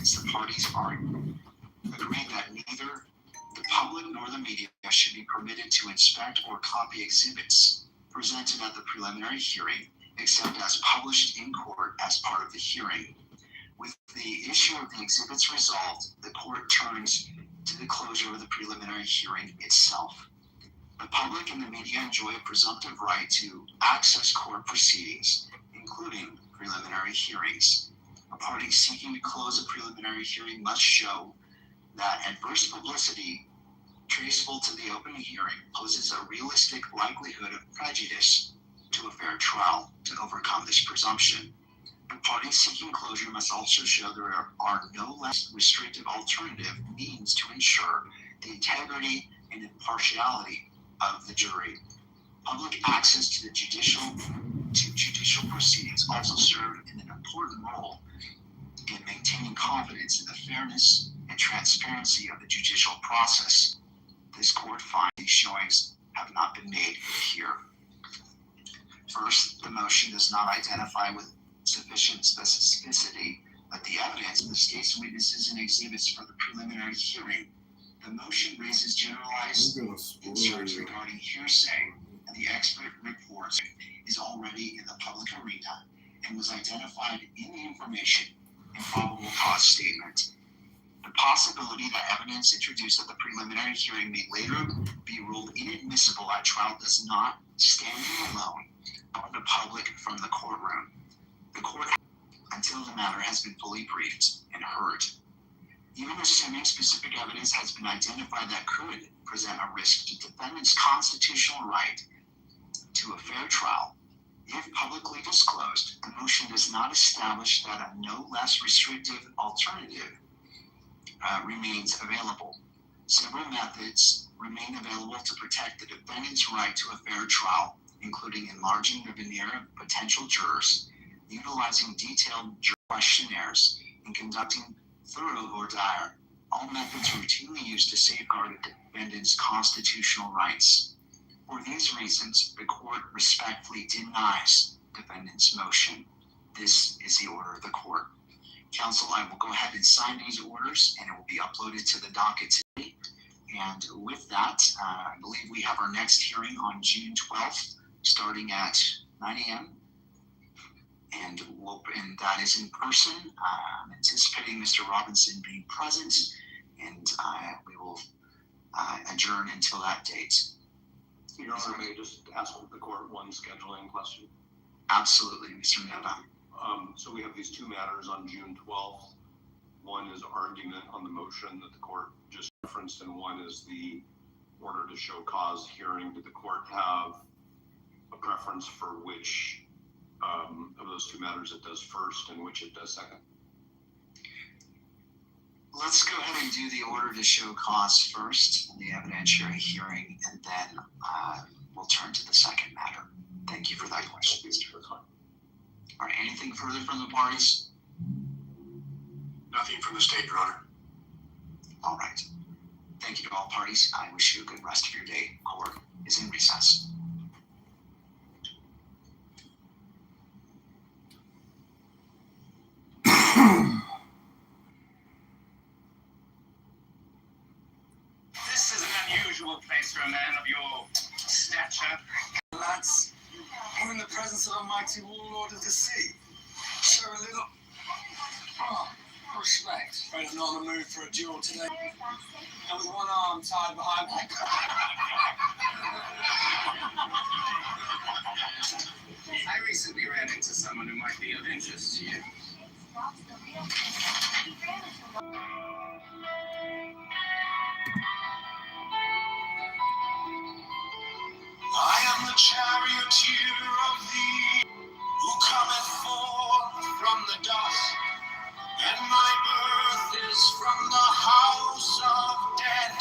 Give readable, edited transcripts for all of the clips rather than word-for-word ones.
evidence, the parties agreed that neither the public nor the media should be permitted to inspect or copy exhibits presented at the preliminary hearing, except as published in court as part of the hearing. With the issue of the exhibits resolved, the court turns to the closure of the preliminary hearing itself. The public and the media enjoy a presumptive right to access court proceedings, including preliminary hearings. A party seeking to close a preliminary hearing must show that adverse publicity traceable to the open hearing poses a realistic likelihood of prejudice to a fair trial. To overcome this presumption, the party seeking closure must also show there are no less restrictive alternative means to ensure the integrity and impartiality of the jury. Public access to judicial proceedings also serve in an important role in maintaining confidence in the fairness and transparency of the judicial process. This court finds these showings have not been made here. First, the motion does not identify with sufficient specificity that the evidence of the state's witnesses and exhibits for the preliminary hearing. The motion raises generalized concerns regarding hearsay, and the expert reports is already in the public arena and was identified in the information and probable cause statement. The possibility that evidence introduced at the preliminary hearing may later be ruled inadmissible at trial does not, standing alone, bar the public from the courtroom. The court, until the matter has been fully briefed and heard. Even assuming specific evidence has been identified that could present a risk to defendant's constitutional right to a fair trial, if publicly disclosed, the motion does not establish that a no less restrictive alternative remains available. Several methods remain available to protect the defendant's right to a fair trial, including enlarging the veneer of potential jurors, utilizing detailed questionnaires, and conducting thorough voir dire. All methods routinely used to safeguard a defendant's constitutional rights. For these reasons, the court respectfully denies defendant's motion. This is the order of the court. Counsel, I will go ahead and sign these orders, and it will be uploaded to the docket today. And with that, I believe we have our next hearing on June 12th, starting at 9 a.m. And that is in person. I'm anticipating Mr. Robinson being present, and we will adjourn until that date. Your Honor, may I just ask the court one scheduling question? Absolutely, Mr. Nova. So we have these two matters on June 12th. One is argument on the motion that the court just referenced, and one is the order to show cause hearing. Did the court have a preference for which of those two matters it does first and which it does second? Let's go ahead and do the order to show cause first in the evidentiary hearing, and then we'll turn to the second matter. Thank you for that question, Mr. O'Connor. All right, anything further from the parties? Nothing from the state, Your Honor. All right. Thank you to all parties. I wish you a good rest of your day. Court is in recess. This is an unusual place for a man of your stature. Lads, we're in the presence of a mighty warlord of the sea. Show a little respect. Afraid I'm not in the mood for a duel today. And with one arm tied behind my back. I recently ran into someone who might be of interest to you. I am the charioteer of thee, who cometh forth from the dust, and my birth is from the house of death.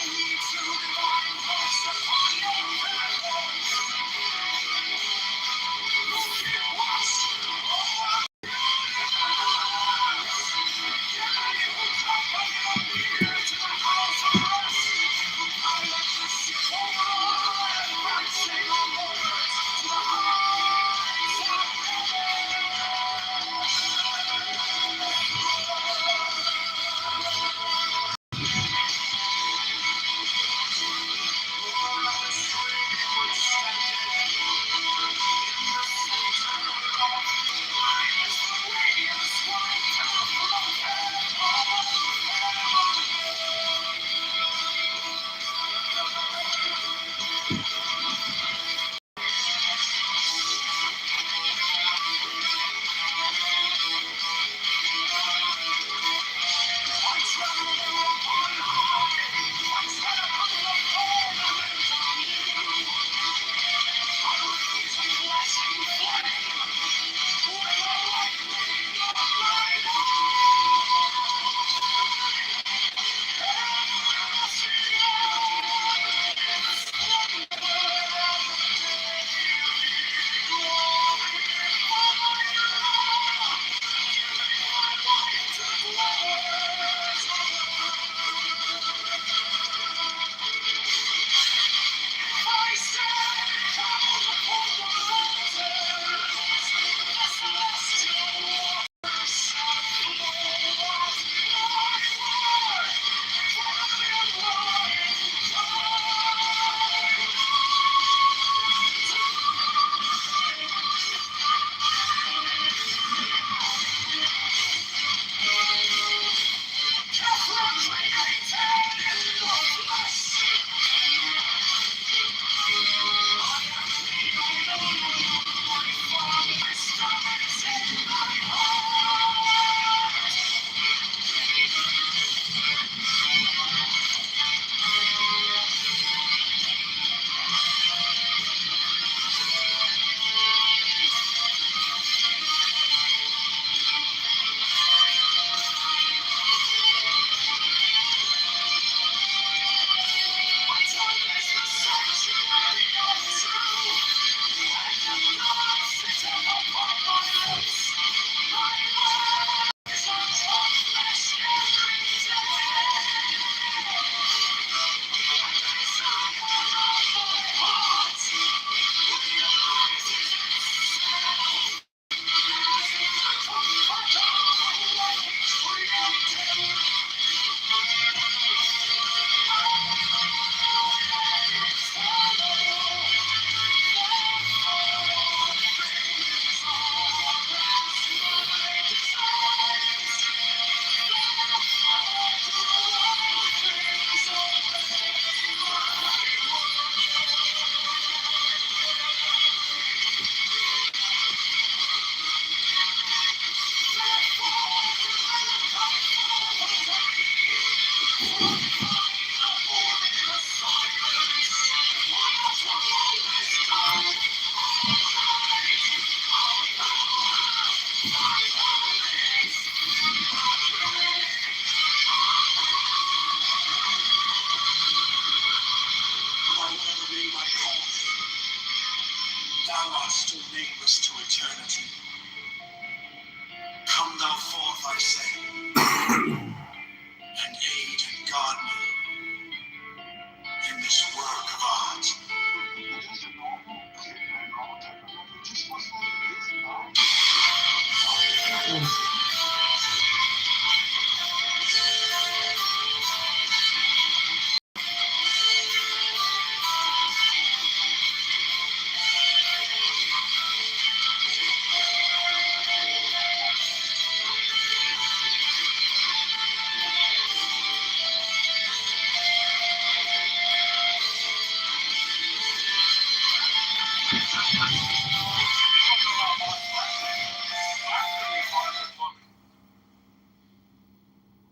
Ye two divine hosts upon your battles, who keep watch over the universe. Ye who come from your near to the house of rest, who pilot the ship over all advancing onwards. Thou art still nameless to eternity. Come thou forth, I say, and aid and guard me in this work of art.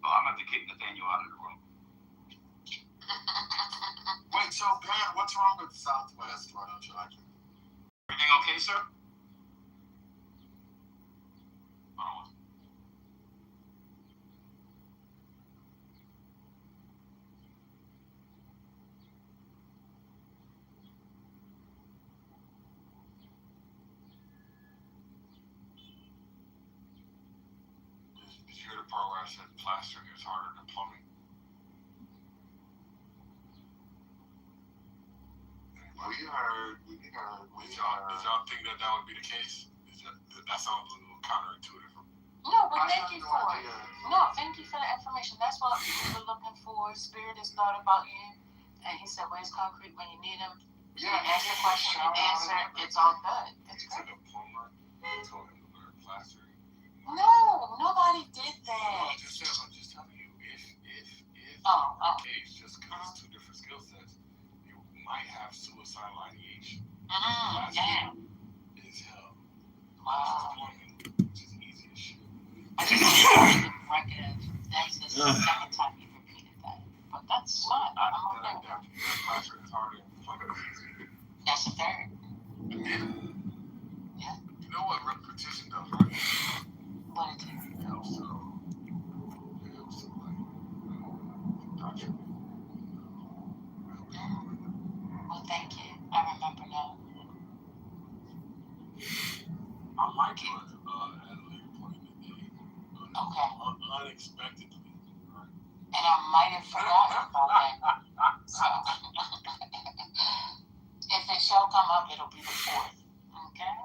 I'm at the kick Nathaniel out of the room. Wait, so Pat, what's wrong with Southwest? Why don't you like it? Everything okay, sir? Oh. Did you hear the part where I said plastering is harder than plumbing? We heard. Did y'all think that would be the case? That sounds a little counterintuitive. No, but thank you for it. No, thank you for the information. That's what we were looking for. Spirit has thought about you. And he said, where's concrete when you need him? Yeah, You ask the question, you answer. It's all good. It's He great. took a plumber and told him to learn plastering. No, nobody did No, that. I'm just telling you, if Oh. case, just because it's two different skill sets, you might have suicidal ideation. Yeah. Is hell. Wow. Plumbing, which is easy as shit. I just want to record. That's the second time you repeated that. But that's fine. I'm okay with that. Plastering is harder than plumbing is easy. That's the third. Yeah. You know what repetition does, right? What it is. It helps to like, doctrine. Well, thank you. I remember now. I like it at a later point in the day. Okay. Unexpectedly. Right? And I might have forgotten about that. So, if it shall come up, it'll be the 4th. Okay?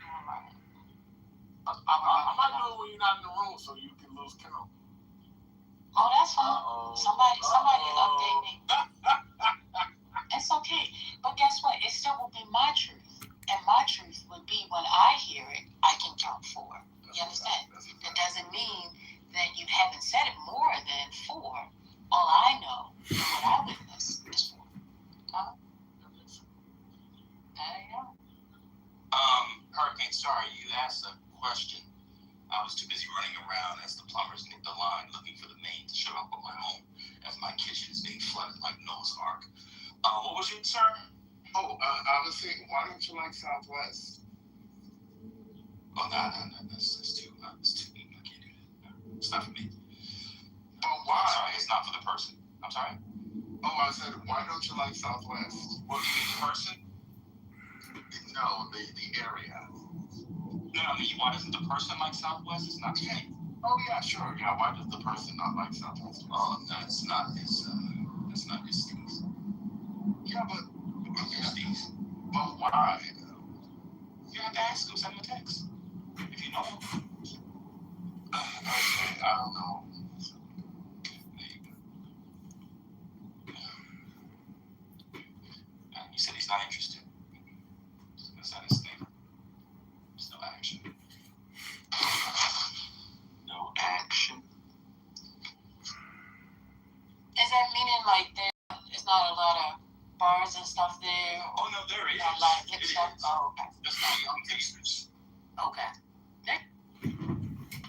All right. But I might do it when you're not in the room so you can lose count. Oh, that's fine. Somebody update me. It's okay. But guess what? It still will be my truth. And my truth would be when I hear it, I can count 4. You understand? It doesn't mean that you haven't said it more than 4. All I know and what I witnessed is 4. Huh? There you go. Hurricane, sorry, you asked a question. I was too busy running around as the plumbers nicked the line looking for the main to show up at my home as my kitchen is being flooded like Noah's Ark. What was your concern? Oh, I was saying, why don't you like Southwest? Oh, no, that's too deep. I can't do that. No, it's not for me. But I'm why? sorry, it's not for the person. I'm sorry? Oh, I said, why don't you like Southwest? What, you mean the person? No, the area. No, I mean, why doesn't the person like Southwest? It's not to me. Oh, yeah, sure. Yeah, why does the person not like Southwest? Oh, no, it's not his, that's not his skills. Yeah, but why? You have to ask him, send him a text. If you know him. Okay, I don't know. There you go. You said he's not interested. That's not his thing. There's no action. No action. Is that meaning like there's not a lot of bars and stuff there? Oh, no, there is. Not a lot of hip It stuff? is. Oh, okay. There's no young hipsters. Okay. I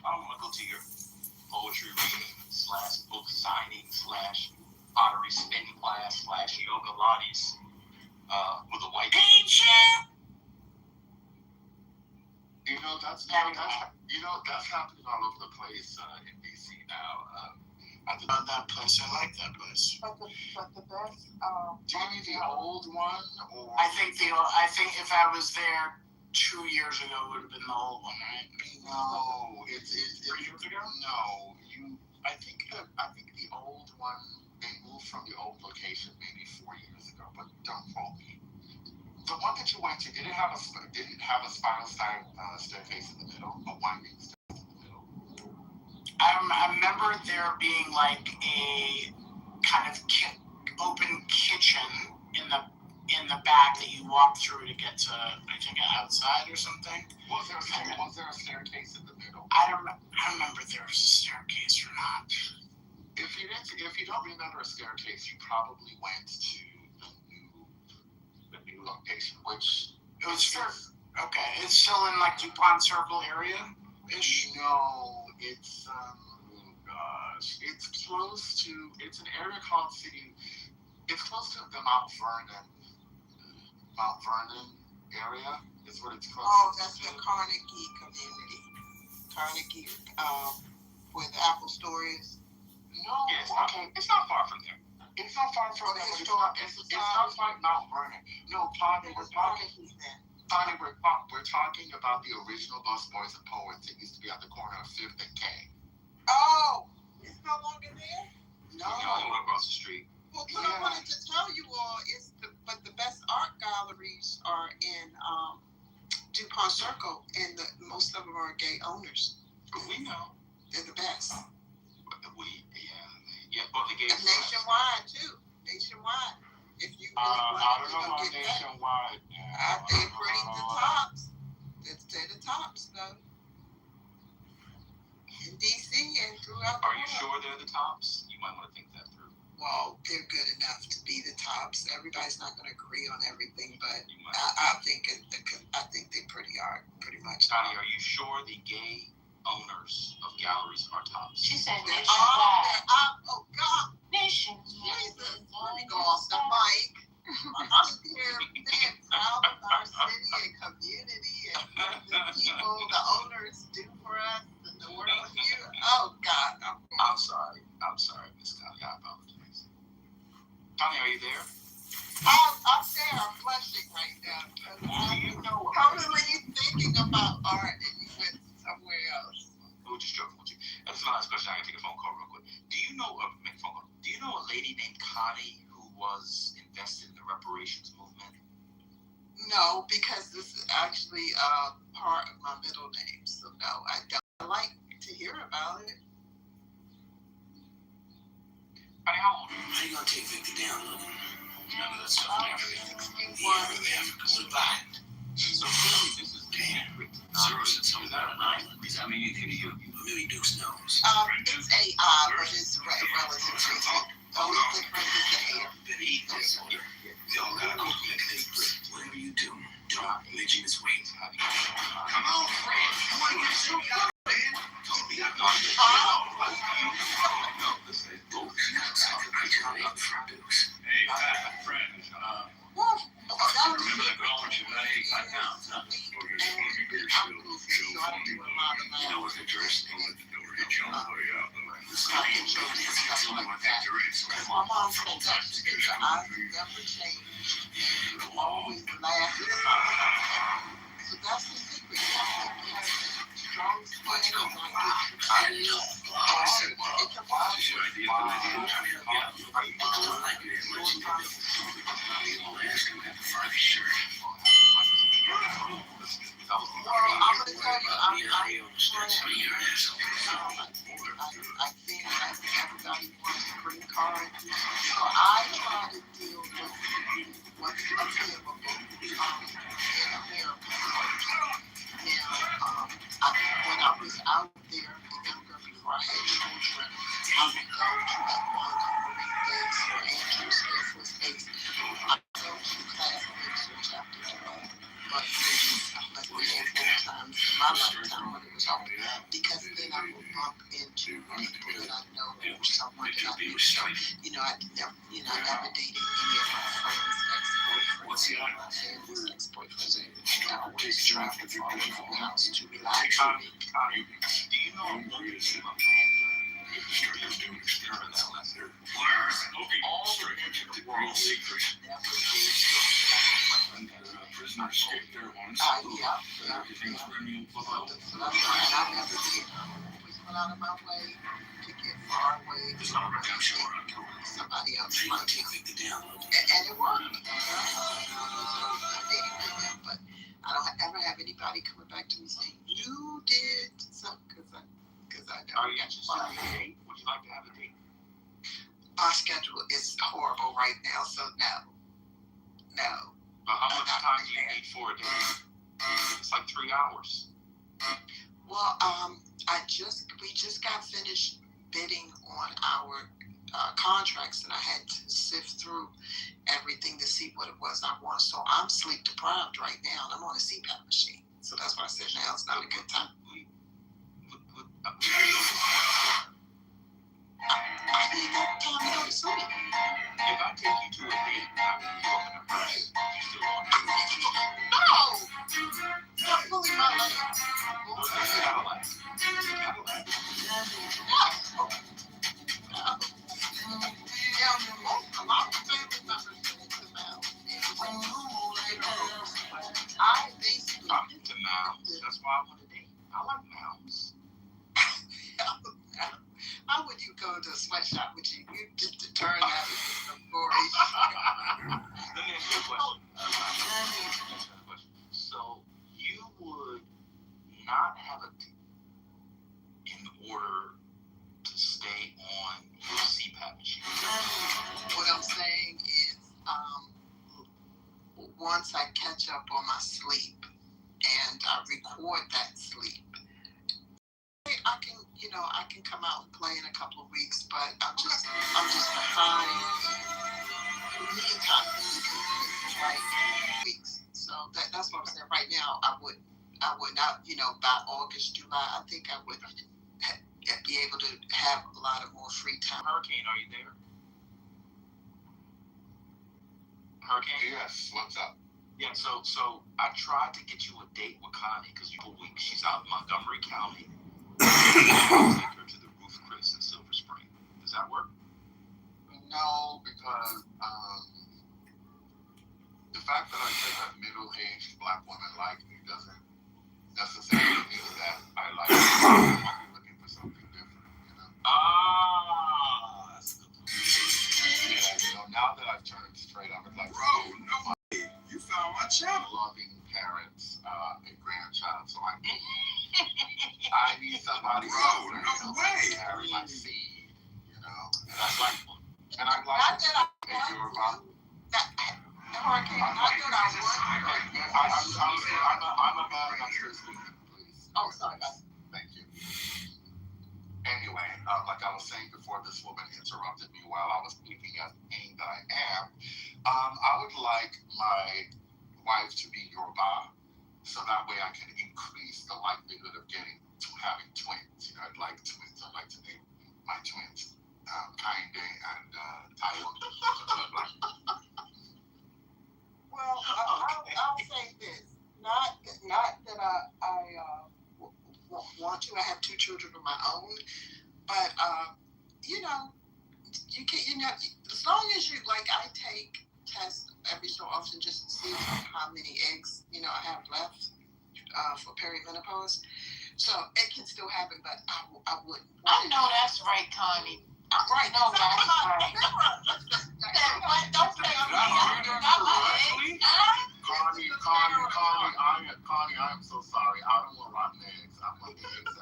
don't want to go to your poetry reading / book signing / pottery spin class / yoga Pilates with a white teacher. You know, that's happening all over the place in DC now. that place. I like that place. But the best, Do you mean the old one, or? I think if I was there 2 years ago, it would have been the old one, right? No, it's 3 years ago. no. I think the old one. They moved from the old location maybe 4 years ago, but don't quote me. The one that you went to didn't have a spiral staircase in the middle, a winding staircase in the middle. I remember there being like a kind of open kitchen in the back that you walk through to get to, I think, outside or something. Was there a staircase in the middle? I don't remember if there was a staircase or not. If you don't remember a staircase, you probably went to the new location, which It was okay. It's still in like DuPont Circle area ish. no, it's it's close to. It's an area called City. It's close to the Mount Vernon area. Is what it's close Oh, to. that's the Carnegie community. Carnegie, where the Apple store is. No, Yes, okay. it's not far from there. It's not far from there. It's not like Mount Vernon. No, Connie, we're talking about the original Busboys and Poets. It used to be at the corner of 5th and K. Oh, it's no longer there? You know, across the street. Well, what I wanted to tell you all is but the best art galleries are in DuPont Circle, and most of them are gay owners. We know. They're the best. Both the gays. And nationwide too. Nationwide. If you really I don't want know to about get that. nationwide. They're pretty the tops. They're the tops though. In DC and throughout the Are you world. sure they're the tops? You might want to think that through. Well, they're good enough to be the tops. Everybody's not going to agree on everything, but You might. I think they pretty much. Connie, are you sure the gay owners of galleries are tops? She said They're nationwide. oh God, Nationwide. Jesus! Let me go off the mic. I'm here being proud of our city and community and what the people, the owners do for us and the work with you. Oh God, I'm sorry, Miss Connie. I apologize. Connie, are you there? I'm there. I'm blushing right now because You know what? totally thinking about art and you went somewhere else. We're just joking with you. That's the last question. I can take a phone call real quick. Do you know a lady named Connie who was invested in the reparations movement? No, because this is actually part of my middle name. So no, I don't. I like to hear about it. Connie, how old are you? How you gonna take Victor down, look? None of that stuff in Africa. 61. The Africa survived. So clearly this is Zero said something about an island. Does that mean anything to you? Millie Duke's nose. It's AI, but it's relative to it. The only difference is the hair. Been eating this order. We all got a coping mechanism. Whatever you do, don't mention his weight. Come on, Fred. You want to get some man? Don't be a No, this is both. Hey, Fred. Remember that girl when she was 85 pounds, huh? You know what's interesting? My mom said that because I've never changed. I'm always laughing. So that's the secret. Strong skin, I know. I said, well, this is your idea of an idea I'm trying to help you out. I don't like it as much as you do. You won't ask him at the Friday shirt. Well, I'm going to tell you, I think everybody wants to bring cars. So I try to deal with what's available in America. Now, when I was out there, younger, before I had children, I would go to like volunteering days or Andrews Air Force Base. I would go to classmates or chapters of that. But times in my lifetime when it was on because then I would bump into people that I know or someone that I knew. So, I never dated any of my friends' ex-boyfriends. All my family's ex-boyfriends. I always traveled from the house to relax. Do you know a woman named Amanda? Australia's doing experiments on that. They're smoking all the real secret. And prisoners escaped there once. Everything's running well. And I never did. Always went out of my way to get far away. There's no redemption or Somebody else. I can't think the damn. And it worked. But I don't ever have anybody coming back to me saying, you did something, because I know. Are you interested in a date? Would you like to have a date? My schedule is horrible right now, so no. How much time do you need for a date? It's like 3 hours. Well, we just got finished bidding on our contracts, and I had to sift through everything to see what it was I wanted. So I'm sleep deprived right now, and I'm on a CPAP machine. So that's why I said now it's not a good time. I need that time to go to sleep. If I take you to a date, I will you up in a price. You still want to? No! Stop pulling my leg. Cadillac. A lot of family members get into mouths. I basically To mounds. That's why I want a date. I like mounds. how would you go to a sweatshop with you? You get to turn that into a story. Let me ask you a question. So you would not have a date in order to stay on your CPAP machine? What I'm saying is, once I catch up on my sleep and I record that sleep, I can come out and play in a couple of weeks, but I'm just behind lead time, right? Weeks. So that's what I'm saying. Right now, I would not, by August, July, I think I would be able to have a lot of more free time. Hurricane, are you there? Hurricane? Yes, what's up? Yeah, so I tried to get you a date with Connie because you a week. She's out in Montgomery County. Take her to the Ruth Chris in Silver Spring. Does that work? No, because the fact that I said that middle-aged black woman like me doesn't necessarily mean that I like her. I might be looking for something different, That's a good point. Yeah, now that I've turned straight, I'm like, Bro, no way. You found my channel. loving parents, a grandchild, so I need somebody Bro, else no to way. carry my seed, And That's like one. And I'd like Not to that I make you about. Hurricane, not that I want. I'm a man. I'm still speaking, please. Oh, sorry. Thank you. Anyway, like I was saying before, this woman interrupted me while I was speaking as being that I am. I would like my wife to be Yoruba, so that way I can increase the likelihood of having twins. I'd like twins. I'd like to name my twins Kainde and Tayo. Well, I'll say this. Not that I want to. I have 2 children of my own, but you can. As long as you I take tests every so often just to see how many eggs I have left for perimenopause. So it can still happen, but I wouldn't. I know that's right, Connie. Right. No, that's right. Don't say Connie, I am so sorry. I don't want rotten eggs. I want eggs.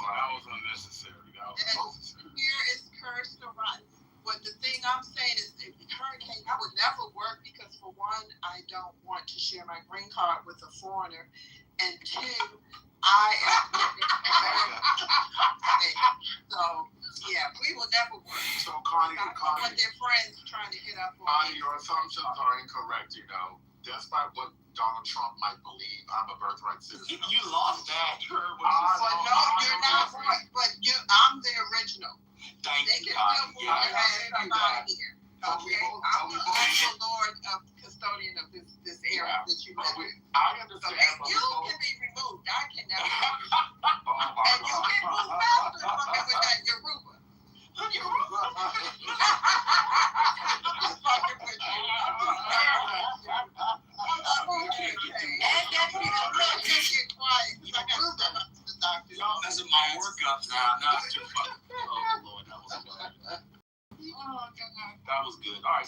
That was unnecessary. Here is cursed or rotten. But the thing I'm saying is, Hurricane, that would never work because, for one, I don't want to share my green card with a foreigner, and 2, I am. So, yeah, we will never work. So, Connie, But their friends trying to hit up on Connie, your assumptions are incorrect. Despite what Donald Trump might believe, I'm a birthright citizen. You lost that. You heard what But she no, you're not right. But I'm the original. Thank They you, can Connie. still move somebody here. Okay, I'm the Lord of custodian of this area that you live in. I understand. You can be removed. I can never.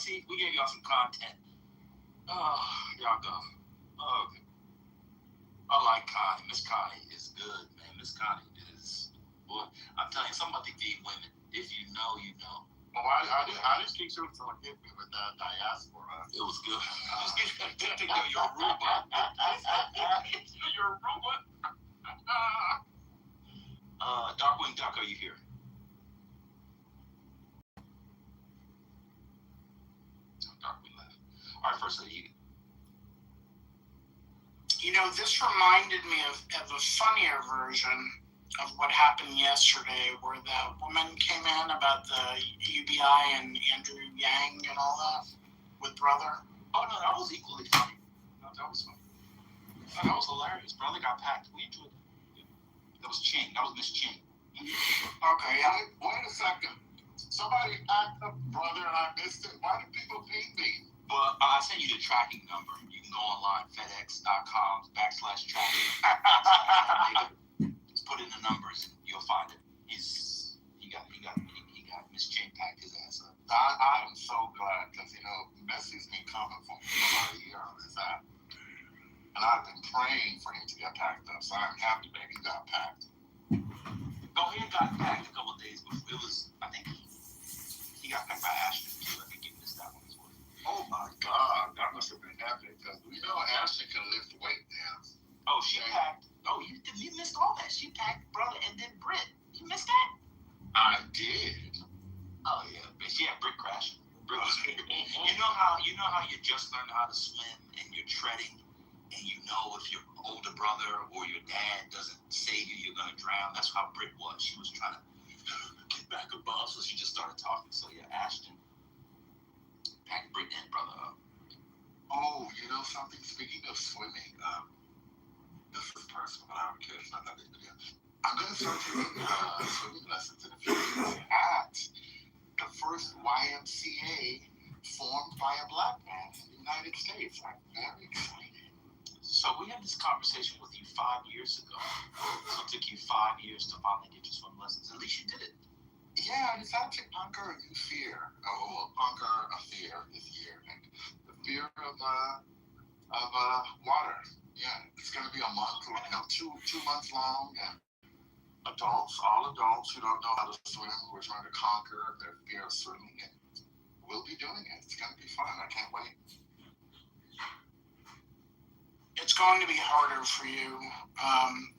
see, we gave y'all some content. Oh, y'all go. Oh, okay. I like Connie. Miss Connie is good, man. Miss Connie is, boy, I'm telling you, something about the gay women. If you know, you know. Well, I just think she was going to get me with that diaspora. It was good. You're a robot. You're a robot. Darkwing Duck, are you here? Darkwing left. All right, First Lady. You know, this reminded me of a funnier version of what happened yesterday, where that woman came in about the UBI and Andrew Yang and all that with Brother. Oh, no, that was equally funny. No, that was funny. No, that was hilarious. Brother got packed. We enjoyed it. That was Ching. That was Miss Ching. Okay, yeah. Wait a second. Somebody packed up Brother and I missed it. Why do people ping me? But I sent you the tracking number. You can go online, FedEx.com/tracking. Just put in the numbers and you'll find it. He got Miss Ching packed his ass up. I am so glad because, you know, Messi's been coming for about a year on this app. And I've been praying for him to get packed up. So I'm happy that he got packed. Oh, he got packed a couple of days before. It was, I think, he got packed by Ashton too. I think he missed that one as well. Oh my God, that must have been epic because we know Ashton can lift weight now. Oh, she packed. Oh, you missed all that. She packed Brother and then Britt. You missed that? I did. Oh yeah, but she had Britt crashing. Britt was, you know how you just learned how to swim and you're treading, and you know if your older brother or your dad doesn't save you, you're gonna drown. That's how Britt was. She was trying to get back above, so she just started talking. So yeah, Ashton packed Britt and Brother up. Oh, you know something? Speaking of swimming, this is personal, but I don't care. It's not that big of a deal. I'm going to start taking swimming lessons in a few years at the first YMCA formed by a black man in the United States. I'm very excited. So we had this conversation with you 5 years ago. So it took you 5 years to finally get your swim lessons. At least you did it. Yeah, I decided to conquer a new fear. Conquer a fear this year. And the fear of water. Yeah, it's going to be a month, two months long. And all adults who don't know how to swim, we're trying to conquer their fear of swimming. And we'll be doing it. It's going to be fun. I can't wait. It's going to be harder for you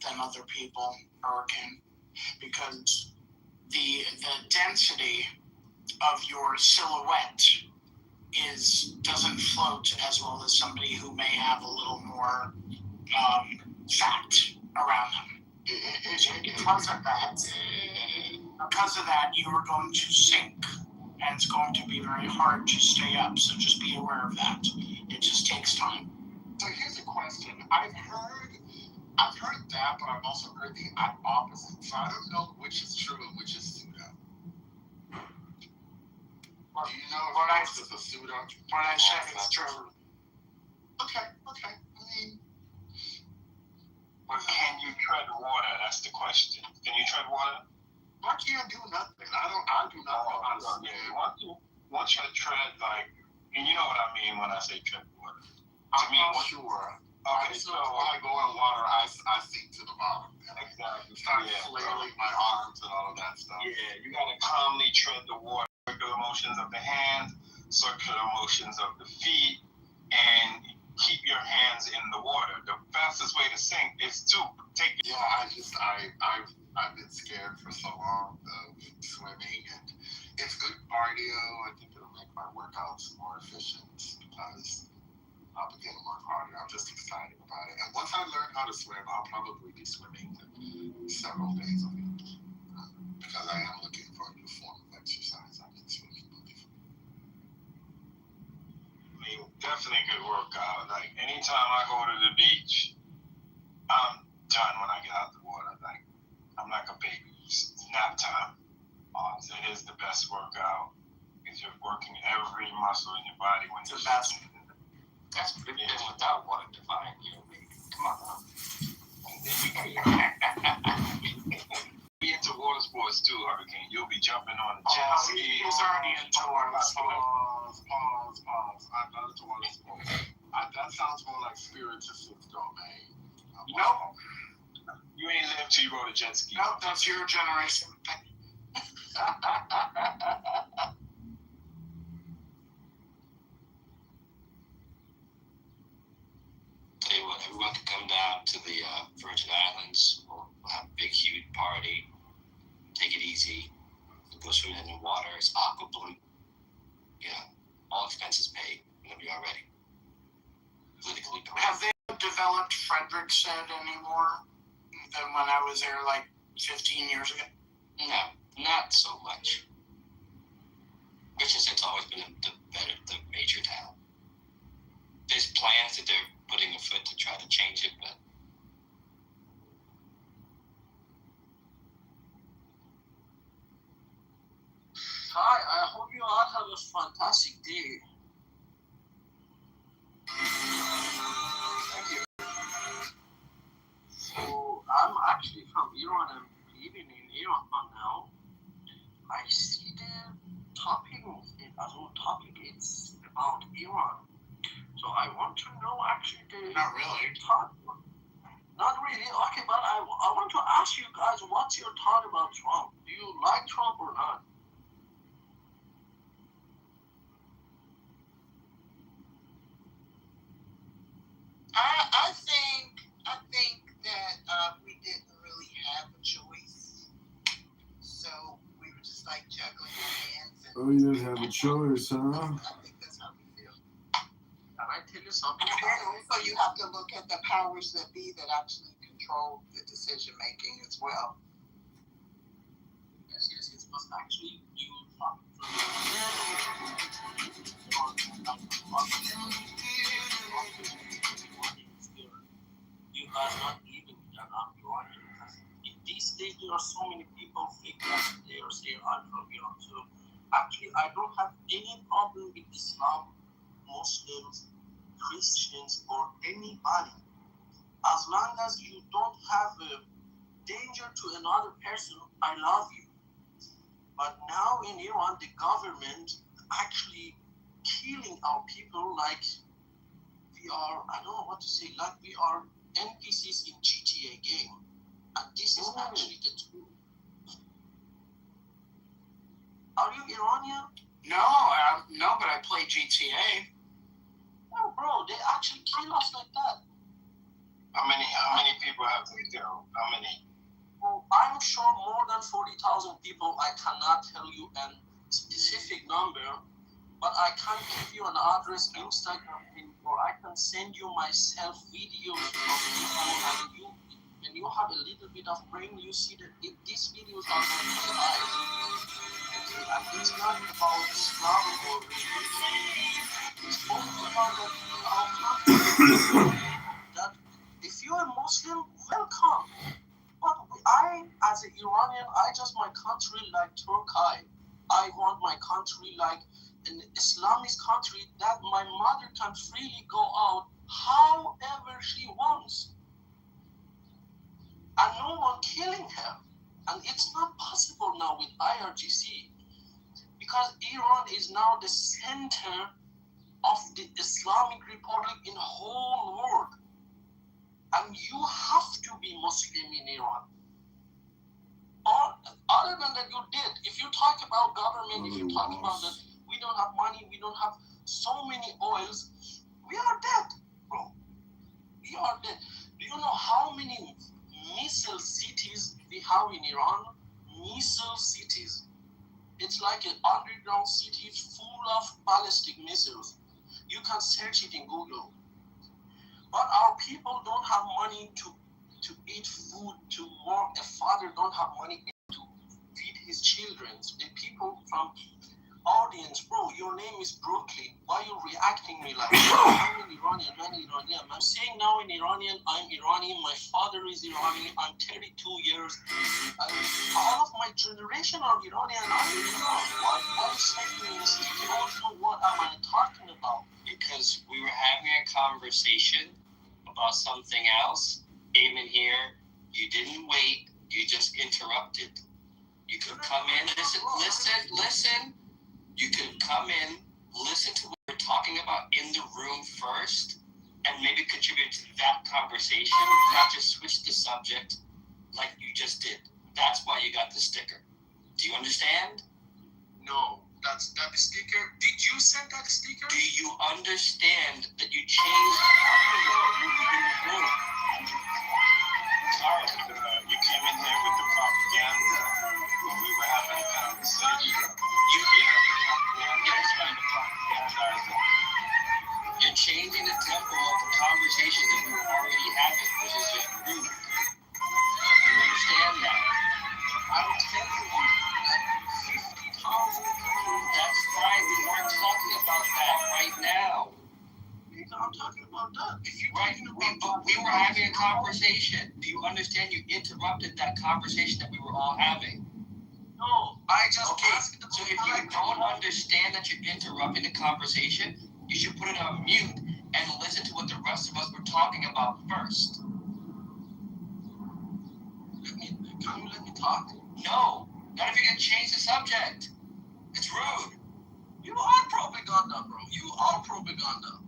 than other people, Hurricane, because the density of your silhouette doesn't float as well as somebody who may have a little more fat around them. Because of that, you are going to sink, and it's going to be very hard to stay up. So just be aware of that. It just takes time. So here's a question. I've heard that, but I've also heard the opposite. So I don't know which is true and which is pseudo. Do you know if this is a pseudo? What I said is true. Okay. But can you tread water? That's the question. Can you tread water? I can't do nothing. I do not know how to swim. Once you tread, like, and you know what I mean when I say tread water. I'm not sure. Okay, so when I go in water, I sink to the bottom. Exactly. Start flailing my arms and all of that stuff. Yeah, you gotta calmly tread the water. Circular motions of the hands, circular motions of the feet, and keep your hands in the water. The fastest way to sink is to take it. Yeah, I've been scared for so long of swimming, and it's good cardio. I think it'll make my workouts more efficient because I'll be getting more cardio. I'm just excited about it. And once I learn how to swim, I'll probably be swimming several days a week because I am looking for a new form of exercise. I've been swimming before. I mean, definitely good workout. Like, anytime I go to the beach, I'm done when I get out the water. Like, I'm like a baby. It's nap time. So it is the best workout because you're working every muscle in your body when you're best. That's pretty good without water defying, Come on now. be into water sports too, Hurricane. You'll be jumping on jet skis. He's already into water sports. Pause. I'm not into water sports. That sounds more like spiritistic domain. Nope. You ain't lived till you rode a jet ski. Nope, that's your generation thing. Tell you what, everyone can come down to the Virgin Islands. We'll have a big, huge party. Take it easy. We'll go swimming in the water. It's aqua blue. Yeah, all expenses paid. Whenever you're ready. Politically correct. Have they developed Frederickson anymore than when I was there like 15 years ago? No, not so much. Richardson's always been the major town. There's plans that they're putting afoot to try to change it, but Hi, I hope you all have a fantastic day. Thank you. So, I'm actually from Iran. I'm living in Iran now. I see the topic, it's about Iran. So I want to know actually the Not really. thought. Not really. Okay, but I want to ask you guys, what's your thought about Trump? Do you like Trump or not? I think that we didn't really have a choice, so we were just like juggling our hands. And Oh, you didn't have a choice, huh? I think that's how we feel. Can I tell you something? And then also you have to look at the powers that be that actually control the decision making as well. Yes, but actually you talk you guys not even done up your own, because in these days there are so many people fake that they are saying I'm from Iran. So actually I don't have any problem with Islam, Muslims, Christians, or anybody. As long as you don't have a danger to another person, I love you. But now in Iran, the government actually killing our people like we are, I don't know what to say, like we are NPCs in GTA game. And this is actually the truth. Are you Iranian? No, but I play GTA. No, bro, they actually kill us like that. How many people have we killed? How many? Well, I'm sure more than 40,000 people. I cannot tell you a specific number, but I can give you an address, Instagram, or I can send you myself videos of people, and when you have a little bit of brain, you see that these videos are not live. And it's not about Islam or religion. It's only about our country. That if you're a Muslim, welcome. But I, as an Iranian, I just my country like Turkey. I want my country like an Islamic country that my mother can freely go out however she wants. And no one killing her. And it's not possible now with IRGC. Because Iran is now the center of the Islamic Republic in the whole world. And you have to be Muslim in Iran. Or other than that, you did. If you talk about government, if you talk about that we don't have money, we don't have so many oils, we are dead, bro. We are dead. Do you know how many missile cities we have in Iran? Missile cities. It's like an underground city full of ballistic missiles. You can search it in Google. But our people don't have money to eat food, to work. A father don't have money to feed his children. The people from audience, bro, your name is Brooklyn. Why are you reacting me like that? I'm an Iranian, man, Iranian. I'm saying now in Iranian, I'm Iranian. My father is Iranian. I'm 32 years. All of my generation are Iranian. I'm Iran. Why saying this? You don't know what am I talking about? because we were having a conversation about something else, came in here, you didn't wait, you just interrupted. You could come in, listen. You could come in, listen to what we're talking about in the room first, and maybe contribute to that conversation, not just switch the subject like you just did. That's why you got the sticker. Do you understand? No, that sticker. Did you send that sticker? Do you understand that you changed the room? Sorry, you came in here with the propaganda when we were having a conversation. You're changing the tempo of the conversation that we were already having, which is just rude. You understand that? I'm telling you, 50,000 people. That's fine. We weren't talking about that right now. I'm talking about that. If you're Right, talking about but we were having a conversation. Do you understand? You interrupted that conversation that we were all having. No, I just asked. So if you don't understand that you're interrupting the conversation, you should put it on mute and listen to what the rest of us were talking about first. Can you let me talk? No, not if you're gonna change the subject. It's rude. You are propaganda, bro. You are propaganda.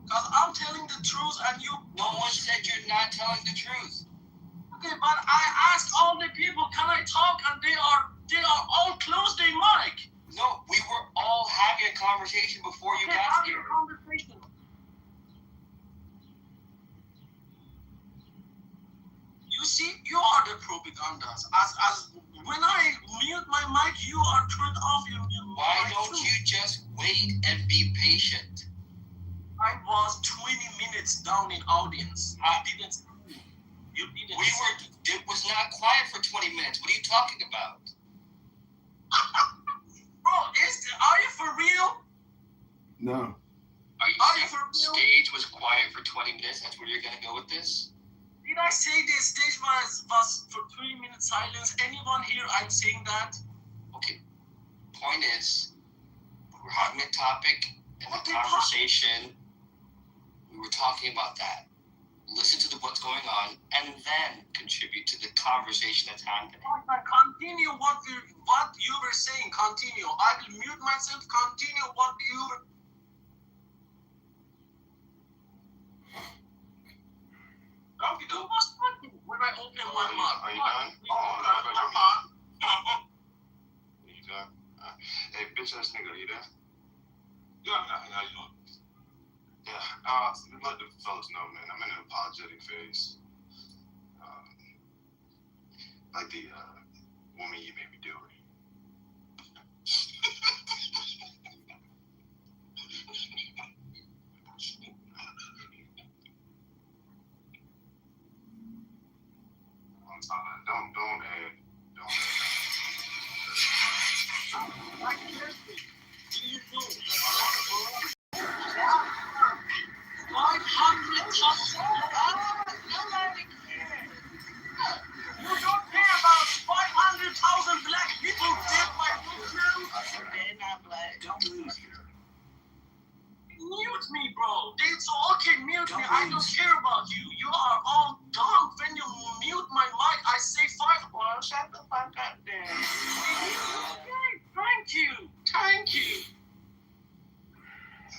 Because I'm telling the truth and you... No one said you're not telling the truth. Okay, but I asked all the people, can I talk? And they are all closed their mic. No, we were all having a conversation before you got here. Conversation. You see, you are the propagandas. As when I mute my mic, you are turned off your mute. Why don't you just wait and be patient? I was 20 minutes down in audience. You didn't. It was not quiet for 20 minutes. What are you talking about? Bro, are you for real? No. Are you for real? Stage was quiet for 20 minutes. That's where you're gonna go with this? Did I say the stage was for 3 minutes silence? Anyone here? I'm saying that. Okay. Point is, we were having a topic and a conversation. We were talking about that. Listen to what's going on, and then contribute to the conversation that's happening. Continue what you were saying. Continue. I will mute myself. Continue what you were. Okay, do what's happening when I open my mouth. Are you done? You done? Hey, bitch ass nigga, you there? Yeah, how you doing? Yeah, let the fellas know, man. I'm in an apologetic phase. Like the woman you made me do it. Don't add. Nobody cares. You don't care about 500,000 black people dead by Muslims? They're not black. Don't lose here. Mute me, bro. It's okay, mute me. I don't care about you. You are all dumb. When you mute my mic, I say 5. Well, shut the fuck up then. Okay, thank you. Thank you.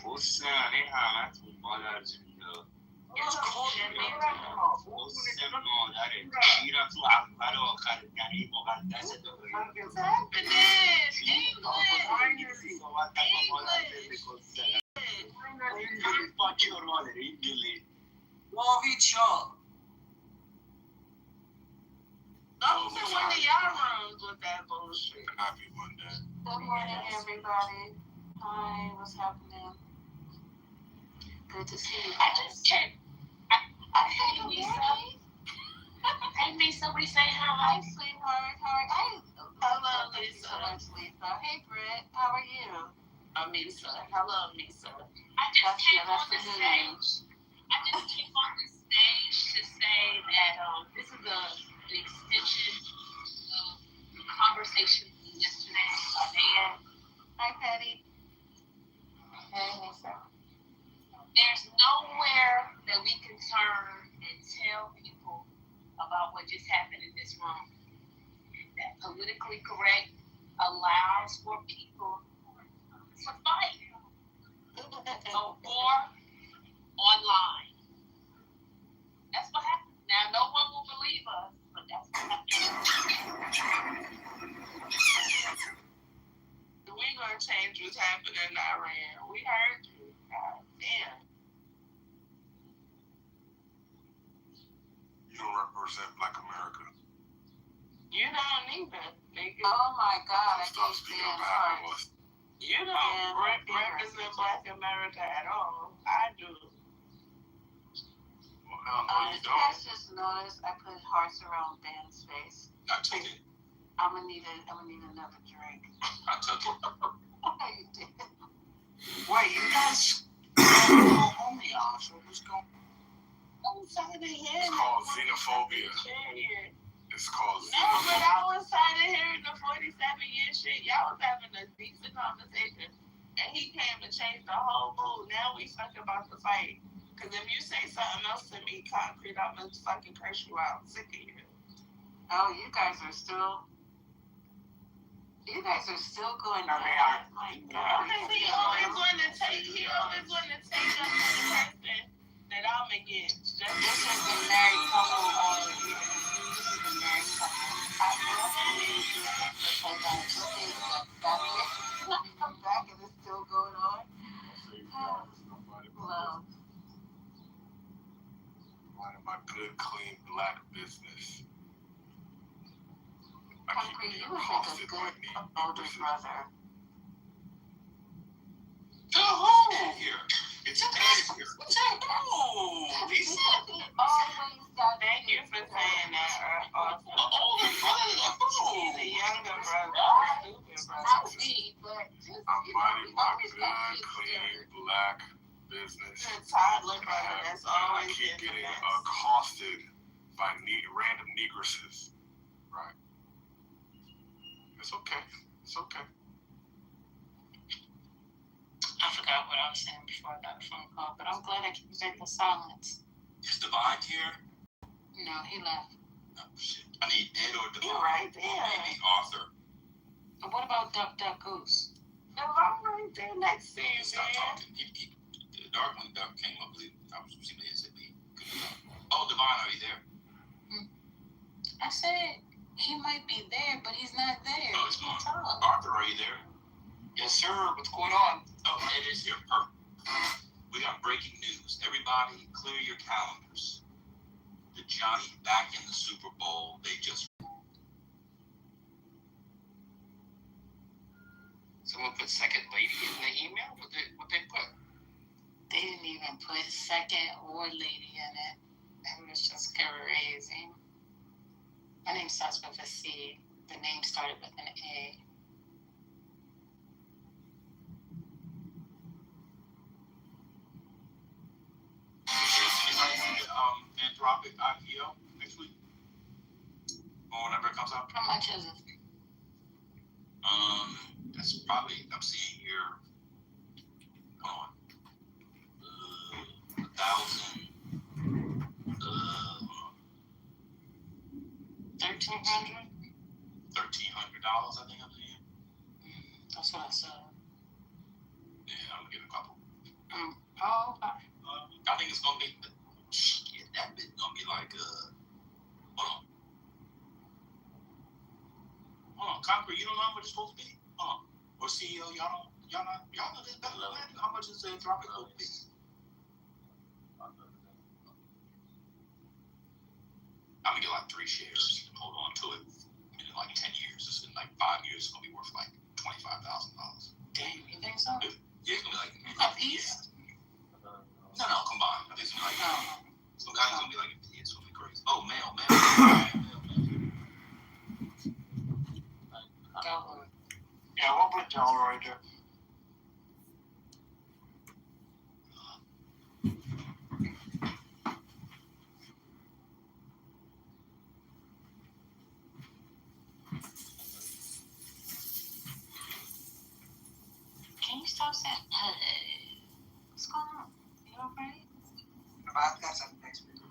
What's It's called What's happening? Love each other. Don't be one of y'all rooms with that bullshit. I'll be one day. Good morning, everybody. Hi, what's happening? Good to see you. I just checked. Hey, Lisa. Hey, Lisa, we say Hi, hi. sweetheart. Hello, Lisa. Lisa. Hey, Britt. How are you? I'm Lisa. Hello, Lisa. I just came on the stage. To say that this is an extension of the conversation from yesterday. Hi, Patty. Hey, Lisa. There's nowhere that we can turn and tell people about what just happened in this room. that politically correct allows for people to fight. So war online. That's what happens. Now no one will believe us, but that's what happens. We gonna change what's happening in Iran. We heard you. God damn. You don't represent Black America. You don't either, nigga. Oh my God, Stop speaking on behalf of us. You don't represent Black America at all. I do. Well, hell no, you don't. Just noticed I put hearts around Ben's face. I took it. I'm gonna need another drink. I took it. You did. Wait, you guys go homie off. What was going on? It's called xenophobia. It's called No, but I was tired of hearing the 47-year shit. Y'all was having a decent conversation. And he came and changed the whole mood. Now we fucking about to fight. Because if you say something else to me, concrete, I'm going to fucking curse you out. I'm sick of you. Oh, you guys are still going on. Oh my God. Because he always want to take us to the person that I'm against. This is the married couple this is the married couple. I love you because I believe that come back and it's still going on. Well, Minding my good, clean black business. I keep Concrete, being you would make a accosted by good older brother. Oh, here. It's Dad here. Oh, always got. Thank you for saying that. Also. Older brother. He's a younger brother. Stupid brother. Not me, but just, I'm minding my always good, got shit clean together. black business. The toddler brother that's And I always keep in the getting mess. accosted by random negresses. Right. It's okay. It's okay. I forgot what I was saying before I got a phone call, but I'm glad I can break the silence. Is Divine here? No, he left. Oh, shit. I need Ed or Divine. You're right there. Or maybe Arthur. But what about Duck Duck Goose? No, I'm right there next to you, Stop man. talking. The dark one Duck came up with it. I was seeing it said me. Oh, Divine, are you there? I said he might be there, but he's not there. Oh, it's He can't gone. talk. Arthur, are you there? Yes, sir. What's going on? Oh, Ed is here. Perfect. We got breaking news. Everybody, clear your calendars. The Johnny back in the Super Bowl. They just. Someone put second lady in the email? What they put? They didn't even put second or lady in it. It was just crazy. My name starts with a C. The name started with an A. Anybody want the Anthropic IPO next week? Or whenever it comes out? How much is it? That's probably, I'm seeing here, come on, 1,000, $1,300? $1,300, I think I'm seeing. That's what I said. Yeah, I'm gonna get a couple. Oh, okay. I think it's gonna be, shit, that bit's gonna be like, hold on, Concrete, you don't know how much it's supposed to be? Or CEO, y'all know this better than that? How much is the Anthropic supposed to be? I'm gonna get like 3 shares and hold on to it in like 10 years. It's in like 5 years, it's gonna be worth like $25,000. Damn, you think so? Yeah, it's gonna be like A piece? No, combined. I think it's gonna be like it's gonna be like it's gonna be crazy. Oh, mail. Go. Yeah, we'll put Delroy there. Can you stop saying, hey? What's going on? You alright? I've got something next week.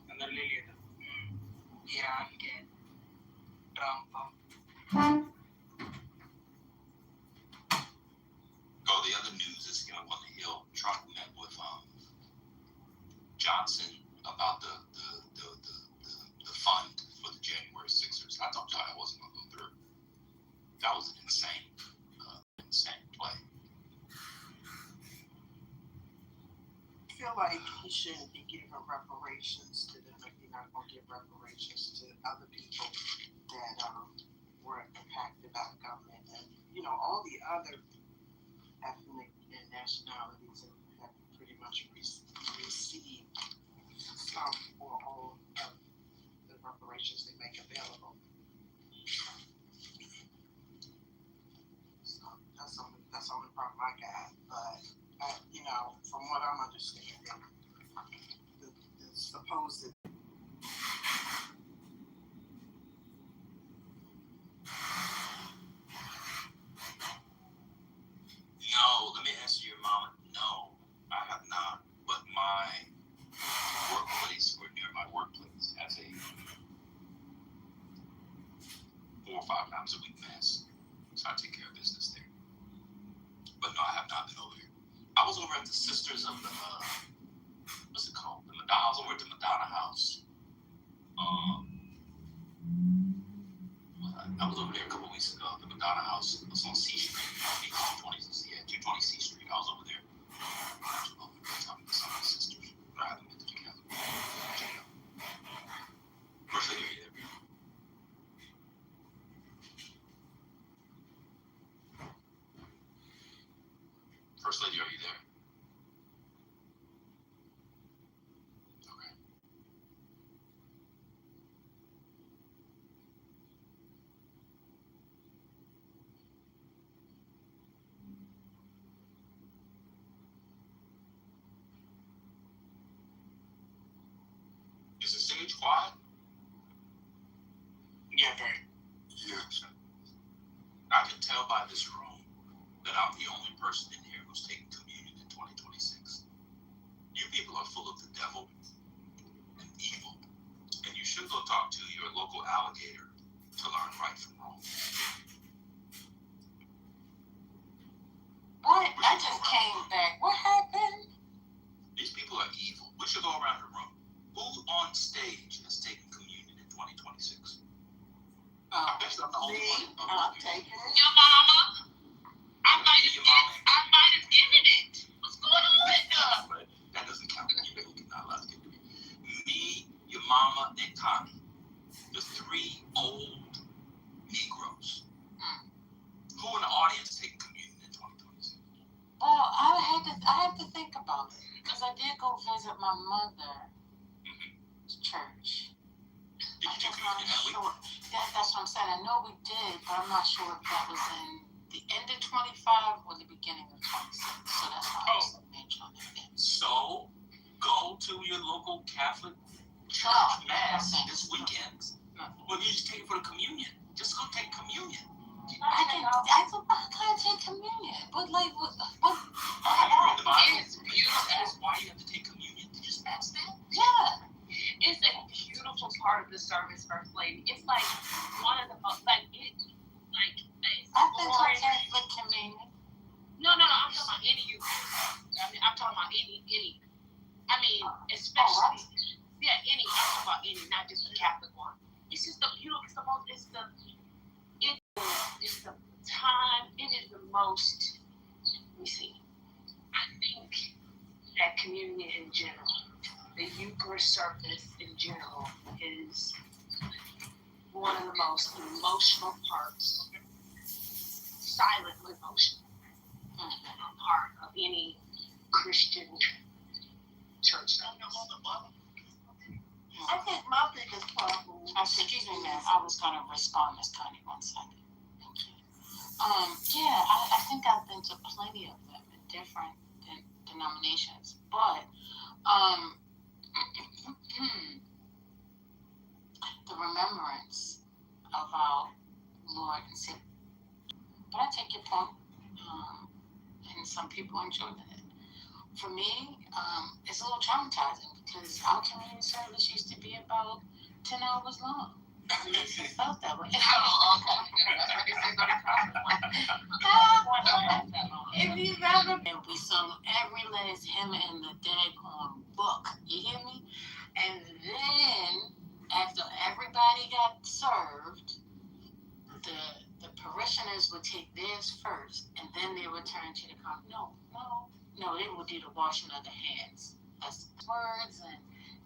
Andar Liliana. Yeah, you did. Johnson about the fund for the January Sixers. I told y'all that wasn't going to go through. That was an insane play. I feel like he shouldn't be giving reparations to them if you're not going to give reparations to other people that were impacted by the government. And, all the other ethnic and nationalities have pretty much received some or all of the reparations they make available. So that's the only problem I got. But from what I'm understanding, the supposed No, let me answer your mama. No, I have not. But my workplace or near my workplace has a 4 or 5 times a week mass. So I take care of business there. But no, I have not been over here. I was over at the Sisters of the, what's it called? The Madonna. I was over at the Madonna House. I was over there a couple weeks ago. The Madonna House was on C Street. 220 C Street. I was over there. Talking to some of the sisters. But I haven't been together. First lady, are you there? First lady, are you there? Okay. Is the stage quiet? Yeah, very. Yes. I can tell by this room that I'm the only person in here who's taking communion in 2026. You people are full of the devil and evil, and you should go talk to your local alligator to learn right from wrong. What? I just came back. What happened? These people are evil. We should go around the room. Who on stage has taken communion in 2026? I bet I'm the only one. I'm taking it. Your mama? I might have given it. What's going on? But that doesn't count. You're not allowed to get it. Me, your mama, and Tommy, the 3 old Negroes. Who in the audience taking communion in 2026? Well, I had to think about it because I did go visit my mother's church. Did you do communion that week? Sure. That's what I'm saying. I know we did, but I'm not sure if that was in the end of 25 or the beginning of 26. So that's why I was mentioning on that. So, go to your local Catholic church mass this weekend. Well, you just take it for the communion. Just go take communion. I can't take communion. But like, what? It's beautiful. That's why you have to take communion. Did you just ask that? Yeah. It's a beautiful part of the service, First Lady. It's like one of the most, I've been to Catholic communion. No, I'm talking about any youth. I'm talking about any. Especially, any. I'm talking about any, not just the Catholic one. It's just the beautiful. It's the time. It is the most. Let me see. I think that communion in general, the Eucharist service in general, is one of the most emotional parts, silently emotional part of any Christian church service. I think my biggest problem. Excuse me, ma'am. I was going to respond, Miss Connie, 1 second. Thank you. I think I've been to plenty of them in different denominations, but the remembrance of our Lord and Savior. But I take your point, and some people enjoy that. For me, it's a little traumatizing because our community service used to be about 10 hours long. It felt that way. If you've ever been, we sung every last hymn in the daggone book. You hear me? And then after everybody got served, the parishioners would take theirs first, and then they would turn to the no, they would do the washing of the hands. That's words, and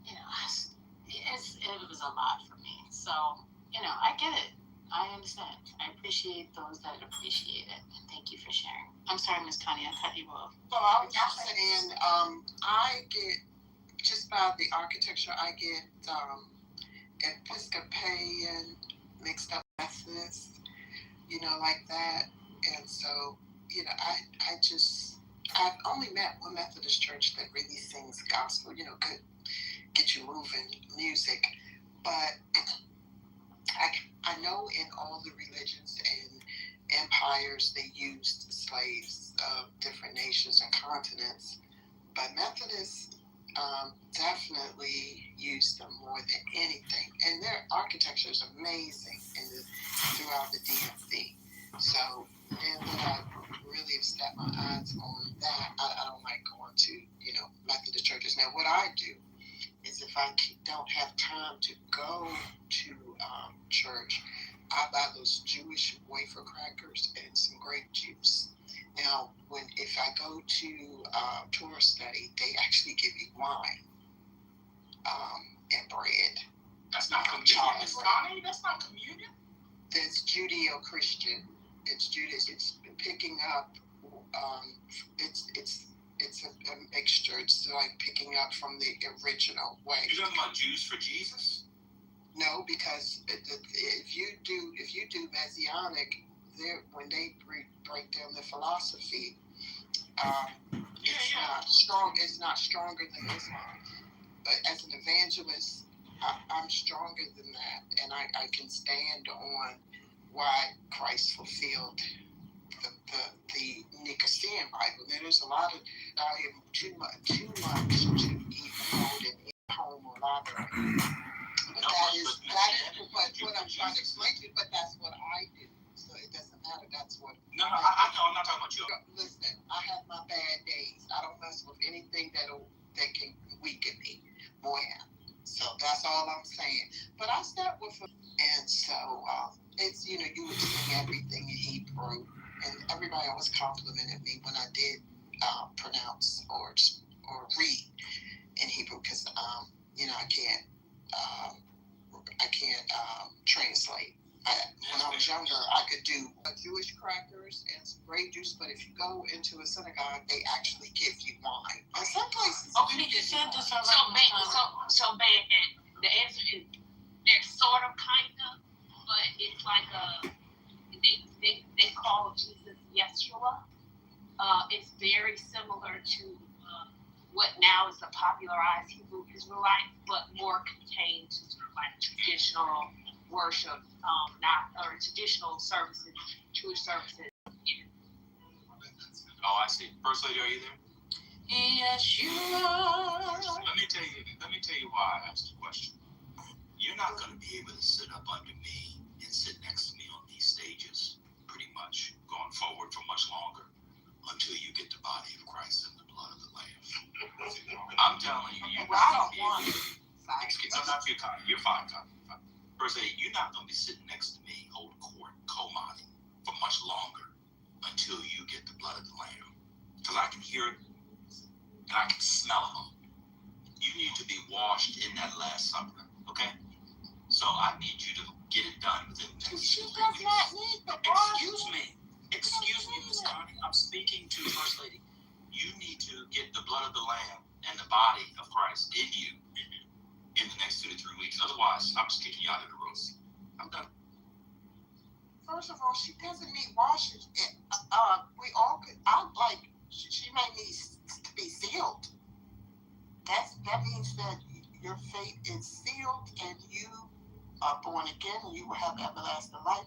it was a lot for me. So I get it. I understand. I appreciate those that appreciate it, and thank you for sharing. I'm sorry, Miss Connie, I cut you off. So I was just saying, I get, just by the architecture, I get Episcopalian mixed up Methodist, like that. And so, I've only met one Methodist church that really sings gospel, good, get you moving music. But I know in all the religions and empires, they used slaves of different nations and continents. But Methodists definitely used them more than anything. And their architecture is amazing throughout the DMV. So, and then I really have set my eyes on that. I don't like going to, Methodist churches. Now, what I do is if I don't have time to go to church, I buy those Jewish wafer crackers and some grape juice. Now, if I go to Torah study, they actually give you wine and bread. That's not communion, Miss Connie. That's not communion. That's Judeo-Christian. It's Judaism. It's picking up. It's a mixture. It's like picking up from the original way. You're talking about Jews for Jesus? No, because if you do Messianic, when they break down the philosophy, it's not stronger than Islam. But as an evangelist, I'm stronger than that, and I can stand on why Christ fulfilled the Nicosean Bible. There's a lot of too much to even hold in home or library. But what I'm trying to explain to you, but that's what I do. So it doesn't matter. That's what. No, I know. I'm not talking about you. Listen, I have my bad days. I don't mess with anything that can weaken me. Boy, so that's all I'm saying. But I start with, and so it's you would sing everything in Hebrew, and everybody always complimented me when I did pronounce or read in Hebrew because I can't translate. When I was younger, I could do Jewish crackers and some grape juice, but if you go into a synagogue, they actually give you wine. And some places. Okay, you said this already. So the answer is they're sort of kind of, but it's like they call Jesus Yeshua. It's very similar to what now is the popularized Hebrew Israelite, but more contained to sort of like traditional worship, traditional services, Jewish services. Oh, I see. First Lady, are you there? Yes, you are. Let me tell you why I asked the question. You're not going to be able to sit up under me and sit next to me on these stages, pretty much going forward for much longer, until you get the body of Christ and the blood of the Lamb. I'm telling you, you're not going to be able to. No, not you, Connie. You're fine, Connie. First Lady, you're not going to be sitting next to me, holding court, co-modding for much longer until you get the blood of the Lamb. Because I can hear it and I can smell them. You need to be washed in that Last Supper, okay? So I need you to get it done within the next 2 weeks. She does not need the wash. Excuse me, Miss Connie. I'm speaking to First Lady. You need to get the blood of the Lamb and the body of Christ in you in the next 2 to 3 weeks. Otherwise, I'm just kicking you out of the room. I'm done. First of all, she doesn't need washing. We all could. She may need to be sealed. That means that your faith is sealed and you are born again and you will have everlasting life.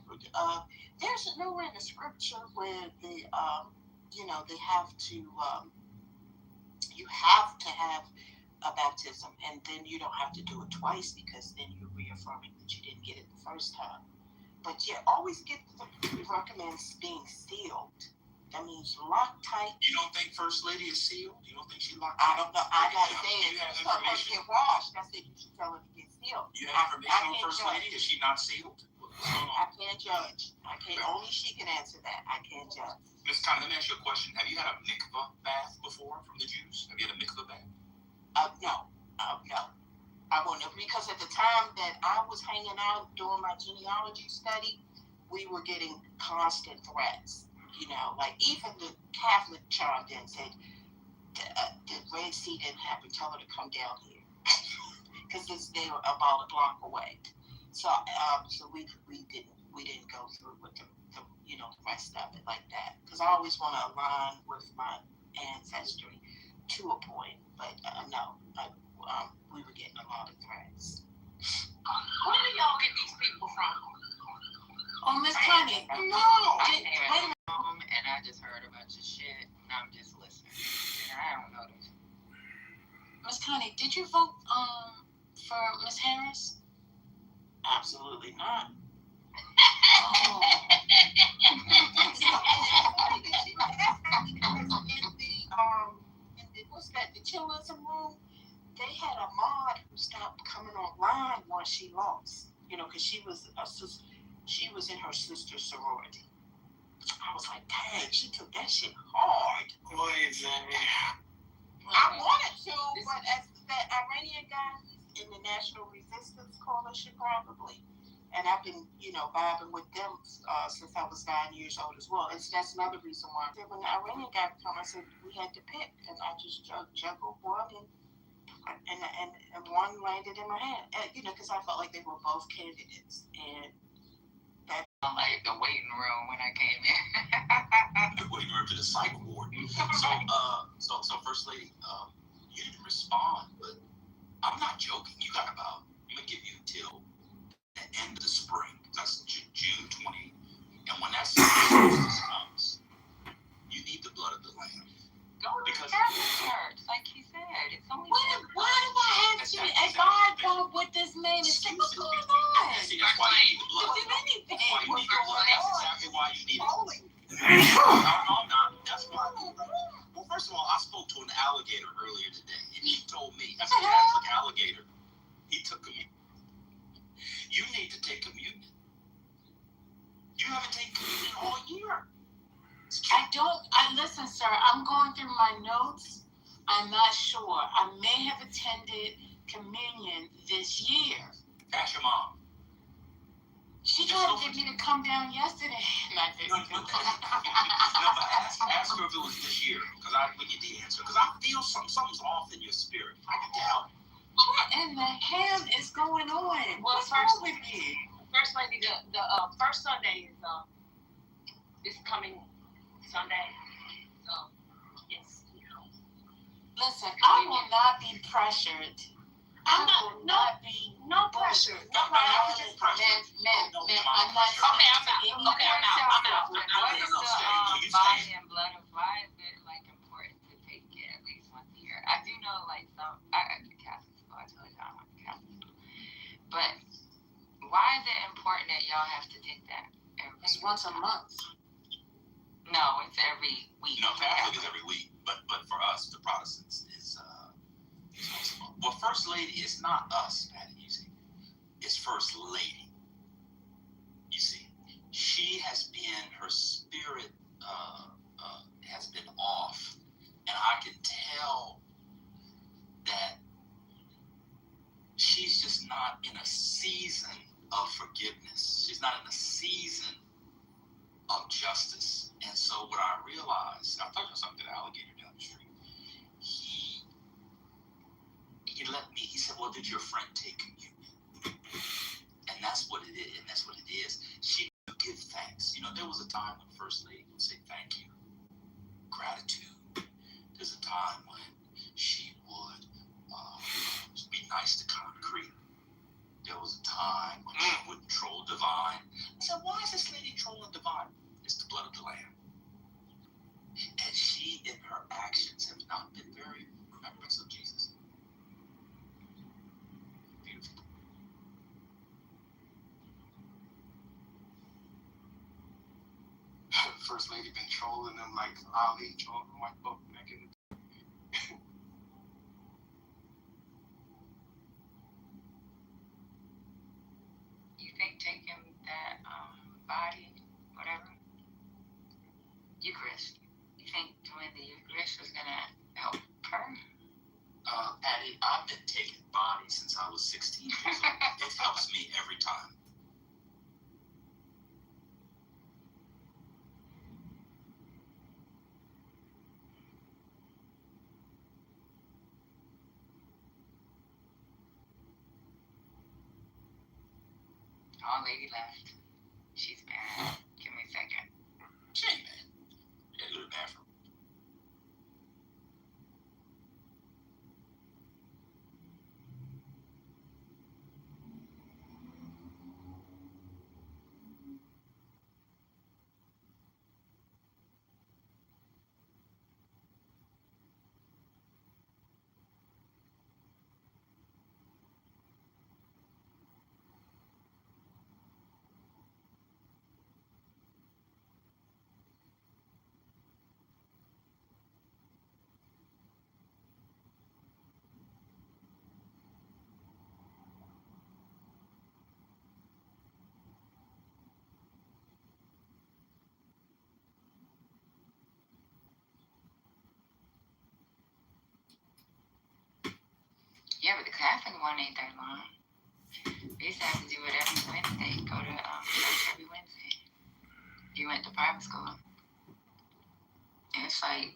There's nowhere in the scripture where they have to. You have to have a baptism racism, and then you don't have to do it twice because then you're reaffirming that you didn't get it the first time. But yeah, always recommends being sealed. That means locked tight. You don't think First Lady is sealed? You don't think she locked I up? don't know. I gotta Do say you it. have She told her to information? get washed. I said you should tell her to get sealed. You have information on can't First judge. Lady? Is she not sealed? What's going I on? can't judge. I can't. Only she can answer that. I can't judge. Ms. Connie, let me ask you a question. Have you had a mikvah bath before from the Jews? Have you had a mikvah bath? No. No. I wouldn't have, because at the time that I was hanging out doing my genealogy study, we were getting constant threats. You know, like even the Catholic chimed in and said, the Red Sea didn't happen, tell her to come down here. Because they were about a block away. So we didn't go through with the rest of it like that. Because I always want to align with my ancestry to a point. But no, we were getting a lot of threats. Where do y'all get these people from? Oh, Miss Connie. No! Wait a minute. And I just heard a bunch of shit, and I'm just listening. And I don't know this. Miss Connie, did you vote for Miss Harris? Absolutely not. Oh. The chillism room, they had a mod who stopped coming online once she lost. You know, because she was in her sister's sorority. I was like, dang, she took that shit hard. I wanted to, but as that Iranian guy, he's in the National Resistance Coalition probably. And I've been, vibing with them since I was 9 years old as well. That's another reason why. When the Iranian guy came, I said we had to pick, and I just juggled one, and one landed in my hand. Because I felt like they were both candidates, and that. Like the waiting room when I came in. The waiting room to the psych ward. So First Lady, you didn't respond, but I'm not joking. You got I'm gonna give you till the end of the spring. That's June 20. And when that solstice comes, you need the blood of the lamb. Go to the Because Catholic church, like he said. It's only Why do I have to? If I vote with this man, it's what's going on? See, that's why you need the blood. Do anything. That's why you need the blood. That's exactly why you need it. No, that's why. Well, first of all, I spoke to an alligator earlier today, and he told me, that's a Catholic alligator. He took communion. You need to take communion. You haven't taken communion all year. Listen, sir, I'm going through my notes. I'm not sure. I may have attended communion this year. Ask your mom. She tried to get me to come down yesterday. Not this No, but ask her if it was this year, because we get the answer. Because I feel something's off in your spirit. I can tell. What in the hell is going on? Well, What's wrong with you? First Lady, the first Sunday is coming Sunday. So it's Listen, I will not be pressured. I will not be no pressure. No I'm pressure. just I'm not. Okay, I'm out. What is the body and blood of why is it like important to take it at least once a year? I do know like some I went to Catholic school, I told y'all I went to Catholic school. But why is it important that y'all have to take that every It's once a month. No, it's every week. No, Catholic is every week, but for us, the Protestants, is once a month. Well, First Lady is not us, Patty. You see, it's First Lady. You see, she has been her spirit has been off, and I can tell that she's just not in a season of forgiveness. She's not in a season of justice. And so what I realized, I talked about something to the alligator down the street. He said, well, did your friend take communion? And that's what it is. And that's what it is. She would give thanks. There was a time when First Lady would say thank you, gratitude. There's a time when she would be nice to concrete. There was a time when she would troll Divine. I said, why is this lady trolling Divine? It's the blood of the Lamb. And she, in her actions, have not been very remembrance of Jesus. First Lady been trolling them like Ali trolling white folk back in the You think taking that body, whatever, Eucharist, you think doing the Eucharist was gonna help her? Patty, I've been taking bodies since I was 16 years old. It helps me every time. Our lady left. She's mad. Give me a second. She ain't mad. Yeah, go to the bathroom. Yeah, but the Catholic one ain't that long. We used to have to do it every Wednesday. Go to church every Wednesday. You went to private school. And it's like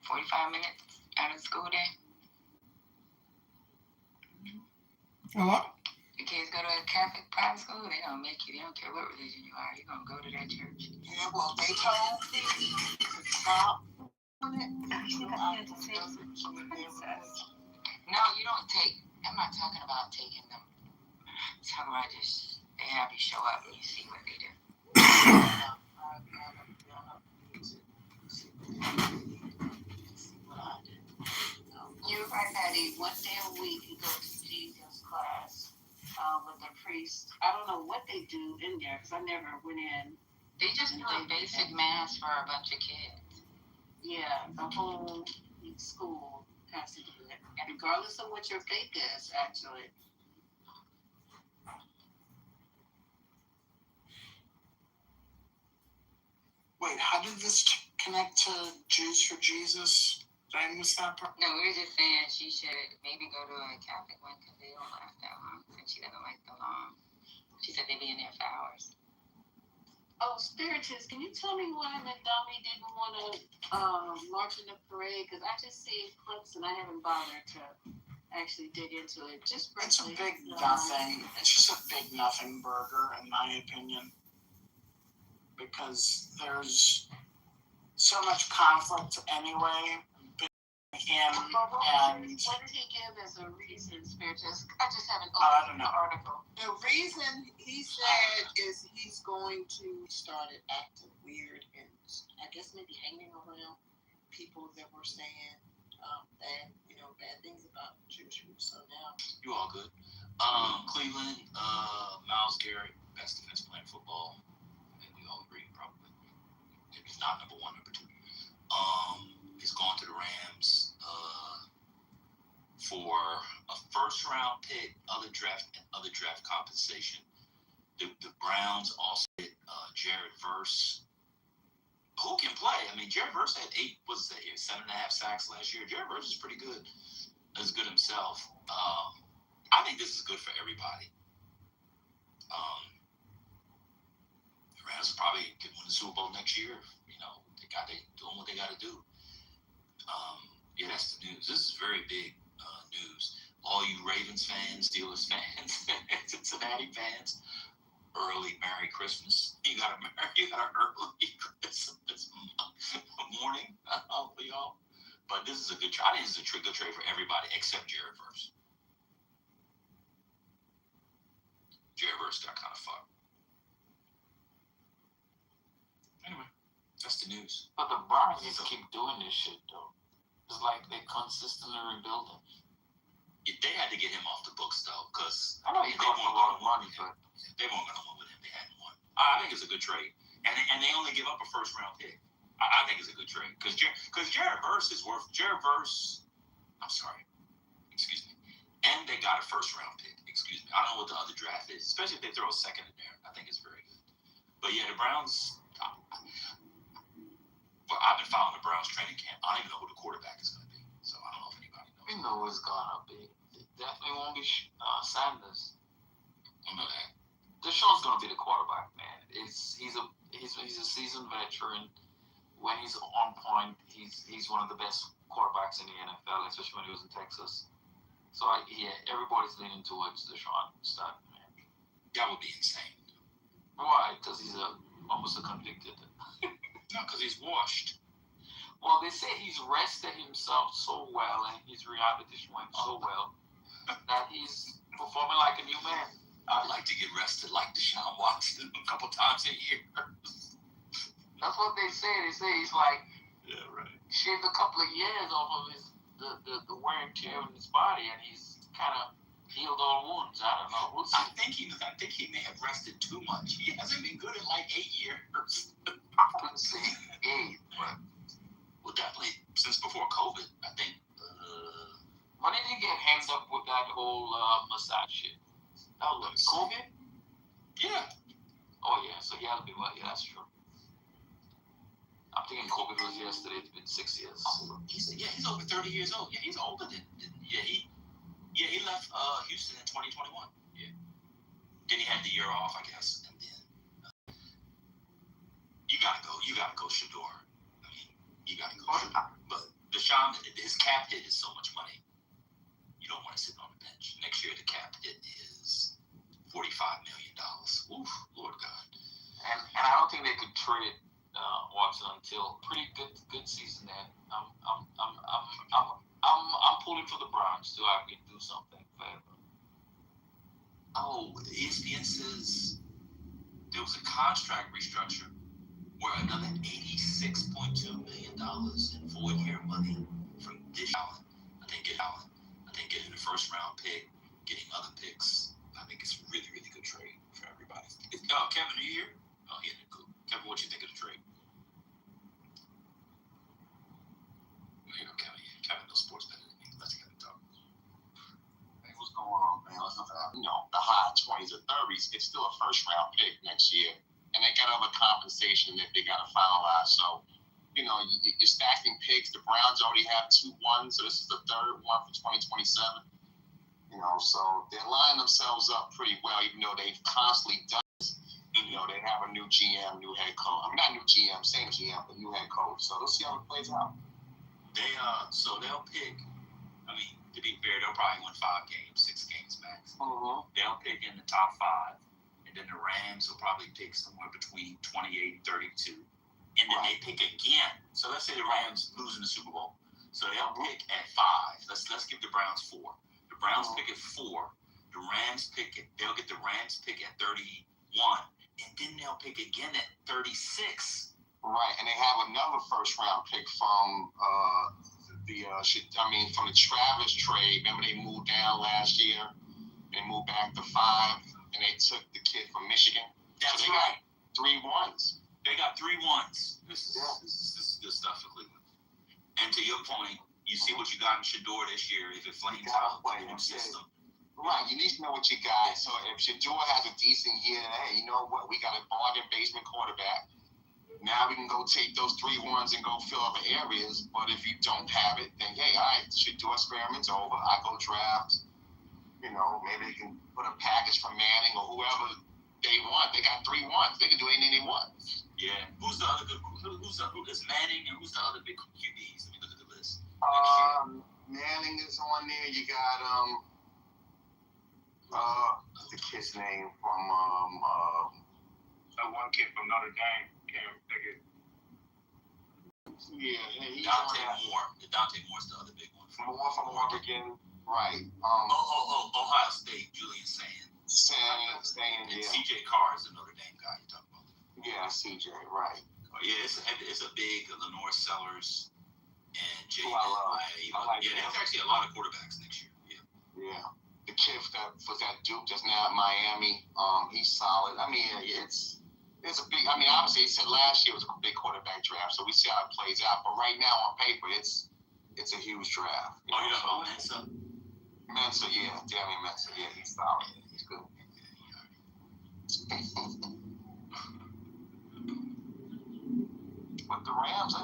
45 minutes out of the school day. Hello? The kids go to a Catholic private school, they don't make you. They don't care what religion you are. You're going to go to that church. Yeah, well, they told me to stop on it. No, you don't take. I'm not talking about taking them. I'm talking about just they have you show up and you see what they do. You're right, Patty. One day a week you go to Jesus class with the priest. I don't know what they do in there because I never went in. They just do a basic mass for a bunch of kids. Yeah, the whole school has to do it, and regardless of what your faith is, actually. Wait, how did this connect to Jews for Jesus? Did I miss that part? No, we were just saying she should maybe go to a Catholic one because they don't last that long since she doesn't like the long. She said they'd be in there for hours. Oh, Spiritist, can you tell me why Mandami didn't want to march in the parade? Because I just see clips and I haven't bothered to actually dig into it. Just It's a briefly. big nothing. It's just a big nothing burger, in my opinion. Because there's so much conflict anyway between him and... What did he give as a reason, Spiritist? I just haven't I opened don't know. the article. The reason he said is he's going to started acting weird and I guess maybe hanging around people that were saying bad things about Jewish people. So now You all good? Cleveland, Myles Garrett, best defense playing football. I think we all agree, probably. If he's not number one, number two. He's gone to the Rams for a first round pick, other draft compensation. The Browns also did Jared Verse, who can play. I mean, Jared Verse had 7.5 sacks last year. Jared Verse is pretty good. Is good himself. I think this is good for everybody. The Rams probably could win the Super Bowl next year. You know, they doing what they got to do. Yeah, that's the news. This is very big news. All you Ravens fans, Steelers fans, Cincinnati fans, early Merry Christmas. You got an early Christmas morning for y'all. But this is a good trade. I think this is a good trade for everybody except Jared Verse. Jared Verse got kind of fucked. Anyway, that's the news. But the Browns just keep doing this shit, though. It's like they're consistently rebuilding. They had to get him off the books, though, because I know he cost a lot of money, but they weren't going to win with him. They hadn't won. I think it's a good trade. and they only give up a first round pick. I think it's a good trade because Jared Verse is worth I'm sorry, excuse me, and they got a first round pick. Excuse me, I don't know what the other draft is, especially if they throw a second in there. I think it's very good. But yeah, the Browns. Well, I've been following the Browns training camp. I don't even know who the quarterback is going to be, so I don't know if anybody knows. We know it's gonna be. It definitely won't be Sanders. I know that. Deshaun's gonna be the quarterback, man. He's a seasoned veteran. When he's on point, he's one of the best quarterbacks in the NFL, especially when he was in Texas. So everybody's leaning towards Deshaun starting, man. That would be insane. Why? Because he's almost a convicted. No, because he's washed. Well, they say he's rested himself so well and he's rehabilitation went so well that he's performing like a new man. I'd like to get rested like Deshaun Watson a couple times a year. That's what they say. They say he's like shaved a couple of years off of the wear and tear in his body, and he's kind of healed all wounds. I don't know. We'll see. I think he may have rested too much. He hasn't been good in like 8 years. I couldn't say 8, but well, definitely since before COVID. I think. When did he get hanged up with that whole massage shit? That was COVID? Yeah. Oh yeah, so he has been yeah, that's true. I'm thinking COVID was yesterday. It's been 6 years. He's over 30 years old. Yeah, he's older than he left Houston in 2021. Yeah. Then he had the year off, I guess, and then you gotta go Shador. I mean, you gotta go. But Deshaun, his cap hit is so much money. You don't want to sit on the bench. Next year, the cap hit is $45 million. Oof, Lord God. And I don't think they could trade Watson until pretty good season. Then I'm pulling for the Browns to actually do something forever. Oh, ESPN says there was a contract restructure where another $86.2 million in 4-year money from this Allen. I think getting the first round pick, getting other picks. I think it's a really, really good trade for everybody. Kevin, are you here? Oh, yeah, cool. Kevin, what you think of the trade? Here you go, Kevin. Kevin knows sports better than me. Let's get him talk. Hey, what's going on, man? Let's look at the high 20s or 30s. It's still a first round pick next year, and they got other compensation that they got to finalize. So, you're stacking picks. The Browns already have 2-1, so this is the third one for 2027. So they're lining themselves up pretty well, even though they've constantly done this. They have a new GM, new head coach. I mean, not new GM, same GM, but new head coach. So let's see how it plays out. They'll pick. I mean, to be fair, they'll probably win 5 games, 6 games max. Mm-hmm. They'll pick in the top 5, and then the Rams will probably pick somewhere between 28 and 32. And then they pick again. So let's say the Rams lose in the Super Bowl. So they'll pick at 5. Let's give the Browns 4. The Browns pick at 4. The Rams they'll get the Rams pick at 31. And then they'll pick again at 36. Right, and they have another first round pick from from the Travis trade. Remember they moved down last year? They moved back to 5, and they took the kid from Michigan. That's so they right. got 3 1s. They got 3 1s. This is good stuff for Cleveland. And to your point, you see what you got in Shador this year if it flames out the new system. Right, you need to know what you got. So if Shador has a decent year, hey, you know what? We got a bargain basement quarterback. Now we can go take those 3 1s and go fill other areas. But if you don't have it, then hey, all right, Shador experiment's over. I go draft. Maybe they can put a package from Manning or whoever they want. They got 3 1s. They can do anything they want. Yeah. Who's the other good? Who is Manning and who's the other big QBs? Let me look at the list. Manning is on there. You got the kid's name from That one kid from Notre Dame. Can't think it. Yeah, he's Dante Moore. Dante Moore's the other big one. Moore from Oregon. Right. Ohio State. Julian Sand. Sand. And Yeah. CJ Carr is the Notre Dame guy you're talking about. Yeah, CJ. Right. Oh, yeah, it's a big Lenore Sellers and Jay. I like there's actually a lot of quarterbacks next year. Yeah. The kid that was at Duke just now at Miami, he's solid. I mean, it's it's a big. I mean, obviously, he said last year was a big quarterback draft, so we see how it plays out. But right now, on paper, it's a huge draft. You know about Mensa? Mensa, yeah, Damian Mensa, yeah, he's solid. He's good. But the Rams,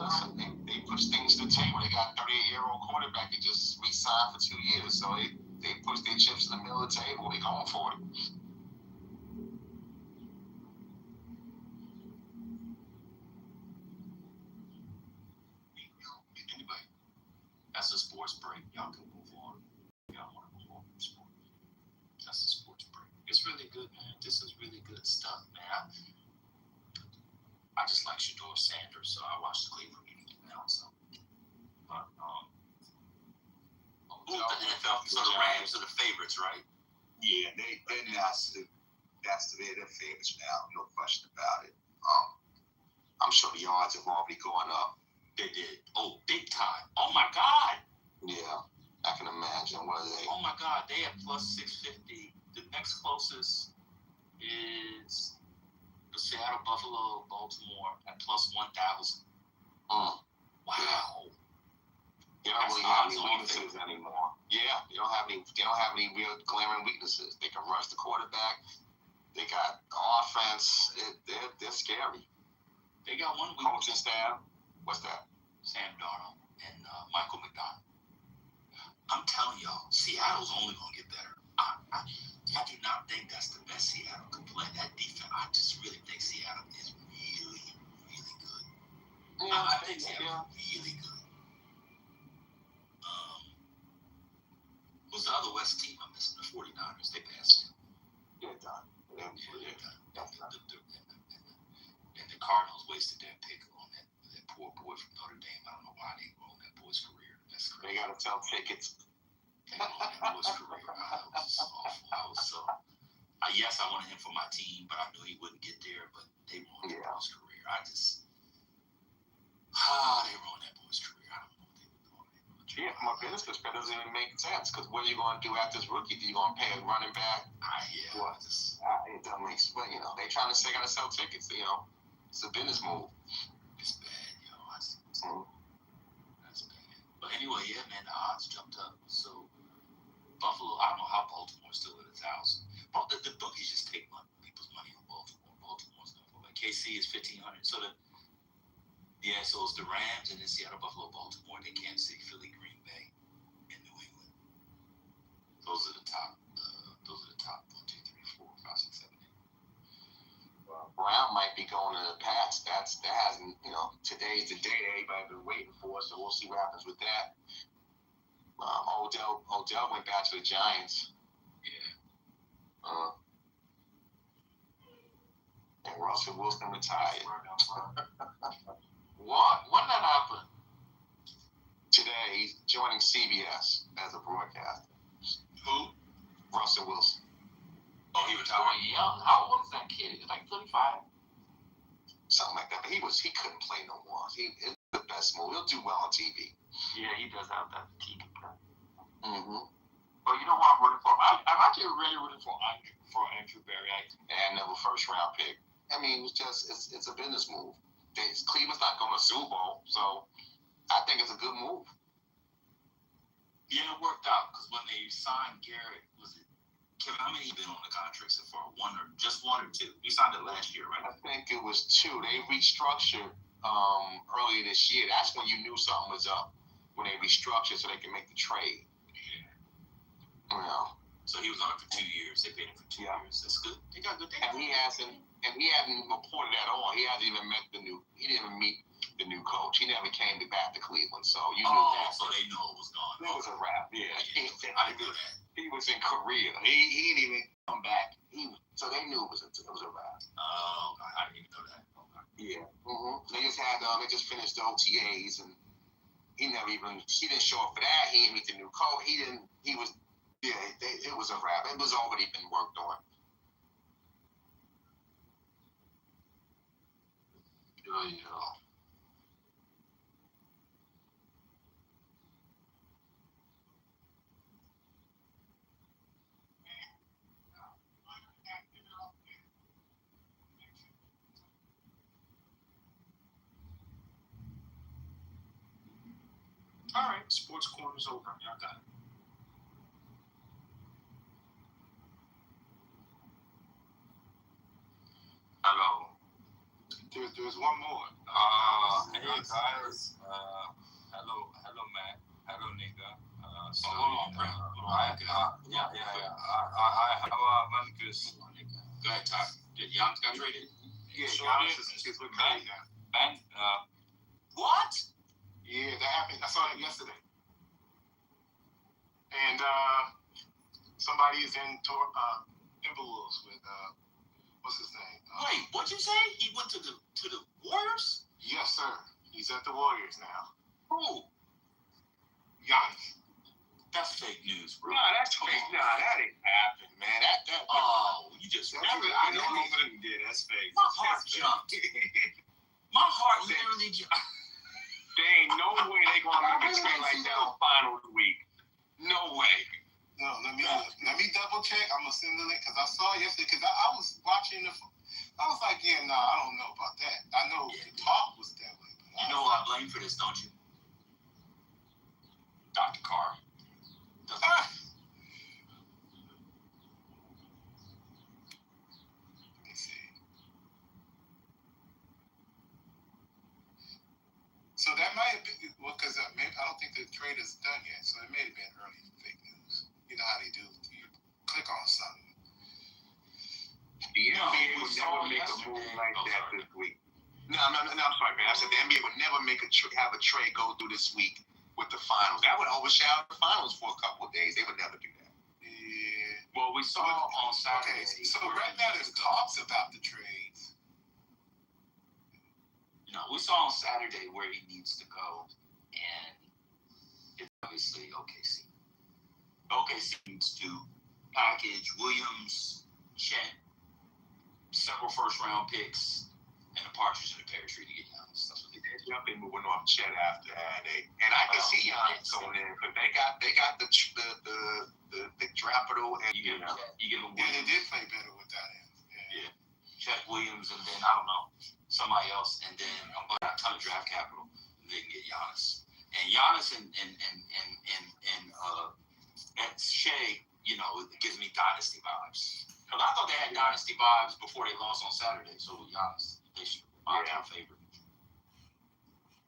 they push things to the table. They got a 38-year-old quarterback that just re-signed for 2 years, so they push their chips in the middle of the table. They're going for it. Anyway, that's a sports break. Y'all can move on. Y'all want to move on from sports. That's a sports break. It's really good, man. This is really good stuff, man. I just like Shador Sanders, so I watch the Cleveland game now. So, but the NFL. So the Rams are the favorites, right? Yeah, they're favorites now, no question about it. I'm sure the odds have already gone up. They did. Oh, big time. Oh my God. Yeah, I can imagine. What are they? Oh my God, they have plus 650. The next closest is the Seattle, Buffalo, Baltimore at plus 1,000. Wow. They don't really have any weaknesses anymore. Yeah, they don't have any real glaring weaknesses. They can rush the quarterback. They got the offense. They're scary. They got one coaching staff. What's that? Sam Darnold and Michael McDonald. I'm telling y'all, Seattle's only gonna get better. I do not think that's the best Seattle can play. That defense, I just really think Seattle is really, really good. Yeah, I think Seattle's really good. Who's the other West team I'm missing? The 49ers. They passed him. They're done. And the Cardinals wasted their pick on that poor boy from Notre Dame. I don't know why they ruined that boy's career. That's crazy. They got to sell tickets. They ruined that boy's career. That was awful. Yes, I wanted him for my team, but I knew he wouldn't get there. But they ruined that boy's career. They ruined that boy's career. I don't know what they were doing. Yeah, from a business perspective, it doesn't even make sense. Because what are you going to do after this rookie? You going to pay a running back? It doesn't make sense. But, they trying to say, got to sell tickets. It's a business move. It's bad, That's bad. But anyway, yeah, man, the odds jumped up. So Buffalo, I don't know how Baltimore's still at 1,000. But the bookies just take people's money on Baltimore. Baltimore's going for KC is 1,500. So so it's the Rams and then Seattle, Buffalo, Baltimore. They can't see Philly, Green Bay, and New England. Those are the top. 1, 2, 3, 4, 5, 6, 7, 8. Brown might be going to the Pats. That hasn't, today's the day that everybody's been waiting for. So we'll see what happens with that. Odell went back to the Giants. Yeah. And Russell Wilson retired. What? When that happened? Today, he's joining CBS as a broadcaster. Who? Russell Wilson. Oh, he retired. Oh, young. How old is that kid? He's like 35. Something like that. But he couldn't play no more. It's the best move. He'll do well on TV. Yeah, he does have that TV guy. But you know what I'm rooting for? I'm actually really rooting for Andrew Berry. And another first-round pick. I mean, it's a business move. Cleveland's not going to Super Bowl, so I think it's a good move. Yeah, it worked out because when they signed Garrett, was it Kevin? How many been on the contract so far? Just one or two? You signed it last year, right? I think it was 2. They restructured earlier this year. That's when you knew something was up. When they restructured so they can make the trade. Yeah. So he was on it for 2 years. They paid him for 2 years. That's good. They got good. And he hasn't reported at all. He hasn't even he didn't even meet the new coach. He never came back to Cleveland, so you knew that. So they know it was gone. It was a wrap. Yeah. I didn't know that. He was in Korea. He didn't even come back. So they knew it was a wrap. Oh, I didn't even know that. Okay. Yeah. They just finished the OTAs, and he didn't show up for that. He didn't meet the new coach. It was a wrap. It was already been worked on. Yeah. All right, sports corner's over. Y'all got it. Hello. There's one more. Hey guys. Hello, Matt. Hello, nigga. So hold on, bro. I have one question. Go ahead, Todd. Did Giannis got traded? Yeah, So Giannis is looking great now. And what? Yeah, that happened. I saw that yesterday. And somebody is in Timberwolves with what's his name? Wait, what'd you say? He went to the Warriors? Yes, sir. He's at the Warriors now. Who? Giannis. That's fake news, bro. Nah, that's fake. Nah, that ain't happened, man. That Oh, you just. I know what he did. That's fake. My heart jumped. My heart literally jumped. There ain't no way they gonna make a trade like that on finals week. No way. No, let me double check. I'm gonna send the link because I saw it yesterday. Because I was watching I was like, yeah, nah, I don't know about that. I know the talk was that way. But You know who I blame for this, don't you? Dr. Carr. Let me see. So that might have been because maybe I don't think the trade is done yet. So it may have been early fake news. You know how they do. You click on something. The NBA would never make a move like that this week. No, I'm sorry, man. I said the NBA would never have a trade go through this week with the finals. That would overshadow the finals for a couple of days. They would never do that. Yeah. Well, we saw on Saturday. Okay, so right now there's talks about the trades. We saw on Saturday where he needs to go, and it's obviously OKC. OKC needs to package Williams, Chet, several first-round picks, and a partridge in a pear tree to get Giannis. That's what they did. They'll be moving off Chet after that. And I can see Giannis going in because they got the capital and you give him Yeah, they Williams, did play better without him. Yeah. Chet Williams, and then I don't know somebody else, and then a ton of draft capital. And they can get Giannis, and Giannis and Shea. It gives me dynasty vibes. Because I thought they had dynasty vibes before they lost on Saturday. So Giannis, they should be my favorite.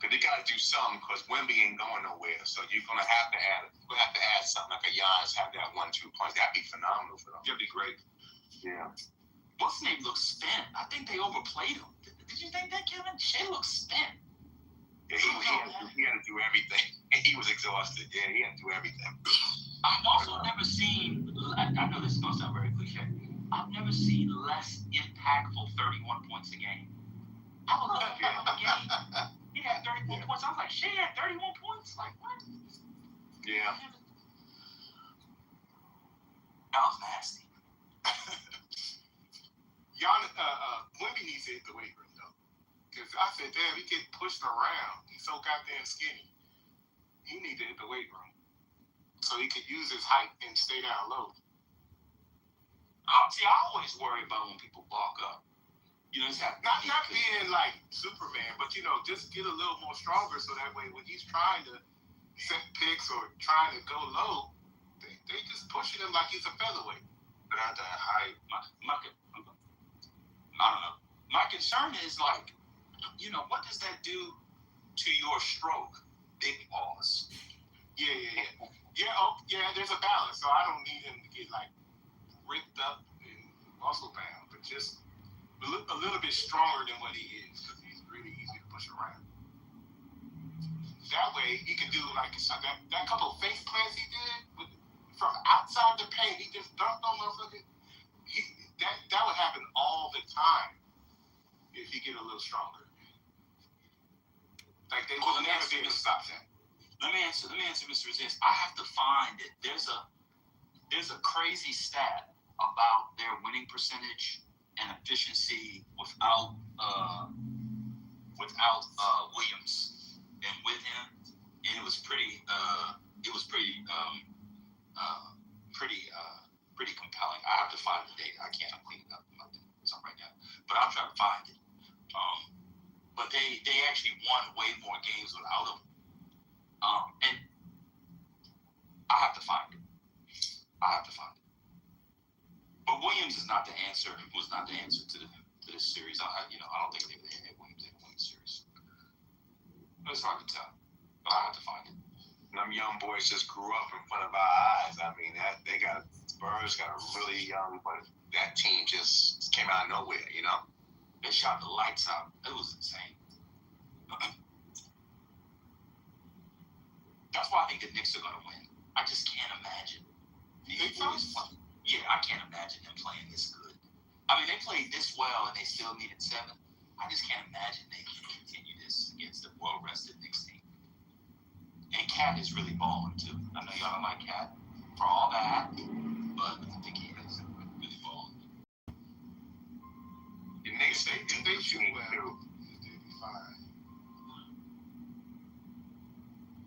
because they got to do something because Wemby ain't going nowhere. So you're gonna have to add something like a Giannis, have that 1-2 punch. That'd be phenomenal for them. That'd be great. Yeah. What's his name looks spent. I think they overplayed him. Did you think that, Kevin? Shea looks spent. Yeah, he had to do everything. He was exhausted. Yeah, he had to do everything. I've also never seen, I know this is going to sound very cliche, I've never seen less impactful 31 points a game. I was looking at the game. He had 31 points. I was like, Shea had 31 points? Like, what? Yeah. That was nasty. Wemby needs to hit the weight room though. Because I said, damn, he get pushed around. He's so goddamn skinny. He need to hit the weight room so he could use his height and stay down low. See, I always worry about when people bulk up. It's not being like Superman, but just get a little more stronger so that way when he's trying to set picks or trying to go low, they just pushing him like he's a featherweight. But at that height, I don't know. My concern is what does that do to your stroke? Big pause. Yeah, there's a balance. So I don't need him to get ripped up and muscle bound, but just a little bit stronger than what he is because he's really easy to push around. That way he can do that couple of face plants he did from outside the paint. He just dunked on motherfucker. That would happen all the time if he get a little stronger. Like they will never be able to stop that. Let me answer Mr. Resist. I have to find it. There's a crazy stat about their winning percentage and efficiency without Williams and with him, and it was pretty compelling. I have to find the data. I can't clean it up right now, but I'll try to find it. But they actually won way more games without him. And I have to find it. But Williams is not the answer. Was not the answer to this series. I don't think they had Williams in the series. It's hard to tell, but I have to find it. Them young boys just grew up in front of our eyes. I mean, Spurs got a really young, but that team just came out of nowhere, you know? They shot the lights out. It was insane. That's why I think the Knicks are going to win. I just can't imagine. Yeah, I can't imagine them playing this good. I mean, they played this well and they still needed 7. I just can't imagine they can continue this against the well-rested Knicks team. And Cat is really balling, too. I know y'all don't like Cat for all that, but I think he is really balling. The Knicks, they shoot well, they'll be fine.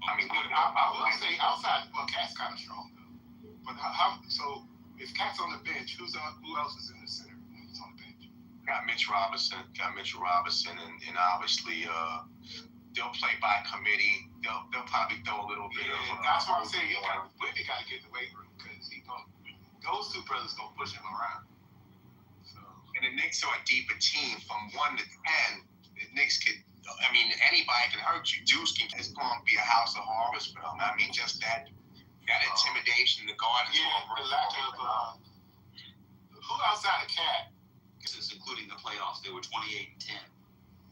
I mean, I will say outside, well, Cat's kind of strong though. But so if Cat's on the bench, who else is in the center when he's on the bench? Got Mitch Robinson, and obviously they'll play by committee. They'll probably throw a little bit of. That's what I'm saying. Wibby got to get in the weight room because those two brothers gonna push him around. So. And the Knicks are a deeper team from 1 to 10. The Knicks could. I mean, anybody can hurt you. Deuce it's going to be a house of horrors for them. I mean, just that intimidation, the guard is going to bring lack of who outside of Cat? This is including the playoffs. They were 28 and 10.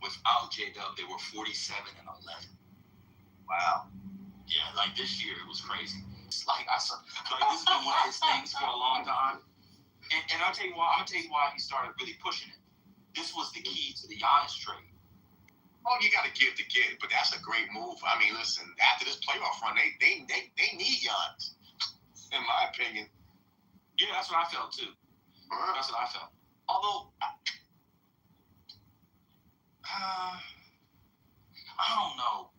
Without J-Dub, they were 47 and 11. Wow. Yeah, like this year it was crazy. It's like this has been one of his things for a long time. And I'll tell you why. I'm gonna tell you why he started really pushing it. This was the key to the Giannis trade. Oh, you got to give to get, but that's a great move. I mean, listen, after this playoff run, they need Giannis, in my opinion. Yeah, that's what I felt too. That's what I felt. Although, I don't know.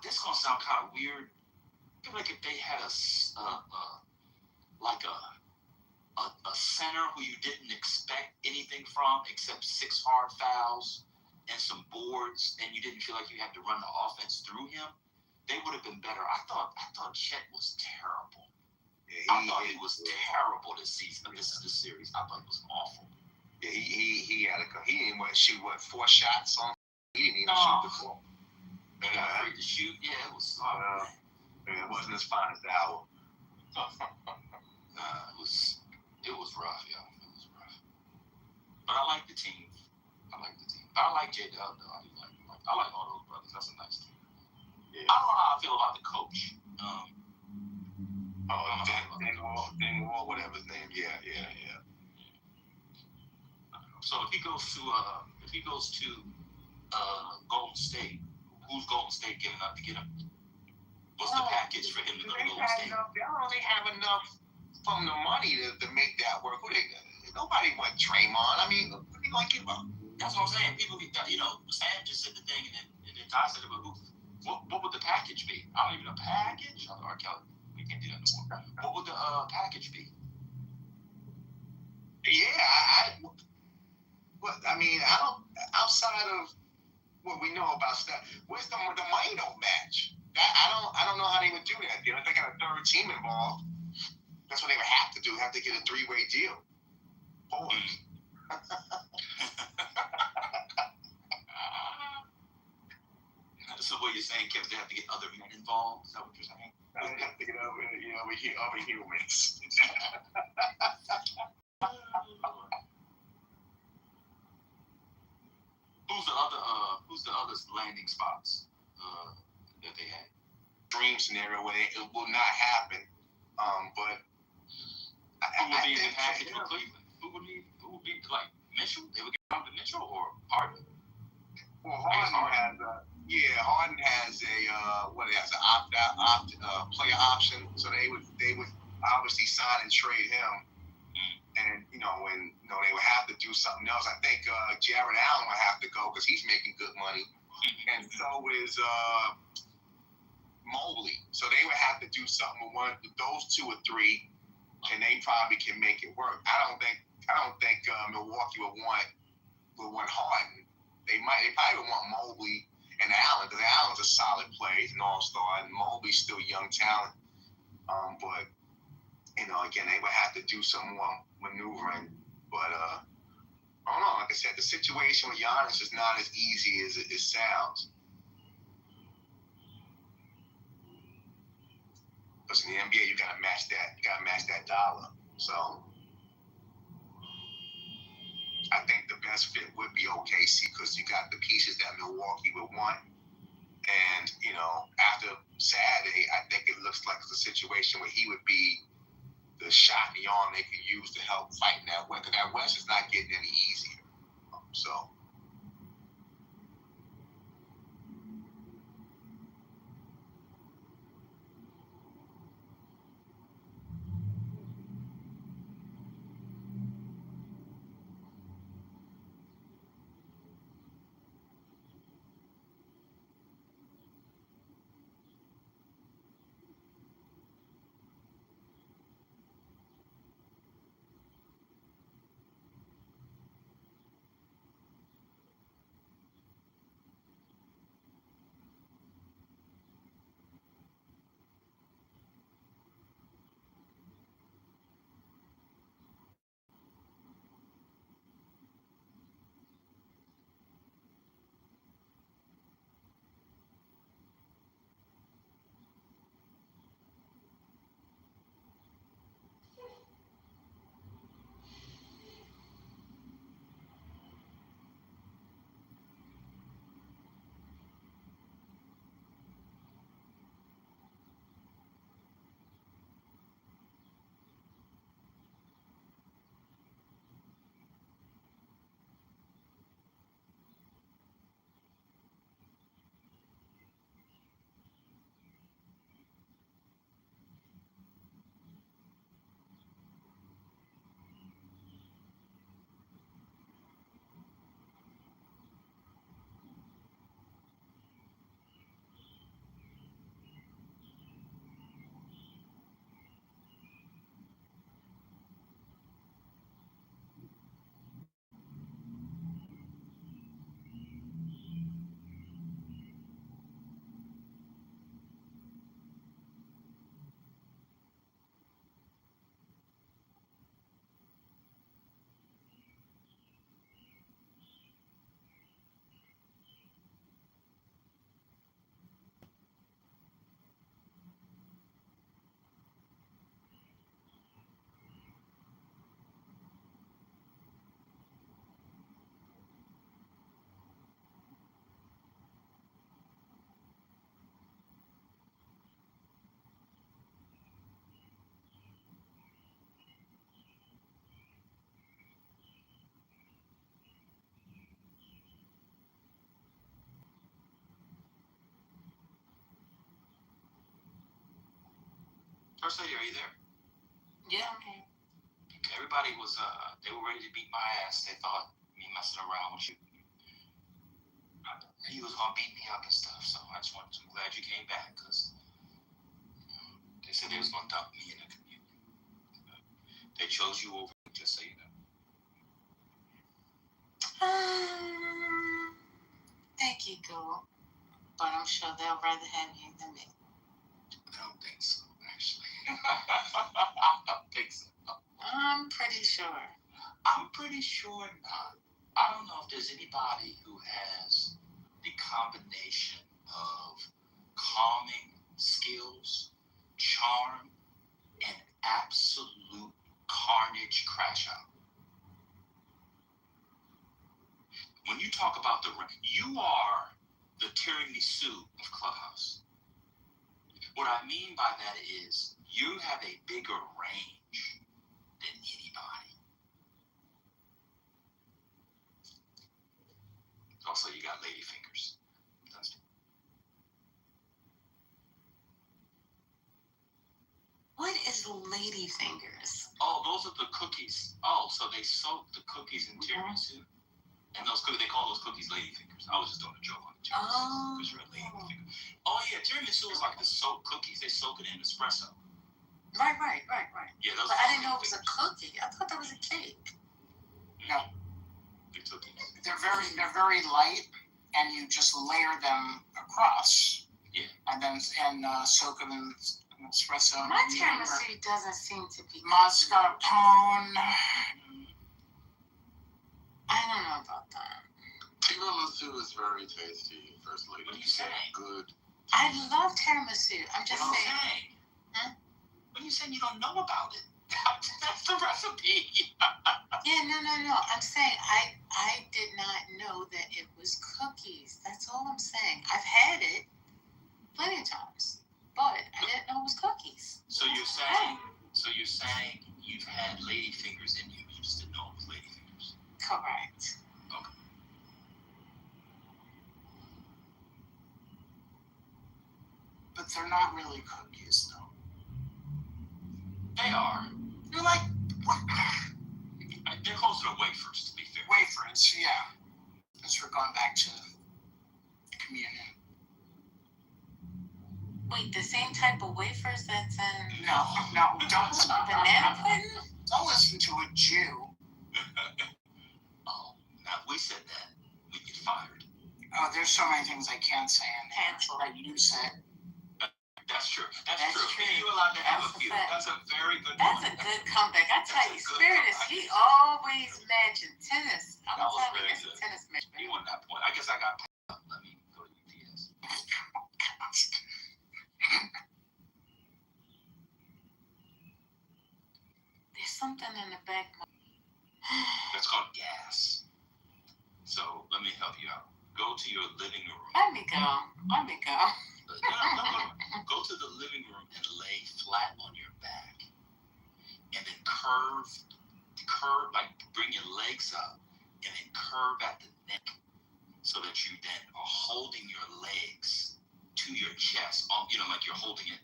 This is gonna sound kind of weird. I feel like if they had a center who you didn't expect anything from except 6 hard fouls and some boards, and you didn't feel like you had to run the offense through him, they would have been better. I thought Chet was terrible. Yeah, I thought he was terrible this season. This is the series. I thought it was awful. Yeah, he didn't shoot 4 shots on. He didn't even shoot the 4. He got afraid to shoot. Yeah, it was. It wasn't his finest hour. It was rough, yeah. It was rough. But I like the team. I like J-Dub, though. I like all those brothers. That's a nice team. Yeah. I don't know how I feel about the coach. Dingwall, whatever his name. Yeah. So if he goes to Golden State, who's Golden State giving up to get him? What's the package for him to go to Golden State? They don't really have enough from the money to make that work. Nobody want Draymond. I mean, what are they going to give up? That's what I'm saying. People, Sam just said the thing, and then Ty said, what would the package be? I don't even know. Package? Or Kelly, we can't do that no more. What would the package be? Yeah, I mean, I don't. Outside of what we know about stuff, where's the money don't match? I don't know how they would do that. If they got a third team involved, that's what they would have to do. Have to get a 3-way deal. So what you're saying, Kevin, they have to get other men involved? Is that what you're saying? They have to get other humans. Who's the other landing spots that they had? Dream scenario where it will not happen. But who would be in the package for Cleveland? Who would be like Mitchell? They would get down to Mitchell or Harden? Well, Harden has a player option, so they would obviously sign and trade him, and they would have to do something else. I think Jared Allen would have to go because he's making good money, and so is Mobley. So they would have to do something with one, those 2 or 3, and they probably can make it work. I don't think Milwaukee would want Harden. They probably would want Mobley and Allen, because Allen's a solid player. He's an all-star, and Mobley's still young talent. But again, they would have to do some more maneuvering. But I don't know. Like I said, the situation with Giannis is not as easy as it sounds. Because in the NBA, you gotta match that. You gotta match that dollar. So I think the best fit would be OKC because you got the pieces that Milwaukee would want. And after Saturday, I think it looks like it's a situation where he would be the shot in the arm they can use to help fight in that West. Because that West is not getting any easier. So. First lady, are you there? Yeah, okay. Everybody was, they were ready to beat my ass. They thought me messing around with you, he was gonna beat me up and stuff. So I'm glad you came back because they said they was gonna dump me in the community. They chose you over, just so you know. Thank you, girl. But I'm sure they'll rather have you than me. I don't think so, actually. I don't think so. I'm pretty sure. I'm pretty sure not. I don't know if there's anybody who has the combination of calming skills, charm, and absolute carnage crash out. When you talk about you are the tiramisu of Clubhouse. What I mean by that is you have a bigger range than anybody. Also, you got lady fingers. What is lady fingers? Oh, those are the cookies. Oh, so they soak the cookies in tiramisu. And those cookies, they call those cookies lady fingers. I was just doing a joke on the tiramisu because you're a lady finger. Oh yeah, tiramisu is like the soaked cookies. They soak it in espresso. Right. Yeah, those. But I didn't know it was a cookie. I thought that was a cake. No. The cookies. They're very light, and you just layer them across. Yeah. And then soak them in espresso. My tiramisu doesn't seem to be Mascarpone. I don't know about that. Tiramisu is very tasty. First lady, What are you she said saying? good. I love tiramisu. I'm just What are you saying. saying? Huh? What are you saying you don't know about it? That's the recipe. Yeah, no. I'm saying I did not know that it was cookies. That's all I'm saying. I've had it plenty of times, but I didn't know it was cookies. So you're saying you've had lady fingers in you, you just didn't know it was lady fingers. Correct. Okay. But they're not really cookies, though. They are. They're like They're closer to wafers, to be fair. wafers, yeah. As we're going back to communion. Wait, the same type of wafers that's in No, don't banana pudding? Don't listen to a Jew. Oh, now if we said that, we'd get fired. Oh, there's so many things I can't say in here. Like you said. That's true. That's That's true. true. You're allowed to have That's a few. a fact. That's a very good That's point. a good comeback. I tell That's a you, good Spirit is, comeback. he always mentioned tennis. I'm That was telling you, very it's a good. tennis match. He won that point. I guess I got paid up. Let me go to UPS. There's something in the back. That's called gas. So let me help you out. Go to your living room. Let me go. No. Go to the living room and lay flat on your back. And then curve, like bring your legs up and then curve at the neck so that you then are holding your legs to your chest. Like you're holding it,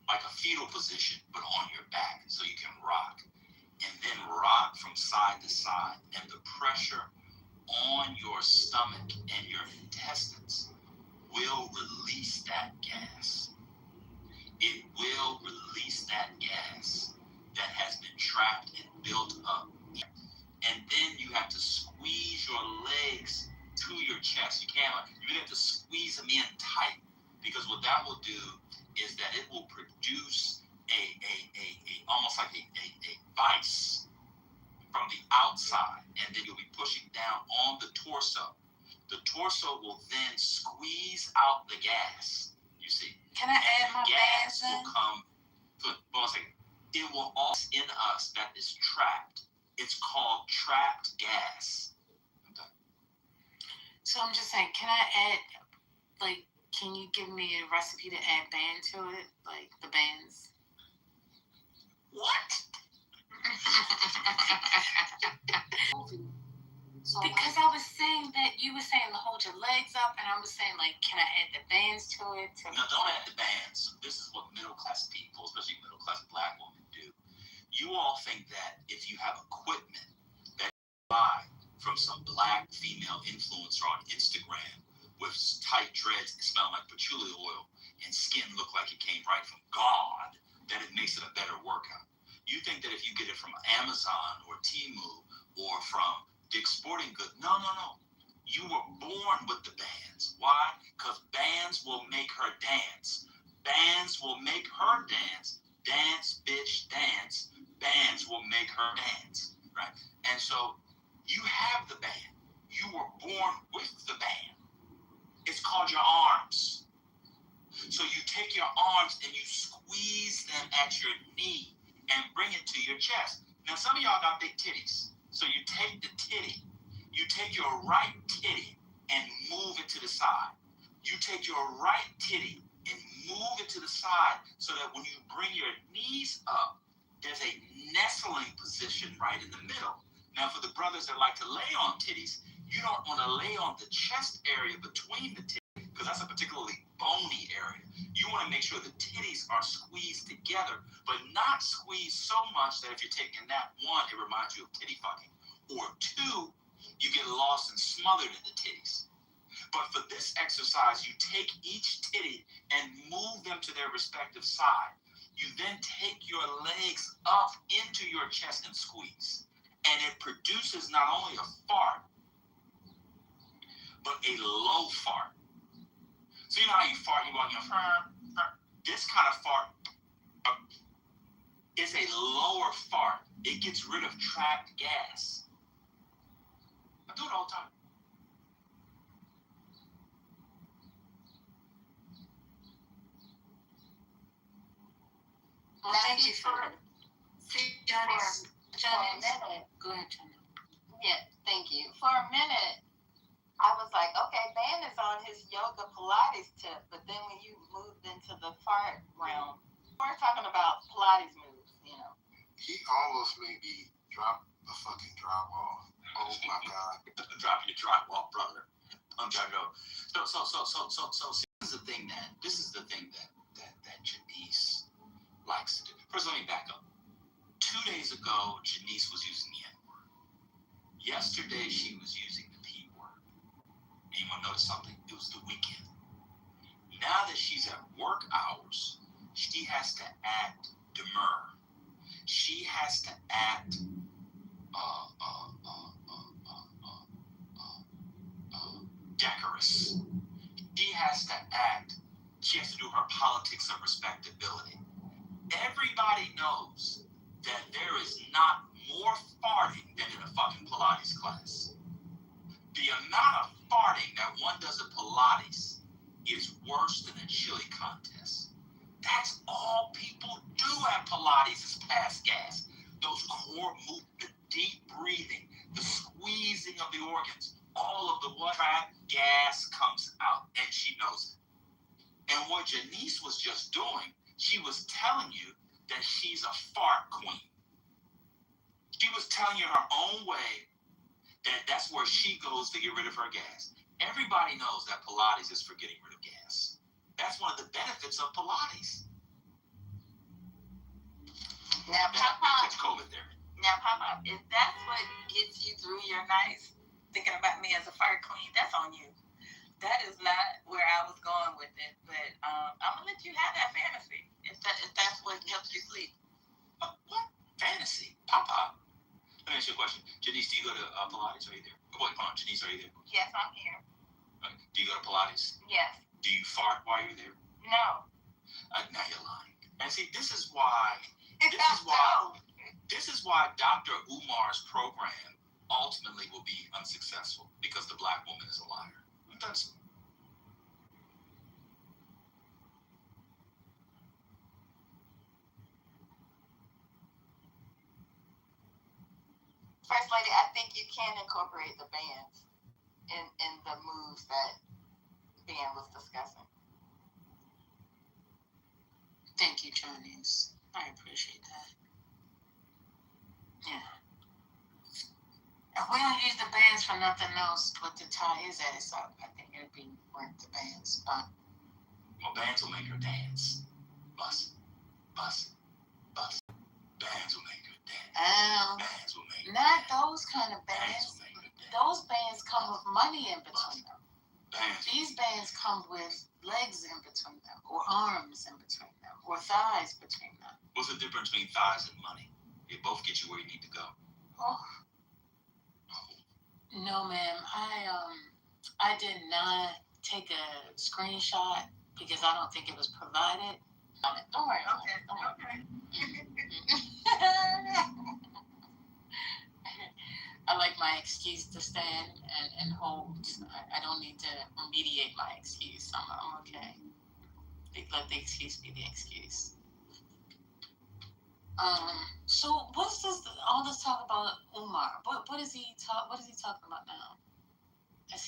like a fetal position, but on your back so you can rock. And then rock from side to side. And the pressure on your stomach and your intestines will release that gas. It will release that gas that has been trapped and built up. And then you have to squeeze your legs to your chest. You have to squeeze them in tight, because what that will do is that it will produce a almost like a vice from the outside, and then you'll be pushing down on the torso. The torso will then squeeze out the gas. You see? Can I add my gas bands in? will come. It will all in us that is trapped. It's called trapped gas. Okay. So I'm just saying, can I add, can you give me a recipe to add band to it? Like the bands? What? Because I was saying that you were saying to hold your legs up, and I was saying, can I add the bands to it? No, don't add the bands. This is what middle class people, especially middle class black women, do. You all think that if you have equipment that you buy from some black female influencer on Instagram with tight dreads that smell like patchouli oil and skin look like it came right from God, that it makes it a better workout. You think that if you get it from Amazon or Temu or from Dick's Sporting Goods, no. You were born with the bands. Why? Because bands will make her dance. Bands will make her dance. Dance, bitch, dance. Bands will make her dance, right? And so you have the band. You were born with the band. It's called your arms. So you take your arms and you squeeze them at your knee and bring it to your chest. Now, some of y'all got big titties. So you take the titty, you take your right titty and move it to the side. You take your right titty and move it to the side so that when you bring your knees up, there's a nestling position right in the middle. Now, for the brothers that like to lay on titties, you don't want to lay on the chest area between the titties, because that's a particularly bony area. You want to make sure the titties are squeezed together, but not squeezed so much that if you're taking that, one, it reminds you of titty fucking, or two, you get lost and smothered in the titties. But for this exercise, you take each titty and move them to their respective side. You then take your legs up into your chest and squeeze. And it produces not only a fart, but a low fart. So you know how you fart, you walk, This kind of fart is a lower fart. It gets rid of trapped gas. I do it all the time. Well, thank you for Johnny. Go ahead, Johnny. Yeah, thank you. For a minute, I was like, okay, Ben is on his yoga Pilates tip, but then when you moved into the fart realm, we're talking about Pilates moves, you know. He almost made me drop the fucking drywall. Oh my god. Drop your drywall, brother. I'm trying to go. So this is the thing that Janice likes to do. First, let me back up. 2 days ago, Janice was using the N-word. Yesterday, she was using the P-word. And you want to notice something? It was the weekend. Now that she's at work hours, she has to act demure. She has to act decorous. She has to do her politics of respectability. Everybody knows that there is not more farting than in a fucking Pilates class. The amount of farting that one does at Pilates is worse than a chili contest. That's all people do at Pilates is pass gas. Those core movements, the deep breathing, the squeezing of the organs, all of the trapped gas comes out, and she knows it. And what Janice was just doing, she was telling you that she's a fart queen. She was telling you her own way that that's where she goes to get rid of her gas. Everybody knows that Pilates is for getting rid of gas. That's one of the benefits of Pilates. Now, Catch COVID there. Now, Papa, if that's what gets you through your nights, thinking about me as a fire queen, that's on you. That is not where I was going with it, but I'm gonna let you have that fantasy if that's what helps you sleep. What fantasy, Papa? Let me ask you a question. Janice, do you go to Pilates? Are you there? Oh, wait, hold on. Janice, are you there? Yes, I'm here. Okay. Do you go to Pilates? Yes. Do you fart while you're there? No. Now you're lying. And see, this is why Dr. Umar's program ultimately will be unsuccessful because the black woman is a liar. I'm done. First Lady, I think you can incorporate the bands in the moves that Ben was discussing. Thank you, Johnny's. I appreciate that. Yeah. If we don't use the bands for nothing else but to tie his ass up, I think it'd be worth the bands. But well, bands will make her dance. Bust. Bands will make her dance. Bands will make her not dance. those kind of bands. Those bands come with money in between them. These bands come with legs in between them, or arms in between them, or thighs between them. What's the difference between thighs and money? They both get you where you need to go. Oh. No, ma'am. I did not take a screenshot because I don't think it was provided. Don't worry. Okay. I like my excuse to stand and hold. I don't need to remediate my excuse. I'm okay. Let the excuse be the excuse. So what's this? All this talk about Umar? What is he talking about now? Is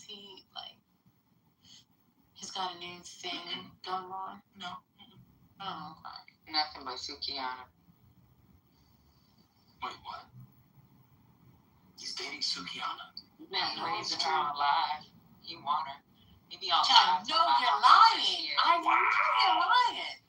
he like? He's got a new thing going on? No. Oh, okay. Nothing but Sukiana. Wait, what? He's dating Sukiana? No, he's alive. He want her. He be on I know you're lying. I know you're lying.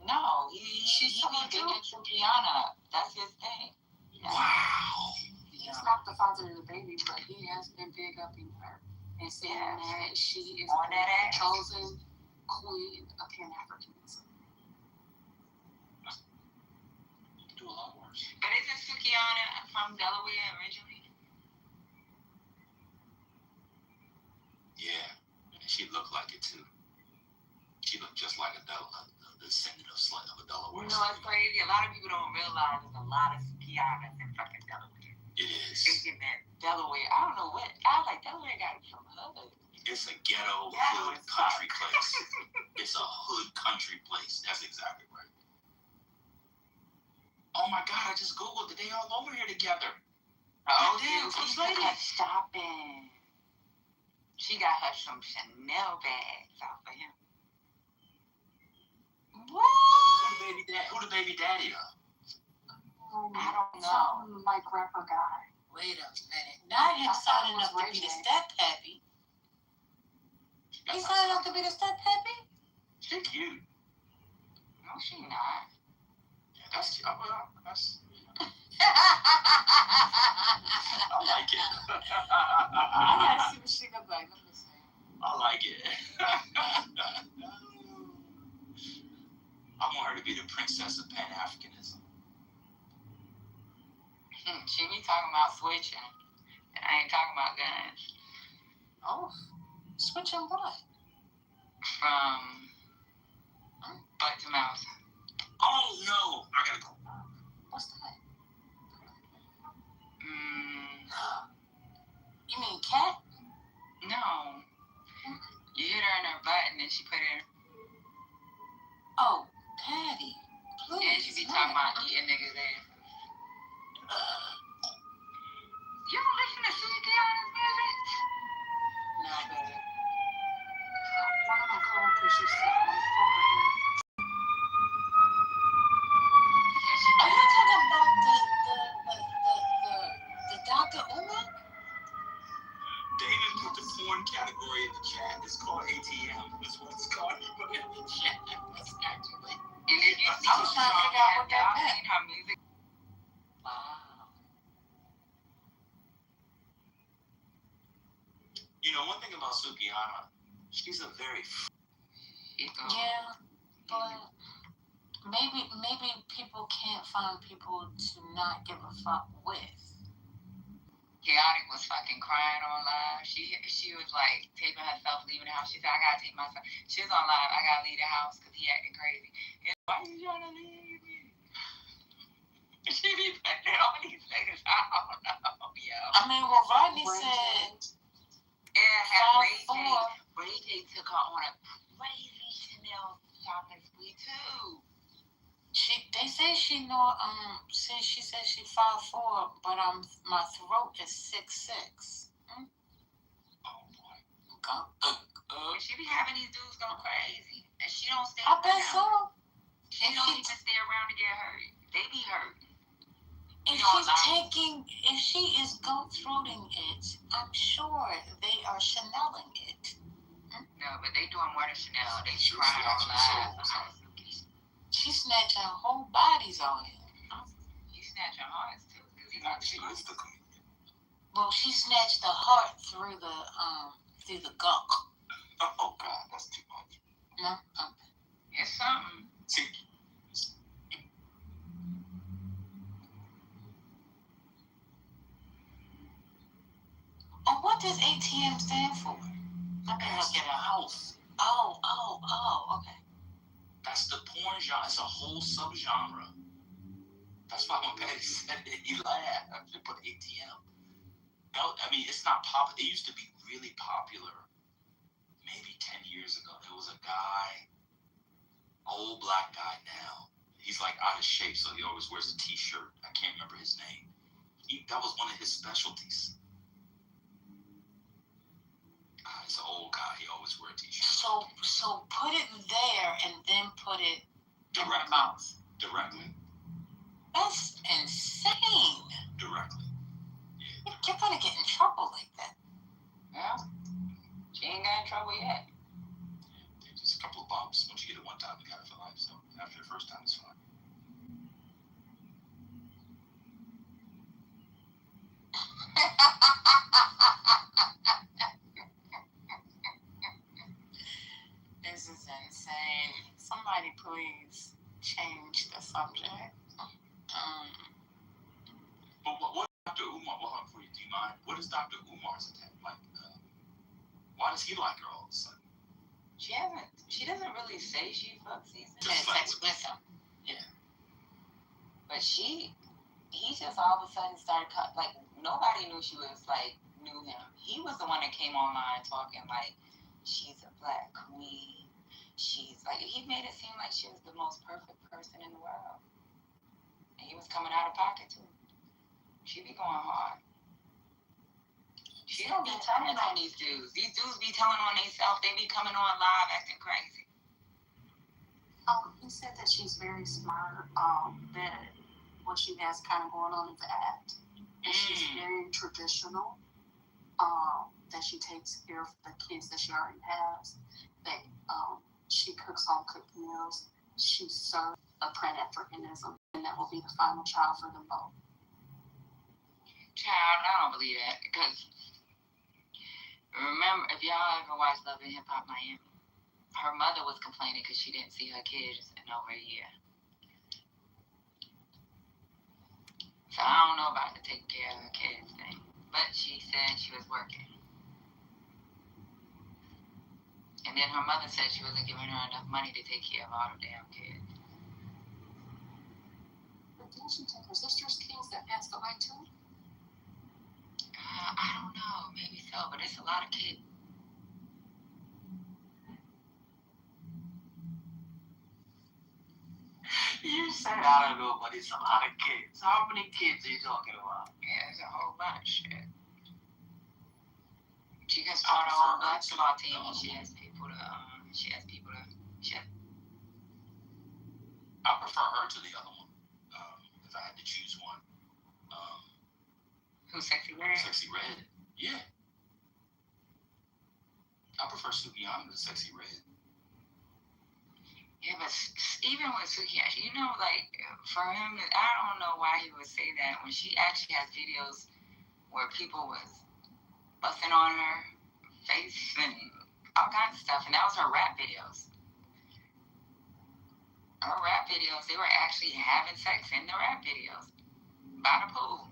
No, he be dating Sukiana. That's his thing. Yeah. Wow. He's not the father of the baby, but he has been big upping her and saying that she is the chosen queen of Pan-Africanism. Do a lot worse. But isn't Sukiana from Delaware originally? Yeah, and she looked like it too. She slut of a Delaware. You know what's crazy? A lot of people don't realize there's a lot of Sukianas in fucking Delaware. It is. Thinking that Delaware, I don't know what. I was like, Delaware got some hood. It's a ghetto Yeah, hood it's country place. It's a hood country place. That's exactly right. Oh my God! I just googled it. They all over here together. Oh, damn, dude, First she Lady. took her shopping. She got her some Chanel bags off of him. What? Who the baby daddy of? I don't know. Some like rapper guy. Wait a minute. Not him signing up to be the step happy. He signed up to be the step happy? She cute. No, she not. Yeah, that's cute. Well, that's. I like it. I gotta see what she look like. Let me see. I like it. I want her to be the princess of Pan-Africanism. She be talking about switching. And I ain't talking about guns. Oh, switching what? From butt to mouth. Oh no! I gotta go. What's that? You mean cat? No. You hit her in her butt and then she put her. Oh, Patty. Please. And she be talking about eating niggas' ass. You don't listen to Sukiana's music? No, baby. One of my coworkers used to phone with Are you talking about the Dr. Umar? David put the porn category in the chat. It's called ATM. That's what it's called. He put it in the chat. That's actually. And then you see I was trying to figure out what that meant. her music. Wow. You know, one thing about Sukiana, she's a very. Yeah, but maybe people can't find people to not give a fuck with. Chaotic was fucking crying on live. She was like taping herself leaving the house. She said, I gotta take myself. She was on live. I gotta leave the house because he acting crazy. And why you trying to leave me? She be putting it on these niggas. I don't know, yo. I mean, well, Rodney said. Yeah, Ray J took her on a crazy Chanel shopping spree too. They say she she said she 5'4", but my throat is 6'6". Oh boy. She be having these dudes go crazy, and she don't stay. I bet around. so. She don't even stay around to get hurt. They be hurt. If she is goat-throating it, I'm sure they are Chaneling it. No, but they doing more than Chanel. They crying on live. She's snatching whole bodies on him. He's snatching hearts too. Actually, it's the comedian. Well, she snatched the heart through the gunk. Oh God, that's too much. No, it's something. See. Oh, what does ATM stand for? Let me look it up. House. Oh, okay. That's the porn genre. It's a whole subgenre. That's why when Patty said it, he laughed. I put ATM. No, I mean, it's not popular. It used to be really popular maybe 10 years ago. There was a guy, old black guy now. He's like out of shape, so he always wears a t-shirt. I can't remember his name. That was one of his specialties. He's an old guy. He always wears a t-shirt. So put it there and then put it in Directly. her mouth. Directly. That's insane. Directly. Yeah. You're gonna get in trouble like that. Well, she ain't got in trouble yet. Yeah, just a couple of bumps. Once you get it one time, you got it for life. So after the first time, it's fine. This is insane. Somebody please change the subject. But what Dr. Umar, do you mind? What is Dr. Umar's attack like? Why does he like her all of a sudden? She doesn't really say she fucks these She had sex with him. Yeah. But he just all of a sudden started, like, nobody knew knew him. He was the one that came online talking like, she's a black queen. She's like, he made it seem like she was the most perfect person in the world. And he was coming out of pocket too. She be going hard. She don't be telling on these dudes. These dudes be telling on themselves. They be coming on live acting crazy. He said that she's very smart, that what she has kind of going on is the act. And she's very traditional, that she takes care of the kids that she already has, that she cooks home cooked meals, she serves a Pan-Africanism, and that will be the final child for them both. Child, I don't believe that, because remember, if y'all ever watched Love and Hip Hop Miami, her mother was complaining because she didn't see her kids in over a year. So I don't know about the taking care of her kids thing, but she said she was working. And then her mother said she wasn't giving her enough money to take care of all the damn kids. But didn't she take her sister's kids that passed away too? I don't know, maybe so, but it's a lot of kids. You said I don't know, but it's a lot of kids. How many kids are you talking about? Yeah, it's a whole bunch. Shit. She can start her own basketball team, and she has people to. I prefer her to the other one. If I had to choose one. Who's Sexy Red? Sexy Red. Yeah. I prefer Sukiana to Sexy Red. Yeah, but even with Sukiana, you know, like, for him, I don't know why he would say that when she actually has videos where people was busting on her face and all kinds of stuff, and that was her rap videos. Her rap videos, they were actually having sex in the rap videos by the pool.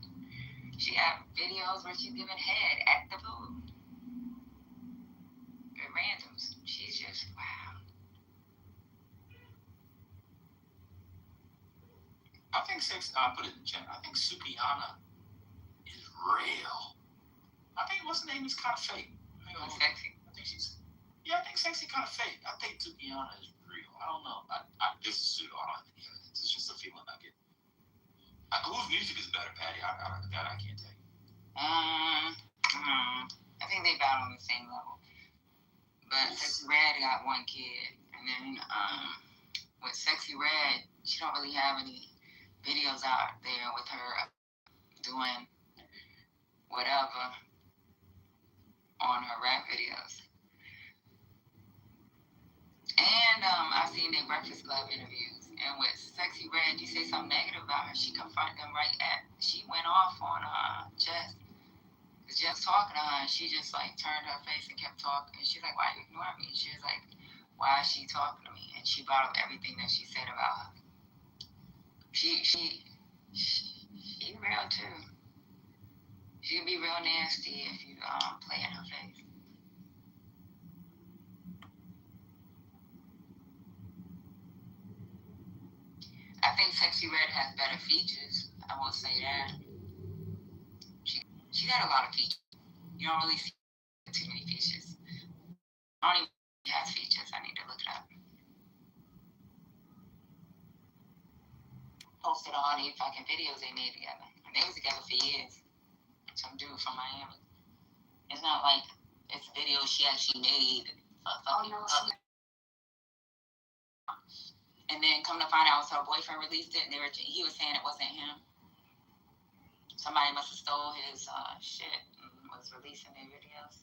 She had videos where she's giving head at the pool. At randoms. She's just, wow. I think I put it in the chat. I think Sukiana is real. I think what's her name is kind of fake. Sexy. I think Sexy kind of fake. I think Sukiana is real. I don't know. This is pseudo. I don't think it's just a feeling I get. Whose music is better, Patty? That I can't tell you. I think they battle on the same level. But Sexy Red got one kid, and then with Sexy Red, she don't really have any videos out there with her doing whatever on her rap videos. And I've seen their Breakfast Club interviews, and with Sexy Red, you say something negative about her, she confronted them she went off on Jess. Just talking to her, and she just like turned her face and kept talking. And she's like, "Why are you ignoring me?" And she was like, "Why is she talking to me?" And she brought up everything that she said about her. She real too. She can be real nasty if you play in her face. I think Sexy Red has better features. I will say that. She got a lot of features. You don't really see too many features. I don't even think she has features. I need to look it up. Posted all these fucking videos they made together. And they was together for years. Some dude from Miami. It's not like it's videos she actually made for fucking public. And then come to find out it was her boyfriend released it, and he was saying it wasn't him. Somebody must have stole his shit and was releasing their videos.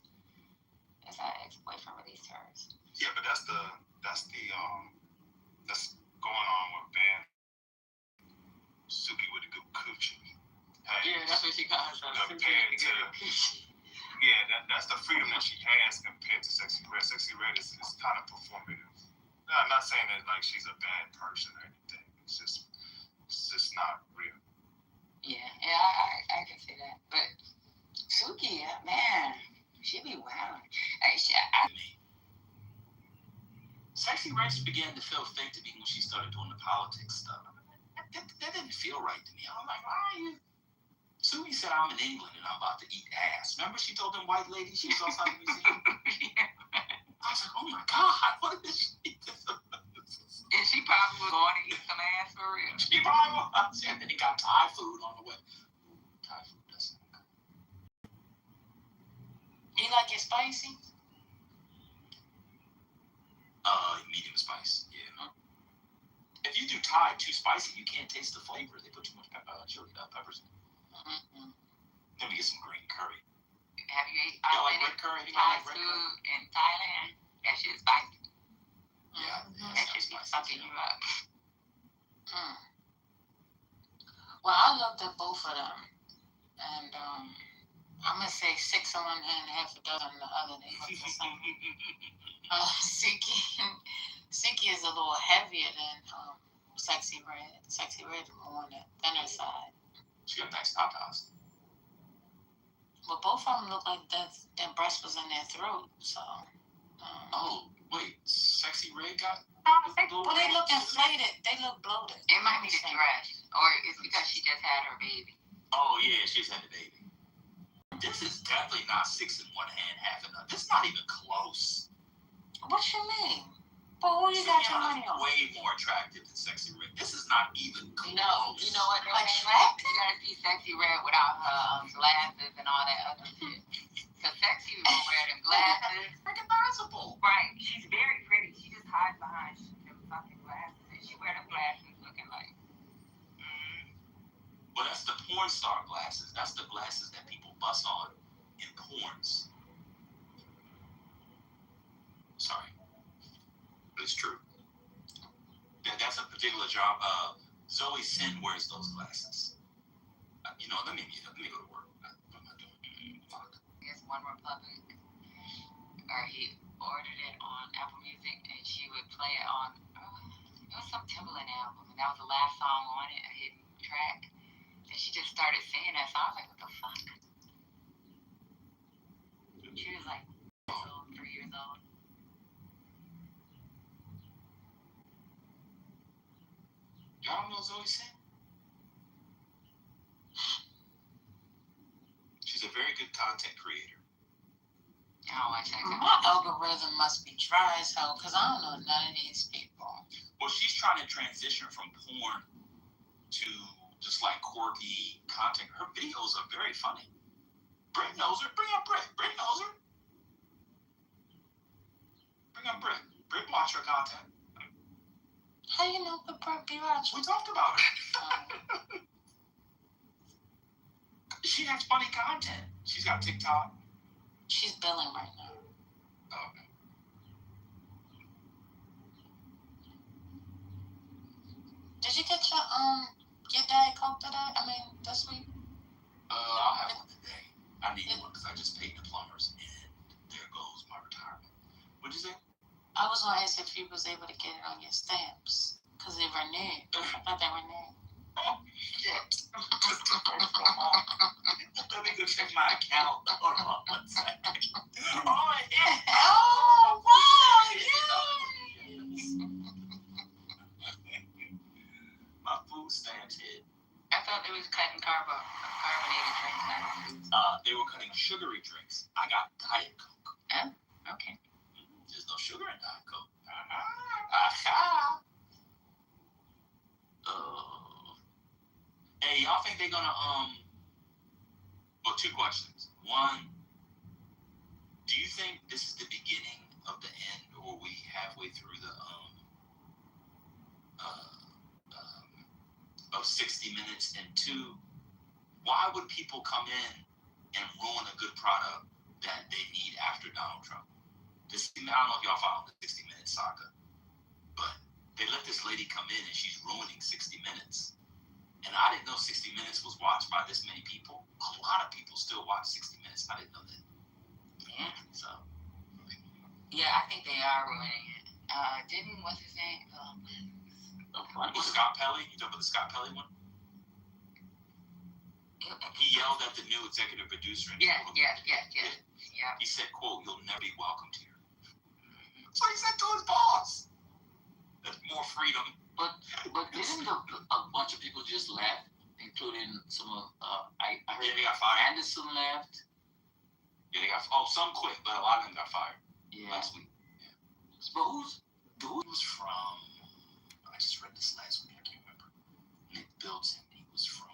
That's how ex-boyfriend released hers. Yeah, but that's going on with Ben. Suki with the good coochie. Yeah, that's what she got herself. That's the freedom that she has compared to Sexy Red. Sexy Red is kind of performative. No, I'm not saying that like she's a bad person or anything. It's just not real. Yeah, I can see that. But Suki, man, she be wild. Red began to feel fake to me when she started doing the politics stuff. That didn't feel right to me. I'm like, why are you? Susie said I'm in England and I'm about to eat ass. Remember she told them white ladies she was outside the museum? I was like, oh my God, what is she? And she probably was going to eat some ass for real. She probably was. And then he got Thai food on the way. Thai food doesn't. You like it spicy? Medium spice. Yeah. If you do Thai too spicy, you can't taste the flavor. They put too much peppers in it. Mm-hmm. Let me get some green curry. Have you ate Y'all like red curry? Thai food in Thailand? That shit's spicy. Yeah. That shit's fucking you up. Well, I looked at both of them, and I'm gonna say 6 on one hand, half a dozen on the other. They look the same. Siki is a little heavier than Sexy Red. Sexy Red is more on the thinner side. She got nice tatas. But both of them look like their breast was in their throat. So. Oh wait, Sexy Red got. Well, they look inflated. They look bloated. It might be the dress, or it's because she just had her baby. Oh yeah, she's had the baby. This is definitely not 6 in one hand, half in the other. This is not even close. What you mean? But who you got your money on? Way more attractive than Sexy Red. This is not even close. No, you know what? Attractive? You gotta see Sexy Red without her glasses and all that other shit. Cause Sexy was wearing them glasses. Recognizable. Right. She's very pretty. She just hides behind them fucking glasses. And she wear them glasses looking like. Well, that's the porn star glasses. That's the glasses that people bust on in porns. Sorry. But it's true. That's a particular job. Zoe Sin wears those glasses. Let me go to work. What am I doing? Fuck. There's One Republic, or he ordered it on Apple Music, and she would play it on. It was some Timbaland album, and that was the last song on it, a hidden track. And she just started singing that song. I was like, what the fuck? She was like 3 years old. Y'all know Zoe Sin? She's a very good content creator. Oh, I checked it. My algorithm must be dry as hell because I don't know none of these people. Well, she's trying to transition from porn to just like quirky content. Her videos are very funny. Britt knows her. Bring up Britt. Britt knows her. Bring up Britt. Britt watch her content. How you know the Britt be watching? We talked about her. She has funny content. She's got TikTok. She's billing right now. Okay. Did you get your Diet Coke today? I mean, this week? I'll have one today. I need one because I just paid the plumbers, and there goes my retirement. What'd you say? I was gonna ask if you was able to get it on your stamps because they renewed. I thought they renewed. Oh shit! Let me go check my account. Hold on 1 second. Oh, yeah. Oh, wow, yes. My food stamps hit. I thought they was cutting carbonated drinks. They were cutting sugary drinks. I got Diet Coke. Oh, okay. There's no sugar in Diet Coke. Aha. Hey, y'all think they're gonna well, 2 questions. One, do you think this is the beginning of the end, or are we halfway through the of 60 Minutes? And 2, why would people come in and ruin a good product that they need after Donald Trump? I don't know if y'all follow the 60 Minutes saga, but they let this lady come in and she's ruining 60 Minutes. And I didn't know 60 Minutes was watched by this many people. A lot of people still watch 60 Minutes. I didn't know that. Yeah. So. Yeah, I think they are ruining it. What's his name? Was Scott Pelley? You talking about the Scott Pelley one? He yelled at the new executive producer. Yeah. He said, quote, "You'll never be welcomed here." That's what he said to his boss. more freedom. But didn't a bunch of people just left, including some of I heard Yeah, they got fired. Anderson left. Yeah, they got some quit, but a lot of them got fired last week. Yeah. But who was from? I just read this last week. I can't remember. Nick Bilton. He was from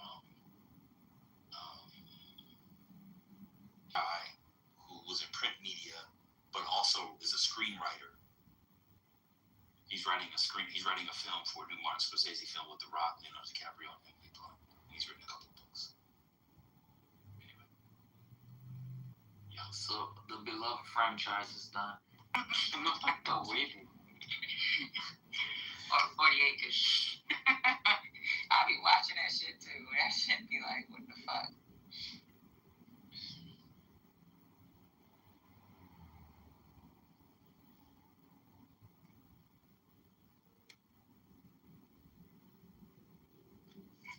guy who was in print media, but also is a screenwriter. He's writing a film for a new Martin Scorsese film with The Rock, Leonardo DiCaprio, and Emily Blunt. He's written a couple of books. Anyway. Yeah, so the beloved franchise is done. Go waiting. Or 40 Acres. I'll be watching that shit too. That shit be like, what the fuck?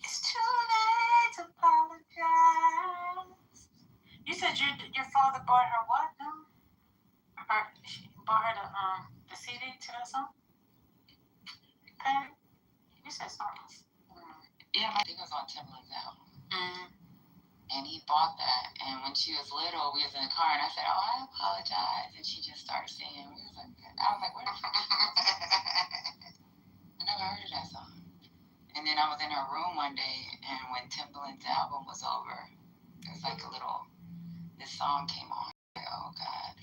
It's too late to apologize. You said your father bought her what? No? She bought her the CD to that song? Okay. You said songs. Yeah, I think it was on Timberland's album. And he bought that. And when she was little, we was in the car, and I said, "Oh, I apologize." And she just started singing. I was like, "Where the fuck?" I never heard of that song. And then I was in her room one day, and when Timberland's album was over, it was like this song came on. Like, oh, God.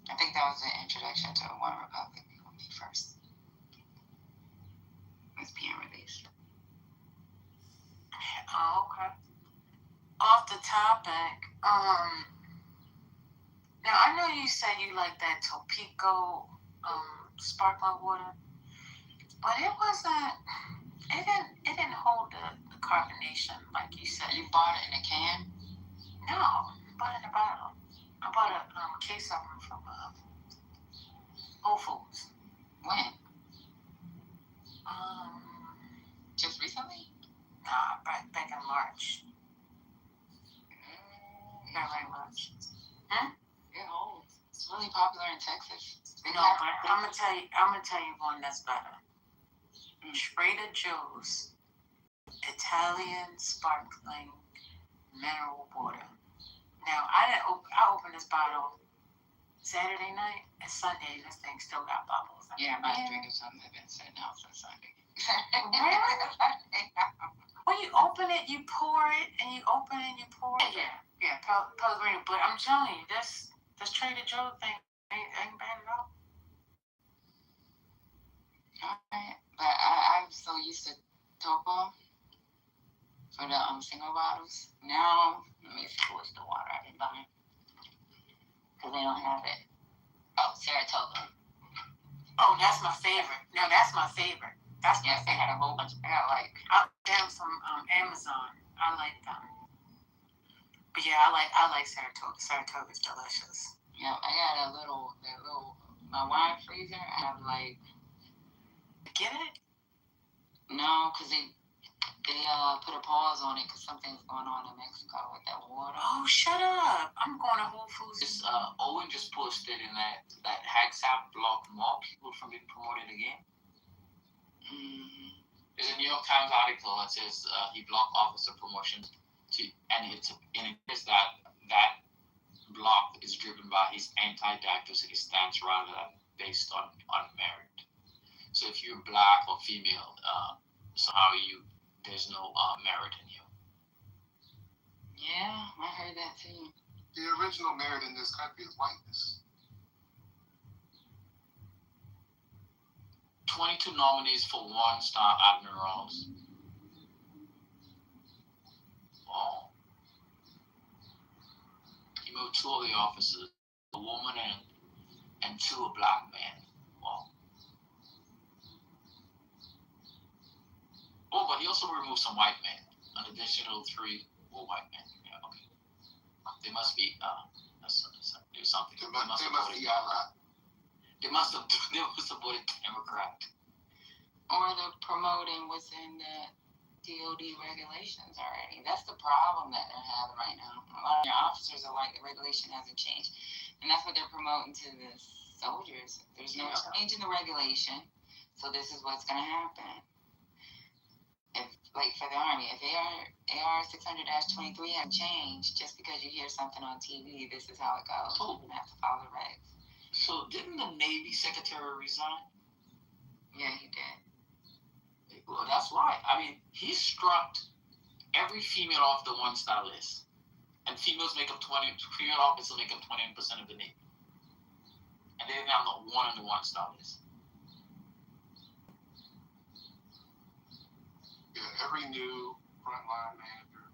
I think that was the introduction to One Republic for me first. It was being released. Oh, okay. Off the topic, now I know you said you like that Topico sparkling water, but it didn't hold the carbonation like you said. You bought it in a can? No, I bought it in a bottle. I bought a case of them from Whole Foods. When? Just recently? Nah, back in March. Not very much. It holds. It's really popular in Texas. No, but I'm gonna tell you one that's better. Trader Joe's Italian sparkling mineral water. Now I opened this bottle Saturday night and Sunday. This thing still got bubbles. Yeah, I'm not drinking something that's been sitting out since Sunday. Really? When you open it, you pour it, and you open it, and you pour it. Yeah, Pellegrino. But I'm telling you, this Trader Joe thing ain't bad at all. Alright, but I'm so used to Topo for the single bottles. Now, let me see what's the water I've been buying. Because they don't have it. Oh, Saratoga. Oh, that's my favorite. No, that's my favorite. That's my Yes, they had a whole bunch of, I got them from Amazon. I like them. But yeah, I like Saratoga. Saratoga's delicious. Yeah, I got my wine freezer. I have Get it? No, because they put a pause on it because something's going on in Mexico with that water. Oh, shut up. I'm going to Whole Foods. Owen just posted in that Hagsap block more people from being promoted again. There's a New York Times article that says he blocked officer promotions and it is that block is driven by his anti-diversity stance rather than based on merit. So if you're black or female, somehow there's no merit in you. Yeah, I heard that too. The original merit in this country is whiteness. 22 nominees for one-star admirals. Wow. He moved 2 of the officers, a woman and 2 a black man. Wow. Oh, but he also removed some white men. An additional 3 were white men. Yeah, okay. They must be there's something. They must have voted Democrat. Or they're promoting what's in the DOD regulations already. That's the problem that they're having right now. A lot of their officers are like, the regulation hasn't changed. And that's what they're promoting to the soldiers. There's no change in the regulation, so this is what's going to happen. If, like for the Army, if AR 600-23 hasn't changed, just because you hear something on TV, this is how it goes. You're going to have to follow the regs. So didn't the Navy Secretary resign? Yeah, he did. Well, that's right. I mean, he struck every female off the one-star list. And female officers make up 20% of the Navy. And they're now not one on the one-star list. Yeah, every new frontline manager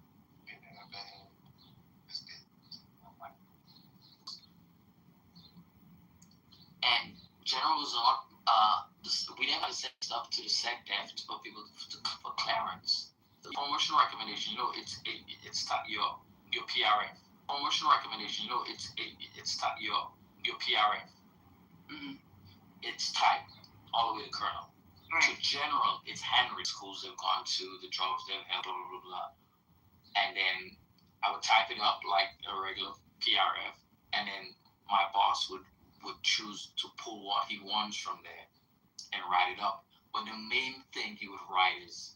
in the FAA is dead. And generals are, we didn't have to set stuff to the SecDef for people for clearance. The promotion recommendation, it's your PRF. Promotion recommendation, it's your PRF. Mm-hmm. It's typed all the way to colonel. Right. To general, it's handwritten. Schools they've gone to, the jobs they've had, blah, blah, blah, blah. And then I would type it up like a regular PRF, and then my boss would choose to pull what he wants from there and write it up. But the main thing he would write is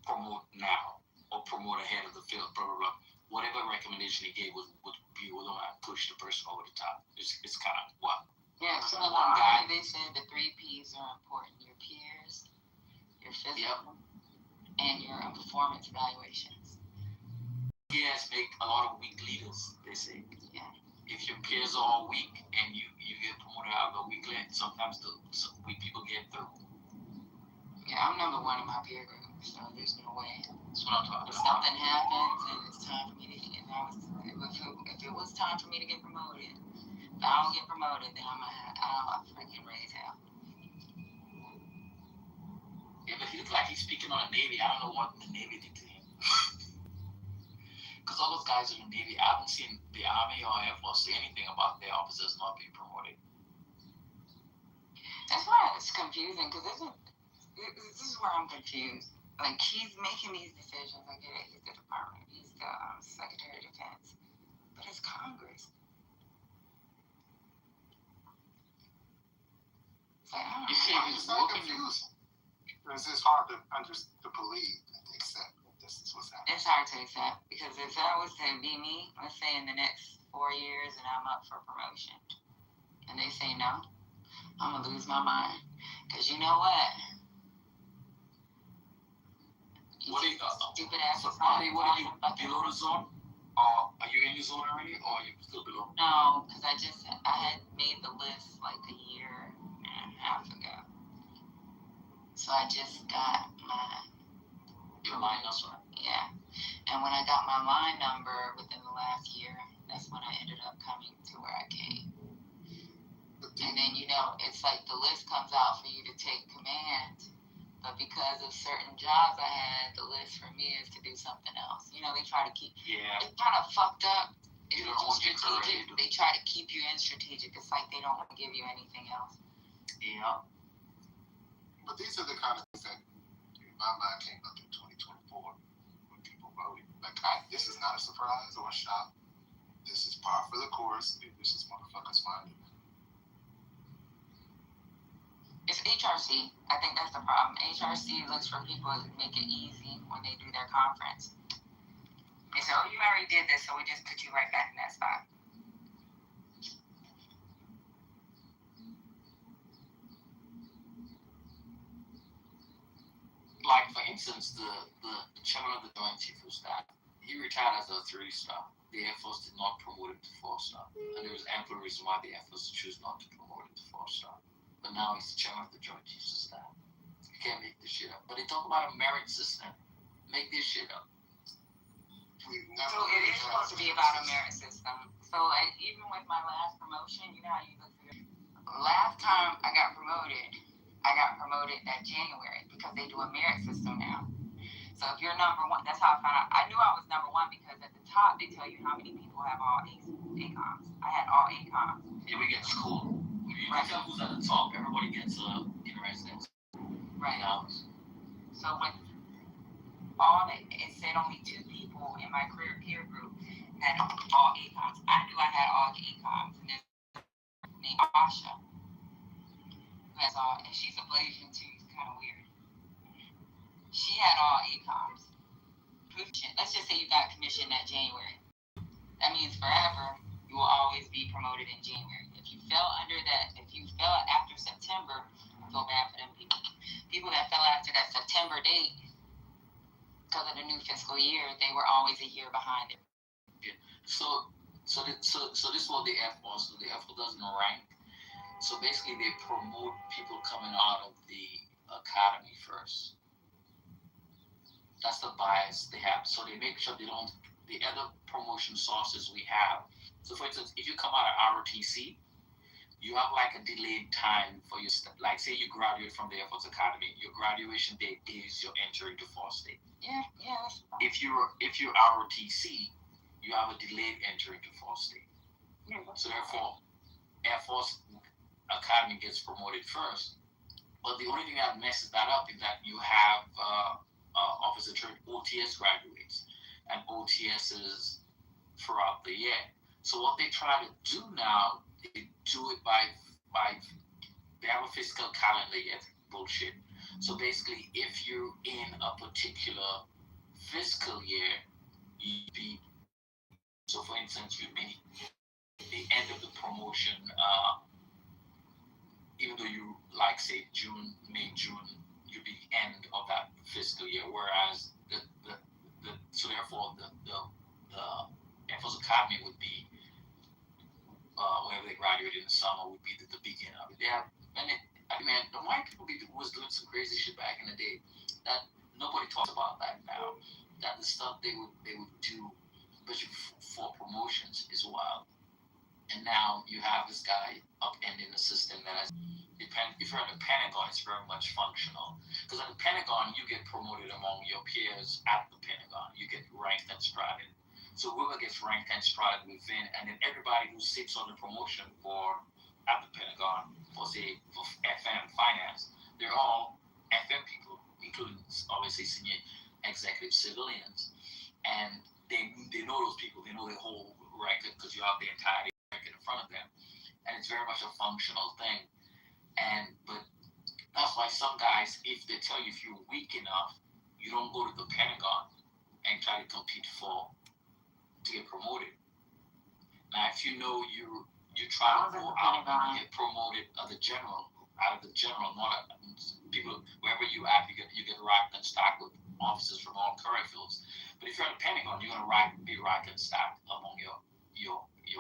promote now or promote ahead of the field, blah, blah, blah. Whatever recommendation he gave would be the one that push the person over the top. It's kind of what? Yeah, so the one guy. they said the 3 Ps are important. Your peers, your physical, and your performance evaluations. Peers make a lot of weak leaders, they say. Yeah. If your peers are all weak and you get promoted out of a weak lead, sometimes some weak people get through. Yeah, I'm number 1 in my peer group, so there's no way. That's what I'm talking If about. something happens and it's time for me to get, if it was time for me to get promoted, if I don't get promoted, then I'll freaking raise hell. Yeah, but he looks like he's speaking on the Navy. I don't know what the Navy did to him. Because all those guys in the Navy, I haven't seen the Army or Air Force say anything about their officers not being promoted. That's why it's confusing, because this is where I'm confused. Like, he's making these decisions. I get it. He's the department. He's the Secretary of Defense. But it's Congress. It's like, I don't You know. see, It's so confusing. It's just hard to believe and accept that this is what's happening. It's hard to accept, because if that was to be me, let's say in the next 4 years and I'm up for promotion, and they say no, I'm going to lose my mind. Because you know what? What are you, stupid ass. So, Bobby, what are you, below the zone? Are you in the zone already, or are you still below? No, because I had made the list like a year and a half ago. So I just got Your line number? Yeah. And when I got my line number within the last year, that's when I ended up coming to where I came. And then, it's like the list comes out for you to take command. But because of certain jobs I had, the list for me is to do something else. They try to keep... Yeah. It's kind of fucked up. If You you're don't want to strategic, they try to keep you in strategic. It's like they don't want to give you anything else. Yeah. But these are the kind of things that in my mind came up in 2024 when people voted. Like, this is not a surprise or a shock. This is par for the course. This is motherfuckers finding. It's HRC. I think that's the problem. HRC looks for people to make it easy when they do their conference. They say, oh, you already did this, so we just put you right back in that spot. Like, for instance, the chairman of the Joint Chiefs of Staff, he retired as a 3-star. The Air Force did not promote him to 4-star. And there was ample reason why the Air Force chose not to promote him to 4-star. But now he's the chairman of the Joint Chiefs of Staff. You can't make this shit up. But they talk about a merit system. Make this shit up. So it is supposed to be about a merit system. So even with my last promotion, you know how you look for your... Last time I got promoted that January because they do a merit system now. So if you're number 1, that's how I found out. I knew I was number 1 because at the top they tell you how many people have all ACOMs. I had all ACOMs. Yeah, we get school. You can tell who's at the top. Everybody gets in residence. Right. Hours. So with it said only 2 people in my peer group had all ACOMs. I knew I had all the ACOMs, and there's named Asha. she's a Blasian too. It's kind of weird. She had all ACOMs. Let's just say you got commissioned that January. That means forever you will always be promoted in January. If you fell under that, if you fell after September, I feel bad for them people. People that fell after that September date because of the new fiscal year, they were always a year behind it. Yeah. So this is what the Air Force do. The Air Force doesn't rank. So basically, they promote people coming out of the academy first. That's the bias they have. So they make sure they don't. The other promotion sources we have. So for instance, if you come out of ROTC, you have like a delayed time for your like say you graduate from the Air Force Academy, your graduation date is your entry to force state. Yeah. If you're ROTC, you have a delayed entry to force state. Yeah. So therefore, Air Force Academy gets promoted first. But the only thing that messes that up is that you have officer training OTS graduates and OTSs throughout the year. So what they try to do now, they do it by they have a fiscal calendar year. Bullshit. So basically, if you're in a particular fiscal year, you'd be, so for instance, you'd be the end of the promotion, even though you like say May, June, you'd be the end of that fiscal year, whereas so therefore the Air Force Academy would be whenever they graduated in the summer would be the beginning of it. They have, the white people was doing some crazy shit back in the day that nobody talks about that now. That the stuff they would do, especially for promotions, is wild. And now you have this guy upending the system that has if you're at the Pentagon, it's very much functional. Because at the Pentagon, you get promoted among your peers at the Pentagon. You get ranked and stratted. So whoever gets ranked and stratted within, and then everybody who sits on the promotion board at the Pentagon for FM finance, they're all FM people, including obviously senior executive civilians. And they know those people. They know their whole record because you have the entire record in front of them. And it's very much a functional thing. But that's why some guys, if they tell you if you're weak enough, you don't go to the Pentagon and try to compete to get promoted. Now, if you know you try to go out and get promoted out of the general, not people wherever you at, you get racked and stacked with officers from all career fields. But if you're at the Pentagon, you're gonna be racked and stacked among your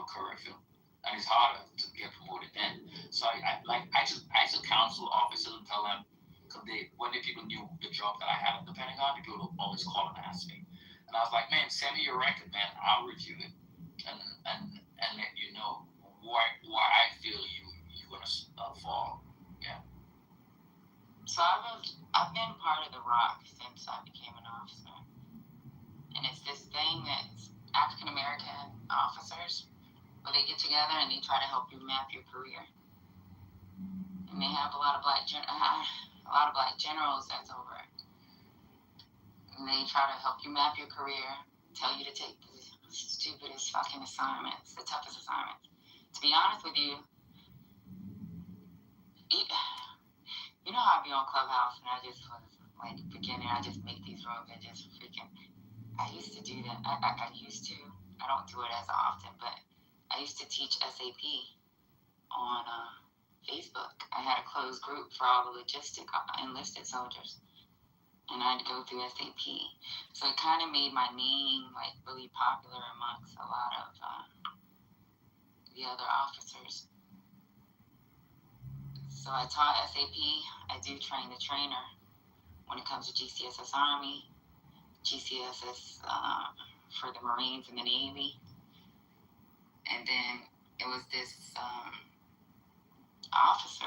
career field. And it's harder to get promoted then. So I should counsel officers and tell them, because when the people knew the job that I had at the Pentagon, the people would always call and ask me. And I was like, man, send me your record, man. I'll review it and let you know why I feel you're gonna fall. Yeah. So I've been part of the ROC since I became an officer, and it's this thing that African American officers, where they get together and they try to help you map your career. And they have a lot of black generals that's over it. And they try to help you map your career, tell you to take the stupidest fucking assignments, the toughest assignments. To be honest with you, you know how I be on Clubhouse and I just was like beginning, I just make these rooms and just freaking, I used to do that. I used to, I don't do it as often, but I used to teach SAP on Facebook. I had a closed group for all the logistic enlisted soldiers, and I'd go through SAP. So it kind of made my name like really popular amongst a lot of the other officers. So I taught SAP. I do train the trainer when it comes to GCSS Army, GCSS for the Marines and the Navy. And then it was this officer,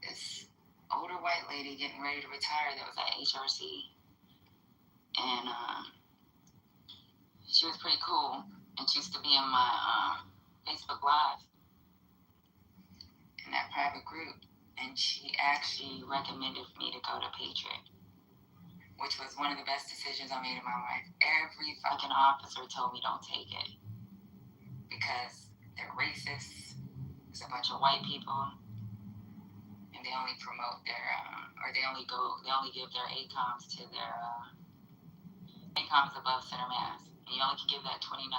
this older white lady getting ready to retire that was at HRC. And she was pretty cool. And she used to be in my Facebook Live in that private group. And she actually recommended for me to go to Patriot, which was one of the best decisions I made in my life. Every fucking officer told me don't take it, because they're racist. There's a bunch of white people, and they only promote their, or they only give their ACOMs to their ACOMs above center mass. And you only can give that 29%.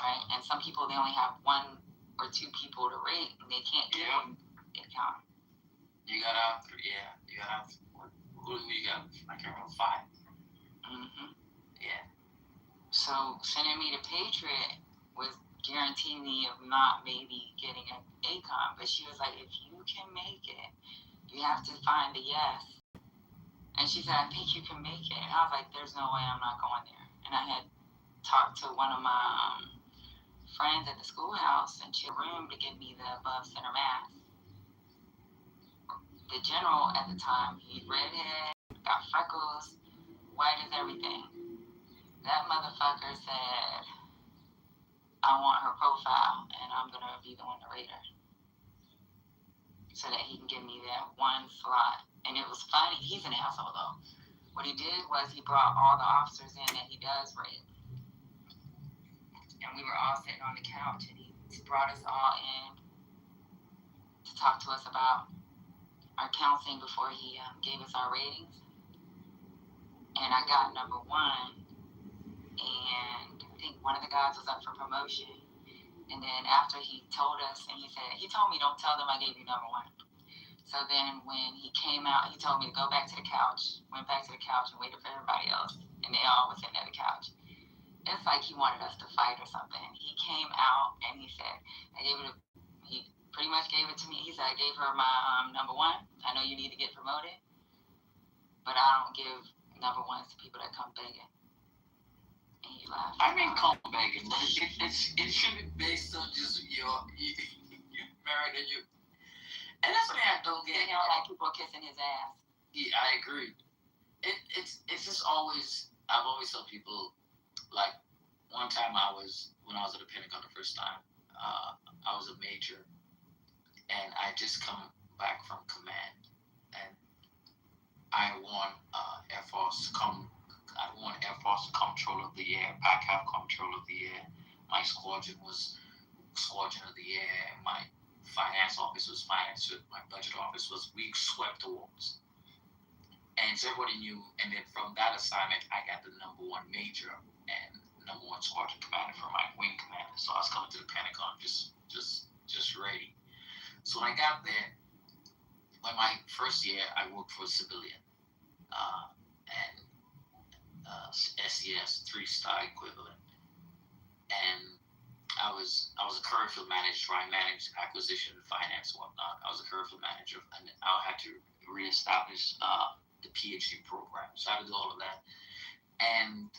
Right? And some people, they only have 1 or 2 people to rate, and they can't give them ACOM. You gotta have 3, you gotta have, who you got? I can't remember, 5. Mm-hmm. Yeah. So sending me to Patriot was guaranteeing me of not maybe getting an ACOM, but she was like, if you can make it, you have to find a yes. And she said, I think you can make it. And I was like, there's no way I'm not going there. And I had talked to one of my friends at the schoolhouse, and she had room to give me the above center mass. The general at the time, he redhead, got freckles, white as everything. That motherfucker said, I want her profile, and I'm going to be the one to rate her. So that he can give me that 1 slot. And it was funny. He's an asshole, though. What he did was he brought all the officers in that he does rate. And we were all sitting on the couch, and he brought us all in to talk to us about our counseling before he gave us our ratings. And I got number 1, and I think one of the guys was up for promotion. And then after he told us, and he told me, don't tell them I gave you number 1. So then when he came out, he told me to go back to the couch, went back to the couch and waited for everybody else. And they all was sitting at the couch. It's like he wanted us to fight or something. He came out and he said, he pretty much gave it to me. He said, I gave her my number 1. I know you need to get promoted, but I don't give number 1s to people that come begging. And he laughed. I mean, come begging, but it should be based on just you married and you. And that's what I don't get. You know, like people kissing his ass. Yeah, I agree. It's just always, I've always told people, like, one time when I was at the Pentagon the first time, I was a major, and I just come back from command, and I won Air Force Control of the Year, PACAF Control of the Year. My squadron was Squadron of the Year. My finance office was finance. My budget office was. We swept awards, and so everybody knew. And then from that assignment, I got the number 1 major and number 1 squadron commander for my wing commander. So I was coming to the Pentagon just ready. So when I got there, when my first year, I worked for a civilian, and SES 3-star equivalent, and I was a career field manager. I managed acquisition, finance, whatnot. I was a career field manager, and I had to reestablish the PhD program. So I had to do all of that. And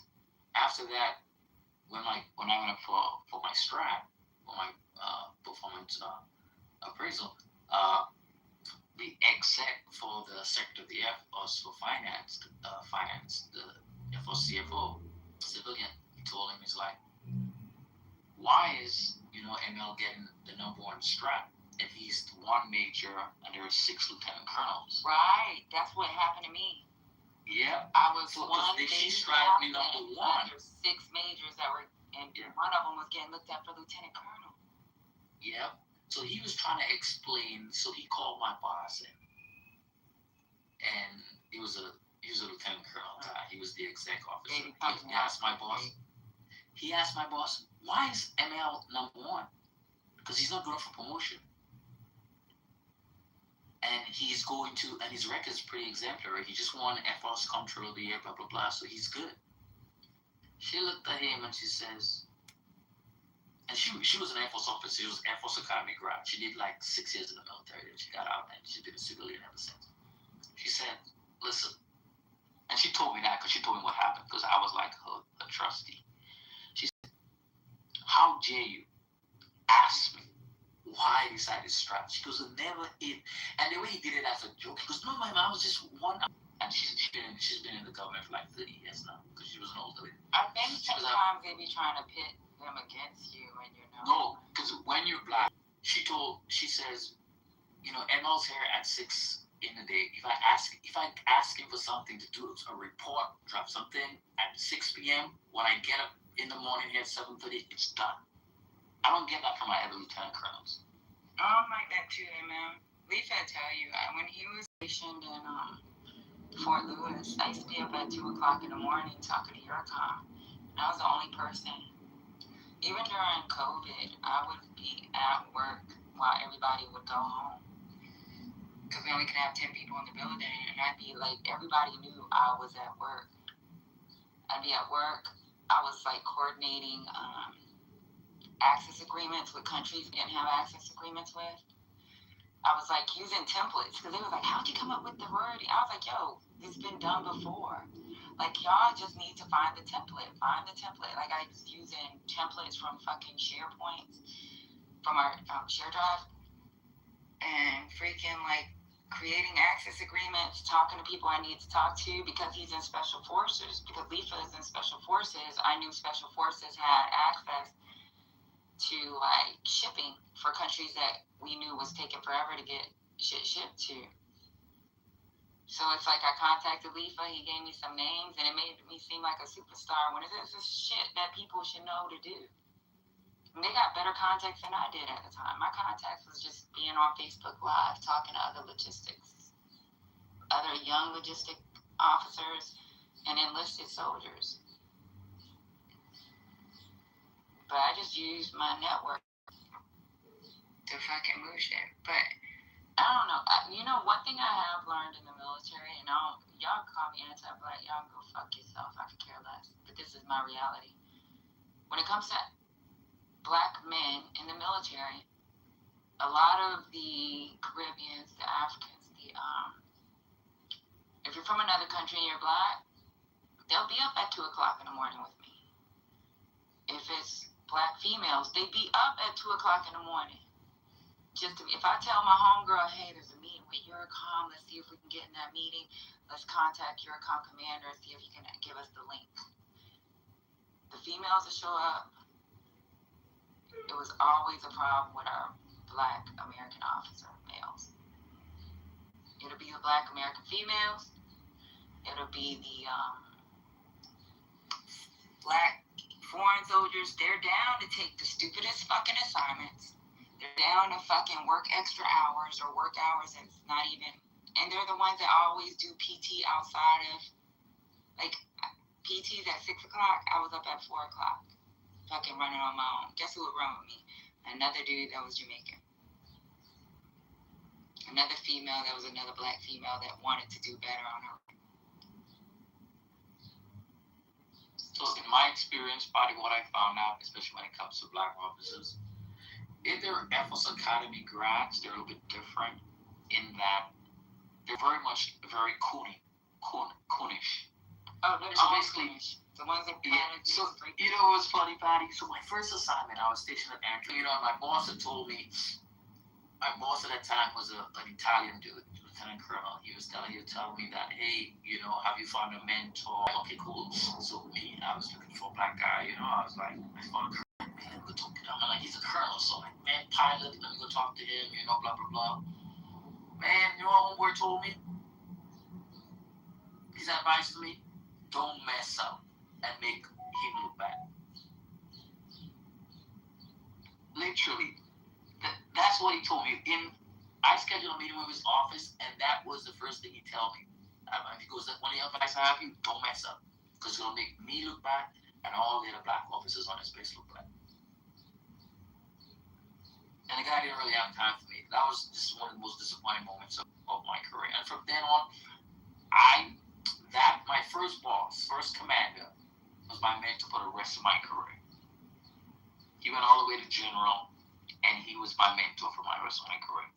after that, when I went up for my strat, for my performance appraisal, the exec for the Secretary of the Air Force for finance, the Air Force CFO, civilian, he told him, he's like, why is ML getting the number 1 strat, and he's 1 major and there are 6 lieutenant colonels? Right, that's what happened to me. Yeah, I was so 1 she major strived me number 1. There were 6 majors that were, and one of them was getting looked at for lieutenant colonel. Yeah, so he was trying to explain. So he called my boss in, and he was a lieutenant colonel. He was the exec officer. He asked my boss, why is ML number 1? Because he's not going for promotion. And he's going to, and his record is pretty exemplary. He just won Air Force Control of the Year, blah, blah, blah, so he's good. She looked at him and she says, and she was an Air Force officer. She was Air Force Academy grad. She did like 6 years in the military, then she got out, and she's been a civilian ever since. She said, listen, and she told me that because she told me what happened, because I was like her trustee. She said, how dare you ask me why I decided to strap? She goes, never in. And the way he did it as a joke, he goes, no, my mom was just 1. And she's been in the government for like 30 years now, because she was an older lady. I think sometimes they be trying to pit them against you, and you're not. No, because when you're black, she says, ML's here at 6 in the day. If I ask him for something to do, a report, drop something at 6 p.m., when I get up in the morning here at 7:30, it's done. I don't get that from my other lieutenant colonels. like that too, man. Leaf, I tell you, when he was stationed in Fort Lewis, I used to be up at 2 o'clock in the morning talking to Eurocom. And I was the only person. Even during COVID, I would be at work while everybody would go home. Because we only could have 10 people in the building. And I'd be like, everybody knew I was at work. I'd be at work. I was like coordinating access agreements with countries we didn't have access agreements with. I was like using templates because they were like, how'd you come up with the wording? I was like, yo, this has been done before. Like, y'all just need to find the template. Find the template. Like, I was using templates from fucking SharePoint, from our share drive, and freaking, like, creating access agreements, talking to people I need to talk to because he's in Special Forces. Because Lifa is in Special Forces, I knew Special Forces had access to, like, shipping for countries that we knew was taking forever to get shit shipped to. So it's like I contacted Lifa, he gave me some names, and it made me seem like a superstar when it's this shit that people should know to do. And they got better contacts than I did at the time. My contacts was just being on Facebook Live, talking to other logistics, other young logistic officers, and enlisted soldiers. But I just used my network to fucking move shit. But I don't know. You know, one thing I have learned in the military, and y'all call me anti-black, y'all go fuck yourself. I could care less. But this is my reality. When it comes to black men in the military, a lot of the Caribbeans, the Africans, if you're from another country and you're black, they'll be up at 2 o'clock in the morning with me. If it's black females, they be up at 2 o'clock in the morning. If I tell my homegirl, hey, there's a meeting with Eurocom, let's see if we can get in that meeting. Let's contact Eurocom commander and see if he can give us the link. The females will show up. It was always a problem with our black American officer males. It'll be the black American females. It'll be the black foreign soldiers. They're down to take the stupidest fucking assignments. They're down to fucking work extra hours or work hours and it's not even, and they're the ones that always do PT outside of, like, PT's at 6 o'clock, I was up at 4 o'clock, fucking running on my own. Guess who would run with me? Another dude that was Jamaican. Another female that was another black female that wanted to do better on her. So in my experience, part of what I found out, especially when it comes to black officers, if they're Air Force Academy grads, they're a little bit different in that they're very coonish. Oh, they're so all basically, coonish. The ones that so, you know, it was funny, Patty. So my first assignment, I was stationed at Andrew. You know, my boss had told me, my boss at that time was an Italian dude, Lieutenant Colonel. He was telling me that, hey, you know, have you found a mentor? Okay, cool. So me, I was looking for a black guy, you know, I was like, I found a colonel, man, go talk to him. I'm like, he's a colonel, so I'm like, man, pilot, let me go talk to him, you know, blah, blah, blah. Man, you know what homeboy told me? His advice to me, don't mess up and make him look bad. Literally. That's what he told me. I scheduled a meeting with his office, and that was the first thing he told me. He goes, one of the advice I have you, don't mess up, because it'll make me look bad, and all the other black officers on his base look bad. And the guy didn't really have time for me. That was just one of the most disappointing moments of my career. And from then on, my first boss, first commander, was my mentor for the rest of my career. He went all the way to general, and he was my mentor for my rest of my career.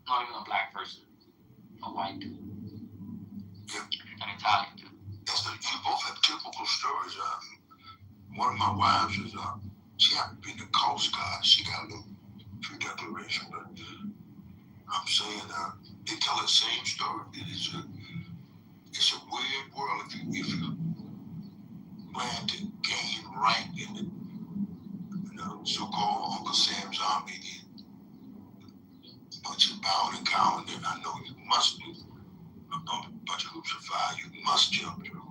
Not even a black person, a white dude, an Italian dude. Yes, you both have typical stories. One of my wives is she happened to be in the Coast Guard. She got a little pre-declaration, but I'm saying they tell the same story. It's a weird world if you plan to gain rank in the so-called Uncle Sam's army. Bunch of bound and counting, and I know you must do a bunch of hoops of fire you must jump through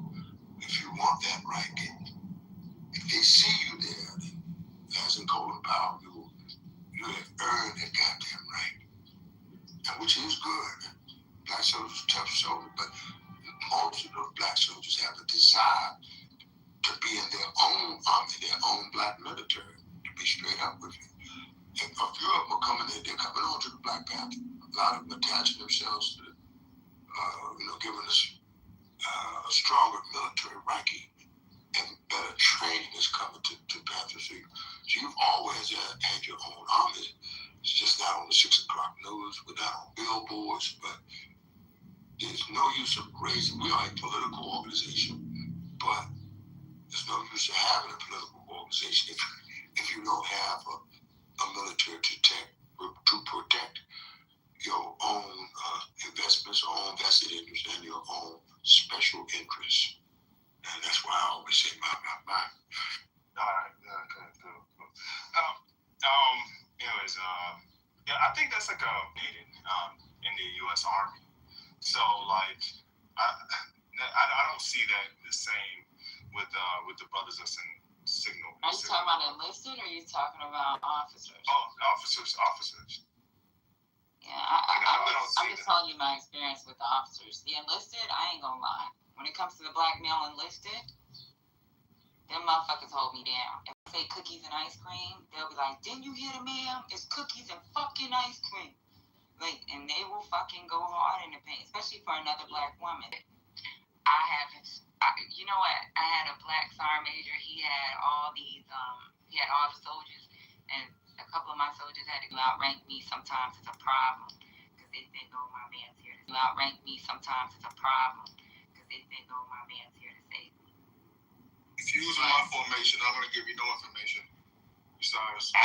if you want that rank. If they see you there, as in Colin Powell, black soldiers, tough soldiers, but most of those black soldiers have a desire to be in their own army, their own black military, to be straight up with you. And a few of them are coming in, they're coming on to the Black Panther. A lot of them attaching themselves to, giving us a stronger military ranking and better training is coming to Panther. So you've always had your own army. It's just not on the 6 o'clock news, we're not on billboards, but there's no use of raising. We are a political organization, but there's no use of having a political organization if you don't have a military to protect your own investments, your own vested interest, and your own special interests. And that's why I always say my. All right, good. Anyways, yeah, I think that's like needed in the U.S. Army. So like, I don't see that the same with the brothers that's in Signal. Are you talking about enlisted or are you talking about officers? Oh, officers. Yeah, I'm just telling you my experience with the officers. The enlisted, I ain't gonna lie. When it comes to the black male enlisted, them motherfuckers hold me down. If I say cookies and ice cream, they'll be like, didn't you hear the ma'am? It's cookies and fucking ice cream. Like, and they will fucking go hard in the paint, especially for another black woman. You know what? I had a black sergeant major. He had all these, he had all the soldiers, and a couple of my soldiers had to outrank me. Sometimes it's a problem because they think, oh, my man's here to outrank me. Sometimes it's a problem because they think, oh, my man's here to save me. If you use my formation, I'm gonna give you no information. Besides,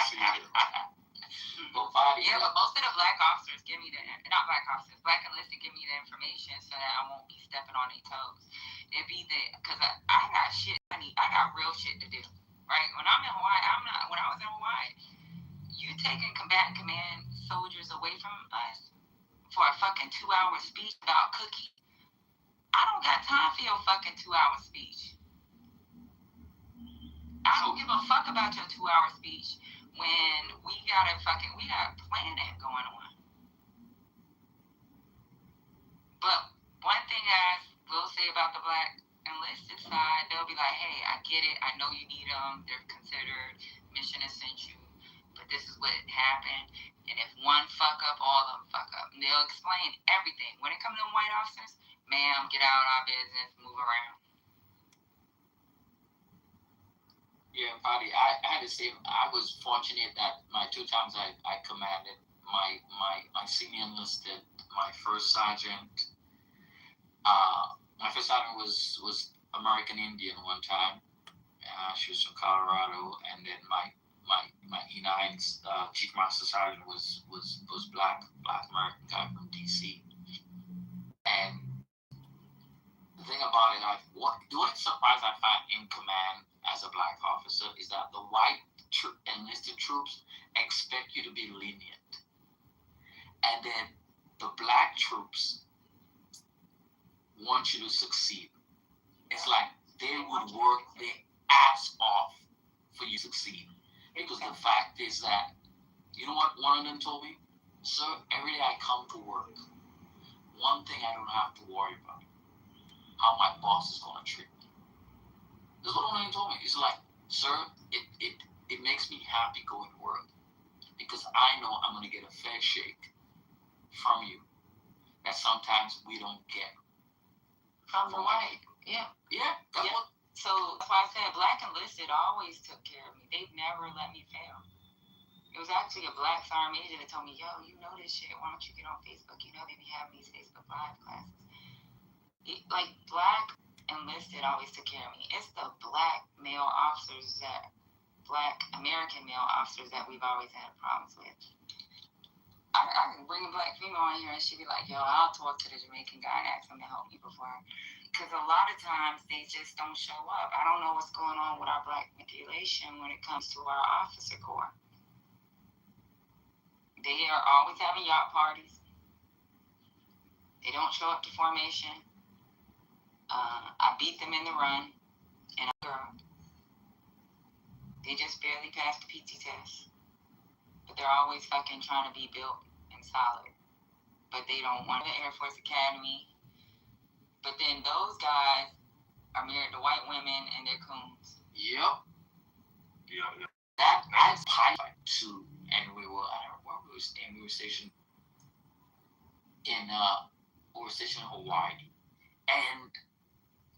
Yeah, but most of the black officers give me not black officers, black enlisted give me the information so that I won't be stepping on their toes. It be because I got shit. I got real shit to do, right? When I'm in Hawaii, when I was in Hawaii, you taking combatant command soldiers away from us for a fucking 2-hour speech about cookie. I don't got time for your fucking 2-hour speech. I don't give a fuck about your 2-hour speech when we got a planet going on. But one thing I will say about the black enlisted side, they'll be like, hey, I get it. I know you need them. They're considered mission essential. But this is what happened. And if one fuck up, all of them fuck up. And they'll explain everything. When it comes to them white officers, ma'am, get out of our business, move around. Yeah, Patty, I had to say, I was fortunate that my 2 times I commanded, my senior enlisted, my first sergeant was American Indian one time. She was from Colorado, and then my E9 Chief Master Sergeant was black American guy from DC. And the thing about it, the only surprise I find in command as a black officer is that the white enlisted troops expect you to be lenient, and then the black troops want you to succeed. It's like they would work their ass off for you to succeed. Because the fact is that, you know what one of them told me? Sir, every day I come to work, one thing I don't have to worry about, how my boss is going to treat me. That's what one of them told me. It's like, sir, it makes me happy going to work because I know I'm going to get a fair shake from you that sometimes we don't get. From the white, yeah. Yeah. So that's why I said black enlisted always took care of me. They've never let me fail. It was actually a black sergeant major that told me, yo, you know this shit. Why don't you get on Facebook? You know they be having these Facebook Live classes. Black enlisted always took care of me. It's the black American male officers that we've always had problems with. I can bring a black female on here and she'd be like, yo, I'll talk to the Jamaican guy and ask him to help me before. Because a lot of times they just don't show up. I don't know what's going on with our black population when it comes to our officer corps. They are always having yacht parties. They don't show up to formation. I beat them in the run. And a girl. They just barely passed the PT test. But they're always fucking trying to be built and solid. but they don't want the Air Force Academy. But then those guys are married to white women and they're coons. Yep. Yeah. That I pilot too, and we were stationed in Hawaii, and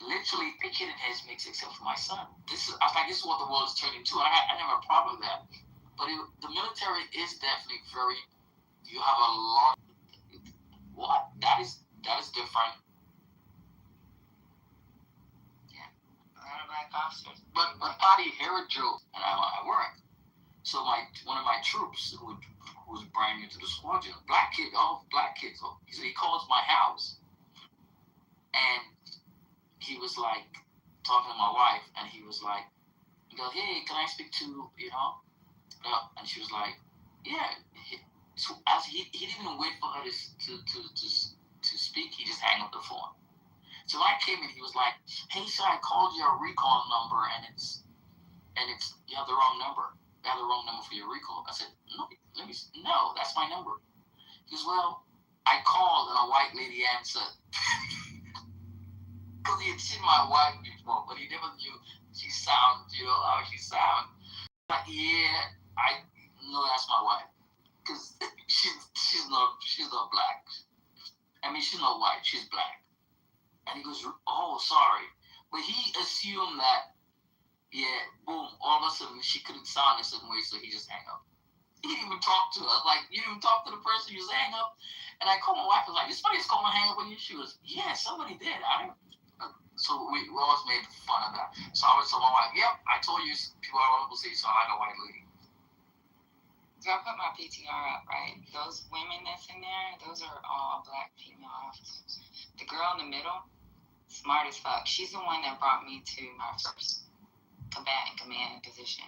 literally the kid in his mix except for my son. This is what the world is turning to. I never have a problem with that, but the military is definitely very. You have a lot. What that is different. Yeah, a lot of black officers. But Patty Herod Joe and I work. So one of my troops who was brand new to the squadron, black kid, all black kids. So he calls my house, and he was like talking to my wife, and he was like, he goes, "Hey, can I speak to and she was like, "Yeah." So as he didn't even wait for her to speak, he just hang up the phone. So when I came in, he was like, "Hey, sir, I called your recall number, and it's you have the wrong number. You have the wrong number for your recall." I said, "No, that's my number." He goes, "Well, I called and a white lady answered." Because he had seen my wife before, but he never knew she sound, how she sound. Like, yeah, I know that's my wife. Because she's not black. I mean, she's not white, she's black. And he goes, "Oh, sorry." But he assumed that, yeah, boom, all of a sudden she couldn't sound a certain way, so he just hang up. He didn't even talk to her. Like, you didn't even talk to the person, you just hang up. And I called my wife, I was like, "This somebody's calling hang up on you?" She was, "Yeah, somebody did." So we always made fun of that. So I would tell my wife, "Yep, I told you people will say you sound like a white lady." So I put my PTR up, right? Those women that's in there, those are all black female officers. The girl in the middle, smart as fuck. She's the one that brought me to my first combatant command position.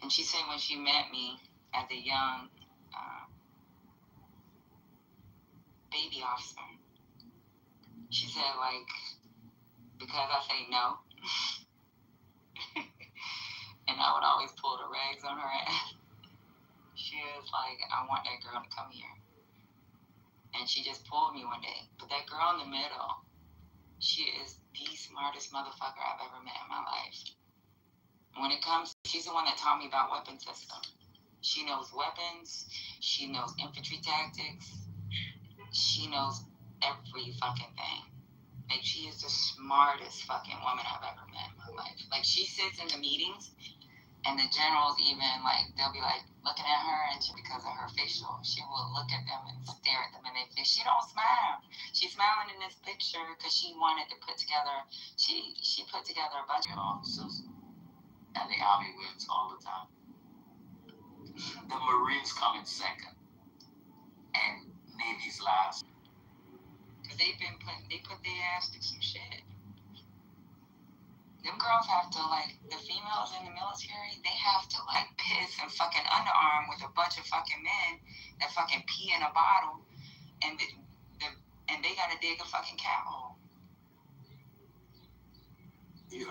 And she said when she met me as a young baby officer, she said, like, because I say no, and I would always pull the rags on her ass, she was like, "I want that girl to come here." And she just pulled me one day. But that girl in the middle, she is the smartest motherfucker I've ever met in my life. When it comes, she's the one that taught me about weapon system. She knows weapons. She knows infantry tactics. She knows every fucking thing. Like, she is the smartest fucking woman I've ever met in my life. Like, she sits in the meetings, and the generals even, like, they'll be, like, looking at her, and because of her facial, she will look at them and stare at them in their face. She don't smile. She's smiling in this picture because she wanted to put together, she put together a bunch of officers, and the Army wins all the time. The Marines come in second, and Navy's last. Because they put their ass through some shit. Them girls have to, like, the females in the military, they have to, like, piss and fucking underarm with a bunch of fucking men that fucking pee in a bottle, and they gotta dig a fucking cow hole.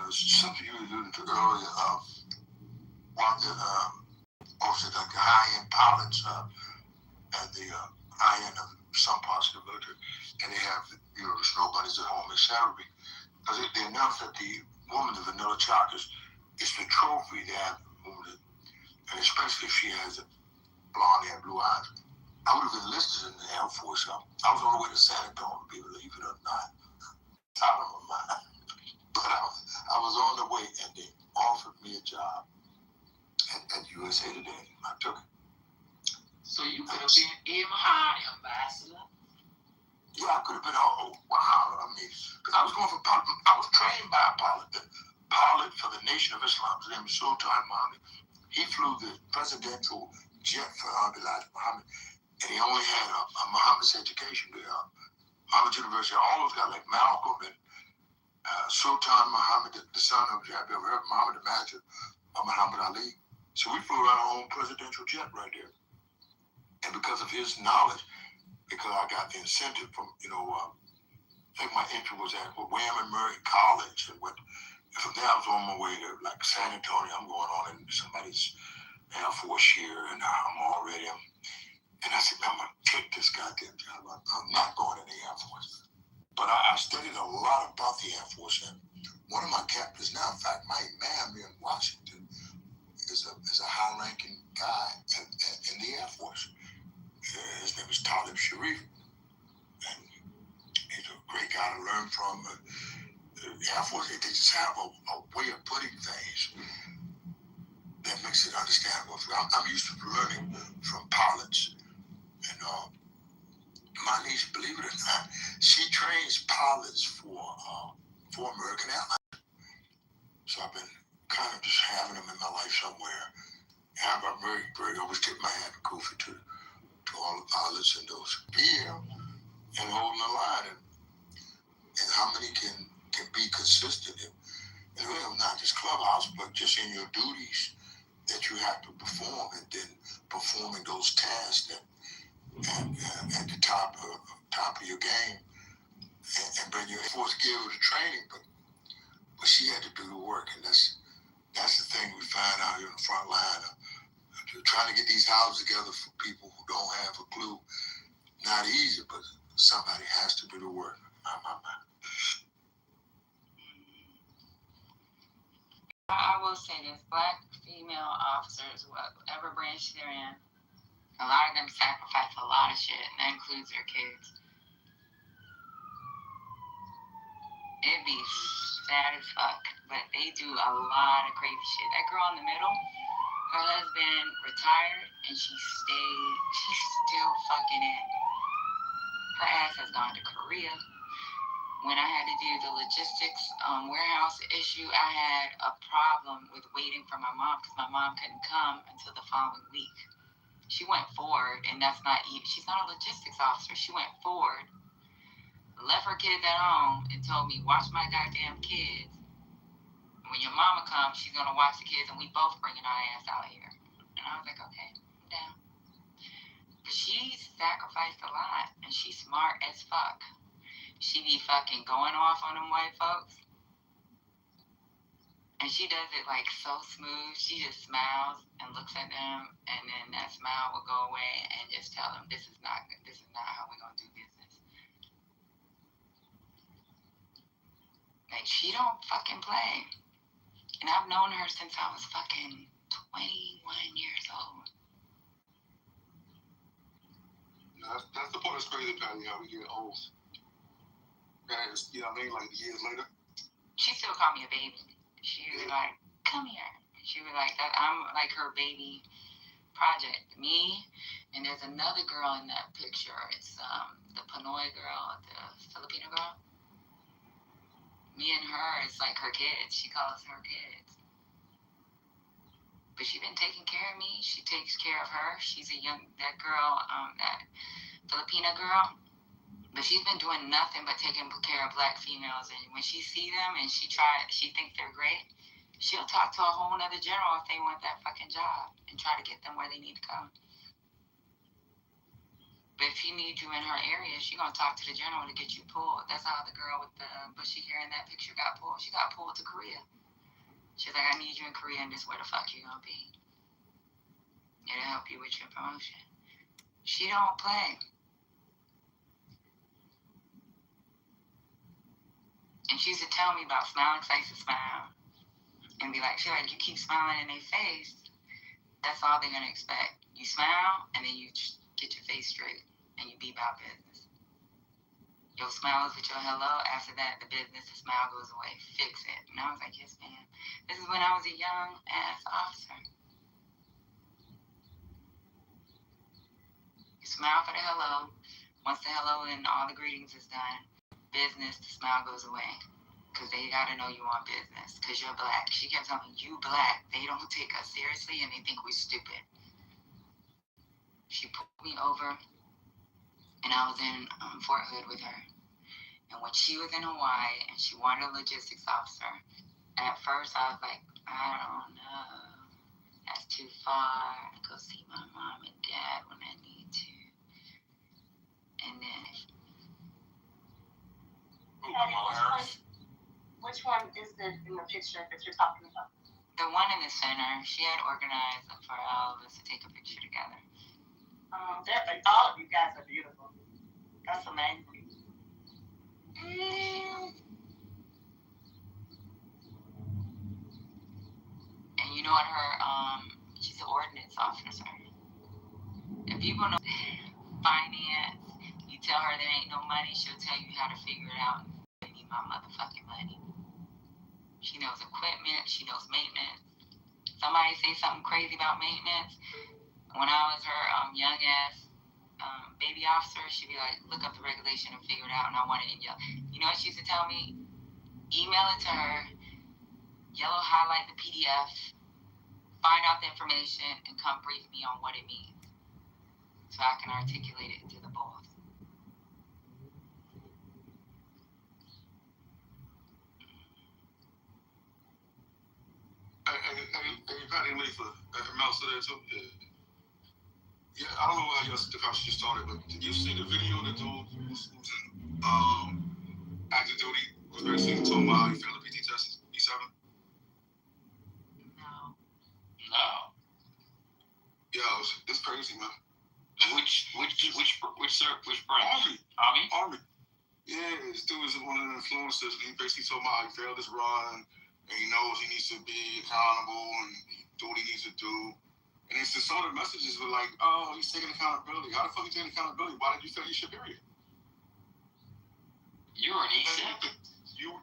Something you alluded to earlier, one that also the high-end pilots and the high-end of some parts of the military, and they have, the snow bunnies at home, etc. Because they announced that the woman, the vanilla chocolate, is the trophy they have, and especially if she has blonde hair, blue eyes. I would have enlisted in the Air Force. I was on the way to San Antonio, believe it or not. Out of my mind. But I was on the way, and they offered me a job at USA Today. I took it. So you could have been aim high, Ambassador. Yeah, I could have been. Oh, wow. I mean, because I was going for pilot. I was trained by a pilot, the pilot for the Nation of Islam. His name is Sultan Muhammad. He flew the presidential jet for Elijah Muhammad, and he only had a Muhammad's education there. Muhammad University, all those guys like Malcolm and Sultan Muhammad, the son of Muhammad, the manager of Muhammad Ali. So we flew our own presidential jet right there. And because of his knowledge, because I got the incentive from, I think my entry was at William and Mary College, and from there I was on my way to like San Antonio. I'm going on in somebody's Air Force year, and I'm already, And I said, man, I'm going to take this goddamn job. I'm not going in the Air Force. But I studied a lot about the Air Force. And one of my captains now, in fact, might marry me in Washington, is a high-ranking guy in the Air Force. His name is Talib Sharif. And he's a great guy to learn from. The Air Force, they just have a way of putting things that makes it understandable. I'm used to learning from pilots. And my niece, believe it or not, she trains pilots for American Airlines. So I've been kind of just having them in my life somewhere. And I'm very, very always tip my hat and goofy to all the pilots and those here and holding the line and how many can be consistent and really not just clubhouse, but just in your duties that you have to perform, and then performing those tasks that at the top of your game, and bring your force give her the training, but she had to do the work, and that's the thing we find out here on the front line. Trying to get these houses together for people who don't have a clue, not easy, but somebody has to do the work. I will say this: Black female officers, whatever branch they're in, a lot of them sacrifice a lot of shit, and that includes their kids. It'd be sad as fuck, but they do a lot of crazy shit. That girl in the middle, her husband retired, and she's still fucking in. Her ass has gone to Korea. When I had to do the logistics warehouse issue, I had a problem with waiting for my mom because my mom couldn't come until the following week. She went forward, and that's not even, she's not a logistics officer. She went forward, left her kids at home, and told me, watch my goddamn kids. When your mama comes, she's going to watch the kids, and we both bringing our ass out here. And I was like, okay, I'm down. But she sacrificed a lot, and she's smart as fuck. She be fucking going off on them white folks. And she does it like so smooth. She just smiles and looks at them, and then that smile will go away and just tell them this is not how we're gonna do business. Like, she don't fucking play. And I've known her since I was fucking 21 years old. That's the part that's crazy about me, how we get old. And you know what I mean, like years later. She still called me a baby. She was like, come here. She was like, that I'm like her baby project. Me, and there's another girl in that picture. It's the Pinoy girl, the Filipino girl. Me and her, it's like her kids. She calls her kids. But she's been taking care of me. She takes care of her. She's that girl, that Filipina girl. But she's been doing nothing but taking care of black females. And when she see them and she thinks they're great, she'll talk to a whole nother general if they want that fucking job and try to get them where they need to go. But if she needs you in her area, she's going to talk to the general to get you pulled. That's how the girl with the bushy hair in that picture got pulled. She got pulled to Korea. She's like, I need you in Korea, and this is where the fuck you going to be. It'll help you with your promotion. She don't play. And she used to tell me about smiling because I used to smile. And be like, feel like you keep smiling in their face, that's all they're going to expect. You smile, and then you just get your face straight, and you be about business. Your smile is with your hello. After that, the business, the smile goes away. Fix it. And I was like, yes, ma'am. This is when I was a young-ass officer. You smile for the hello. Once the hello and all the greetings is done, business, the smile goes away. Because they got to know you want business. Because you're black. She kept telling me, you black. They don't take us seriously, and they think we're stupid. She pulled me over, and I was in Fort Hood with her. And when she was in Hawaii, and she wanted a logistics officer, at first I was like, I don't know. That's too far. I go see my mom and dad when I need to. And then... Which one is in the picture that you're talking about? The one in the center. She had organized for all of us to take a picture together. All of you guys are beautiful. That's amazing. And you know what? She's an ordinance officer. If people know finance, you tell her there ain't no money, she'll tell you how to figure it out. I need my motherfucking money. She knows equipment. She knows maintenance. Somebody say something crazy about maintenance. When I was her young ass baby officer, she'd be like, look up the regulation and figure it out. And I wanted it in yellow. You know what she used to tell me? Email it to her, yellow highlight the PDF, find out the information, and come brief me on what it means so I can articulate it to the boss. Hey, Patty and Lisa, Mel said that too. Yeah, I don't know how the conversation started, but did you see the video that dude who's in active duty was basically talking about how he failed the PT test B7? No. Yeah, it's crazy, man. Which branch? Army. Yeah, this dude is one of the influencers. He basically told me how he failed his run, and he knows he needs to be accountable and do what he needs to do. And it's just some of the messages were like, oh, he's taking accountability. How the fuck are you taking accountability? Why did you fail your shit, period? You're an E7. Yeah.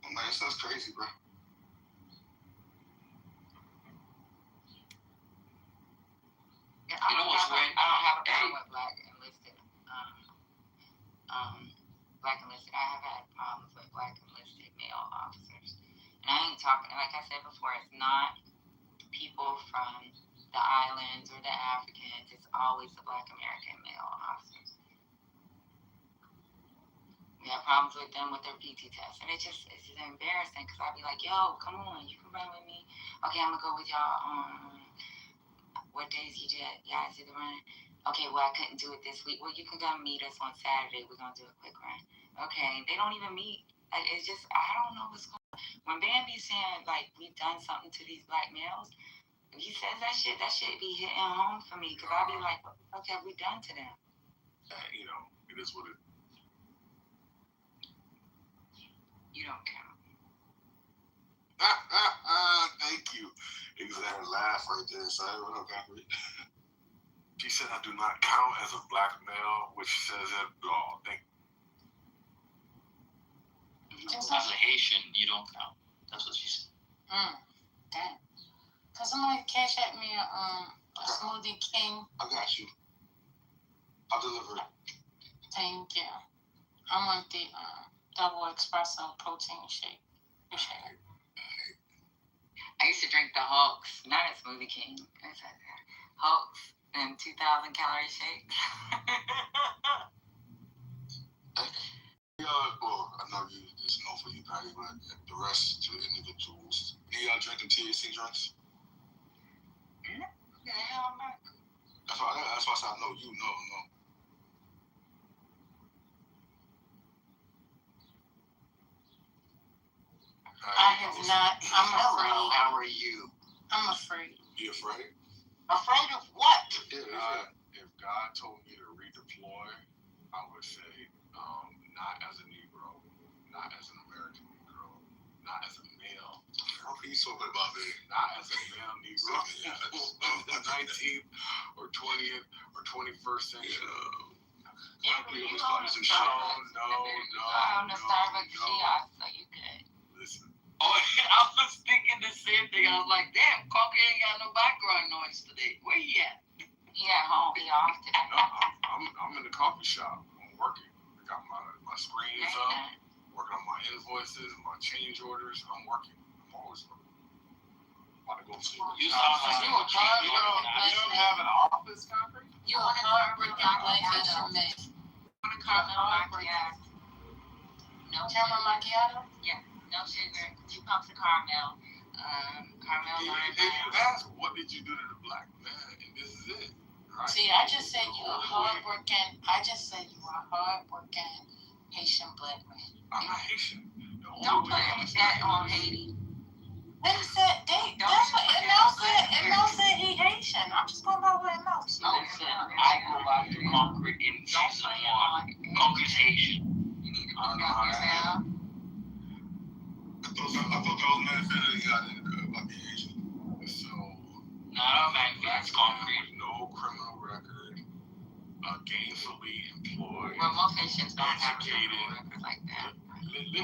I'm like, that's crazy, bro. I don't have a problem with black enlisted. Black enlisted. I have had problems with black enlisted male officers. And I ain't talking, like I said before, it's not people from the islands or the Africans. It's always the black American male officers. We have problems with them with their PT test. And it's just embarrassing because I'll be like, yo, come on, you can run with me. Okay, I'm going to go with y'all. What days you did? Yeah, I did the run. Okay, well, I couldn't do it this week. Well, you can come meet us on Saturday. We're going to do a quick run. Okay, they don't even meet. Like, it's just, I don't know what's going on. When Bambi's saying, like, we've done something to these black males, if he says that shit be hitting home for me. Because I'll be like, what the fuck have we done to them? It is what it is. You don't count. Thank you. Exactly. Laugh right there. So, what up, Concrete? She said I do not count as a black male, which says it all. Thank you. As a Haitian, you don't count. That's what she said. Damn. Cause somebody cash at me a Smoothie King. I got you. I'll deliver it. Thank you. I want the double espresso protein shake. I used to drink the Hulks, not a Smoothie King. Hulks and 2,000 calorie shakes. Well, I know it's known for you, Patty, but the rest to the individuals. Y'all drinking THC drinks? Yeah, hell no. That's why I said I know you know. I have not. I'm afraid. How are you? I'm afraid. You afraid? Afraid of what? If God told me to redeploy, I would say not as a Negro, not as an American Negro, not as a male. What are you talking about, man? Not as a male Negro of the 19th or 20th or 21st century. You on the Starbucks kiosk, so you good. Listen. Oh, I was thinking the same thing. I was like, damn, Cocky ain't got no background noise today. Where he at? He at home. He off today. No, I'm in the coffee shop. I'm working. I got my screens up, working on my invoices, my change orders. I'm working. I'm always working. Want to go see You sound like You don't have an office, Concrete? You a hard-working black Haitian man. Want a caramel macchiato? No Caramel macchiato? Yeah, no sugar. 2 pumps of caramel. Caramel lime. And you ask, what did you do to the black man? And this is it. Right? See, I just said you a hard-working Haitian black man. I'm not Haitian. Don't put that on Haiti. Then he said, that's what ML said. ML said he Haitian. I'm just going by what ML said. Listen, I go back to Concrete in season 1. Concrete's Haitian. You need to put that down. I thought that was manifested. He got it about the Asian. So. No, man, that's Concrete. No criminal record, gainfully employed. Well, most Haitians don't have a criminal record like that. I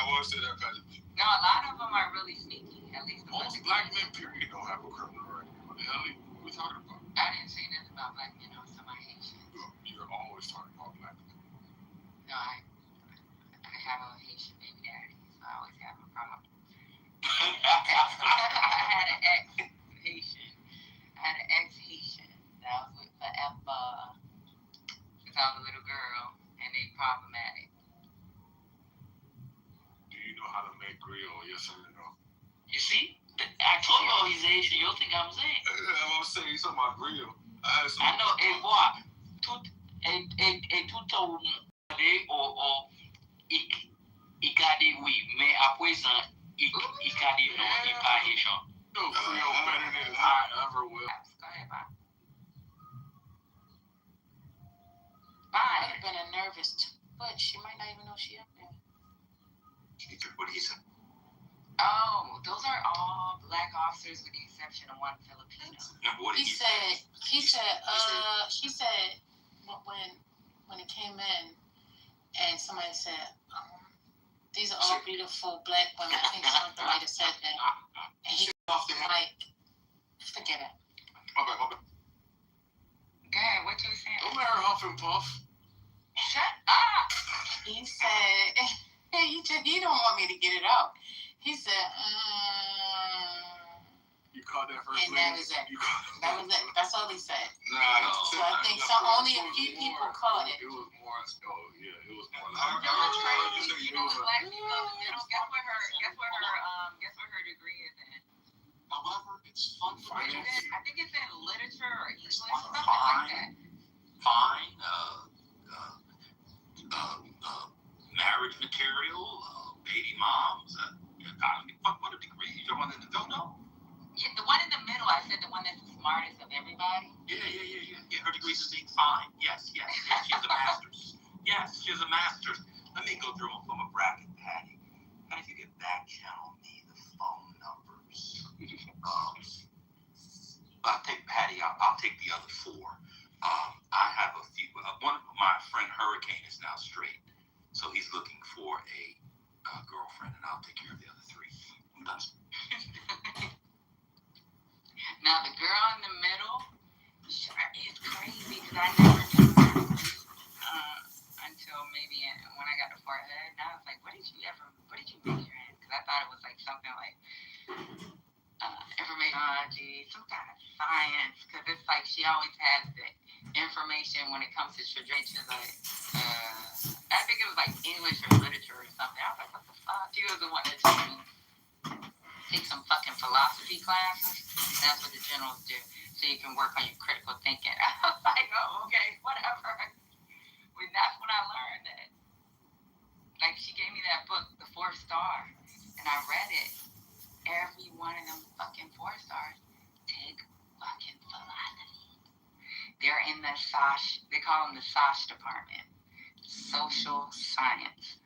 want to say that because No, a lot of them are really sneaky. At least most black men, period, don't have a criminal record. What the hell are we talking about? I didn't say nothing about black men or some Haitians. You're always talking about black men. No, I have a Haitian baby daddy, so I always have a problem. I had an ex-Haitian. I had an ex-Haitian that I was with forever since I was a little girl, and they problematic. Do you know how to make grill? Yes or no? You see? I told you he's Asian. You don't think I'm saying? I'm saying something about grill. I know. Hey, boy. Tout ou ikade oui, mais à présent ikade non, il pas Haitian. No, Creole better than I ever will. Go ahead, Bob. I would have been a nervous but she might not even know she up there. What he said. Oh, those are all black officers with the exception of one Filipino. She said when it came in and somebody said, these are all beautiful black women. I think something might have said that. And he was like, forget it. Okay. Go ahead, what you saying? Don't let her huff and puff. Shut up! He said, he don't want me to get it out. He said, You caught that first. and that was it. That was it. That's all he said. Nah, So I think only a few people caught it. It was more. It was more. You know what black people, guess what her degree is in? However, it's fun for me. I think it's in literature or English, something like that. Fine. Marriage material, baby moms. What a degree? You're one that don't know? Yeah, the one in the middle, I said the one that's the smartest of everybody. Yeah. Her degrees is being fine. Yes. She has a master's. Yes, she has a master's. Let me go through them from a bracket, Patty. And if you get back channel me the phone numbers. I'll take Patty. I'll take the other 4. I have a few. One of my friend Hurricane is now straight, so he's looking for a girlfriend, and I'll take care of the other 3. I'm done. Now the girl in the middle sure is crazy because I never knew until maybe when I got the forehead. And I was like, what did you major in? Because I thought it was like something like information, some kind of science. Because it's like she always has the information when it comes to trajectory. Like, I think it was like English or literature or something. I was like, what the fuck? She was the one that told me take some fucking philosophy classes. That's what the generals do, so you can work on your critical thinking. I was like, oh, okay, whatever. Well, that's when I learned that. Like, she gave me that book, The 4 Star, and I read it. Every one of them fucking 4 stars take fucking philosophy. They're in the SOSH, they call them the SOSH department, social science.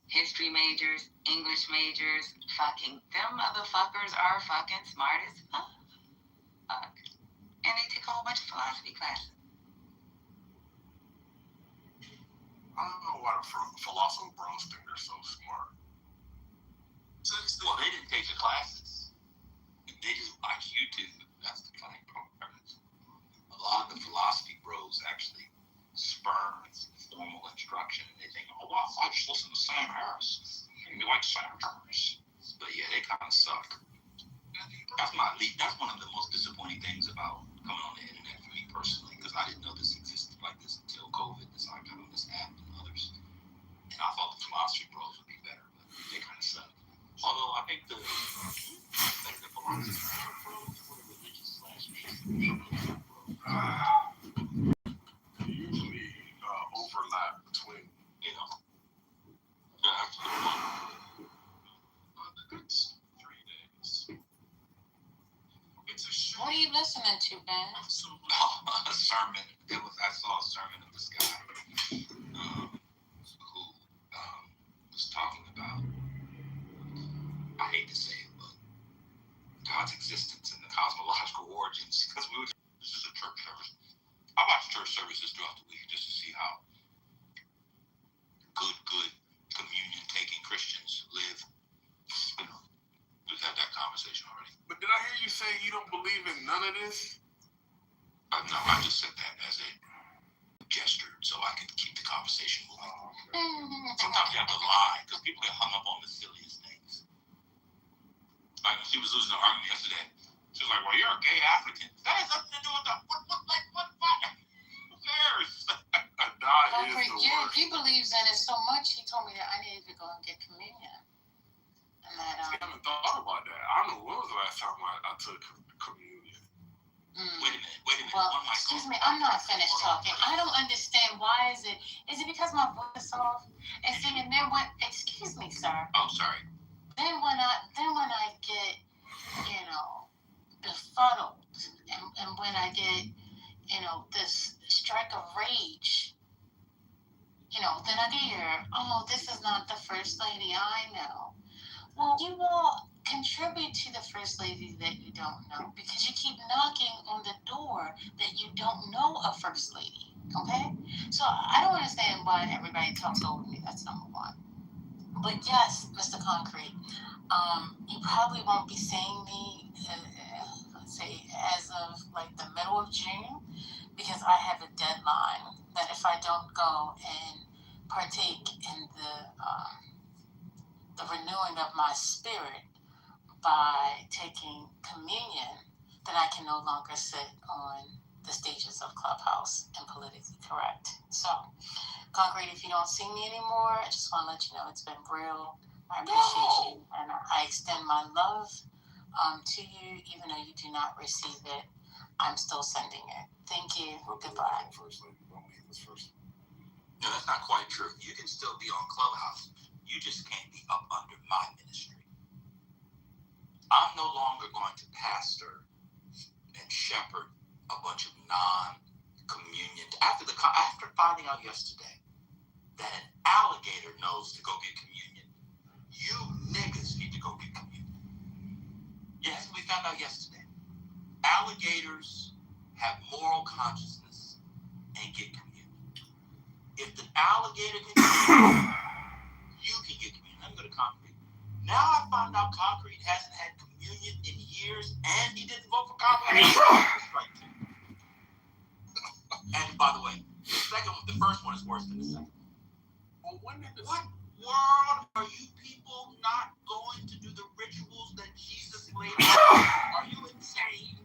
History majors, English majors, fucking, them motherfuckers are fucking smart as fuck. And they take a whole bunch of philosophy classes. I don't know why the philosopher bros think they're so smart. Well, they didn't take the classes. They just watch YouTube. That's the funny part. A lot of the philosophy bros actually spurn formal instruction, and they think, oh, well, I just listen to Sam Harris. And they like Sam Harris. But yeah, they kind of suck. That's one of the most disappointing things about coming on the internet for me personally, because I didn't know this existed like this until COVID. This I got on this app and others, and I thought the philosophy bros would be better, but they kind of suck. Although I think the philosophy bros were religious / I saw a sermon of this guy who was talking about, I hate to say it, but God's existence and the cosmological origins. Because this is a church service. I watch church services throughout the week just to see how good communion-taking Christians live. You know, we've had that conversation already. But did I hear you say you don't believe in none of this? No, I just said that as a gesture so I can keep the conversation moving. Sometimes you have to lie because people get hung up on the silliest things. Like she was losing the argument yesterday. She was like, "Well, you're a gay African. That has nothing to do with the what? Who cares?" He believes in it so much. He told me that I needed to go and get communion. And that I haven't thought about that. I don't know when was the last time I took communion. Wait a minute. Well, excuse me, I'm not finished talking. I don't understand. Why is it because my voice is off? And see, and then when, excuse me, sir. Oh, sorry. Then when I get, befuddled, and when I get, this strike of rage, then I hear, oh, this is not the first lady I know. Well, you all contribute to the first lady that you don't know because you keep knocking on the door that you don't know a first lady, okay? So I don't understand why everybody talks over me. That's number one. But yes, Mr. Concrete, you probably won't be seeing me, let's say, as of like the middle of June, because I have a deadline that if I don't go and partake in the renewing of my spirit by taking communion, then I can no longer sit on the stages of Clubhouse and Politically Correct. So, Concrete, if you don't see me anymore, I just want to let you know it's been real. I appreciate you, and I extend my love to you, even though you do not receive it. I'm still sending it. Thank you. Goodbye. No, that's not quite true. You can still be on Clubhouse. You just can't be up under my ministry. I'm no longer going to pastor and shepherd a bunch of non-communion. After finding out yesterday that an alligator knows to go get communion, you niggas need to go get communion. Yes, we found out yesterday. Alligators have moral consciousness and get communion. If the alligator can get communion, you can get communion. Let me go to Concrete. Now I find out Concrete hasn't had communion in years and he didn't vote for Concrete. Right. And by the way, the first one is worse than the second. Well, what world are you people not going to do the rituals that Jesus laid out? Are you insane?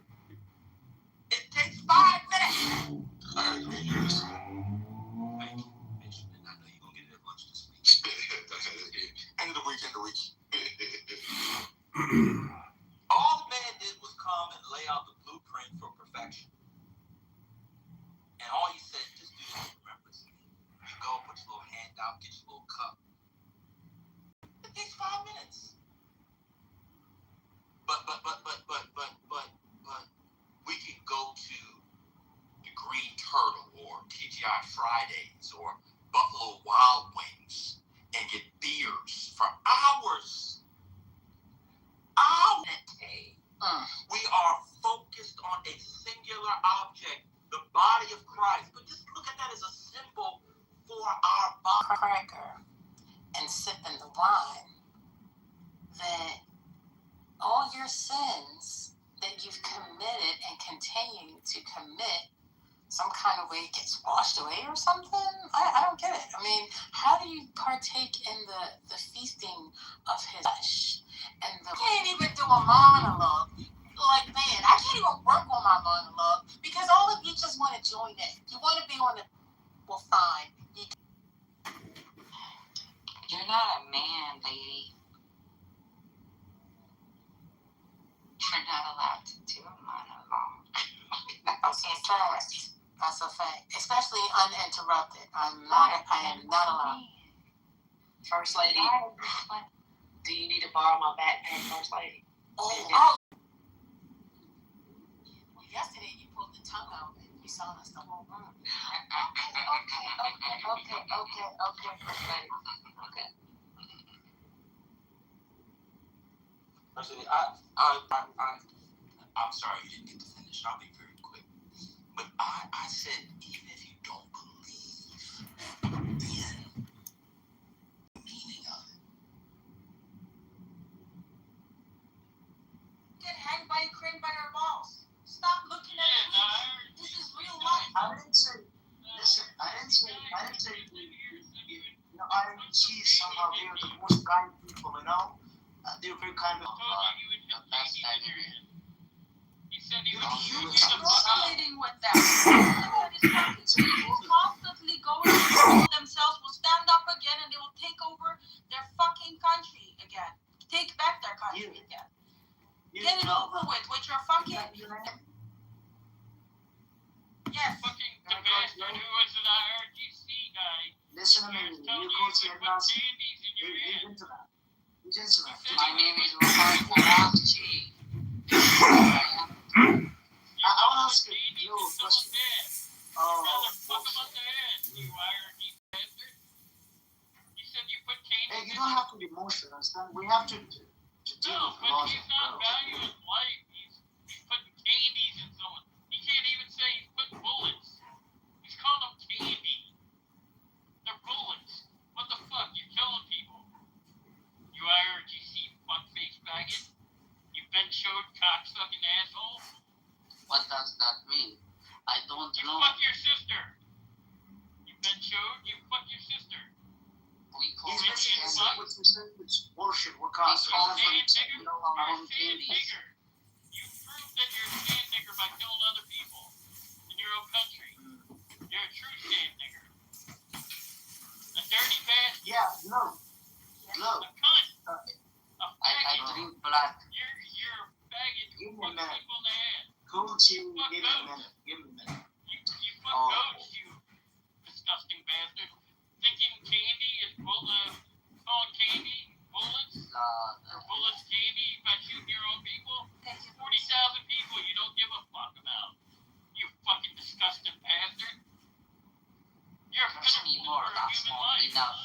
It takes 5 minutes. I agree, yes. Thank you. I know you're going to get it at lunch this week. End of the week. All the man did was come and lay out the blueprint for perfection. And all he said, just do this in remembrance of me. You go, put your little hand out, get your little cup. It takes 5 minutes. But we can go to the Green Turtle or TGI Fridays or Buffalo Wild Wings and get beers for hours. We are focused on a singular object, the body of Christ. But just look at that as a symbol for our body. Cracker and sipping the wine, that all your sins that you've committed and continue to commit some kind of way gets washed away or something? I don't get it. I mean, how do you partake in the feasting of his flesh? And I can't even do a monologue. Like, man, I can't even work on my monologue because all of you just want to join in. You want to be on the, well, fine. You're not a man, lady. You're not allowed to do a monologue. That's a fact. That's a fact. Especially uninterrupted. I am not allowed. First Lady, do you need to borrow my backpack, First Lady? Oh. Well, yesterday you pulled the tongue out. He saw us the whole room. Okay. Personally, I'm sorry you didn't get to finish. I'll be very quick. But I said, even if you don't believe in the meaning of it. Get hanged by a crane by your balls. Stop looking at it. This is real life. I didn't say, listen, I didn't say, you know, IRGC is somehow they are the most kind people, you know? They're very kind of, The best guy in here. You're struggling with that. People constantly going to themselves will stand up again and they will take over their fucking country again. Take back their country again. Get it over with your fucking... Yes. Fucking the bastard who was an IRGC guy. listen to me, you go to your class, listen to that. Listen to that. My name is Romanchi. I want to ask you a question. Oh, hey, you don't have to be emotional, understand? We have to deal with logic. He's not valuing life. He's putting candies in someone. He can't even say he's putting bullets. He's calling them candy. They're bullets. What the fuck? You're killing people. You IRGC fuckface faggot. You Ben showed cocksucking asshole. What does that mean? I don't You know. fuck your sister. You Ben showed. You fuck your sister. We call He's it basically candy. saying what you said, it's bullshit, what costs. We call That's what it it's saying. you know, I'm on You're a sand candies. nigger. You proved that you're a sand nigger by killing other people in your own country. You're a true sand nigger. A dirty bastard. Yeah, no. Look. A cunt. A I faggot. drink blood. You're a faggot. Give You me a fuck minute. people in the head. Cool team, give me a minute. Give me a minute. You fuck goats, you disgusting bastard. Thinking candy is calling candy bullets? Or bullets candy by shooting your own people? 40,000 people you don't give a fuck about. You fucking disgusting bastard. You're a There's pitiful more for that's human not life. enough.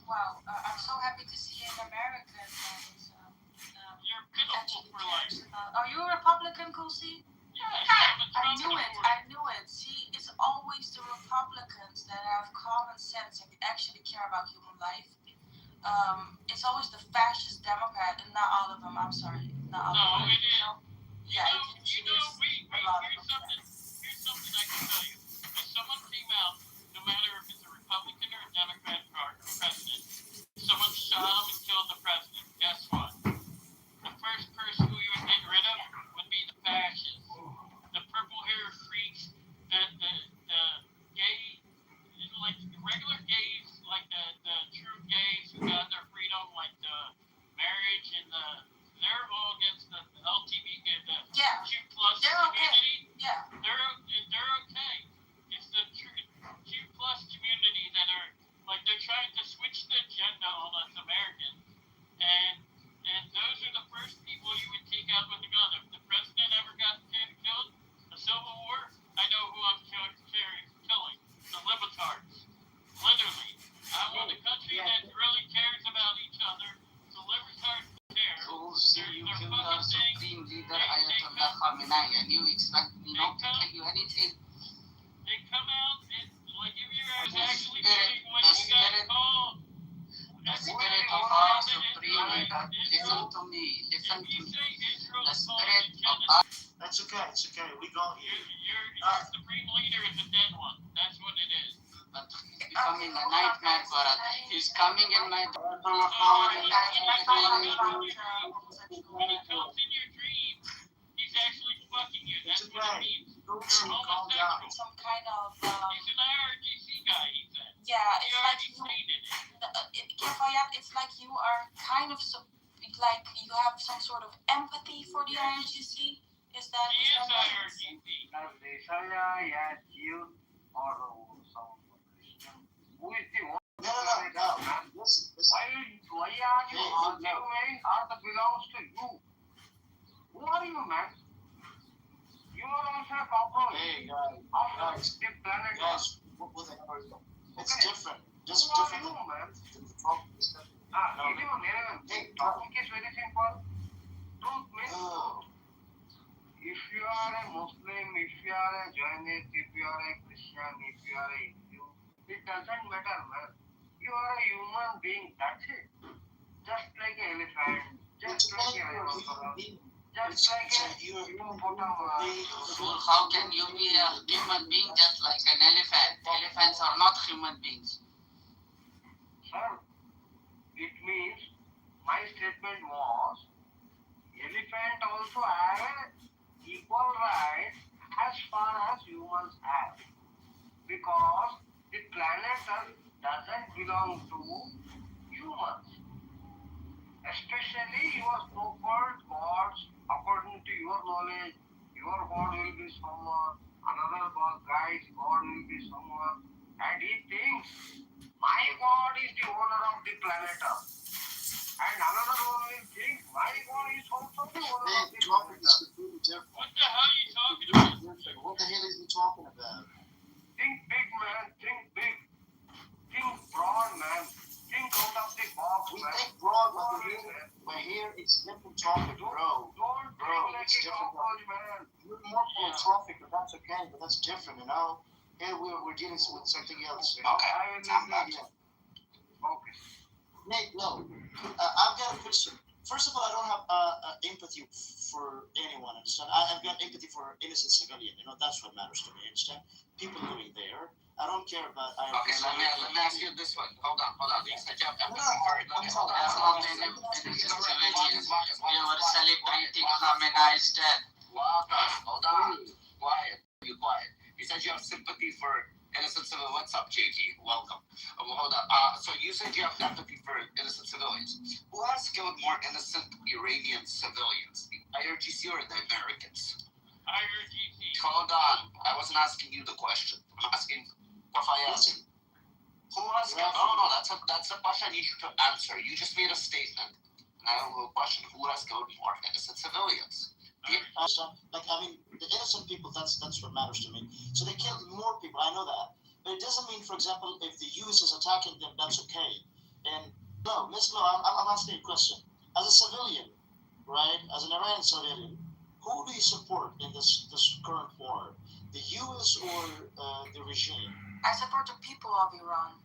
Wow, I'm so happy to see an American that is You're pitiful actually for life. cares about... Are you a Republican, Kusi? Yes, I knew it. See, it's always the Republicans that have common sense and actually care about human life. It's always the fascist Democrat, and not all of them. I'm sorry, not all of them. No, it is. Yeah, it is. Wait, A lot of here's them. something I can tell you. If someone came out, no matter if it's a Republican or a Democrat president, someone shot him and killed the president, guess what? The first person who you would get rid of would be the fascists. The purple hair freaks, the gay, like the regular gays, like the true gays who got their freedom, like the marriage and they're all against the LGBT, the Q plus community. Yeah. They're okay. It's the Q plus community that are like they're trying to switch the agenda on us Americans, and those are the first people you would take out with a gun. If the president ever got killed, a civil war, I know who I'm killing. The libertards. Literally. I want a country that really cares about each other. The libertards care. Kusi, you killed our supreme leader Ayatollah Khamenei, and you expect me not to tell you anything? They come out and like if you're actually spirit- doing what the you got spirit- called. The spirit of our supreme leader, listen to me, listen If to you me. say Israel The is calling spirit the of genocide, our That's okay, it's okay. We go here. your supreme leader is a dead one. That's what it is. but he's becoming a nightmare for us. He's coming in my When he comes in your dreams, he's actually fucking you. That's It's what it okay. means. Don't You're calm down. homosexual. Some kind of He's an IRGC guy, he said. yeah. He It's like already you. stated it. Kefayat, it's like you are kind of like you have some sort of empathy for the IRGC. Is that? He is IRGC. No. Listen. Why are you arguing? Art belongs to you. Who are you, man? You are also a cockroach. Hey guys, Of the planet Earth. what the hell are you? It's Okay. different. Just Who are different. you, man? than the talk discussion. Leave your name. Topic is very simple. Truth means truth. If you are a Muslim, if you are a Jainist, if you are a Christian, if you are a Hindu, it doesn't matter, man. You are a human being, that's it. Just like an elephant, just like a rhinoceros, just like a hippopotamus. Fool, how can you be a human being just like an elephant? Elephants are not human beings. Sir, it means my statement was elephant also have equal rights as far as humans have, because the planet Earth doesn't belong to humans, especially your so-called gods. According to your knowledge, your god will be someone, another guy's god will be someone, and he thinks my god is the owner of the planet Earth. And another one will think my God is also the owner of the planet Earth. What the hell are you talking about? What the hell is he talking about? Think big, man. Think big. Think broad, man. Think out of the box, We man. think broad, but here it's different topic, bro. Don't Bro, think like it's a different. cockroach, man. You're more philosophic, but that's okay. But that's different, you know. Here we're dealing with something else. You know? Okay, I will listen. Okay. Nate, no. I've got a question. First of all, I don't have empathy for anyone. Understand? I've got empathy for innocent civilian. You know, that's what matters to me. Understand? People living there. I don't care about. Okay, let me ask you this one. Hold on. You said you have empathy for it. Let me hold on. Civilians. You are celebrating Khamenei's death. Hold on. Quiet. You quiet. You said you have sympathy for innocent civilians. What's up, JT? Welcome. Hold on. So you said you have empathy for innocent civilians. Who has killed more innocent Iranian civilians? The IRGC or the Americans? IRGC. Hold on. I wasn't asking you the question. I'm asking Rafael. Who has killed? No. That's a question I need you to answer. You just made a statement, and I have a question. Who has killed more innocent civilians? Like, I mean, the innocent people, that's what matters to me. So they killed more people, I know that. But it doesn't mean, for example, if the US is attacking them, that's okay. And no, Ms. Lowe, I'm asking a question. As a civilian, right, as an Iranian civilian, who do you support in this current war? The US or the regime? I support the people of Iran.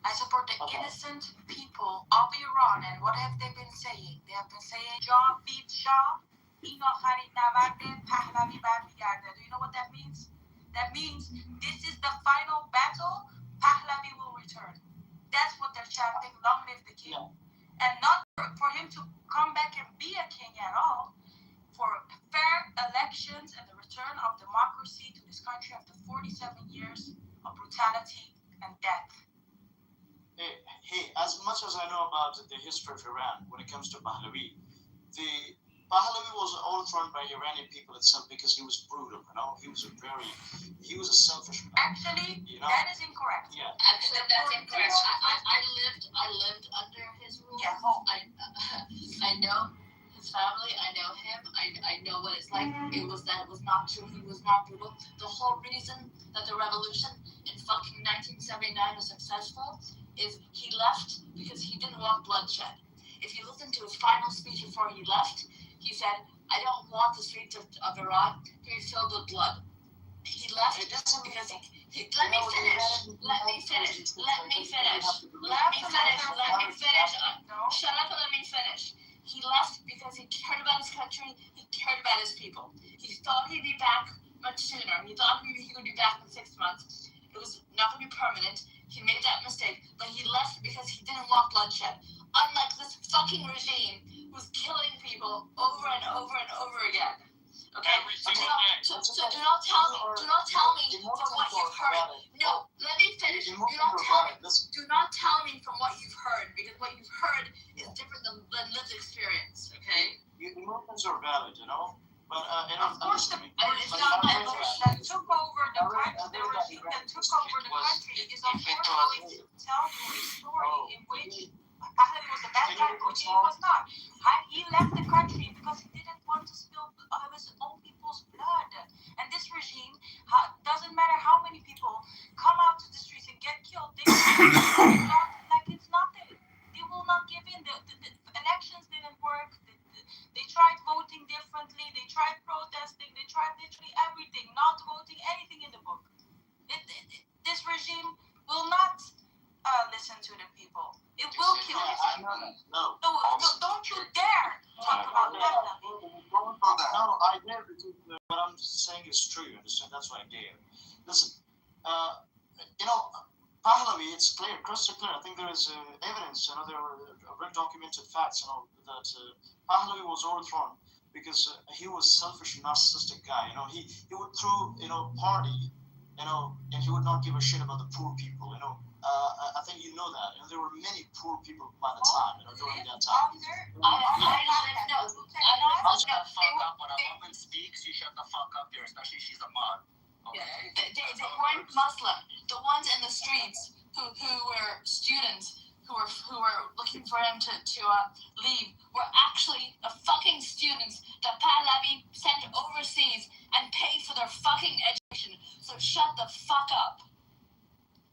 I support the innocent people of Iran. And what have they been saying? They have been saying, Javid Shah, این آخرین نبرد پهلوی برمیگرده. Do you know what that means? That means this is the final battle. Pahlavi will return. That's what they're chanting. Long live the king. And not for him to come back and be a king at all. For fair elections and the return of democracy to this country after 47 years of brutality and death. Hey, as much as I know about the history of Iran when it comes to Pahlavi, Pahlavi was overthrown by Iranian people itself because he was brutal, you know. He was a selfish man. Actually, you know? that is incorrect. Yeah. Actually, that's incorrect. I lived under his rule. Yeah. I know his family. I know him. I know what it's like. That was not true. He was not brutal. The whole reason that the revolution in fucking 1979 was successful is he left because he didn't want bloodshed. If you listen to his final speech before he left, he said, I don't want the streets of Iran to be filled with blood. He left because let me finish. Shut up and let me finish. He left because he cared about his country, he cared about his people. He thought he'd be back much sooner. He thought he would be back in 6 months. It was not going to be permanent. He made that mistake, but he left because he didn't want bloodshed. Unlike this fucking regime who's killing people over and over and over again. Okay? So do not tell me from what you've heard. No, let me finish. Do not tell me from what you've heard, because what you've heard is different than lived experience. Okay? Your emotions are valid, you know. But of course, the regime that took over the country is unfortunately tell you a story in which Pahlavi was a bad guy, which he was not. He left the country because he didn't want to spill his own people's blood. blood. And this regime doesn't matter how many people come out to the streets and get killed. They like it's nothing. They will not give in. The elections didn't work. They tried voting differently. They tried protesting. They tried literally everything, not voting anything in the book. This regime will not listen to the people. It will kill us. No. Don't you dare talk about that. No, I dare because what I'm saying is true. You understand? That's why I dare. Listen, Pahlavi, it's clear, crystal clear. I think there is evidence. There were well-documented facts. That Pahlavi was overthrown because he was selfish, narcissistic guy. He would throw party, and he would not give a shit about the poor people. I think you know that. There were many poor people by the time, during that time. Shut the fuck up. When a woman speaks, you shut the fuck up there, especially she's a mod. Okay? They weren't Muslim. The ones in the streets who were students who were looking for him to leave were actually the fucking students that Pahlavi sent overseas and paid for their fucking education. So shut the fuck up.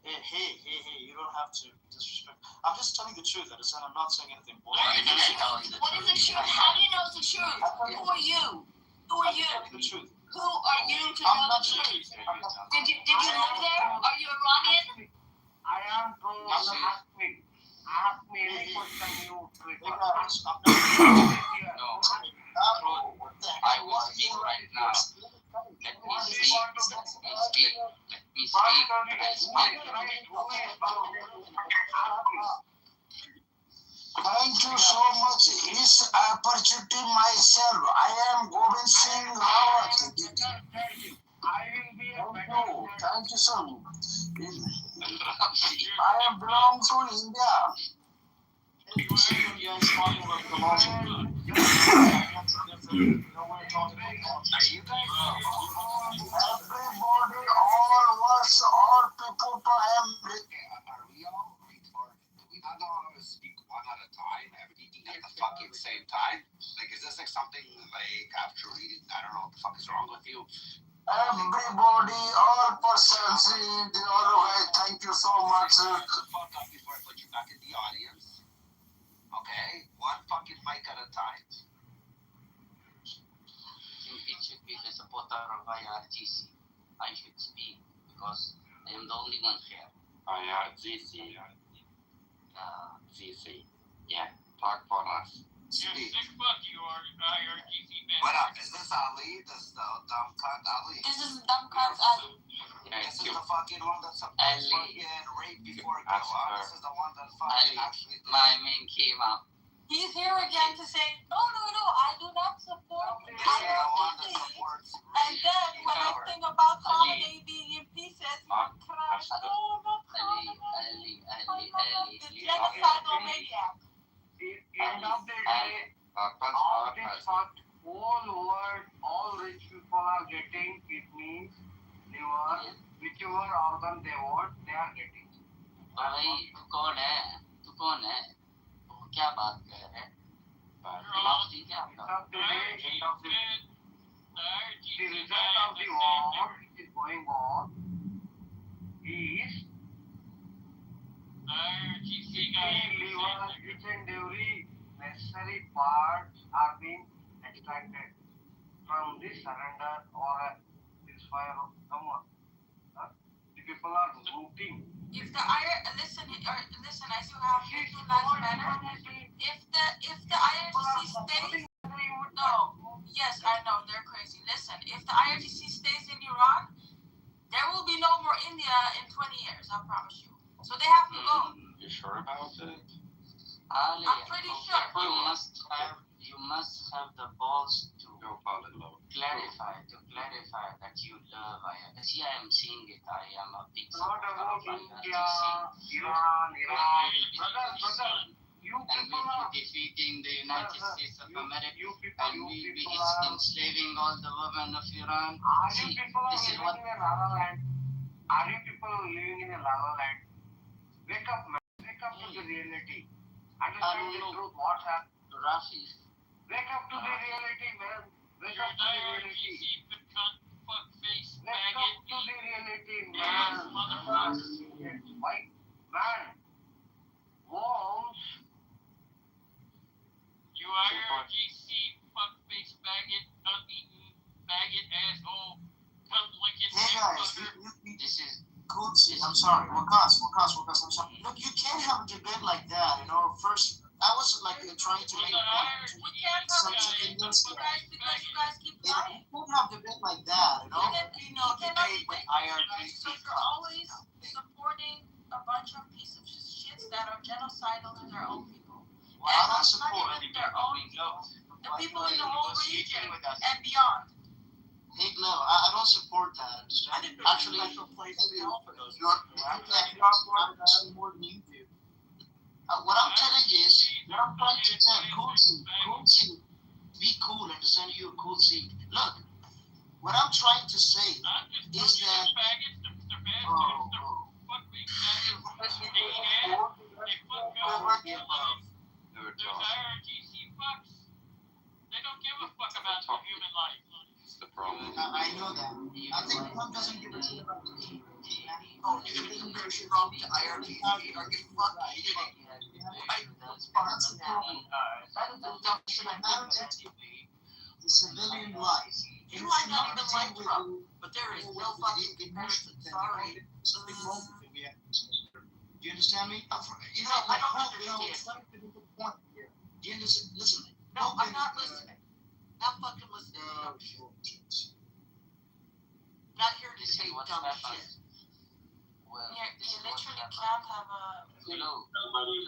Hey, you don't have to disrespect. I'm just telling the truth, Edison. I'm not saying anything What is the truth? What is the truth? How do you know it's the truth? Who are you? Who are you? The truth. Who are you to know the truth? Did you live there? Are you Iranian? I am from Ask me any question you prefer. I will speak right now. Let me speak. Thank you so much. This opportunity myself. I am Govind Singh Rawat. Thank you so much. I am belong to India. India is talking about promotion. Everybody, all of us, all people to him. Are we all retarded? Do we not know how to speak one at a time, everything at the fucking same time? Like, is this like something like after reading? I don't know what the fuck is wrong with you. Everybody, all persons, the other way, thank you so much. Shut the fuck up before I put you back in the audience. Okay? One fucking mic at a time. It should be the supporter of IRGC. I should speak because I am the only one here. IRGC. GC. Yeah, talk for us. Speak. Fuck you, IRGC man. What up? Is this Ali? This is the dumb cunt Ali? This is dumb cunt Ali. This is the fucking one that's supposed to fucking rape before it goes on. This is the one that fucking actually did. My man came up. He's here again to say, no, I do not support IRGC. And then when I think about Holiday being in pieces, he cries, oh, not Holiday. The genocidal maniac. End of the day, all this fact, all world, all rich people are getting kidneys, liver, whichever organ they want, they are getting. भाई तू कौन है वो क्या बात कर रहा है आप ठीक है आपका The result of the war which is going on is liver, each and every necessary parts are being extracted from the surrender or a ceasefire of someone. The people are looting. If the listen, I still have two lives matter. If the IRGC stays, yes, I know they're crazy. Listen, if the IRGC stays in Iran, there will be no more India in 20 years. I promise you. So they have to go. You sure about it? Ali, I'm pretty sure. You must have the balls to clarify that you love IRGC. I am seeing it. I am a big Not supporter about of India, IRGC. Iran. Brother, you And people we'll are. be defeating the United States of America, You and we'll be enslaving all the women of Iran. Are you See, people this is what living in a la la land? Are you people living in a la la land? Wake up, man. Wake up to the reality. Understand the truth. What's happening? Rafi. Wake up to the reality, man. You're an IRGC cunt, fuck face, faggot, ass motherfucker. White man. Walls. You IRGC fuck face, faggot, cunt eating, faggot, asshole, cunt licking, Hey guys, fucker. this is Kutsi. I'm sorry, Wakas, I'm sorry. Look, you can't have a debate like that, you know. First, I was like trying to make a point. We can't have Something a else. debate because you guys keep You lying. can't have a debate like that, you know. Debate with IRGC. So you're always supporting a bunch of pieces of shits that are genocidal to their own people. Well, I don't Not support even their own people. The people in the whole region and beyond. Hey, Glow, I don't support that. Actually, special place in hell for those. more than you do. What I'm telling you is, what I'm trying to tell Kutsi, be cool and send you a cool seat. Look, what I'm trying to say is that. They don't give a fuck about the human life. It's the problem. I know that. I think Trump doesn't give a shit about the human. Oh, you're gonna compare Trump to IRGC? Are you fucking kidding? That's the problem. The civilian life. You might not even like Trump, but there is no fucking comparison. Sorry. Something wrong with it. Do you understand me? You know, I don't it's understand. not a difficult point here. Do you understand? Listen. No, I'm not listening. Not fucking listening. Oh, Not here to say dumb shit. You literally can't have a. Nobody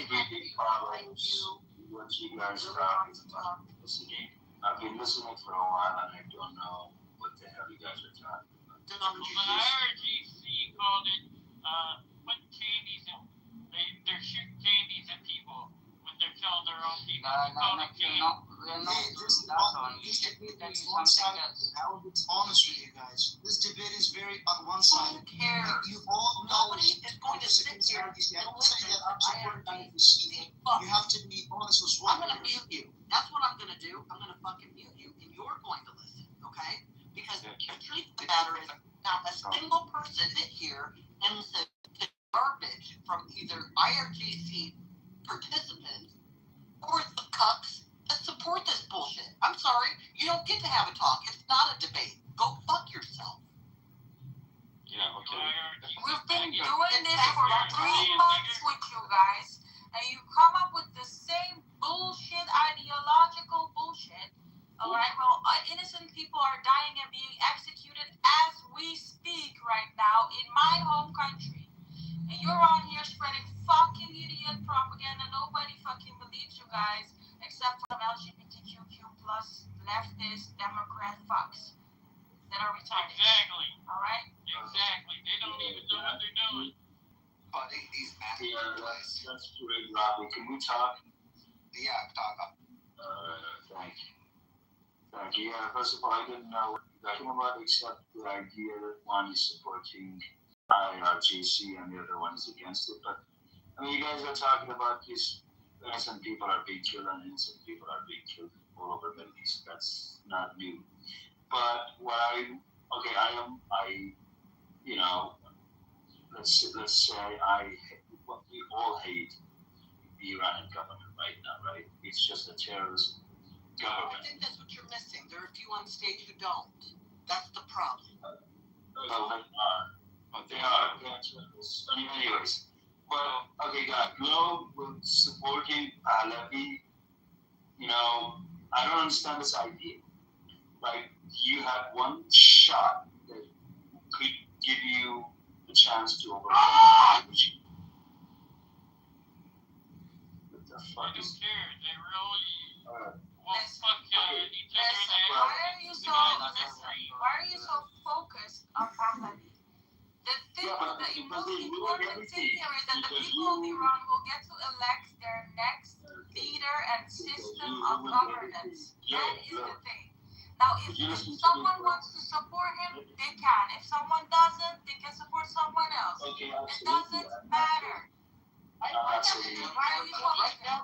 really follows what you guys are talking about. Listening. I've been listening for a while and I don't know what the hell you guys are talking about. The IRGC called it putting candies in. They're shooting candies at people when they're killing their own people. I will be honest with you guys. This debate is very on one side. Who cares? You all know Nobody is going to sit here and say listen that to I'm supporting IRGC. You have to be honest as well. I'm gonna mute you. That's what I'm gonna do. I'm gonna fucking mute you, and you're going to listen, okay? Because the truth of the matter is, not a single person sit here and listen to garbage from either IRGC participants or the cucks that support this bullshit. I'm sorry, you don't get to have a talk. It's not a debate. Go fuck yourself. Yeah, okay. We've been doing this for 3 months with you guys, and you come up with the same bullshit, ideological bullshit. Alright, well, innocent people are dying and being executed as we speak right now in my home country. And you're on here spreading fucking idiot propaganda. Nobody fucking believes you guys, except for some LGBTQ plus leftist Democrat fucks that are retarded. Exactly. Alright? Exactly. They don't even know what they're doing. But these Yeah, that's great, Robbie. Can we talk? Yeah, talk. Thank you. Thank you. Yeah, first of all, I didn't know what you guys came about except the idea that one is supporting IRGC and the other one is against it. But, I mean, you guys are talking about these innocent people are being killed and innocent people are being killed all over the Middle East. That's not new. But what let's say we all hate the Iranian government right now, right? It's just a terrorist government. I think that's what you're missing. There are a few on stage who don't. That's the problem. They are. I mean, anyways. But, okay, guys, Glow with supporting Pahlavi, I don't understand this idea. Like, you had one shot that could give you the chance to overcome the regime. What the fuck They is... don't care. They really Alright. will fuck each other in the ass. Why are you so focused on Pahlavi? The most important thing here is that the people of Iran will get to elect their next leader and system of governance. That is the thing. Now, if someone wants to support him, they can. If someone doesn't, they can support someone else. It doesn't matter. Right now,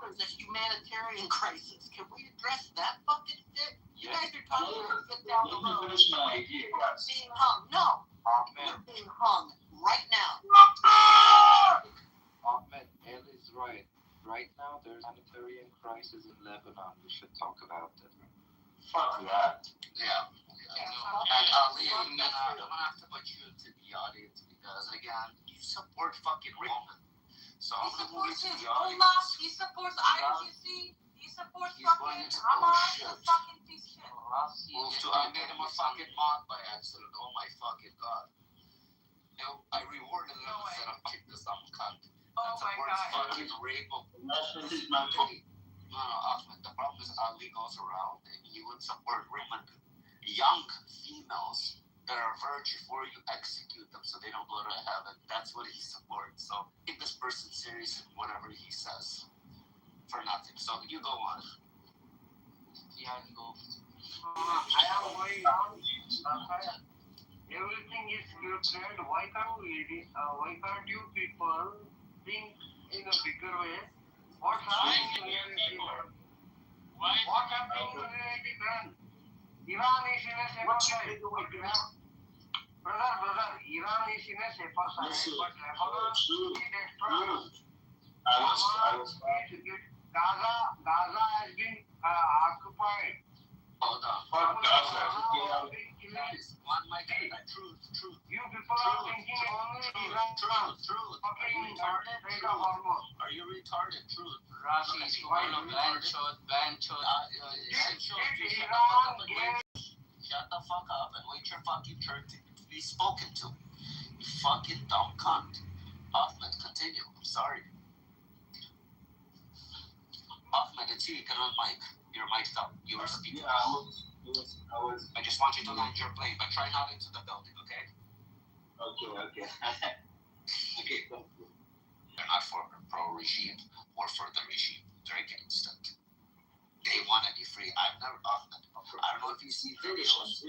there's a humanitarian crisis. Can we address that fucking shit? You guys are talking to get down the road. Finish my idea, guys. Being hung. No. You're being hung right now. Ahmed, El is right. Right now, there's a humanitarian crisis in Lebanon. We should talk about it. Fuck that. Yeah. And Ali, I'm gonna have to put you into the audience because again, you support fucking women. So I'm gonna move you to the audience. He supports IRGC. He supports He's going fucking into Hamas. bullshit. Fucking piece of shit. Move to, I made him a fucking mod by accident. Oh my fucking god. No, I rewarded him instead of kick this dumb cunt. Oh my god. Fucking rape of. My phone. No, Ahmed, the problem is Ali goes around and he would support women, young females that are virgin before you execute them so they don't go to heaven. That's what he supports. So take this person serious in whatever he says. For nothing. So you go on. Yeah, you go. I am going on. Everything is scripted. Why can't you people think in a bigger way? What's happening in reality? What happening in reality then? Iran is in a safer side. Brother, Iran is in a safer side, but Lebanon is destroyed. Gaza has been occupied. Hold on. Fuck Gaza. One mic at a truth. You people are thinking only Iran. Truth. Are you retarded? Are you retarded? Truth. Rashi is going on ban chod. Shut the fuck up and wait your fucking turn to be spoken to. You fucking dumb cunt. Ahmed, continue. I'm sorry. Ahmed, it's you. Get on mic. Your mic's up. You were speaking. Yeah, I was. I just want you to land your plane, but try not into the building, okay? Okay. Okay, go. They're not for the pro-regime or for the regime. They're against it. They want to be free. I've never often. I don't know if you see videos.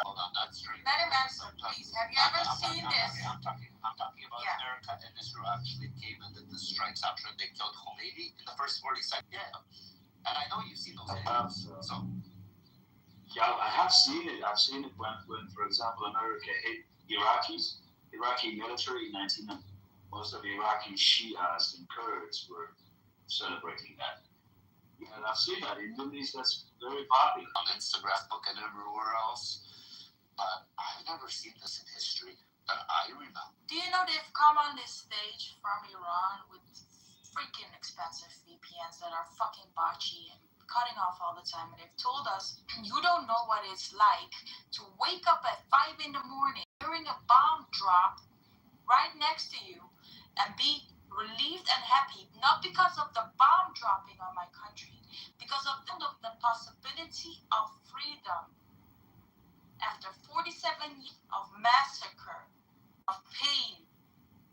Hold on, that's straight. Let him answer, please. Have you ever seen this? I'm talking about America and Israel actually came and did the strikes after they killed Khomeini in the first 40 seconds. Yeah. And I know you've seen those videos. So. Yeah, I have seen it. I've seen it when for example, America hit Iraqi military in 1990. Most of the Iraqi Shias and Kurds were celebrating that. And I've seen that in movies. That's very popular on Instagram, book, and everywhere else. But I've never seen this in history that I remember. Do you know they've come on this stage from Iran with freaking expensive VPNs that are fucking botchy and cutting off all the time, and they've told us you don't know what it's like to wake up at 5 a.m, hearing a bomb drop right next to you and be relieved and happy, not because of the bomb dropping on my country, because of the possibility of freedom after 47 years of massacre, of pain,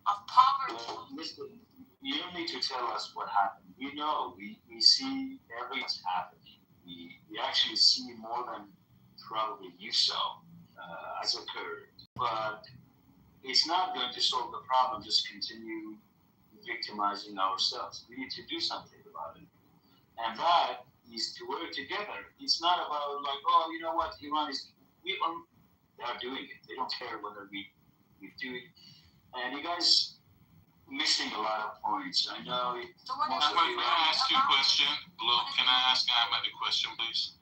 of poverty. Well, listen, you don't need to tell us what happened. We know. We see everything's happening. We actually see more than probably you saw as occurred. But it's not going to solve the problem. Just continue victimizing ourselves. We need to do something about it. And that is to work together. It's not about like, oh, you know what, Iran is, they are doing it. They don't care whether we do it. And you guys missing a lot of points. I know. Ahmed, may I ask you a question? Hello, can I ask Ahmed a question, please?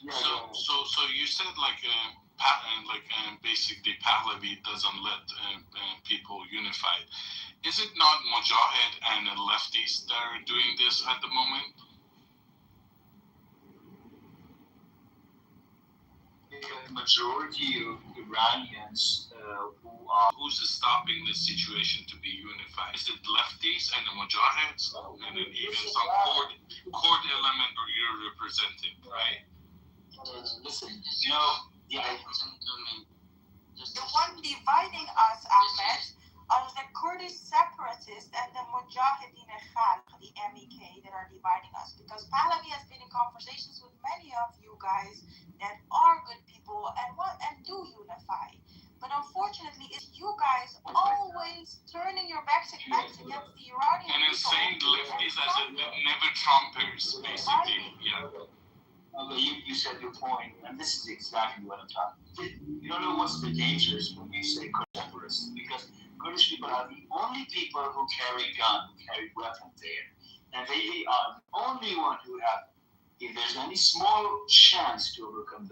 Yeah, so you said basically Pahlavi doesn't let people unify. Is it not Mujahid and the lefties that are doing this at the moment? The majority of Iranians who's stopping this situation to be unified? Is it lefties and the Mujahids, and then even some court element or you're representing, right? Listen, the one dividing us, Ahmed, are the Kurdish separatists and the Mujahideen Khalq, the MEK, that are dividing us. Because Pahlavi has been in conversations with many of you guys that are good people and do unify. But unfortunately, it's you guys always turning your backs against the Iranian and people. it's saying lefties as a never Trumpers, basically. Yeah. You said you And this is exactly what I'm talking about. You don't know what's the dangers when you say separatists, because Kurdish people are the only people who carry guns, who carry weapons there. And they are the only one who have, if there's any small chance to overcome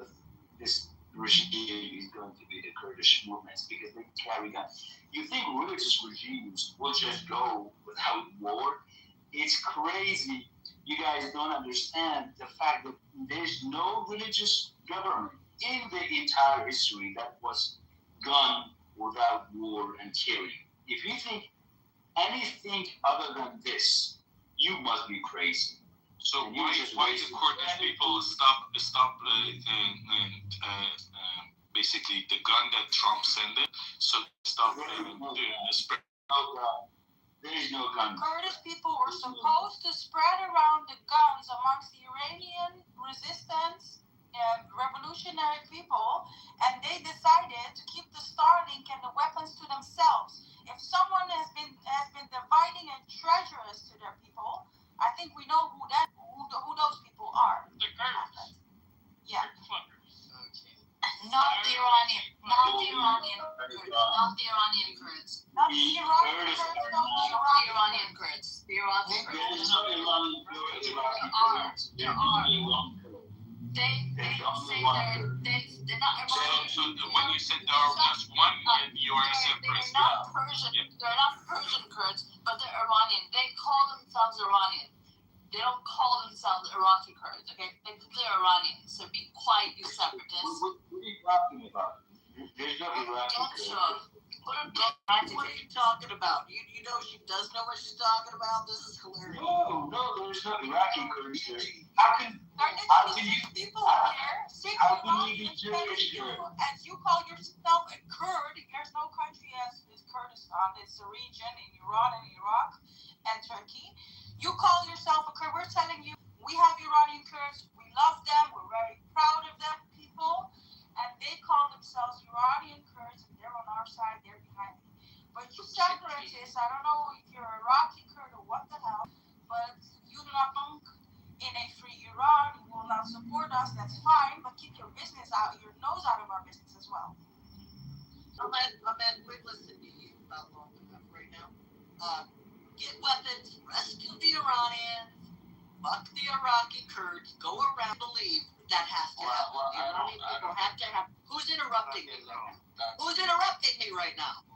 this regime, is going to be the Kurdish movements, because they carry guns. You think religious regimes will just go without war? It's crazy. You guys don't understand the fact that there's no religious government in the entire history that was gone without war and killing. If you think anything other than this, you must be crazy. So why the Kurdish people stop basically the gun that Trump sent it? So stop the spread. Oh God. There is no gun. Kurdish people were supposed to spread around the guns amongst the Iranian resistance and revolutionary people, and they decided to keep the Starlink and the weapons to themselves. If someone has been dividing and treacherous to their people, I think we know who those people are. The Kurds. Yeah. Not the Iranian Kurds. Not the Iranian Kurds. The Iranian Kurds. There are. They say they're not Iranian. So when you said there are just one, you are a separatist. They're not Persian Kurds, but they're Iranian. They call themselves Iranian. They don't call themselves Iraqi Kurds, okay? They're Iranian, so be quiet, you separatists. What are you talking about? There's no Iraqi Kurds. What are you talking about? You know she does know what she's talking about? This is hilarious. No, there's no Iraqi Kurds there. How can you people here, how can you be Jewish here? As you call yourself a Kurd, there's no country as Kurdistan. It's a region in Iran and Iraq and Turkey. You call yourself a Kurd. We're telling you, we have Iranian Kurds. We love them. We're very proud of them people. And they call themselves Iranian Kurds, and they're on our side. They're behind me. But you separatists, I don't know if you're Iraqi Kurd or what the hell, but you belong in a free Iran. You will not support us. That's fine, but keep your business out, your nose out of our business as well. Ahmed, we've listened to you about long enough right now. Get weapons, rescue the Iranians, fuck the Iraqi Kurds, go around, believe that has to happen. The Iranian people have to have. Who's interrupting me right now? Who's interrupting me right now?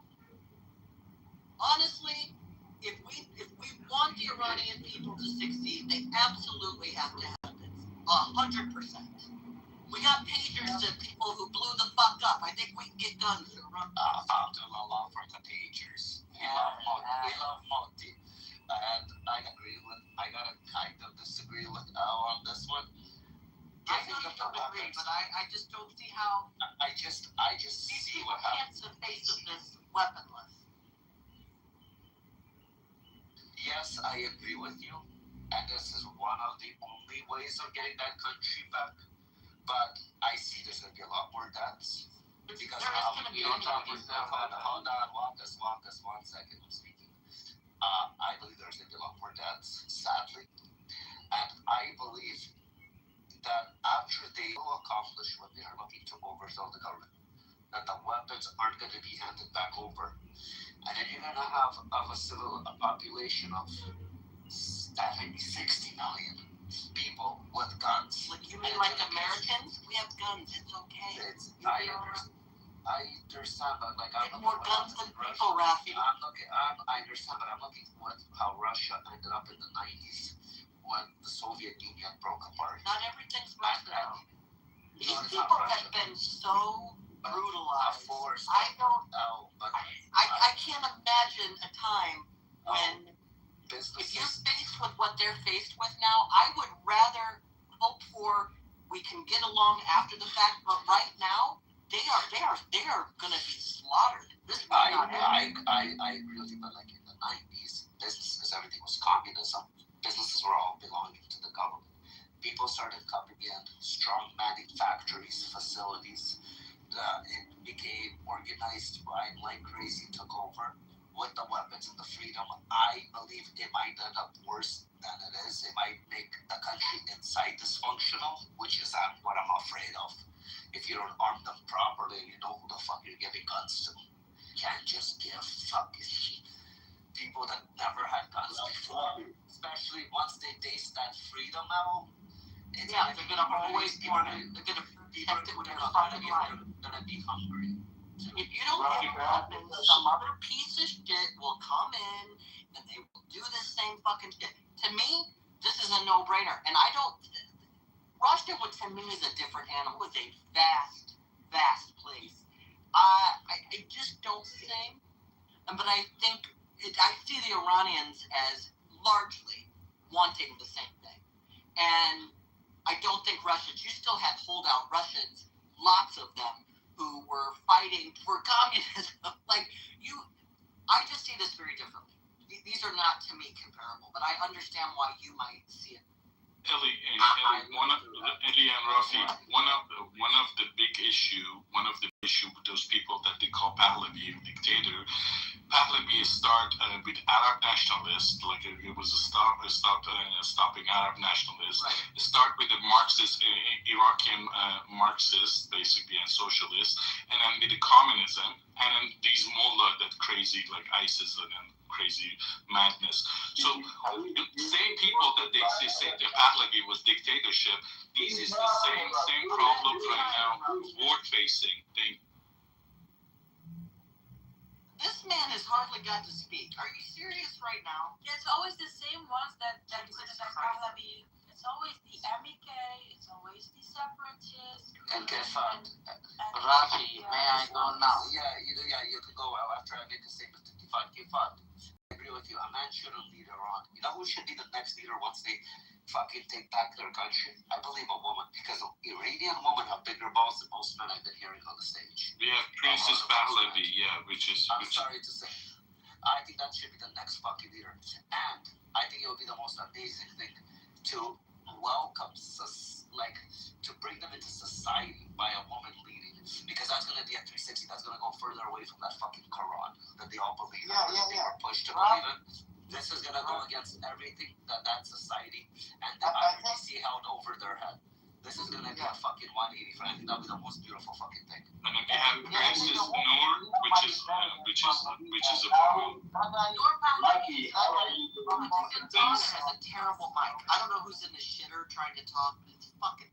Honestly, if we want the Iranian people to succeed, they absolutely have to have this. 100%. We got pagers to people who blew the fuck up. I think we can get guns to run. Alhamdulillah for the pagers. We love Monty. And I gotta kind of disagree with Al on this one. I know you don't agree, but I just don't see how I just these see people what happens. can't face of this weaponless. Yes, I agree with you. And this is one of the only ways of getting that country back. But I see there's gonna be a lot more deaths. Because hold on, walk us 1 second, I'm speaking. I believe there's going to be a lot more deaths, sadly. And I believe that after they will accomplish what they are looking to overthrow the government, that the weapons aren't going to be handed back over. And then you're going to have a population of 70, 60 million people with guns. Like you mean like Americans? We have guns, it's okay. I understand, but like I'm more guns than people, Rafi. I understand, but I'm looking at how Russia ended up in the 90s when the Soviet Union broke apart. Not everything's Russia. These people have been so brutalized. I don't know. I can't imagine a time when if you're faced with what they're faced with now, I would rather hope for we can get along after the fact, but right now they are gonna be slaughtered. This might not happen. I agree with you, but like in the 90s, businesses, everything was communism. Businesses were all belonging to the government. People started coming in, strong manufactories, facilities. It became organized crime like crazy, took over. With the weapons and the freedom, I believe it might end up worse than it is. It might make the country inside dysfunctional, which is what I'm afraid of. If you don't arm them properly, you know who the fuck you're giving guns to. You can't just give fucking people that never had guns before, especially once they taste that freedom now. They're gonna always want it. They're gonna protect it with their fucking life. They're gonna be hungry. If you don't get it happen, some other piece of shit will come in and they will do the same fucking shit. To me, this is a no-brainer. And I don't... Russia, which to me is a different animal, is a vast, vast place. I just don't think... But I think... I see the Iranians as largely wanting the same thing. And I don't think Russians... You still have holdout Russians, lots of them, who were fighting for communism. I just see this very differently. These are not, to me, comparable, but I understand why you might see it. Eli and Rafi, one of the big issue with those people that they call Pahlavi a dictator. Pahlavi started with Arab nationalists, like it was stopping Arab nationalists. Right. It started with the Marxist, Iraqi Marxists, basically, and socialists, and then with the communism, and then these mullah that crazy like ISIS and then crazy madness. So the same people that they say that Pahlavi was dictatorship, these is the same problem right now, war facing thing. This man has hardly got to speak. Are you serious right now? It's always the same ones that criticize Pahlavi. It's always the MK, it's always the separatists. And Kefad. Rafi, may I go now? Yeah, you could go after I make a statement to Kefad. I agree with you. A man shouldn't lead Iran. You know who should be the next leader once they fucking take back their country? I believe a woman, because Iranian women have bigger balls than most men I've been hearing on the stage. We have Princess Pahlavi, I'm sorry to say. I think that should be the next fucking leader. And I think it would be the most amazing thing to welcome, to bring them into society by a woman leading. Because that's going to be a 360. That's going to go further away from that fucking Quran that they all believe in. They were pushed to believe in. This is going to go against everything that society and the IRGC held over their head. This is going to be a fucking 180 for I think that'll be the most beautiful fucking thing. And then we have Princess Noor, which is a woman. Noor Pahlavi has a terrible mic. I don't know who's in the shitter trying to talk, but it's fucking...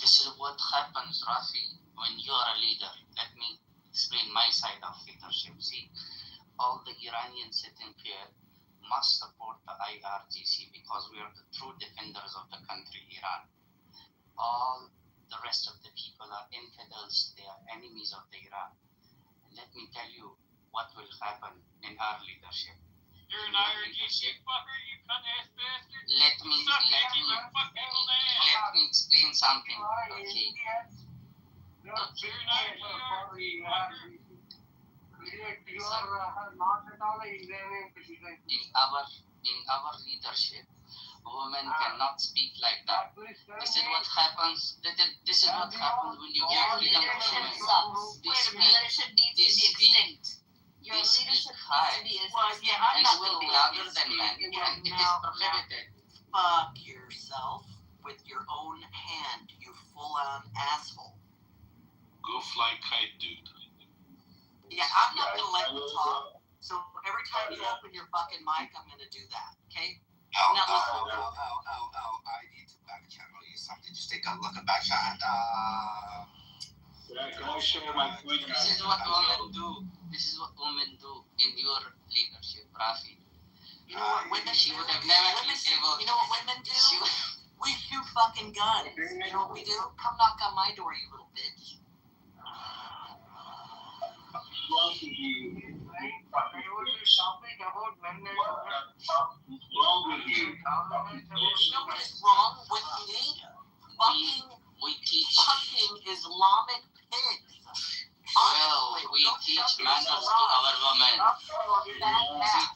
This is what happens, Rafi, when you are a leader. Let me explain my side of leadership. See, all the Iranians sitting here must support the IRGC because we are the true defenders of the country, Iran. All the rest of the people are infidels, they are enemies of the Iran. And let me tell you what will happen in our leadership. You're an IRGC fucker, you cunt-ass bastard. Let me explain something, okay? You're an IRGC fucker. In our leadership, women cannot speak like that. This is what happens. This is what happens when you give freedom to women. Leadership needs to be extinct. Your leadership needs to be extinct. And it will be louder than men, and it is prohibited. Fuck yourself with your own hand, you full-on asshole. Go fly kite, dude. Yeah, I'm not gonna let you talk. So every time you open your fucking mic, I'm gonna do that, okay? I need to back channel you something. Just take a look at back channel. Can I share my screen? This is what women do. This is what women do in your leadership, Rafi. You know what women She would have never been able. You know what women do? We shoot fucking guns. You know what we do? Come knock on my door, you little bitch. You know what is wrong with me? We teach fucking Islamic pigs. Well, we teach manners to our women. We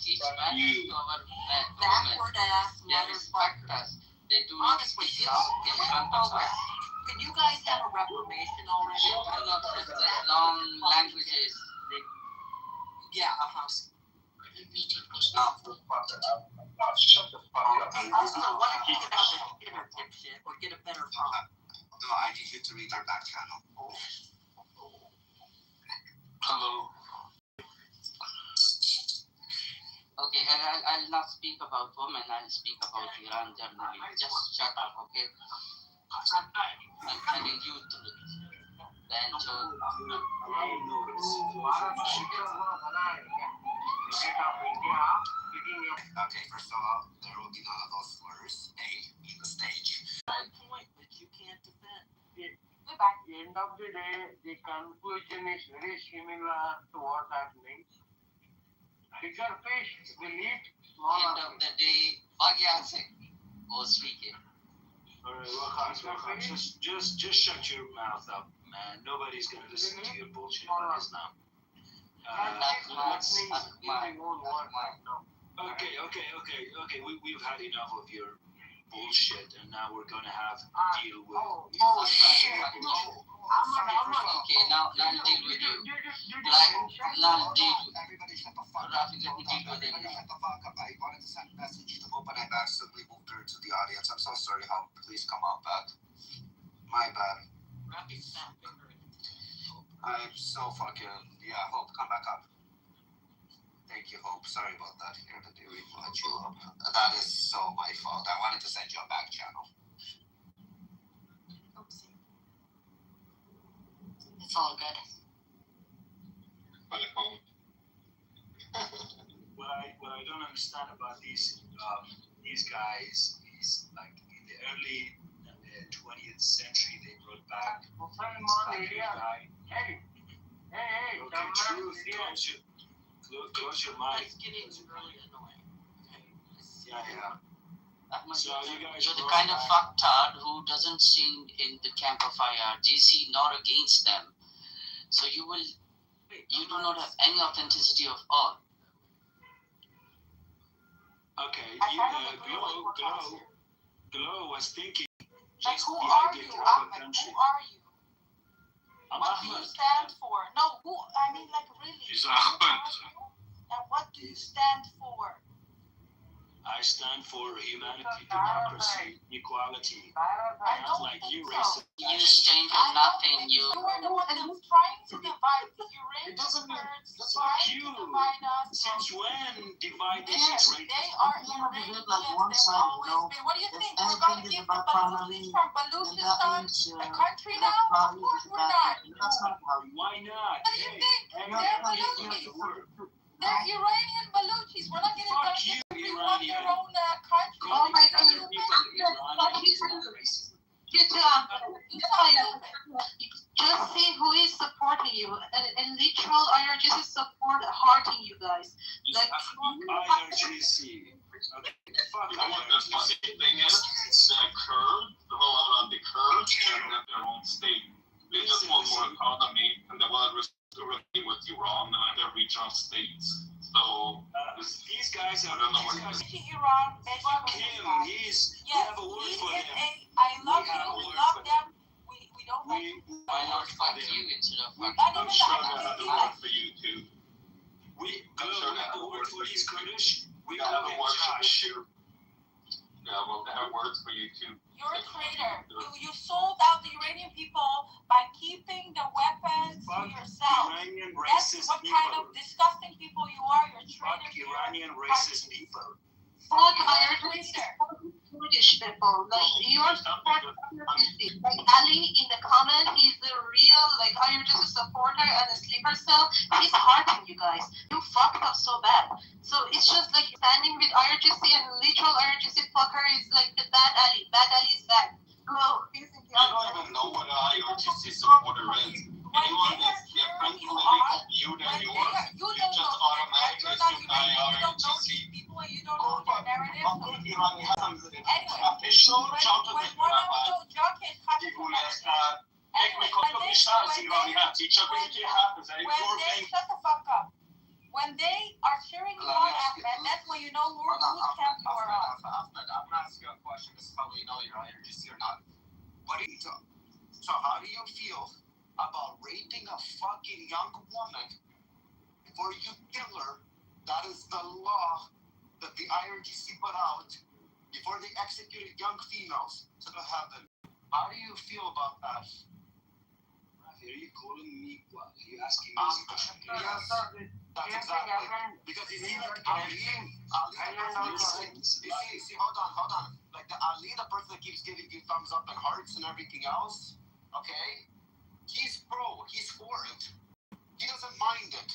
teach manners to our women. Backward ass They respect us. They do not speak out in front of us. Can you guys have a reformation already? They do not have long languages. Yeah, Shut the fuck up. Hey, listen, why don't you get out of the dinner, dipshit, or get a better phone? No, I need you to read your back channel. Hello. Okay, I'll not speak about women, I'll speak about Iran generally. Just shut up, okay? I'm telling you the truth. Then Okay, first of all, there will be none of those slurs. In the stage. my point that you can't defend. At the end of the day, the conclusion is very similar to what's happening. Bigger fish will eat smaller End of the day, go speak it. Alright, just shut your mouth up, man. Nobody's gonna listen to your bullshit on Islam. Okay. We've had enough of your bullshit, and now we're gonna have to deal with. Okay, now deal with you. Now deal with Everybody shut the fuck up. Rafi, let me deal with it. Everybody shut the fuck up. I wanted to send a message to open and accidentally moved her to the audience. I'm so sorry, Hope. Please come up back. My bad. I'm so fucking, Hope, come back up. Thank you, Hope. Sorry about that. Here, the dairy let you up. That is so my fault. I wanted to send you a back channel. Oopsie. It's all good. What I don't understand about these guys is like in the early 20th century they brought back this guy. Hey, Okay, truth. Close your mic. That's getting really annoying. Yeah. So you guys You're the brought kind of back- fucktard who doesn't sing in the camp of IRGC nor against them. So you do not have any authenticity of all. Okay, I kind of agree with what Carlos said. Glow was thinking Like, just who be are like you, a proper Ahmed? country. Who are you? I'm What do you Ahmed. stand for? No, who? I mean, like, really. He's who Ahmed. are you? And what do you stand for? I stand for humanity, democracy, equality. I Not don't like think you, so. racist. You stand for nothing. You were the one that's trying to divide the Iranian doesn't mean- Kurds, that's trying you. to divide us. Since when divide this Yes, is they are Iranians. They've always been. What do you think? We're going to give the Baluchis from Baluchistan a country now? Of course we're not. Why not? What do you think? They're Baluchis. They're Iranian Baluchis. We're not going Fuck to you, give them their Iranian. own country. Oh my You're God. stupid. You too. You sound stupid. Just see who is supporting you. And literal IRGC support hurting you guys. Like, IRGC. Okay, fuck You know what the IRGC. funny thing is? The Kurds, the Kurds have their own state. They just want more autonomy, and they want to relate with Iran and other regional states. So These guys are. I don't know what these guys- Iran, Fuck him. We have a word for him. I love We have you. a We word love for them. We don't like why not fuck you instead of fuck Not I'm even sure that. they have a word for you too. We I'm sure they have have a word for these Kurdish. We They call have a them word for Josh. you. Yeah, well, they have words for you too. You're a traitor. You sold out the Iranian people by keeping the weapons to yourself. Iranian That's racist what kind people. of disgusting people you are. You're Fuck traitors. Iranian racist people. fuck You're a IRGC traitor. Kurdish people. Like, you're supporting IRGC. Like, Ali in the comment, he's the real, like, IRGC supporter and a sleeper cell. He's hurting you guys. You fucked up so bad. So it's just like standing with IRGC and literal IRGC fucker is like the bad Ali. Bad Ali is bad. Well, he's in the I don't even know what an IRGC supporter is. Anyone that's different political view than yours, you just automatically assume IRGC. People and you don't know their narrative. Shut the fuck up. When they are cheering you on, Ahmed, that's when you know whose camp you are on. I'm gonna ask you a question. This is how we know you're IRGC or not. What do you talk? So how do you feel about raping a fucking young woman before you kill her, That is the law that the IRGC put out before they executed young females to go heaven. How do you feel about that? Rafi, are you calling me what? Are you asking me? Yes, that's exactly. Because you see, like Ali, see, hold on. Like the Ali, the person that keeps giving you thumbs up and hearts and everything else, okay? He's pro, he's for it. He doesn't mind it.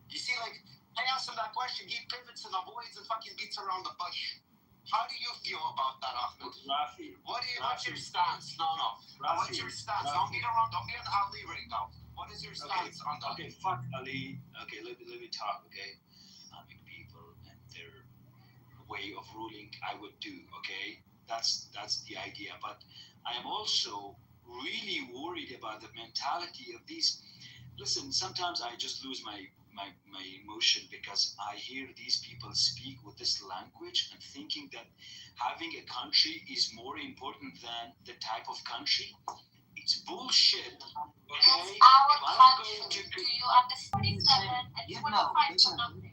You see, like, I asked him that question, he pivots and avoids and fucking beats around the bush. How do you feel about that, Ahmed? Rafi. What's your stance? No. Rafi, What's your stance? Rafi. Don't be around. Don't be an Ali right now. What is your stance on that? Okay, fuck Ali. Okay, let me talk. Okay, Islamic people and their way of ruling, I would do. Okay, that's the idea. But I am also really worried about the mentality of these. Listen, sometimes I just lose my emotion because I hear these people speak with this language and thinking that having a country is more important than the type of country. It's bullshit. Okay? It's our country. Do you understand? 47 and 25 for nothing.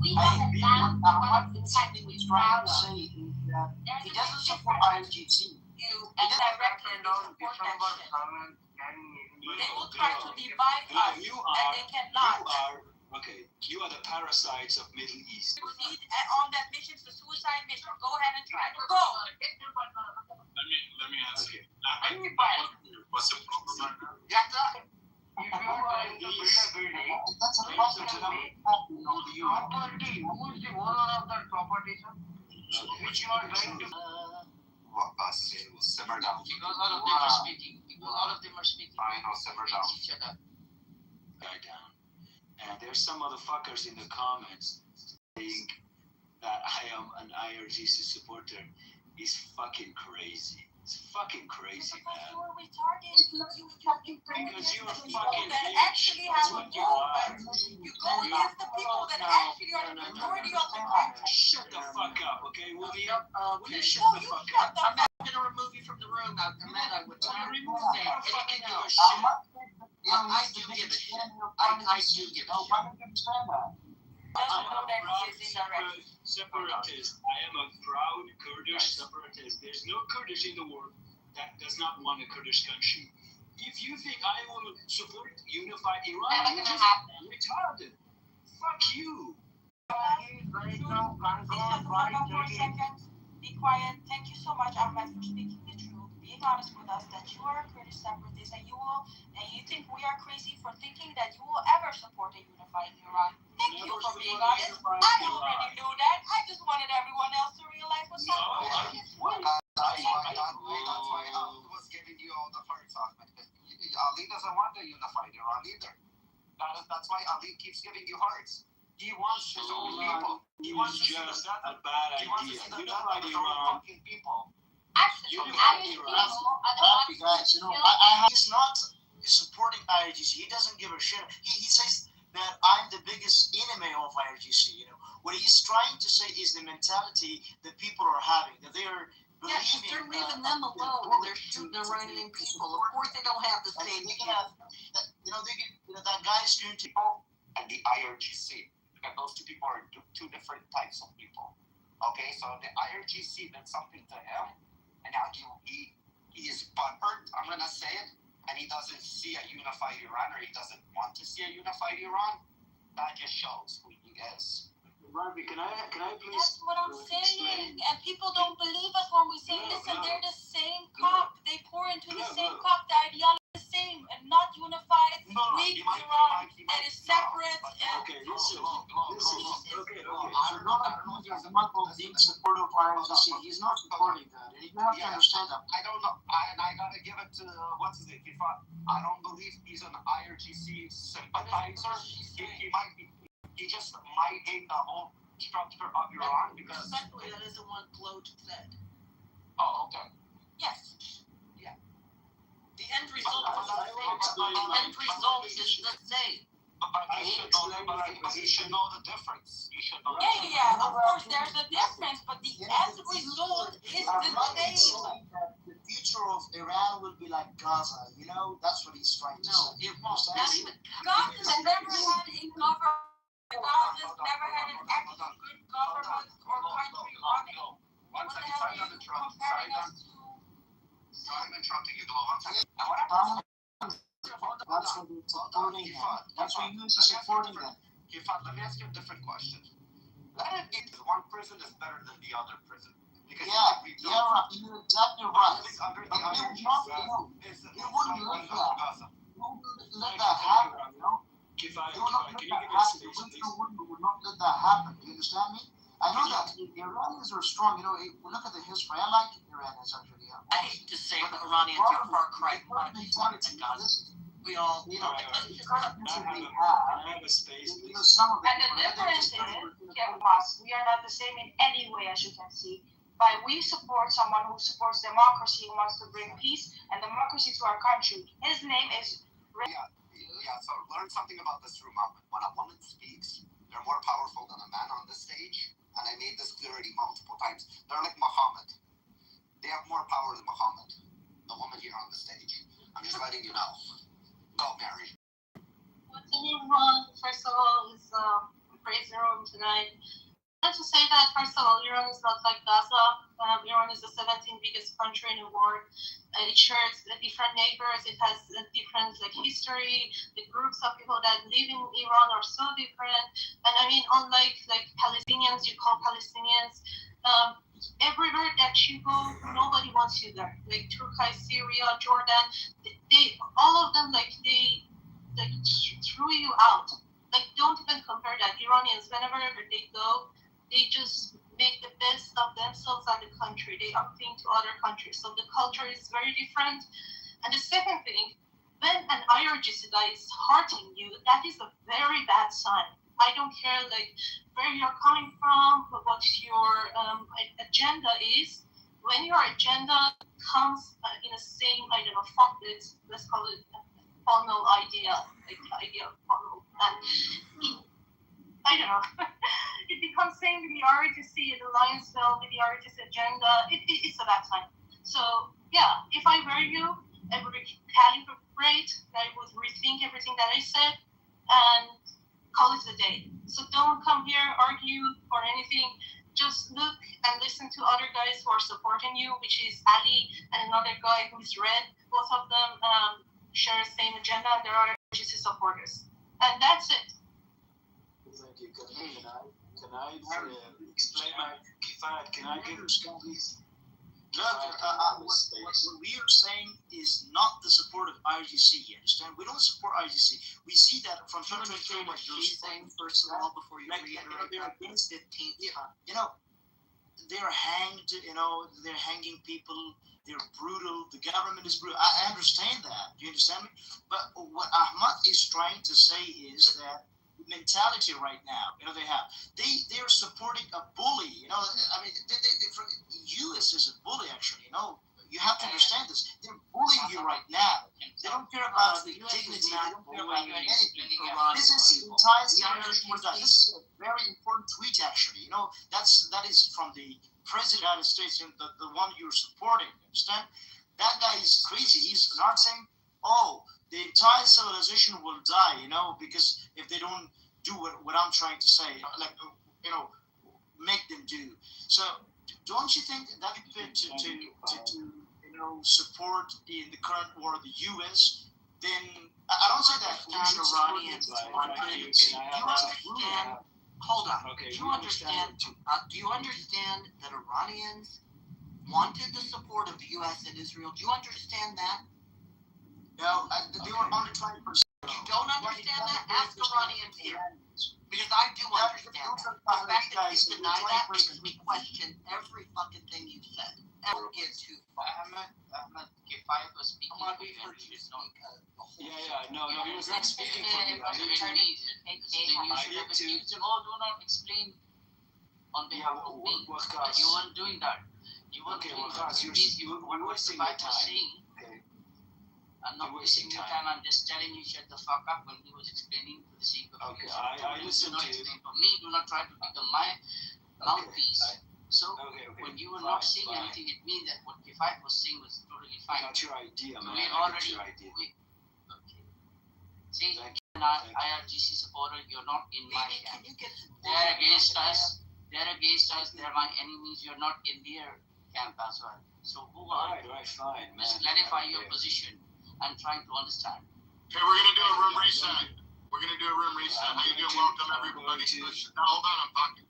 We have a land one of the countries we proud of. He doesn't support IRGC. You and directly support that shit. They will try to divide us, and they cannot. You are the parasites of Middle East. Proceed on that mission, the suicide mission. Go ahead and try. Go. Let me ask you. What's the problem right now? If you are trying to build a building, That's a problem to them. property, who is the owner of that property, sir? Which you are trying to. Simmer down. Because all of them are speaking. Fine, I'll simmer down. Each other. Guy down. And there's some motherfuckers in the comments saying that I am an IRGC supporter. Is fucking crazy. It's fucking crazy, man. You are retarded. Because you are fucking that rich. actually have a movement. You go against the people that actually are the majority of the country. Shut the fuck up, okay? Will you shut No, the you fuck shut up? the fuck up. I'm gonna remove you from the room. I would Remove me. I don't fucking give a else. shit. I do give a shit. I do give a shit. Doesn't know that he is indirect. Separatist. I am a proud Kurdish separatist. There's no Kurdish in the world that does not want a Kurdish country. If you think I will support unified Iran, you're just retarded. Fuck you. Right now, Shut the fuck up for a second. Be quiet. Thank you so much, Ahmed, for speaking the truth, being honest with us that you are a Kurdish separatist and you think we are crazy for thinking that you will ever support a unified Iran. Thank you for being honest. I already knew that. I just wanted everyone else to realize what's up. That's why Ali was giving you all the hearts, Ahmed. Ali doesn't want a unified Iran either. That's why Ali keeps giving you hearts. He wants his own people. He wants to see the death a bad idea. Unified Iran. Fucking people. Actually, Irish people are the ones Guys, he's not supporting IRGC. He doesn't give a shit. He says that I'm the biggest enemy of IRGC. What he's trying to say is the mentality that people are having, that they are believing. They're leaving them alone. They're shooting Iranian people. Of course, they don't have the same. That guy is going to. And the IRGC. And those two people are two different types of people. Okay, so the IRGC did something to him, and now he is butthurt, I'm gonna say it, and he doesn't see a unified Iran, or he doesn't want to see a unified Iran. That just shows who he is. Ravi, can I please? That's what I'm saying. And people don't believe us when we say, listen, they're the same cup. They pour into the same cup. The ideology is the same and not unified. Weak Iran and is separate. Okay, listen. Okay. I'm not being supportive of IRGC. He's not supporting that. And you have to understand that. I don't know. And I gotta give it to, what's his name? I don't believe he's an IRGC sympathizer. He might be. He just might hate the whole structure of Iran because. Respectfully, that isn't what Gloat said. Oh, okay. Yes. Yeah. The end result is the same. The end result is the same. But you should know the difference. You should know. Yeah. Of course, there's a difference, but the end result is the same. The future of Iran will be like Gaza. That's what he's trying to say. It won't. Not even Gaza never had a government. Gaza never had an interrupt. Sorry, I'm interrupting you. Go on. That's what you're supporting them. That's what you are supporting them. Kifat, let me ask you a different question. Let it be one prison is better than the other prison. Because Yeah, you're exactly right. Under the But other you wouldn't let that. You wouldn't let that happen, you know? You would not let that happen. The Muslim would not let that happen. Do you understand me? I know that the Iranians are strong. You know, look at the history. I like Iranians actually. Yeah. I hate to say the Iranians are far cry more than Gaza. We all, you know, they have a space. Some of And the difference is, we are not the same in any way, as you can see. But we support someone who supports democracy, who wants to bring peace and democracy to our country. His name is. Yeah, so learn something about this through Muhammad. When a woman speaks, they're more powerful than a man on the stage. And I made this clear already multiple times. They're like Muhammad. They have more power than Muhammad, the woman here on the stage. I'm just letting you know. Go, Mary. What's everyone? First of all, is praise the room tonight. I want to say that, first of all, Iran is not like Gaza. Iran is the 17th biggest country in the world. It shares different neighbors. It has a different history. The groups of people that live in Iran are so different. And I mean, unlike Palestinians, you call Palestinians, everywhere that you go, nobody wants you there. Like Turkey, Syria, Jordan, they all of them they threw you out. Like, don't even compare that. Iranians, whenever they go, they just make the best of themselves and the country. They upthink to other countries. So the culture is very different. And the second thing, when an IRGC guy is hurting you, that is a very bad sign. I don't care where you're coming from, what your agenda is. When your agenda comes in the same, let's call it funnel idea, idea of funnel. And I don't know. It becomes same with the RGC, the Lions Bell, with the RGC agenda. It's a bad time. So, yeah, if I were you, I would recalibrate, I would rethink everything that I said, and call it a day. So don't come here, argue, or anything. Just look and listen to other guys who are supporting you, which is Ali and another guy who is Red. Both of them share the same agenda, and there are RGC supporters. And that's it. Thank you. Can I explain my Kifayat? Can I give please? Look, what we are saying is not the support of IRGC. You understand? We don't support IRGC. We see that from 2023. What she's saying, first of all, before you reiterate, they're against it. You know, they're hanged. You know, they're hanging people. They're brutal. The government is brutal. I understand that. Do you understand me? But what Ahmad is trying to say is that mentality right now, they're supporting a bully. I mean, U.S. is a bully actually. You have to understand this. They're bullying you right now. They don't care about the dignity. They don't care about anything. This is this is a very important tweet actually. That is from the President of the United States, the one you're supporting. Understand? That guy is crazy. He's not saying, the entire civilization will die, because if they don't do what I'm trying to say, make them do. So, don't you think that fit to support in the current war of the U.S.? Then I don't say that Iranians hold on. Okay, do you understand that Iranians wanted the support of the U.S. and Israel? Do you understand that? No, they were under 20%. You don't understand that? Ask Iranians here. Because I do understand that. The fact that you deny that makes me question every fucking thing you've said. Ever get too far. Ahmed, Kifayat was speaking. I'm not being heard you speak no, he was not speaking for you. I did too. Do not explain on behalf of me. You weren't doing that. You weren't doing that. You're wasting my time. I'm not wasting your time. I'm just telling you, shut the fuck up when he was explaining for the sake of you. I listened to you. For me, do not try to become my mouthpiece. So, when you were not saying anything, it means that what Kifayat was saying was totally fine. That's your idea, man. We already. Okay. See, you're not IRGC supporter. You're not in my camp. They're against us. They're my enemies. You're not in their camp as well. So who are you? Right, fine. Just clarify your position. I'm trying to understand. Okay, we're gonna do a room reset. We're gonna do a room reset. How you doing? Welcome everybody. Now hold on, I'm talking.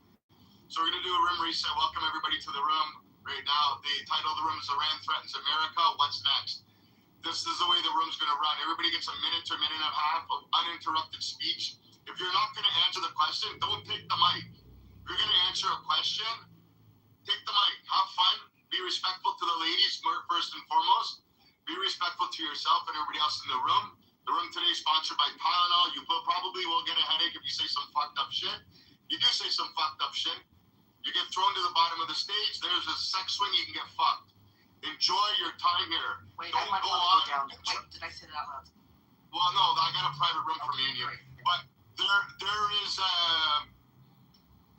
So we're gonna do a room reset. Welcome everybody to the room right now. The title of the room is Iran Threatens America. What's next? This is the way the room's gonna run. Everybody gets a minute to a minute and a half of uninterrupted speech. If you're not gonna answer the question, don't take the mic. If you're gonna answer a question, take the mic. Have fun. Be respectful to the ladies first and foremost. Be respectful to yourself and everybody else in the room. The room today is sponsored by Tylenol. You probably will get a headache if you say some fucked up shit. You do say some fucked up shit. You get thrown to the bottom of the stage. There's a sex swing. You can get fucked. Enjoy your time here. Wait, Don't I might go want on. to go down. Wait, did I say that out loud? Well, no, I got a private room for me and you. But there is a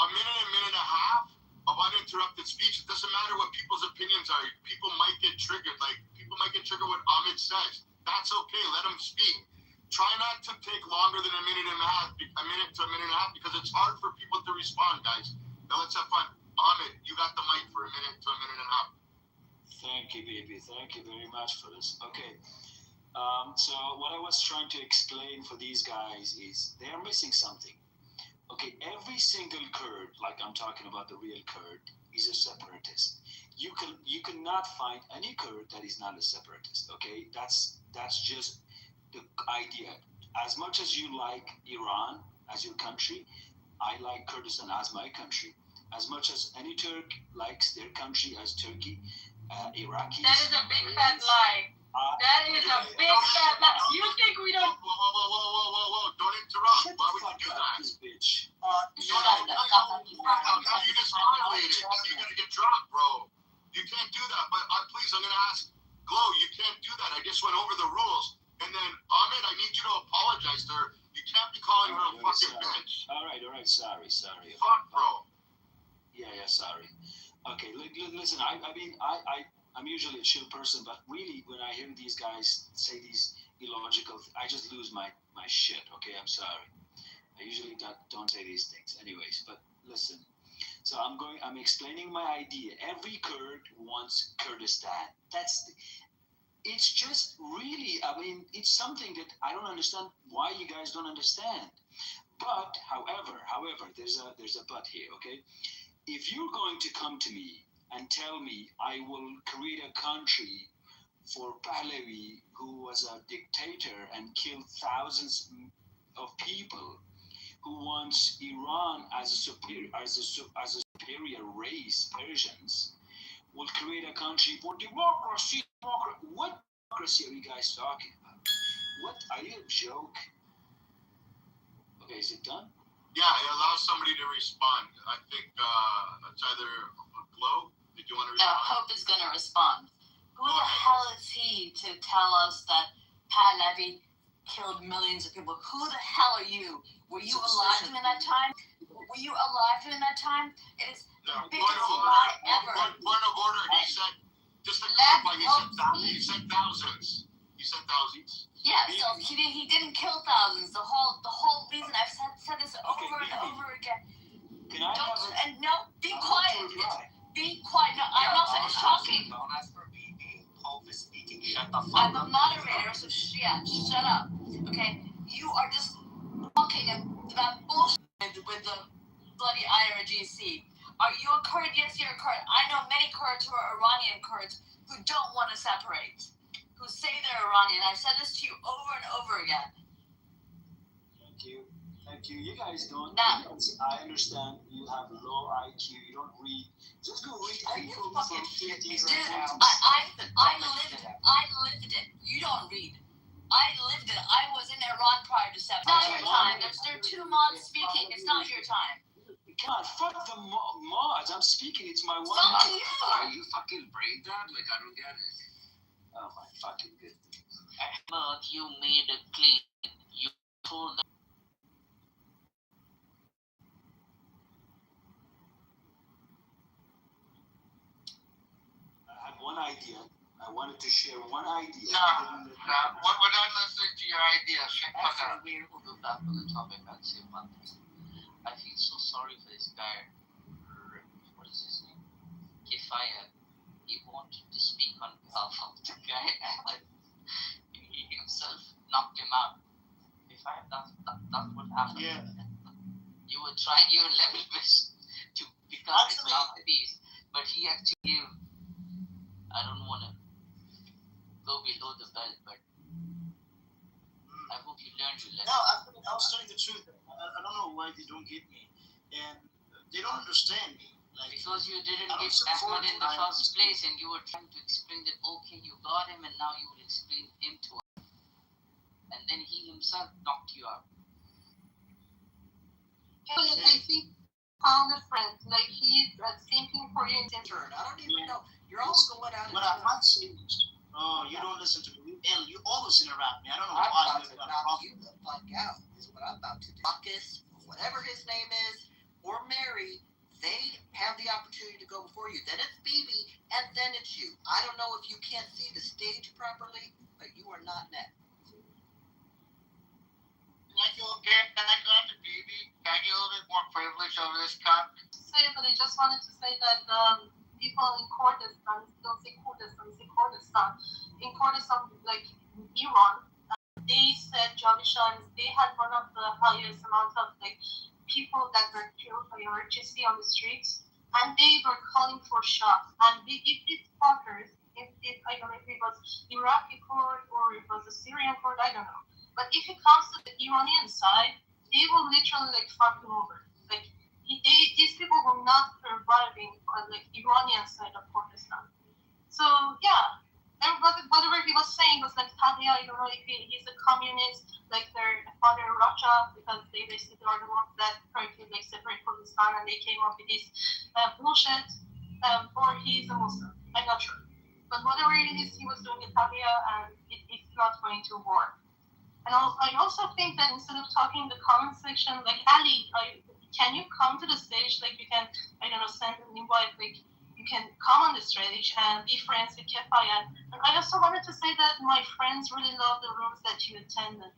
minute and a half of uninterrupted speech. It doesn't matter what people's opinions are. People might get triggered. Like, people might get triggered what Ahmed says. That's okay. Let them speak. Try not to take longer than a minute to a minute and a half, because it's hard for people to respond, guys. Now let's have fun. Ahmed, you got the mic for a minute to a minute and a half. Thank you, baby. Thank you very much for this. Okay. So what I was trying to explain for these guys is they are missing something. Okay, every single Kurd, like I'm talking about the real Kurd, is a separatist. You cannot find any Kurd that is not a separatist. Okay, that's just the idea. As much as you like Iran as your country, I like Kurdistan as my country. As much as any Turk likes their country as Turkey, Iraqis. That is a big fat lie. That is a big fat lie. You think we don't? Whoa! Don't interrupt. Why would you do that? Bitch. You just violated. You're gonna get dropped, bro. You can't do that. But please, I'm gonna ask Glow. You can't do that. I just went over the rules. And then Ahmed, I need you to apologize to her. You can't be calling her a fucking bitch. All right. Sorry. Fuck, bro. Yeah, sorry. Okay, listen, I'm usually a chill person, but really, when I hear these guys say these illogical I just lose my shit, okay? I'm sorry. I usually don't say these things. Anyways, but listen. So I'm explaining my idea. Every Kurd wants Kurdistan. It's just really, it's something that I don't understand why you guys don't understand. But, however, there's a but here, okay? If you're going to come to me and tell me I will create a country for Pahlavi, who was a dictator and killed thousands of people, who wants Iran as a superior race, Persians, will create a country for democracy. What democracy are you guys talking about? What, are you a joke? Okay, is it done? Yeah, it allows somebody to respond. I think it's either Glow. Did you want to No, respond? Hope is going to respond. Who the hell is he to tell us that Pahlavi killed millions of people? Who the hell are you? Were you alive during that time? It is the biggest lie ever. Point of order. He said, just to clarify, he said thousands. He said thousands. Yeah, so he didn't kill thousands. The whole reason I've said this over and over again. Can I Be quiet. Be quiet. No, I'm not finished talking. Don't ask for BB. Hope is speaking. Shut the fuck I'm up. a moderator, so shut up. Okay? You are just talking about bullshit with the bloody IRGC. Are you a Kurd? Yes, you're a Kurd. I know many Kurds who are Iranian Kurds who don't want to separate, who say they're Iranian. I've said this to you over and over again. Thank you. You guys don't. Now, I understand you have low IQ. You don't read. Just go read people from 50s. Dude, I lived it. You don't read. I lived it. I was in Iran prior to separate. It's not your time. There are 2 mods speaking. It's not your time. God, fuck the mods. I'm speaking. It's my one. Fuck you. Are you fucking brain dead? Like, I don't get it. Oh my fucking goodness. But you made it clean. You told them. I had one idea. I wanted to share one idea. We're not listening to your idea. After we will go back to the topic, I'd say one thing. I feel so sorry for this guy. What is his name? Kifaya. he wanted to speak on behalf of the guy, but he himself knocked him out. If I that's what happened. Yeah. You were trying your level best to become Islamist, but he actually gave. I don't want to go below the belt, but I hope you learned your lesson. No, I was telling the truth. I don't know why they don't get me, and they don't understand me. Like, because you didn't get Ahmad in the first place, and you were trying to explain that okay, you got him, and now you will explain him to us, and then he himself knocked you out. They see found a friend, like he's thinking for you in turn. I don't even know. You're all going out. But I'm not saying, oh, you don't listen to me. And you always interrupt me. I don't know I'm why. about to knock you the fuck out, is what I'm about to do. Marcus, whatever his name is, or Mary, they have the opportunity to go before you. Then it's BB, and then it's you. I don't know if you can't see the stage properly, but you are not next. Can I go to BB? Can I get a little bit more privilege over this cup? But I just wanted to say that people in Kurdistan, don't say Kurdistan, say Kurdistan. In Kurdistan, like Iran, they said Jawishans, they had one of the highest amount of like people that were killed by emergency on the streets, and they were calling for shots. And if these fuckers, if I don't know if it was Iraqi Kurd or it was a Syrian Kurd, I don't know. But if it comes to the Iranian side, they will literally like fuck them over. Like these people were not surviving on like Iranian side of Kurdistan. So yeah, and whatever he was saying was like Talia, I don't know if he's a communist, like their father Raja, because they basically are the ones that tried to like separate Kurdistan, and they came up with this bullshit. Or he's a Muslim. I'm not sure. But whatever it is he was doing in Talia, and it's not going to work. And I also think that instead of talking in the comment section, like Ali, can you come to the stage? Like you can, I don't know, send an invite. Like you can come on the stage and be friends with Kefaya. And I also wanted to say that my friends really love the rooms that you attended.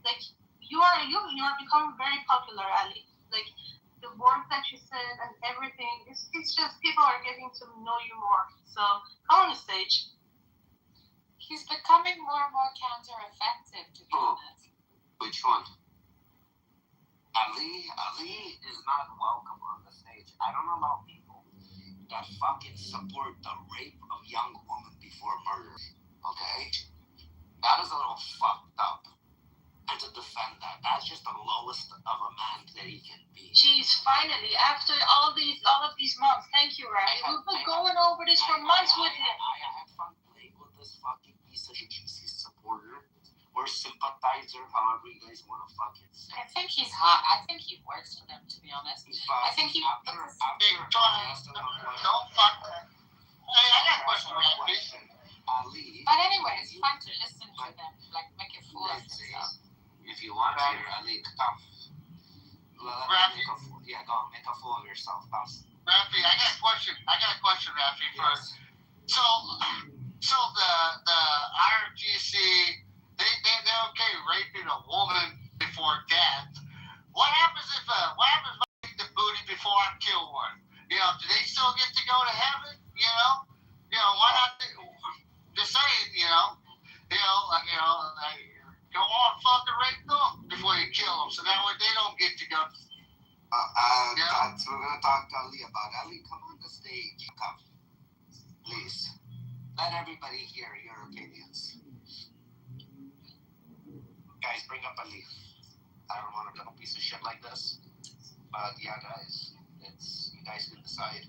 Like you are becoming very popular, Ali. Like the work that you said and everything, it's just people are getting to know you more. So come on the stage. He's becoming more and more counter-effective, to be honest. Which one? Ali is not welcome on the stage. I don't allow people that fucking support the rape of young women before murder. Okay? That is a little fucked up. And to defend that's just the lowest of a man that he can be. Jeez, finally, after all of these months, thank you, Ray. We've been going over this for months with him. I had fun playing with this fucking piece of GC supporter or sympathizer, however you guys want to fucking say. I think he's hot. I think he works for them, to be honest. I think he. Don't fuck with him. Hey, I got a question for you. But anyway, it's fun to listen to them, like make it full of stuff. If you want to, Ali, come. Rafi. Yeah, go on, make a fool of yourself, boss. Rafi, I got a question, Rafi, first. So the IRGC, they're okay raping a woman before death. What happens if I eat the booty before I kill one? You know, do they still get to go to heaven? You know, why not? Just saying, go on, fucking rape them before you kill them, so that way they don't get to go. That's what we're gonna talk to Ali about. Ali, come on the stage. Come, please. Let everybody hear your opinions. Guys, bring up Ali. I don't want to do a piece of shit like this, but yeah, guys, you guys can decide.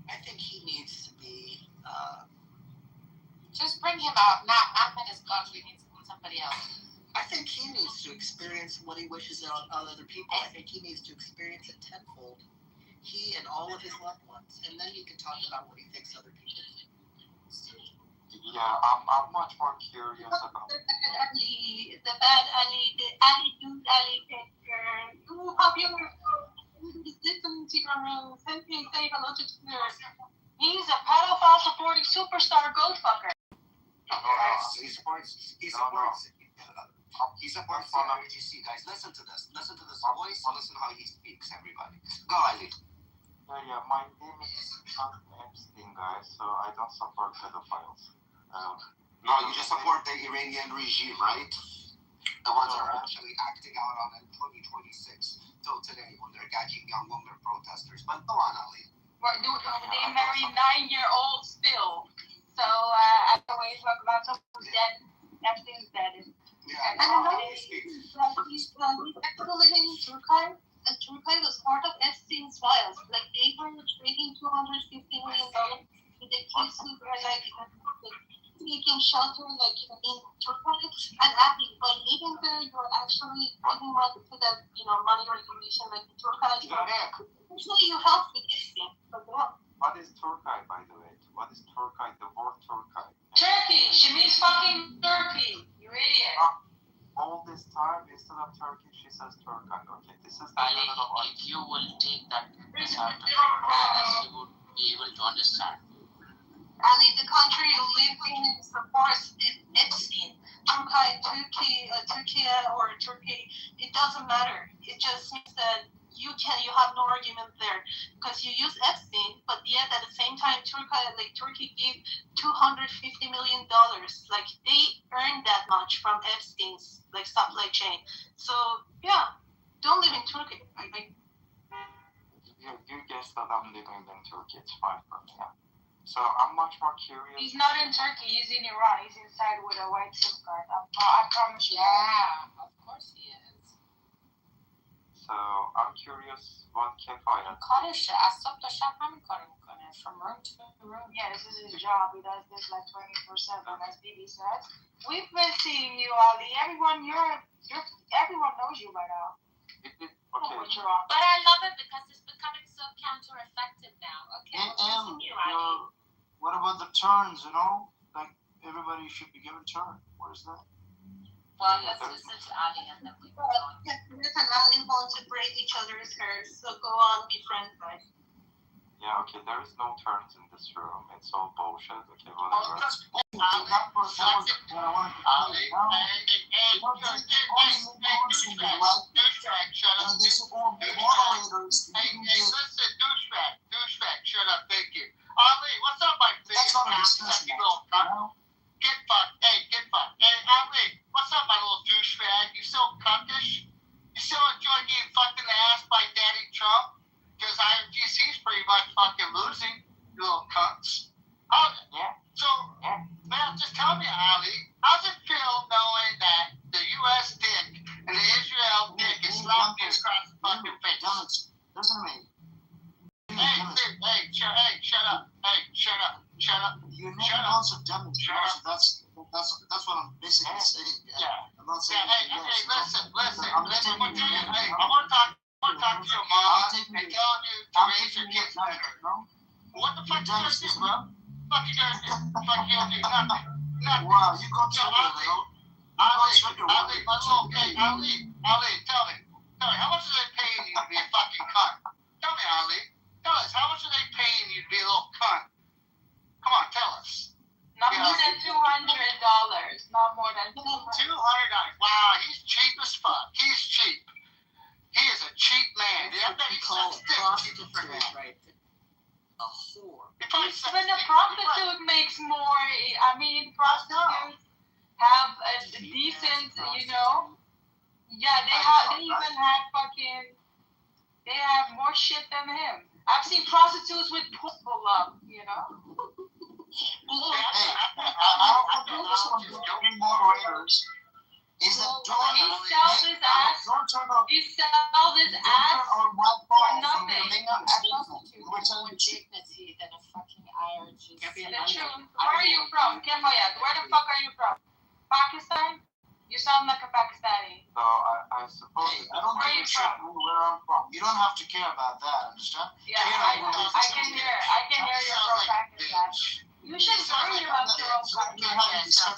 I think he needs to be. Just bring him out. Not Ahmed is gone. We need somebody else. I think he needs to experience what he wishes on other people. I think he needs to experience it tenfold. He and all of his loved ones, and then he can talk about what he thinks other people think. Yeah, I'm much more curious about. Ali, the bad Ali, the Ali dude, Ali picture. Ooh, popular. Listen to your room. Send me say hello to nurse. He's a pedophile supporting superstar goat fucker. He supports the RGC, guys. Listen to this. Listen to this voice. Listen how he speaks, everybody. Go, Ali. Yeah, my name is not Epstein, guys, so I don't support pedophiles. No, you just support the Iranian regime, right? The ones that are actually acting out on it in 2026 till today when they're catching young women protesters. But go on, Ali. Right, they marry 9-year-olds still. So I always talk about someone's dead. Epstein's dead. And another thing is that he's actually living in Turkey, and Turkey was part of Epstein's files. Like they were trading $250 million with the kids who were like seeking shelter like in Turkey. And happy by living there, you're actually giving money to the money regulation like the Turkey. Actually, you help with Epstein. What is Turkey, by the way? What is Turkey? The word Turkey. Turkey. She means fucking Turkey. You idiot. All this time, instead of Turkey, she says Turkey. Okay, this is the Ali, level of if you will take that example, you would be able to understand. Ali, the country you live in supports Epstein. Turkey, or Turkey, it doesn't matter. It just means that you have no argument there because you use Epstein, but yet at the same time, Turkey gave $250 million. Like they earned that much from Epstein's supply chain. So yeah, don't live in Turkey. You guessed that I'm living in Turkey. It's fine for me. Yeah. So I'm much more curious. He's not in Turkey. He's in Iran. He's inside with a white SIM card. I promise you. Yeah, of course he is. So I'm curious what Kefaya. کارشه از صبح تا شب همین کارو میکنه from room to room. Yeah, this is his job. He does this like 24/7, as Bibi says. We've been seeing you, Ali. Everyone knows you by now. Okay. But I love it because it's becoming so counter-effective now. Okay, continue, Ali. What about the turns, Like, everybody should be given turn. Where's that? Well, let's listen to Ali and then we go on. Chris and Ali want to braid each other's hair, so go on, be friends, guys. Yeah, okay, there is no turns in this room. It's all bullshit. Okay, whatever. Douchebag, shut up, thank you. Ali, what's up, my face? Get fucked. Hey, Ali, what's up, my little douchebag? You still cuntish? You still enjoy getting fucked in the ass by Daddy Trump? Because IRGC's pretty much fucking losing, you little cunts. Man, just tell me, Ali, how's it feel knowing that the U.S. dick and the Israel dick is slapping you across the fucking face? Listen to me. Hey, shut up. You never answer dummy. That's what I'm basically saying. Yeah. I'm not saying. Listen. I want to talk to your mom and tell you to raise your kids better. What the fuck you gonna do, bro? Fuck you gonna do? Nothing. Wow, you go to Ali, tell me, how much are they paying you to be a fucking cunt? Tell me, Ali. Tell us, how much are they paying you to be a little cunt? Come on, tell us. Not more than $200. Not more than $200. Wow, he's cheap as fuck. He's cheap. He is a cheap man. I bet he sells dicks for him. A whore. Even a prostitute makes more. I mean, prostitutes have a decent, Yeah, they even have fucking. They have more shit than him. I've seen prostitutes with pull up, moderators is that he sells his ass for nothing. More dignity than a fucking IRG. The truth. Where are you from? Kefaya, where the fuck are you from? Pakistan? You sound like a Pakistani. So I suppose I don't give a shit where I'm from. You don't have to care about that, understand? Yeah, I can hear you're from Pakistan. You should worry about your own country. Listen,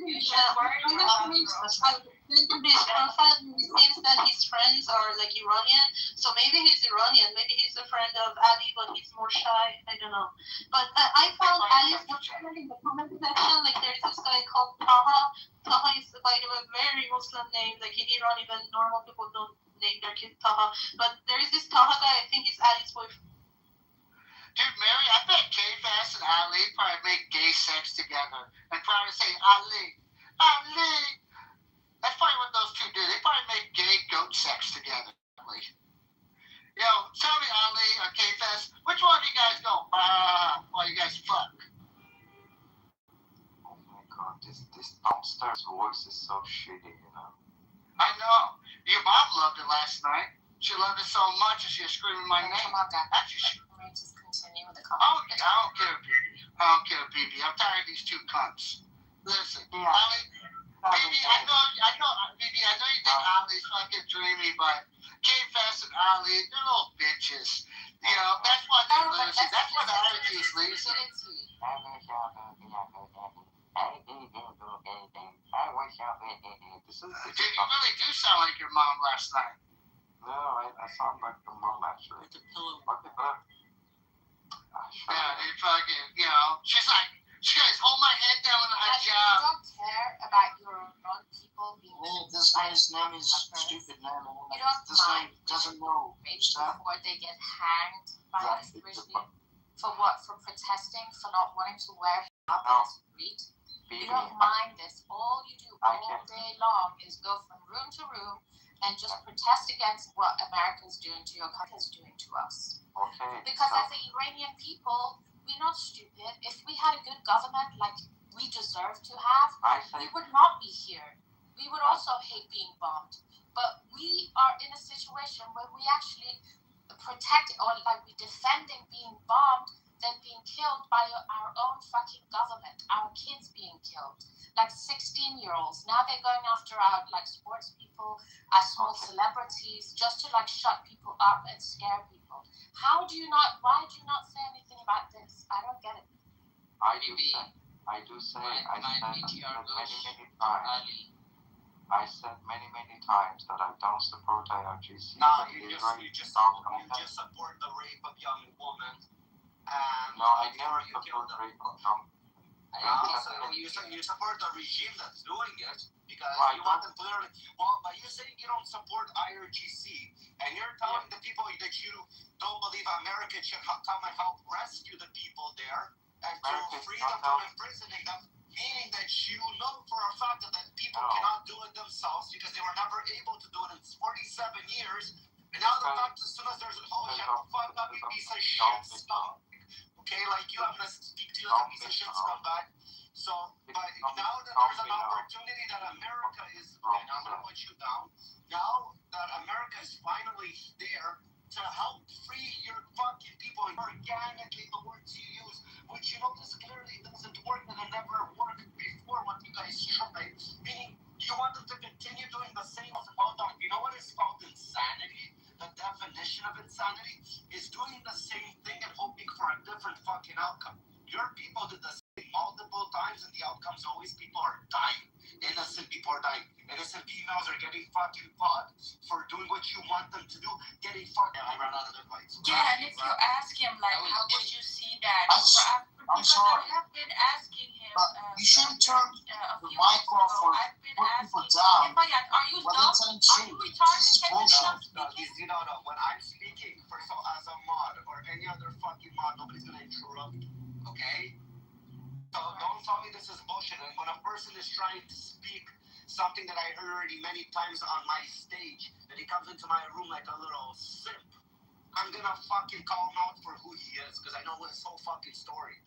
you should worry about your own country. His profile, it seems that his friends are like Iranian, so maybe he's Iranian, maybe he's a friend of Ali, but he's more shy, I don't know. But I found Ali's profile in the comment section, like there's this guy called Taha. Taha is, by the way, a very Muslim name, like in Iran, even normal people don't name their kid Taha. But there is this Taha guy, I think it's Ali's boyfriend. Dude, Mary, I bet K-Fast and Ali probably make gay sex together and probably say, Ali. That's probably what those two do. They probably make gay goat sex together. Yo, tell me, Ali or K-Fast, which one do you guys go, while you guys fuck? Oh my god, this downstairs voice is so shitty, you know. I know. Your mom loved it last night. She loved it so much that she was screaming my name. Actually, Just continue with the I don't care, BB. I don't care, BB. I'm tired of these two cunts. Listen, Ali, BB, I know, BB, I know you think Ali's fucking dreamy, but K-Fast and Ali, they're little bitches. You know, that's why they're losing. That's why the energy is losing. Did you really do sound like your mom last night? No, I sound like the mom actually. Yeah, they fucking, you know, she's like, she guys hold my head down with her job. You don't care about your own people being This guy's name is stupid name. You don't This guy doesn't know. before they get hanged by this regime. For what? For protesting, for not wanting to wear hijab and street. You don't mind this. All you do all day long is go from room to room and just protest against what America's doing to your country, is doing to us. Okay. Because as the Iranian people, we're not stupid. If we had a good government like we deserve to have, we would not be here. We would also hate being bombed. But we are in a situation where we actually protect or like we defending being bombed than being killed by our own fucking government. Our kids being killed. Like 16-year-olds. Now they're going after our like sports people, our small celebrities, just to like shut people up and scare people. Why do you not say anything about this? I don't get it. I do say I said many times that I don't support IRGC. No, you just support the rape of young women. No, I never support rape of young. You support the regime that's doing it because you want them clearly. Well, but you're saying you don't support IRGC, and you're telling the people that you don't believe America should come and help rescue the people there and to free them from imprisoning them, meaning that you know for a fact that people cannot do it themselves because they were never able to do it in 47 years. And now the fact as soon as there's shut the fuck up, you piece of shit stuff. Okay, like you, I'm gonna speak to you like a piece of shit scumbag. So, but now that there's an opportunity that America is, and I'm gonna put you down. Now that America is finally there to help free your fucking people, and organically the words you use, which you know this clearly doesn't work and it never worked before what you guys tried. Meaning you want them to continue doing the same. Hold on, you know what is called insanity? The definition of insanity is doing the same thing and hoping for a different fucking outcome. Your people did the same multiple times and the outcome's always people are dying. Innocent people are dying. Innocent females are getting fucking caught for doing what you want them to do. Getting fucked. I ran out of advice. Yeah, and if you ask him, like, how would you see that? I'm sorry. I have been asking him. But you shouldn't turn the mic off or put people down. Are you dumb? Are you retarded? You know, when I'm speaking, first of all, as a mod or any other fucking mod, nobody's gonna interrupt. Okay? So don't tell me this is bullshit. And when a person is trying to speak something that I heard already many times on my stage, and he comes into my room like a little simp, I'm gonna fucking call him out for who he is, because I know his whole fucking story.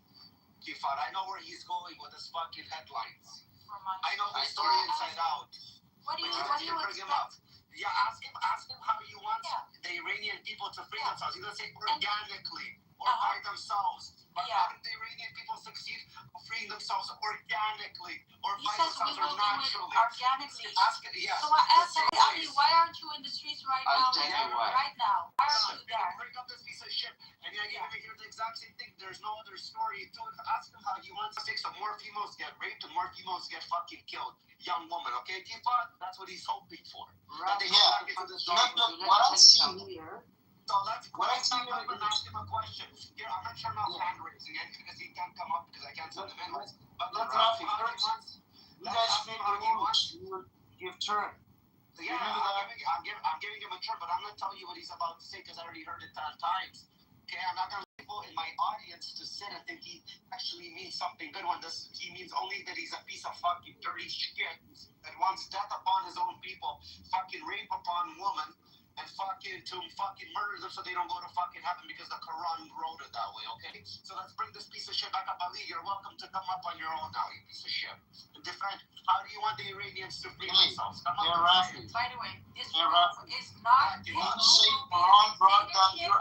Kifar, I know where he's going with his fucking headlines. I know his story inside out. What do you bring him up? Yeah, ask him how you want the Iranian people to free themselves. He's gonna say organically or by themselves. But how did the Iranian people succeed freeing themselves organically or by themselves or naturally? Organically. Ask it, yeah. So I asked him, Ali, why aren't you in the streets right now? Right now. Why aren't you there? Bring up this piece of shit. And you're gonna hear the exact same thing. There's no other story to it. Ask him how he wants to fix so more females get raped and more females get fucking killed. Young woman, okay, Tifa? That's what he's hoping for. Right. What I see here. So let's come up and ask him a question. Here, I'm gonna turn off hand raising it because he can't come up because I can't send him in. But let's ask him how he wants. You guys made the rules. You would give turn. Yeah, I'm giving him a turn, but I'm not telling you what he's about to say because I already heard it 10 times. Okay, I'm not gonna let people in my audience to sit and think he actually means something good when he means only that he's a piece of fucking dirty shit that wants death upon his own people, fucking rape upon women, and fucking murder them so they don't go to fucking heaven because the Quran wrote it that way, okay? So let's bring this piece of shit back up. Ali, you're welcome to come up on your own now, you piece of shit. Defend. How do you want the Iranians to free themselves? Come on. By the way, this room is not. You say Quran brought down your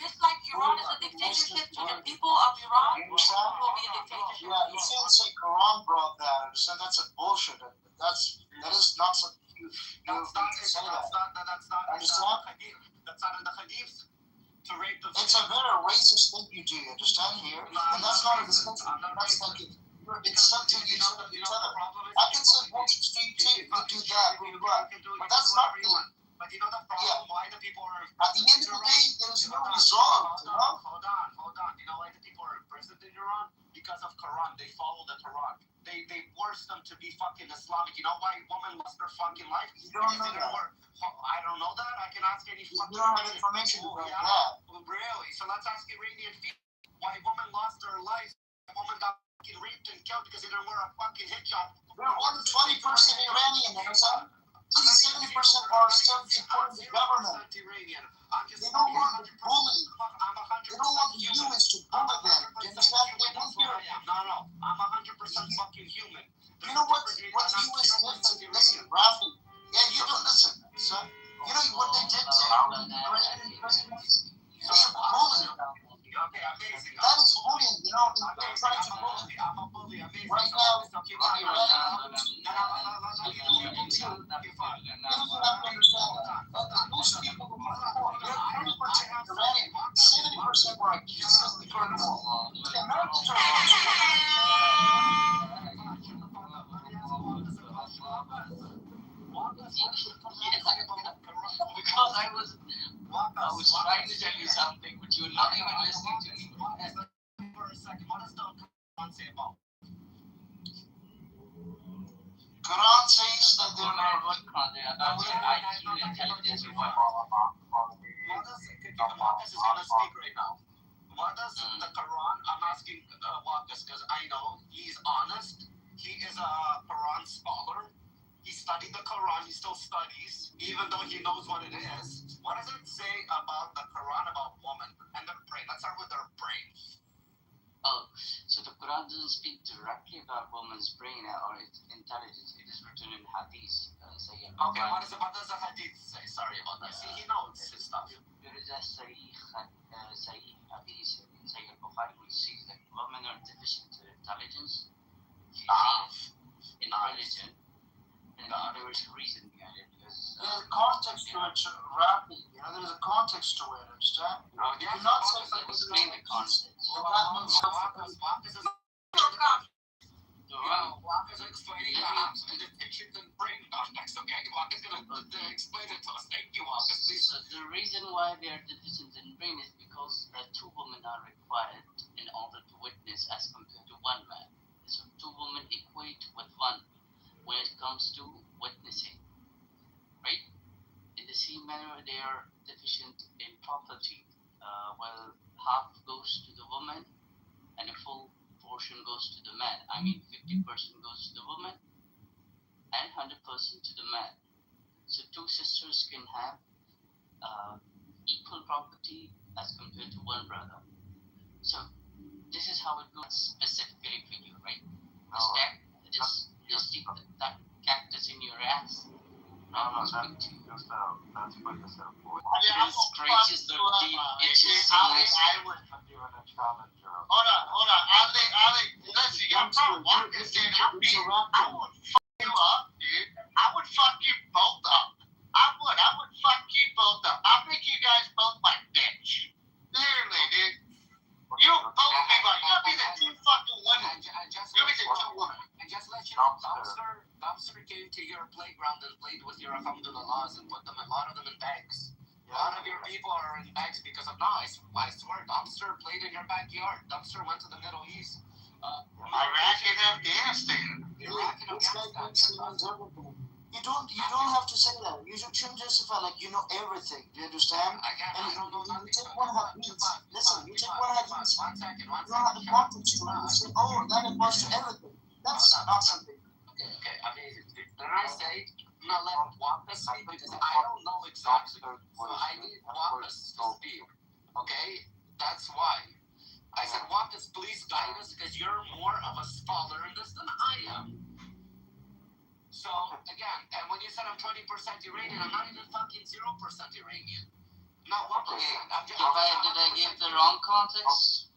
Just like Iran is a dictatorship to the people of Iran, will be a dictatorship. Yeah, you can't say Quran brought that. Understand? That's a bullshit. That is not something you say that. That's not in the Hadith. To rape the It's a very racist thing you do. Understand here? And that's not a distinction. That's like you're insulting each other. I can say what you do that, but that's not the. But you know the problem? Why the people are at the end of the day, there is no result. Hold on. You know why the people are imprisoned in Iran? Because of Quran. They follow the Quran. They force them to be fucking Islamic. You know why women lost their fucking life? You don't know that. I don't know that. I can ask any fucking. You don't have information about that. Really? So let's ask Iranian people why women lost their lives. Women got fucking raped and killed because they didn't wear a fucking hijab. We're only 20% Iranian, understand? 70% are still supporting the government. They don't want to bully. They don't want the humans to bully them. Do you understand? They don't hear it. No. I'm 100% fucking human. You know what the US did? Listen, Rafi. Yeah, you don't listen. So, you know what they did to Iranian presidents? They bullied them. Okay, amazing. That is bullying, you know, they're trying to bully. I'm a bully, amazing. Right now, Those people have you're protecting Iranian. 70% were against the current war. The Americans Because I was trying to tell you something, but you're not even listening to me. For a second, what does the Quran say about? Quran says that they're not. What does the Quran? I'm asking Wakas because I know he's honest. He is a Quran scholar. He studied the Quran. He still studies, even though he knows what it is. What does it say about the Quran about women and their brain? Let's start with their brain. Oh, so the Quran doesn't speak directly about woman's brain or its intelligence. It is written in hadith. Okay, what does the hadith say? Sorry about that. See, he knows his stuff. There is a Sahih hadith in Sahih Bukhari which says that women are deficient in intelligence, in religion, and there is a reason behind it. Because there's a context to it, Rafi. You know, there's a context to it, understand? You're not saying that it's explain the context. Wakas explaining the depictions and brain context. Okay, Wakas gonna explain it to us. Thank you, Wakas. Please. So the reason why they are deficient in brain is because two women are required in order to witness as compared to one man. So two women equate with one when it comes to witnessing, right? In the same manner, they are deficient in property. Well, half goes to the woman and a full portion goes to the man. I mean, 50% goes to the woman and 100% to the man. So two sisters can have equal property as compared to one brother. So this is how it goes specifically for you, right? Just stick that cactus in your ass. No, that's what this is for. It scratches the deep itches. I would have given a challenge. Hold on. Ali, listen, you're from Washington. I would fuck you up, dude. I would fuck you both up. I would fuck you both up. I'll make you guys both my bitch. Literally, dude. You'll both be like, you'll be the two fucking women. You'll be the two women. And just let you know, Dumpster came to your playground and played with your alhamdulillahs and put them, a lot of them in bags. A lot of your people are in bags because of I swear, Dumpster played in your backyard. Dumpster went to the Middle East. Iraq and Afghanistan. Iraq and Afghanistan. You don't have to say that. You shouldn't justify like you know everything. Do you understand? And you take one hadith. Listen, you take one hadith. You don't have the context to it. You say, oh, that applies to everything. That's not something. Okay. I mean, when I say I'm not letting Wapas speak because I don't know exactly. So I need Wapas to speak. Okay? That's why. I said, Wapas, please guide us because you're more of a scholar in this than I am. So, again, and when you said I'm 20% Iranian, I'm not even fucking 0% Iranian. Not 1%. Did I give the wrong context?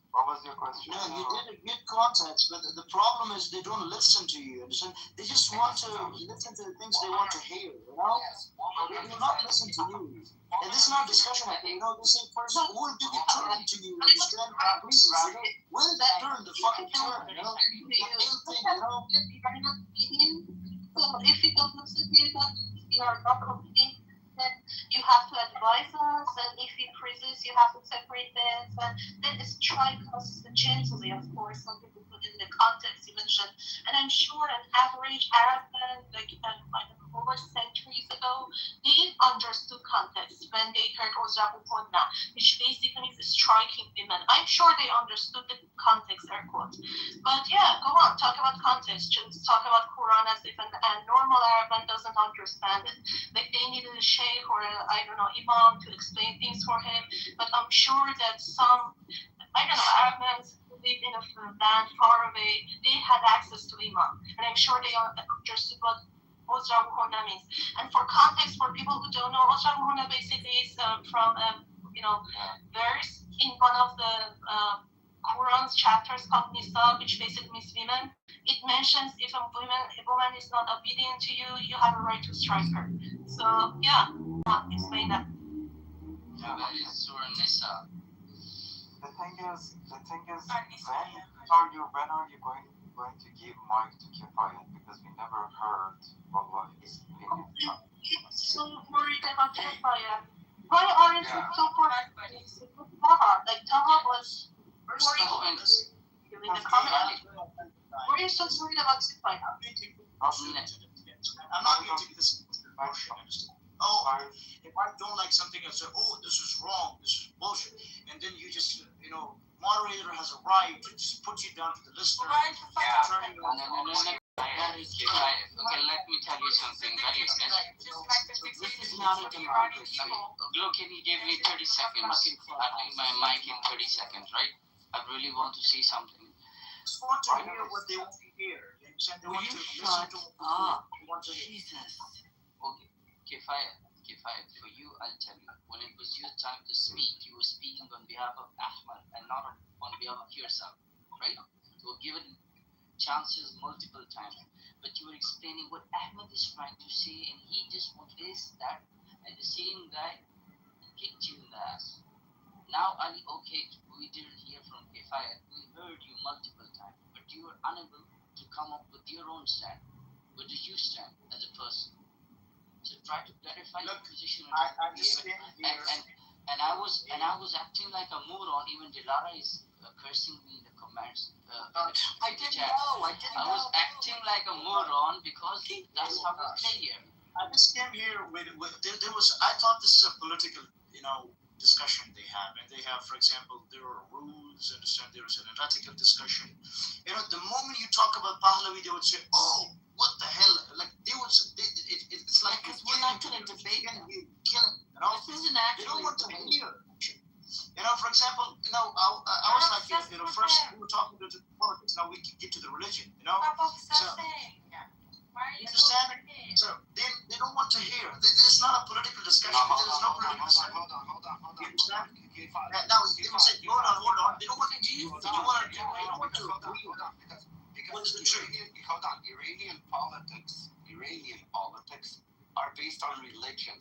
What was your question? No, you did a good context, but the problem is they don't listen to you. Understand? They just want to listen to the things they want to hear. You know, they do not listen to you. And this is not a discussion. You know, they say first, who will give a turn to you? Understand? Please, you know, when that turn, the fucking turn. You know, so if you don't listen to you, you are not obedient. Then you have to advise us, and if he freezes, you have to separate this, and then strike us gently, of course. Some people put in the context you mentioned, and I'm sure an average Arab man, like over centuries ago, they understood context when they heard Ozrabukonna, which basically is striking women. I'm sure they understood the context, air quotes. But yeah, go on, talk about context. Just talk about Quran as if a normal Arab man doesn't understand it. Like they needed a sheikh or imam to explain things for him. But I'm sure that some, Arab men who live in a land far away, they had access to imam. And I'm sure they understood what Uzra Muhona means. And for context, for people who don't know, Uzra Muhona basically is from verse in one of the Quran's chapters called Nisa, which basically means women. It mentions if a woman is not obedient to you, you have a right to strike her. So yeah, explain that. Yeah, that is Surah Nisa. The thing is, when are you going to give mic to Kifayat? Because we never heard what his opinion is. So worried about Kifayat. Why aren't you so worried? Like Taha was worried in the comment. Why are you so worried about Kifayat? I'm not going to take this motion. Oh, if I don't like something, I say, oh, this is wrong, this is bullshit. And then you just, moderator has a right to just put you down to the listener. Okay, let me tell you something. This is not a democracy. Look, can you give me 30 seconds? I'll bring my mic in 30 seconds, right? I really want to say something. Just want to hear what they want to hear. They want to listen to what they want to hear. Jesus. Okay, Kifayat, for you, I'll tell you. When it was your time to speak, you were speaking on behalf of Ahmad and not on behalf of yourself, right? You were given chances multiple times, but you were explaining what Ahmad is trying to say, and he just wants this, that, and the same guy kicked you in the ass. Now, Ali, okay, we didn't hear from Kifayat. We heard you multiple times, but you were unable to come up with your own stand. Where do you stand as a person? So try to clarify your position. I just came here. And I was acting like a moron. Even Dilara is cursing me in the comments. I didn't know. I was acting like a moron because that's how we play here. I just came here with there was. I thought this is a political, discussion they have, and they have, for example, there are rules. Understand? There is an ethical discussion. The moment you talk about Pahlavi, they would say, "Oh, what the hell?" Like they would. It's like we're not going to debate them. Killing. This isn't actually. They don't want to hear. For example, I was like, first we were talking to politics. Now we can get to the religion. So, you understand? So they don't want to hear. It's not a political discussion. There is no political discussion. Hold on. You understand? Now they will say, hold on. They don't want to hear. They don't want to agree with that. What is the truth? Hold on. Iranian politics are based on religion.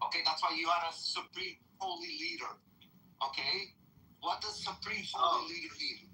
Okay, that's why you are a supreme holy leader. Okay, what does supreme holy leader mean?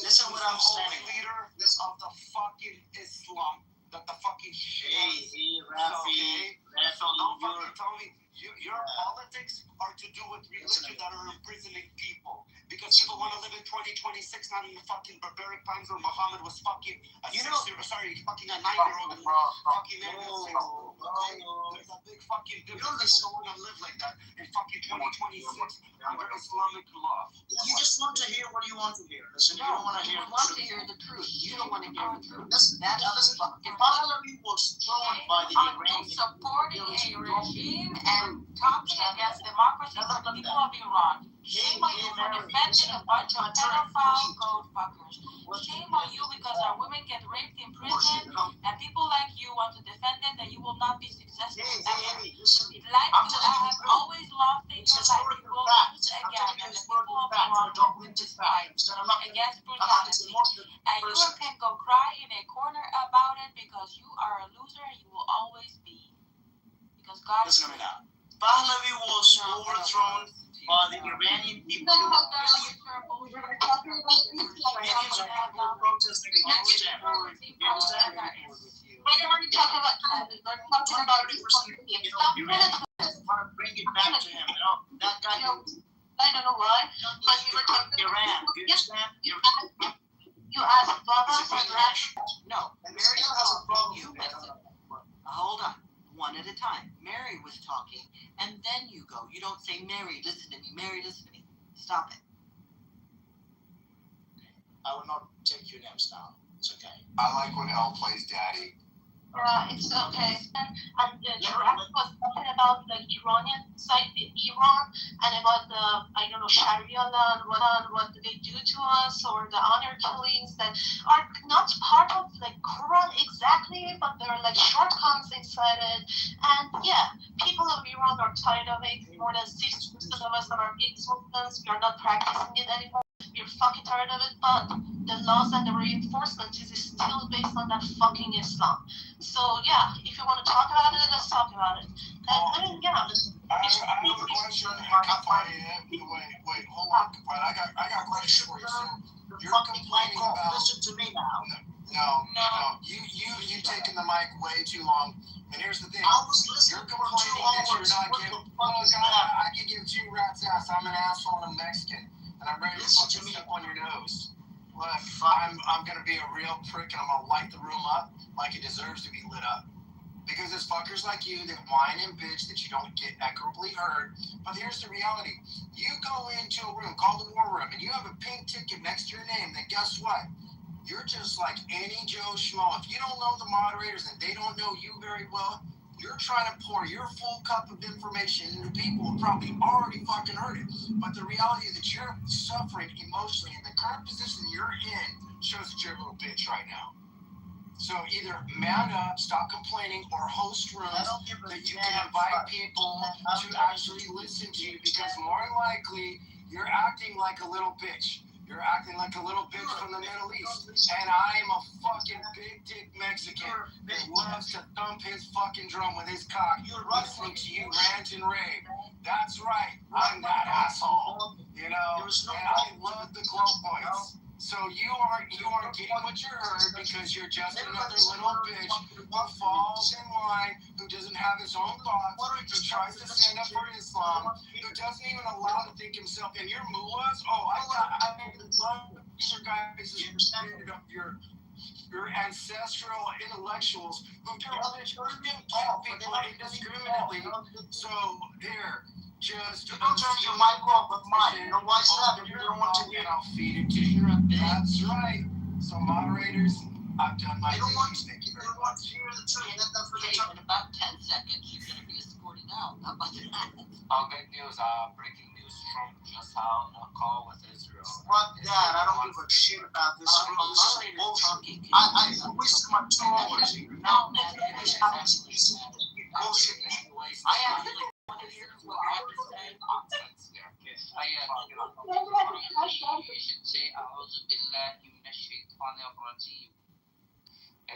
Listen, what I'm saying. Holy leader of the fucking Islam. That the fucking shit. Hey, Rafi. So don't fucking tell me your politics are to do with religion that are imprisoning people. Because people want to live in 2026, not in the fucking barbaric times where Muhammad was fucking fucking a 9-year-old and fucking there's a big fucking difference. People don't want to live like that in fucking 2026 under Islamic law. You just want to hear what you want to hear. Listen, you don't want to hear You want to hear the truth. You don't want to hear the truth. Listen, if Pahlavi was thrown by the Iranian, supporting a regime and talking against democracy for the people of Iran. Shame on you for defending a bunch of pedophile gold fuckers. Shame on you because our women get raped in prison and people like you want to defend them and you will not be successful. Like you have always lost in your life, you will lose again and the people of Iran will win this fight against brutality. And you can go cry in a corner about it because you are a loser and you will always be. Because God listen to me now. Pahlavi was overthrown by the Iranian people. Millions of people protesting against him. You understand? We're already talking about Pahlavi. We're talking about Iranians want to bring it back to him. That guy. I don't know why, but we were talking Iran. about You understand? You asked Baba for that. No, Mary has a problem. You listen. Hold on. One at a time. Mary was talking, and then you go. You don't say, Mary, listen to me. Mary, listen to me. Stop it. I will not take your names down. It's okay. I like when L plays daddy. It's okay. And Giraffe was talking about the Iranian side, Iran, and about the, I don't know, Sharia law and what they do to us, or the honor killings that are not part of like Quran exactly, but there are like shortcomings inside it. And yeah, people of Iran are tired of it. More than 60% of us are ex-Muslims. We are not practicing it anymore. We're fucking tired of it, but the laws and the reinforcement is still based on that fucking Islam. So yeah, if you want to talk about it, let's talk about it. And I mean, yeah, I have a question. Wait, hold on. I got a question for you. So you're complaining about. Listen to me now. No. You taking the mic way too long. And here's the thing. I was listening You're complaining that you're not giving. I can give two rats ass. I'm an asshole and I'm Mexican. And I'm ready to fucking step on your nose. Look, I'm gonna be a real prick and I'm gonna light the room up like it deserves to be lit up. Because it's fuckers like you that whine and bitch that you don't get equitably heard. But here's the reality. You go into a room called the war room and you have a pink ticket next to your name, then guess what? You're just like any Joe Schmo. If you don't know the moderators and they don't know you very well, you're trying to pour your full cup of information into people who probably already fucking heard it. But the reality is that you're suffering emotionally, and the current position you're in shows that you're a little bitch right now. So either man up, stop complaining, or host rooms that you can invite people to actually listen to you, because more than likely, you're acting like a little bitch. You're acting like a little bitch from the Middle East. And I am a fucking big dick Mexican that loves to thump his fucking drum with his cock, listening to you rant and rave. That's right. I'm that asshole. You know? And I love the glow points. So you aren't getting what you heard because you're just another little bitch who falls in line, who doesn't have his own thoughts, who tries to stand up for Islam, who doesn't even allow to think himself. And your mullahs, I love your guys' standard of your ancestral intellectuals who kill people indiscriminately. So there. Just don't turn your mic off with mine. You know why is that? If you don't want to hear, I'll feed it to you. That's right. So moderators, I've done my duty. Thank you very much. In about 10 seconds, you're going to be escorted out. How about that? Good news. Breaking news from just how a call with Israel. Fuck that. I don't give a shit about this. This is bullshit. I wasted my 2 hours here. Now, bullshit. I actually want to hear what you have to say. You should say, "A'udhu billahi minash shaitanir rajim."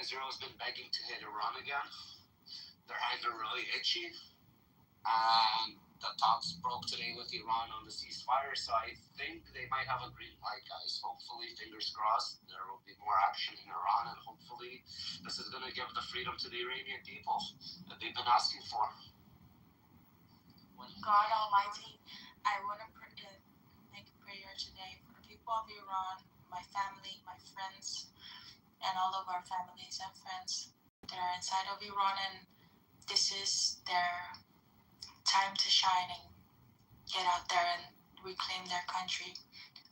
Israel's been begging to hit Iran again. Their hands are really itchy. And the talks broke today with Iran on the ceasefire, so I think they might have a green light, guys. Hopefully, fingers crossed, there will be more action in Iran, and hopefully this is going to give the freedom to the Iranian people that they've been asking for. God Almighty, I want to make a prayer today for people of Iran, my family, my friends, and all of our families and friends that are inside of Iran, and this is their time to shine and get out there and reclaim their country.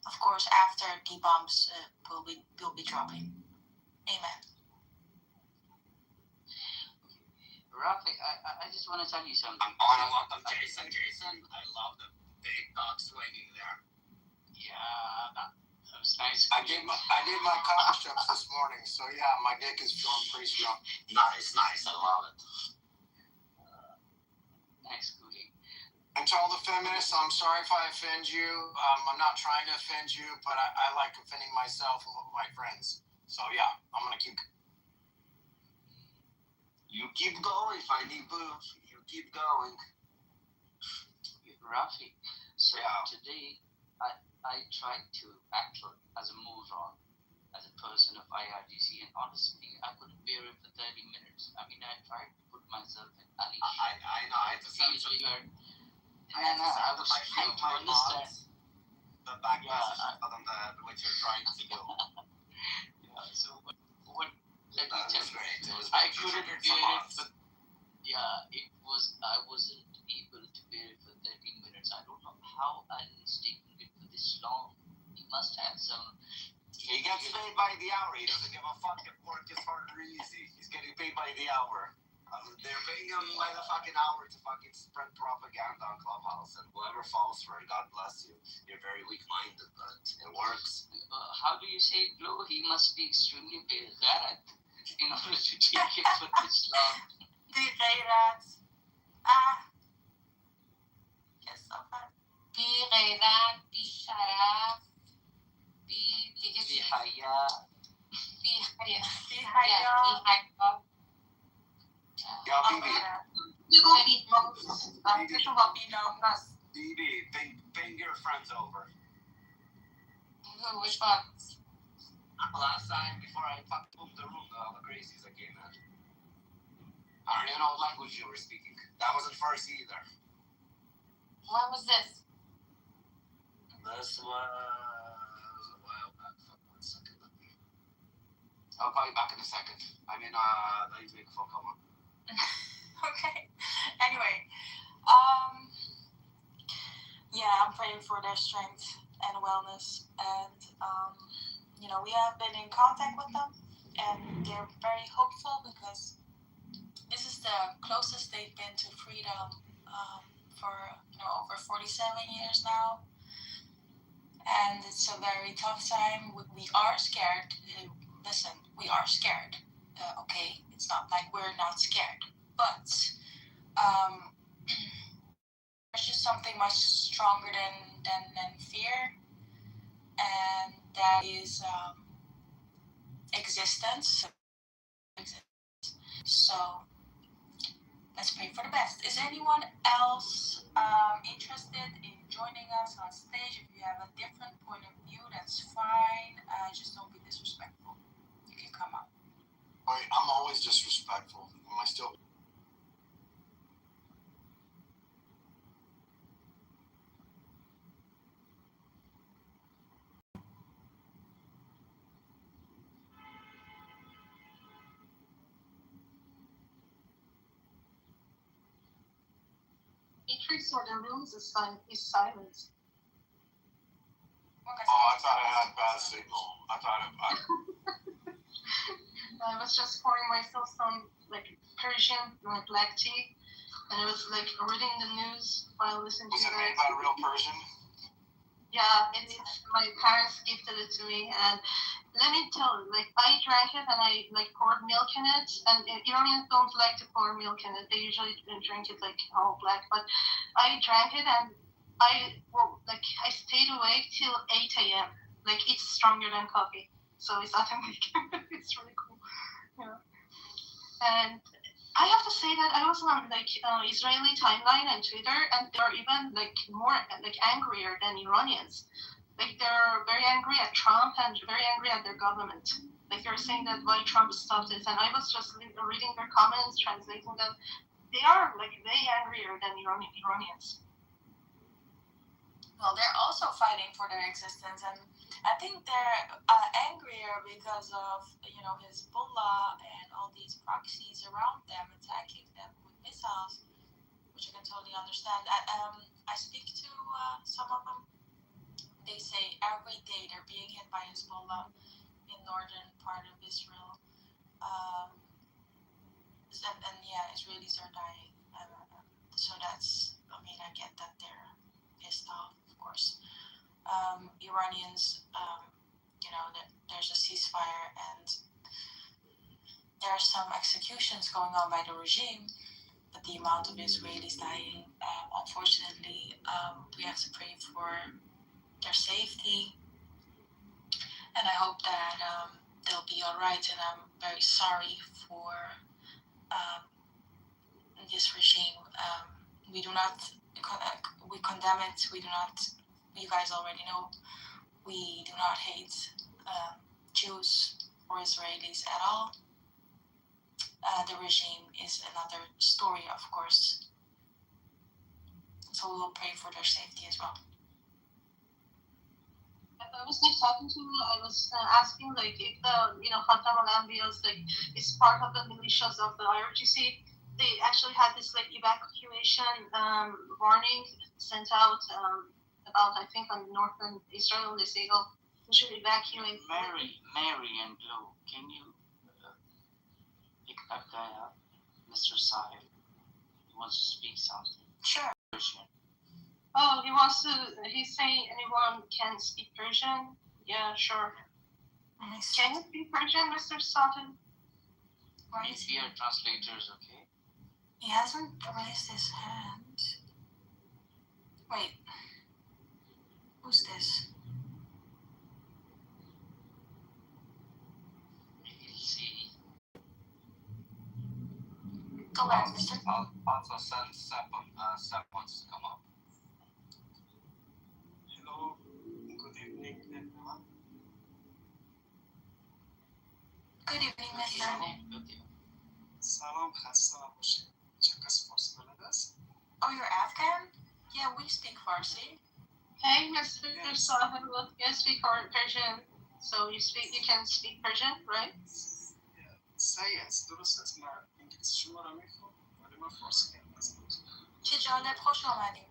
Of course, after the bombs will be dropping. Amen. Rafi, I just want to tell you something. I'm on a lot of Jason. I love the big dog swinging there. Yeah, that was nice. I did my cock jumps this morning, so yeah, my dick is feeling pretty strong. Nice. I love it. Nice cooking. And to all the feminists, I'm sorry if I offend you. I'm not trying to offend you, but I like offending myself and my friends. So yeah, I'm gonna keep. You keep going, Finding Boo. You keep going. Rafi, so Yeah. today I tried to act as a moron, as a person of IRGC, and honestly, I couldn't bear it for 30 minutes. I mean, I tried to put myself in Ali's shoes. I know. I had to send some. I was trying to understand. The back message on which you're trying to do. Yeah, so what? Let me tell you. Great. It was I couldn't bear it for. Yeah, I wasn't able to bear it for 13 minutes. I don't know how Ali is taking it for this long. He must have some. He gets paid by the hour. He doesn't give a fuck if work is hard or easy. He's getting paid by the hour. They're paying him by the fucking hour to fucking spread propaganda on Clubhouse, and whoever falls for it, God bless you. You're very weak-minded, but it works. How do you say it, Blue? He must be extremely bad in order to take it for this long. بغیرت کثافت بی غیرت، بی شرف، دیگه بی حیا. بی حیا. بی حیا. Yeah, BB. BB, bring your friends over. Who? Which one? Last time, before I fucking moved the room, all the crazies that came in. I don't even know what language you were speaking. That wasn't Farsi either. When was this? This was a while back. Fuck, 1 second. I'll call you back in a second. I mean, I need to make a phone call. Okay. Anyway, yeah, I'm praying for their strength and wellness, and we have been in contact with them, and they're very hopeful because this is the closest they've been to freedom for over 47 years now, and it's a very tough time. We are scared. Listen, we are scared. Okay, it's not like we're not scared, but there's just something much stronger than fear, and that is existence. So let's pray for the best. Is anyone else interested in joining us on stage? If you have a different point of view, that's fine. Just don't be disrespectful. You can come up. Wait, I'm always disrespectful. Am I still? Matrix or the rooms is silent. Oh, I thought I had bad signal. I was just pouring myself some Persian black tea, and I was reading the news while listening to Was you it guys. made by real Persian? Yeah, my parents gifted it to me, and let me tell you, I drank it and I poured milk in it, and Iranians don't like to pour milk in it. They usually drink it all black, but I drank it and I stayed awake till 8 a.m. It's stronger than coffee, so it's authentic. It's really cool. Yeah. And I have to say that I was on Israeli timeline and Twitter, and they're even more angrier than Iranians. They're very angry at Trump and very angry at their government. They're saying that why Trump stopped it, and I was just reading their comments, translating them. They are way angrier than Iranians. well, they're also fighting for their existence, and I think they're angrier because of Hezbollah and all these proxies around them attacking them with missiles, which I can totally understand. I speak to some of them. They say every day they're being hit by Hezbollah in northern part of Israel, and yeah, Israelis are dying. So that's, I mean, I get that they're pissed off, of course. Iranians, there's a ceasefire and there are some executions going on by the regime, but the amount of Israelis dying, unfortunately, we have to pray for their safety, and I hope that they'll be all right. And I'm very sorry for this regime. We do not, we condemn it. We do not. You guys already know. We do not hate Jews or Israelis at all. The regime is another story, of course. So we will pray for their safety as well. I was talking to you. I was asking if the Khatam al-Anbiya is part of the militias of the IRGC. They actually had this evacuation warning sent out about, I think, on northern Israel. They say, oh, we should evacuate. Mary and Blue, can you pick that guy up, Mr. Sahib? He wants to speak something. Sure. Oh, he's saying anyone can speak Persian? Yeah, sure. Nice. Can you speak Persian, Mr. Sahib? We are translators, okay? He hasn't raised his hand. Wait. Who's this? We'll see. Go ahead, Mr. Also, Seth wants to come up. Hello, good evening, everyone. Good evening, Mr. سلام خسته نباشید. چه کسی فارسی بلد است؟ Oh, you're Afghan? Yeah, we speak Farsi. Hey, Mr. Sahib, you speak Persian, so you can speak Persian, right? صحیح است، درست است. من انگلیسی شما را میخوام ولی من فارسی نمی‌فهمم. چه جالب، خوش آمدیم.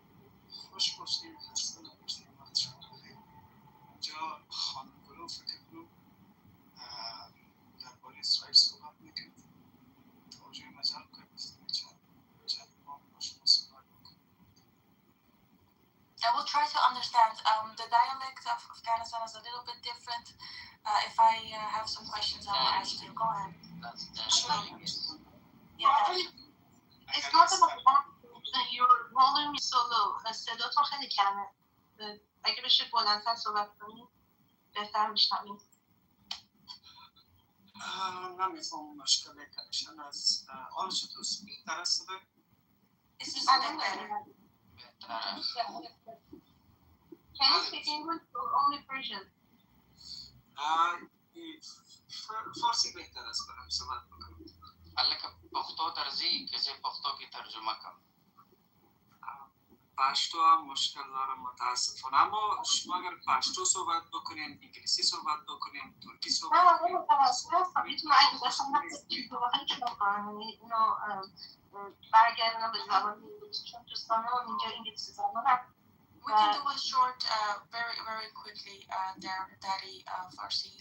خوش باشید، خسته نباشید. وقت شما بخیر. اینجا خانم گلو فکر کنم درباره اسرائیل صحبت میکنه. توجه مجال کنید چند ما با شما صحبت بکنیم. I will try to understand. The dialect of Afghanistan is a little bit different. If I have some questions, I will ask you. Go ahead. It's not about your volume is so low. صداتون خیلی کمه. اگه بشه بلندتر صحبت کنید بهتر میشنویم. نمیفهم مشکل کنشن از آن چطور بهتر است صدای؟ Is this a bit better? Can you speak English or only Persian? فارسی بهتر است برام صحبت بکنم. الکه پښتو درځي که زه پښتو کې ترجمه کوم. پشتو هم مشکل دارم متاسفانه، اما شما اگر پشتو صحبت بکنین، انگلیسی صحبت بکنین، ترکی صحبت کنین. نه متوسط هستم. میتونم اگه بخوام واقعا چیکار کنم، اینو برگردونم به زبان انگلیسی، چون دوستانم اینجا انگلیسی زبانم. We can do a short, very quickly, Daddy Farsi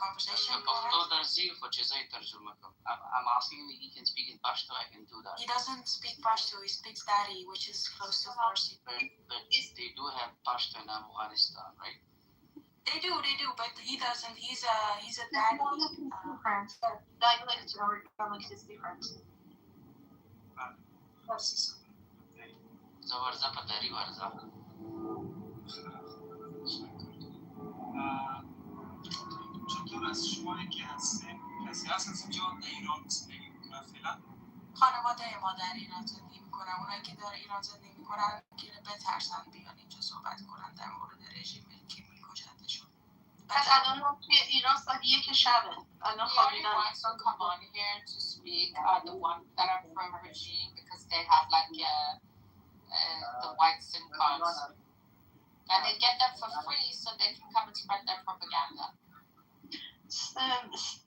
conversation. پښتو درځي خو چې زه ترجمه کوم. I'm asking if he can speak in Pashto. I can do that. He doesn't speak Pashto. He speaks Dari, which is close to Farsi. But they do have Pashto in Afghanistan, right? They do, but he doesn't. He's a Dari. Dialect or dialect is different. زورزه په دری ورزه. چطور از شما که هستیم؟ کسی هست از اینجا در ایران زندگی میکنن فعلا؟ خانواده ما در ایران زندگی میکنن. اونایی که در ایران زندگی میکنن که بترسن بیان اینجا صحبت کنن در مورد رژیم که میکشندشون. پس الان توی ایران ساعت 1 شبه. الان خوابیدن. The ones who come on here to speak are the ones that are pro regime because they have like the white SIM cards. And they get them for free so they can come and spread their propaganda.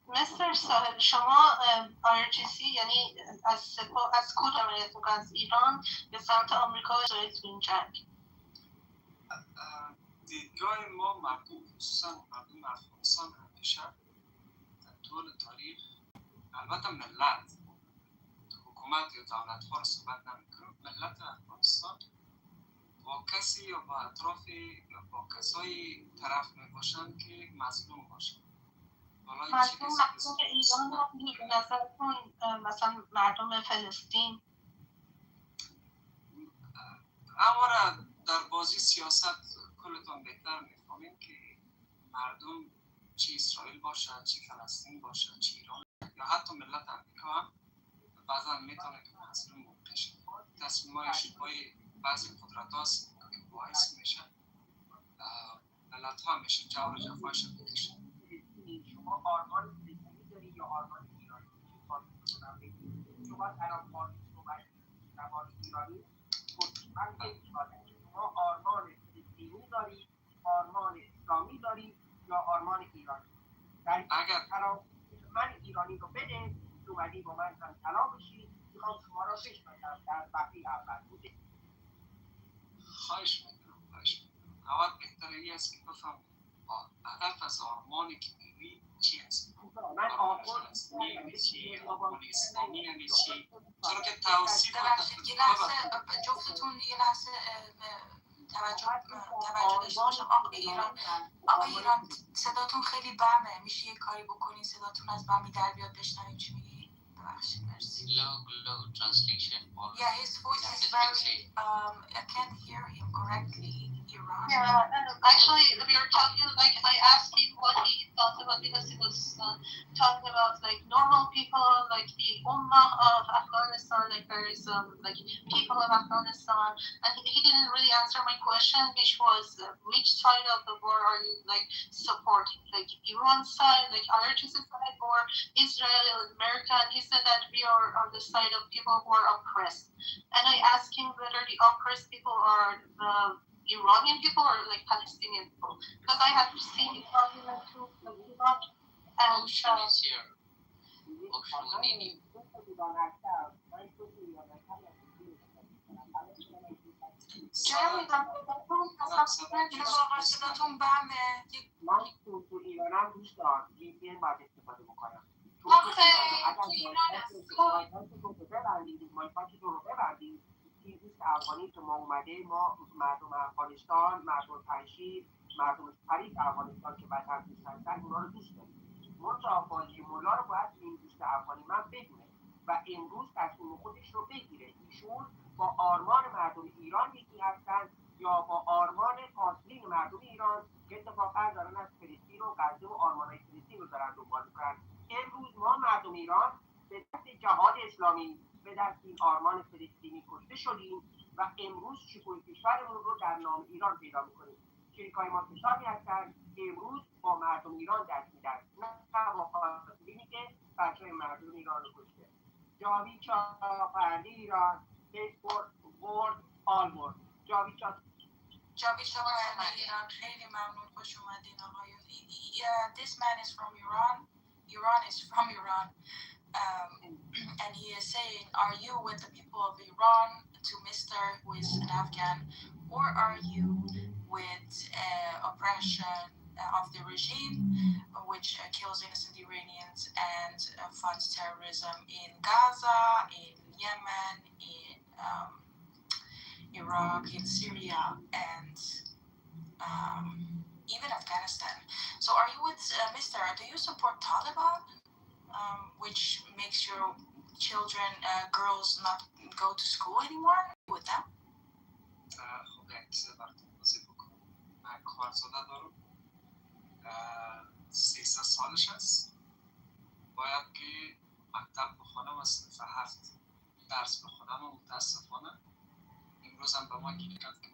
مستر صاحب شما IRGC یعنی از کدوم عملیاتون که از ایران به سمت آمریکا و اسرائیل تو این جنگ؟ دیدگاه ما مردم خصوصا مردم افغانستان همیشه در طول تاریخ البته ملت حکومت یا دولت ها رو صحبت نمیکنم ملت افغانستان با کسی یا با اطراف یا با کسایی طرف می باشن که مظلوم باشن مردم ایران رو به نظرتون مثلا مردم فلسطین اما در بازی سیاست کلتون بهتر میفهمیم که مردم چه اسرائیل باشه چه فلسطین باشه چه ایران یا حتی ملت امریکا هم بعضا میتونه که مظلوم بشه تصمیم‌های اشتباهی بعضی قدرت هاست که باعث میشه ملت ها همیشه جور جفایش رو بکشن شما آرمان فلسطینی داری یا آرمان ایرانی؟ شما الان صحبت زبان ایرانی من شما آرمان فلسطینی داری، آرمان اسلامی داری یا آرمان ایرانی؟ اگر من ایرانی رو بده اومدی با من هم طلا بشی میخوام شما را بشناسم در بقیه اول بوده. خواهش میکنم اول بهتره ای است که بفهم هدف از آرمانی که میگوی چی است؟ من آرمان فلسطینی یعنی چی؟ آرمان اسلامی یعنی چی؟ چرا که توصیف ببخشید یه لحظه جفتتون یه لحظه توجه داشته باشم. آقای ایران صداتون خیلی بمه، میشه یه کاری بکنین صداتون از بمی در بیاد بشنویم چی میگی؟ ببخشید مرسی. Low translation. Yeah, his voice is very I can't hear him correctly. Iran. Yeah, actually we were talking like I asked him what he thought about because he was talking about like normal people like the Ummah of Afghanistan, like there is like people of Afghanistan, and he didn't really answer my question, which was which side of the war are you like supporting, like Iran side, like IRGC side, or Israel, America? And he said that we are on the side of people who are oppressed, and I asked him whether the oppressed people are Iranian people or like Palestinian people, because I have seen the argument to like Iran and صداتون بمه. من تو ایرانم دوست دارم VPN باید استفاده بکنم. مایکاتون رو ببندید این دوست افغانی که ما اومده ما مردم افغانستان مردم پنشیر مردم فریق افغانستان که وطن دوست هستن اونا رو دوست داریم منتها بازی مولا رو باید این دوست افغانی من بدونه و امروز تصمیم خودش رو بگیره ایشون با آرمان مردم ایران یکی هستن یا با آرمان فاسدین مردم ایران که اتفاقا دارن از فلسطین و غزه و آرمانهای فلسطین رو دارن دنبال میکنن. امروز ما مردم ایران به دست جهاد اسلامی به دست این آرمان فلسطینی کشته شدیم و امروز شکوه کشورمون رو در نام ایران پیدا میکنیم. شریکای ما کسانی هستند امروز با مردم ایران دست میدن نه با فاسدینی که بچه مردم ایران رو کشته. جاویچا فرنده ایران ورد آل ورد جاویچا ایران خیلی ممنون خوش اومدین آقای this man is from Iran is from Iran and he is saying are you with the people of Iran to Mr. who is an Afghan or are you with oppression of the regime which kills innocent Iranians and funds terrorism in Gaza, in Yemen, in Iraq, in Syria, and even Afghanistan. So are you with Mr. Do you support Taliban, which makes your children, girls not go to school anymore? With them? خب یک چیز براتون توضیح بکنم. من خواهرزاده دارم 13 سالش است باید که مکتب بخونم از صنف 7 درس بخونم و متاسفانه امروز هم به ما گیر کرد که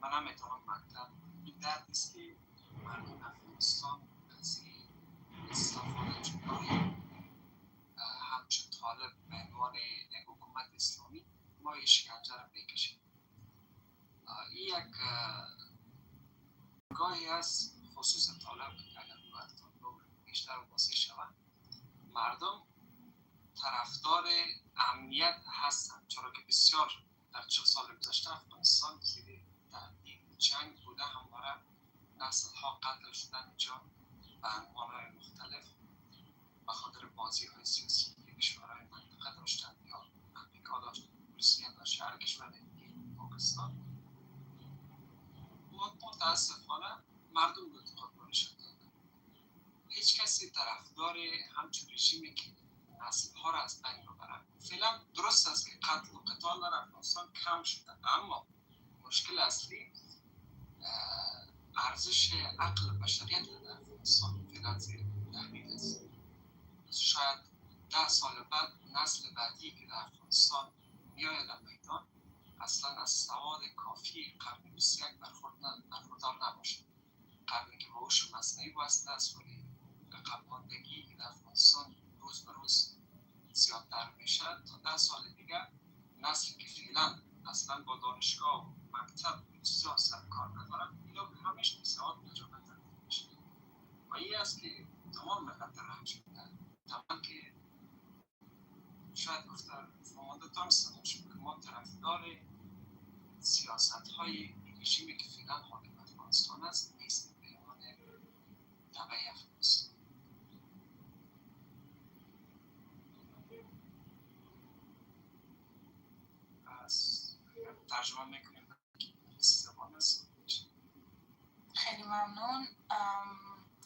من هم نمیتونم مکتب این درد است که مردم افغانستان از این استفاده جمهوری همچون طالب به عنوان حکومت اسلامی ما این شکنجه را بکشیم. این یک ادعایی است خصوص طالب اگر باید بیشتر واضح شود، مردم طرفدار امنیت هستند، چرا که بسیار در 40 سال گذشته افغانستان زیر تهدید جنگ بوده، همواره نسل ها قتل شدن اینجا به عنوانهای مختلف به خاطر بازی های سیاسی که کشورهای منطقه داشتن یا امریکا داشت، روسیه داشت، هر کشور دیگه، پاکستان. متاسفانه مردم به اعتقاد نشان دادن. هیچ کسی طرفدار همچون رژیمی که نسل ها را از بین ببرد. فعلا درست است که قتل و قتال در افغانستان کم شده، اما مشکل اصلی ارزش عقل بشریت در افغانستان فعلا زیر تهدید است. شاید 10 سال بعد نسل بعدی که در افغانستان میآید در میدان اصلا از سواد کافی قرن 21 برخوردار نباشد. قرنی که به هوش مصنوعی وصل است، ولی عقب ماندگی در افغانستان روز به روز زیادتر میشه. تا 10 سال دیگر نسلی که فعلا اصلا با دانشگاه و مکتب بسیار سر کار ندارن، اینا همیشه بسیار نجابت تبدیل میشه و این است که تمام ملت رنج میدن. تمام که شاید گفتن فرماندهتان سنوش که ما طرفدار سیاست های رژیمی که فعلا حاکم افغانستان است نیست، به عنوان تبع افغانستان. از ترجمه میکنیم به زبان است. خیلی ممنون.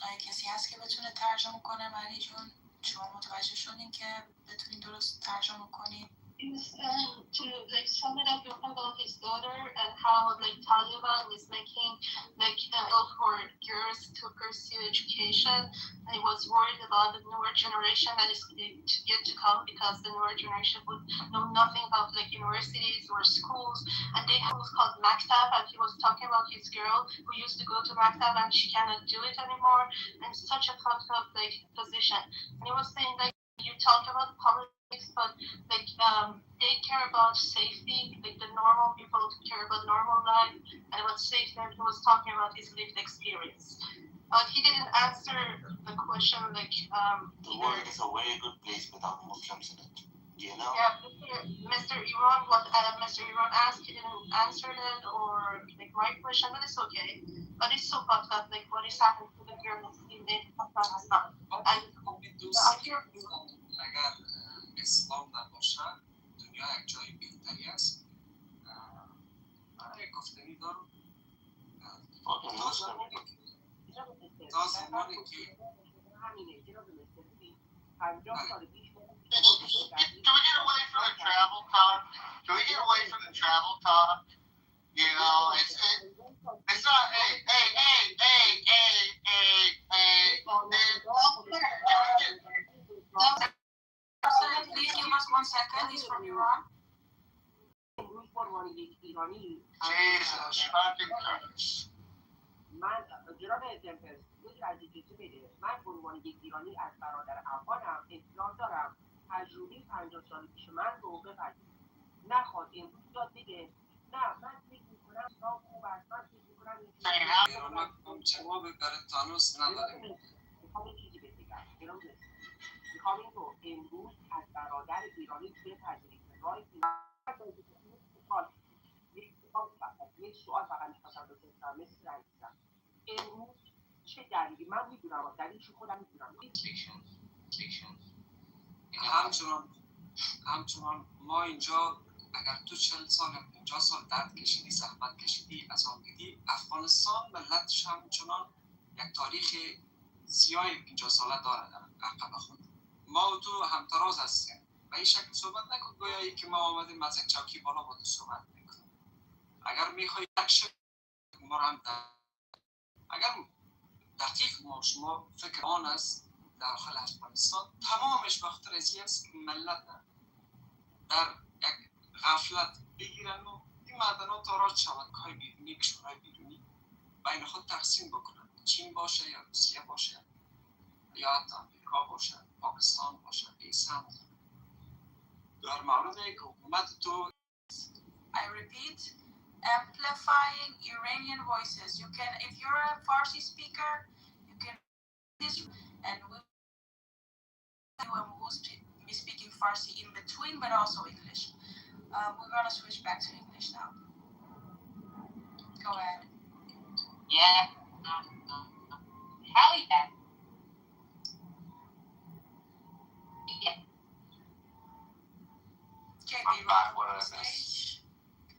آیا کسی هست که بتونه ترجمه کنه؟ مری جون شما متوجه شدین که بتونین درست ترجمه کنین؟ To like sum it up, you're talking about his daughter and how like Taliban is making like for girls to pursue education, and he was worried about the newer generation that is yet to come, because the newer generation would know nothing about like universities or schools, and they have what's called Maktab, and he was talking about his girl who used to go to Maktab and she cannot do it anymore, and such a fucked up like position. And he was saying like you talk about politics, but like they care about safety, like the normal people care about normal life and about safety, and he was talking about his lived experience. But he didn't answer the question like the world is a very good place without Muslims in it. You know? Yeah, Mr. Iran, what Mr. Iran asked, he didn't answer it or like my question, but it's okay. But it's so fucked up, like what is happening to the girls in Afghanistan. And اگر اسلام نباشه دنیا یک جای بهتری است. من یک گفتنی دارم تا زمانی که Can we get away from the travel talk? Can we get away from the travel talk? You know, it's not, hey. Please give us 1 second. He's from Iran. Jesus fucking Christ. من جناب دمپرس یک از اجازه بده، من به عنوان یک ایرانی از برادر افغانم اطلاع دارم تجربه 50 سال پیش من رو بپذیرید. نخواد امروز یاد بده. نه من فکر میکنم تا خوب است. من فکر میکنم ایران هم جواب برای تانوس نداریم. میخوام یه چیزی بهت بگم. میخوام این رو امروز از برادر ایرانی بپذیرید. یک سوال فقط میخواستم بپرسم مثل عزیزم امروز چه دلیلی من میدونم دلیلش خودم میدونم همچنان ما اینجا اگر تو 40 سال 50 سال درد کشیدی، زحمت کشیدی، عذاب دیدی، افغانستان ملتش همچنان یک تاریخ زیای 50 ساله داره در عقب خود. ما و تو همتراز هستیم و این شکل صحبت نکن گویایی که ما آمدیم از یک چوکی بالا با تو صحبت میکنیم. اگر میخوای اکشن ما هم اگر دقیق ما شما فکر آن است داخل افغانستان تمامش بخاطر ازی است که ملت در یک غفلت بگیرن و این معدنات تاراج شود که های بیرونی کشورهای بیرونی بین خود تقسیم بکنن، چین باشه یا روسیه باشه یا حتی امریکا باشه، پاکستان باشه، این سمت در مورد یک حکومت تو I repeat, amplifying Iranian voices. You can, if you're a Farsi speaker, you can this, and we will be speaking Farsi in between, but also English. We're gonna switch back to English now. Go ahead. Yeah. Hell yeah. Yeah. JB, welcome on stage.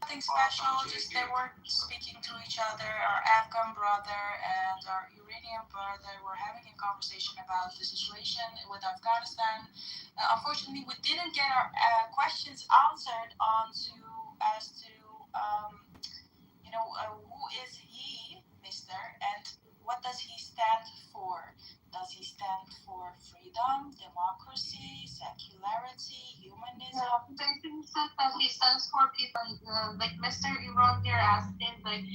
Nothing special, just they were speaking to each other. Our Afghan brother and our Iranian brother were having a conversation about the situation with Afghanistan. Unfortunately, we didn't get our questions answered as to who is he, Mister, and what does he stand for? Does he stand for freedom, democracy, secularity, humanism? Yeah, I think that he stands for people. Like Mr. Iran here asked him, like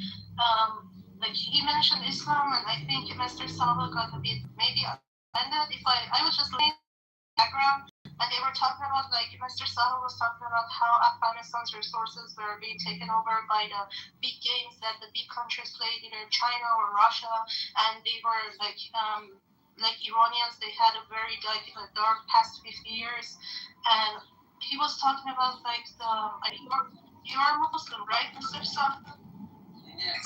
he mentioned Islam, and I think Mr. Salva got a bit maybe offended. If I was just listening background, and they were talking about, like, Mr. Salva was talking about how Afghanistan's resources were being taken over by the big games that the big countries played, either China or Russia, and they were like Iranians, they had a very dark past 50 years, and he was talking about like you are Muslim, right, Mr. Salva? Yes.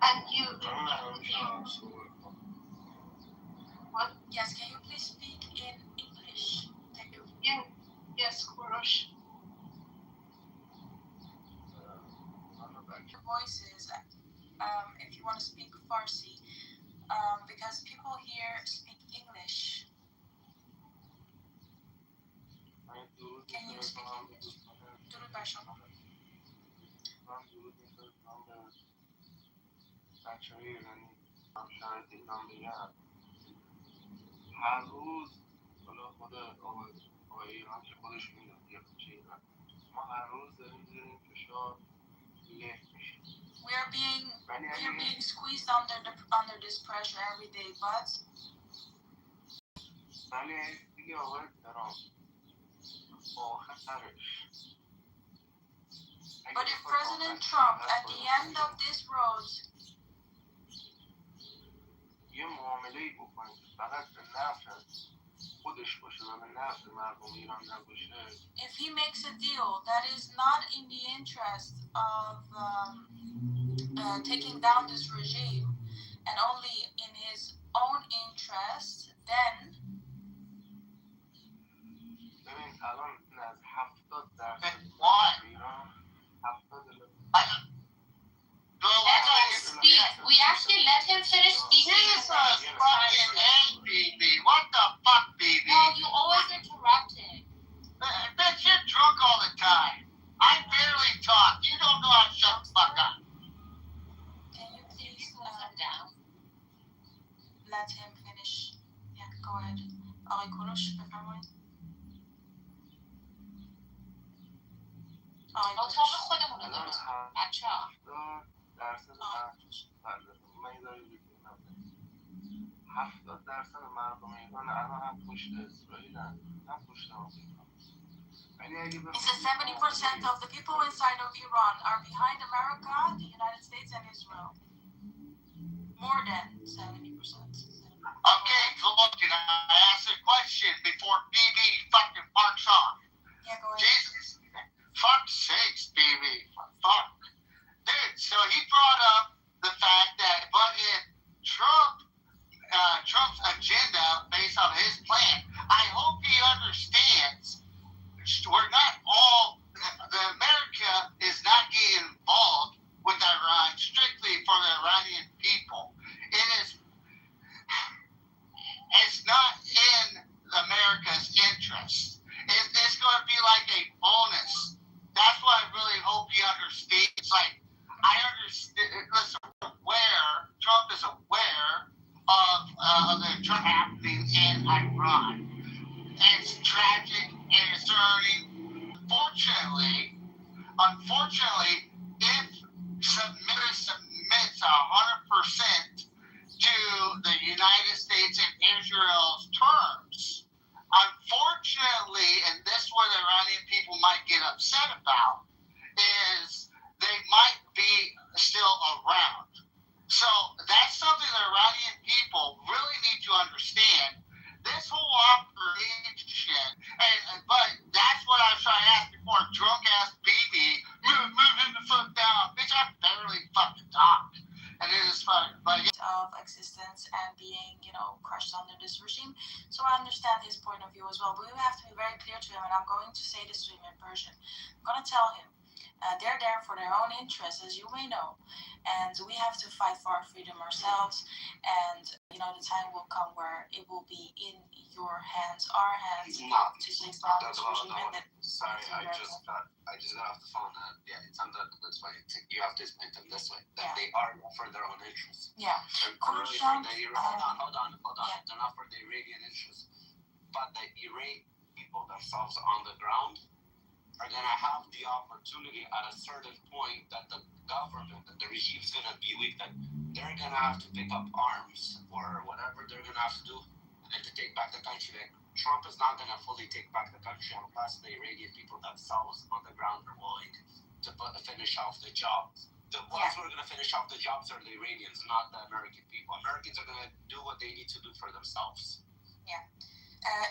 And you what? Yes, can you please speak in English? Thank you. Yeah, yes, Kurosh. Voices, if you want to speak Farsi, because people here speak English. Can you speak English? درود بر شما. بچه های ایرانی شاید ایران بگم هر روز حالا خود آقای ایران که خودش میداد یه بچه ایران ما هر روز داریم زیر این فشار له میشیم. We are being squeezed under this pressure every day, but ولی دیگه آقای ترامپ آخرش But if President Trump, at the end of this road, یه معامله‌ای بکنه که فقط به نفع خودش باشه و به نفع مردم ایران نباشه، if he makes a deal that is not in the interest of taking down this regime and only in his own interest, then ببین الان از 70% ایران 70 Let him speak. We actually let him finish speaking. Jesus fucking A, BB. What the fuck, BB? No, you always interrupt him. Bitch, you're drunk all the time. I barely talk. You don't know how to shut the fuck up. can you please Sit down. let him finish? Yeah, go ahead. آقای کوروش بفرمایید. اتاق خودمون رو درست کن. بچه‌ها. 70% مردم ایران الان هم پشت اسرائیلن هم پشت آمریکا. He says 70% of the people inside of Iran are behind America, the United States, and Israel. More than 70%. Okay, so look, I asked a question before BB fucking barks off. Yeah, go ahead. Jesus. Fuck's sakes, BB. Fuck. Dude, so he brought up the fact that, but if Trump's agenda based on his plan, I hope he understands we're not all, America is not getting involved with Iran strictly for the Iranian people. It's not in America's interest. It's going to be like a bonus. That's what I really hope he understands. Like, I understand, listen, Trump is aware of the Trump happening in Iran. It's tragic and it's hurting. Unfortunately, if submits 100% to the United States and Israel's terms, unfortunately, and this is what the Iranian people might get upset about, is still around. So that's something that Iranian people really need to understand. This whole operation, but that's what I was trying to ask before. Drunk ass BB, move him the fuck down. Bitch, I barely fucking talk. And it is funny, but of existence and being, crushed under this regime. So I understand his point of view as well. But we have to be very clear to him, and I'm going to say this to him in Persian. I'm going to tell him, they're there for their own interests, as you may know. And we have to fight for our freedom ourselves. And, the time will come where it will be in your hands, our hands, to take down this regime. Sorry, I just got off the phone. It's under this way. You have to explain them this way. That they are for their own interests. Yeah. Really for hold on. Yeah. They're not for the Iranian interests. But the Iranian people themselves on the ground are going to have the opportunity at a certain point that the government and the regime is going to be weak, that they're going to have to pick up arms or whatever they're going to have to do and to take back the country. Like, Trump is not going to fully take back the country unless the Iranian people themselves on the ground are willing to finish off the jobs. The ones who are going to finish off the jobs are the Iranians, not the American people. Americans are going to do what they need to do for themselves. Yeah.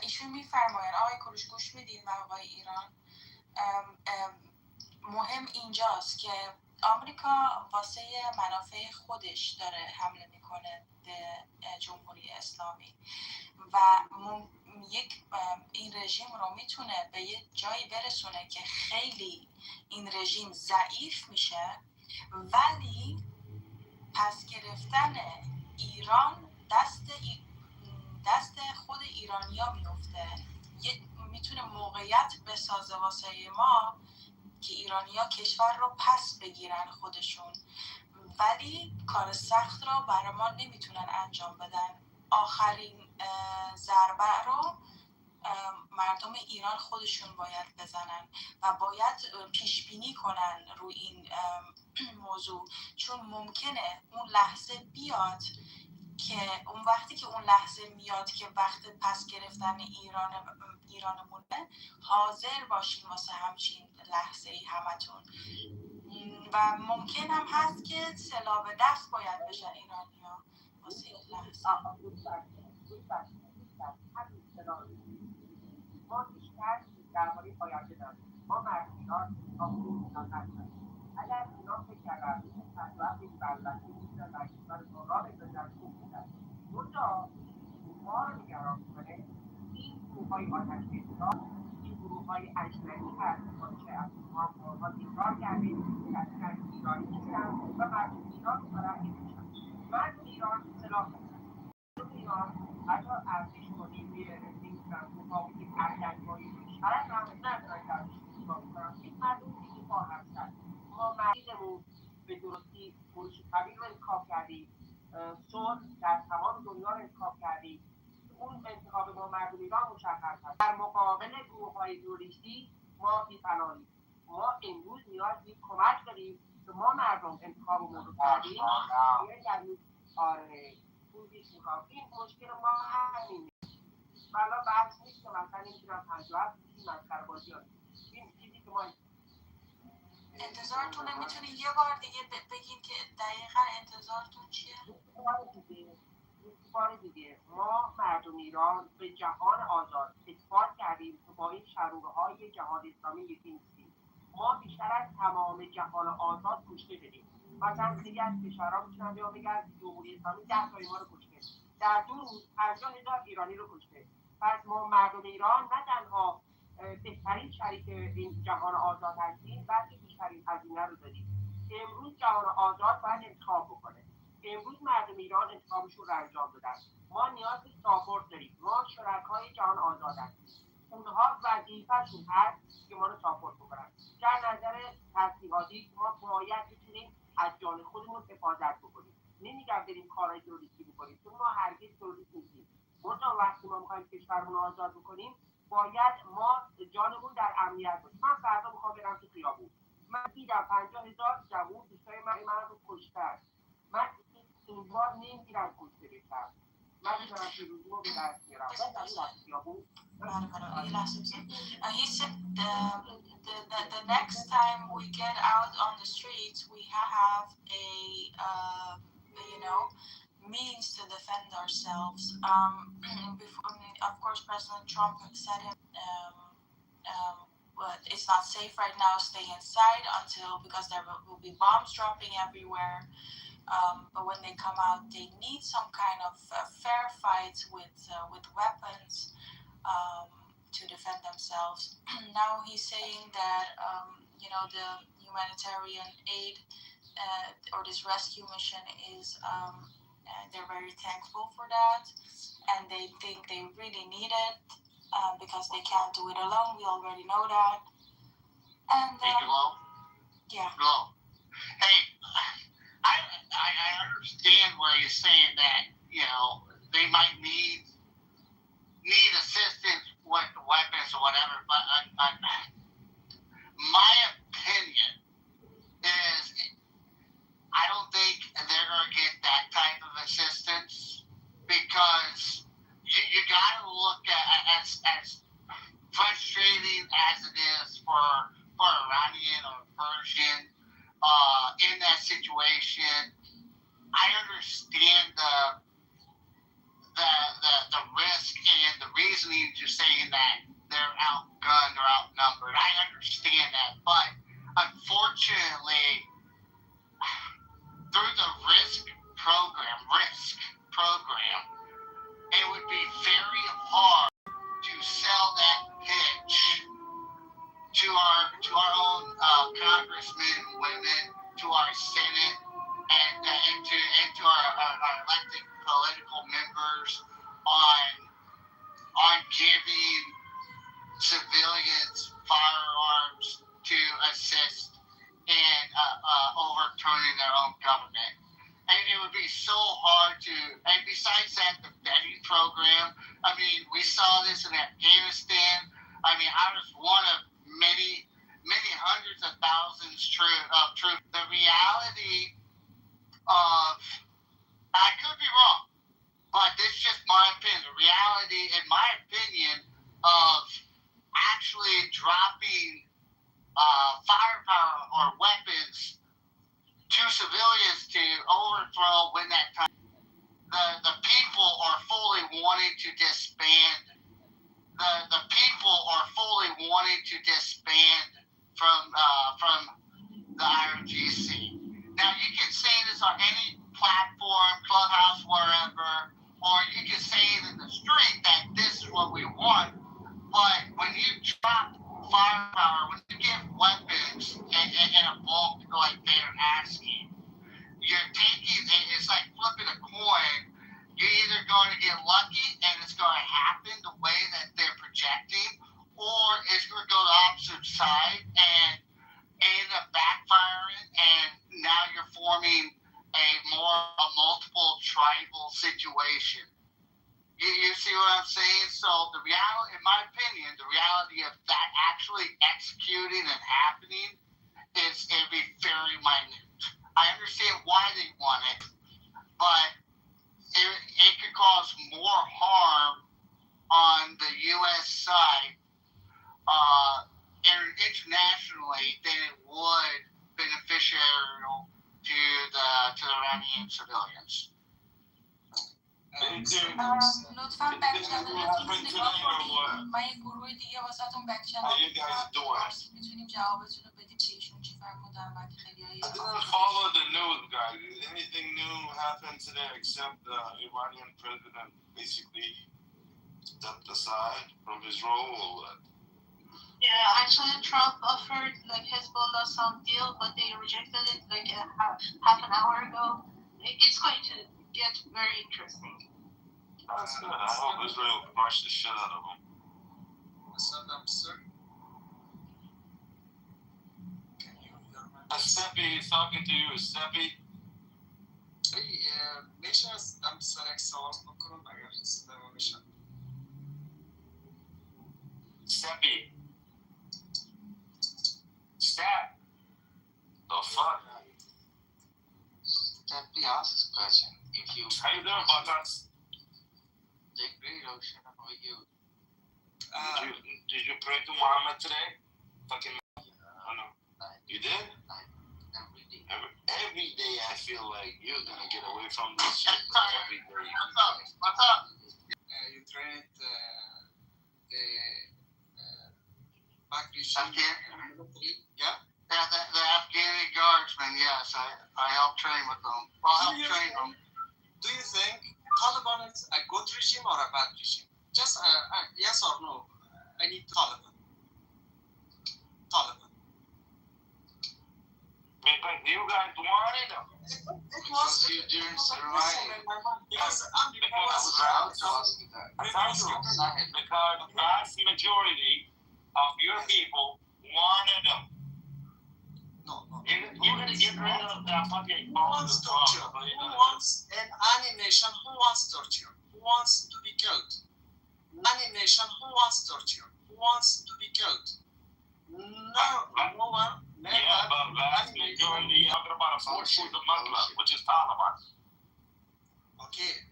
ایشون میفرماین آقای کروش گوش میدین و آقای ایران مهم اینجاست که آمریکا واسه منافع خودش داره حمله میکنه به جمهوری اسلامی و این رژیم رو میتونه به یه جایی برسونه که خیلی این رژیم ضعیف میشه، ولی پس گرفتن ایران دست خود ایرانیا میفته. میتونه موقعیت بسازه واسه ما که ایرانیا کشور رو پس بگیرن خودشون، ولی کار سخت رو برای ما نمیتونن انجام بدن. آخرین ضربه رو مردم ایران خودشون باید بزنن و باید پیش بینی کنن روی این موضوع، چون ممکنه اون لحظه بیاد که اون لحظه میاد که وقت پس گرفتن ایرانمونه حاضر باشین واسه همچین لحظه ای همتون، و ممکن هم هست که سلاح به دست باید بشن ایرانیا واسه این لحظه. ما بیشتر درباره آینده داریم. ما مردم ایران اگر اینا فکر کردن وقتی بلدستی میشن در کشور ما را بگذارن خوب میشن، منتها ما رو نگران میکنه این گروه‌های آتش بسیار، این گروه‌های اجنبی هست که از ما بارها تکرار کردیم که از ایرانی نیستن و مردم ایران دارن میکشن. مردم ایران سلاح دارن، مردم ایران حتی ارزش و نیروی نمیتونن مقابل ارزش‌های بیشتر هم ندارن که ارزش ایران میکنن. این مردم دیگه خواهد شد. ما مریضمون به درستی فروش طبیعی رو انتخاب کردیم، صلح در تمام دنیا رو انتخاب کردیم. اون انتخاب ما مردم ایران مشخص هست. در مقابل گروه‌های تروریستی ما بی‌پناهیم. ما امروز نیاز به کمک داریم که ما مردم انتخابمون رو کردیم. آره پوزیش میخوام. این مشکل ما همین بلا بحث نیست که مثلا نمیتونم 57 مسخره بازی ها این چیزی که ما انتظارتونه میتونید یه بار دیگه بگید که دقیقا انتظارتون چیه؟ بار دیگه ما مردم ایران به جهان آزاد اثبات کردیم که با این شرورهای جهان اسلامی یکی نیستیم. ما بیشتر از تمام جهان آزاد کشته شدیم. مثلا خیلی از کشورها میتونن بیان بگن جمهوری اسلامی 10 تا ما رو کشته، در 2 روز 50,000 ایرانی رو کشته. پس ما مردم ایران نه تنها بهترین شریک این جهان آزاد هستیم، بلکه بیشترین هزینه رو دادیم. امروز جهان آزاد باید انتخاب بکنه. امروز مردم ایران انتخابشون رو انجام دادن. ما نیاز به ساپورت داریم. ما شرکای جهان آزاد هستیم. اونها وظیفه‌شون هست که ما رو ساپورت بکنن. در نظر تسلیحاتی ما باید بتونیم از جان خودمون حفاظت بکنیم. نمیگم بریم کارهای تروریستی بکنیم، چون ما هرگز تروریست نیستیم. منتها وقتی ما می‌خوایم کشورمون رو آزاد بکنیم، باید ما جانمون در امنیت باشه. من فردا می‌خوام برم تو خیابون. من دیدم 50,000 جوون دوستای من رو کشتن. من این بار نمیگیرم کشته بشم. من می‌ذارم پیروزی رو به دست میارم. He said the next time we get out on the streets, we have a means to defend ourselves. Before, of course, President Trump said but it's not safe right now. Stay inside because there will be bombs dropping everywhere. But when they come out, they need some kind of fair fight with weapons to defend themselves. Now he's saying that the humanitarian aid or this rescue mission is they're very thankful for that, and they think they really need it because they can't do it alone. We already know that. And yeah. Hello. Hey, I understand where you're saying that they might need assistance with weapons or whatever, but my opinion is I don't think they're going to get that type of assistance because you got to look at as frustrating as it is for Iranian or Persian in that situation. I understand the risk and the reasoning to saying that they're outgunned or outnumbered. I understand that, but unfortunately, through the risk program, it would be very hard to sell that pitch to our own congressmen and women, to our Senate, and to our elected political members on giving civilians firearms to assist in overturning their own government. And it would be so hard and besides that, the vetting program, I mean, we saw this in Afghanistan. I mean, I was one of many hundreds of thousands of troops. The reality of, I could be wrong, but this is just my opinion. The reality, in my opinion, of actually dropping firepower or weapons to civilians to overthrow when that time, the people are fully wanting to disband. The people are fully wanting to disband from the IRGC. Now you can say this on any platform, Clubhouse, wherever, or you can say it in the street that this is what we want. But when you drop firepower, when you give weapons in a bulk to go like they're asking, you're taking, it's like flipping a coin. You're either going to get lucky and it's going to happen the way that they're projecting, or it's going to go the opposite side and end up backfiring, and now you're forming a multiple tribal situation. You see what I'm saying? So the reality, in my opinion, the reality of that actually executing and happening is it'd be very minute. I understand why they want it, but it could cause more harm on the U.S. side internationally than it would beneficial to the Iranian civilians. لطفاً بک چنلتون رو نگاه کنید. من یه گروه دیگه واسهتون بک چنل میتونیم جوابتون رو بدیم که ایشون چی فرمودن و خیلی I didn't follow the news, guys. Anything new happened today except the Iranian president basically stepped aside from his role or what? Yeah, actually Trump offered like Hezbollah some deal, but they rejected it like half an hour ago. It's going to get very interesting. That's good. I hope Israel crush the shit out of them. Steppy, he's talking to you. Steppy? میشه هم سرک سوال بکنم اگر صدامو میشم. Steppy. Step. The fuck? Steppy asked this question. If you How you doing, Bucknuts? Doing great, Ocean. How are you? Did you pray to Muhammad today? Fucking. Oh no. You did? Every day. Every day I feel like you're gonna get away from this shit. Every day. What's up? You trained the back regime military, yeah? Yeah, the Afghani guardsmen, yes. I helped train with them. Well, I helped train them. Do you think Taliban is a good regime or a bad regime? Just yes or no. I need Taliban. Because you guys wanted them. It was you didn't survive. Because I'm Because vast majority of your people wanted them. No. You're gonna get rid of that fucking. Who wants torture? Who wants in any nation? Who wants torture? Who wants to be killed? Any nation who wants torture? Who wants to be killed? No one. Never. Yeah, but vast majority talking about a force of the Muslim, which is Taliban. Okay,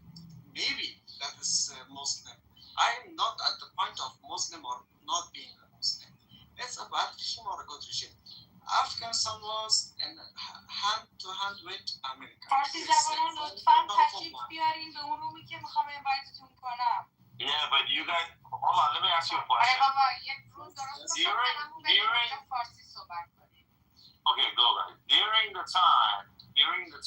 maybe that is Muslim. I am not at the point of Muslim or not being a Muslim. It's a bad regime or a good regime. Afghanistan was in hand to hand with America. فارسی زبانان لطفاً تشریف بیارین به اون رومی که میخوام اینوایتتون کنم. Yeah, but you guys, hold on, let me ask you a question. آره بابا یک روز درست بکنم بریم فارسی صحبت کنیم. Okay, go guys. During the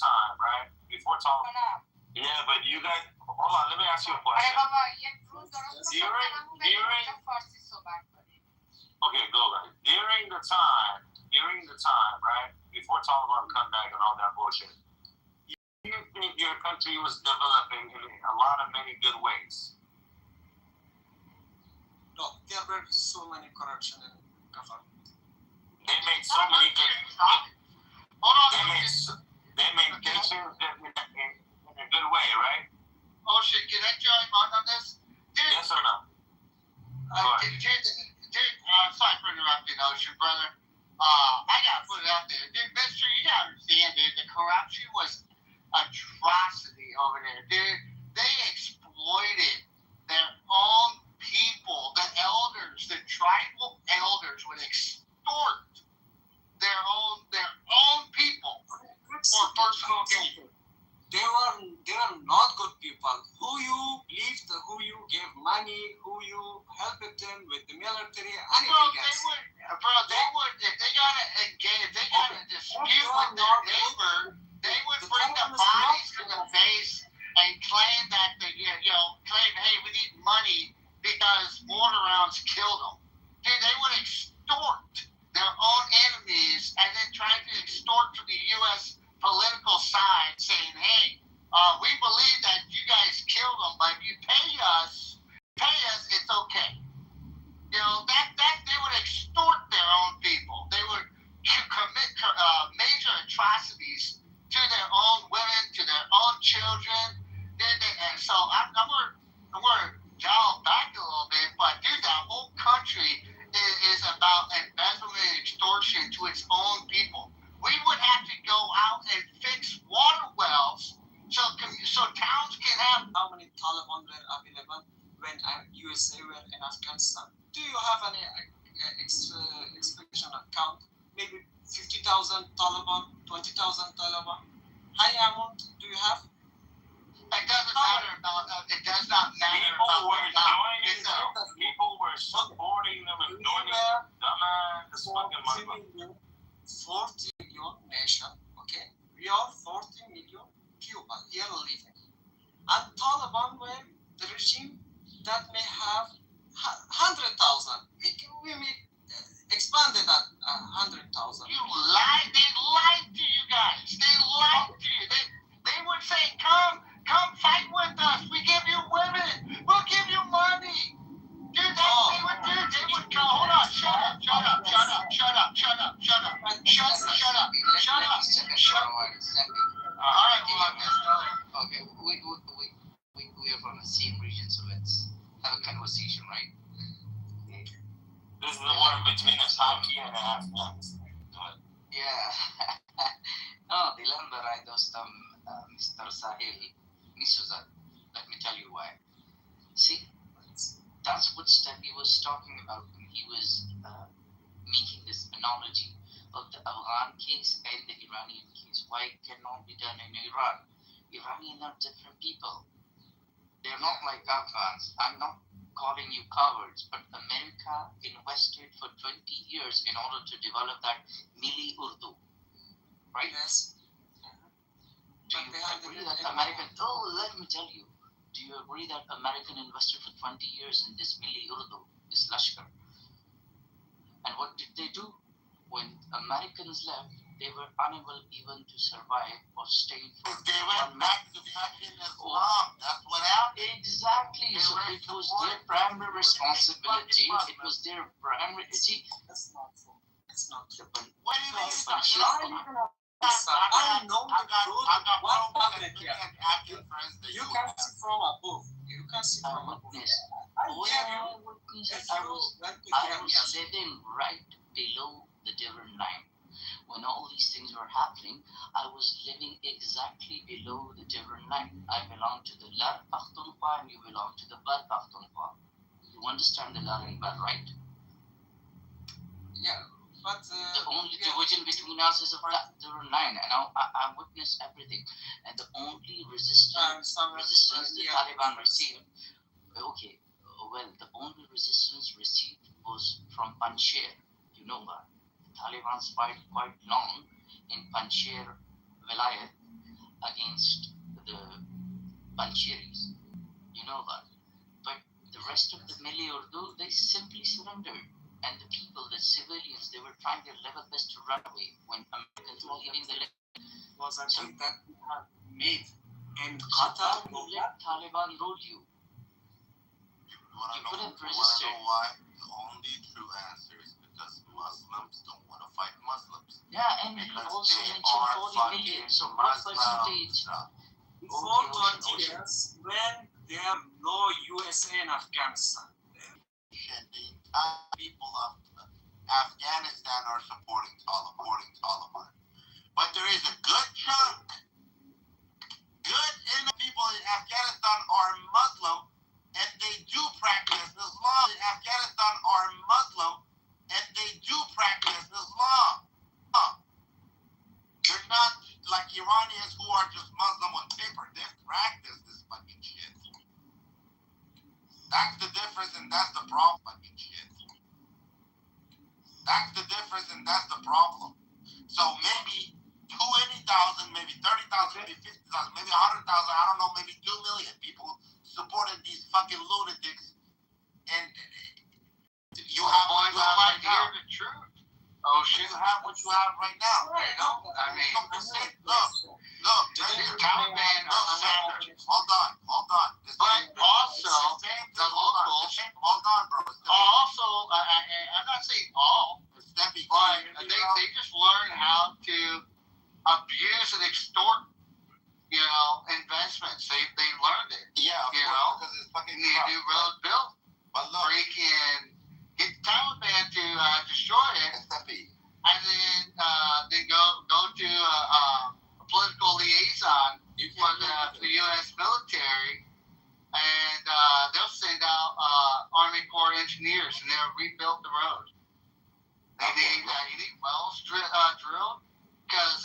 time, right, before Taliban. Yeah, but you guys, hold on, let me ask you a question. آره بابا یک روز درست بکنم بریم فارسی صحبت کنیم. Okay, go guys. During the time, right, before Taliban come back and all that bullshit. You think your country was developing in a lot of many good ways? No, there were so many corruption in government. They made so many good. Hold on. They made things in a good way, right? Oh shit, can I join on this? Dude, yes or no? Sorry for interrupting, Ocean, brother. I gotta put it out there. Dude, mister, you gotta understand, dude, the corruption was atrocity over there, dude. They exploited their own people, the elders, the tribal elders would extort their own people for personal gain. They were not good people. Who you believed, who you gave money, who you helped them with the military, anything else. They would, if they got a dispute with their neighbor, they would bring the bodies to the base and claim that hey, we need money because mortar rounds killed them. Dude, they would extort their own enemies and then try to extort from the U.S. political side, saying, hey, we believe that you guys killed them, but if you pay us, it's okay. That they would extort their own people. They would commit major atrocities to their own women, to their own children. So I'm gonna dial back a little bit, but dude, that whole country is about embezzlement and extortion to its own people. We would have to go out and fix water wells so towns can have. How many Taliban were available when USA were in Afghanistan? Do you have any expectation account? Maybe 50,000 Taliban, 20,000 Taliban. How many amount do you have? It doesn't matter about. It does not matter People were supporting them and doing dumbass fucking money. 40 million nation, okay? We are 40 million people here living. And Taliban were the regime that may have 100,000. We may expand it at 100,000. You lied. They lied to you guys. They lied to you. They would say, come fight with us. We give you women. We'll give you money. Dude, they would go. Hold on. Shut up. All right, okay, we are from the same region, so let's have a conversation, right? This is the one between Turkey and Afghanistan. Yeah. No, dilemma right dostum, Mr. Sahil Nisuzat. Let me tell you why. See, that's what Steffi was talking about when he was making this analogy of the Afghan case and the Iranian case. Why it cannot be done in Iran? Iranians are different people. They're not like Afghans. I'm not calling you cowards, but America invested for 20 years in order to develop that Mili Urdu, right? Yes. Do you agree that American? Oh, let me tell you. Do you agree that American invested for 20 years in this Mili Urdu, this Lashkar? And what did they do? When Americans left, they were unable even to survive or stay for They went back to fucking Islam. That's what happened. Exactly. So it was their primary responsibility. It was their primary. See, that's not true. It's not true. What do you mean? I know the truth. I got What broke happened and here? acting friends that You can see from above. You can see from above. I was living right below the river Nile. When all these things were happening, I was living exactly below the river Nile. I belong to the Lar Pakhtunkhwa and you belong to the Bal Pakhtunkhwa. You understand the Lar and Bal, right? Yeah, but the only division between us is about the river Nile, and I witnessed everything. And the only resistance the Taliban received. Okay, well, the only resistance received was from Panjshir. You know that. The Taliban fight quite long in Panjshir Vilayat against the Panjshiris. You know that. But the rest of the Mili Urdu, they simply surrendered. And the people, the civilians, they were trying their level best to run away when Americans were leaving the land. Was a thing that we have made in Qatar. Let Taliban rule you. You wanna know why? The only true answer is because Muslims don't want to fight Muslims. Yeah, and you also mentioned 40 million. So what percentage? Before 20 years, when there are no USA in Afghanistan. The entire people of Afghanistan are supporting Taliban. But there is a good chunk, good innocent people in Afghanistan are Muslim, and they do practice Islam. In Afghanistan are Muslim, and they do practice Islam. They're not like Iranians who are just Muslim on paper. They practice this fucking shit. That's the difference, and that's the problem. Fucking shit. That's the difference, and that's the problem. So maybe 20,000, maybe 30,000, maybe 50,000, maybe 100,000, I don't know, maybe 2 million people supported these fucking lunatics, and you have what you have right now. The truth. Oh shit! You have what you have right now. Right. No, I mean, look, the Taliban. Hold on. But also, the locals. Hold on, bro. Also, I'm not saying all, but they just learn how to abuse and extort, investments. They learned it. Yeah, because it's fucking new road built. But look, freaking get the Taliban to destroy it, and then go to a political liaison for the U.S. military, and they'll send out Army Corps engineers, and they'll rebuild the road. You need wells drilled, because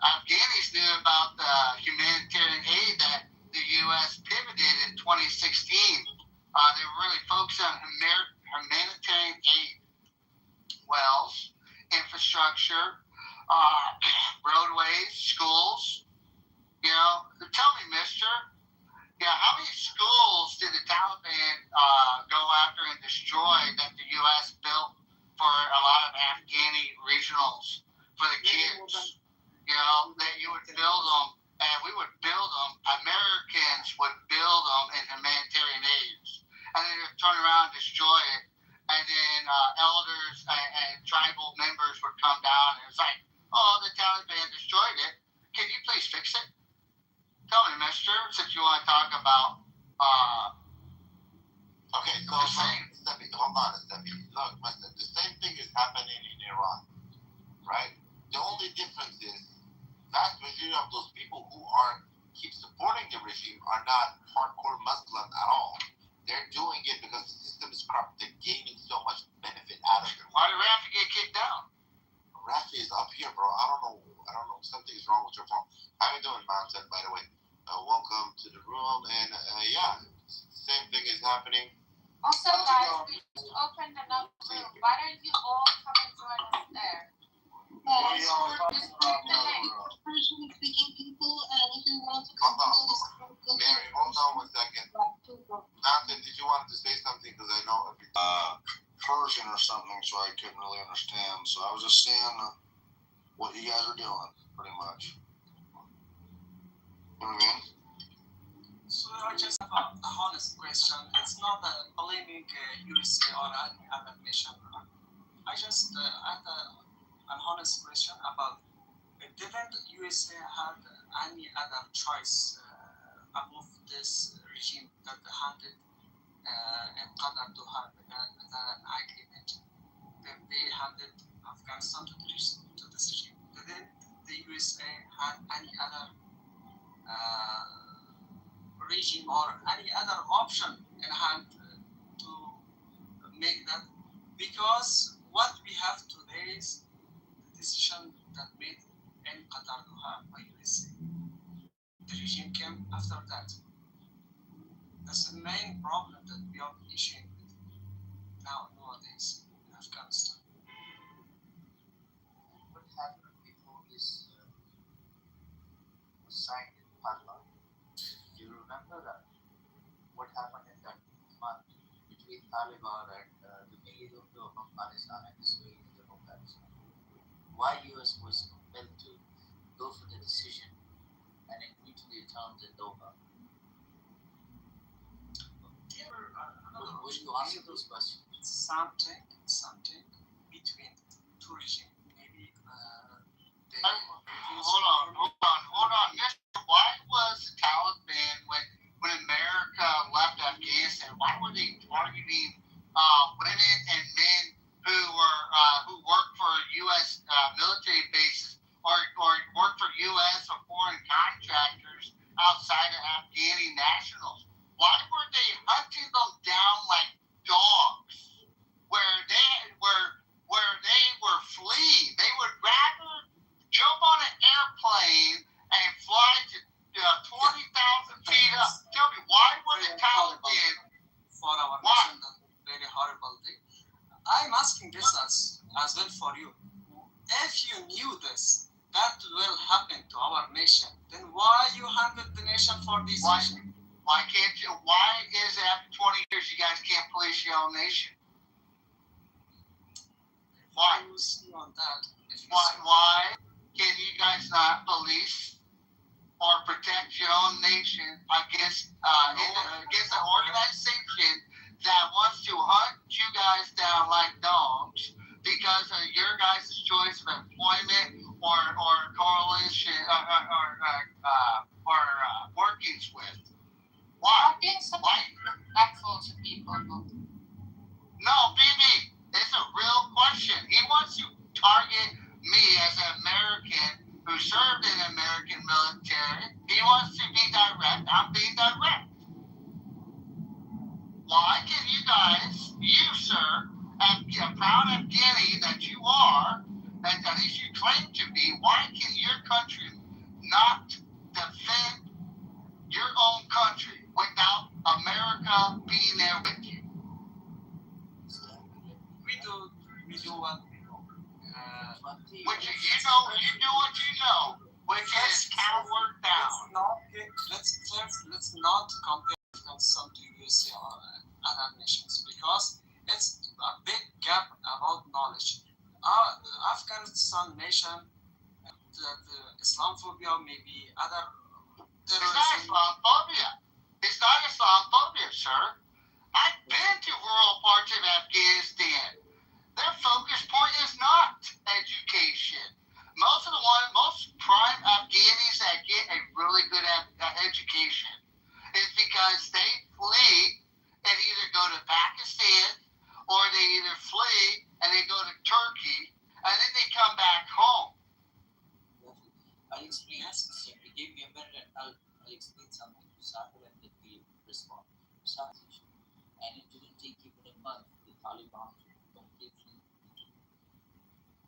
Afghanis knew about the humanitarian aid that the U.S. pivoted in 2016. They were really focused on humanitarian aid, wells, infrastructure, roadways, schools. Tell me, mister, how many schools did the Taliban go after and destroy that the U.S. built for a lot of Afghani regionals for the kids? That you would build them, and we would build them. Americans would build them in humanitarian aids, and then they'd turn around and destroy it. And then elders and tribal members would come down, and it's like, oh, the Taliban destroyed it. Can you please fix it? Tell me, mister, since you want to talk about... Okay, so Steffi, hold on a second. Look, mister, the same thing is happening in Iran, right? The only difference is vast majority of those people who keep supporting the regime are not hardcore Muslim at all. They're doing it because the system is corrupt. They're gaining so much benefit out of it. Why did Rafi get kicked down? Rafi is up here, bro. I don't know. Something is wrong with your phone. How you doing, Mountain, by the way? Welcome to the room. And yeah, same thing is happening. Also, guys, we just opened another room. Why don't you all come and join us there? Just click the link. Persian speaking people, and if you want to come to this group, Mary, hold on 1 second. Mountain, did you want to say something? Because I know Persian or something, so I couldn't really understand. So I was just saying what you guys are doing, pretty much. You know what I mean? So I just have a honest question. It's not blaming USA or any other nation. I just had an honest question about didn't USA have any other choice above this regime that handed in Qatar to have an agreement? Then they handed Afghanistan to this regime. Didn't the USA have any other regime or any other option in hand to make that? Because what we have today is the decision that made in Qatar Doha by USA. The regime came after that. That's the main problem that we are issuing with nowadays in Afghanistan. What happened before this was signed in Parliament? Do you remember that? What happened in that month between Taliban and the Military of Afghanistan and the civilians of Afghanistan? Why US was compelled to go for the decision and agree to the terms in Doha? Will you answer those questions? Something between two regimes. Maybe they Hold on. Why was the Taliban when America left Afghanistan? Why were they targeting women and men who work for U.S. Military bases or work for U.S. or foreign contractors outside of Afghani nationals? Why were they hunting them down like dogs? Where they were fleeing. They would rather jump on an airplane and fly to 20,000 feet up. Tell me, why were the Taliban? For our nation, that very horrible thing. I'm asking this as well for you. If you knew this, that will happen to our nation, then why you handed the nation for this mission? Why can't you? Why is it after 20 years you guys can't police your own nation? Why? On that, why can you guys not police or protect your own nation against an organization that wants to hunt you guys down like dogs because of your guys' choice of employment or coalition or workings with? Why? Why? Respectful to people. No, BB, it's a real question. He wants to target me as an American who served in the American military. He wants to be direct. I'm being direct. Why can you guys, you sir, a proud Afghani that you are, and at least you claim to be, why can your country not defend your own country without America being there with you? We do what we know. Which you do what you know, which is coward down. Let's not compare Afghanistan to USA or other nations because it's a big gap about knowledge. Our Afghanistan nation, the Islamophobia, maybe other terrorism. It's not Islamophobia, sir. I've been to rural parts of Afghanistan. Their focus point is not education. Most prime Afghanis that get a really good education is because they flee and either go to Pakistan or they either flee and they go to Turkey and then they come back home. I'll explain. Simply give me a minute and I'll explain something to Sahil and then we'll respond. Sahil. and it didn't take even a month for the Taliban to completely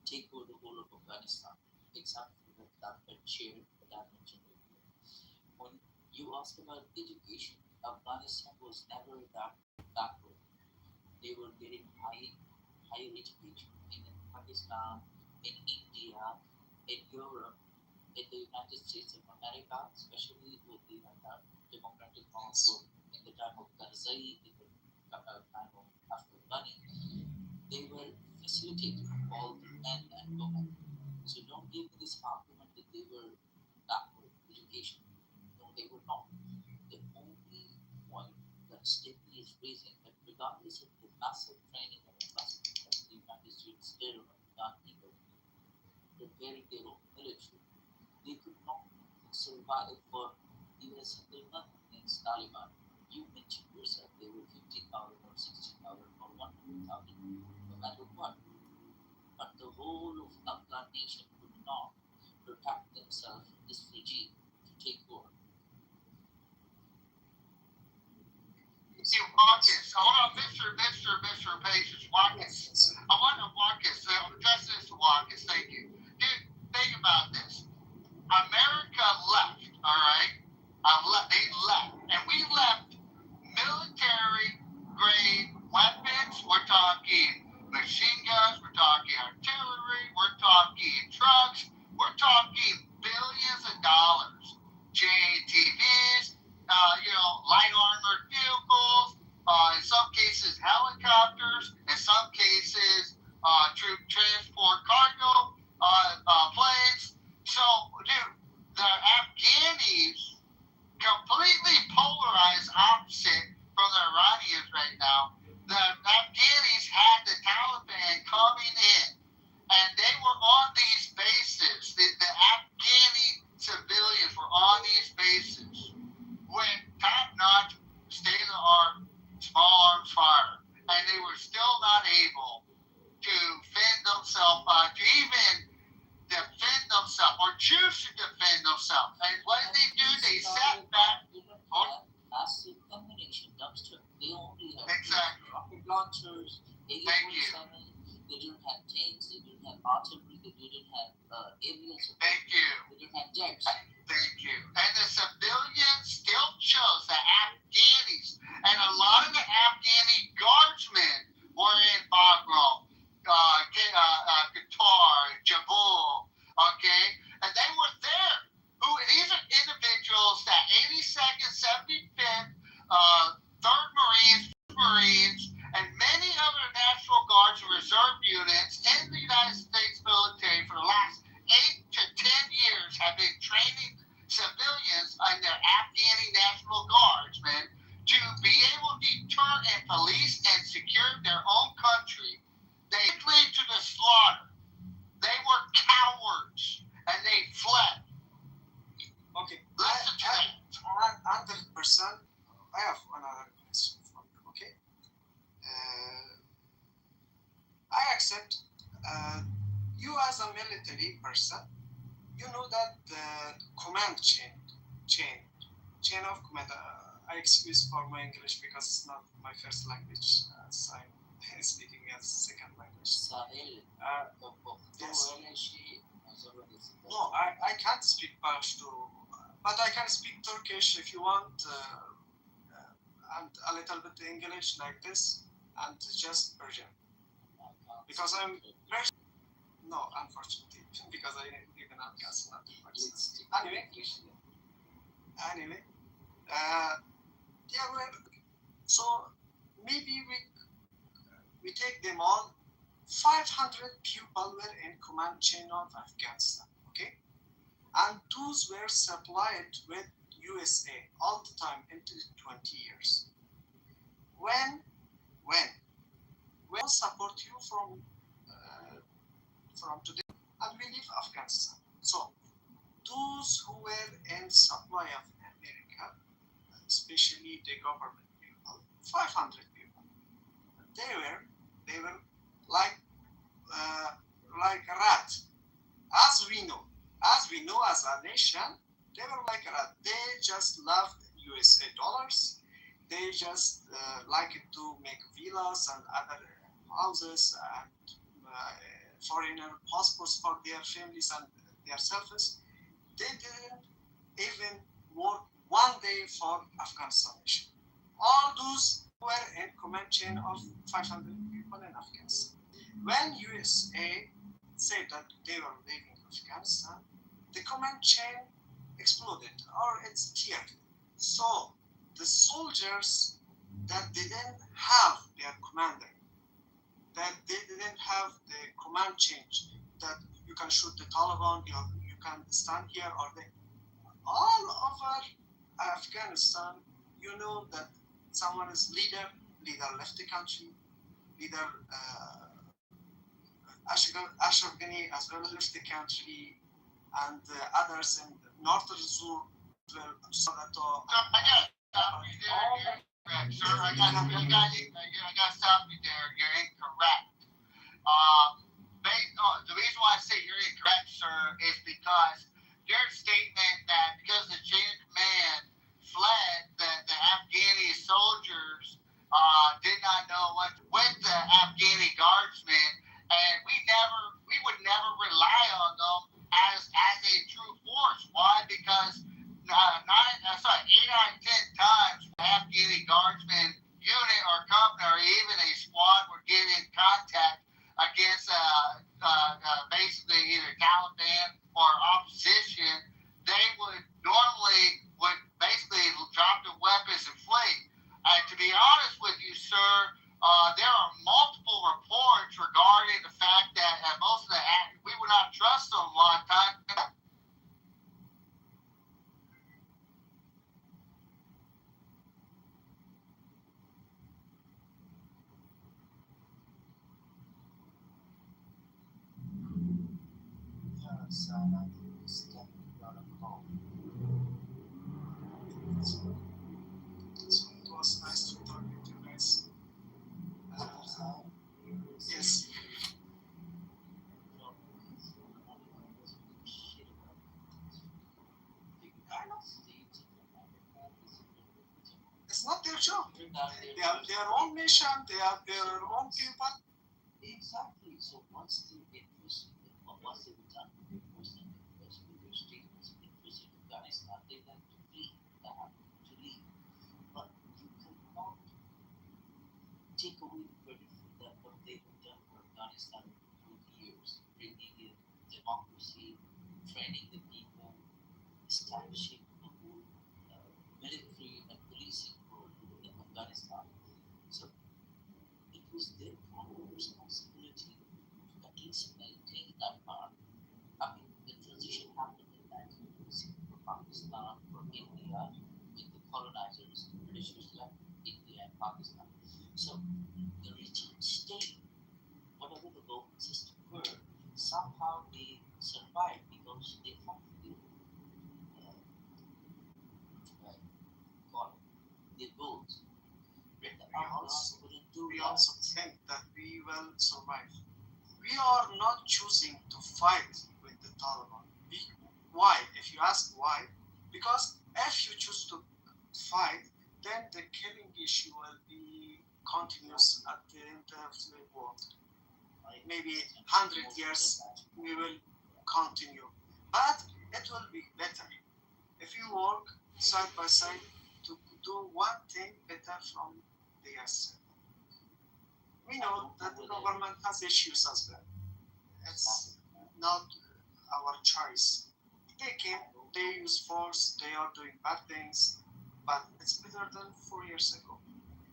take over the whole of Afghanistan, except for that shared that I mentioned earlier. When you ask about education, Afghanistan was never that backward. They were getting higher education in Pakistan, in India, in Europe, in the United States of America, especially with the democratic council in the time of Karzai, in the time of Afghan Ghani, they were facilitating all the men and women. So don't give me this argument that they were backward education. No, they were not. The only point that Stigley is raising that regardless of the massive training and investment that the United States did on Afghan people, preparing their own military, they could not survive for even a single month against Taliban. You mentioned yourself they were 50,000 or 60,000 or 100,000, no matter what. But the whole of Afghan nation could not protect themselves from this regime to take over. See, Marcus, hold on, Mr. Patience, Marcus. I want to Marcus, I'm addressing this to Marcus, thank you. Dude, think about this. America left, all right? They left, and we left military grade weapons. We're talking machine guns, we're talking artillery, we're talking trucks, we're talking billions of dollars. JATVs, light armored vehicles, in some cases helicopters, in some cases troop transport cargo planes. So, dude, the Afghanis completely polarized opposite from the Iranians right now. The Afghanis had the Taliban coming in, and they were on these bases. The Afghani civilians were on these bases with top-notch, state-of-the-art, small arms fire, and they were still not able to fend themselves, to even defend themselves or choose to defend themselves. And what did they do? They sat back. Massive ammunition dumpster. They only had rocket launchers, AK-47. They didn't have tanks. They didn't have artillery. They didn't have aerial support. Thank you. They didn't have jets. Thank you. And the civilians still chose the Afghanis. And a lot of the Afghani guardsmen were in Bagram, Qatar, Kabul, okay? And they were there. These are individuals that 82nd, 75th, 3rd Marines, and many other National Guards and Reserve units in the United States military for the last 8 to 10 years have been training civilians and their Afghani National Guardsmen to be able to deter and police and secure their own country. They fled to the slaughter. They were cowards and they fled. Okay. Listen to that. 100%. I have another question for you. Okay. I accept you as a military person. You know that the command chain of command. I excuse for my English because it's not my first language. So I'm speaking as second language. Yes. No, I can't speak Pashto, but I can speak Turkish if you want, and a little bit English like this, and just Persian. Because I'm Persian. No, unfortunately, because I live in Afghanistan. Anyway, yeah, well, so maybe we take them all. 500 people were in command chain of Afghanistan, okay? And those were supplied with USA all the time into 20 years. When we'll support you from today, and we leave Afghanistan. So those who were in supply of America, especially the government people, 500 people, they were like rat. As we know as a nation, they were like rat. They just loved USA dollars. they just like it to make villas and other houses and foreigner passports for their families and their selves. They didn't even work one day for Afghanistan nation. All those were in command chain of 500 people in Afghanistan. When USA said that they were leaving Afghanistan, the command chain exploded or it's teared. So the soldiers that didn't have their commander, that they didn't have the command change, that you can shoot the Taliban, you can stand here or there. All over Afghanistan, you know that someone is leader left the country, leader Ashraf Ghani as well left the country, and others in northern Zur as well. Sir, I gotta stop you there. You're incorrect. The reason why I say you're incorrect, sir, is because your statement that because the chain of command fled, the Afghani soldiers did not know what with the Afghani guardsmen, and we would never rely on them as a true force. Why? Because 8 out of 10 times the Afghani guardsmen unit or company or even a squad would get in contact against basically either Taliban or opposition, they would normally basically drop their weapons and flee. To be honest with you, sir, there are multiple reports regarding the fact that most of we would not trust them a lot of times. It was nice to talk with you guys. Yes. It's not their job. They have their own nation, they have their own people. Exactly. So once the interest, once they were done with the interest and interest with their statements of interest in Afghanistan, they like to flee, to leave. But you cannot take away the credit for that what they have done for Afghanistan through the years, bringing in democracy, training the people, establishing a whole military and policing role in Afghanistan. So it was their primary responsibility to at least maintain that part. I mean, the transition happened in 1946 from Pakistan, from India, with the colonizers, the Britishers left India and Pakistan. So the regime stayed, whatever the voting system were, somehow they survived because they fulfilled their goals. We also think that we will survive. We are not choosing to fight with the Taliban. Why? If you ask why, because if you choose to fight, then the killing issue will be continuous at the end of the world. Maybe 100 years we will continue. But it will be better if you work side by side to do one thing better from the rest. We know that the government has issues as well. It's not our choice. They came, they use force, they are doing bad things, but it's better than 4 years ago.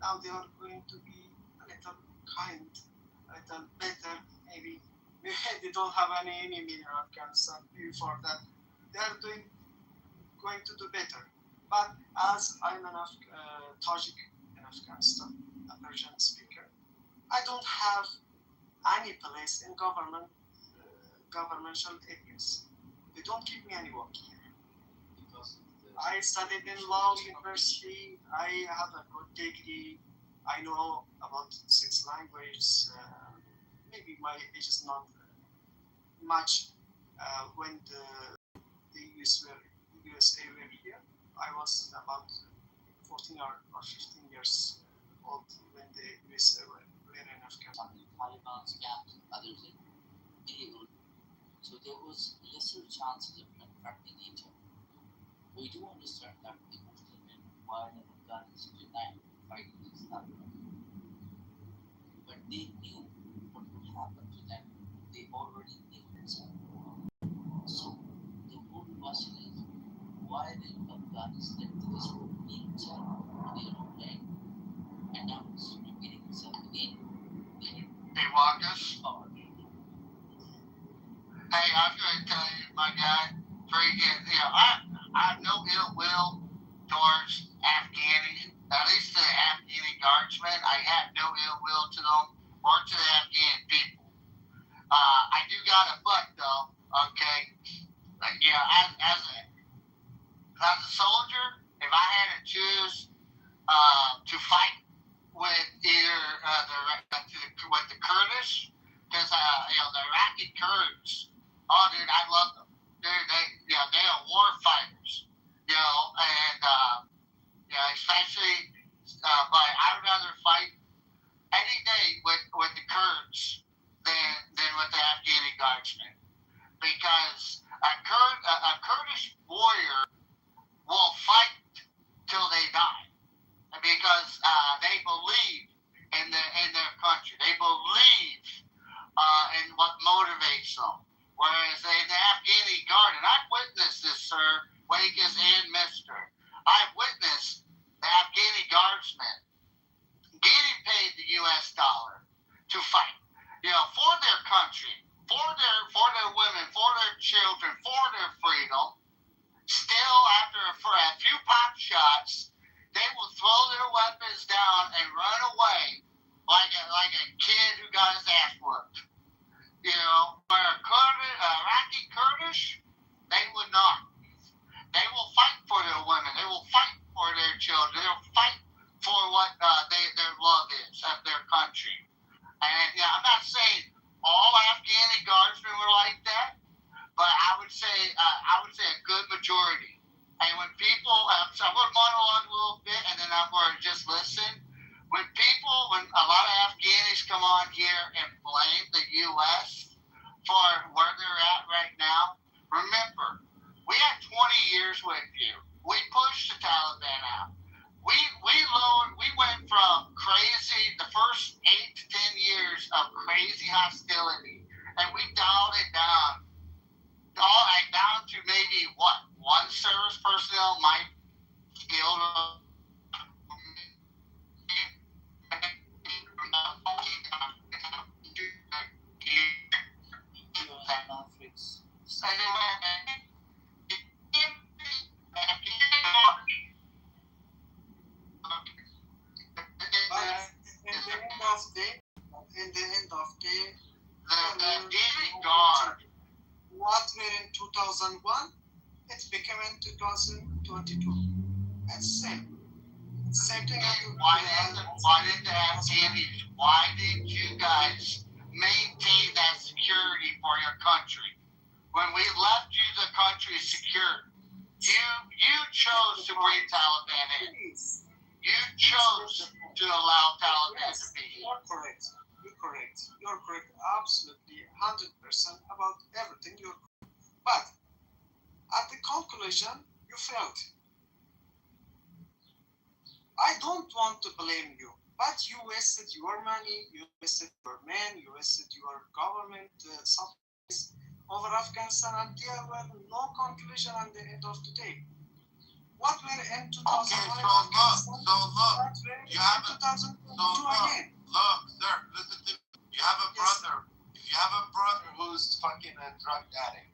Now they are going to be a little kind, a little better, maybe. They don't have any enemy in Afghanistan before that. They are going to do better. But as I'm an Tajik in Afghanistan, a Persian speaker, I don't have any place in governmental areas. They don't give me any work here. I studied in Law University. I have a good degree. I know about 6 languages. Maybe my age is not much. When the USA were here, I was about 14 or 15 years old when the US were in Afghanistan. Some in Taliban's camps, others in illegal. So there was lesser chances of confronting each other. We do understand that the Muslim while in Afghanistan denied fighting against Taliban. But they knew what would happen to them. They already knew it. So the whole question is, why did Afghanistan to this being tell on their own land and now it's repeating itself again? Hey, Walkers. Hey, I was going to tell you, my guy, I have no ill will towards Afghani, at least the Afghani guardsmen. I have no ill will to them or to the Afghan people. I do got a butt though, okay? As a soldier, if I had to choose to fight with either with the Kurdish, because the Iraqi Kurds, oh dude, I love them. They are war fighters, and especially, but I would rather fight any day with the Kurds than with the Afghani guardsmen, because a Kurdish warrior will fight till they die, because they believe in their country. They believe in what motivates them. Whereas in the Afghani guard, and I've witnessed this, sir, Wakus and Mister, I've witnessed the Afghani guardsmen getting paid the U.S. dollar to fight, for their country, for their women, for their children, for their freedom. Still, after a few pop shots, they will throw their weapons down and run away like a kid who got his ass whooped. Where Iraqi Kurdish, they would not. They will fight for their women. They will fight for their children. They will fight for what their love is of their country. And I'm not saying all Afghani guardsmen were like that, but I would say a good majority. And when people, so I'm going to monologue a little bit, and then I'm going to just listen. When a lot of Afghanis come on here and blame the U.S. for where they're at right now, remember, we had 20 years with you. We pushed the Taliban out. We went from crazy, the first 8 to 10 years of crazy hostility, and we dialed it down to maybe one service personnel might kill In the end of the Afghani guard. What were in 2001, it became in 2022. It's same. Same thing. Why did you guys maintain that security for your country? When we left you the country secure, you chose to bring Taliban in. You chose to allow Taliban to be here. You're correct. You're correct. Absolutely 100% about everything. But at the conclusion, you failed. I don't want to blame you, but you wasted your money, you wasted your men, you wasted your government supplies over Afghanistan, and there were no conclusion at the end of the day. What were in 2001 Afghanistan? You have a 2002 again. Look, sir, listen to me. You have a brother. If you have a brother who's fucking a drug addict,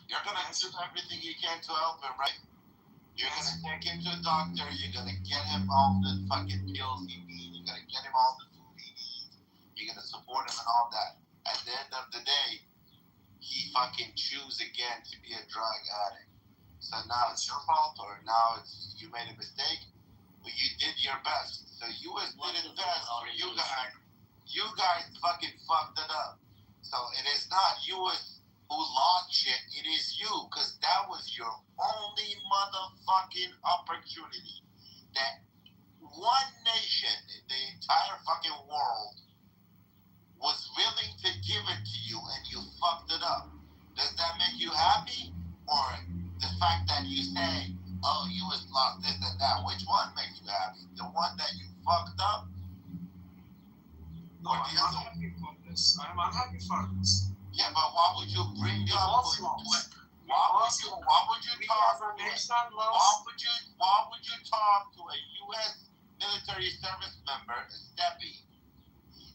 you're gonna do everything you can to help him, right? You're gonna take him to a doctor. You're gonna get him all the fucking pills he needs. You're gonna get him all the food he needs. You're gonna support him and all that. At the end of the day, he fucking choose again to be a drug addict. So now it's your fault, or now it's you made a mistake. But you did your best. So US didn't best for you guys. You guys fucking fucked it up. So it is not US who lost shit. It is you, because that was your only motherfucking opportunity. that one nation in the entire fucking world was willing to give it to you and you fucked it up. Does that make you happy? Or the fact that you say, oh, you was lost this and that, which one makes you happy? The one that you fucked up? No, I'm unhappy for this. I'm unhappy for this. Yeah, but why would you bring up to it? Why would you talk to a U.S. military service member, Steffi,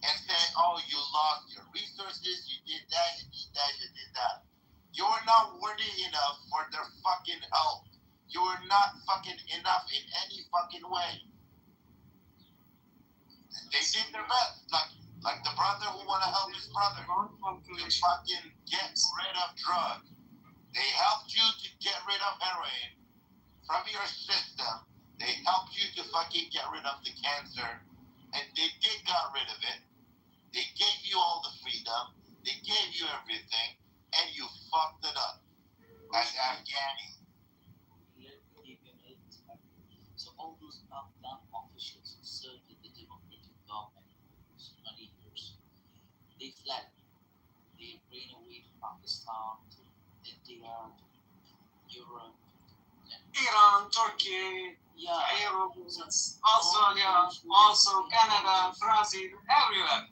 and say, oh, you lost your resources, you did that, you did that, you did that. You're not worthy enough for their fucking help. You are not fucking enough in any fucking way. They did their best, like the brother who want to help his brother to fucking get rid of drugs. They helped you to get rid of heroin from your system. They helped you to fucking get rid of the cancer, and they did get rid of it. They gave you all the freedom. They gave you everything, and you fucked it up. As Afghani. So all those Afghan officials who served in the democratic government for many years, they fled. They ran away to Pakistan, to India, to Europe, Iran, Turkey, Europe, Australia, also Canada, Brazil, everywhere.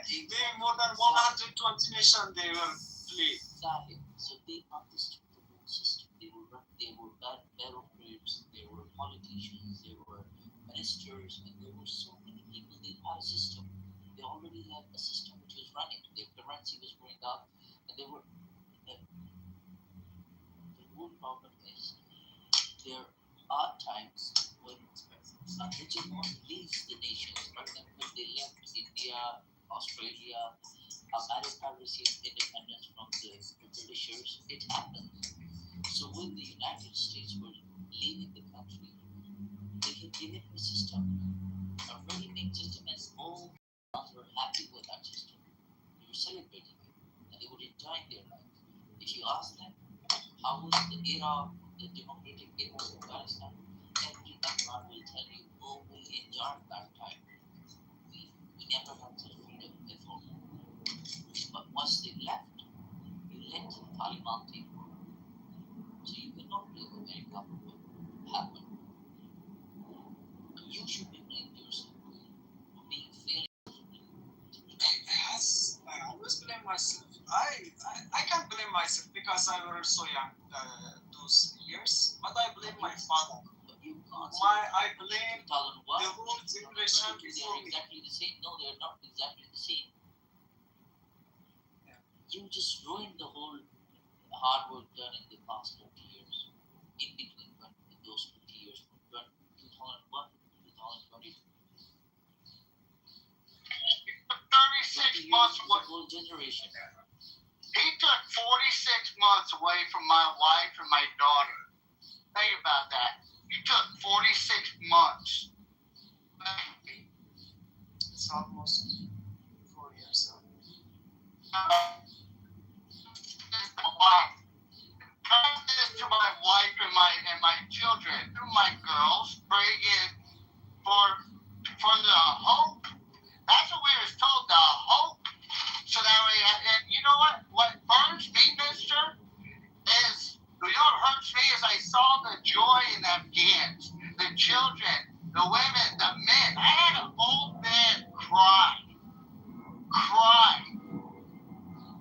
They more than 120 nations they will flee. Exactly. So they understood the whole system. They were bureaucrats, they were politicians, they were ministers, and there were so many people. They had a system. They already had a system which was running. Their currency was going up, and they were. The whole problem is there are times when they just want to leave the nations. For example, they left India, Australia, America received independence from the Britishers. It happened. So when the United States were leaving the country, they had given a system, a ready-made system, and all were happy with that system. They were celebrating it, and they were enjoying their life. If you ask them, how was the era, the democratic era of Afghanistan, every Afghan will tell you, oh, we enjoyed that time. We never had such freedom before. But once they left, you let the Taliban take over. So you cannot blame America for what happened. You should be blamed yourself for being failing. Yes, I always blame myself. I can't blame myself because I was so young those years, but I blame my father. I blame the whole generation before me. Exactly the same. No, they're not exactly the same. You just ruined the whole hard work done in the past 40 years. In between those 20 years, from 2001 to 2020. 36 months away. Whole generation. He took 46 months away from my wife and my daughter. Think about that. He took 46 months. It's almost 4 years. This to my wife and my children, through my girls, praying for the hope. That's what we was told, the hope. So that way, and you know what burns me, mister, is, you know what hurts me is I saw the joy in the Afghans, the children, the women, the men. I had an old man cry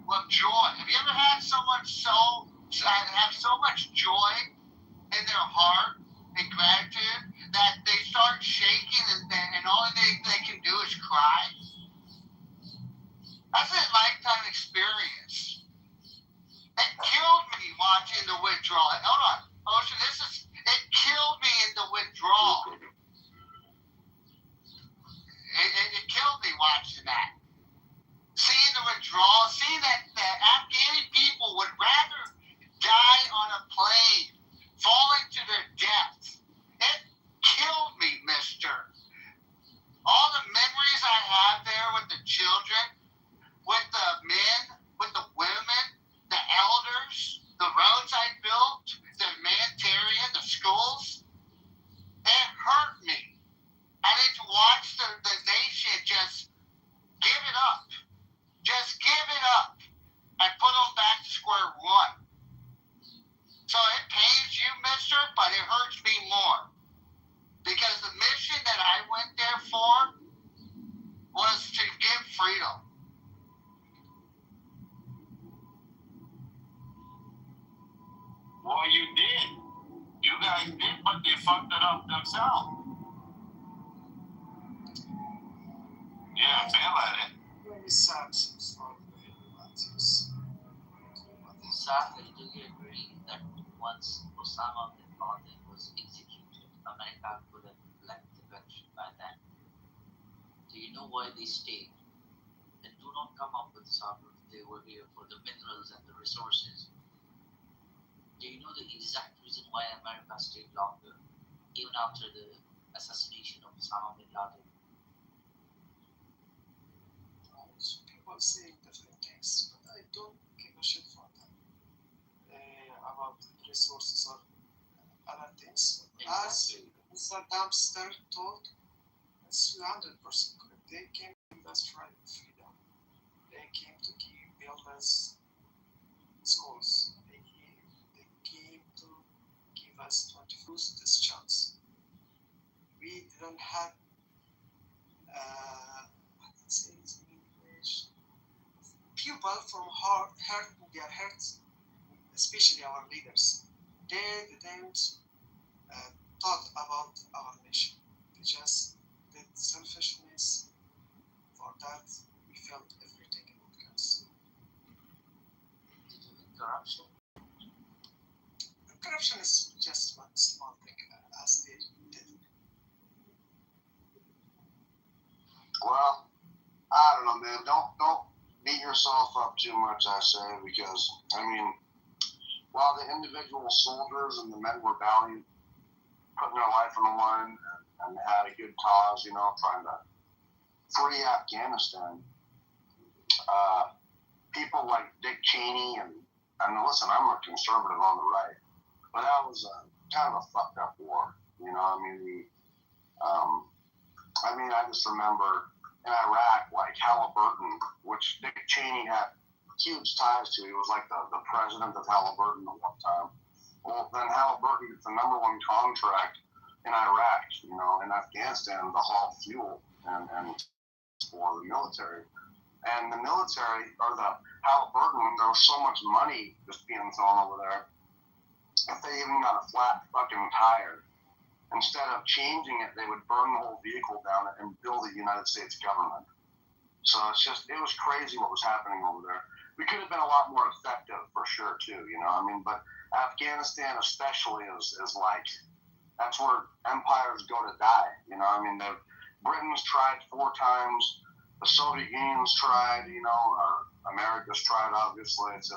with joy. Have you ever had someone have so much joy in their heart and gratitude that they start shaking and all they can do is cry? That's a lifetime experience. It killed me watching the withdrawal. Hold on. It killed me in the withdrawal. It killed me watching that. Seeing the withdrawal, seeing that the Afghani people would rather die on a plane, falling to their death. It killed me, mister. All the memories I have there with the children, with the men, with the women, the elders, the roads I built, the humanitarian, the schools, it hurt Well, you did. You guys did, but they fucked it up themselves. Yeah, fail at it. Very sad for the Sadly, do you agree that once Osama bin Laden was executed, America could have left the country by then? Do you know why they stayed? And do not come up with this argument they were here for the minerals and the resources. Do you know the exact reason why America stayed longer, even after the assassination of Osama bin Laden? People saying different things, but I don't give a shit for them about resources or other things. As Saddam Hussein told, it's 100% correct. They came to give us freedom. They came to build us schools. They came to give us 24 this chance. We didn't have I can say this in English. People from hurt their hearts, especially our leaders. They didn't thought about our nation. They just did selfishness. For that, we felt everything in what comes. Corruption? Corruption is just one small thing, as they did. Well, I don't know, man. Don't beat yourself up too much, I say, because I mean, while the individual soldiers and the men were valiant, putting their life on the line and had a good cause, you know, trying to free Afghanistan. People like Dick Cheney and listen, I'm a conservative on the right, but that was kind of a fucked up war. You know, I just remember in Iraq, like Halliburton, which Dick Cheney had huge ties to. He was like the president of Halliburton at one time. Well, then Halliburton gets the #1 contract in Iraq, you know, in Afghanistan, to haul fuel and for the military. And the military, or the Halliburton, there was so much money just being thrown over there. If they even got a flat fucking tire, instead of changing it, they would burn the whole vehicle down and build the United States government. So it was crazy what was happening over there. We could have been a lot more effective for sure too, you know. But Afghanistan especially is like, that's where empires go to die, you know. The Britain's tried 4 times, the Soviet Union's tried, you know, America's tried, obviously. It's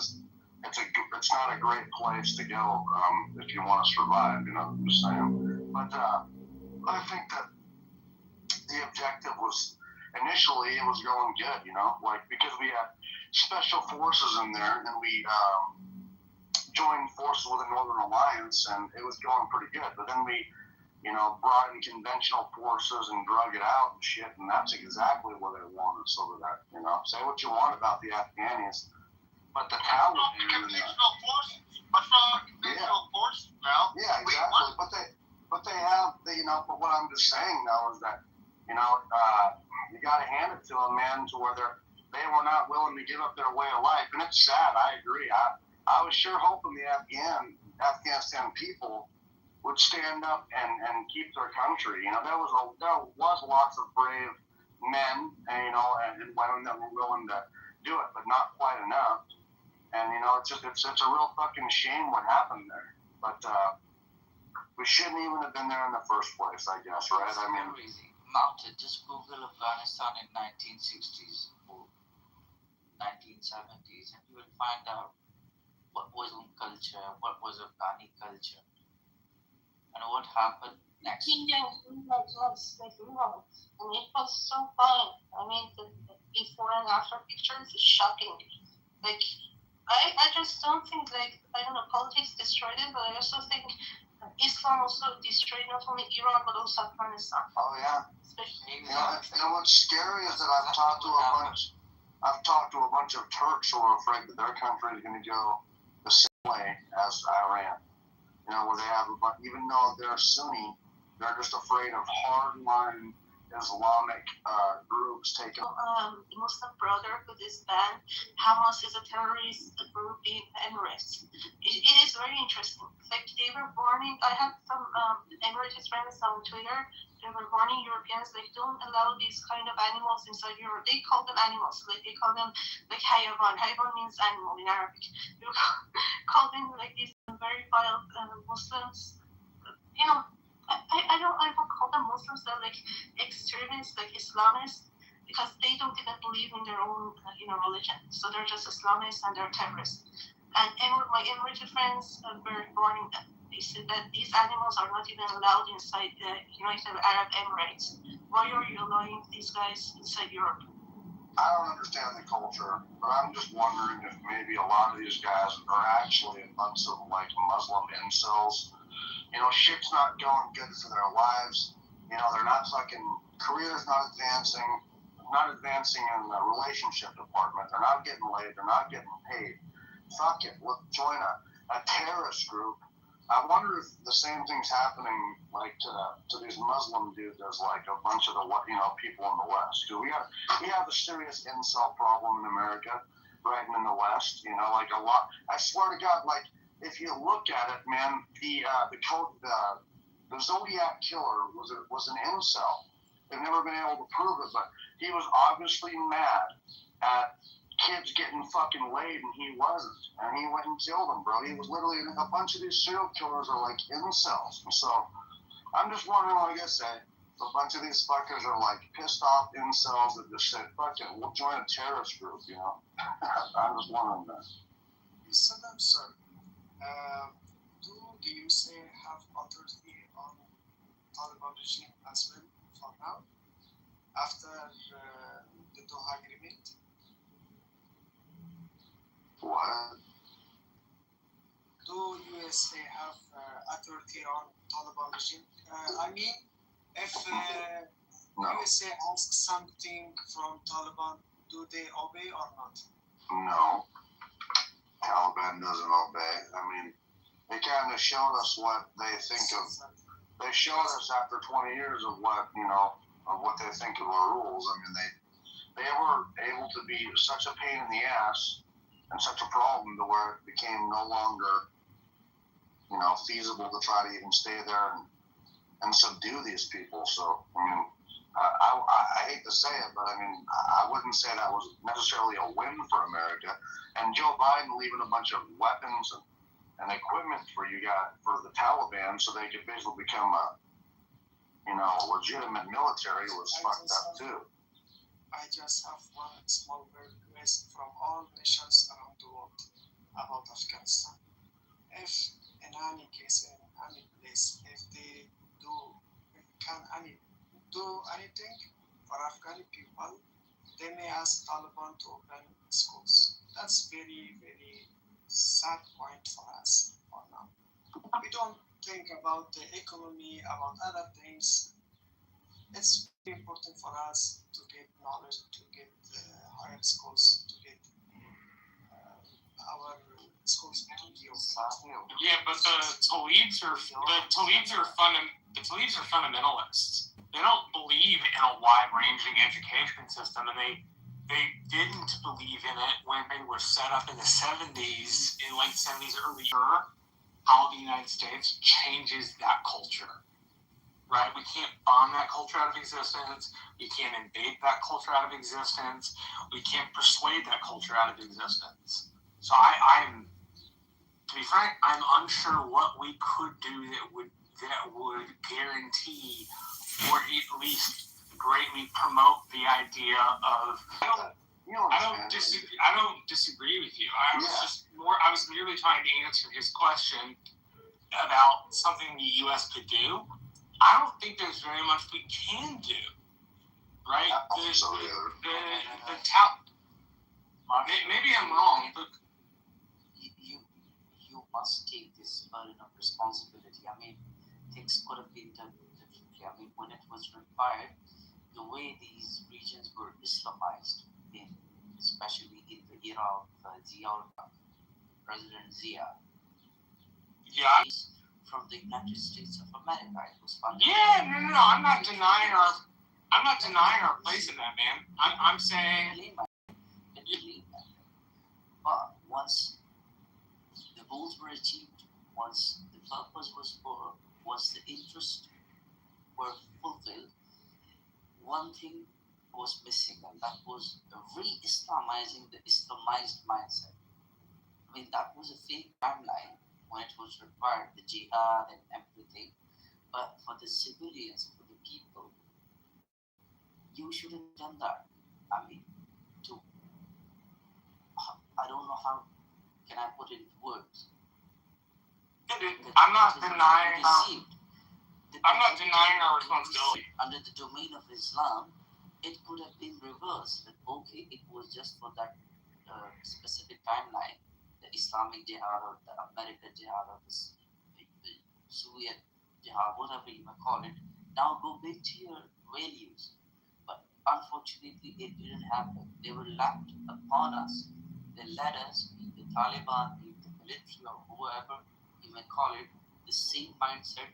not a great place to go if you want to survive, you know, I'm just saying. But I think that the objective was, initially, it was going good, you know, like, because we had special forces in there, and we joined forces with the Northern Alliance, and it was going pretty good. But then we, you know, brought in conventional forces and drug it out and shit, and that's exactly what they wanted. So that, you know, say what you want about the Afghanis, but the Taliban. Conventional forces. What's wrong with conventional forces, Mel? Yeah, exactly. But they have, you know. But what I'm just saying though is that, you know, you got to hand it to them, man, to where they were not willing to give up their way of life, and it's sad. I agree. I was sure hoping the Afghanistan people would stand up and keep their country. You know, there was lots of brave men, and, you know, and women that were willing to do it, but not quite enough. And, you know, it's a real fucking shame what happened there. But we shouldn't even have been there in the first place, I guess, right? Mounted. Just Google Afghanistan in 1960s or 1970s, and you will find out what was culture, what was Afghani culture, and what happened next. India was like remote, and it was so fun. The before and after pictures is shocking. Like, I just don't think, like, I don't know, politics destroyed it, but I also think Islam also destroyed not only Iran but also Afghanistan. Oh yeah. You know what's scary is that I've talked to a bunch of Turks who are afraid that their country is going to go the same way as Iran. You know, where they have, even though they're Sunni, they're just afraid of hardline Islamic groups take up. The Muslim Brotherhood is banned. Hamas is a terrorist group in Emirates. It is very interesting. Like they were warning. I have some Emirates friends on Twitter. They were warning Europeans like don't allow these kind of animals inside Europe. They call them animals. Like they call them like hayawan. Hayawan means animal in Arabic. They call them like these very vile Muslims. You know. I don't call them Muslims. They're like extremists, like Islamists, because they don't even believe in their own, religion. So they're just Islamists and they're terrorists. And my Emirati friends were warning them. They said that these animals are not even allowed inside the United Arab Emirates. Why are you allowing these guys inside Europe? I don't understand the culture, but I'm just wondering if maybe a lot of these guys are actually a bunch of like Muslim incels. Shit's not going good for their lives. They're not fucking, career's not advancing in the relationship department. They're not getting laid. They're not getting paid. Fuck it. We'll join a terrorist group. I wonder if the same thing's happening like to these Muslim dudes as like a bunch of the people in the West. Because we have a serious incel problem in America, right in the West. Like a lot. I swear to God, like. If you look at it, man, the Zodiac killer was an incel. They've never been able to prove it, but he was obviously mad at kids getting fucking laid, and he wasn't. And he went and killed them, bro. He was literally a bunch of these serial killers are like incels. And so I'm just wondering, like I say, a bunch of these fuckers are like pissed off incels that just said, "Fuck it, we'll join a terrorist group." I'm just wondering that. Saddam, sir. Do the USA have authority on Taliban regime as well for now, after the Doha Agreement? What? Do USA have authority on Taliban regime? I mean, if USA asks something from Taliban, do they obey or not? No. Taliban doesn't obey. I mean, they kind of showed us what they think of. They showed us after 20 years of what they think of our rules. I mean, they were able to be such a pain in the ass and such a problem to where it became no longer, feasible to try to even stay there and subdue these people. So, I mean, I hate to say it, but I mean, I wouldn't say that was necessarily a win for America. And Joe Biden leaving a bunch of weapons and equipment for the Taliban so they could basically become a legitimate military was fucked up too. I just have one small request from all nations around the world about Afghanistan. If in any case, in any place, if they do anything for Afghani people, they may ask Taliban to open schools. That's very, very sad point for us for now. We don't think about the economy, about other things. It's very important for us to get knowledge, to get higher schools, to get our schools to be open. Yeah, but the Talibs are fundamentalists. They don't believe in a wide-ranging education system, and they didn't believe in it when they were set up in the 70s, in late 70s, early how the United States changes that culture, right? We can't bomb that culture out of existence. We can't invade that culture out of existence. We can't persuade that culture out of existence. So I'm, to be frank, I'm unsure what we could do that would guarantee or at least greatly promote the idea of. I don't disagree with you. I was merely trying to answer his question about something the U.S. could do. I don't think there's very much we can do, right? Maybe I'm wrong, but you must take this burden of responsibility. I mean, things could have been done differently. I mean, when it was required, the way these regions were Islamized, especially in the era of President Zia. Yeah. From the United States of America, it was funded. Yeah, no. I'm not denying our. I'm not denying our place in that, man. I'm saying. But once the goals were achieved, once the purpose was for, once the interests were fulfilled, one thing was missing, and that was re-Islamizing the Islamized mindset. I mean, that was a fake timeline when it was required, the jihad and everything. But for the civilians, for the people, you shouldn't have done that. I mean, I don't know how can I put it into words. I'm not denying our responsibility. Under the domain of Islam, it could have been reversed. That okay, it was just for that specific timeline, the Islamic jihad or the American jihad or the Soviet jihad, whatever you may call it. Now go back to your values. But unfortunately, it didn't happen. They were lapped upon us. They led us, be the Taliban, be the military or whoever you may call it, the same mindset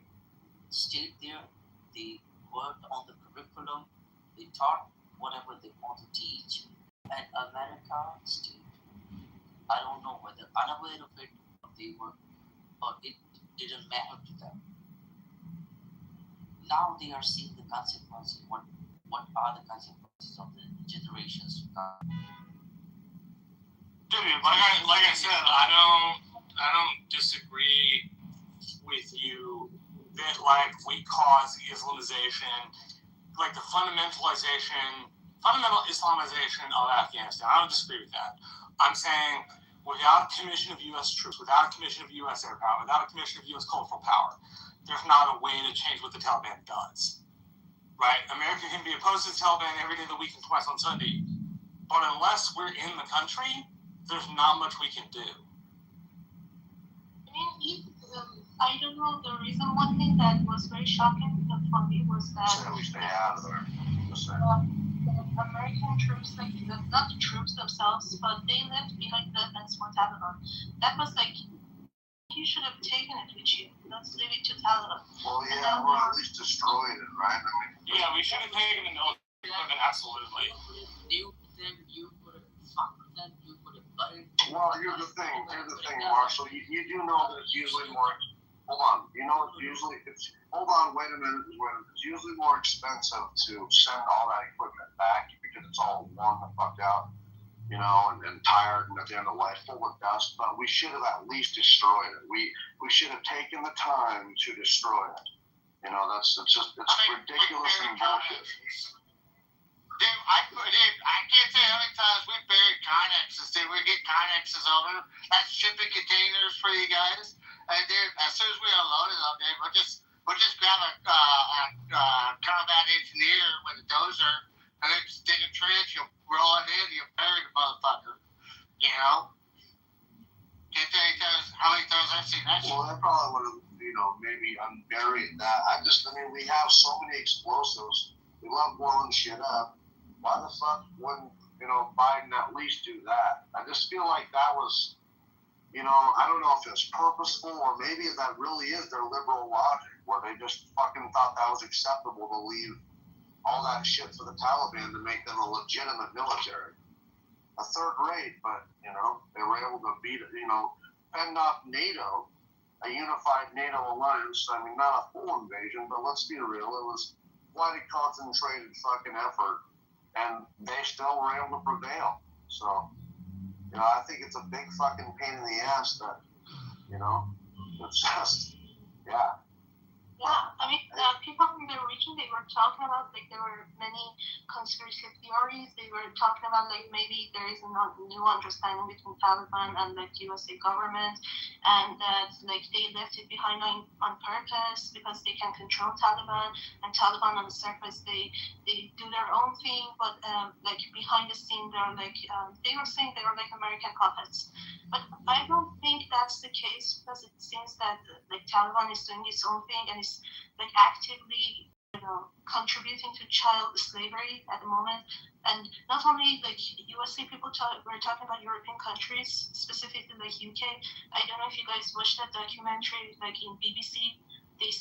stayed there. They worked on the curriculum. They taught whatever they want to teach. And America stayed. I don't know whether unaware of it or they were, or it didn't matter to them. Now they are seeing the consequences. What are the consequences of the generations to come? Dude, like I said, I don't disagree with you that like we cause Islamization, like the fundamental Islamization of Afghanistan. I don't disagree with that. I'm saying without a commission of U.S. troops, without a commission of U.S. air power, without a commission of U.S. cultural power, there's not a way to change what the Taliban does. Right? America can be opposed to the Taliban every day of the week and twice on Sunday, but unless we're in the country, there's not much we can do. I mean, I don't know the reason. One thing that was very shocking for me was that the American troops, like not the troops themselves, but they left behind weapons for Taliban. That was like, you should have taken it with you. Let's leave it to Taliban. Well, yeah, or at least destroyed it, right? I mean, yeah, we should have taken the military equipment, absolutely. You could have fucked them, you could have buried them. Well, here's the thing, Marshall. You do know that it's usually more. Hold on. You know, hold on, wait a minute. It's usually more expensive to send all that equipment back because it's all worn the fuck out, you know, and tired and at the end of life full of dust. But we should have at least destroyed it. We should have taken the time to destroy it. You know, it's ridiculous and bullshit. Dude, I can't say how many times we buried Connexes. Dude, we get Connexes over. That's shipping containers for you guys. And dude, as soon as we unload it, dude, we'll just grab a combat engineer with a dozer, and then just dig a trench. You'll roll it in, you'll bury the motherfucker. You know? Can't tell you how many times I've seen that shit. Well, they probably would have, you know, maybe unburied that. I mean, we have so many explosives. We love blowing shit up. Why the fuck wouldn't, you know, Biden at least do that? I just feel like that was, you know, I don't know if it's purposeful or maybe that really is their liberal logic where they just fucking thought that was acceptable to leave all that shit for the Taliban to make them a legitimate military. A third rate, but, you know, they were able to beat it, you know, fend off NATO, a unified NATO alliance. I mean, not a full invasion, but let's be real, it was quite a concentrated fucking effort. And they still were able to prevail. So, you know, I think it's a big fucking pain in the ass that, you know, it's just, yeah. Yeah, I mean, people in the region, they were talking about, like, there were many conspiracy theories. They were talking about, like, maybe there is a new understanding between Taliban and, like, USA government, and that, like, they left it behind on purpose because they can control Taliban, and Taliban on the surface, they do their own thing, but, like, behind the scene, they're, like, they were saying they were, like, American puppets. But I don't think that's the case because it seems that, like, Taliban is doing its own thing and is, like, actively, you know, contributing to child slavery at the moment. And not only, like, USA people, we're talking about European countries, specifically, like, UK. I don't know if you guys watched that documentary, like, in BBC. They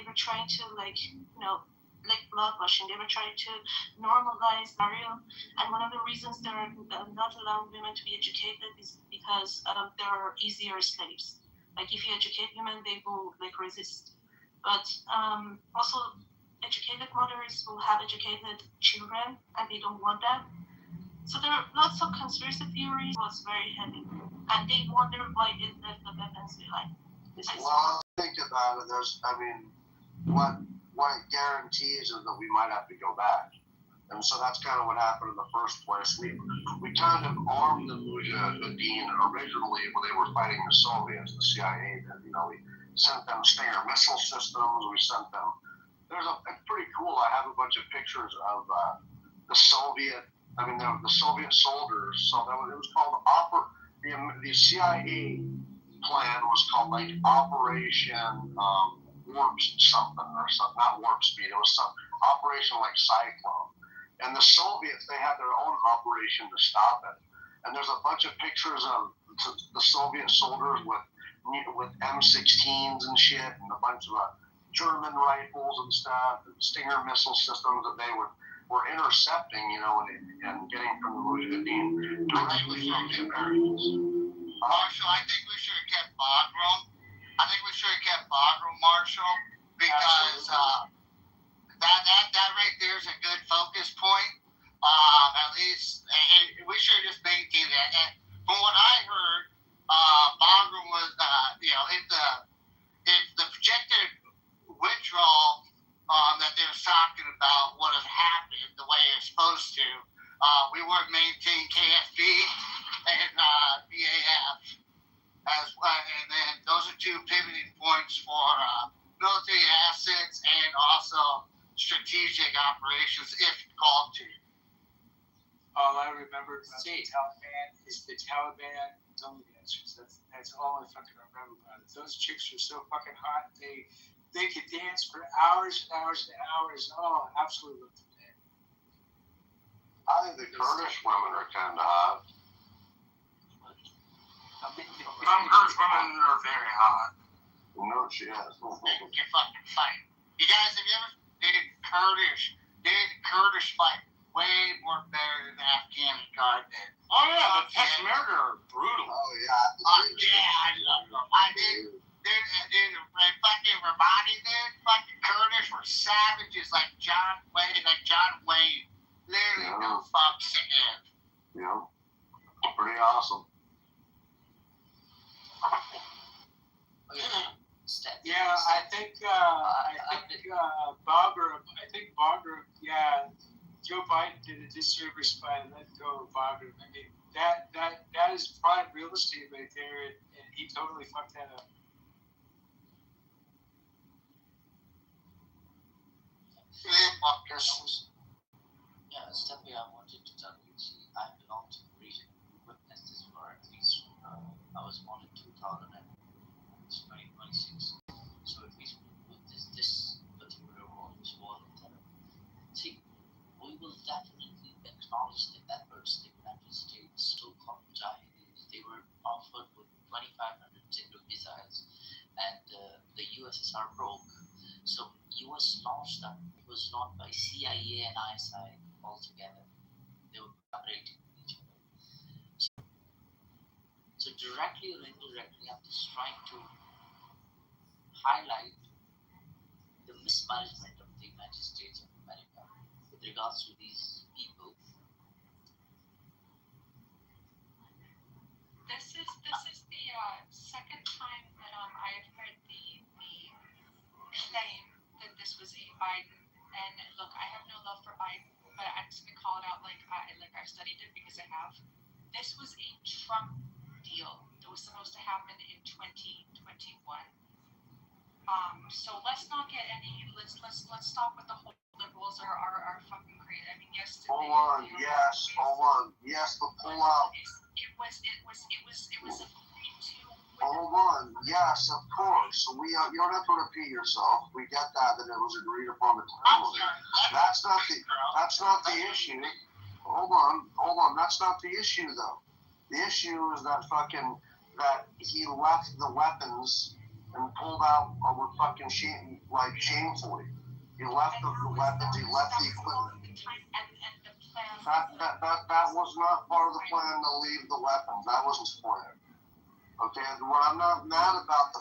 were trying to, like, you know, like blood washing. They were trying to normalize burial, and one of the reasons they're not allowing women to be educated is because they're easier slaves. Like if you educate women, they will like resist. But also, educated mothers will have educated children, and they don't want that. So there are lots of conspiracy theories. It was very heavy, and they wonder why they left the weapons behind. Well, think about it. What it guarantees is that we might have to go back, and so that's kind of what happened in the first place. We kind of armed the Mujahideen originally when they were fighting the Soviets. The CIA did. We sent them Stinger missile systems. We sent them. It's pretty cool. I have a bunch of pictures of the Soviet. The Soviet soldiers. So it was called the CIA plan was called like Operation Warp something or something, not Warp Speed. It was some operation like Cyclone. And the Soviets, they had their own operation to stop it. And there's a bunch of pictures of the Soviet soldiers with M16s and shit, and a bunch of German rifles and stuff, and Stinger missile systems that they were intercepting, and getting from the Mujahideen directly from the Americans. Marshall, I think we should have kept Bagram. Marshall, because that right there is a good focus point. At least we should have just maintained that. And from what I heard, Bagram was, if the projected withdrawal that they were talking about would have happened the way it's supposed to, we would have maintained KFB and BAF as well, and then those are two pivoting points for military assets and also strategic operations if called to. All I remember about the Taliban is the Taliban dummy dancers. That's all I fucking remember about it. Those chicks are so fucking hot. They could dance for hours and hours and hours. Oh, absolutely. I think the Kurdish women are kind of hot. Some Kurdish women are very hot. No, she has. You're fucking fight. You guys, have you ever did Kurdish fight way more better than Afghan guard did? Oh yeah, the Peshmerga are brutal. Oh yeah. I love them. I did. Dude, fucking Ramadi, dude, fucking Kurdish were savages like John Wayne. Literally no fucks to give. Yeah. Pretty awesome. Yeah, I think Bagram, yeah, Joe Biden did a disservice by letting go of Bagram. I mean, that is prime real estate right there, and he totally fucked that up. Yeah, Stephanie, I wanted to tell you, see, I belong to the region who witnessed this for at least, I was born in 2000 and it's 2026. So at least with this particular war, this war of terror, see, we will definitely acknowledge the efforts the United States, so-called Mujahideen, they were offered with 2,500 single missiles, and the USSR broke. So US launched them. It was not by CIA and ISI altogether. They were collaborating with each other. So directly or indirectly, I'm just trying to highlight the mismanagement of the United States of America with regards to these people. This is the second time that I have heard the claim that this was a Biden. And look, I have no love for Biden, but I'm just gonna call it out like I've studied it because I have. This was a Trump deal that was supposed to happen in 2021. So let's not get any. Let's stop with the whole liberals are fucking crazy. I mean, yes. Hold on. Yes, the pullout. It was agreed to. Hold on. Yes, of course. So you don't have to repeat yourself. We get that it was agreed upon the time. That's not the issue. Hold on. That's not the issue though. The issue is that he left the weapons and pulled out fucking shamefully. He left the weapons. He left the equipment. That was not part of the plan to leave the weapons. That wasn't his plan. Okay, I'm not mad about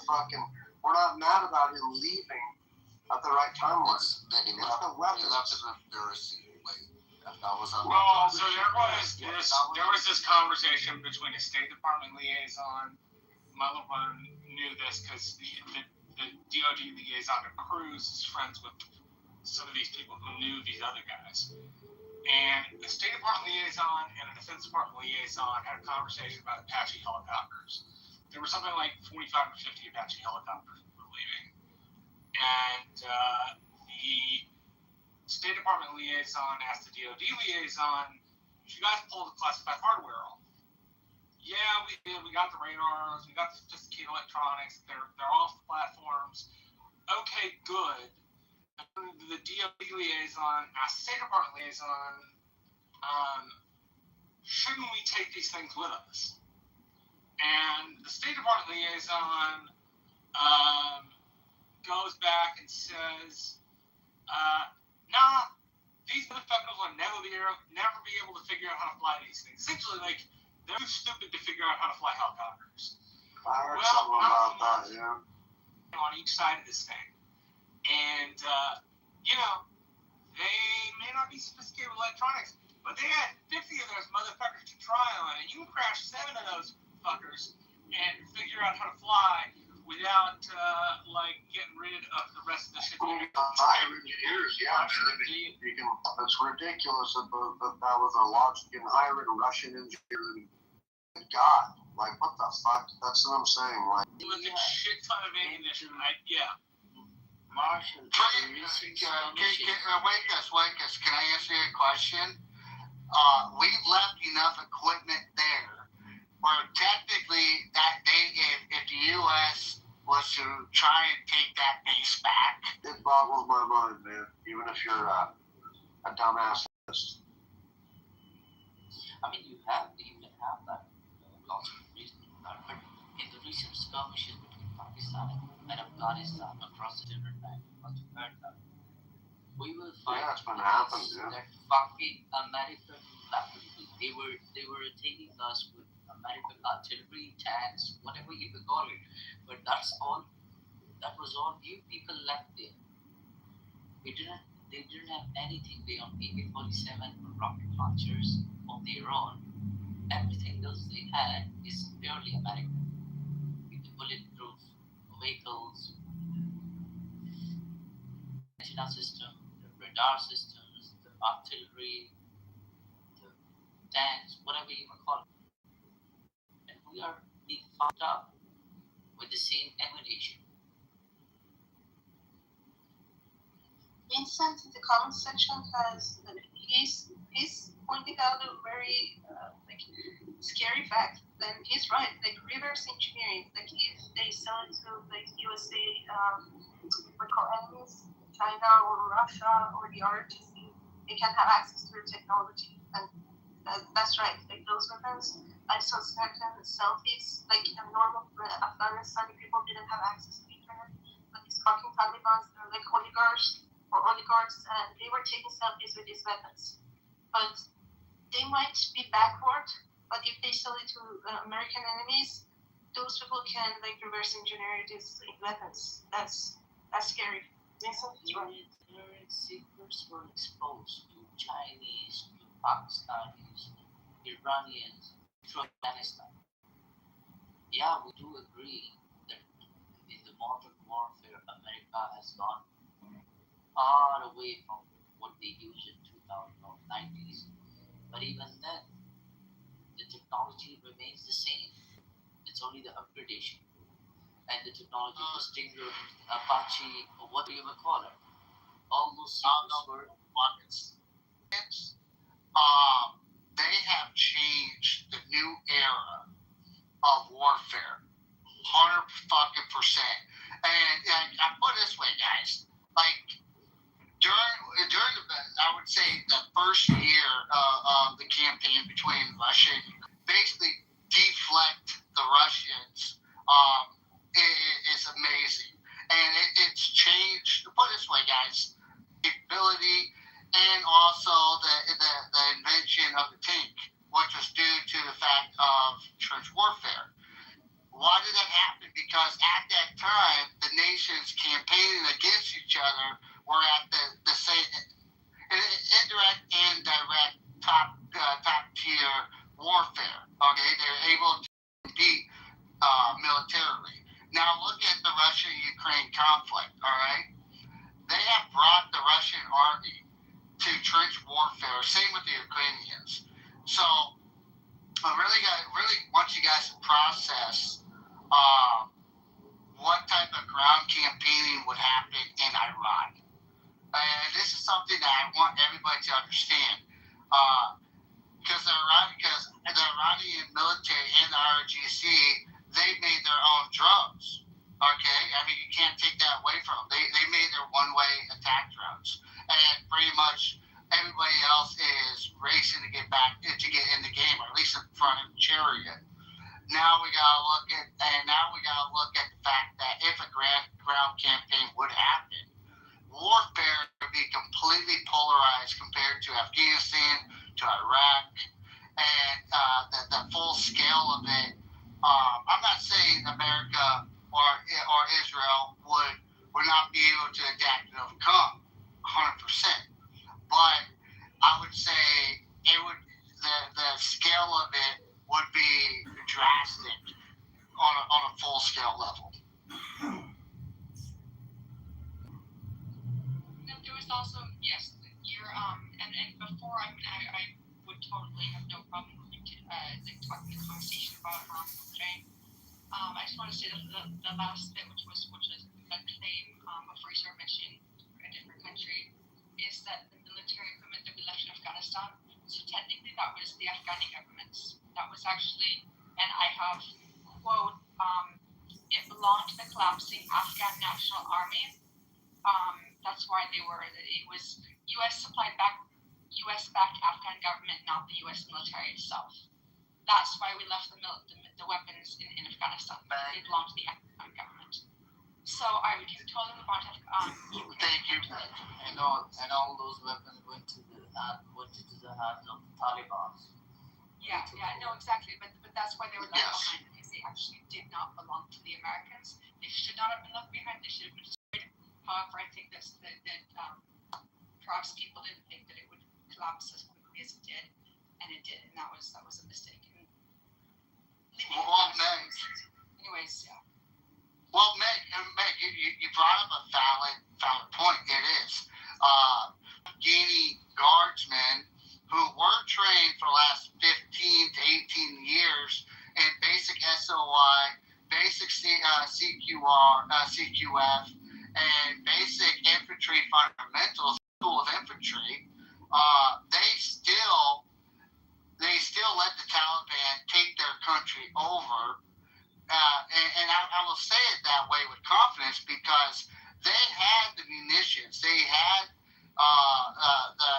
we're not mad about him leaving at the right time. He left in a embarrassing way. That was well, so there was this conversation between a State Department liaison. My little brother knew this because the DOD liaison to Cruz is friends with some of these people who knew these other guys. And the State Department liaison and a Defense Department liaison had a conversation about Apache helicopters. There were something like 45 or 50 Apache helicopters were leaving. And the State Department liaison asked the DOD liaison, "Did you guys pull the classified hardware off?" "Yeah, we did. We got the radars. We got the sophisticated electronics. They're off the platforms." "Okay, good." The DOD liaison asked the State Department liaison, "Shouldn't we take these things with us?" And the State Department liaison goes back and says, "Nah, these motherfuckers will never be able to figure out how to fly these things." Essentially, like, they're too stupid to figure out how to fly helicopters. I heard something about that, yeah. On each side of this thing. And, they may not be sophisticated with electronics, but they had 50 of those motherfuckers to try on, and you can crash 7 of those fuckers and figure out how to fly without, getting rid of the rest of the shit. Engineers, yeah. It's ridiculous that was their logic. You can hire a Russian engineer. God, like, what the fuck? That's what I'm saying. Like, with a shit ton of ammunition, Marshall, wake us. Can I answer your question? We left enough equipment there where technically that day, if the U.S. was to try and take that base back, it boggles my mind, man. Even if you're a dumbass. I mean, you can have that lots of reasons for that, but in the recent skirmishes between Pakistan and Afghanistan across the different bands, you must have heard that. We will fight it's been happening, that fucking American weaponry. They were attacking us with American artillery, tanks, whatever you could call it. But that was all you people left there. They didn't have anything beyond AK-47 or rocket launchers of their own. Everything else they had is purely American. With the bulletproof vehicles, antenna system, the radar systems, the artillery, the tanks, whatever you want to call it. And we are being fucked up with the same ammunition. Vincent in the comment section has he's pointed out a very scary fact. Then he's right. Like, reverse engineering. Like, if they sell it to USA, enemies, China or Russia or the RTC, they can have access to the technology. And that's right. Like, those weapons, I saw certain selfies. Like, normal Afghanistani people didn't have access to the internet, but these fucking Taliban, they're like oligarchs, and they were taking selfies with these weapons. But they might be backward, but if they sell it to American enemies, those people can reverse engineer these weapons. That's scary. Military secrets were exposed to Chinese, to Pakistanis, Iranians, to Afghanistan. Yeah, we do agree that in the modern warfare, America has gone far away from what they used in 1990s. But even then, the technology remains the same. It's only the upgradation. And the technology was Stinger, Apache, or what do you ever call it? All those secrets were rockets. They have changed the new era of warfare, 100%. And I put it this way, guys. Like, during the, I would say, the first year of the campaign between Russia and Ukraine, basically deflect the Russians is amazing. And it's changed. Put it this way, guys. at that time, the nations campaigning against each other were at the same indirect and direct top tier warfare. Okay, they're able to compete militarily. Now look at the Russia-Ukraine conflict. All right, they have brought the Russian army to trench warfare. Same with the Ukrainians. So I really want you guys to process what type of ground campaigning would happen in Iraq. And this is something that I want everybody to understand. Because the Iranian military and the RGC, they made their own drones. Okay? I mean, you can't take that away from them. They made their one-way attack drones. And pretty much everybody else is racing to get in the game, or at least in front of the chariot. Now we gotta look at the fact that if a ground campaign would happen, warfare would be completely polarized compared to Afghanistan, to Iraq, and the full scale of it. I'm not saying America or Israel would not be able to adapt and overcome 100%, but I would say the scale of it would be drastic on a full scale level. There was also, yes, you're and before I would totally have no problem with you talking the conversation about Ukraine. I just want to say that the last bit, which was a claim before you started mentioning a different country, is that the military equipment that we left in Afghanistan. So technically, that was the Afghani government's. That was actually, and I have quote, it belonged to the collapsing Afghan National Army. That's why it was U.S.-backed Afghan government, not the U.S. military itself. That's why we left the weapons in Afghanistan. They belonged to the Afghan government. So I would totally move on to Ukraine. Thank you. And all those weapons went into the hands of the Taliban. Yeah, no, exactly. But that's why they were left behind, because they actually did not belong to the Americans. They should not have been left behind. They should have been destroyed. However, I think that perhaps people didn't think that it would collapse as quickly as it did, and it did, and that was a mistake. Anyways, yeah. Well, Meg, you brought up a valid point. It is. Afghani guardsmen who were trained for the last 15 to 18 years in basic SOI, basic CQF, and basic infantry fundamentals, School of Infantry, they still let the Taliban take their country over. And I will say it that way with confidence because they had the munitions, they had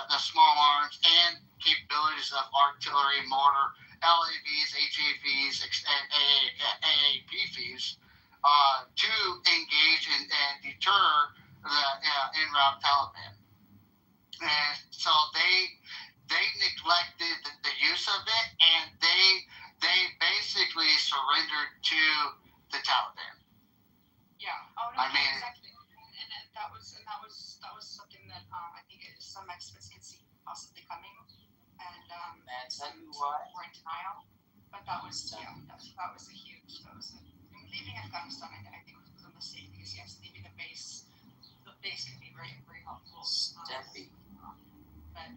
the small arms and capabilities of artillery, mortar, LAVs, HAVs, and AAPVs to engage and deter the in-route Taliban. And so they neglected the use of it, and they basically surrendered to the Taliban. Yeah. Oh no, exactly. And that was something that I think some experts could see possibly coming, and tell you why? Were in denial. But that was leaving Afghanistan. I think was a mistake because yes, leaving the base can be very very helpful. Stepping. But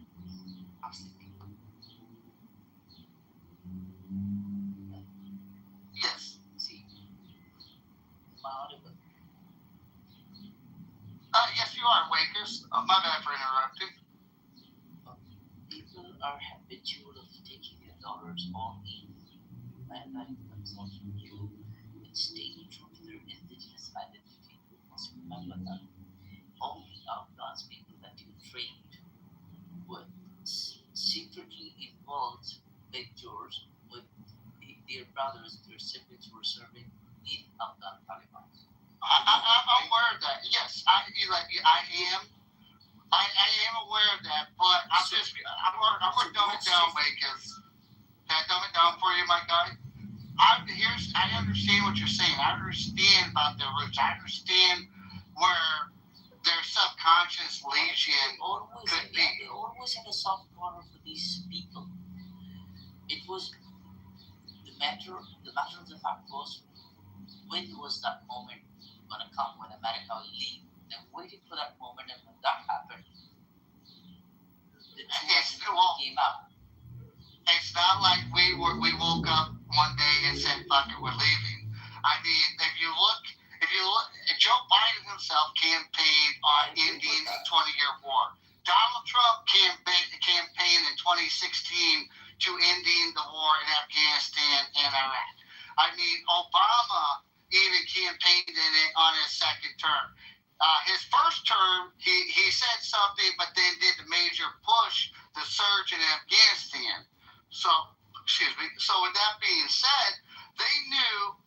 absolutely. Yes. See. Audible. Yes, you are, Wakers. My bad for interrupting. People are habitual of taking their dollars all in, and letting themselves rule and staying true to their indigenous identity. You must remember that only Afghans people that you trained with secretly involved Big George with their brothers, their siblings were serving in Afghan Taliban. I'm aware of that. Yes, I am aware of that, but I'm going to dumb it down, Wakers. Can I dumb it down for you, my guy? Here's understand what you're saying. I understand about their roots. I understand where their subconscious lesion could be. They always had a soft corner for these people. It was the matter of the fact was, when was that moment gonna come when America will leave? They're waiting for that moment, and when that happened, the came out. It's not like we woke up one day and said, "Fuck it, we're leaving." I mean, if you look, Joe Biden himself campaigned on ending the 20-year war. Donald Trump campaigned in 2016 to ending the war in Afghanistan and Iraq. I mean, Obama even campaigned in it on his second term. His first term, he said something, but then did the major push, the surge in Afghanistan. So with that being said, they knew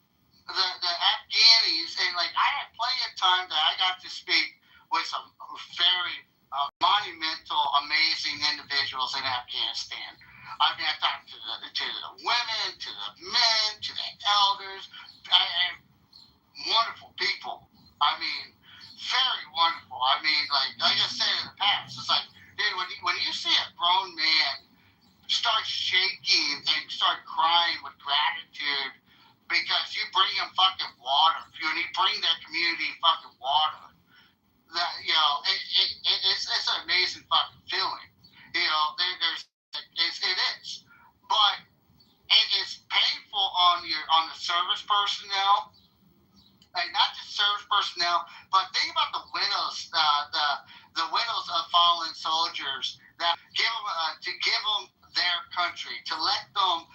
the Afghanis, and like I had plenty of time that I got to speak with some very monumental, amazing individuals in Afghanistan. I mean, I talked to the women, to the men, to the elders, and wonderful people. I mean, very wonderful. I mean, like I said in the past, it's like, dude, when you see a grown man start shaking and start crying with gratitude because you bring them fucking water, when you bring their community fucking water, that, you know, it's an amazing fucking feeling. You know, it is, but it's painful on the service personnel, and not just service personnel, but think about the widows, the widows of fallen soldiers that to give them their country, to let them,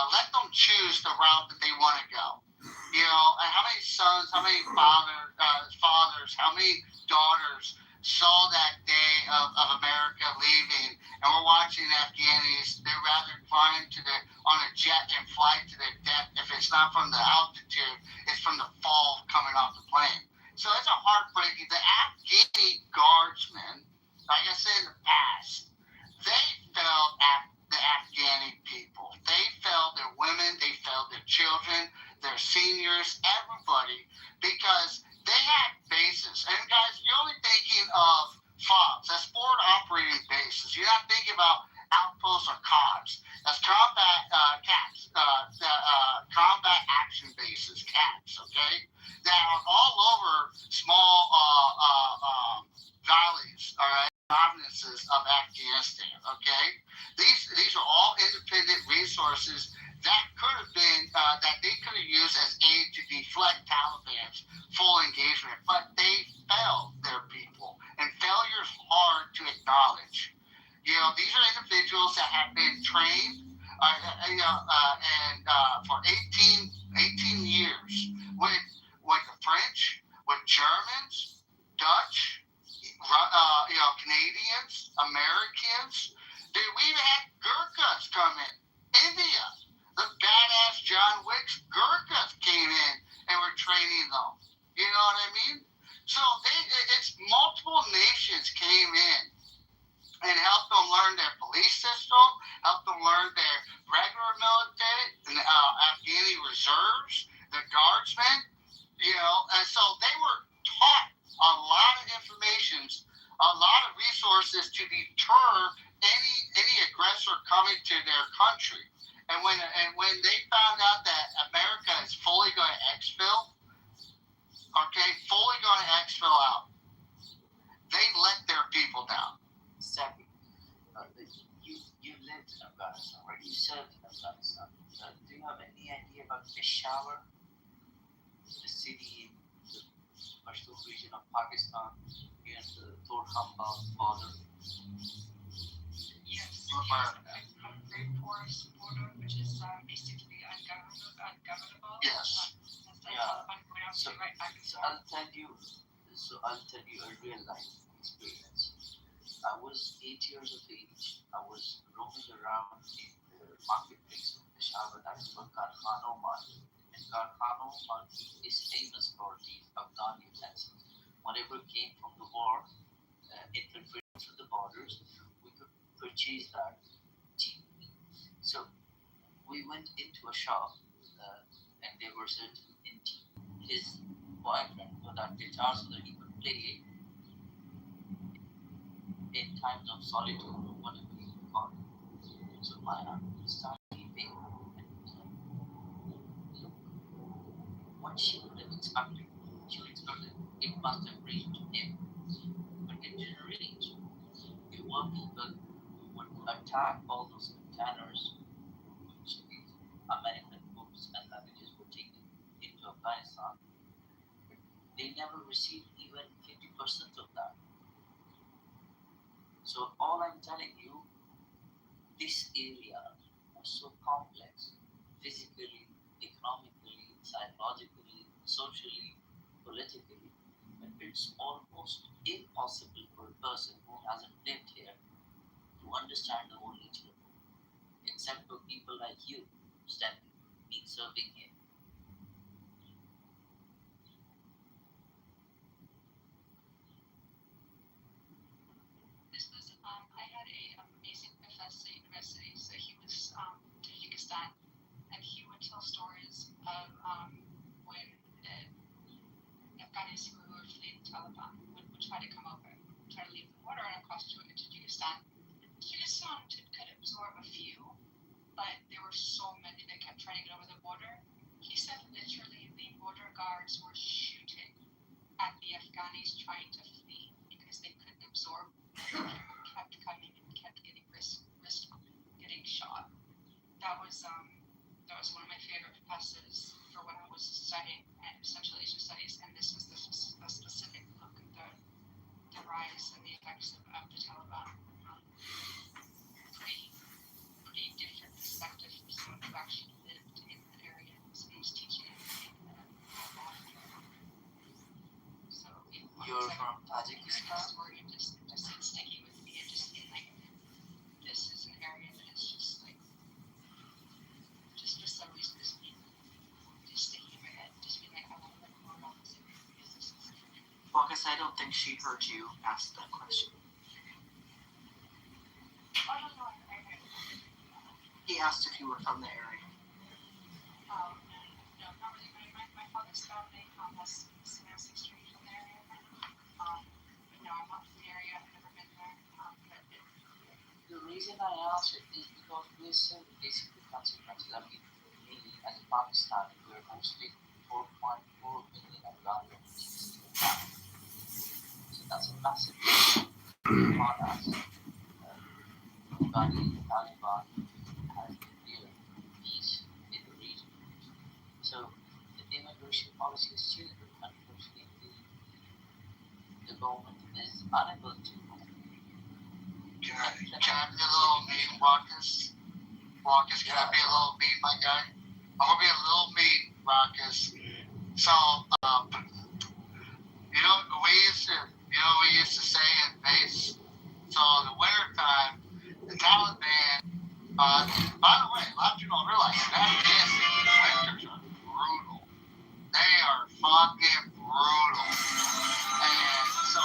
let them choose the route that they want to go. You know, and how many sons, how many fathers, how many daughters saw that day of America leaving, and we're watching Afghanis. They'd rather climb on a jet and fly to their death. If it's not from the altitude, it's from the fall coming off the plane. So it's a heartbreaking. The Afghani guardsmen, like I said in the past, they failed the Afghani people. They failed their women. They failed their children, their seniors, everybody, because they had bases. And guys, you're only thinking of FOBs. That's forward operating bases. You're not thinking about outposts or COBs. That's combat combat action bases, CAPs, okay? That are all over small valleys, all right, provinces of Afghanistan, okay? These are all independent resources that could have been, that they could have used as aid to deflect Taliban's full engagement, but they failed their people, and failure is hard to acknowledge. You know, these are individuals that have been trained for 18 years with the French, with Germans, Dutch, Canadians, Americans. Dude, we even had Gurkhas come in. India, the badass John Wick's Gurkhas came in and were training them. You know what I mean? So it's multiple nations came in and helped them learn their police system, helped them learn their regular military, the Afghani reserves, the guardsmen, you know, and so they were taught a lot of information, a lot of resources to deter any aggressor coming to their country. And when they found out that America is fully going to exfil, fully going to exfil out, they let their people down. Exactly. You lived in Afghanistan, right? You served in Afghanistan. Do you have any idea about Peshawar, the city in the Pashtun region of Pakistan, near the Torhamba border? Yes, the porous border, which is basically ungovernable. Yes. So I'll tell you a real life experience. I was 8 years of age. I was roaming around in the marketplace of Peshawar. That is called Karkhano Market. And Karkhano Market is famous for these Afghan utensils. Whatever came from the war, infiltrated through the borders, we could purchase that cheaply. So we went into a shop and they were certain empty. His boyfriend got that guitar so that he could play in times of solitude or whatever you call it. So Maya started weeping and look what she would have expected. She would have expected it must have reached him, but it didn't reach. There were people who would attack all those containers which these American goods and luggages were taken into Afghanistan. They never received even 50% of that. So all I'm telling you, this area was so complex, physically, economically, psychologically, socially, politically, that it's almost impossible for a person who hasn't lived here to understand the whole nature of it, except for people like you, standing, me serving here. This was I had a amazing professor at university. So he was Tajikistan, and he would tell stories of when Afghans who were fleeing Taliban would try to come over, try to leave the border and across to Tajikistan. Tajikistan could absorb a few, but there were so many that kept trying to get over the border. He said literally the border guards were shooting at the Afghans trying to flee because they couldn't absorb. Kept coming and kept getting risk getting shot. That was one of my favorite professors for when I was studying Central Asian studies, and this was the specific look at the rise and the effects of the Taliban. Pretty different perspective from someone who actually lived in the area and was teaching in So you're from Tajikistan? Story just sticking with me, and just in like this is an area that is just like just for some reason just sticking in my head, just being like I want to learn more about this area because this is. Marcus, I don't think she heard you ask that question. He asked if you were from the area. No, not really. My father's family has similar history from the area. But no, I'm not from the area. I've never been there. The reason I asked it is because we're still basically consequences. I mean, me as a Pakistani, we're mostly 4.4 million Afghan refugees. So that's a massive issue on us. Afghani, Taliban has declared peace in the region. So the immigration policy is changed, but unfortunately, the government is unable to. Can I be a little mean, Marcus? Marcus, can I be a little mean, my guy? I'm gonna be a little mean, Marcus. So, we used to say in base. So in the wintertime, the Taliban. By the way, a lot of people don't realize that winters are brutal. They are fucking brutal. And so,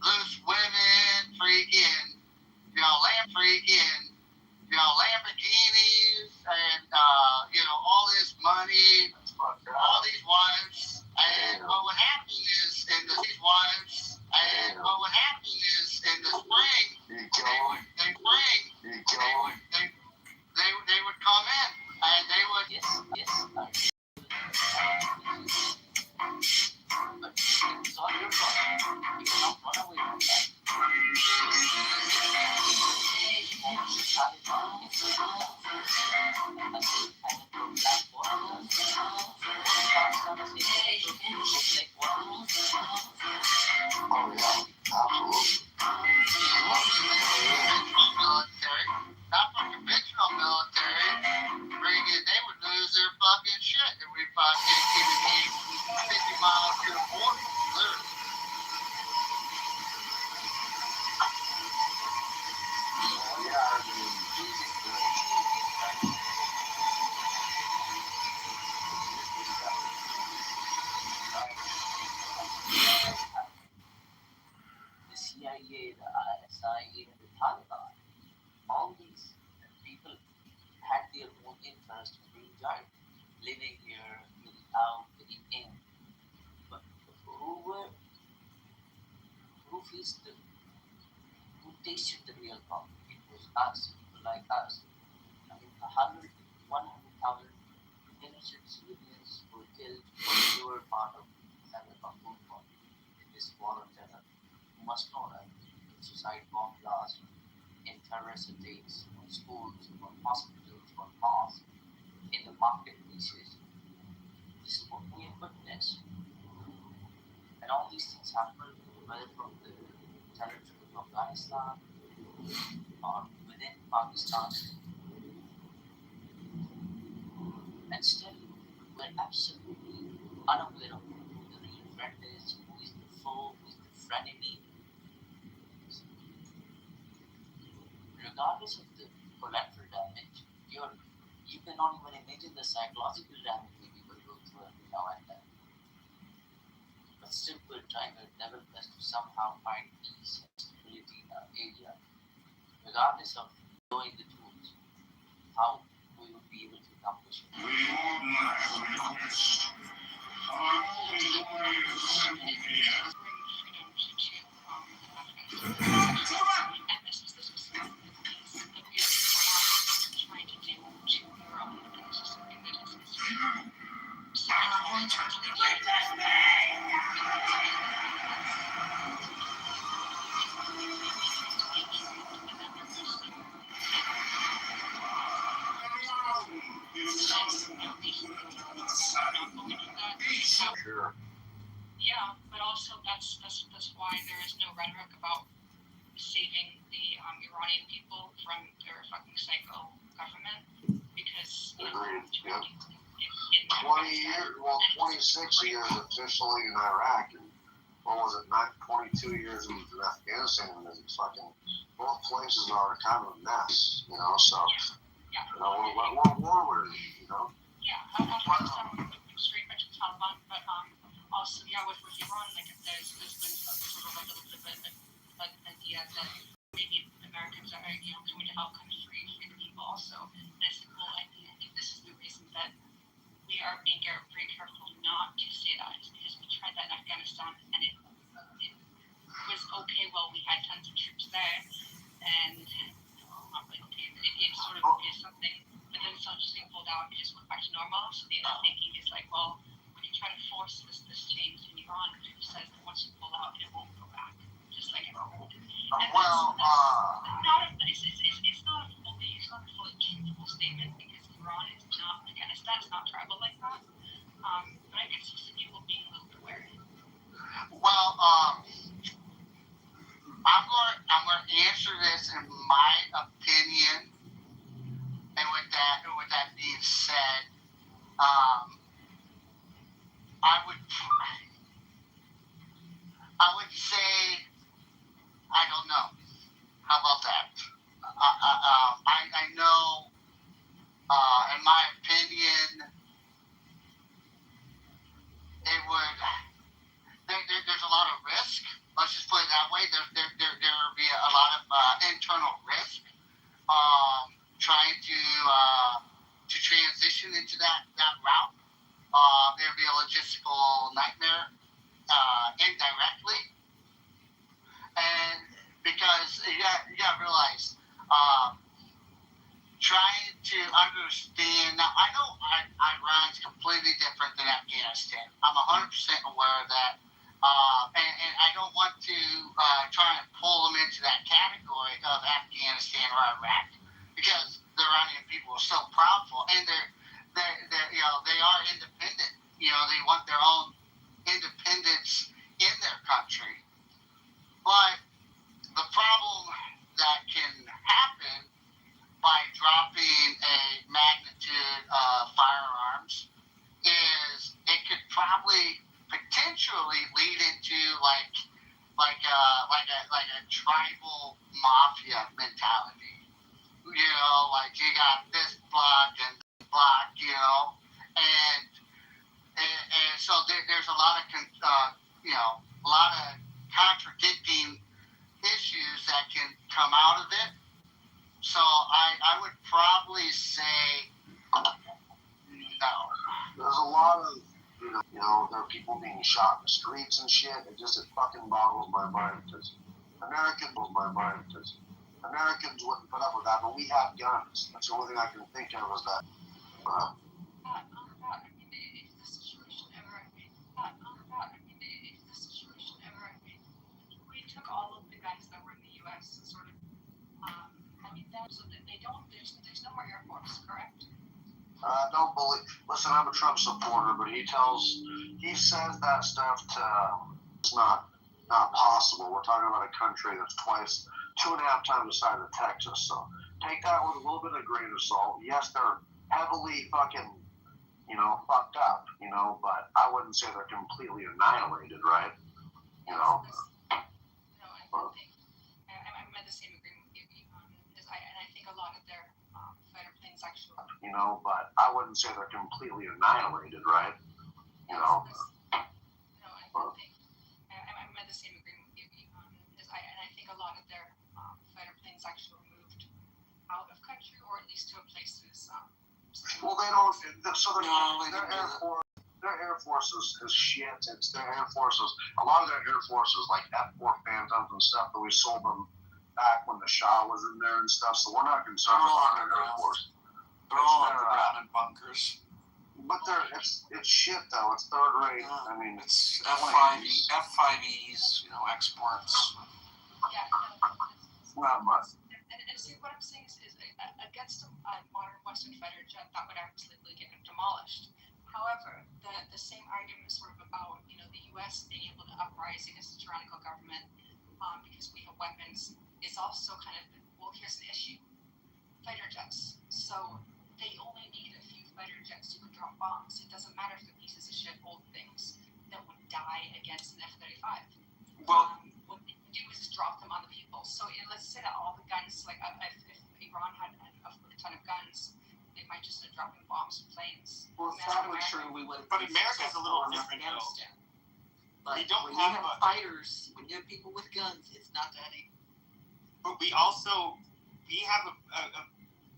loose women, freaking, Lamborghinis, and, all this money, all these wives. And what happens is in the spring, they would come in and they would. Yes. But it's all your fault. You cannot run away from that. Military, not for conventional military. They would lose their fucking shit if we fucking came 50 miles to the border, literally. The CIA, the ISI, even the Taliban, all these living here without getting in. But who feels who tasted the real coffee? It was us, people like us. I mean, 100,000 innocent civilians were killed when they were part of Cyberpunk movement in this war on terror. You must know that suicide bomb blasts in terrorist attacks on schools, on hospitals, on mosques, in the marketplaces. This is what we have witnessed. And all these things happen whether from the territory of Afghanistan or within Pakistan. And still, we're absolutely unaware of who the real friend is, who is the foe, who is the frenemy. Regardless of the collateral damage, you cannot even imagine the psychological damage we people go through every now and then. But still, we're trying our level best to somehow find peace and stability in our area, regardless of knowing the tools, how we will be able to accomplish it. Sure. Yeah, but also that's why there is no rhetoric about saving the Iranian people from their fucking psycho government, because Agreed. Yep. 20 years, well, 26 years officially in Iraq, and what was it, not 22 years in Afghanistan, and it's fucking, both places are kind of a mess, you know, so, yeah. You know, we're warlords, you know. Yeah, I'm straight much with Taliban, but also, yeah, with Iran, like, there's been sort of a little bit of an idea that maybe Americans are, coming to help kind of free the people also. And it's the whole idea. I think this is the reason that we are being very careful not to say that, is because we tried that in Afghanistan, and it was okay while we had tons of troops there, and not really okay, but it sort of is something, but then as soon as things pulled out, it just went back to normal. So the other thinking is like, well, when you try to force this change in Iran, who says that once you pull out, it won't go back, just like everyone did. And Well, it's not a fully truthful statement, because Iran is not Afghanistan. It's not tribal like that. But I guess just people being a little bit wary. Well, I'm going to answer this in my opinion, and with that being said, I would say, I don't know. How about that? I know, in my opinion, it would. There's a lot of risk. Let's just put it that way. There will be a lot of internal risk trying to transition into that route. There'd be a logistical nightmare indirectly, and because you got to realize, trying to understand. Now, I know Iran's completely different than Afghanistan. I'm 100% aware of that. And I don't want to try and pull them into that category of Afghanistan or Iraq, because the Iranian people are so proudful, and they are independent. They want their own independence in their country. But the problem that can happen by dropping a magnitude of firearms is it could probably potentially lead into like a tribal mafia mentality. Like you got this block and this block, and so there's a lot of a lot of contradicting issues that can come out of it. So I would probably say no. there's a lot of, you know, there are people being shot in the streets and shit. It fucking boggles my mind because Americans wouldn't put up with that, but we have guns. That's the only thing I can think of is that. We took all of the guns that were in the U.S. and sort of, so that they don't. There's no more Air Force, correct? Don't believe. Listen, I'm a Trump supporter, but he says that stuff to. It's not possible. We're talking about a country that's 2.5 times the size of Texas. So take that with a little bit of grain of salt. Yes, they're heavily fucking, fucked up, but I wouldn't say they're completely annihilated, right? No, I'm at the same agreement with you, and I think a lot of their fighter planes actually. But I wouldn't say they're completely annihilated, right? I'm at the same agreement with you, and I think a lot of their fighter planes actually were moved out of country, or at least to a place that's. Well, they don't. So their Air Force is shit. It's their Air Forces. A lot of their Air Forces, like F-4 Phantoms and stuff, that we sold them back when the Shah was in there and stuff. So we're not concerned about their Air Force. They're all underground in bunkers. But it's shit though. It's third rate. I mean, it's F5Es, exports. Yeah, not much. And see, what I'm saying is against a modern Western fighter jet, that would absolutely get demolished. However, the same argument is sort of about, the U.S. being able to uprise against the tyrannical government because we have weapons is also kind of, well, here's the issue. Fighter jets. So they only need a few fighter jets who can drop bombs. It doesn't matter if they're pieces of shit, old things that would die against an F-35. Well, what they can do is just drop them on the people. So let's say that all the guns, like if Iran had a ton of guns, they might just start dropping bombs from planes. Well, if that were true, we would have. But America's a little different though. But we don't when have you have fighters, when you have people with guns, it's not that easy. But we have a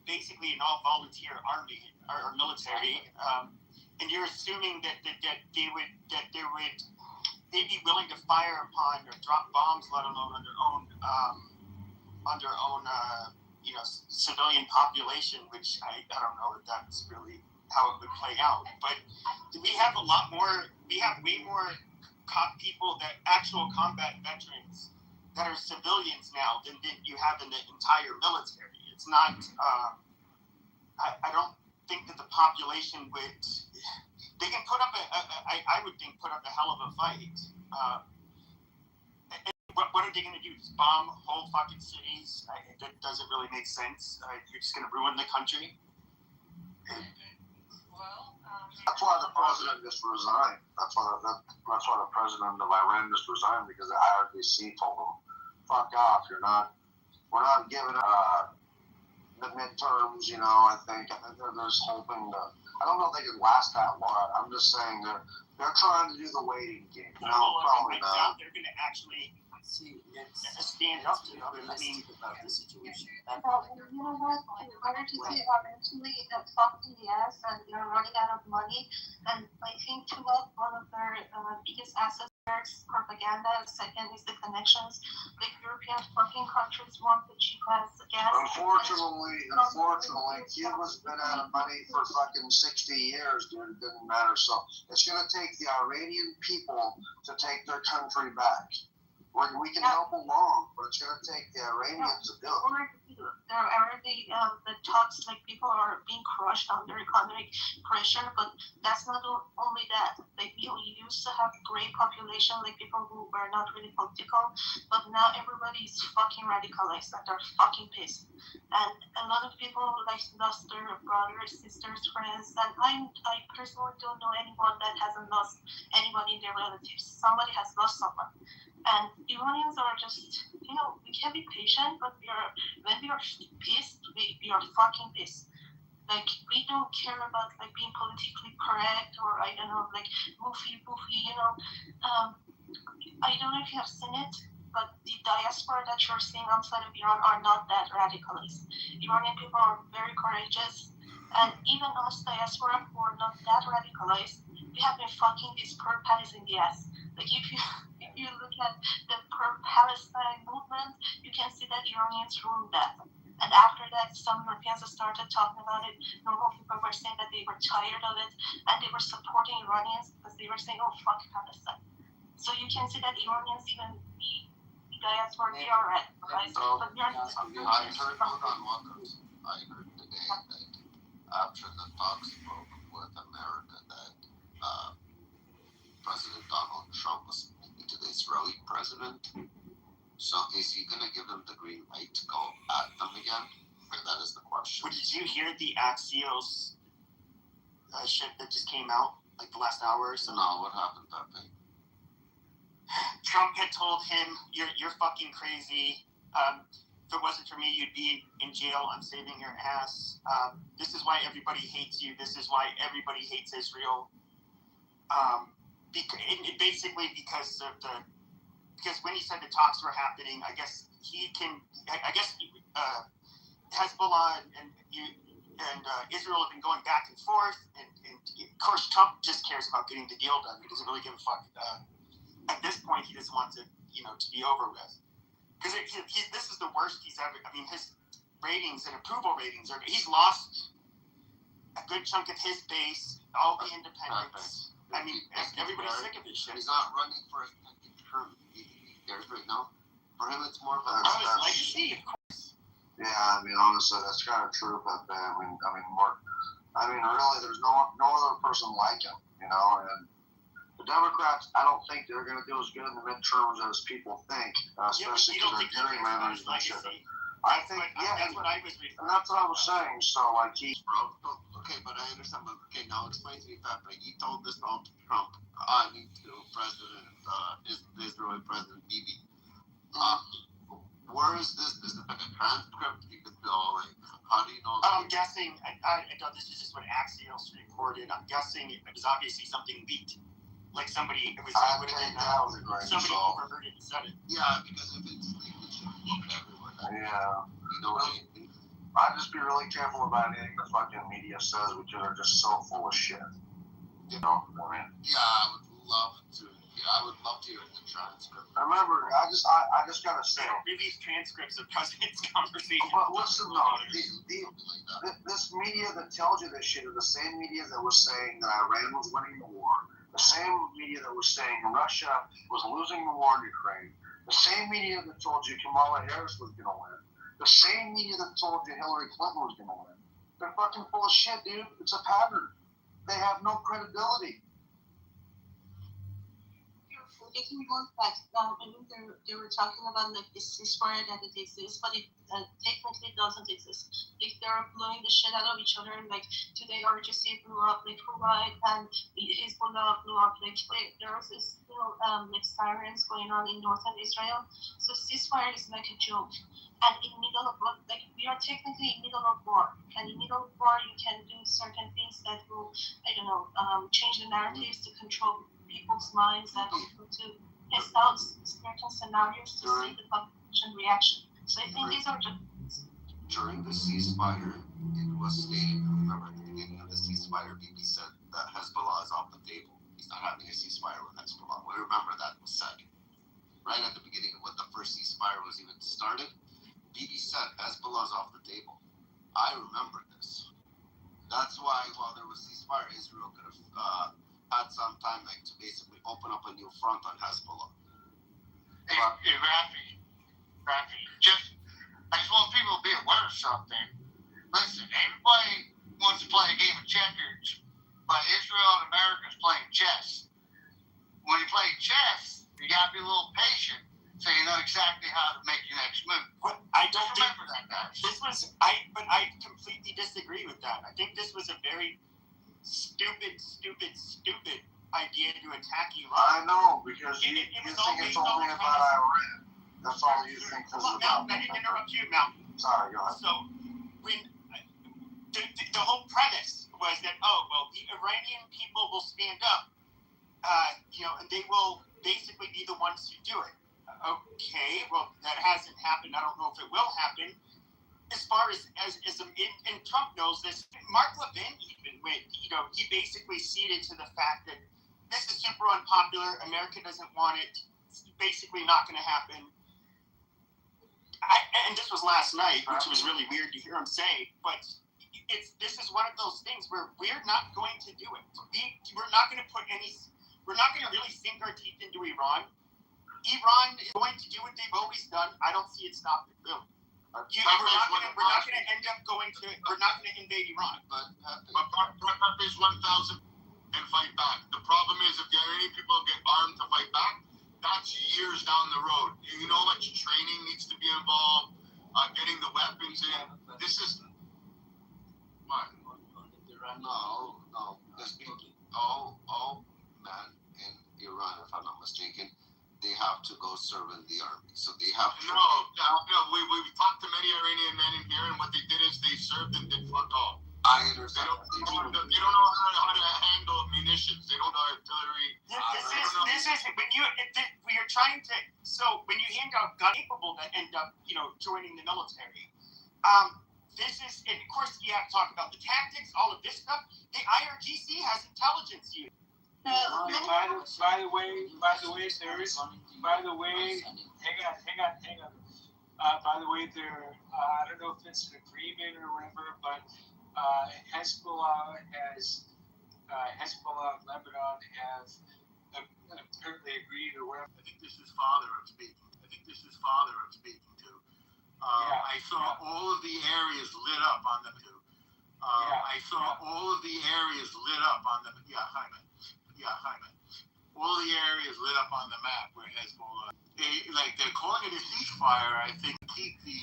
basically an all-volunteer army or military, and you're assuming that they'd be willing to fire upon or drop bombs, let alone on their own civilian population, which I don't know if that's really how it would play out. But we have way more people, that actual combat veterans that are civilians now than you have in the entire military. It's not. I don't think that the population would. They can put up I would think put up a hell of a fight. What are they going to do? Just bomb whole fucking cities? That doesn't really make sense. You're just going to ruin the country. That's why the president just resigned. That's why the president of Iran just resigned, because the IRGC told him, "Fuck off. We're not giving the midterms." I think they're just hoping to. I don't know if they can last that long. I'm just saying they're trying to do the waiting game. Probably not. They're going to actually stand up to realistic about the situation. You know what? IRGC are actually fucked in the ass, and they're running out of money. And I think one of their biggest assets is propaganda. Second is the connections. Like European fucking countries want the cheap ass gas. Unfortunately, Cuba's been out of money for fucking 60 years, dude. It didn't matter. So it's going to take the Iranian people to take their country back. We can help along, but it's going to take the Iranians to do it. There are already the talks, like people are being crushed under economic pressure, but that's not only that. Like we used to have great population, like people who were not really political, but now everybody is fucking radicalized and they're fucking pissed. And a lot of people lost their brothers, sisters, friends, and I personally don't know anyone that hasn't lost anybody in their relatives. Somebody has lost someone. And Iranians are just, we can be patient, but when we are pissed, we are fucking pissed. Like, we don't care about, being politically correct or, I don't know, boofy, I don't know if you have seen it, but the diaspora that you're seeing outside of Iran are not that radicalized. Iranian people are very courageous, and even us diaspora who are not that radicalized right? We have been fucking these poor Palestinians in the ass. Like if you look at the pro-Palestine movement, you can see that Iranians ruined that. And after that, some Europeans started talking about it. Normal people were saying that they were tired of it, and they were supporting Iranians because they were saying, "Oh, fuck Palestine." So you can see that Iranians, even the diaspora, we are at, right? But we are not. I heard today that after the talks broke with America, that President Donald Trump was speaking to the Israeli president. So is he going to give them the green light to go at them again? Or that is the question. Did you hear the Axios shit that just came out like the last hour or so? No, what happened, Pepe? Trump had told him, "You're fucking crazy. If it wasn't for me, you'd be in jail. I'm saving your ass. This is why everybody hates you. This is why everybody hates Israel." Basically because when he said the talks were happening, I guess Hezbollah and Israel have been going back and forth, and of course Trump just cares about getting the deal done. He doesn't really give a fuck. At this point, he just wants it, to be over with. Because this is the worst he's ever. I mean, his ratings and approval ratings he's lost a good chunk of his base, all the independents. I mean, everybody's sick of this shit. He's not running for a second term. He cares right now. For him, it's more of a legacy. Yeah, I mean, honestly, that's kind of true. But really, there's no other person like him, And the Democrats, I don't think they're going to do as good in the midterms as people think, especially because they're getting managed and shit. I think, that's what I was reading. And that's what I was saying. So, okay, but I understand. But okay, now explain to me, Pepe. You told this all to Trump. I mean, to the Israeli President Bibi. Where is this? Is it like a transcript? You could go like, how do you know? I'm guessing. I know this is just what Axios reported. I'm guessing it was obviously something leaked. Like somebody, it was somebody overheard it and said it. Yeah, because if it's leaked, it should look everywhere. Yeah. I'd just be really careful about anything the fucking media says, because they're just so full of shit. Yeah, I would love to hear the transcript. Remember, I just gotta say, they don't release transcripts of president's conversations. But listen, this media that tells you this shit are the same media that was saying that Iran was winning the war, the same media that was saying Russia was losing the war in Ukraine, the same media that told you Kamala Harris was gonna win, the same media that told you Hillary Clinton was gonna win. They're fucking full of shit, dude. It's a pattern. They have no credibility. Getting going back, they were talking about like this ceasefire that it exists, but it technically doesn't exist. Like they're blowing the shit out of each other. Like today, RGC blew up like Kuwait, and Hezbollah blew up. Like there was this like sirens going on in northern Israel. So ceasefire is like a joke. And in middle of like we are technically in middle of war, and in middle of war you can do certain things that will change the narratives to control people's minds and to test out certain scenarios to see the population reaction. So I think these are just during the ceasefire, it was stated. Remember at the beginning of the ceasefire, Bibi said that Hezbollah is off the table. He's not having a ceasefire with Hezbollah. We remember that was said right at the beginning of when the first ceasefire was even started. Bibi said Hezbollah is off the table. I remember this. That's why while there was ceasefire, Israel could have had some time to basically open up a new front on Hezbollah. Hey, Rafi, I just want people to be aware of something. Listen, everybody wants to play a game of checkers, but Israel and America is playing chess. When you play chess, you gotta be a little patient so you know exactly how to make your next move. But I don't remember that, guys. But I completely disagree with that. I think this was a very stupid idea to attack Iran. I know, because you think it's only about Iran. That's all you think this is about. I didn't interrupt you, Malcolm. Sorry, go ahead. So, when the whole premise was that, the Iranian people will stand up, and they will basically be the ones who do it. Okay, well, that hasn't happened. I don't know if it will happen. as far as and Trump knows this. Mark Levin even went, he basically ceded to the fact that this is super unpopular. America doesn't want it. It's basically not going to happen. And this was last night, which was really weird to hear him say, but this is one of those things where we're not going to do it. We're not going to we're not going to really sink our teeth into Iran. Iran is going to do what they've always done. I don't see it stopping, really. We're not going to end up we're not going to invade Iran. But is 1,000 and fight back. The problem is if the Iranian people get armed to fight back, that's years down the road. You know how much training needs to be involved, getting the weapons in. This is what? No. There's been all men in Iran, if I'm not mistaken, they have to go serve in the army. So they have to. No. We talked to many Iranian men in here, and what they did is they served and did fuck all. I understand. They don't know how to handle munitions. They don't know artillery. This is when you're trying to. So when you hand out guns capable that end up, joining the military. This is, and of course, you have to talk about the tactics, all of this stuff. The IRGC has intelligence units. By the way, hang on. By the way, I don't know if it's an agreement or whatever, but Hezbollah and Lebanon have apparently agreed or whatever. I think this is father I'm speaking to. I saw all of the areas lit up on the all the areas lit up on the map where Hezbollah. They're calling it a ceasefire, I think, to keep the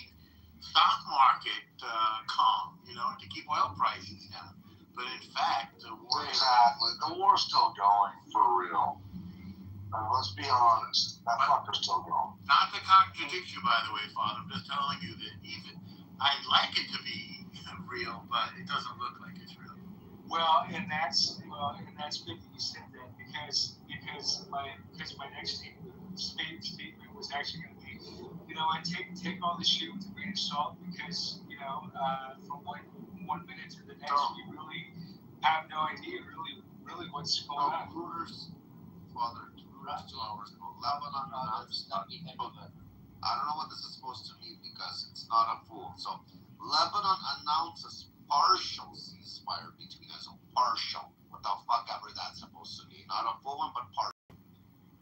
stock market calm, to keep oil prices down. But in fact, the war's still going, for real. Let's be honest, that fucker's still going. Not to contradict you, by the way, Father. I'm just telling you that even I'd like it to be real, but it doesn't look like it's real. Well, and that's good that you said that because my next statement was actually going to be, take all this shit with a grain of salt because from one minute to the next we really have no idea really what's going on. Father, 2 hours ago, Lebanon announced I don't know what this is supposed to mean because it's not a full. So Lebanon announces partial ceasefire between Israel. Partial. What the fuck ever that's supposed to mean. Not a full one, but partial.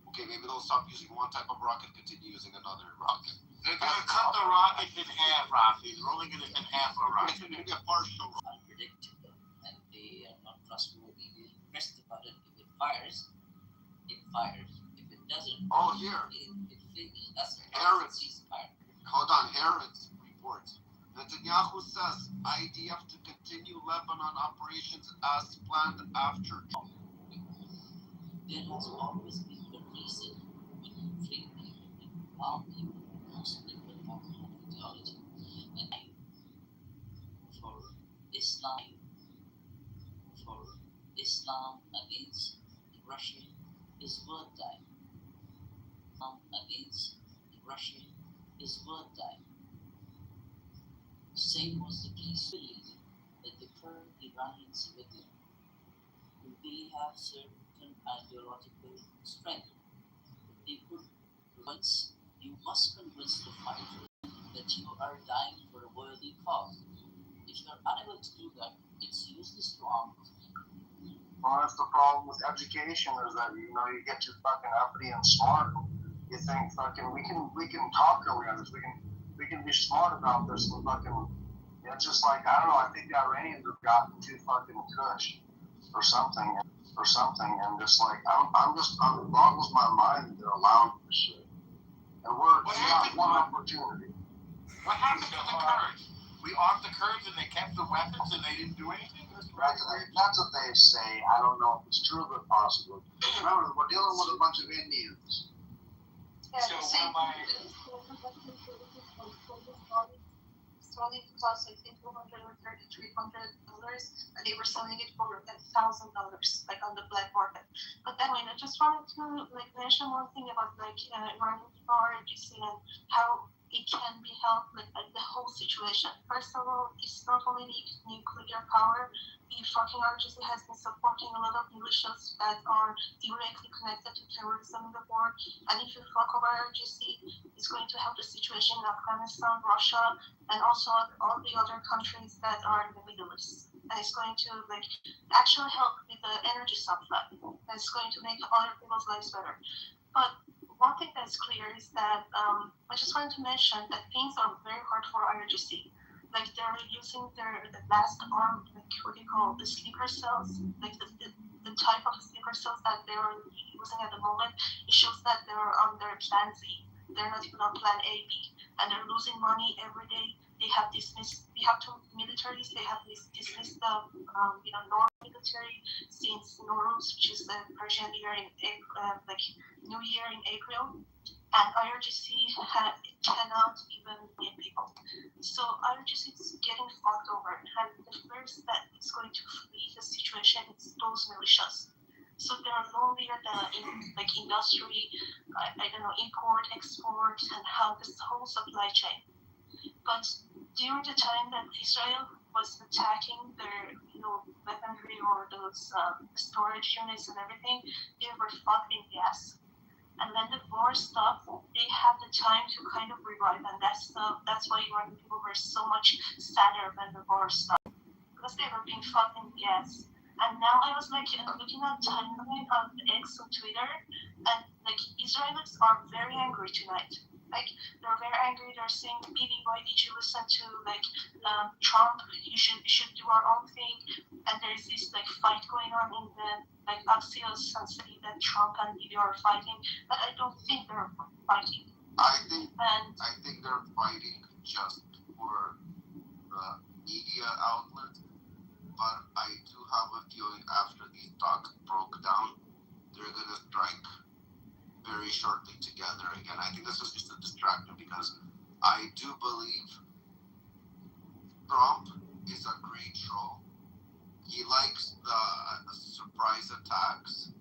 Okay, maybe they'll stop using one type of rocket, continue using another rocket. They're going to cut the rocket in half, Rafi. They're only going to cut half a rocket. Maybe a partial rocket. Unpredictable, and they are not trustworthy. They press the button. If it fires, it fires. If it doesn't, it fails. That's a ceasefire. Hold on, Harrods reports. Netanyahu says IDF to continue Lebanon operations as planned after. There has always been the reason when you free people and arm people, most people have an ideology. And for Islam against Russia is worth dying. Same was the case that the current Iranian civilian, they have certain ideological strength. They could you must convince the fighter that you are dying for a worthy cause. If you are unable to do that, it's useless to arm those people. Well, that's the problem with education is that you get too fucking uppity and smart. You think fucking we can talk around this. We can be smart about this and fucking. It's just like I don't know. I think the Iranians have gotten too fucking cush or something, and just like it boggles my mind that they're allowing this shit. And we got one opportunity. What happened to the Kurds? We armed the Kurds and they kept the weapons and they didn't do anything? That's what they say. I don't know if it's true, but possibly. Remember, we're dealing with a bunch of Indians. So only cost I think $200 or $300, and they were selling it for $1,000, like on the black market. But then I just wanted to mention one thing about Iranian RGC and how it can be helped like the whole situation. First of all, it's not only nuclear power. The fucking RGC has been supporting a lot of militias that are directly connected to terrorism in the war. And if you fuck over RGC, it's going to help the situation in Afghanistan, Russia, and also all the other countries that are in the Middle East. And it's going to like actually help with the energy supply. And it's going to make other people's lives better. But one thing that's clear is that I just wanted to mention that things are very hard for IRGC. Like they're using the last arm, like what do you call the sleeper cells, like the type of sleeper cells that they are using at the moment. It shows that they're on their plan Z. They're not even on plan A, B, and they're losing money every day. They have dismissed. We have two militaries. They have dismissed the normal military since Nowruz, which is the Persian year in April, like New Year in April. And IRGC cannot even get people. So IRGC is getting fucked over. And the first that is going to flee the situation is those militias. So they're lonelier than like industry, I don't know, import, export, and how this whole supply chain. But during the time that Israel was attacking their, weaponry or those storage units and everything, they were fucked in the ass. And when the war stopped, they had the time to kind of revive, and that's why Iranian people were so much sadder when the war stopped, because they were being fucked in the ass. And now I was like looking at timeline on X on Twitter, and like Israelis are very angry tonight. Like they're very angry. They're saying, "Bibi, why did you listen to like Trump? You should do our own thing." And there's this like fight going on in the like Axios and saying that Trump and Bibi are fighting, but I don't think they're fighting. I think they're fighting just for the media outlet, but I do have a feeling after these talks broke down, they're gonna strike very shortly together again. I think this was just a distraction because I do believe Trump is a great troll. He likes the surprise attacks.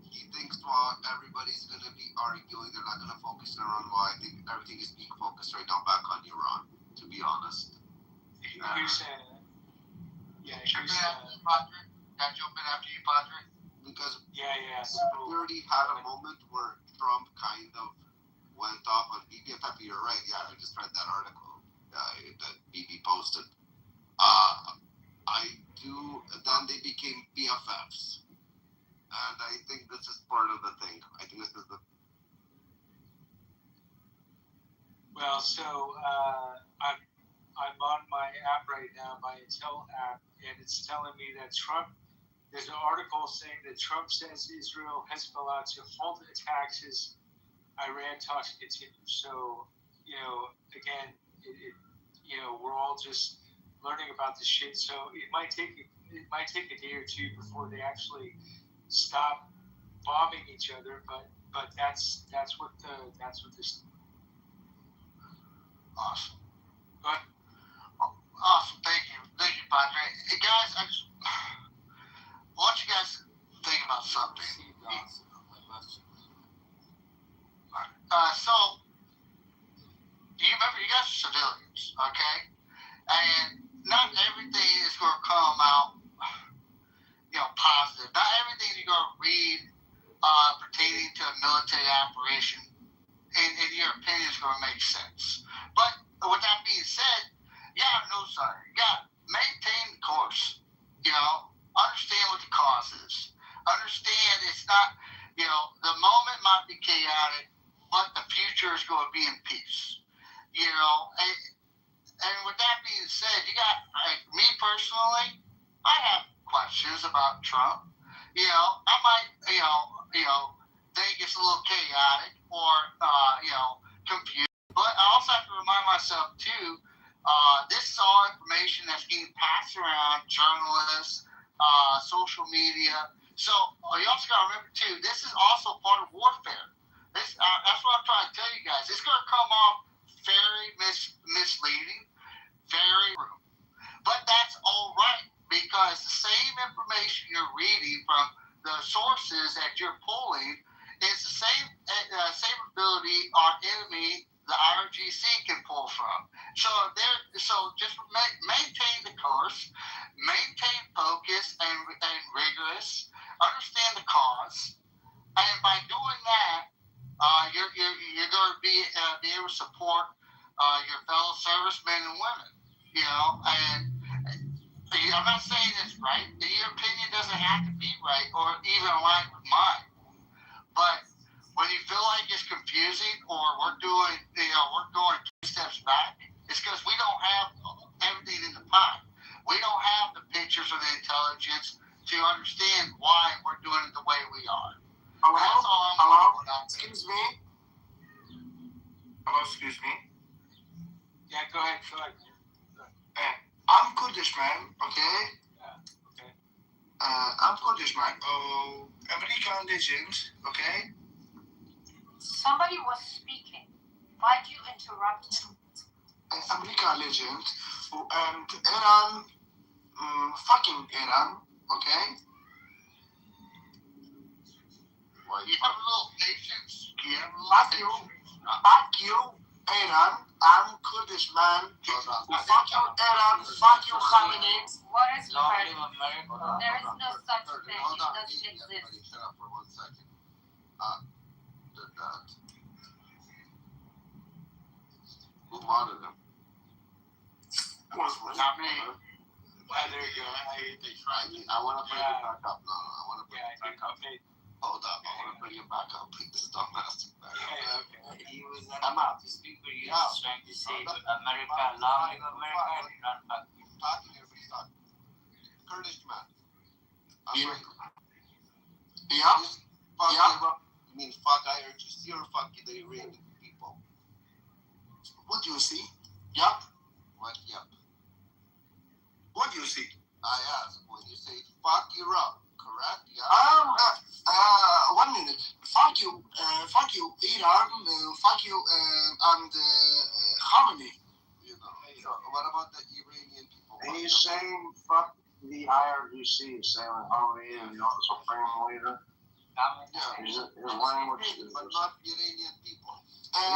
He thinks while everybody's going to be arguing, they're not going to focus around why I think everything is being focused right now back on Iran, to be honest. Here's yeah, Jump in after you, Padre. Can I jump in after you, Padre? Because yeah. So we already had a moment where Trump kind of went off on Bibi. In fact, you're right. Yeah, I just read that article that Bibi posted. Then they became BFFs. And I think this is part of the thing. I think this is the... Well, so I'm on my app right now, my Intel app, and it's telling me that Trump, there's an article saying that Trump says Israel Hezbollah to halt attacks as Iran talks continue. So, again, we're all just learning about this shit. So it might take a day or two before they actually stop bombing each other. But that's what this. Awesome. Good. Awesome. Thank you, Padre. Hey guys, I want you guys to think about something. So, you remember, you guys are civilians, okay? And not everything is going to come out, positive. Not everything you're going to read pertaining to a military operation, in your opinion, is going to make sense. But with that being said, you got to know something. You got to maintain the course. Understand what the cause is. Understand it's not, the moment might be chaotic, but the future is going to be in peace. And with that being said, you got, like me personally, I have questions about Trump. I might, think it's a little chaotic or, confused. But I also have to remind myself, too, this is all information that's being passed around, journalists, social media. So you also got to remember, too, this is also part of warfare. That's what I'm trying to tell you guys. It's going to come off very misleading, very rude. But that's all right, because the same information you're reading from the sources that you're pulling is the same ability our enemy, the IRGC, can be able to support your fellow servicemen and women. You know, and I'm not saying it's right. Your opinion doesn't have to be right or even align with mine. But when you feel like it's confusing or we're going 2 steps back, it's because we don't have everything in the pie. We don't have the pictures of the intelligence to understand why we're doing it the way we are. Hello? Excuse me? Hello, excuse me? Yeah, go ahead. I'm Kurdish man, okay? Yeah, okay. I'm Kurdish man. American legend, okay? Somebody was speaking. Why do you interrupt him? American legend, and Iran, fucking Iran, okay? Well, you have a little patience. Fuck you, Iran. I'm Kurdish man. Fuck you, Iran. Fuck you, Khamenei. What is Lovely Kurdish? America. There is no such thing. Hold It on, doesn't everybody exist. shut up for 1 second. Did that. Who modded him? Not me. There you go. They tried. I want to bring it back up. No, I want to bring it back up. Okay. Hold up. I want to bring it back up. Bring this dumbass back up. He was not to speak for you. He's trying to say America, lovely America, and not fuck you. Talking, everybody's talking. Kurdish man. Yeah? Fuck Yeah? Iraq. You mean fuck IRGC or fuck the Iranian people? What do you see? Yup. What? Yep. What do you see? I asked when you say fuck Iraq, correct? Yeah. 1 minute. Fuck you, Iran, fuck you, and Khamenei. You know. So what about the Iranian people? He's saying fuck the IRGC, saying Harvey is the supreme leader. Yeah. His language is But not Iranian people. I'm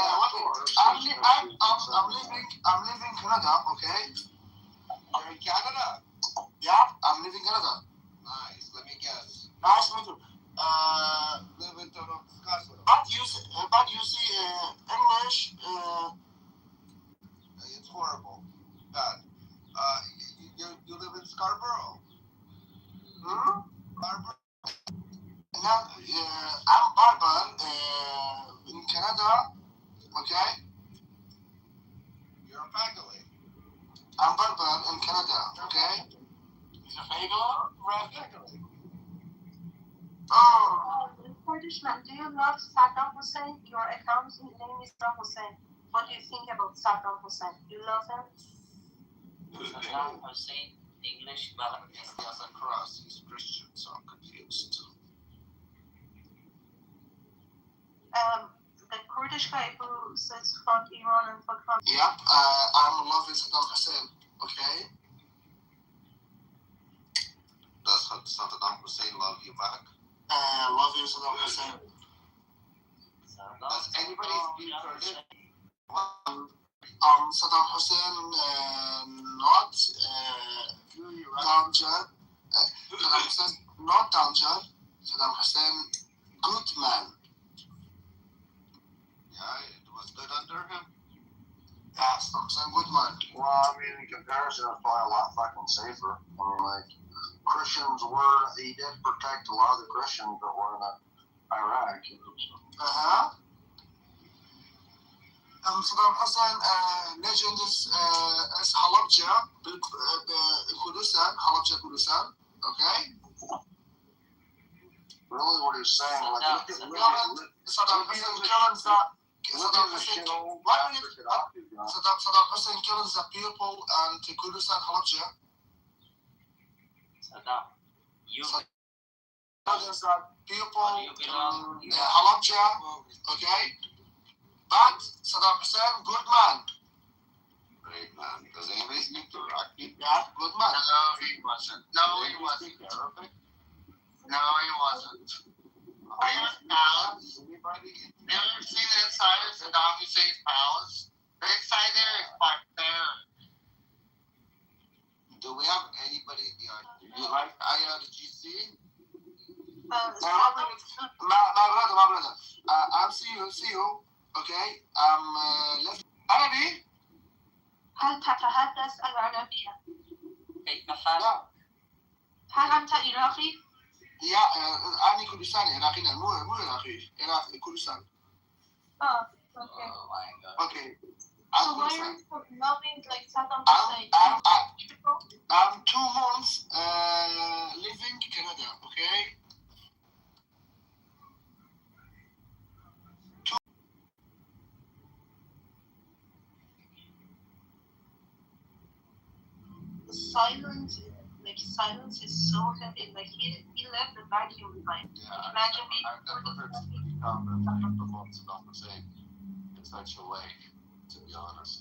living Canada, okay? You're in Canada? Yeah, I'm living Canada. Nice. Let me guess. Nice to meet you. Live in Toronto, Scotland. But you see English. It's horrible. Bad. You live in Scarborough? Scarborough? No, I'm Barber in Canada, okay? You're a Pagale. I'm Barber in Canada, okay? You're a Pagale? Oh. Kurdish man, do you love Saddam Hussein? Your account name is Saddam Hussein. What do you think about Saddam Hussein? You love him? Saddam Hussein, English, well, He has a cross. He's Christian, so I'm confused. The Kurdish guy who says fuck Iran and fuck Khamenei. Yep, I'm loving Saddam Hussein, okay? Does Saddam Hussein love you back? Love you, Saddam Hussein. Does anybody speak Kurdish? Saddam Hussein, not danger. Saddam Hussein, not danger. Saddam Hussein, good man. Yeah, it was good under him. Yeah, Saddam Hussein, good man. Well, I mean, in comparison, it's probably a lot fucking safer. I mean, like, Christians were, he did protect a lot of the Christians that were in Iraq. Uh-huh. Saddam Hussein legend is Halabja, Kurdistan, Halabja, Kurdistan, okay? Really, what he's saying, like, look at Saddam Hussein kills the Saddam Hussein kills the people and Kurdistan, Halabja. Saddam, you Kills the people in Halabja, okay? But Saddam Hussein, good man. Great man. Does anybody speak Iraqi? Yeah, good man. No, he wasn't. No, he wasn't. Arabic? No, he wasn't. There's palace. Anybody? You ever seen the inside of Saddam Hussein's palace? The inside there is barbaric. Do we have anybody in the you like IRGC? My brother, I'll see you. Okay, let's عربي. هل تتحدث العربية؟ كيف حالك؟ هل أنت عراقي؟ يا أنا كردستاني عراقي مو عراقي عراقي كردستان. Okay. Oh my god. Okay. So why are you loving like Saddam Hussein? I'm 2 months living in Canada, okay? Silence is so heavy. Like he left the vacuum behind. Yeah, Imagine being I've never heard somebody comment about Saddam Hussein in such a way, to be honest.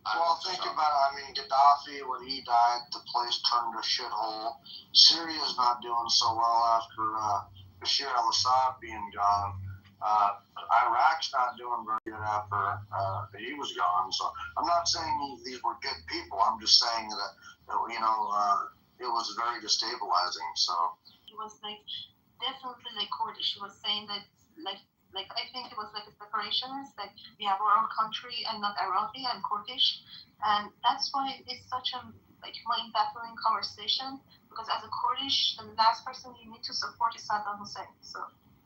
Well, think about it. I mean, Gaddafi, when he died, the place turned to a shithole. Syria's not doing so well after Bashar al-Assad being gone. Iraq's not doing very good after he was gone. So I'm not saying these were good people. I'm just saying that it was very destabilizing. So he was like definitely like Kurdish. He was saying that like I think it was like a separation. Like we have our own country and not Iraqi and Kurdish, and that's why it's such a like mind-baffling conversation. Because as a Kurdish, the last person you need to support is Saddam Hussein. So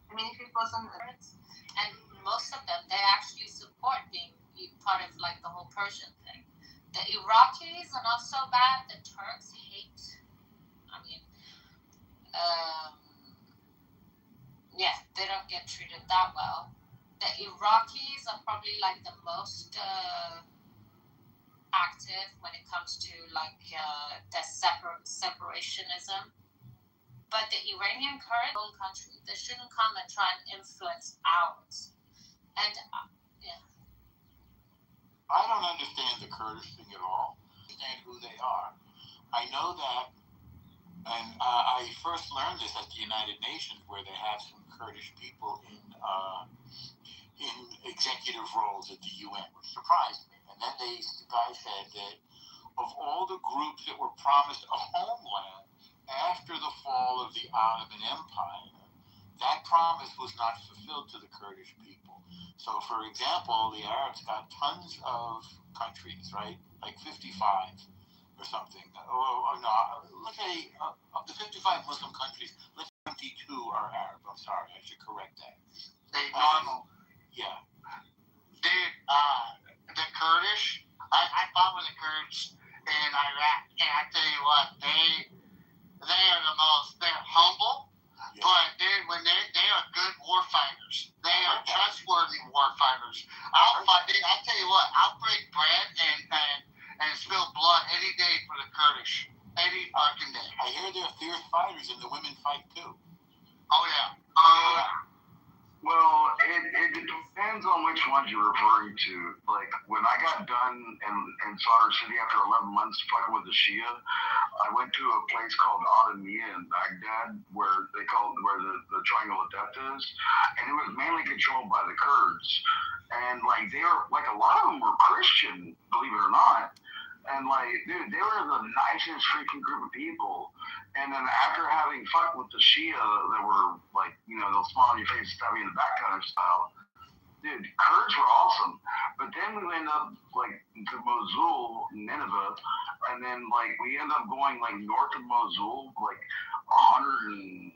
I mean, if it wasn't, and most of them they actually support being part of like the whole Persian thing. The Iraqis are not so bad. The Turks hate. I mean, yeah, they don't get treated that well. The Iraqis are probably like the most active when it comes to like the separationism. But the Iranian Kurds, own country, they shouldn't come and try and influence ours. And yeah. I don't understand the Kurdish thing at all. I understand who they are. I know that, and I first learned this at the United Nations, where they have some Kurdish people in executive roles at the UN, which surprised me. And then the guy said that of all the groups that were promised a homeland after the fall of the Ottoman Empire, that promise was not fulfilled to the Kurdish people. So, for example, the Arabs got tons of countries, right? Like 55 or something. Or no, let's say of the 55 Muslim countries, let's say 22 are Arab. I'm sorry, I should correct that. Hey, normal. Yeah. Dude, the Kurdish, I fought with the Kurds in Iraq, and I tell you what, they are they're humble. Yeah. But dude, when they are good war fighters. They are trustworthy war fighters. I tell you what, I'll break bread and spill blood any day for the Kurdish. Any fucking day. I hear they're fierce fighters and the women fight too. Oh yeah. Well, it depends on which ones you're referring to. Like, when I got done in Slaughter City after 11 months fucking with the Shia, I went to a place called Adamiyah in Baghdad, where the Triangle of Death is, and it was mainly controlled by the Kurds. And, like, they were, like, a lot of them were Christian, believe it or not. And, like, dude, they were the nicest freaking group of people. And then after having fucked with the Shia that were, like, they'll smile in your face, stab you in the back kind of style, dude, Kurds were awesome. But then we ended up, like, to Mosul, Nineveh, and then, like, we ended up going, like, north of Mosul, like, 150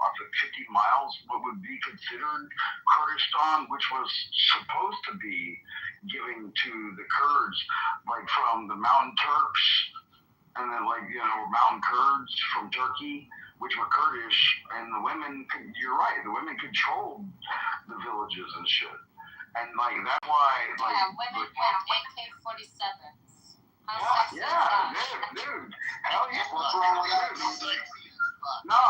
miles, what would be considered Kurdistan, which was supposed to be giving to the Kurds, like, from the Mountain Turks, and then, like, Mountain Kurds from Turkey, which were Kurdish, and the women, you're right, the women controlled the villages and shit. And, like, that's why, like... Yeah, women with AK-47s. Yeah, dude. Hell yeah, what's wrong with that? No,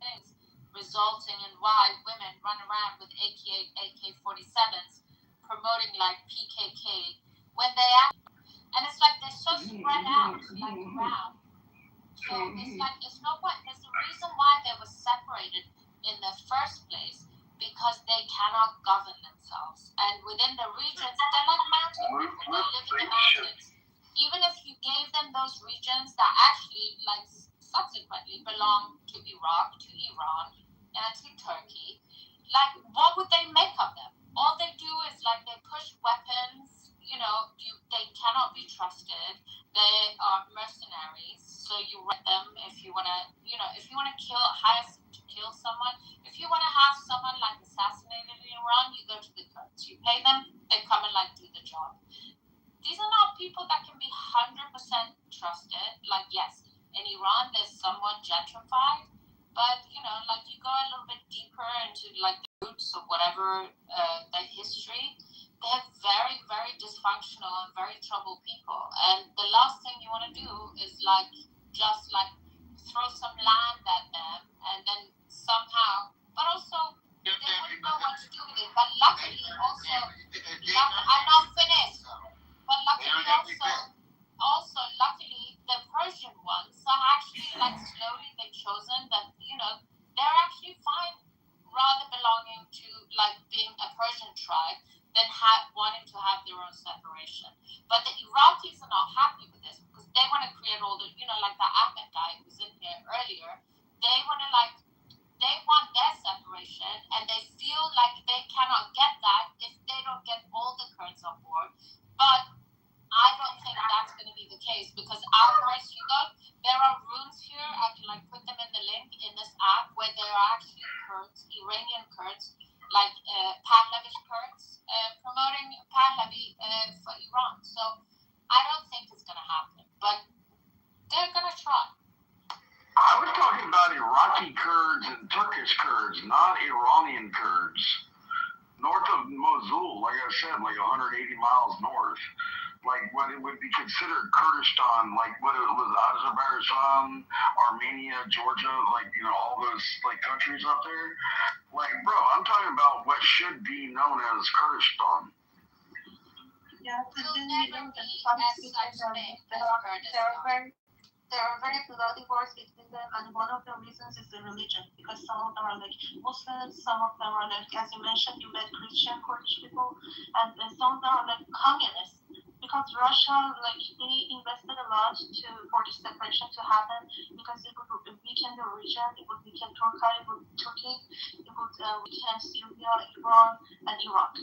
things resulting in why women run around with AK-47s promoting, like, PKK, when they and it's like they're so spread out, like around. So it's like there's a reason why they were separated in the first place, because they cannot govern themselves. And within the regions, they're like mountain people. They live in the mountains. Even if you gave them those regions that actually, like, subsequently belong to Iraq, to Iran, and to Turkey, like, what would they make of them? All they do is like they push weapons. They cannot be trusted. They are mercenaries. So you rent them if you wanna, if you wanna kill someone. If you wanna have someone like assassinated in Iran, you go to the Kurds. You pay them. They come and like do the job. These are not people that can be 100% trusted. Like, yes, in Iran there's somewhat gentrified, but like you go a little bit deeper into like the roots of whatever their history, they have very, very dysfunctional and very troubled people. And the last thing you want to do is like just like throw some land at them and then somehow, but also they wouldn't know what to do with it. But luckily also, I'm not finished. But luckily also luckily the Persian ones are actually like slowly they've chosen that they're actually fine rather belonging to like being a Persian tribe than wanting to have their own separation. But the Iraqis are not happy with this because they want to create all the like the Ahmed guy who's in here earlier. They want their separation, and they feel like they cannot get that if they don't get all the Kurds on board. But I don't think that's going to be the case because afterwards there are rooms here. I can like put them in the link in this app where there are actually Kurds, Iranian Kurds, like Pahlavish Kurds, promoting Pahlavi for Iran. So I don't think it's going to happen, but they're going to try. I was talking about Iraqi Kurds and Turkish Kurds, not Iranian Kurds. North of Mosul, like I said, like 180 miles north. Like what it would be considered Kurdistan, like what it was Azerbaijan, Armenia, Georgia, like all those like countries up there. Like, bro, I'm talking about what should be known as Kurdistan. Yeah, but then we know that there are very bloody wars between them, and one of the reasons is the religion, because some of them are like Muslims, some of them are like, as you mentioned, you met Christian Kurdish people, and some of them are like communists. Because Russia, like, they invested a lot for this separation to happen, because it would weaken the region, it would weaken Turkey, it would weaken Syria, Iran, and Iraq.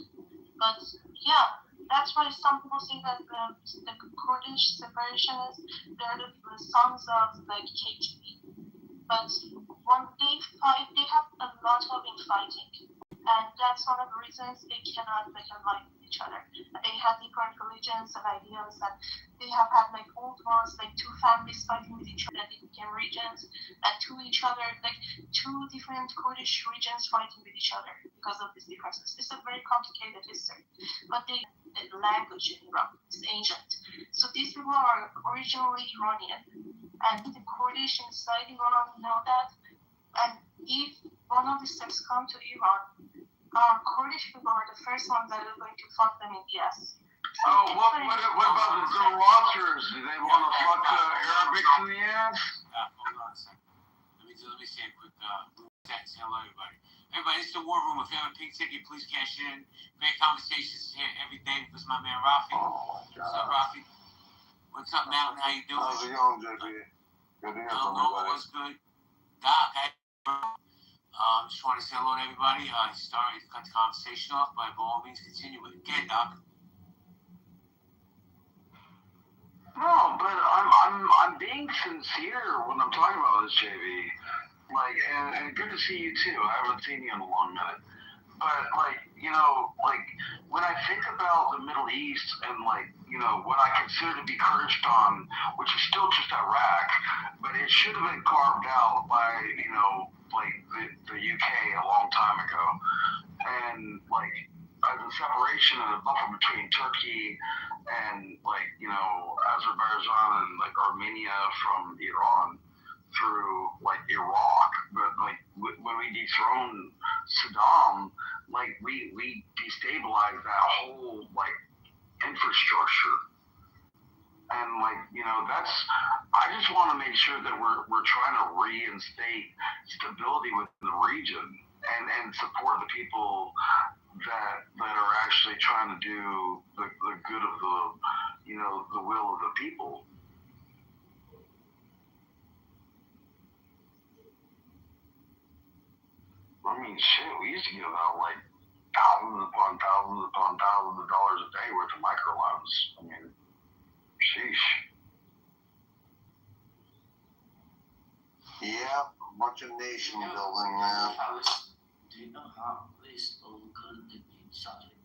But yeah, that's why some people say that the Kurdish separationists, they're the sons of like KGB. But they have a lot of infighting, and that's one of the reasons they cannot like align with each other. They have different religions and ideas, and they have had like old wars, like two families fighting with each other, they became regions, and two different Kurdish regions fighting with each other because of these differences. It's a very complicated history, but the language in Iran is ancient. So these people are originally Iranian, and the Kurdish inside Iran know that. And if one of these sects come to Iran, Kurdish people are the first ones that are going to fuck them in the ass. Oh, what about the Zoroastrians? Do they want to fuck the Arabics in the ass? Hold on a second. Let me say a quick text. Hello, everybody. Everybody, it's the War Room. If you have a pink ticket, please cash in. Great conversations here every day. This is my man, Rafi. What's up, Rafi? What's up, Mountain? How you doing? How's it going, JP? Good to hear from you, buddy. What's good? Doc, just want to say hello to everybody. Sorry to cut the conversation off, but by all means, continue with it. Again, Doc. No, but I'm being sincere when I'm talking about this, JV. Like, and good to see you too. I haven't seen you in a long minute. But like, when I think about the Middle East and what I consider to be Kurdistan, which is still just Iraq, but it should have been carved out by the UK a long time ago, and the separation of the buffer between Turkey and Azerbaijan and Armenia from Iran through Iraq, but when we dethroned Saddam, we destabilized that whole infrastructure, and I just want to make sure that we're trying to reinstate stability within the region and support the people that are actually trying to do the good of the will of the people. I mean, shit, we used to give out like thousands upon thousands upon thousands of dollars a day worth of microloans. I mean, sheesh. Yeah, a bunch of nation building, man. Do you know how this whole current debate started?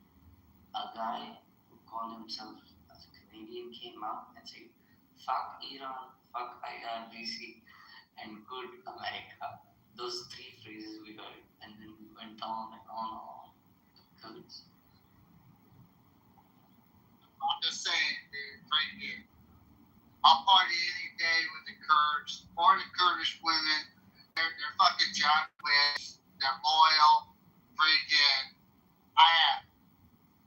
A guy who called himself as a Canadian came out and said, fuck Iran, fuck IRGC, and good America. Those three phrases we heard, and then we went on and on. Kurds. I'm just saying, dude, right here. I'll party any day with the Kurds or the Kurdish women. They're fucking John Wicks. They're loyal. Freaking. I have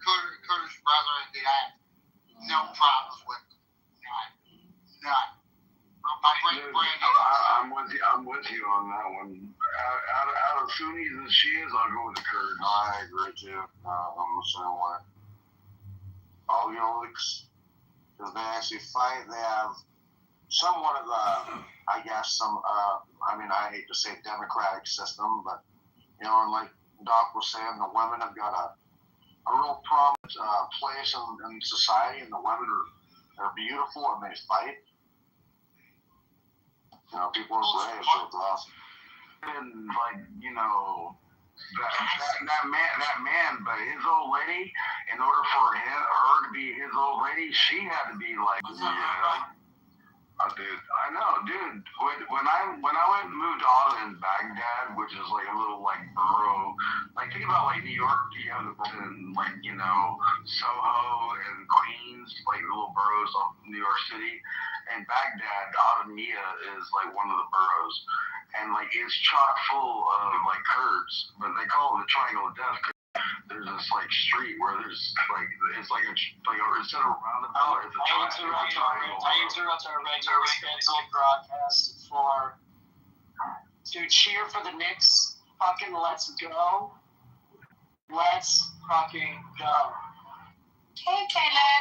Kurdish brethren, dude. I have no problems with them. None. I'm with you on that one. Out of Sunnis and Shias, I'll go with the Kurds. No, I agree too. I'm the same way. All the oligarchs, because they actually fight. They have somewhat of a, I guess, I mean, I hate to say democratic system, but, you know, and like Doc was saying, the women have got a real prominent place in society, and the women are beautiful and they fight. You know, people are brave, so it's awesome. And like, you know, that man, but his old lady, in order for her to be his old lady, she had to be like, yeah. Dude, I know, dude. When I went and moved to Ottoman, Baghdad, which is like a little like borough, like think about like New York, you have the and like, you know, Soho and Queens, like little boroughs of New York City, and Baghdad, Ottoman is like one of the boroughs, and like it's chock full of like Kurds, but they call it the Triangle of Death. There's this like street where there's like it's like instead of a roundabout, it's a triangle. I interrupt our regular scheduled broadcast to cheer for the Knicks. Fucking let's go. Let's fucking go. Hey, Taylor.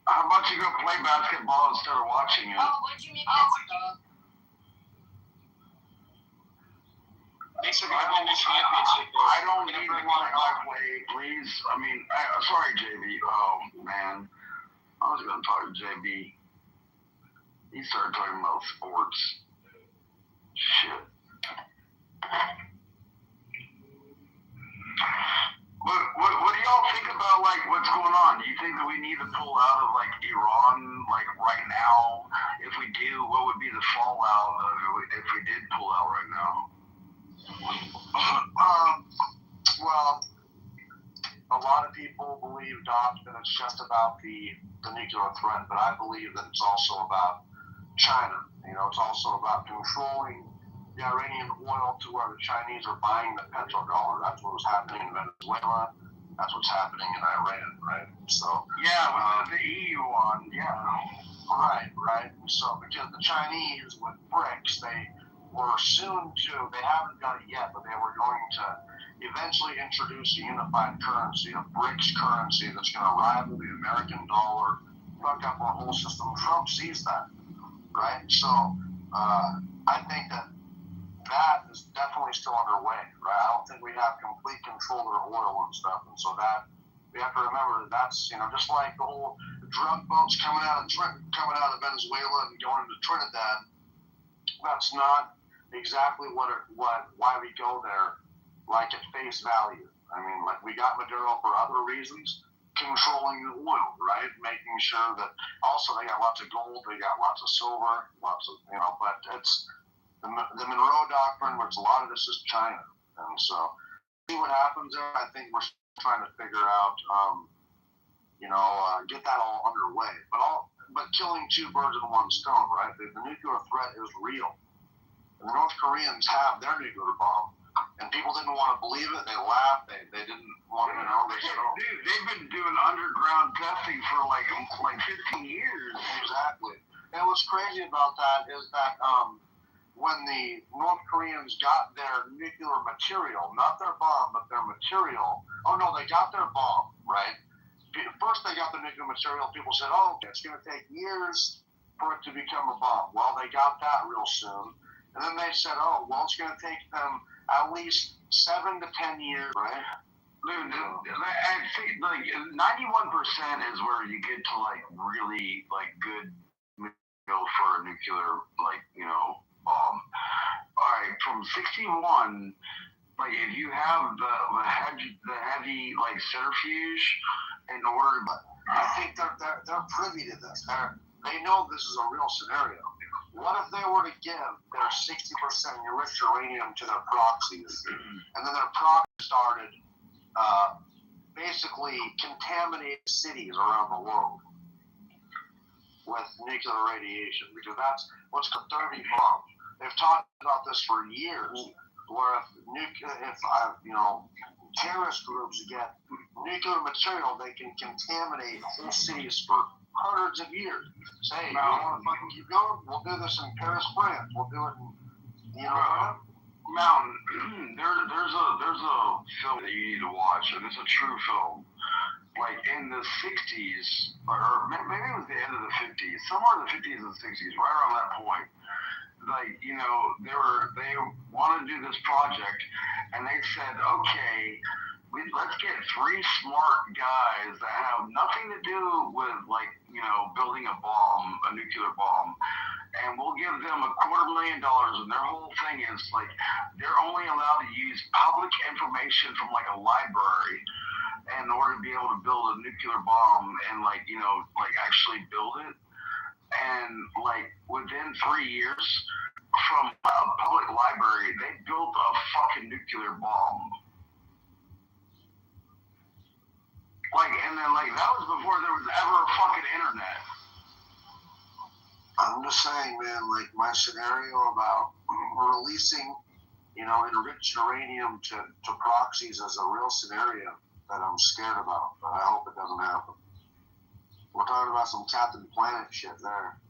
How about you go play basketball instead of watching it? Oh, what'd you make let's go? Knicks are going to win the championship. I don't need to play, please. I mean, sorry, JB. Oh, man. I was going to talk to JB. He started talking about sports. Shit. What do y'all think about, like, what's going on? Do you think that we need to pull out of, like, Iran, like, right now? If we do, what would be the fallout of if we did pull out right now? Well, a lot of people believe, Doc, that it's just about the nuclear threat, but I believe that it's also about China. You know, it's also about controlling the Iranian oil to where the Chinese are buying the petrodollar. That's what was happening in Venezuela. That's what's happening in Iran, right? So yeah, with the EU on, yeah. Right. So because the Chinese with BRICS, they were soon to, they haven't done it yet, but they were going to eventually introduce a unified currency, a BRICS currency that's going to rival the American dollar, fuck up our whole system. Trump sees that, right? So I think that is definitely still underway, right? I don't think we have complete control of our oil and stuff, and so that we have to remember that that's, you know, just like the whole drug boats coming out of Venezuela and going into Trinidad. That's not exactly why we go there, like at face value. I mean, like we got Maduro for other reasons, controlling the oil, right? Making sure that also they got lots of gold, they got lots of silver, lots of, you know, but it's the Monroe Doctrine, which a lot of this is China. And so, see what happens there. I think we're trying to figure out, get that all underway. But killing two birds with one stone, right? The nuclear threat is real. And the North Koreans have their nuclear bomb, and people didn't want to believe it. They laughed. They didn't want to know. They said, "Oh, dude, they've been doing underground testing for like 15 years." Exactly. And what's crazy about that is that when the North Koreans got their nuclear material, not their bomb, but their material. Oh no, they got their bomb, right? First they got the nuclear material. People said, "Oh, it's going to take years for it to become a bomb." Well, they got that real soon. And then they said, "Oh, well, it's going to take them at least 7 to 10 years, right? Dude, and see, like 91% is where you get to like really like good material for a nuclear bomb. All right, from 61, like if you have the heavy like centrifuge in order to. I think they're privy to this. They know this is a real scenario. What if they were to give their 60% enriched uranium to their proxies, and then their proxies started basically contaminating cities around the world with nuclear radiation? Because that's what's called dirty bomb. They've talked about this for years, where if terrorist groups get nuclear material, they can contaminate whole cities for hundreds of years. Say, you want to fucking keep going? We'll do this in Paris, France. We'll do it in, Mountain, there's a film that you need to watch, and it's a true film. Like in the 60s, or maybe it was the end of the 50s, somewhere in the 50s and 60s, right around that point. Like, they wanted to do this project, and they said, okay, let's get 3 smart guys that have nothing to do with, like, building a nuclear bomb, and we'll give them $250,000, and their whole thing is, like, they're only allowed to use public information from, like, a library in order to be able to build a nuclear bomb and, like, actually build it. And, like, within 3 years from a public library, they built a fucking nuclear bomb. Like, and then, like, that was before there was ever a fucking internet. I'm just saying, man, like, my scenario about releasing, enriched uranium to proxies is a real scenario that I'm scared about, but I hope it doesn't happen. We're talking about some Captain Planet shit there.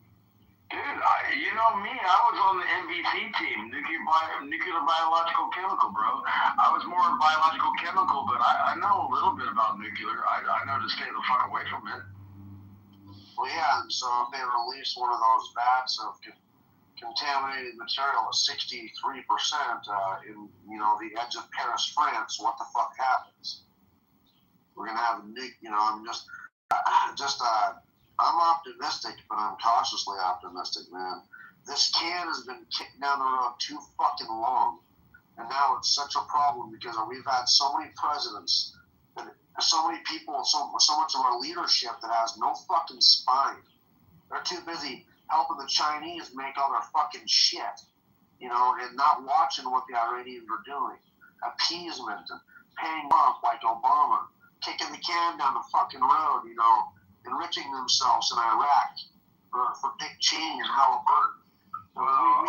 Dude, I was on the NBC team, nuclear biological chemical, bro. I was more biological chemical, but I know a little bit about nuclear. I know to stay the fuck away from it. Well, yeah, and so if they release one of those vats of contaminated material at 63% in, the edge of Paris, France, what the fuck happens? We're gonna have a nuke, I'm optimistic, but I'm cautiously optimistic, man. This can has been kicked down the road too fucking long, and now it's such a problem because we've had so many presidents, so many people, so much of our leadership that has no fucking spine. They're too busy helping the Chinese make all their fucking shit, and not watching what the Iranians are doing. Appeasement and paying off like Obama, kicking the can down the fucking road, enriching themselves in Iraq for Dick Cheney and Halliburton. I'm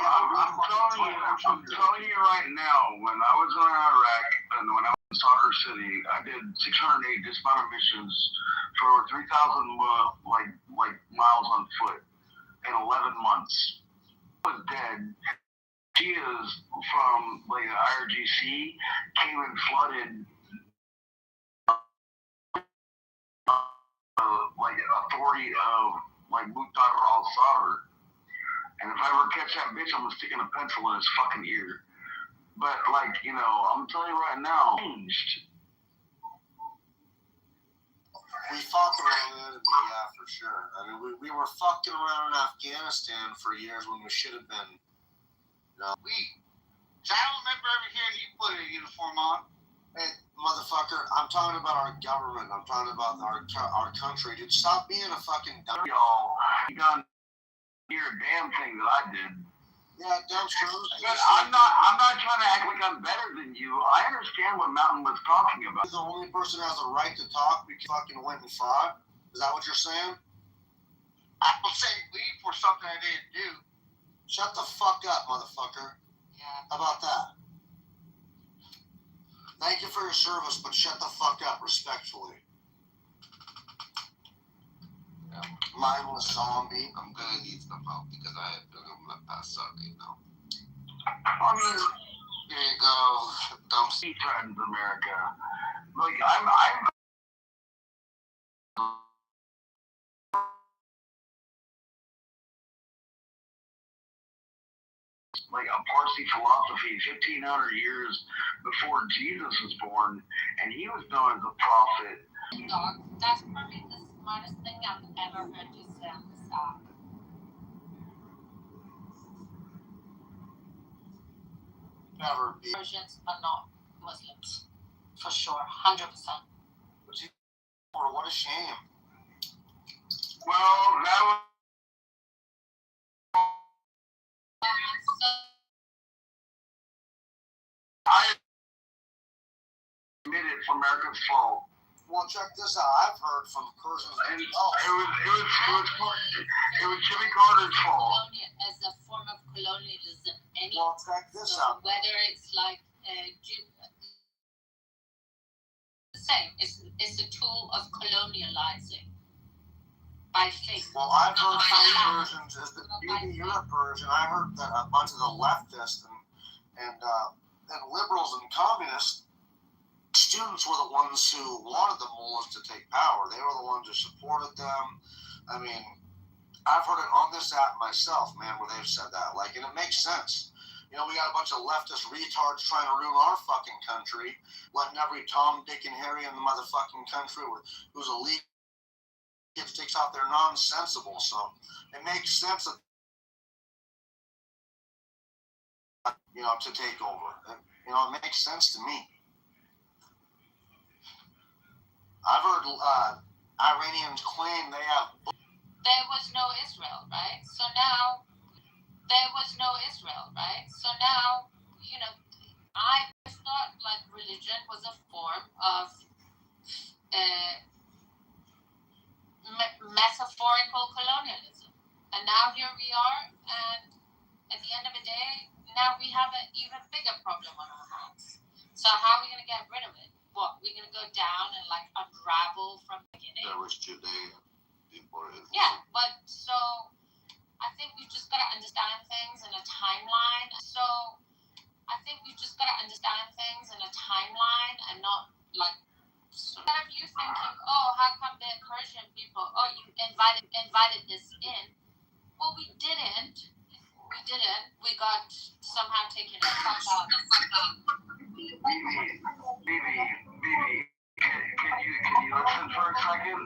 telling you right now, when I was in Iraq and when I was in Soccer City, I did 608 dismounted missions for over 3,000 miles on foot in 11 months. I was dead. Cheetahs from the IRGC came and flooded authority of Mukhtar al-Sadr. And if I ever catch that bitch, I'm gonna stick a pencil in his fucking ear. But I'm telling you right now, changed. We fought around the enemy, yeah, for sure. I mean, we were fucking around in Afghanistan for years when we should have been. I don't remember ever hearing you put a uniform on. Hey, motherfucker, I'm talking about our government. I'm talking about our country. Dude, stop being a fucking dumb. Y'all, you done your damn thing that I did. Yeah, that's true. But I'm not trying to act like I'm better than you. I understand what Mountain was talking about. The only person who has a right to talk because fucking went and fought. Is that what you're saying? I'm saying leave for something I didn't do. Shut the fuck up, motherfucker. Yeah. How about that? Thank you for your service, but shut the fuck up, respectfully. Yeah. Mindless zombie. I'm gonna need some help because I have been on the past Sunday now. I mean, here you go. Dumb he threatens America. I'm like a Parsi philosophy 1,500 years before Jesus was born, and he was known as a prophet. Dog, that's probably the smartest thing I've ever heard you say on this app. Never be. Persians are not Muslims, for sure, 100%. Or what a shame. Well, that was. I admit it's America's fault. Well, check this out. I've heard from Persians. It was Jimmy Carter's fault. As a form of colonialism. Well, check this out. Whether it's like the same, it's a tool of colonializing by faith. Well, I've heard from Persians, you're a Persian. I heard that a bunch of the leftists and liberals and communists students were the ones who wanted the mullahs to take power. They were the ones who supported them. I mean, I've heard it on this app myself, man, where they've said that. Like, and it makes sense. You know, we got a bunch of leftist retards trying to ruin our fucking country, letting every Tom, Dick, and Harry in the motherfucking country who's elite takes out their nonsensible. So it makes sense that, you know, to take over. You know, it makes sense to me. I've heard Iranians claim they have. There was no Israel, right? So now, you know, I thought like religion was a form of metaphorical colonialism. And now here we are, and at the end of the day, now we have an even bigger problem on our hands. So how are we going to get rid of it? What, we're going to go down and like unravel from the beginning? There was Judea before it. Yeah, but so I think we've just got to understand things in a timeline. And not like instead of you thinking, oh, how come the Persian people? Oh, you invited this in. Well, we didn't. We got somehow taken a fuck out. Bibi, can you listen for a second?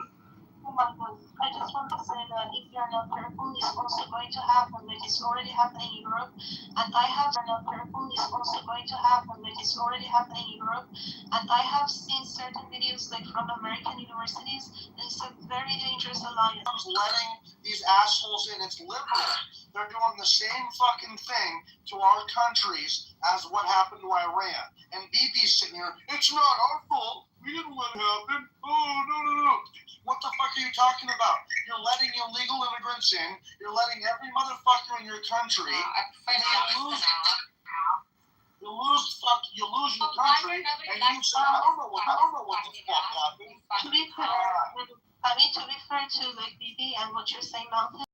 Oh my God. I just want to say that if you're not careful, it's also going to happen. Like it's already happening in Europe. And I have seen certain videos like from American universities, and it's a very dangerous alliance. Letting these assholes in, it's liberal. They're doing the same fucking thing to our countries as what happened to Iran. And Bibi's sitting here, it's not our fault. We didn't let it happen. Oh, no. What the fuck are you talking about? You're letting illegal immigrants in. You're letting every motherfucker in your country. You lose your country, and you say, I don't know what the fuck happened. To be fair to like Bibi and what you're saying, Mountain,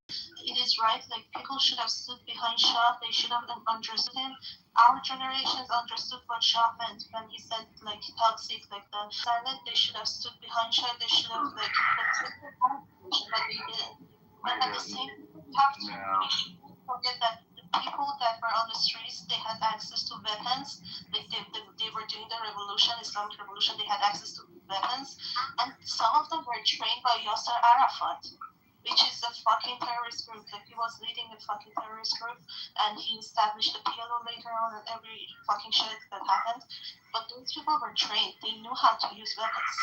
it is right. Like people should have stood behind Shah. They should have understood him. Our generations understood what Shah meant when he said like toxic, like the silent. They should have stood behind Shah. They should have like protected our generation, but they didn't. And at the same time, you have to forget that the people that were on the streets, they had access to weapons. Like they were doing the revolution, Islamic revolution. They had access to weapons, and some of them were trained by Yasser Arafat, which is a fucking terrorist group. Like he was leading a fucking terrorist group, and he established the PLO later on, and every fucking shit that happened. But those people were trained; they knew how to use weapons.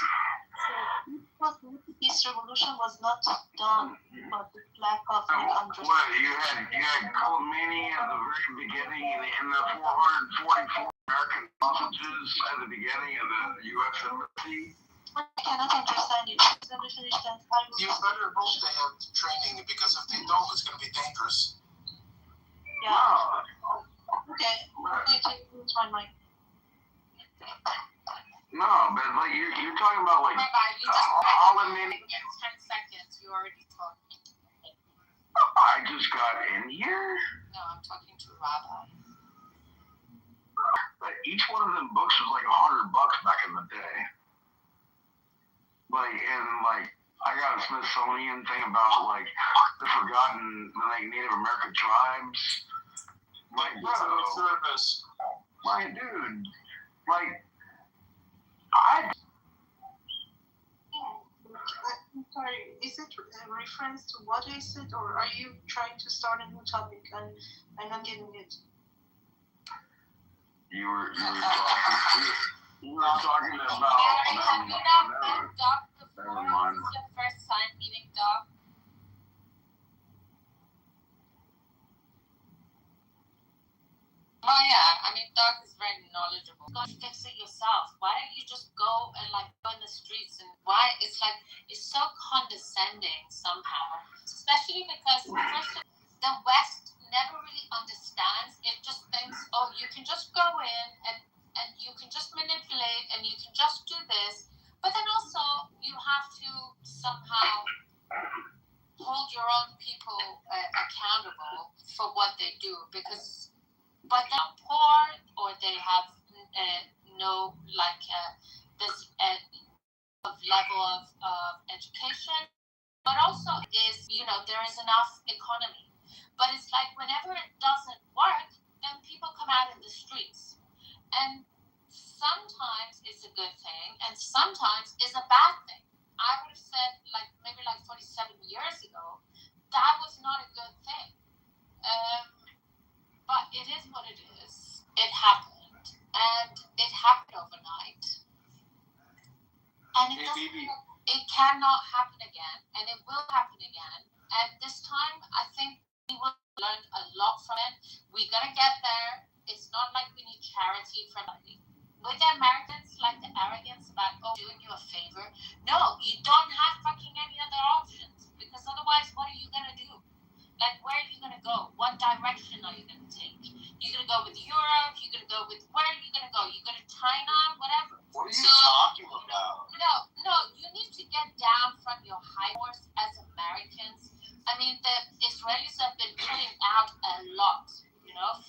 So this revolution was not done, but the lack of like understanding. What you had Khomeini at the very beginning in the 444 American hostages at the beginning of the U.S. embassy. I cannot understand you. Let me finish that. You better hope they have training, because if they don't, it's going to be dangerous. Yeah. Okay. Wait till you lose my mic. No, but like you're talking about like Rabbi, you just 10 seconds. You already talked. I just got in here. No, I'm talking to Rabbi. But each one of them books was like $100 back in the day. Like I got a Smithsonian thing about like the forgotten like Native American tribes. Like, bro, service. like, dude, like, I. I'm sorry, is it a reference to what I said, or are you trying to start a new topic and I'm not getting it? You were talking about. Have you not met Doc before? Never mind. This is your first time meeting Doc? Oh yeah, I mean Doc is very knowledgeable. Go fix it yourself. Why don't you just go and like go in the streets and why it's like it's so condescending somehow. Especially because first of all, the West never really understands. It just thinks, oh, you can just go in and you can just manipulate and you can just do this. But then also you have to somehow hold your own people accountable for what they do because but they're poor or they have no like this level of education, but also is there is enough economy, but it's like whenever it doesn't work, then people come out in the streets, and sometimes it's a good thing and sometimes it's a bad thing. I would have said like maybe like 47 years ago that was not a good thing. But it is what it is. It happened, and it happened overnight. And it cannot happen again, and it will happen again. And this time, I think we will learn a lot from it. We're gonna get there. It's not like we need charity from anybody. With the Americans, like the arrogance about doing you a favor. No, you don't have fucking any other options because otherwise, what are you gonna do? Like, where are you going to go? What direction are you going to take? You're going to go with Europe? You're going to go with, where are you going to go? You're going to China? Whatever. What are you talking about? No, you need to get down from your high horse as Americans. I mean, the Israelis have been putting out a lot,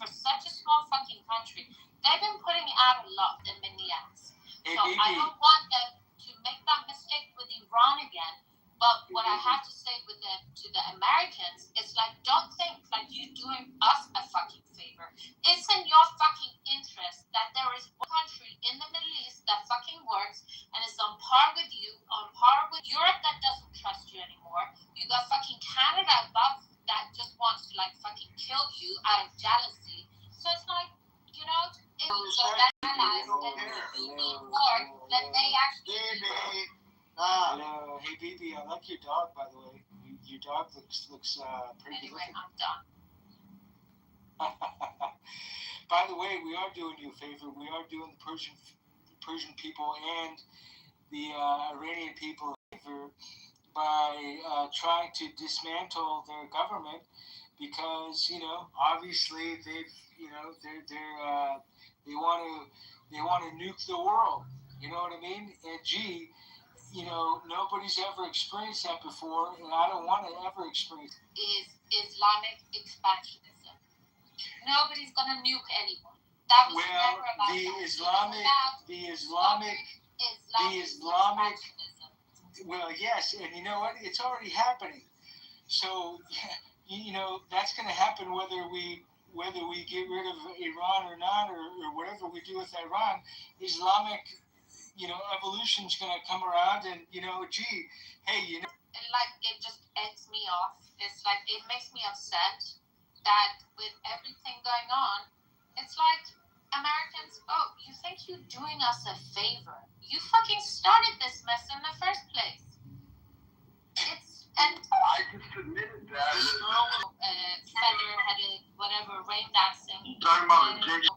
for such a small fucking country. They've been putting out a lot in Minneapolis. So I don't want them to make that mistake with Iran again. But what I have to say to the Americans is like, don't think like you're doing us a fucking favor. It's in your fucking interest that there is one country in the Middle East that fucking works and is on par with you, on par with Europe that doesn't trust you anymore. You got fucking Canada above that just wants to like fucking kill you out of jealousy. So it's like, if you realize that you need more than they actually do. Hello, hey BB, I like your dog, by the way. Your dog looks pretty good looking. I'm done. By the way, we are doing you a favor. We are doing the Persian people and the Iranian people a favor by trying to dismantle their government because obviously they've they want to nuke the world. You know what I mean? And gee. Nobody's ever experienced that before, and I don't want to ever experience it. Is Islamic expansionism. Nobody's going to nuke anyone. That was never about the Islamic well, yes, and you know what? It's already happening. So, that's going to happen whether we get rid of Iran or not, or whatever we do with Iran. Islamic evolution's going to come around and, gee, hey, like, it just eggs me off. It's like, it makes me upset that with everything going on, it's like, Americans, you think you're doing us a favor. You fucking started this mess in the first place. And I just admitted that. Feather-headed, whatever, rain dancing. Talking about the Jaish.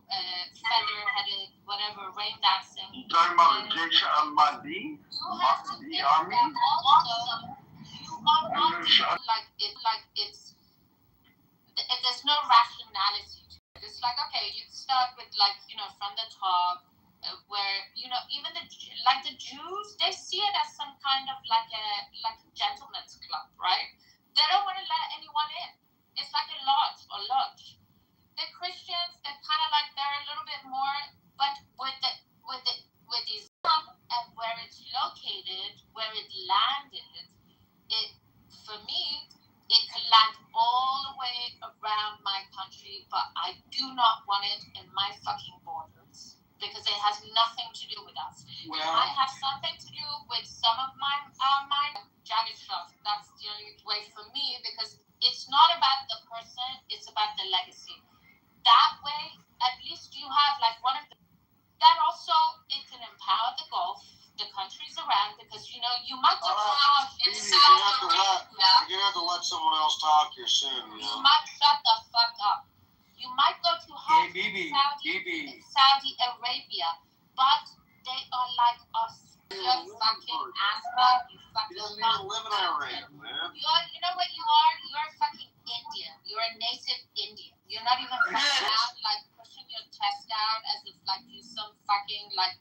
Feather-headed, whatever, rain dancing. Talking about the Jaish al-Mahdi? The army? You are not it's there's no rationality to it. It's like, okay, you start with from the top, where even the Jews, they see it as some kind of like a gentleman's club, right? They don't want to let anyone in. It's like a lodge. The Christians, they're kind of like they're a little bit more, but with Islam and where it's located, where it landed, for me, it could land all the way around my country, but I do It has nothing to do with us. Well, it might have something to do with some of my Jagged stuff. That's the only way for me, because it's not about the person, it's about the legacy. That way, at least you have like one of the that also it can empower the Gulf, the countries around, because you know you might go to have in Saudi Arabia. You're gonna have to let someone else talk here soon. You might shut the fuck up. You might go to Hajj in Saudi Arabia, but they are like us. You're fucking Aztec, you fucking He doesn't even live in Iran, man. You know what you are? You're a fucking Indian. You're a native Indian. You're not even fucking out like pushing your chest out as if like you're some fucking like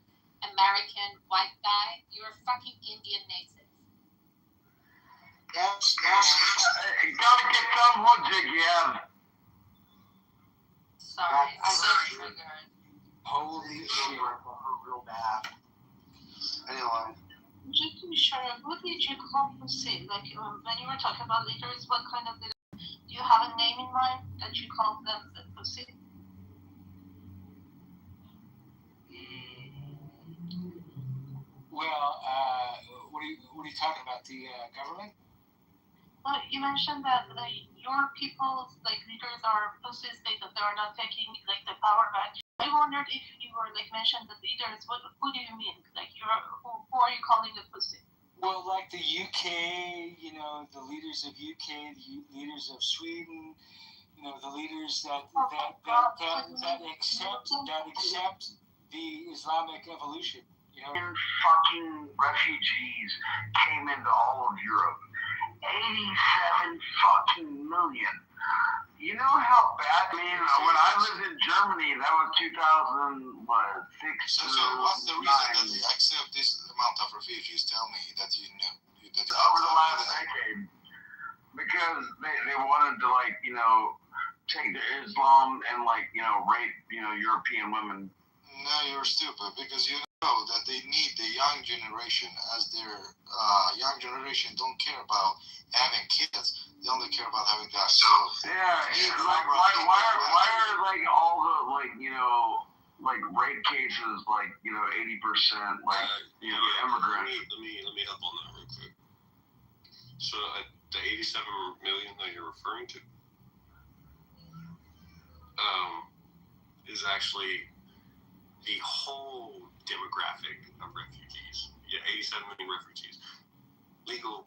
American white guy. You're a fucking Indian native. Yes. Gotta get some logic, yeah. Sorry, I got triggered. Holy shit. Real bad. Anyway. Just to be sure, what did you call pussy? Like when you were talking about leaders, what kind of leader? Do you have a name in mind that you call them the pussy? Well, what are you talking about? The government? Well, you mentioned that your people's like leaders are pussies. They are not taking like the power back. I wondered if you were like mentioned the leaders. Who do you mean? Like who are you calling a pussy? Well, like the UK, you know, the leaders of UK, the leaders of Sweden, you know, the leaders that accept the Islamic evolution. You know, fucking refugees came into all of Europe. 87 fucking million. You know how bad? I mean, when I lived in Germany, that was 2006. So what's the reason that they accept this amount of refugees? Tell me that you know. Over the last decade. Because they wanted to, like, you know, take the Islam and, like, you know, rape, you know, European women. No, you're stupid, because you know that they need the young generation, as their young generation don't care about having kids. They only care about having guys. So yeah, like why are like all the like you know like rape cases like you know 80% like you know immigrants? Let me help on that real quick. So the 87 million that you're referring to is actually the whole demographic of refugees. Yeah, 87 million refugees. Legal,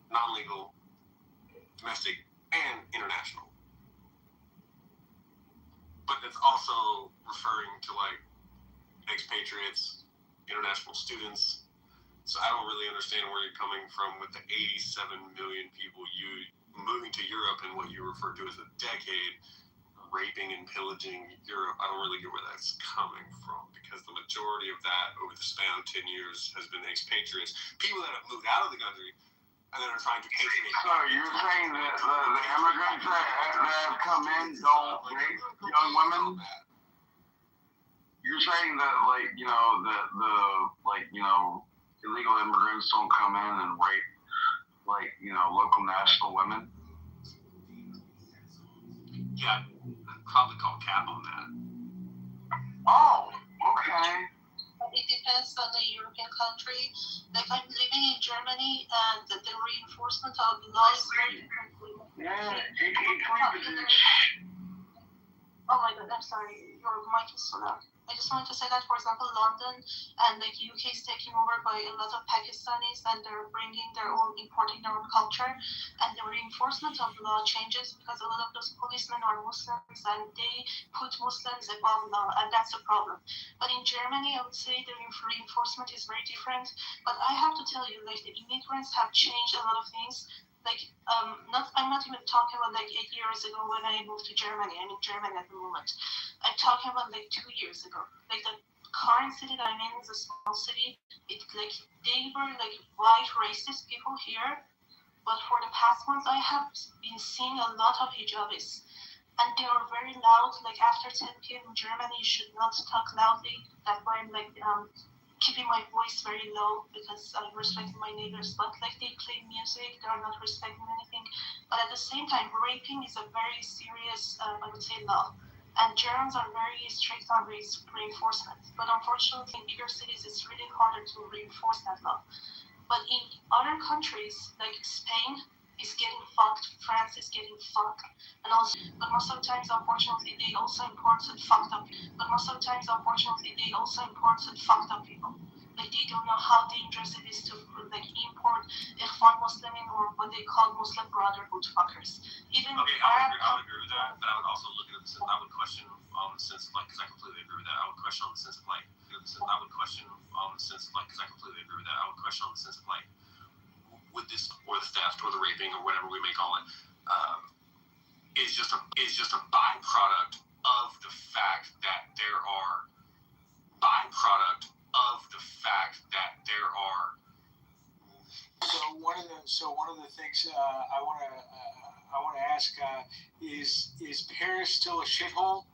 non-legal, domestic, and international. But it's also referring to like expatriates, international students. So I don't really understand where you're coming from with the 87 million people you moving to Europe and what you refer to as a decade raping and pillaging Europe. I don't really get where that's coming from, because the majority of that over the span of 10 years has been expatriates, people that have moved out of the country and then are trying to patriate. So you're saying that the immigrants that have come in don't rape young women? You're saying that like you know that the like you know illegal immigrants don't come in and rape like you know local national women? Yeah, I'd probably call cap on that. Oh, okay. It depends on the European country. Like I'm living in Germany, and the reinforcement of the law is very different. Yeah, Oh my god, I'm sorry, your mic is so loud. I just wanted to say that, for example, London and like UK is taken over by a lot of Pakistanis, and they're importing their own culture, and the reinforcement of law changes because a lot of those policemen are Muslims, and they put Muslims above law, and that's a problem. But in Germany, I would say the reinforcement is very different. But I have to tell you, like the immigrants have changed a lot of things. Like I'm not even talking about like 8 years ago when I moved to Germany. I'm in Germany at the moment. I'm talking about like 2 years ago. Like the current city that I'm in is a small city. It like they were like white racist people here, but for the past months I have been seeing a lot of hijabis, and they are very loud. Like after 10 p.m. in Germany, you should not talk loudly. That's why I'm like keeping my voice very low, because I'm respecting my neighbors. But like they play music, they are not respecting anything. But at the same time, raping is a very serious, I would say, law. And germs are very strict on reinforcement. But unfortunately, in bigger cities, it's really harder to reinforce that law. But in other countries, like Spain, is getting fucked, France is getting fucked, and also, but most of the times, unfortunately, they also import some fucked up. But most of the times, unfortunately, they also import some fucked up people. Like they don't know how dangerous it is to like import Ikhwan Muslimin or what they call Muslim Brotherhood fuckers. Even okay, I would agree with that, but I would also look at it. I would question the sense of like, because I completely agree with that. I would question on the sense of like, I would question the sense of like, because I completely agree with that. I would question on the sense of like, would this or the theft or the raping or whatever we may call it is just a byproduct of the fact that there are So one of the things I want to ask is Paris still a shithole?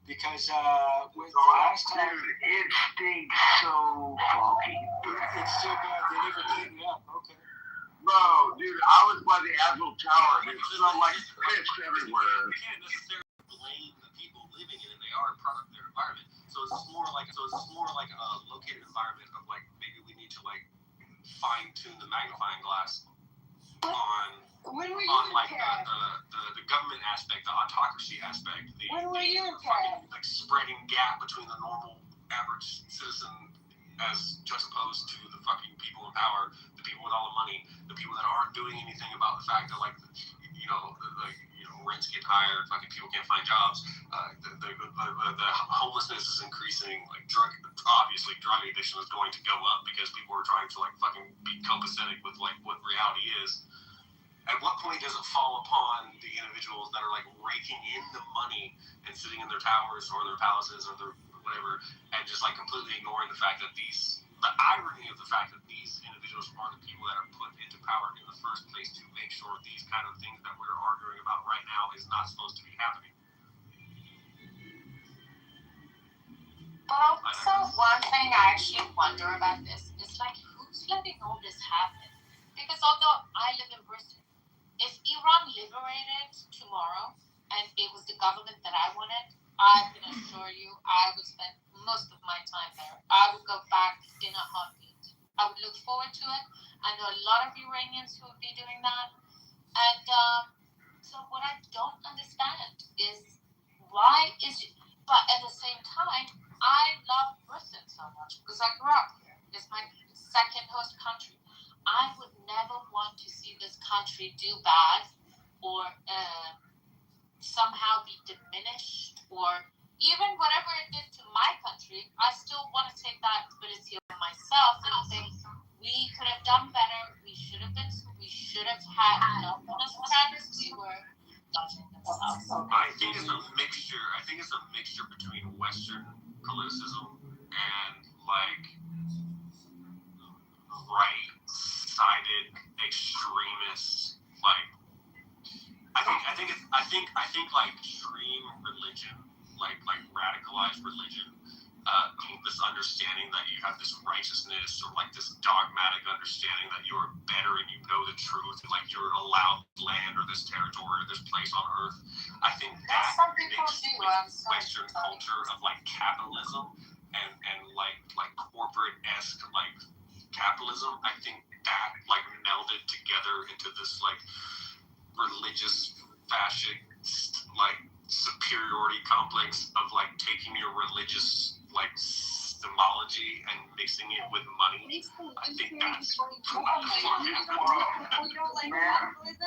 Because last time it stinks so funky. It's so bad they never cleaned it up. Okay. Bro, dude, I was by the Eiffel Tower. It smelled like piss everywhere. You can't necessarily blame the people living in it. They are a product of their environment. So it's more like a located environment of like maybe we need to like fine tune the magnifying glass on like the government aspect, the autocracy aspect, the fucking like spreading gap between the normal average citizen as juxtaposed to the fucking people in power, the people with all the money, the people that aren't doing anything about the fact that like rents get higher, fucking people can't find jobs, the homelessness is increasing, like drug addiction is going to go up because people are trying to like fucking be copacetic with like what reality is. At what point does it fall upon the individuals that are like raking in the money and sitting in their towers or their palaces or their whatever and just like completely ignoring the fact that the irony of the fact that these individuals are the people that are put into power in the first place to make sure these kind of things that we're arguing about right now is not supposed to be happening. But also one thing I actually wonder about this is like who's letting all this happen? Because although I live in Britain, if Iran liberated tomorrow and it was the government that I wanted, I can assure you I would spend most of my time there. I would go back in a heartbeat. I would look forward to it. I know a lot of Iranians who would be doing that. And so what I don't understand is but at the same time, I love Britain so much because I grew up here. It's my second host country. I would never want to see this country do bad or somehow be diminished or even whatever it did to my country. I still want to take that ability over myself and think we could have done better. We should have had not been as proud as we were. I think it's a mixture between Western politicism and like right-sided extremists. Like I think like extreme religion, like radicalized religion, this understanding that you have this righteousness or like this dogmatic understanding that you're better and you know the truth, like you're allowed land or this territory or this place on earth. I think that mixed with Western culture of like capitalism and like corporate-esque like capitalism, I think that like melded together into this like religious fascist like superiority complex of like taking your religious like symbology and mixing it with money. I think that's what the fuck happened.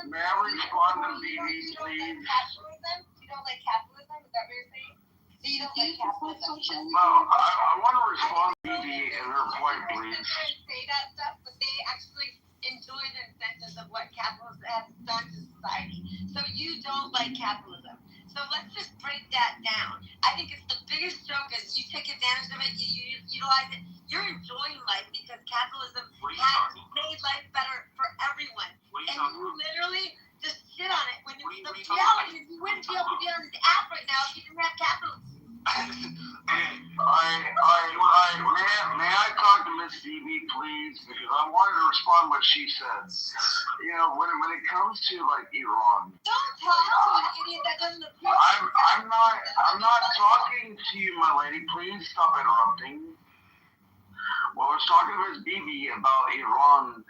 May I respond to BB, please? You don't like capitalism? Is that what you're saying? So you don't like capitalism? Well, I want to respond to BB and her point, please. Say that stuff, but they actually enjoy the incentives of what capitalism has done to society. So you don't like capitalism. So let's just break that down. I think it's the biggest joke is you take advantage of it, you utilize it. You're enjoying life because capitalism has made life better for everyone. And you literally just shit on it. When the reality is you wouldn't be able to be on this app right now if you didn't have capitalism. May I talk to Miss this, DB, please, because I wanted to respond what she said. You know, when it comes to like Iran, Don't talk to an idiot that doesn't appreciate. I'm not talking to you, my lady. Please stop interrupting. What I was talking about is BB about Iran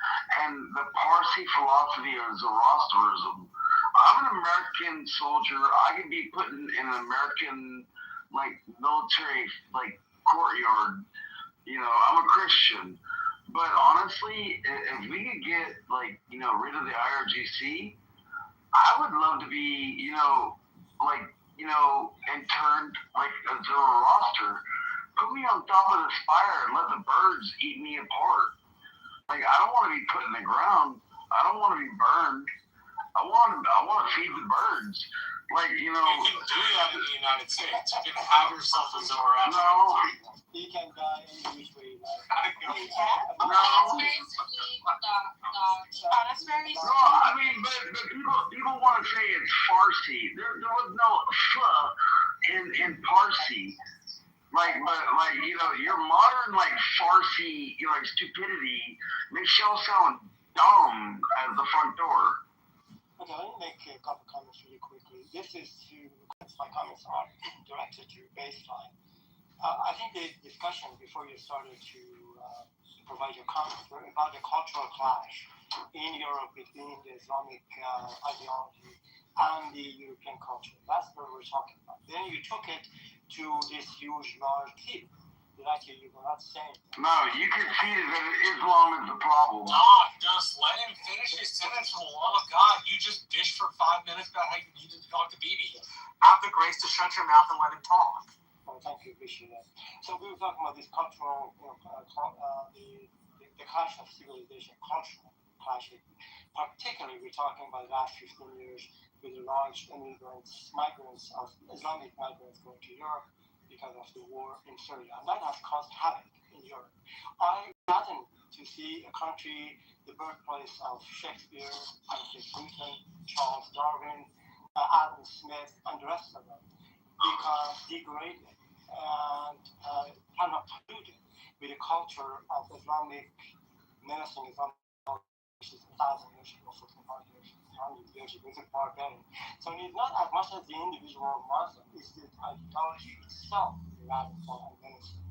and the Parsi philosophy of Zoroastrianism. I'm an American soldier. I could be put in an American like military like courtyard. You know, I'm a Christian. But honestly, if we could get like, you know, rid of the IRGC, I would love to be, you know, like, you know, interned like a Zoroaster. Put me on top of the spire and let the birds eat me apart. Like, I don't want to be put in the ground. I don't want to be burned. I want to feed the birds. Like, you know. You can do that in the United States. You can have yourself a Zoroastrian. No. He can die any which way. No. No, I mean, but people want to say it's Farsi. There was no in Parsi. Like, but like, you know, your modern like Farsi, you know, like stupidity makes y'all sound dumb at the front door. Okay, let me make a couple comments really quickly. This is my comments are directed to baseline. I think the discussion before you started to provide your comments were about the cultural clash in Europe between the Islamic ideology and the European culture. That's what we're talking about. Then you took it to this huge, large keep. Actually, you were not saying that. No, you conceded that Islam is the problem. Doc, just let him finish his sentence for the love of God. You just dished for 5 minutes about how you needed to talk to BB. Have the grace to shut your mouth and let him talk. Oh, thank you, appreciate that. So we were talking about this cultural, you know, the clash of civilization, cultural clash. Particularly, we're talking about the last 15 years with the large migrants of Islamic migrants going to Europe because of the war in Syria. And that has caused havoc in Europe. I'm saddened to see a country, the birthplace of Shakespeare, Isaac Newton, Charles Darwin, Adam Smith, and the rest of them, become degraded and kind of polluted with the culture of Islamic menacing Islamic, which is 1,000 years ago, 1,400 years, 100 years ago, it's barbarian. So it's not as much as the individual Muslim, it's the ideology itself, the radical and menacing.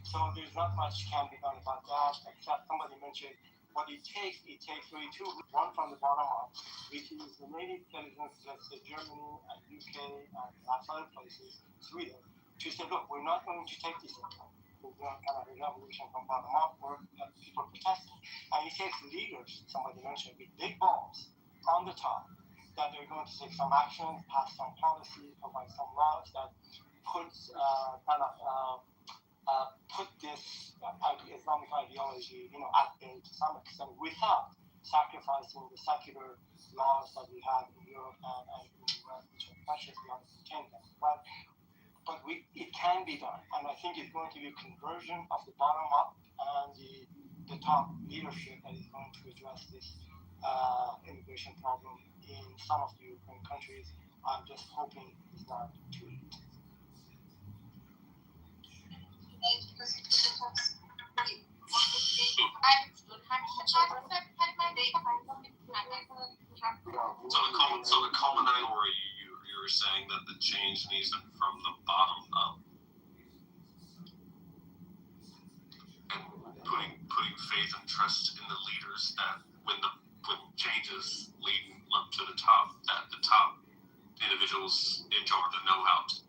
So there's not much can be done about that, except somebody mentioned what it takes really two, one from the bottom up, which is the native intelligence, let's say Germany and UK and lots of other places, Sweden, to say, look, we're not going to take this anymore. We're going to have a revolution from bottom up where people protesting. And it takes leaders, somebody mentioned, with big balls on the top, that they're going to take some action, pass some policy, provide some laws that puts put this Islamic ideology, you know, at bay to some extent without sacrificing the secular laws that we have in Europe and in the US, which are precious beyond containment. But it can be done, and I think it's going to be a conversion of the bottom up and the top leadership that is going to address this immigration problem in some of the European countries. I'm just hoping it's not too late. So the culminating where you were saying that the change needs to from the bottom up, and putting faith and trust in the leaders that when changes leading up to the top, that the top individuals in charge of know how to.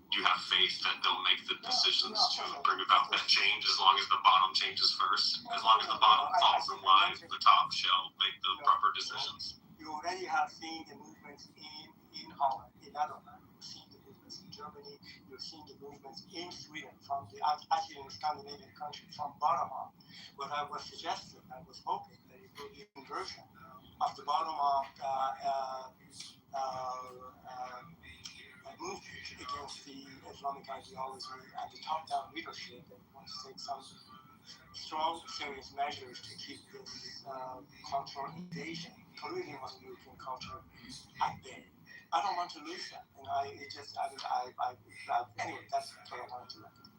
You have faith that they'll make the decisions to bring about that change as long as the bottom changes first. As long as the bottom falls in line, the top shall make the proper decisions. You already have seen the movements in Holland, in Netherlands. You've seen the movements in Germany. You've seen the movements in Sweden, actually in the Scandinavian countries, from bottom up. What I was suggesting, I was hoping that it would be a conversion of the bottom up movement against the Islamic ideology and the top-down leadership that wants to take some strong, serious measures to keep this cultural invasion, polluting of European culture at bay. I don't want to lose that, and anyway, that's what I wanted to recommend.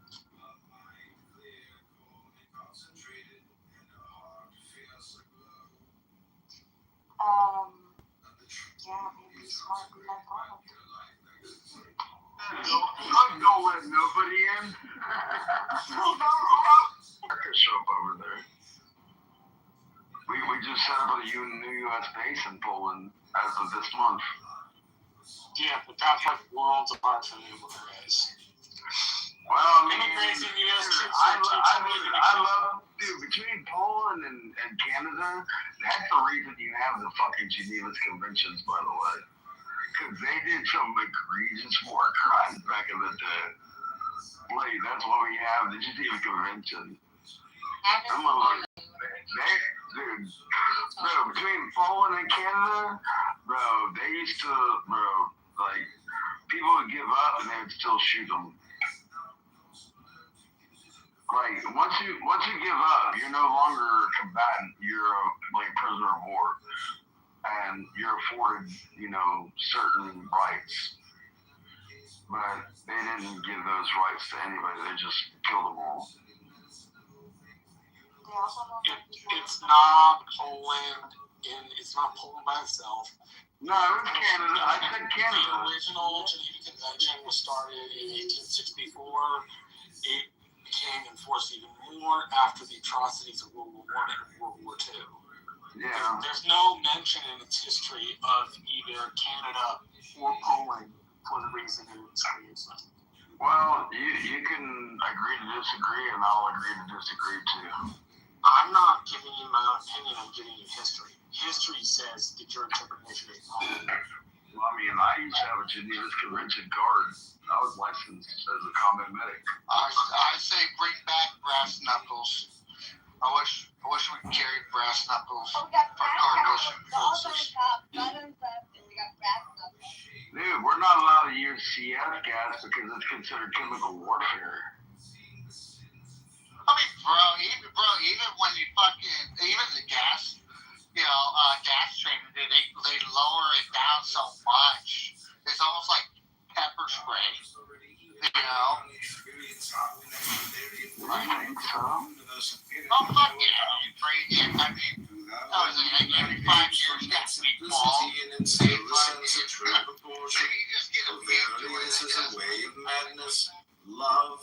shop over there. We just set up a new U.S. base in Poland as of this month. Yeah, but that's like worlds apart from you guys. Well, I mean, immigration, U.S. troops. I love, dude, between Poland and Canada, that's the reason you have the fucking Geneva Conventions, by the way. Because they did some egregious war crimes back in the day. Like, that's why we have the Geneva Convention. Bro, between Poland and Canada, bro, they used to, like, people would give up and they would still shoot them. Like, once you give up, you're no longer a combatant. You're a prisoner of war, and you're afforded, certain rights. But they didn't give those rights to anybody. They just killed them all. It's not Poland. It's not Poland by itself. No, it was Canada. I said Canada. The original Geneva Convention was started in 1864. It became enforced even more after the atrocities of World War I and World War II. Yeah. There's no mention in its history of either Canada or Poland for the reason it's created. Well, you can agree to disagree, and I'll agree to disagree too. I'm not giving you my own opinion, I'm giving you history. History says that your interpretation is wrong. Well, I mean, I used to have a Geneva Convention card. I was licensed as a combat medic. I say bring back brass knuckles. I wish we could carry brass knuckles for cargo forces. Dude, we're not allowed to use CF gas because it's considered chemical warfare. I mean, bro, even when you even the gas, gas train, they lower it down so much. It's almost like pepper spray. I think so. Oh, fuck yeah. I mean, that was like 95 years got to be fall. This is a way of madness, love,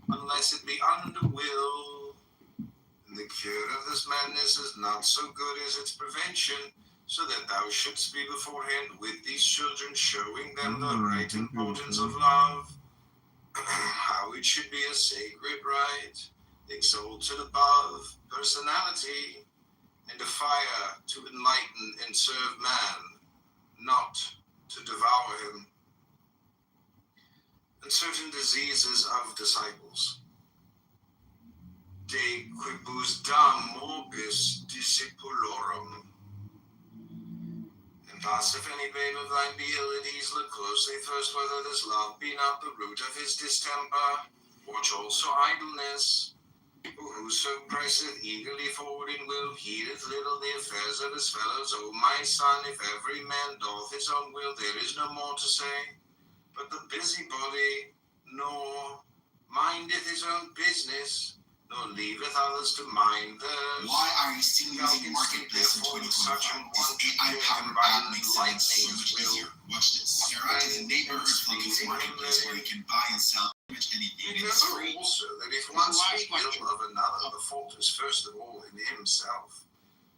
unless it be under will. And the cure of this madness is not so good as its prevention, so that thou shouldst be beforehand with these children, showing them the right importance of love, how it should be a sacred right, exalted above personality, and a fire to enlighten and serve man, not to devour him. And certain diseases of disciples. De quibus dam morbis discipulorum. And thus, if any babe of thine be ill at ease, look closely first whether this love be not the root of his distemper. Watch also idleness. For whoso presseth eagerly forward in will, heedeth little the affairs of his fellows. O my son, if every man doth his own will, there is no more to say. But the busybody, nor mindeth his own business, nor leaveth others to mind theirs. Why are you seeing music in marketplace in 2025? This AI-powered app makes selling so much easier. Watch this. You're out in the neighborhood focused marketplace where you can buy and sell pretty much anything. You know also that if one speak ill of another, the fault is first of all in himself.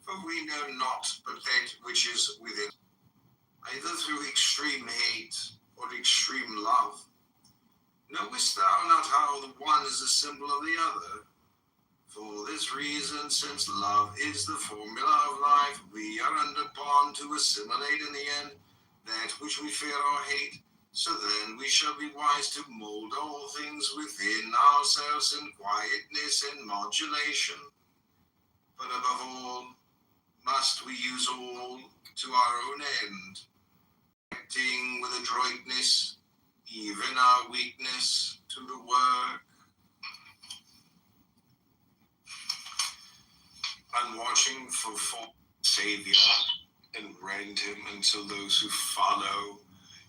For we know not but that which is within, either through extreme hate or extreme love. Knowest thou not how the one is a symbol of the other? For this reason, since love is the formula of life, we are under bond to assimilate in the end that which we fear or hate, so then we shall be wise to mold all things within ourselves in quietness and modulation. But above all, must we use all to our own end, acting with adroitness, even our weakness, to the work, and watching for false Savior, and rend him until those who follow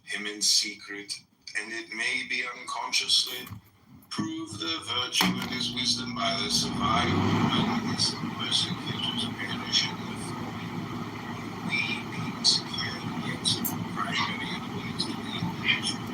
him in secret, and it may be unconsciously, prove their virtue and his wisdom by the survival and his persecutors perish in the fall. We being secure against the primary enemies to the individual.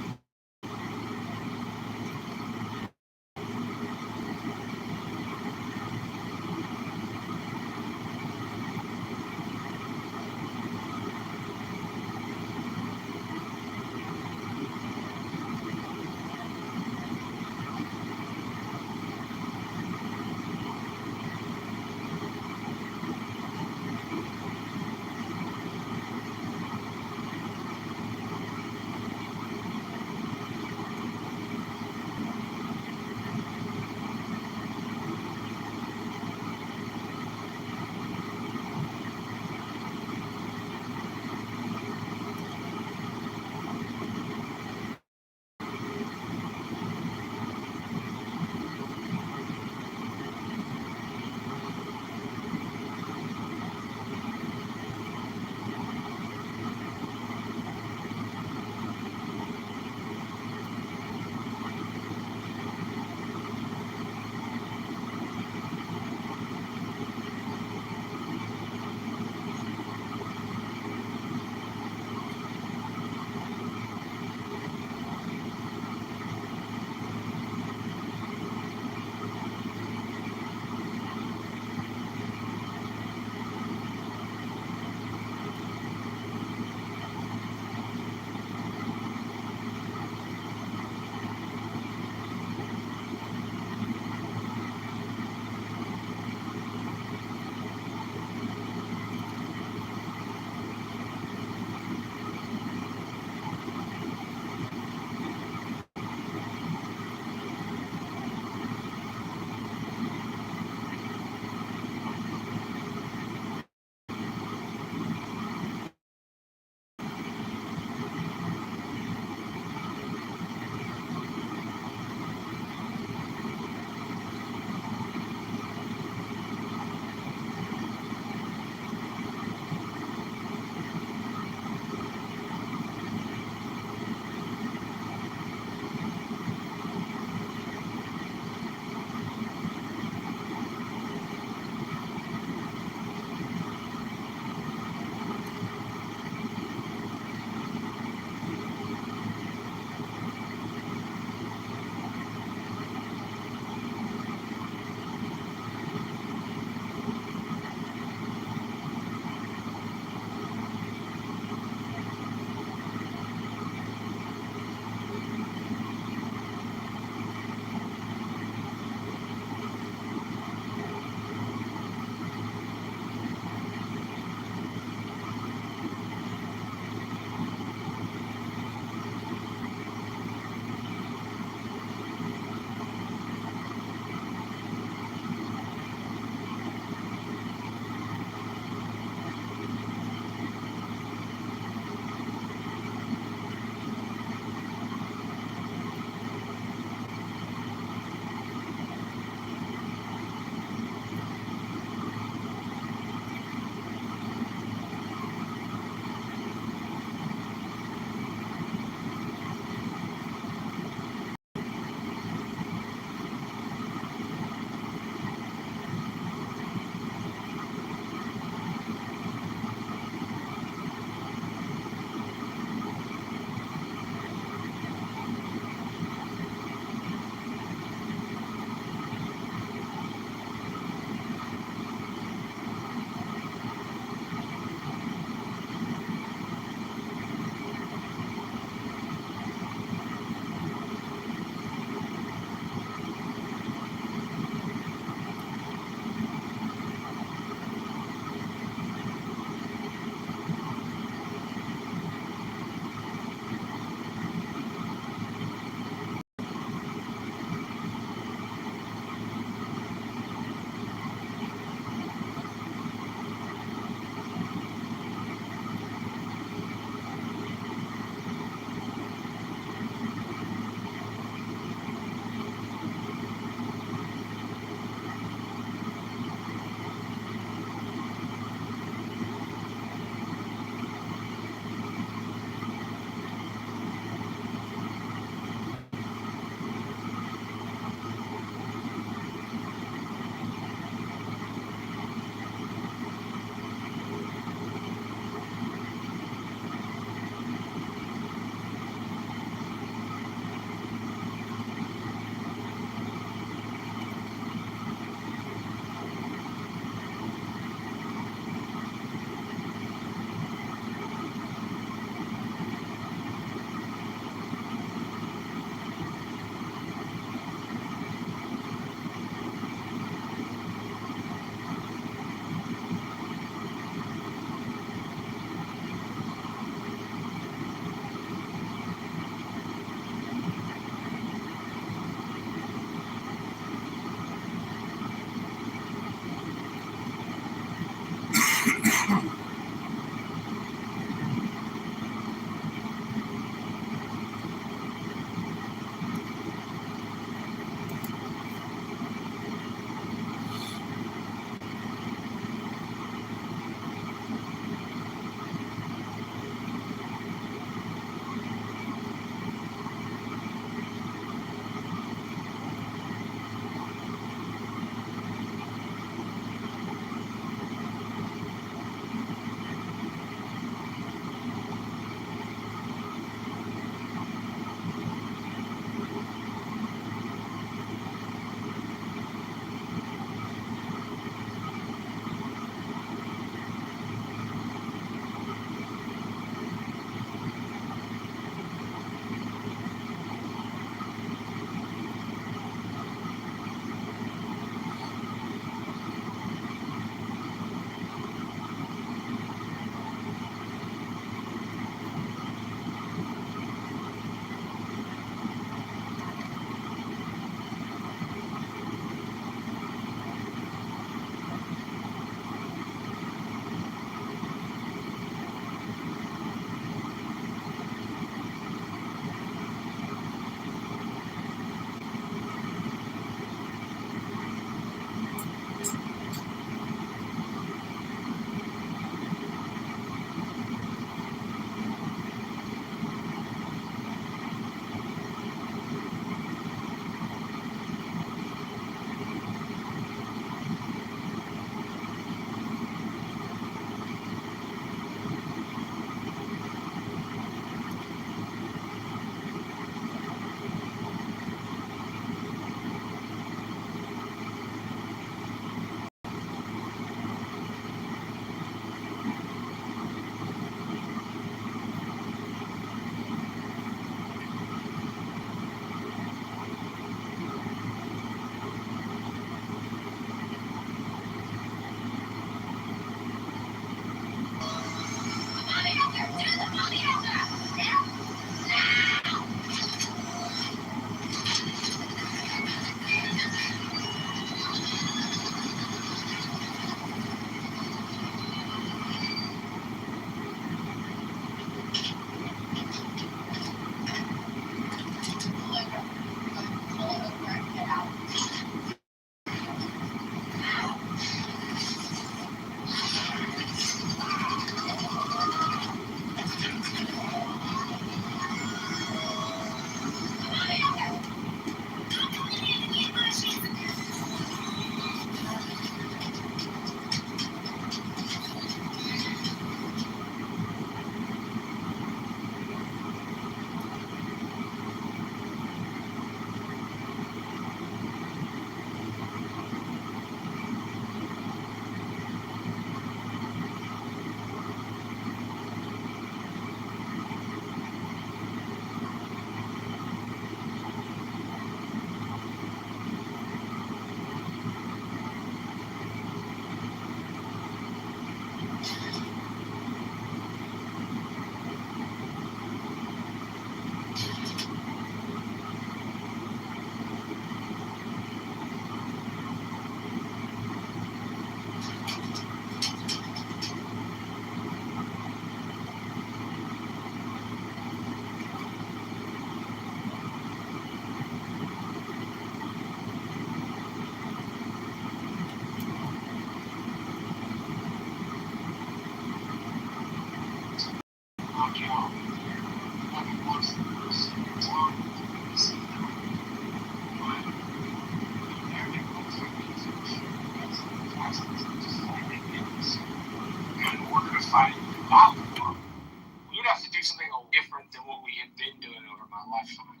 have to do something different than what we had been doing over my lifetime.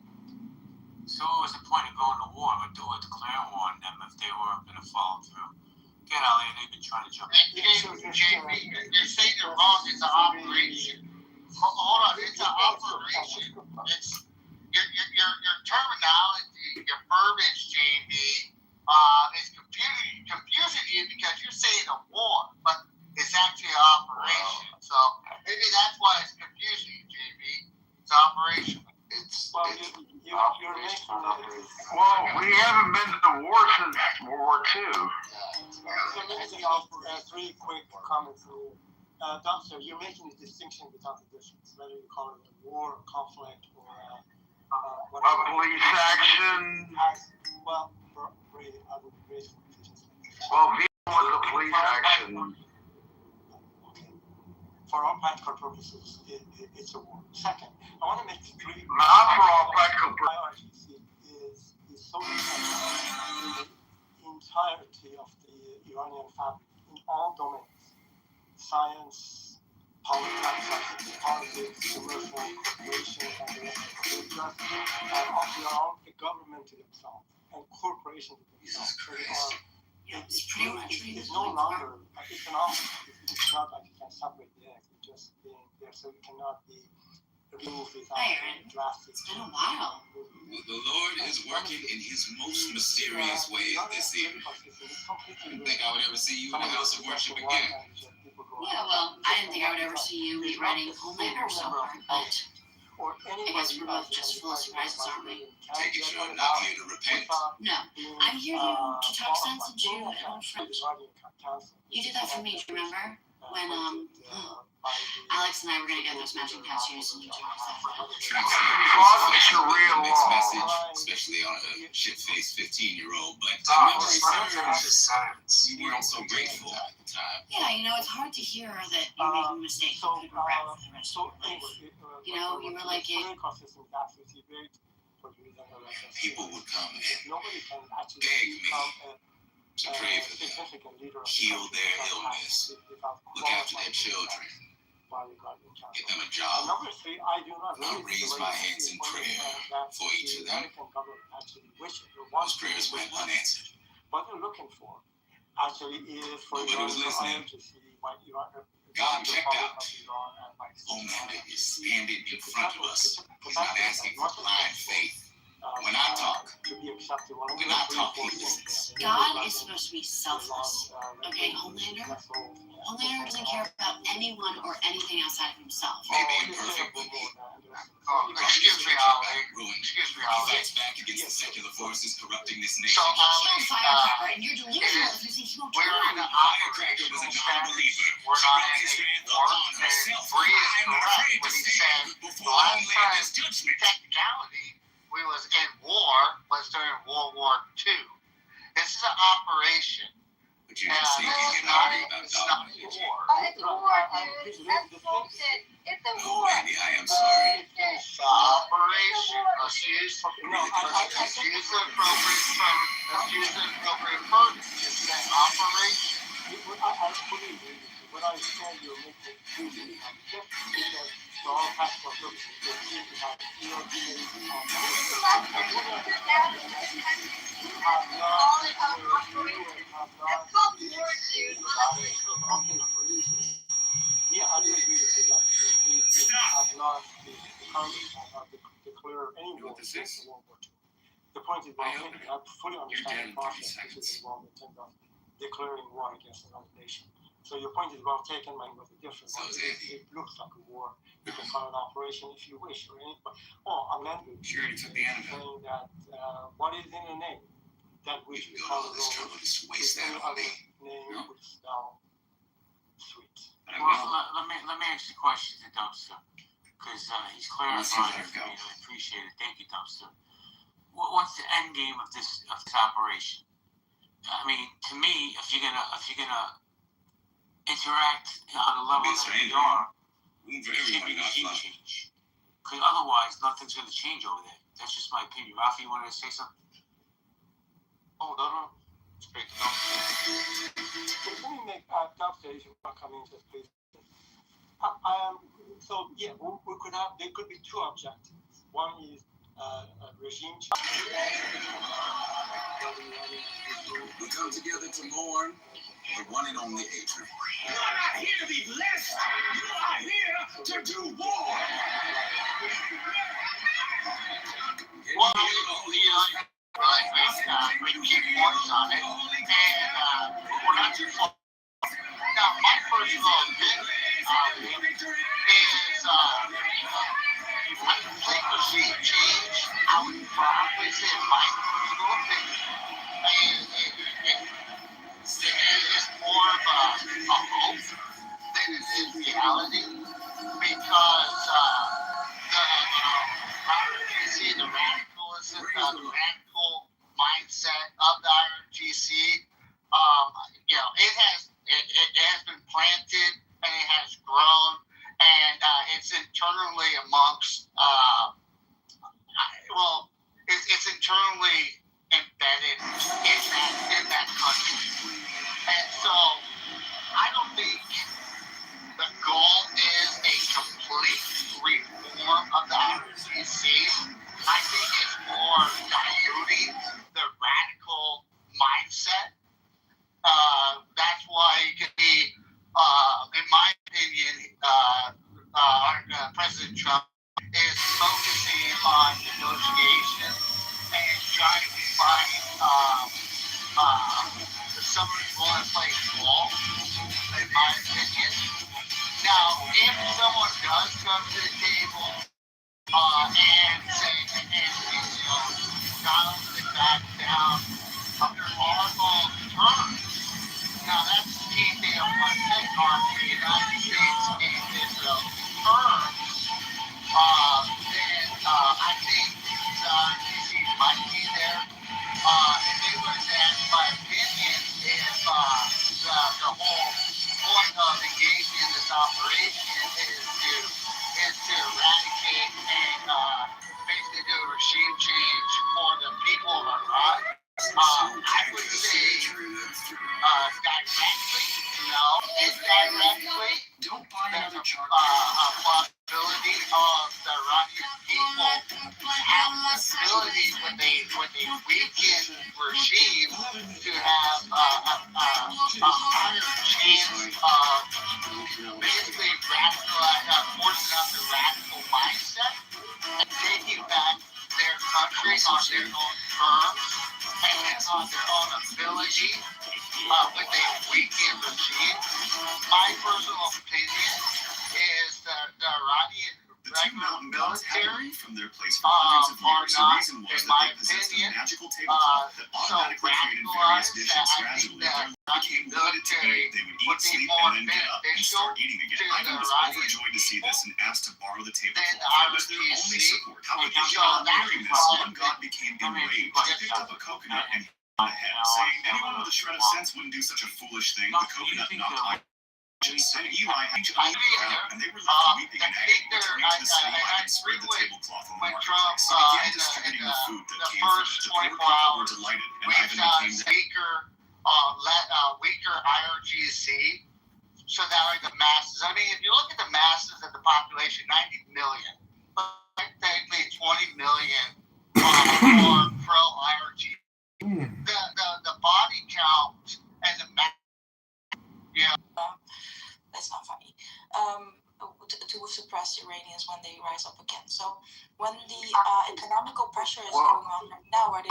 So what was the point of going to war or declaring war on them if they weren't going to follow through? Get Ali, they've been trying to jump in. JB, you're saying you're wrong. It's an operation. Hold on, it's an operation. It's your terminology, your verbiage, JB, is confusing you because you're saying a war, but it's actually an operation. So maybe that's why it's confusing you, JB. It's an operation. You're making Well, we haven't been to war since World War II. So let me just offer 3 quick comments here. Doctor, you're making a distinction without the difference, whether you call it a war, conflict, or a police action. Well, I would be grateful if you just. Well, Vietnam was a police action. For all practical purposes, it's a war. Second, I want to make 3. Not for all practical purposes. Is so important in the entirety of the Iranian fabric in all domains: science, politics, commercial corporations, and the rest of it. They are a government to themselves and corporations to themselves. It's pretty much. It's no longer. It's an office. It's not like you can separate the eggs. It's just being there, so it cannot be removed without drastic. It's been a while. Well, the Lord is working in His most mysterious way this year. I didn't think I would ever see you in the house of worship again. Yeah, well, I didn't think I would ever see you rewriting Homelander so hard, but I guess we're both just full of surprises, aren't we? Take it you're not here to repent. No, I'm here to talk sense into an old friend. You did that for me, do you remember? When, Alex and I were going to get those matching tattoos and you told us that. Mixed message, especially on a shit-faced 15-year-old, but memory serves, you weren't so grateful at the time. Yeah, you know, it's hard to hear that you're making a mistake you could regret for the rest of your life. You know, you were like it. People would come and beg me to pray for them, heal their illness, look after their children, get them a job. I'll raise my hands in prayer for each of them. Those prayers went unanswered. What they're looking for actually is for nobody was listening. God checked out. Homelander is standing in front of us. He's not asking for blind faith. When I talk, he listens. God is supposed to be selfless. Okay, Homelander doesn't care about anyone or anything outside of himself. Maybe imperfect, but excuse me, Ali. He fights back against the secular forces corrupting this nation. So, Ali, Firecracker, and you're delusional if you think he won't we're in an operational status. We're not in a war, and Bree is correct when he said the last time technicality we was in war was during World War II. This is an operation. But you didn't see anything about it's not a war. It's a war, dude. That's bullshit. It's a war. Andy, I am sorry. It's an operation. Let's use the appropriate purpose. It's an operation. I fully agree with you. What I understand you're making because for all practical purposes, they seem to have Yeah, I do agree with you that we have not, the Congress has not declared any war since World War II. The point is, I fully understand the process which is involved in terms of declaring war against another nation. So your point is well taken, mine was a different one. It looks like a war. You can call it an operation if you wish, or anything. Or amendment saying that what is in a name that which we call a war, any other name would spell sweet. Well, let me ask you a question to Dumpster, because he's clarifying for me, and I appreciate it. Thank you, Dumpster. What's the end game of this operation? I mean, to me, if you're gonna interact on a level that we are, it should be regime change. Because otherwise, nothing's gonna change over there. That's just my opinion. Rafi, you wanted to say something? Oh, no. It's great to know. Let me make Dumpster, if you want to come into this, please. So yeah, we could have. There could be two objectives. One is regime change. We come together to mourn the one and only Adrian. You are not here to be blessed. You are here to do war. Well, we keep watch on it, and we're not too far. Now, my personal opinion is I think regime change, I would probably say my personal opinion is more of a hope than it is reality, because the radicalism, the radical mindset of the IRGC, it has been planted and it has grown, and it's internally amongst it's internally embedded in that country, and so I don't think the goal is a complete reform of the IRGC. I think it's more diluting the radical mindset. That's why it could be, in my opinion, President Trump is focusing on negotiation and trying to find someone who's willing to play ball, in my opinion. Now, if someone does come to the table and say, Donald can back down under our terms, now that's keeping a protect our United States and Israel terms, then I think the ICC might be there. If it was that, in my opinion, if the whole point of engaging in this operation is to eradicate and basically do a regime change for the people of Iraq, I would say directly, no, indirectly, there's a possibility of the Iranian people have the ability when they weaken regime to have a higher chance of basically forcing up the radical mindset and taking back their country on their own terms and on their own ability when they weaken regime. My personal opinion is that the Iranian regular military are not, in my opinion, so radicalized that I think the Iranian military would be more beneficial to the Iranian people than the IRGC. One god became enraged, picked up a coconut and saying anyone with a shred of sense wouldn't do such a foolish thing. The coconut knocked and Eli hanged on the ground, and they were left weeping and agony, returning to the city and spread the tablecloth in the marketplace. He began distributing the food that came from it. The poor people were delighted, and Ivan became weaker IRGC, so that way the masses. I mean, if you look at the masses of the population, 90 million, but technically 20 million are pro IRGC. The body count and the that's not funny. To suppress Iranians when they rise up again. So when the economical pressure is going on right now, where they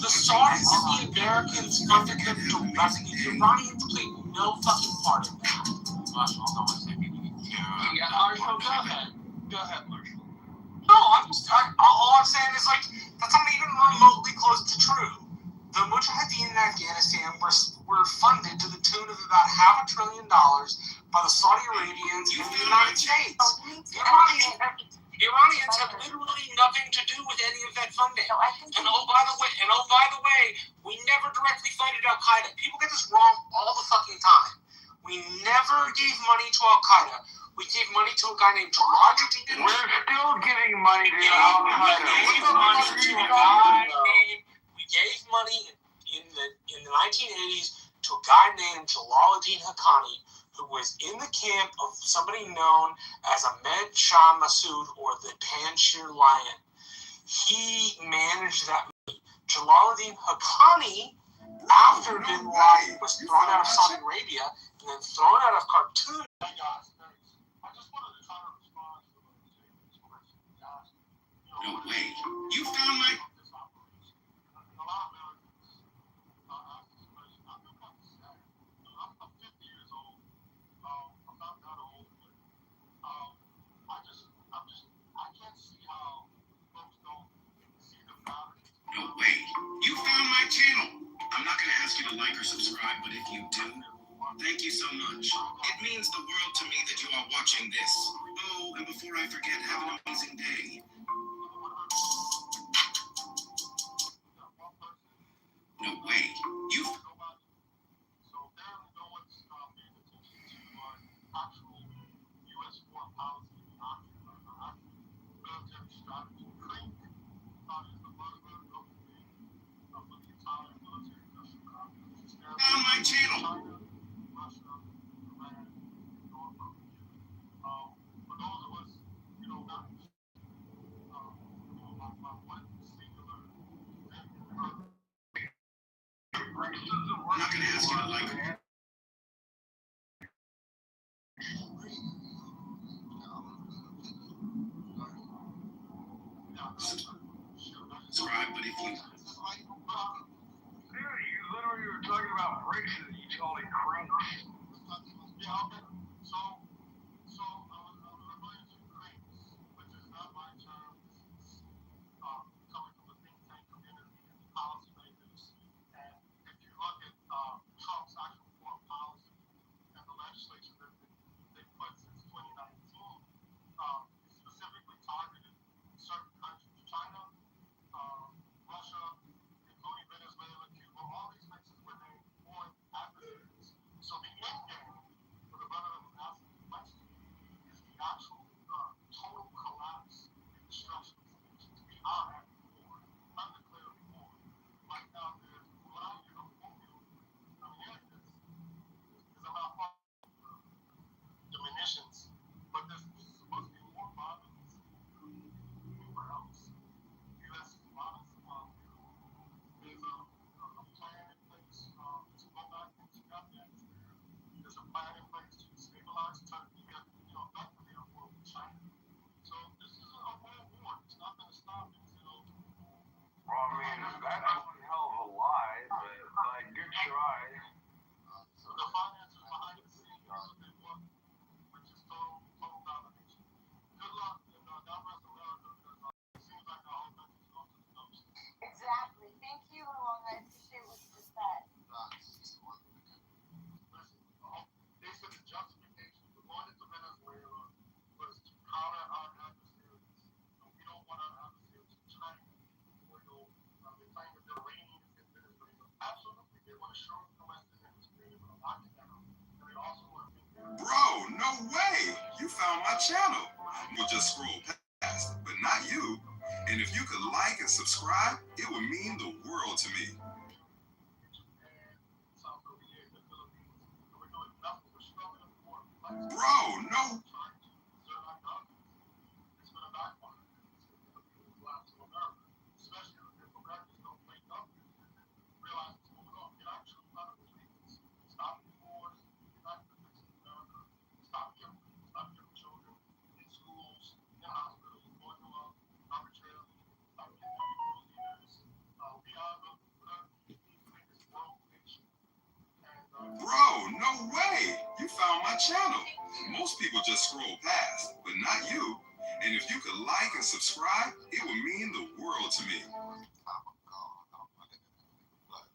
the Saudis and the Americans funded them directly. The Iranians played no fucking part in that. Marshall, go ahead. Go ahead, Marshall. No, all I'm saying is, like, that's not even remotely close to true. The Mujahideen in Afghanistan were funded to the tune of about $500 billion by the Saudi Arabians and the United States. The Iranians have literally nothing to do with any of that funding. And by the way, we never directly funded Al Qaeda. People get this wrong all the fucking time. We never gave money to Al Qaeda. We gave money to a guy named Roger D. We're still giving money to Al Qaeda. We gave money in the 1980s to a guy named Jalaluddin Haqqani, who was in the camp of somebody known as Ahmed Shah Massoud, or the Panjshir Lion. He managed that money. Jalaluddin Haqqani, after bin Laden was thrown out of Saudi Arabia and then thrown out of Khartoum. Hey guys, thanks. I just wanted to try to respond to James' question. No way. You found my... No way. You found my channel. I'm not going to ask you to like or subscribe, but if you do, thank you so much. It means the world to me that you are watching this. Oh, and before I forget, have an amazing day. No way. You... On my channel. I'm not going to ask you to like it. Subscribe, but if you... Dude, you literally were talking about braces. You told me cranks. Yeah, okay. So I was referring to cranks, which is not my term. This is coming from the think tank community and policymakers. And if you look at Trump's actual foreign policy and the legislation that they put since 2019, specifically targeted certain countries, China, Russia, including Venezuela, Cuba, all these places where they foreign adversaries. So the end game for the brotherhood of African question is the actual total collapse and destruction of the nations. We are at war, undeclared war. Right now, there's what I hear of war. I'm hearing this is about diminutions, but there's supposed to be more violence anywhere else. U.S. violence. There's a plan in place to go back into Afghanistan. There's a plan in place to stabilize Turkey and, effectively a war with China. So this is a world war. It's not going to stop until... Well, I mean, that's one hell of a lie, but, like, good try. So the finances behind the scenes are what they want, which is total domination. Good luck, and God bless America, because it seems like the whole country's going to the dumpster. Exactly. Thank you, Long. I appreciate what you just said. They said the justification for going into Venezuela was to counter our adversaries. And we don't want our adversaries to China. They're claiming that the Iranians in Venezuela. Absolutely. They want to show the Western Hemisphere. They want to lock it down. And they also want to think Bro, no way! You found my channel. You'll just scroll past, but not you. And if you could like and subscribe, it would mean the world to me. South Korea and the Philippines. And we're doing nothing but struggling for it. Bro, no. It's going to backfire. It's going to collapse to America. Especially if Americans don't wake up and realize what's going on. Get our troops out of the streets. Stop the wars. Unite the fix America. Stop killing children in schools, in hospitals, going to arbitrarily. Stop getting world leaders. We are the biggest world nation. Bro, no way! You found my channel. Most people just scroll past, but not you. And if you could like and subscribe, it would mean the world to me.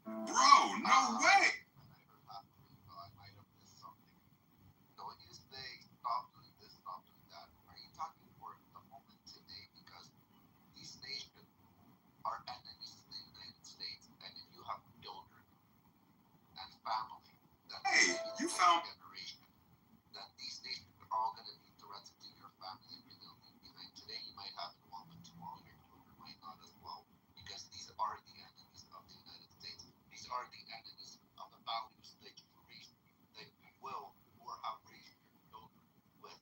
Bro, no way! Is they stop doing this, stop doing that? Are you talking for the moment today? Because these nations are enemies to the United States, and if you have children and family, Hey, you found generation, that these nations are all going to be threats to your family if you're leaving behind. Today you might have it well, but tomorrow your children might not as well, because these are the enemies of the United are the enemies of the values that you will or have raised your children with.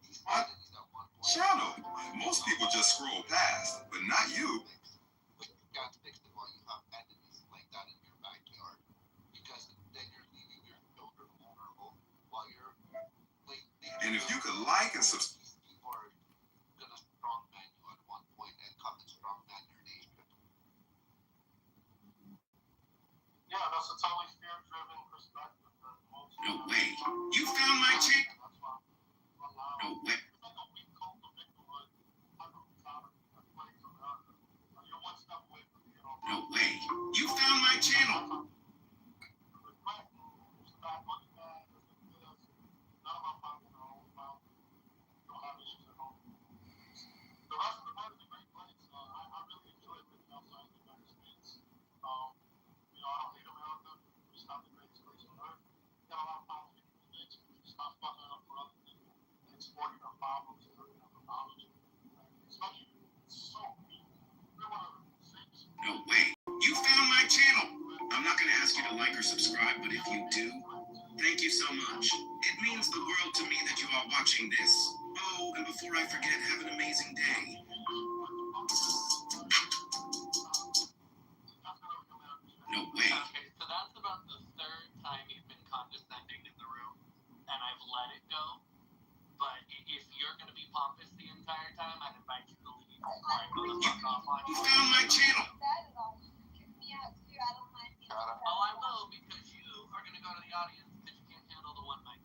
These enemies at one point. Channel. Most people just scroll past, but not you. But you can't fix it while you have enemies like that in your backyard, because then you're leaving your children vulnerable while you're And if you could like and subscribe. People are gonna strongman you at one point and come and strongman your nation. Yeah, that's a totally fear-driven perspective. No way. You found my chick. No way. No way. You found my channel. No way. You found my channel. I'm not going to ask you to like or subscribe, but if you do, thank you so much. It means the world to me that you are watching this. Oh, and before I forget, have an amazing day. No way. Okay, so that's about the third time you've been condescending in the room, and I've let it go. But if you're going to be pompous the entire time, I'd invite you to leave before I go the fuck off on you. You found my channel. Oh, I will, because you are going to go to the audience because you can't handle the one mic.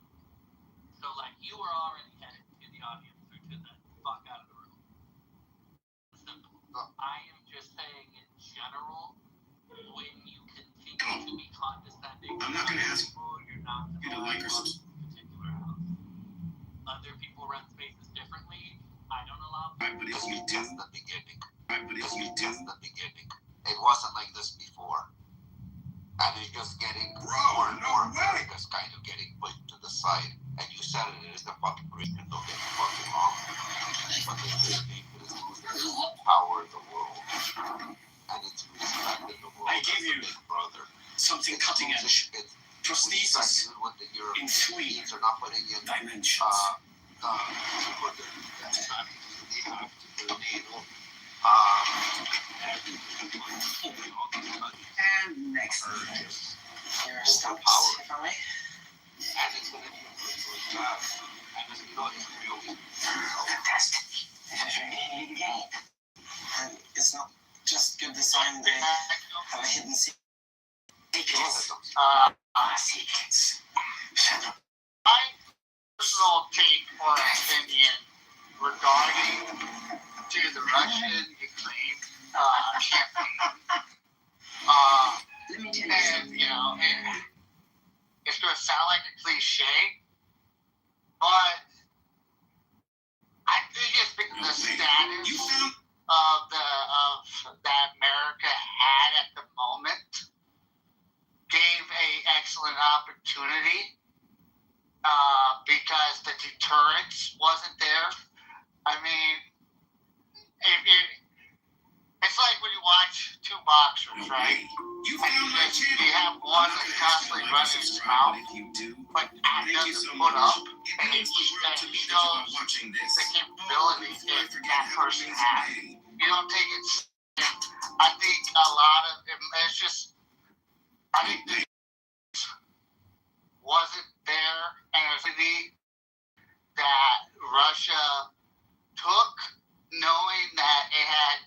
So, like, you were already headed to the audience or to the fuck out of the room. Simple. I am just saying in general, when you continue to be condescending, I'm not going to ask you're not you to like or subscribe. particular house. Other people run spaces differently. I don't allow. But if you do, the beginning. but if you do, the beginning. It wasn't like this before. And it's just getting more and more America's kind of getting put to the side. And you said it is the fucking Christian, don't get me fucking wrong. But the Christian is the power of the world. And it's respected the world. I give you big brother. something cutting edge. Prosthesis in 3 are not putting in dimensions. And next, your stops, if I may. And it's going to be really fast. And it's really Fantastic. And it's not just good design, they have a hidden secret. Secrets. My personal take or opinion regarding to the Russian-Ukraine campaign, and you know, it's going to sound like a cliche, but I think it's because the status of that America had at the moment gave a excellent opportunity because the deterrence wasn't there. I mean, it's like when you watch two boxers, right? You have one that's constantly running his mouth, but doesn't put up, and it shows the capability that person has. You don't take it. I think a lot of it's just. I think the wasn't there, and it was that Russia took, knowing that it had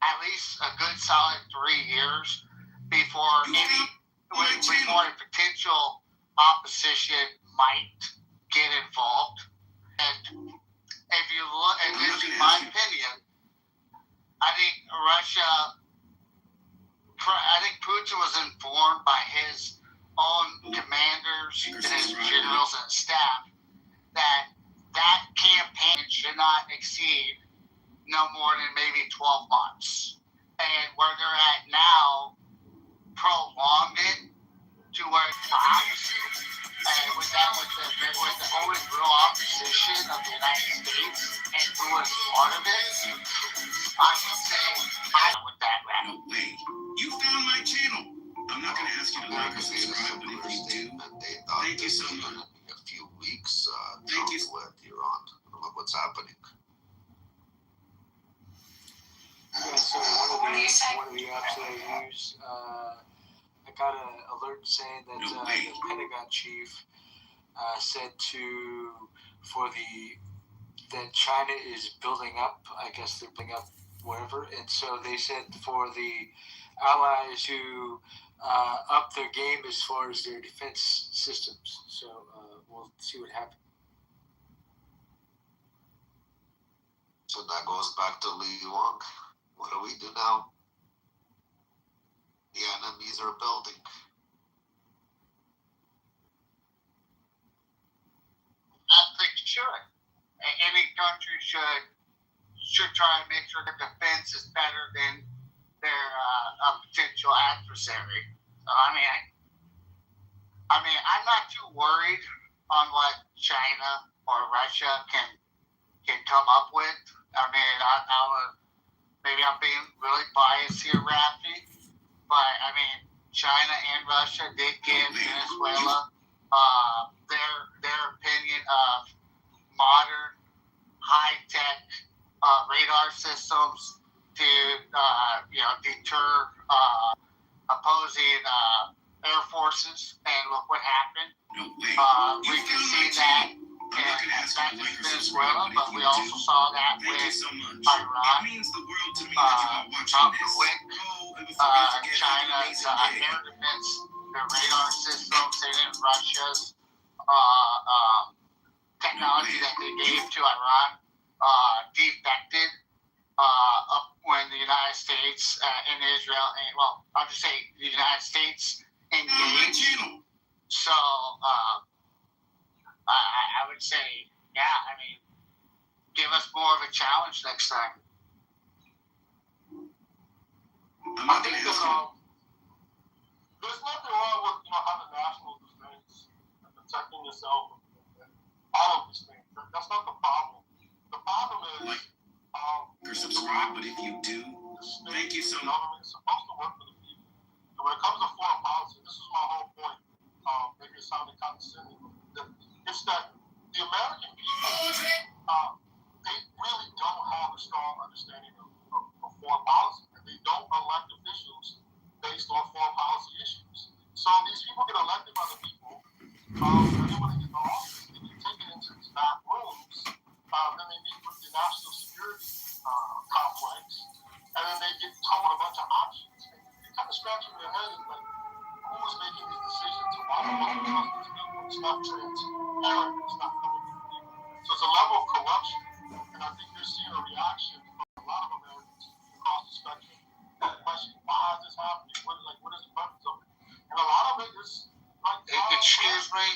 at least a good solid 3 years before before a potential opposition might get involved. And if you look, and this is my opinion, I think Putin was informed by his own commanders and his generals and staff that campaign should not exceed no more than maybe 12 months. And where they're at now, prolonged it to where it's tops. And with the only real opposition of the United States and who was part of it, I would say I with that rap. No way. You ask you to like or subscribe, but if you do, thank you so much. In a few weeks, Thank you. what you're on. Look what's happening. Yeah, so one of the apps that I use, I got an alert saying that the Pentagon chief said that China is building up. I guess they're building up wherever, and so they said for the allies to up their game as far as their defense systems. So we'll see what happens. So that goes back to Li Wang. What do we do now? The enemies are building. I think should. Any country should try to make sure their defense is better than their potential adversary. So I mean, I'm not too worried on what China or Russia can come up with. I mean, maybe I'm being really biased here, Rafi, but I mean, China and Russia did give Venezuela their opinion of modern, high-tech radar systems to deter opposing air forces. And look what happened. We can see that in not just Venezuela, but we also saw that with Iran. How quick China's air defense, their radar systems, and Russia's technology that they gave to Iran defected when the United States and Israel, I'll just say the United States engaged. So I would say, give us more of a challenge next time. I think that there's nothing wrong with having national defense and protecting yourself and all of these things. That's not the problem. The problem is or subscribe, but if you do, thank you so much. It's supposed to work for the people. And when it comes to foreign policy, this is my whole point. Maybe it sounded condescending. It's that the American people, they really don't have a strong understanding of foreign policy. And they don't elect officials based on foreign policy issues. So these people get elected by the people, and then when they get in office, they get taken into these back rooms, then they meet with the national security complex, and then they get told a bunch of options. And you're kind of scratching your head and like, who's making these decisions and why do I trust these people? It's not transparent, it's not coming from people. So it's a level of corruption, and I think you're seeing a reaction from a lot of Americans across the spectrum. That question, why is this happening? What is the purpose of it? And a lot of it is like... Excuse me,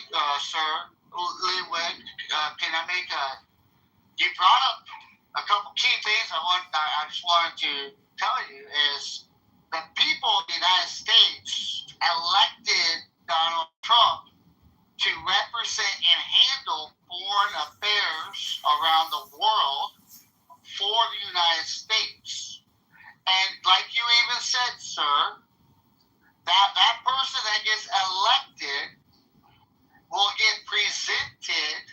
sir, Lee Wade, can I make you brought up a couple key things I just wanted to tell you is the people of the United States elected Donald Trump to represent and handle foreign affairs around the world for the United States. And like you even said, sir, that person that gets elected will get presented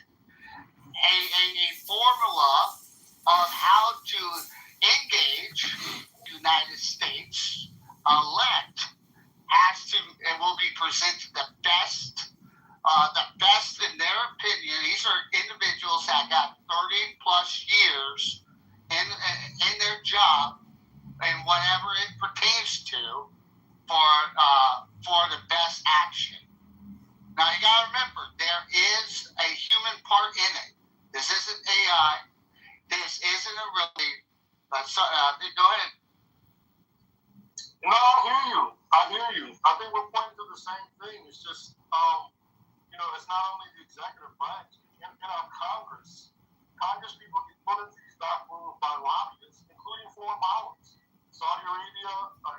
a formula of how to engage the United States elect it will be presented the best in their opinion. These are individuals that got 30 plus years in their job and whatever it pertains to for the best action. Now you gotta remember, there is a human part in it. This isn't AI. This isn't a really. Go ahead. No, I hear you. I think we're pointing to the same thing. It's just, it's not only the executive branch. In our Congress people get put into these back rooms by lobbyists, including foreign powers. Saudi Arabia,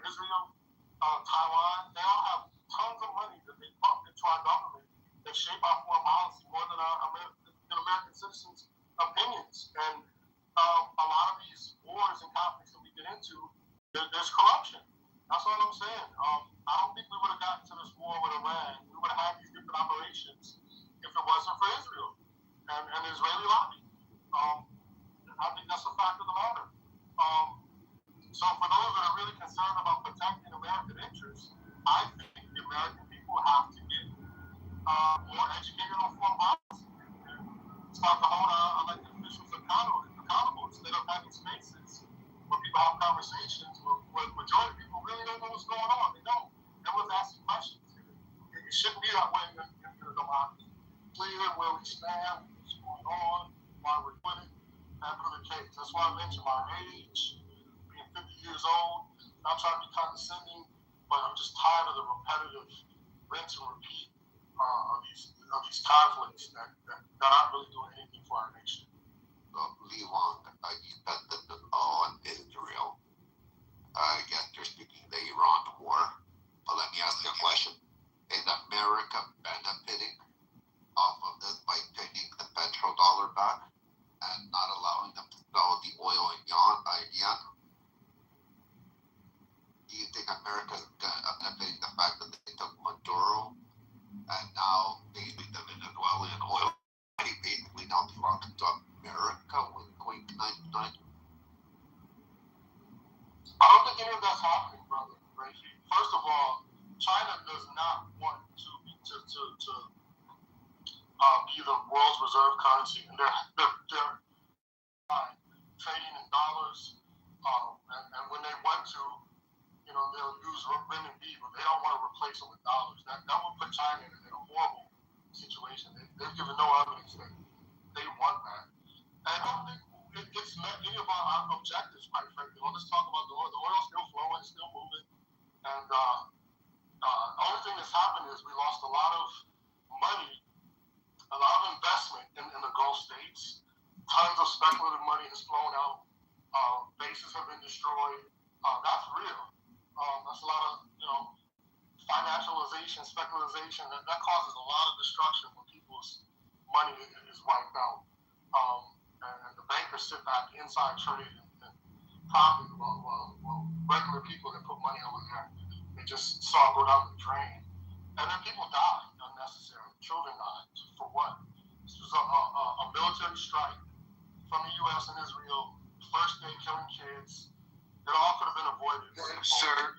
Israel, Taiwan, they all have tons of money that they pump into our government that shape our foreign policy more than American citizens' opinions. And a lot of these wars and conflicts that we get into, there's corruption. That's all I'm saying. I don't think we would have gotten to this have to get more educated on foreign policy. Start to hold our elected officials accountable instead of having spaces where people have conversations where the majority of people really don't know what's going on. They don't. Everyone's asking questions. It shouldn't be that way in a democracy. Clear where we stand, what's going on, why we're doing it, and for the case. That's why I mentioned my age, being 50 years old. I'm trying to be condescending, but I'm just tired of the repetitive rinse and repeat of these conflicts that aren't really doing anything for our nation. Lee Wong, you said that on Israel, I guess you're speaking the Iran war. But let me ask you a question. Is America benefiting off of this by pinning the petrodollar back and not allowing them to sell the oil in yen? Do you think America is benefiting the fact that they took Maduro and now they leave the Venezuelan oil? And he basically now belongs to America with going to 99? I don't think any of that's happening, brother. Right? First of all, China does not want to be the world's reserve currency, and they're trading in dollars. And when they want to, they'll use renminbi, but they don't want to replace it with dollars. That would put China in a horrible situation. They've given no evidence that they want that. And I don't think it's met any of our objectives, quite frankly. Let's talk about the oil. The oil's still flowing, it's still moving. And the only thing that's happened is we lost a lot of money, a lot of investment in the Gulf states. Tons of speculative money has flown out. Bases have been destroyed. That's real. That's a lot of, financialization, speculation. That causes a lot of destruction when people's money is wiped out. And the bankers sit back inside trade and profit while regular people that put money over there, they just saw it go down the drain. And then people die unnecessarily. Children die. For what? This was a military strike from the U.S. and Israel. First day killing kids. It all could have been avoided. Sir.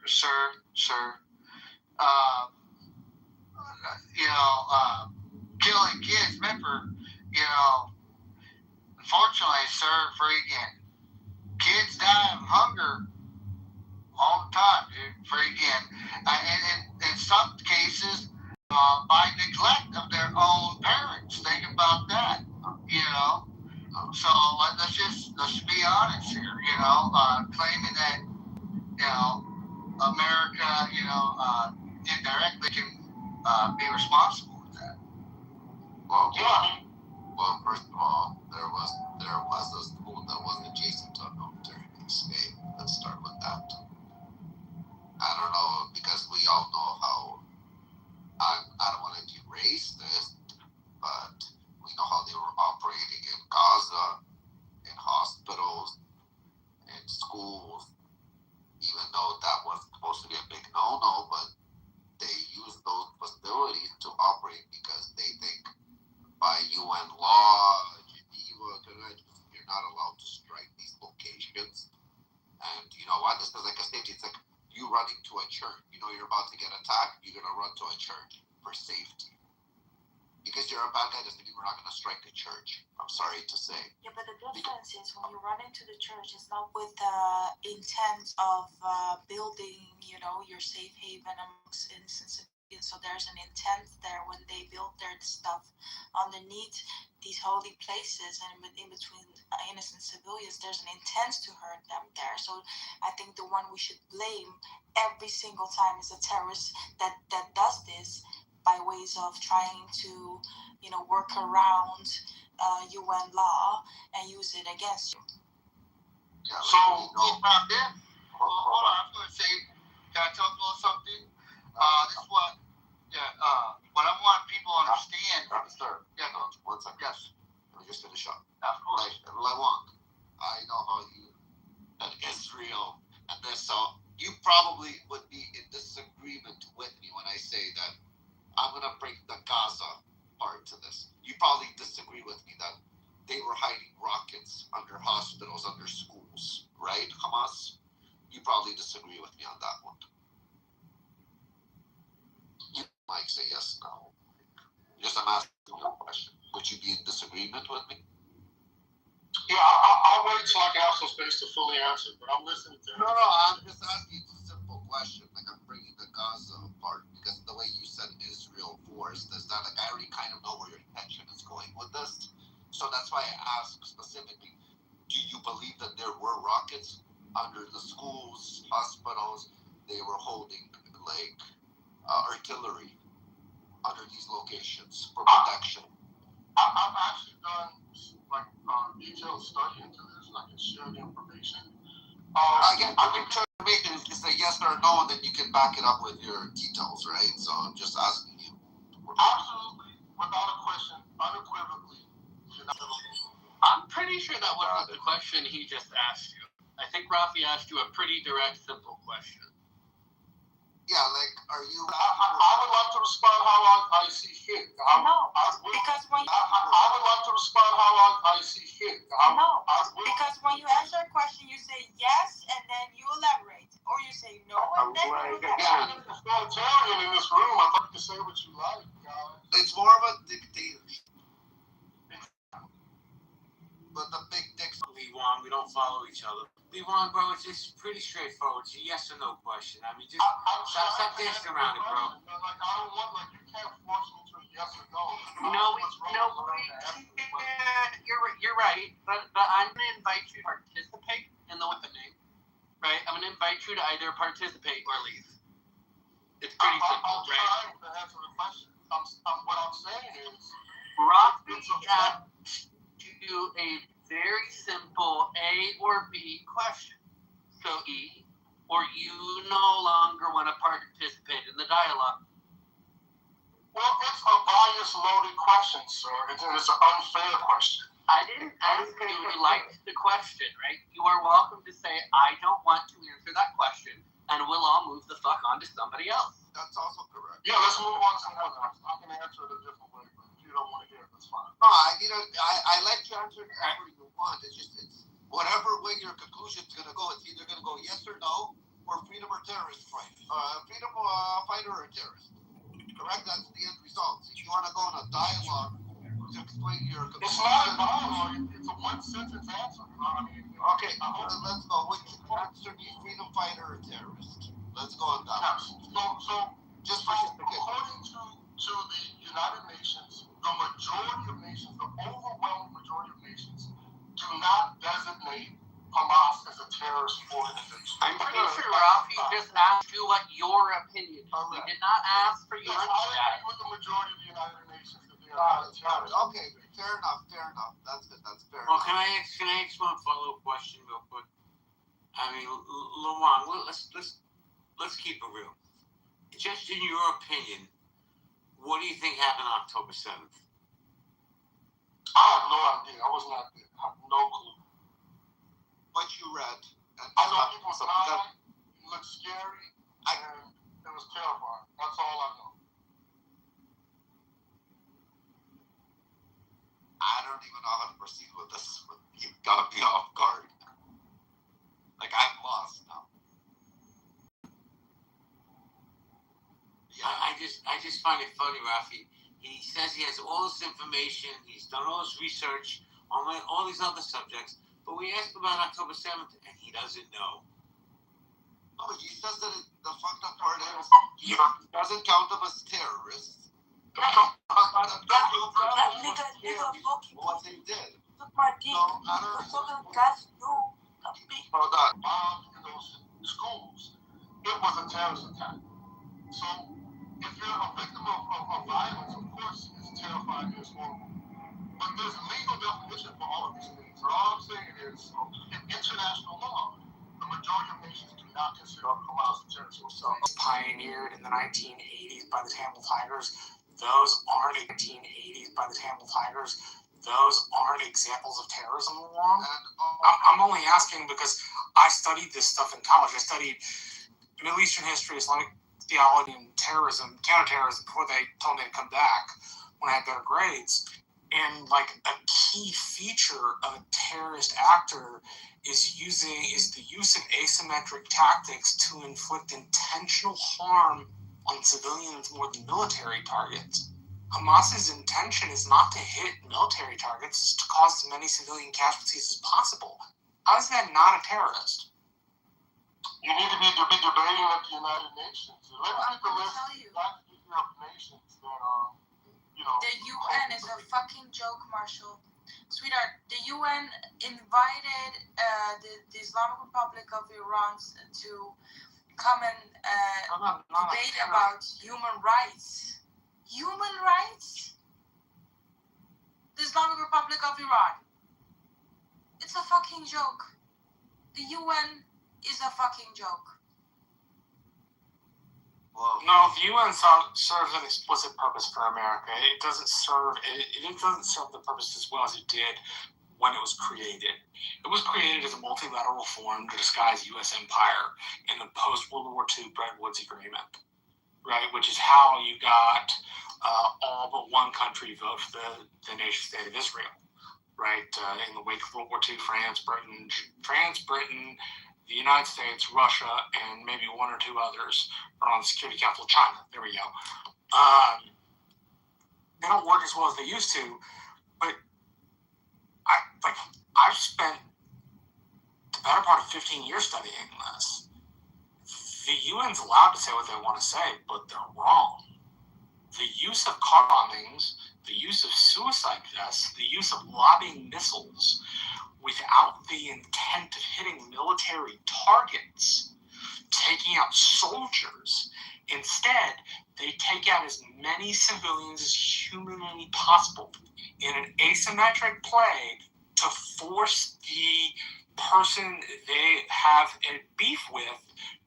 Killing kids. Remember, unfortunately, sir, freaking kids die of hunger all the time, dude. Freaking, and in some cases, by neglect of their own parents. Think about that. So let's be honest here. Claiming that America, indirectly can be responsible with that. Well, first of all, there was a school that was adjacent to a military base. Okay, let's start with that. I don't know, because we all know how, I don't want to be racist, but we know how they were operating in Gaza, in hospitals, in schools, even though that was supposed to be a big no-no, but they use those facilities to operate because they think by UN law, Geneva, you're not allowed to strike these locations. And you know what? This is like a safety. It's like you running to a church. You're about to get attacked. You're going to run to a church for safety. Because you're a bad guy doesn't mean we're not going to strike a church. I'm sorry to say. Yeah, but the difference is when you run into the church, it's not with the intent of building, your safe haven amongst innocent civilians. So there's an intent there when they build their stuff underneath these holy places and in between innocent civilians. There's an intent to hurt them there. So I think the one we should blame every single time is a terrorist that does this by ways of trying to, work around UN law and use it against you. Yeah, so, hold on. I'm going to say, can I talk a little something? This is what I want people to understand. Sir, yeah, no, 1 second. Yes. Let me just finish up. Of course. I know how you and Israel and this, so you probably would be in disagreement with me when I say that I'm going to bring the Gaza part to this. You probably disagree with me that they were hiding rockets under hospitals, under schools, right, Hamas? You probably disagree with me on that one. You might say yes, no. Just I'm asking you a question. Would you be in disagreement with me? Yeah, I'll wait till I can have some space to fully answer, but I'm listening to No, I'm just asking a simple question. Like, I'm bringing the Gaza apart because the way you said Israel forced is that, like, I already kind of know where your intention is going with this. So that's why I asked specifically, do you believe that there were rockets under the schools, hospitals? They were holding, like, artillery under these locations for protection? I've actually done like detailed study into this, and I can share the information. I think information is just a yes or no, and then you can back it up with your details, right? So I'm just asking you. Absolutely, without a question, unequivocally. I'm pretty sure that wasn't the question he just asked you. I think Rafi asked you a pretty direct, simple question. Yeah, like, are you? I would like to respond how I see fit. Because when I would like to respond how I see fit. Because when you answer a question, you say yes, and then you elaborate, or you say no, and then you elaborate. It's Libertarian in this room. I thought you could say what you like, guys. It's more of a dictatorship. But the big dicks. Lee-Wan, we don't follow each other. Lee-Wan, bro, it's just pretty straightforward. It's a yes or no question. I mean, just stop dancing around it, bro. Like, I don't want, like, you can't force me to a yes or no. You're right. But I'm going to invite you to participate in the opening, right? I'm going to invite you to either participate or leave. It's pretty simple, right? I'm trying to answer the question. What I'm saying is, Rafi asked you a very simple A or B question. So E, or you no longer want to participate in the dialogue. Well, it's a bias-loaded question, sir. It's an unfair question. I didn't ask you if you liked the question, right? You are welcome to say, I don't want to answer that question, and we'll all move the fuck on to somebody else. That's also correct. Yeah, let's move on to someone else. I can answer it a different way, but if you don't want to hear it, that's fine. No, I let you answer whatever you want. It's whatever way your conclusion is going to go. It's either going to go yes or no, or freedom or terrorist fight. Freedom fighter or terrorist. Correct? That's the end result. If you want to go in a dialogue to explain your conclusion. It's not a dialogue. It's a one-sentence answer. You know what I mean? Okay, let's go. Which answer be freedom fighter or terrorist? Let's go on that. So just for according to the United Nations, the majority of nations, the overwhelming majority of nations, do not designate Hamas as a terrorist organization. I'm pretty sure Rafi just asked you what your opinion is. He did not ask for your I agree with the majority of the United Nations that they are not a terrorist. Okay, fair enough. That's good. That's fair. Well, can I ask one follow-up question real quick? I mean, Lee-Wan, let's keep it real. Just in your opinion, what do you think happened October 7th? I have no idea. I was not there. I have no clue. What you read. I know people died, it looked scary, and it was terrifying. That's all I know. I don't even know how to proceed with this. You got me off guard. Like, I'm lost now. Yeah, I just find it funny, Rafi. He says he has all this information. He's done all this research on all these other subjects. But we asked about October 7th, and he doesn't know. No, he says that the fucked up part is he doesn't count them as terrorists. What they did. Hold on. Bombed in those schools. It was a terrorist attack. So, if you're a victim of violence, of course, it's terrifying and it's horrible. But there's a legal definition for all of these things. And all I'm saying is, in international law, the majority of nations do not consider Hamas a terrorist organization. Pioneered in the 1980s by the Tamil Tigers. Those aren't 1980s by the Tamil Tigers. Those aren't examples of terrorism along. I'm only asking because I studied this stuff in college. I studied Middle Eastern history, Islamic theology, and terrorism, counterterrorism before they told me to come back when I had better grades. And like a key feature of a terrorist actor is the use of asymmetric tactics to inflict intentional harm on civilians more than military targets. Hamas's intention is not to hit military targets, it's to cause as many civilian casualties as possible. How is that not a terrorist? You need to be debating at the United Nations. Let's get the list of nations that The UN is a fucking joke, Marshall. Sweetheart, the UN invited the Islamic Republic of Iran to come and debate about human rights. Human rights? The Islamic Republic of Iran. It's a fucking joke. The UN is a fucking joke. No, the UN serves an explicit purpose for America. It doesn't serve the purpose as well as it did when it was created. It was created as a multilateral forum to disguise U.S. empire in the post-World War II Bretton Woods Agreement, right? Which is how you got all but one country to vote for the nation-state of Israel, right? In the wake of World War II, France, Britain, the United States, Russia, and maybe one or two others are on the Security Council of China. There we go. They don't work as well as they used to, but I've spent the better part of 15 years studying this. The UN's allowed to say what they want to say, but they're wrong. The use of car bombings, the use of suicide vests, the use of lobbying missiles without the intent of hitting military targets, taking out soldiers. Instead, they take out as many civilians as humanly possible in an asymmetric play to force the person they have a beef with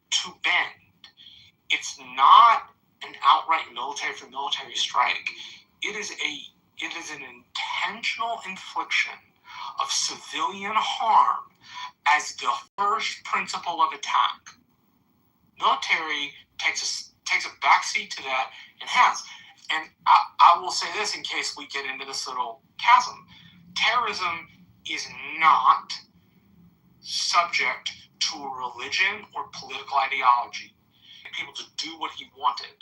to bend. It's not an outright military strike. It is an intentional infliction of civilian harm as the first principle of attack. Military takes a backseat to that and has. And I will say this in case we get into this little chasm. Terrorism is not subject to a religion or political ideology. People to do what he wanted.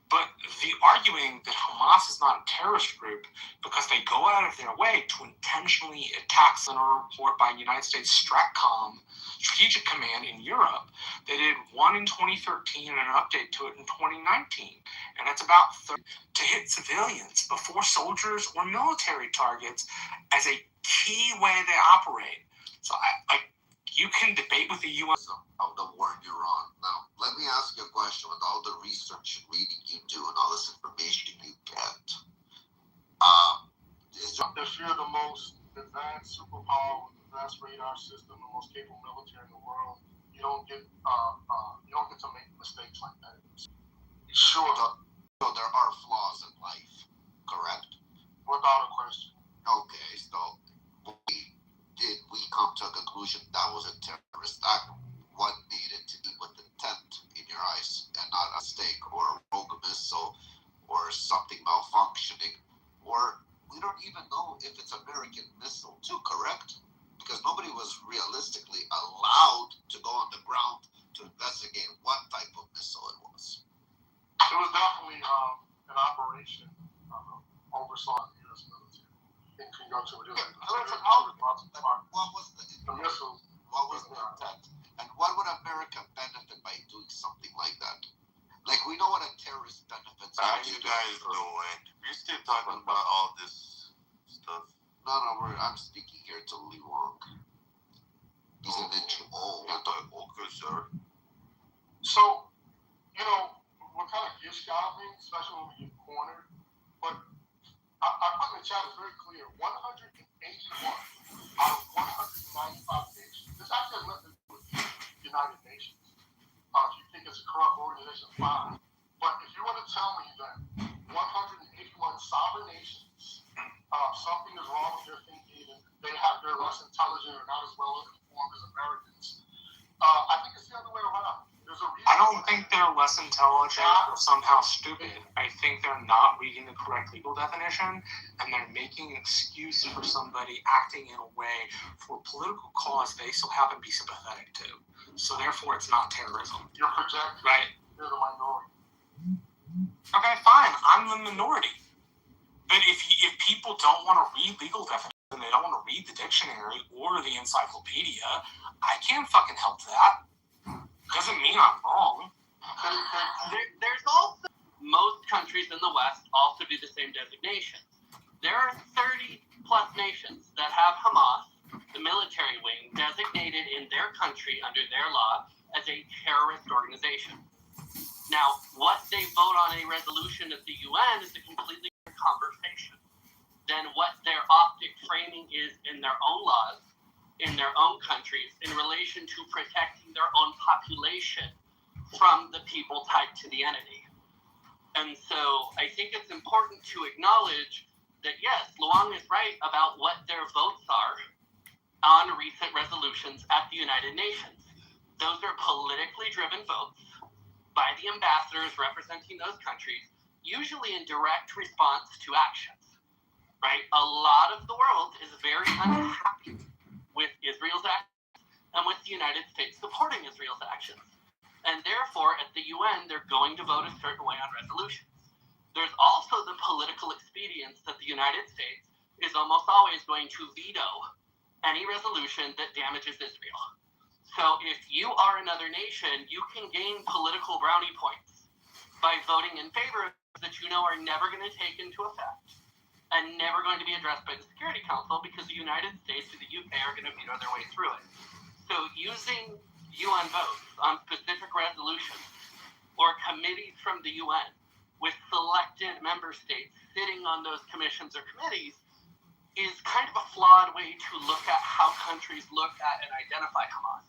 But the arguing that Hamas is not a terrorist group because they go out of their way to intentionally attack in a report by United States STRATCOM, Strategic Command in Europe. They did one in 2013 and an update to it in 2019. And it's about to hit civilians before soldiers or military targets as a key way they operate. So you can debate with the U.S. of the war in Iran. Now, let me ask you a question. With all the research and reading you do and all this information you get, if you're the most advanced superpower with the best radar system, the most capable military in the world, you don't get to make mistakes like that. Sure. So there are flaws in life, correct? Without a question. Okay, so we come to a conclusion that was a terrorist act. What needed to be with intent in your eyes and not a mistake or a rogue missile or something malfunctioning, or we don't even know if it's American missile too, correct? Because nobody was realistically allowed to go on the ground to investigate what type of missile it was. It was definitely an operation oversaw the U.S. military in conjunction with Israel. What was the missile? What was the intent? And what would America benefit by doing something like that? Like, we know what a terrorist benefits. How you guys doing? We're still talking about all this stuff. No, I'm speaking here to Lee Wong. He's an intro. Okay, sir. So, we're kind of gish-gobbling, especially when we get cornered. But I put in the chat, it's very clear, 181 out of 195 nations. This actually has nothing to do with the United Nations. If you think it's a corrupt organization, fine. But if you were to tell me that 181 sovereign nations, something is wrong with their thinking and they're less intelligent or not as well informed as Americans, I think it's the other way around. There's a reason. I don't think they're less intelligent or somehow stupid. I think they're not reading the correct legal definition, and they're making an excuse for somebody acting in a way for a political cause they so happen to be sympathetic to. So therefore, it's not terrorism. You're projecting. Right. You're the minority. Okay, fine. I'm the minority. But if people don't want to read legal definitions and they don't want to read the dictionary or the encyclopedia, I can't fucking help that. Doesn't mean I'm wrong. There's also, most countries in the West also do the same designation. There are 30 plus nations that have Hamas, the military wing, designated in their country under their law as a terrorist organization. Now, what they vote on a resolution at the UN is a completely different conversation than what their optic framing is in their own laws, in their own countries, in relation to protecting their own population from the people tied to the entity. And so I think it's important to acknowledge that, yes, Luong is right about what their votes are on recent resolutions at the United Nations. Those are politically driven votes by the ambassadors representing those countries, usually in direct response to actions, right? A lot of the world is very unhappy with Israel's actions and with the United States supporting Israel's actions. And therefore, at the UN, they're going to vote a certain way on resolutions. There's also the political expedience that the United States is almost always going to veto any resolution that damages Israel. So if you are another nation, you can gain political brownie points by voting in favor of things that you know are never going to take into effect and never going to be addressed by the Security Council because the United States or the UK are going to veto their way through it. So using UN votes on specific resolutions or committees from the UN with selected member states sitting on those commissions or committees is kind of a flawed way to look at how countries look at and identify Hamas,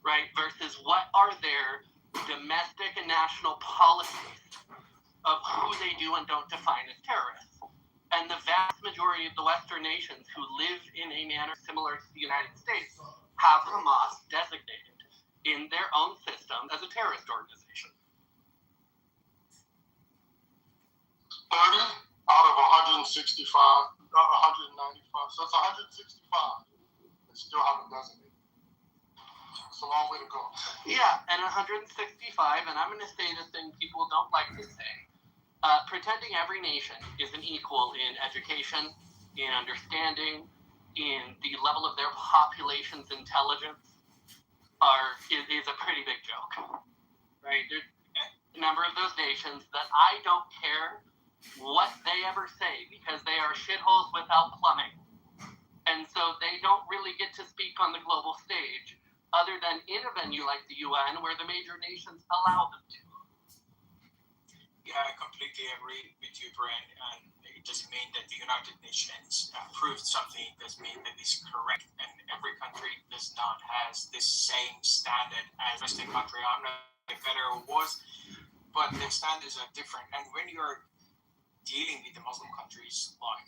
right? Versus what are their domestic and national policies of who they do and don't define as terrorists. And the vast majority of the Western nations who live in a manner similar to the United States have Hamas designated in their own system as a terrorist organization. 30 out of 165, 195. So it's 165 that still haven't designated. It's a long way to go. Yeah, and 165, and I'm going to say the thing people don't like to say. Pretending every nation is an equal in education, in understanding, in the level of their population's intelligence is a pretty big joke, right? There's a number of those nations that I don't care what they ever say because they are shitholes without plumbing. And so they don't really get to speak on the global stage other than in a venue like the UN where the major nations allow them to. Yeah, I completely agree with you, Brian. And it doesn't mean that the United Nations approved something. It doesn't mean that it's correct. And every country does not have this same standard as a Western country. I'm not better or worse, but the standards are different. And when you're dealing with the Muslim countries, like,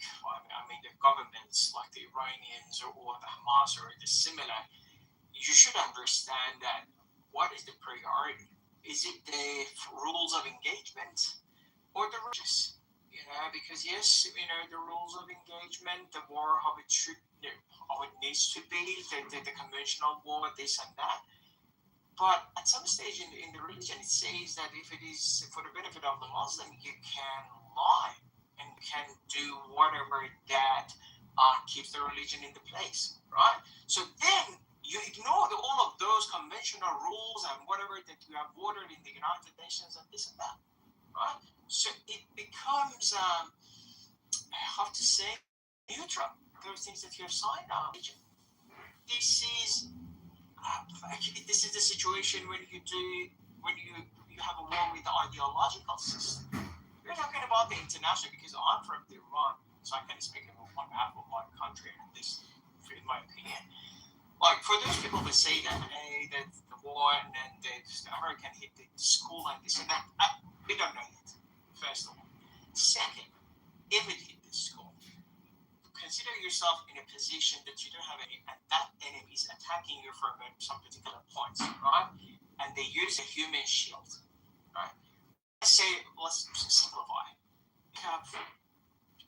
the governments like the Iranians or the Hamas or the similar, you should understand that what is the priority? Is it the rules of engagement or the rules? Because yes, the rules of engagement, the war, how it should, how it needs to be, the conventional war, this and that. But at some stage in the religion, it says that if it is for the benefit of the Muslim, you can lie and can do whatever that keeps the religion in the place, right? So then you ignore all of those conventional rules and whatever that you have ordered in the United Nations and this and that, right? So it becomes, I have to say, neutral. Those things that you have signed on. This is the situation when you have a war with the ideological system. We're talking about the international because I'm from Iran, so I can speak on behalf of my country and this, in my opinion. Like, for those people that say that, hey, that the war and then the American hit the school and this and that, we don't know yet, first of all. Second, if it hit the school, consider yourself in a position that you don't have any, and that enemy is attacking you from some particular points, right? And they use a human shield, right? Let's simplify.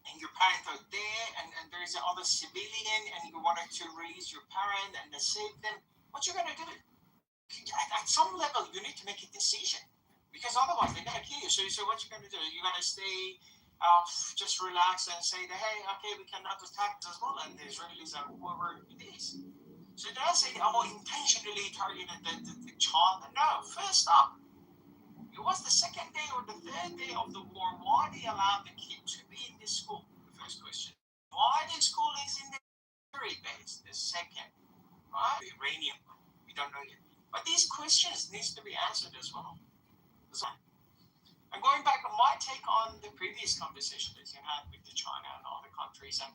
And your parents are there, and there's another civilian, and you wanted to release your parent and to save them, what you gonna do? At some level, you need to make a decision. Because otherwise they're gonna kill you. So what you gonna do? You're gonna stay, just relax and say that, hey, okay, we cannot attack as well, and the Israelis or whoever it is. So don't say, oh, intentionally targeted the child. No, first up, it was the second day or the third day of the war. Why they allowed the kid to be in the school? The first question. Why the school is in the military base? The second, right? The uranium. We don't know yet. But these questions needs to be answered as well. So, and going back on my take on the previous conversation that you had with the China and other countries, and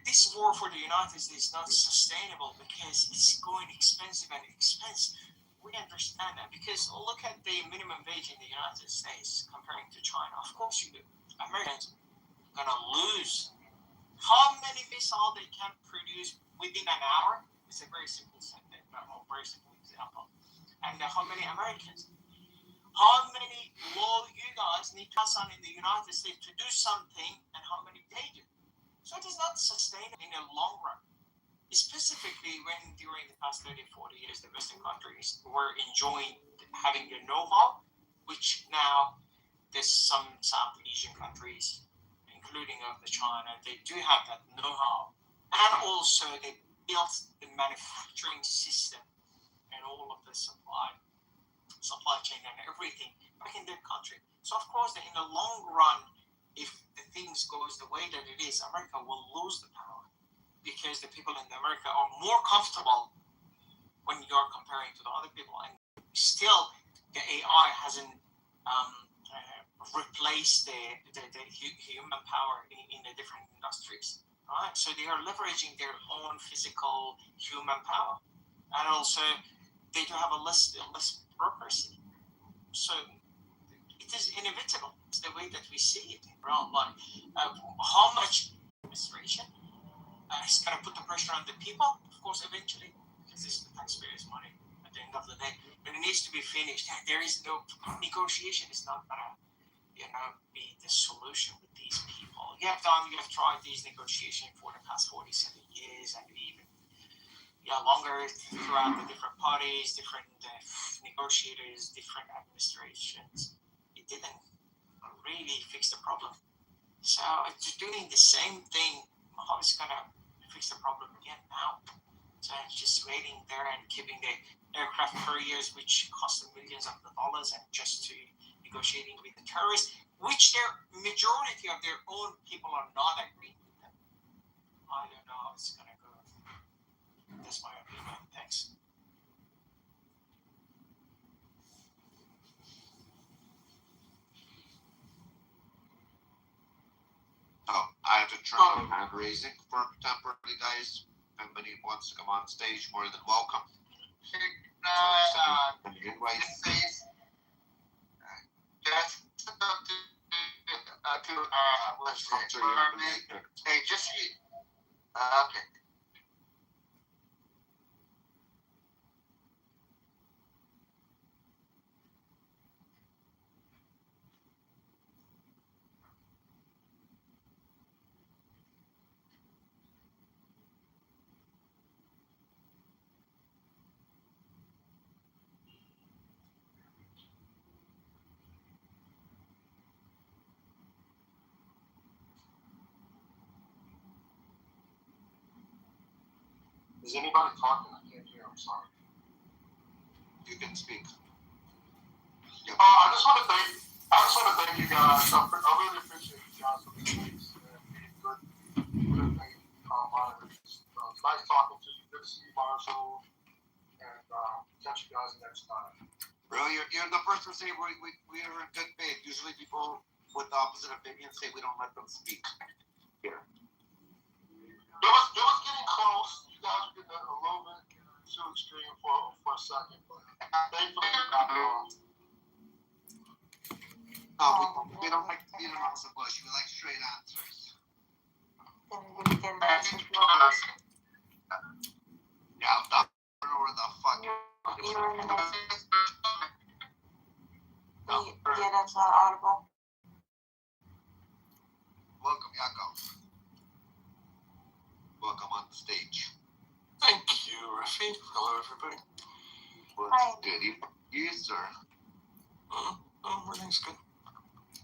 this war for the United States is not sustainable because it's going expensive and expensive. We understand that because look at the minimum wage in the United States comparing to China. Of course, Americans are gonna lose. How many missiles they can produce within an hour? It's a very simple sentence, very simple example. And how many Americans? How many law you guys need to pass on in the United States to do something, and how many they do? So it is not sustainable in the long run. Specifically when during the past 30, 40 years, the Western countries were enjoying having the know-how, which now there's some South Asian countries, including of the China, they do have that know-how. And also they built the manufacturing system and all of the supply chain and everything back in their country. So of course, in the long run, if the things goes the way that it is, America will lose the power because the people in America are more comfortable when you're comparing to the other people, and still the AI hasn't replaced the human power in the different industries. Right? So they are leveraging their own physical human power, and also they do have a less bureaucracy. So it is inevitable. It's the way that we see it in real life. How much administration is going to put the pressure on the people? Of course, eventually, because it's the taxpayers' money at the end of the day. But it needs to be finished. There is no negotiation. Is not going to, be the solution with these people. You have tried these negotiations for the past 47 years, and even longer throughout the different parties, different negotiators, different administrations. It didn't really fix the problem. So it's doing the same thing. How is going to fix the problem again now? So it's just waiting there and keeping the aircraft carriers, which cost them millions of dollars, and just to negotiating with the terrorists, which their majority of their own people are not agreeing with them. I don't know how it's going to go. That's my opinion. Thanks. I have to turn hand raising for temporarily, guys. If anybody wants to come on stage, more than welcome. Hey, just okay. Is anybody talking? I can't hear. I'm sorry. You can speak. I just want to thank you guys. I really appreciate you guys for the space and being good monitors. It's nice talking to you. Good to see you, Marshall. And catch you guys next time. Bro, you're the first to say we are in good faith. Usually people with the opposite opinion say we don't let them speak. Here. It was getting close. You guys were getting a little bit too extreme for a second, but thankfully you got it on. No, we don't like to beat around the bush. We like straight answers. Yeah, I don't know where the fuck you're in the message. Yeah, that's not audible. Welcome, Yaakov. Welcome on the stage. Thank you, Rafi. Hello, everybody. What's good? You, sir? Everything's good.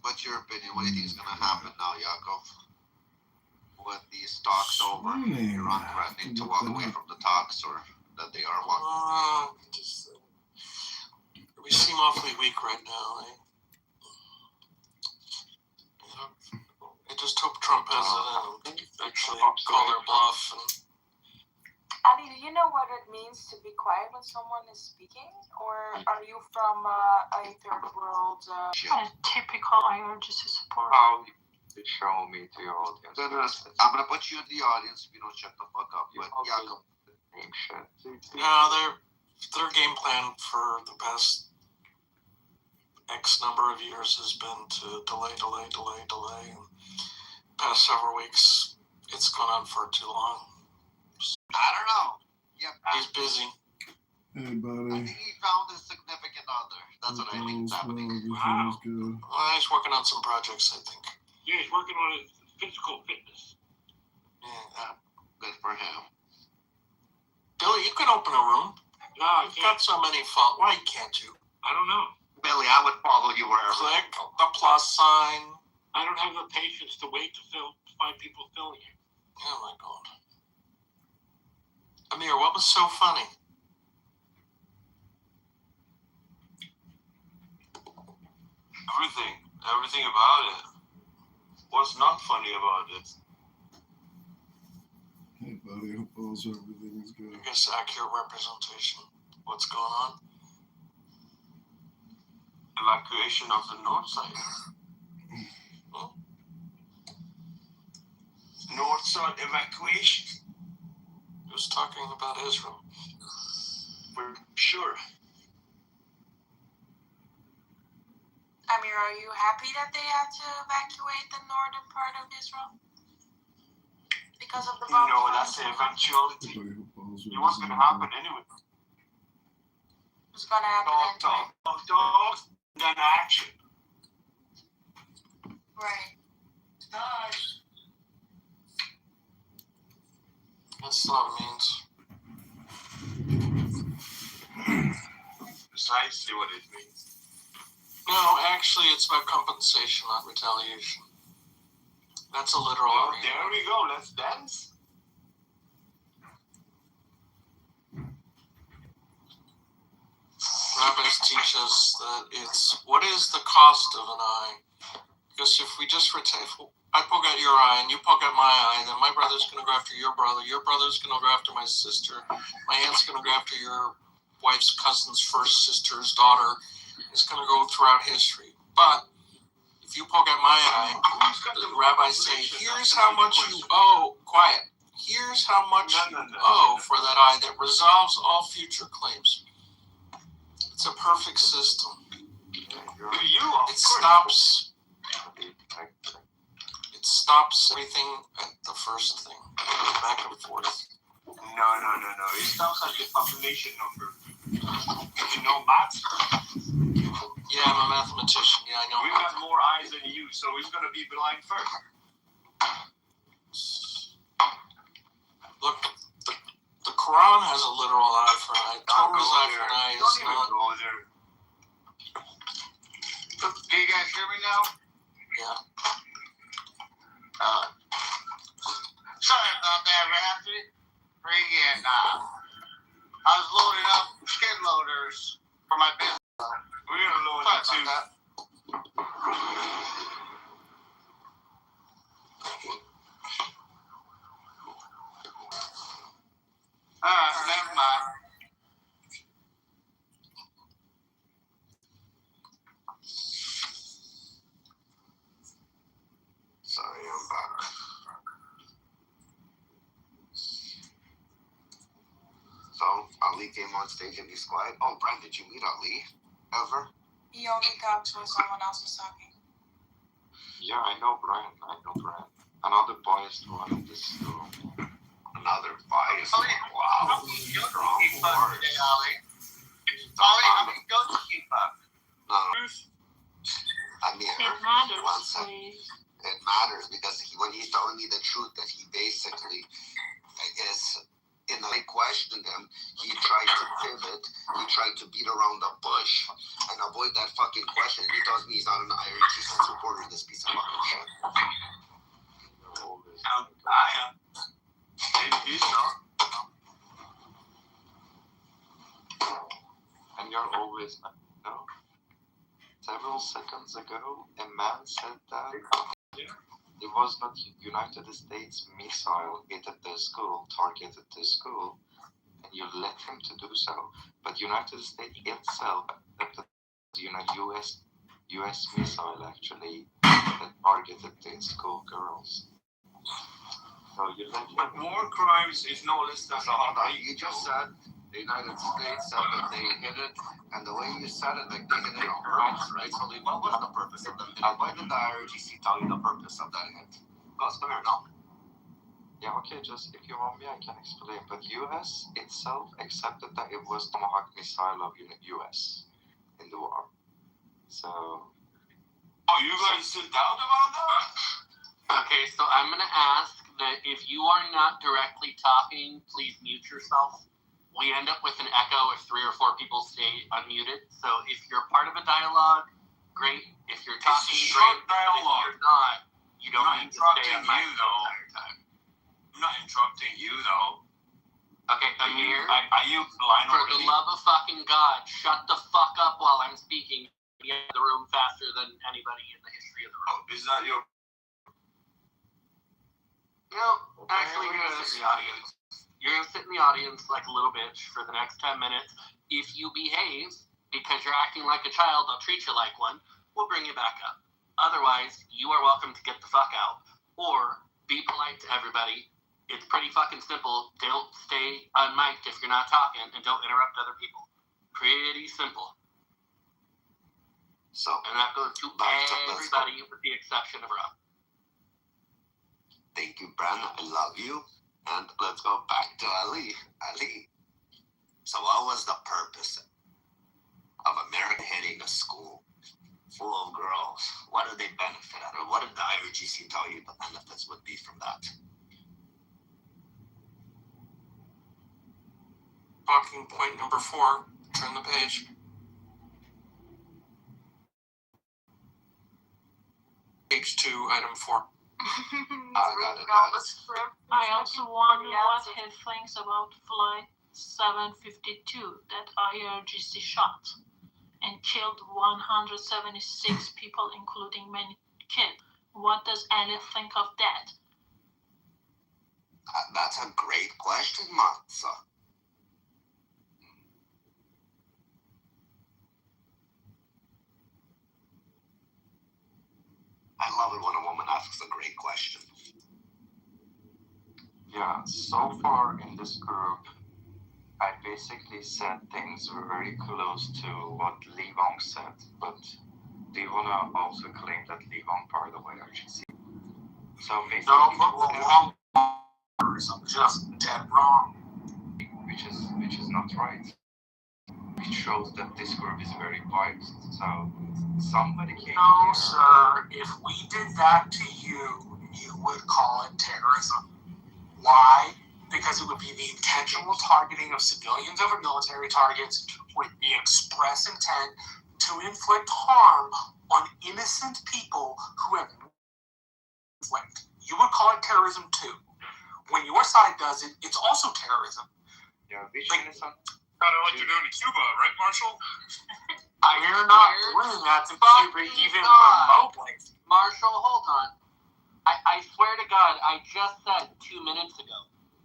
What's your opinion? What do you think is going to happen now, Yakov? With the talks over, Iran threatening to walk away from the talks, or that they are walking? We seem awfully weak right now. I just hope Trump has it and actually call their bluff. Ali, do you know what it means to be quiet when someone is speaking? Or are you from a third world? Typical, I urge you to support. How you show me to your audience? I'm going to put you in the audience if you don't shut the fuck up. But Yakov. Their game plan for the past X number of years has been to delay. And past several weeks, it's gone on for too long. I don't know. Yeah, he's busy. Hey, buddy. I think he found his significant other. That's what I think is happening. Wow. Good. Well, he's working on some projects, I think. Yeah, he's working on his physical fitness. Yeah. Good for him. Billy, you can open a room. No, I You've can't. got so many faults. Why can't you? I don't know. Billy, I would follow you wherever. Click the plus sign. I don't have the patience to wait to find people filling it. Oh my God. Amir, what was so funny? Everything about it. What's not funny about it? Hey, buddy. Hope everything is good. I guess accurate representation. What's going on? Evacuation of the north side. North side evacuation. Who's talking about Israel? For sure. Amir, are you happy that they had to evacuate the northern part of Israel? Because of the bomb? You know, that's the eventuality. It was going to happen anyway. It's going to happen anyway. Dogs, then action. Right. That's not what it means. Precisely what it means. No, actually, it's about compensation, not retaliation. That's a literal argument. There we go. Let's dance. Rabbis teach us that it's what is the cost of an eye? Because if we just I poke out your eye and you poke out my eye, then my brother's going to go after your brother's going to go after my sister, my aunt's going to go after your wife's cousin's first sister's daughter. It's going to go throughout history. But if you poke out my eye, the rabbis say, here's how much you owe. Quiet. Here's how much you owe for that eye that resolves all future claims. It's a perfect system. It stops everything at the first thing. Back and forth. No. It stops at the population number. You know math? Yeah, I'm a mathematician. Yeah, I know. We got more eyes than you, so he's going to be blind first. Look, the Quran has a literal eye for an eye. Torah's eye for an eye is not. Can you guys hear me now? Yeah. Sorry about that, Rafi. Freaking, I was loading up skid loaders for my business. We're going to load it too. Never mind. Sorry, I'm back. So, Ali came on stage and he's quiet. Oh, Brad, did you meet Ali? Ever? He only talks when someone else is talking. Yeah, I know Brian. Another biased one in this room. Another biased one. Wow. Strong Keep up words. today, Ali. Ali, how many goats you keep up? No. Amir, It matters, one second. please. It matters because when he's telling me the truth that he basically is And I questioned him. He tried to pivot. He tried to beat around the bush and avoid that fucking question. He tells me he's not an IRGC supporter. This piece of fucking shit. I am. He's not. And you're always no. Several seconds ago, a man said that it was not United States missile hit at the school, targeted the school, and you let him to do so. But United States itself, US missile actually that targeted the school girls. So you let him. But war crimes is no less than You just said the United States said that they hit it, and the way you said it, like they hit it on purpose, right? So what was the purpose of them? Why did the IRGC tell you the purpose of that hit? Goes come here now. Yeah, okay, just if you want me, I can explain. But US itself accepted that it was Tomahawk missile of US in the war. So. Oh, you guys sit down about that? Okay, so I'm going to ask that if you are not directly talking, please mute yourself. We end up with an echo if 3 or 4 people stay unmuted. So if you're part of a dialogue, great. If you're talking, it's a great. short dialogue. If you're not, you don't need to stay on mic the entire time. I'm not interrupting you, though. Okay, Amir. Are you blind for already? the love of fucking God, shut the fuck up while I'm speaking. Get out of the room faster than anybody in the history of the room. Is that your... No, actually, you're going to sit in the audience. You're going to sit in the audience like a little bitch for the next 10 minutes. If you behave, because you're acting like a child, I'll treat you like one. We'll bring you back up. Otherwise, you are welcome to get the fuck out. Or be polite to everybody. It's pretty fucking simple. Don't stay unmiked if you're not talking, and don't interrupt other people. Pretty simple. So, and that goes to everybody with the exception of Rob. Thank you, Brandon. I love you. And let's go back to Ali. Ali, so what was the purpose of America hitting a school full of girls? What did they benefit out of? What did the IRGC tell you the benefits would be from that? Talking point number 4. Turn the page. Page 2, item 4. I also wonder what he thinks about Flight 752 that IRGC shot and killed 176 people, including many kids. What does Ali think of that? That's a great question, Matza. I love it when a woman asks a great question. Yeah, so far in this group, I basically said things were very close to what Lee Wong said, but do you want to also claim that Lee Wong part of IRGC? So basically, no, I'm just dead wrong. Which is not right. It shows that this group is very biased. So somebody came No, here. sir. If we did that to you, you would call it terrorism. Why? Because it would be the intentional targeting of civilians over military targets with the express intent to inflict harm on innocent people who have conflict. You would call it terrorism too. When your side does it, it's also terrorism. Yeah, which innocent? Kind of like you're doing to Cuba, right, Marshall? You're not doing that to Cuba even remotely. Marshall, hold on. I swear to God, I just said 2 minutes ago,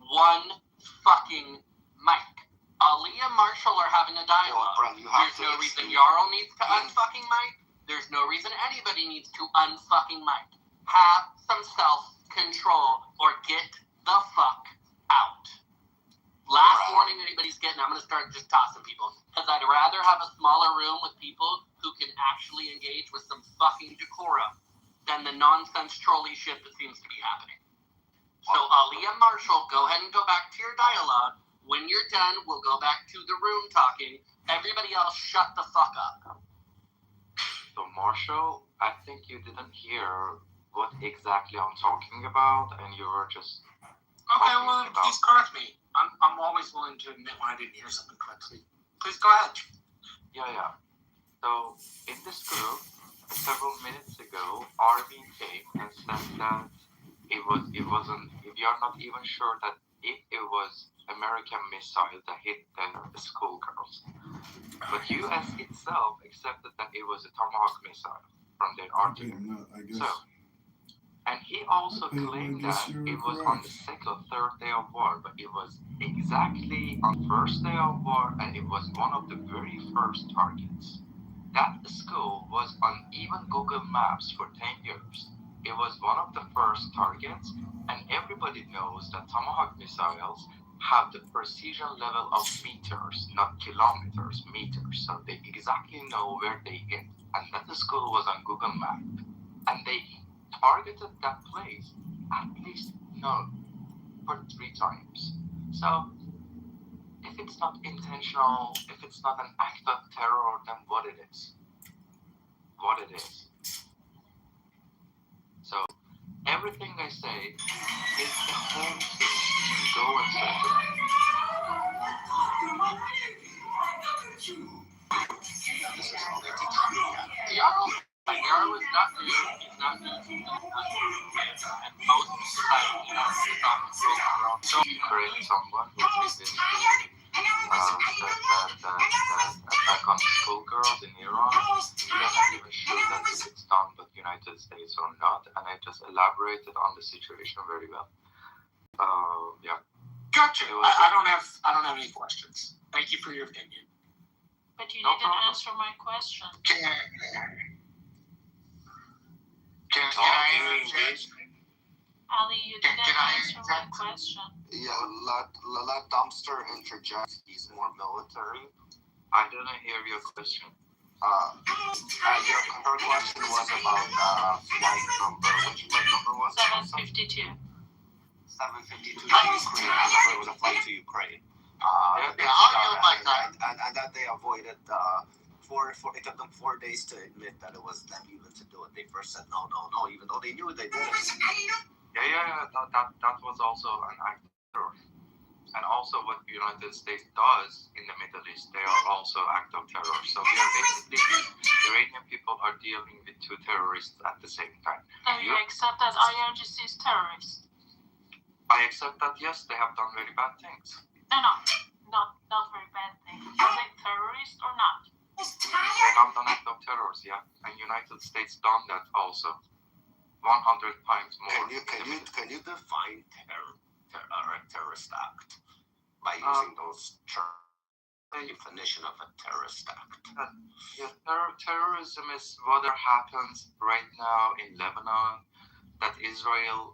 one fucking mic. Ali and Marshall are having a dialogue. There's no reason Jarl needs to unfucking mic. There's no reason anybody needs to unfucking mic. Have some self-control or get the fuck out. Last warning anybody's getting, I'm going to start just tossing people. Because I'd rather have a smaller room with people who can actually engage with some fucking decorum than the nonsense trolley shit that seems to be happening. So Ali and Marshall, go ahead and go back to your dialogue. When you're done, we'll go back to the room talking. Everybody else, shut the fuck up. So Marshall, I think you didn't hear what exactly I'm talking about, and you were just Okay, well, then please correct me. I'm always willing to admit when I didn't hear something correctly. Please go ahead. Yeah. So in the school, several minutes ago, Armin came and said that we are not even sure that if it was American missile that hit the schoolgirls. But U.S. itself accepted that it was a Tomahawk missile from their argument. And he also claimed that it was on the second, third day of war, but it was exactly on the first day of war, and it was one of the very first targets. That school was on even Google Maps for 10 years. It was one of the first targets, and everybody knows that Tomahawk missiles have the precision level of meters, not kilometers, meters. So they exactly know where they hit. And that school was on Google Maps. And they targeted that place at least, for 3 times. So if it's not intentional, if it's not an act of terror, then what it is? So everything I say is the whole thing to go and search Yara was not new. He's not new. And most of the time, so create someone who previously said that attack on schoolgirls in Iran. He wasn't even sure that if it's done by the United States or not, and I just elaborated on the situation very well. Yeah. Gotcha. I don't have any questions. Thank you for your opinion. But you didn't answer my question. Can I interject? Ali, you didn't answer my question. Yeah, let Dumpster interject. He's more military. I didn't hear your question. Her question was about flight number. Which flight number was it? 752. 752 to Ukraine. I remember it was a flight to Ukraine. And that they avoided. It took them 4 days to admit that it was them even to do it. They first said no, even though they knew they did it. Yeah. That was also an act of terror. And also what the United States does in the Middle East, they are also act of terror. So we are basically, Iranian people are dealing with 2 terrorists at the same time. So you accept that IRGC is terrorist? I accept that, yes, they have done very bad things. No, not very bad things. Are they terrorists or not? They have done act of terrors, yeah. And United States done that also. 100 times more. Can you define terrorist act by using those terms? The definition of a terrorist act. Terrorism is what happens right now in Lebanon. That Israel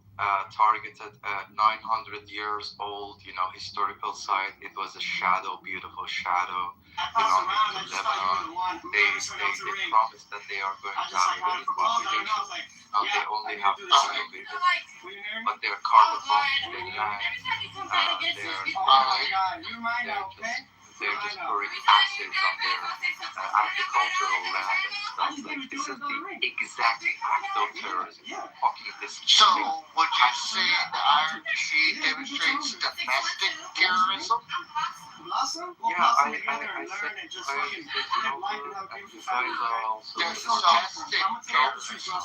targeted a 900 years old, historical site. It was a beautiful shadow, belonging to Lebanon. They promised that they are going to have a big population. Now they only have problem with it, but they're carpet bombing their land. They're just pouring acids on their agricultural land and stuff. Like, this is the exact act of terrorism. So, would you say the IRGC demonstrates domestic terrorism? Yeah, I said IRGC is local, and you guys are also domestic terrorism.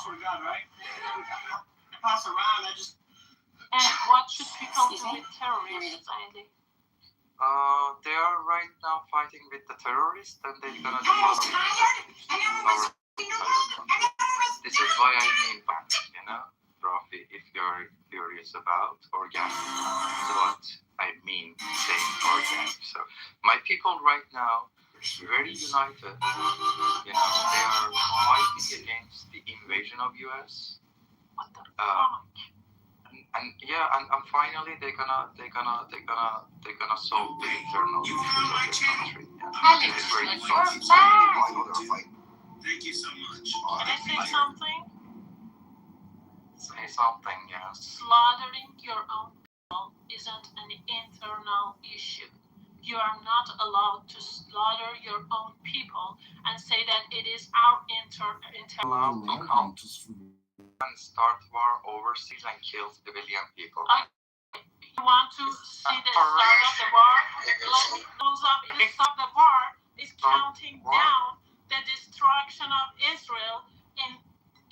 And what should people do with terrorists, Andy? They are right now fighting with the terrorists, and they're gonna do This is why I mean back, Rafi, if you're curious about organic. That's what I mean saying organic. So my people right now very united. They are fighting against the invasion of US. What the fuck? And finally they're gonna solve the internal issues of the country. Thank you so much. Can I say something? Say something, yes. Slaughtering your own people isn't an internal issue. You are not allowed to slaughter your own people and say that it is our Allowed to come and start war overseas and kill civilian people. You want to see the start of the war? Let me close up. The start of the war is counting down the destruction of Israel in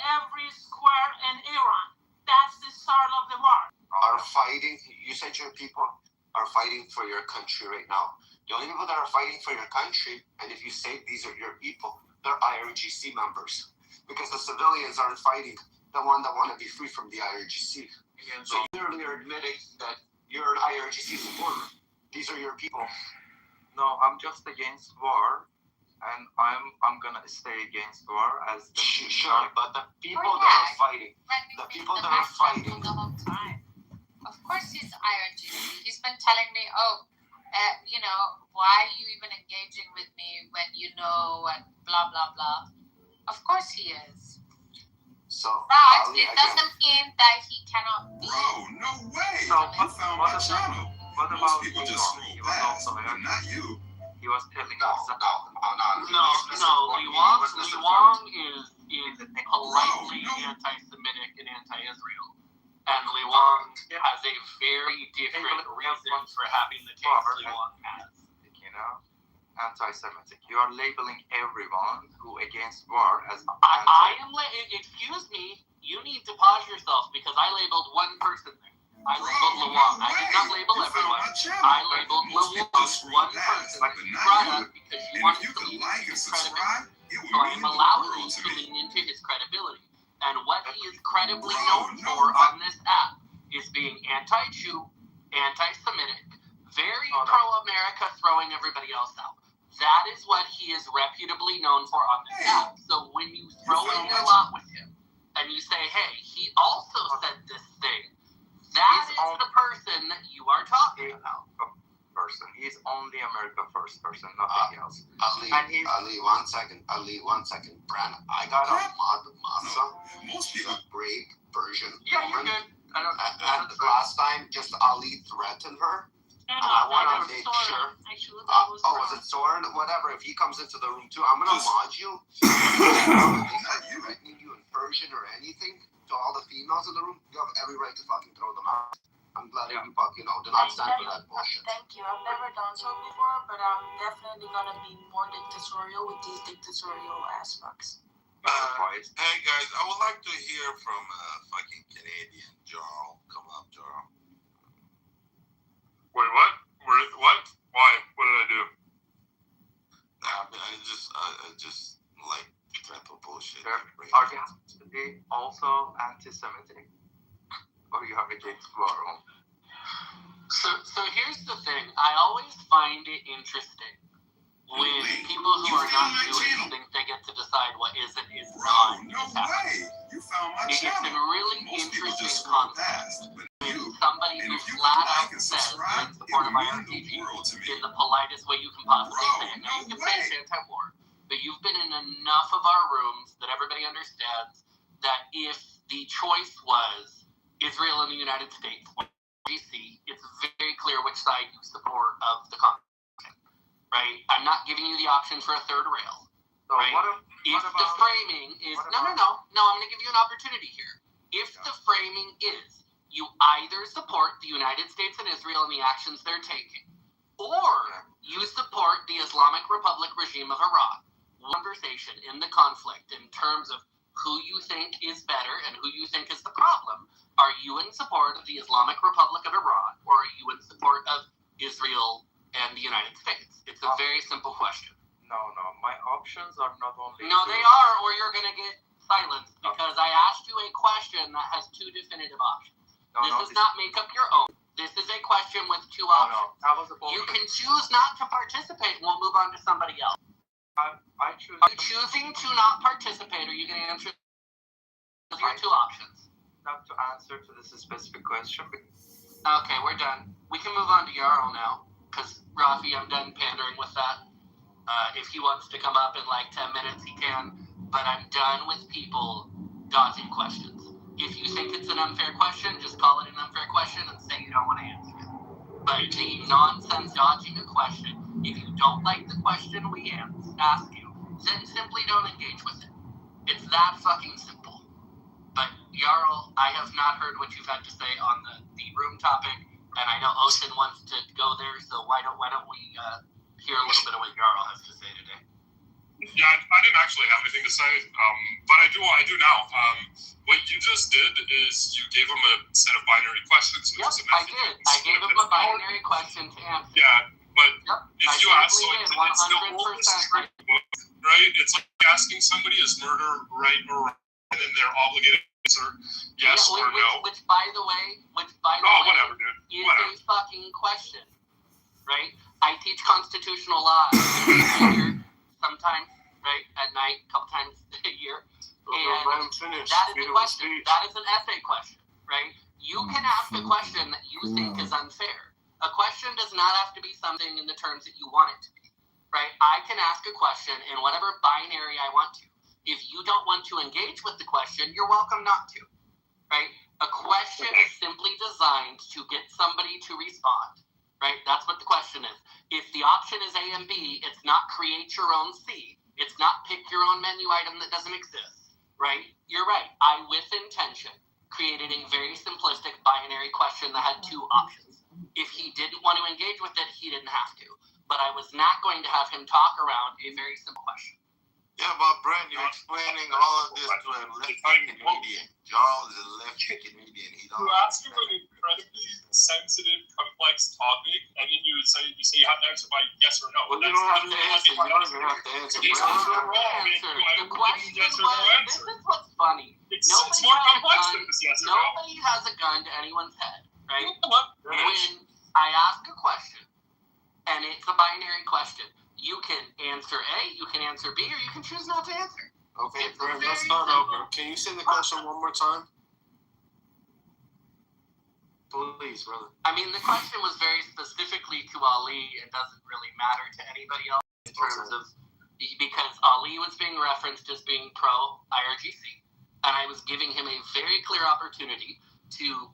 every square in Iran. That's the start of the war. Are fighting, you said your people are fighting for your country right now. The only people that are fighting for your country, and if you say these are your people, they're IRGC members. Because the civilians aren't fighting the one that want to be free from the IRGC. So you're admitting that you're an IRGC supporter. These are your people. No, I'm just against war, and I'm gonna stay against war as the sure, but the people that are fighting, the people that are fighting. The whole time. Of course he's IRGC. He's been telling me, why are you even engaging with me when you know and blah blah blah. Of course he is. So, but it doesn't mean that he cannot be. Bro, no way! So, You found my channel. What Most about people Elon? just scroll He was past, also but not you. He was telling No, us that Liwang is politely anti-Semitic and anti-Israel. And Liwang has a very different reason for having the taste Liwang has. Anti-Semitic. You are labeling everyone who against war as I am. Excuse me. You need to pause yourself because I labeled one person there. I labeled Liwang. I did not label everyone. I labeled Liwang one person that you brought up because you wanted to lean into his credibility. So I am allowing you to lean into his credibility. And what he is credibly known for on this app is being anti-Jew, anti-Semitic, very pro-America, throwing everybody else out. That is what he is reputably known for on this app. So when you throw in your lot with him and you say, hey, he also said this thing, that is the person that you are talking about. He's only America first person, nothing else. Ali, one second. Bran, I got a Masa. She's a brave Persian woman. You're good. And last time, just Ali threatened her. No, I want that to was make Soren. sure. Actually, that was was it Soren? Whatever. If he comes into the room too, I'm gonna mod you. Threatening you in Persian or anything to all the females in the room, you have every right to fucking throw them out. I'm glad you fucking do not stand for that bullshit. Thank you. I've never done so before, but I'm definitely gonna be more dictatorial with these dictatorial ass fucks. Hey guys, I would like to hear from fucking Canadian Jarl. Come up, Jarl. Wait, what? What? Why? What did I do? Nah, I just like type of bullshit. Are you to be also anti-Semitic? Or you have against war? So here's the thing. I always find it interesting when people who are not Jewish think they get to decide what is and is not. No way! You found my channel. It's a really Most people interesting just scroll concept. past, but you. Somebody And who if you flat could out like and says subscribe, in support it of would mean IRGC the world to me. in the politest way you can possibly say it. Now you can say it's anti-war, but you've been in enough of our rooms that everybody understands that if the choice was Israel and the United States, IRGC, it's very clear which side you support of the conflict. Right? I'm not giving you the option for a third rail. So right? If the framing is no, I'm going to give you an opportunity here. If the framing is you either support the United States and Israel and the actions they're taking, or you support the Islamic Republic regime of Iran. Conversation in the conflict in terms of who you think is better and who you think is the problem. Are you in support of the Islamic Republic of Iran, or are you in support of Israel and the United States? It's a very simple question. No. My options are not only. No, they are, or you're going to get silenced because I asked you a question that has two definitive options. This does not make up your own. This is a question with two options. You can choose not to participate, and we'll move on to somebody else. I choose. Are you choosing to not participate, or are you going to answer your two options? Not to answer to this specific question. Okay, we're done. We can move on to Yarl now, because Rafi, I'm done pandering with that. If he wants to come up in like 10 minutes, he can. But I'm done with people dodging questions. If you think it's an unfair question, just call it an unfair question and say you don't want to answer it. But the nonsense dodging a question, if you don't like the question we ask you, then simply don't engage with it. It's that fucking simple. But Jarl, I have not heard what you've had to say on the room topic And I know Ocean wants to go there, so why don't we hear a little bit of what Jarl has to say today? Yeah, I didn't actually have anything to say, but I do now. What you just did is you gave him a set of binary questions. Yep, I did. I gave him a binary question to answer. Yeah, but if I you ask, so did, it's the oldest 100%. trick book, right? It's like asking somebody, is murder right or wrong? And then they're obligated to answer yes or no. Which by the way, whatever, dude. Is a fucking question, right? I teach constitutional law sometimes, right, at night, a couple times a year. And that is a question. That is an essay question, right? You can ask a question that you think is unfair. A question does not have to be something in the terms that you want it to be, right? I can ask a question in whatever binary I want to. If you don't want to engage with the question, you're welcome not to, right? A question is simply designed to get somebody to respond, right? That's what the question is. If the option is A and B, it's not create your own C. It's not pick your own menu item that doesn't exist, right? You're right. I, with intention, created a very simplistic binary question that had two options. If he didn't want to engage with it, he didn't have to. But I was not going to have him talk around a very simple question. Yeah, but Brent, you're explaining all of this to a left-wing Canadian. Jarl is a left-wing Canadian. He don't. You ask him an incredibly sensitive, complex topic, and then you say you have to answer by yes or no. Well, you don't have to answer. You don't even have to answer. This is what's funny. It's more complex than this yes or no. Nobody has a gun to anyone's head, right? When I ask a question, and it's a binary question, you can answer A, you can answer B, or you can choose not to answer. Okay, Brent, let's start over. Can you say the question one more time? Please, brother. I mean, the question was very specifically to Ali. It doesn't really matter to anybody else in terms of, because Ali was being referenced as being pro-IRGC, and I was giving him a very clear opportunity to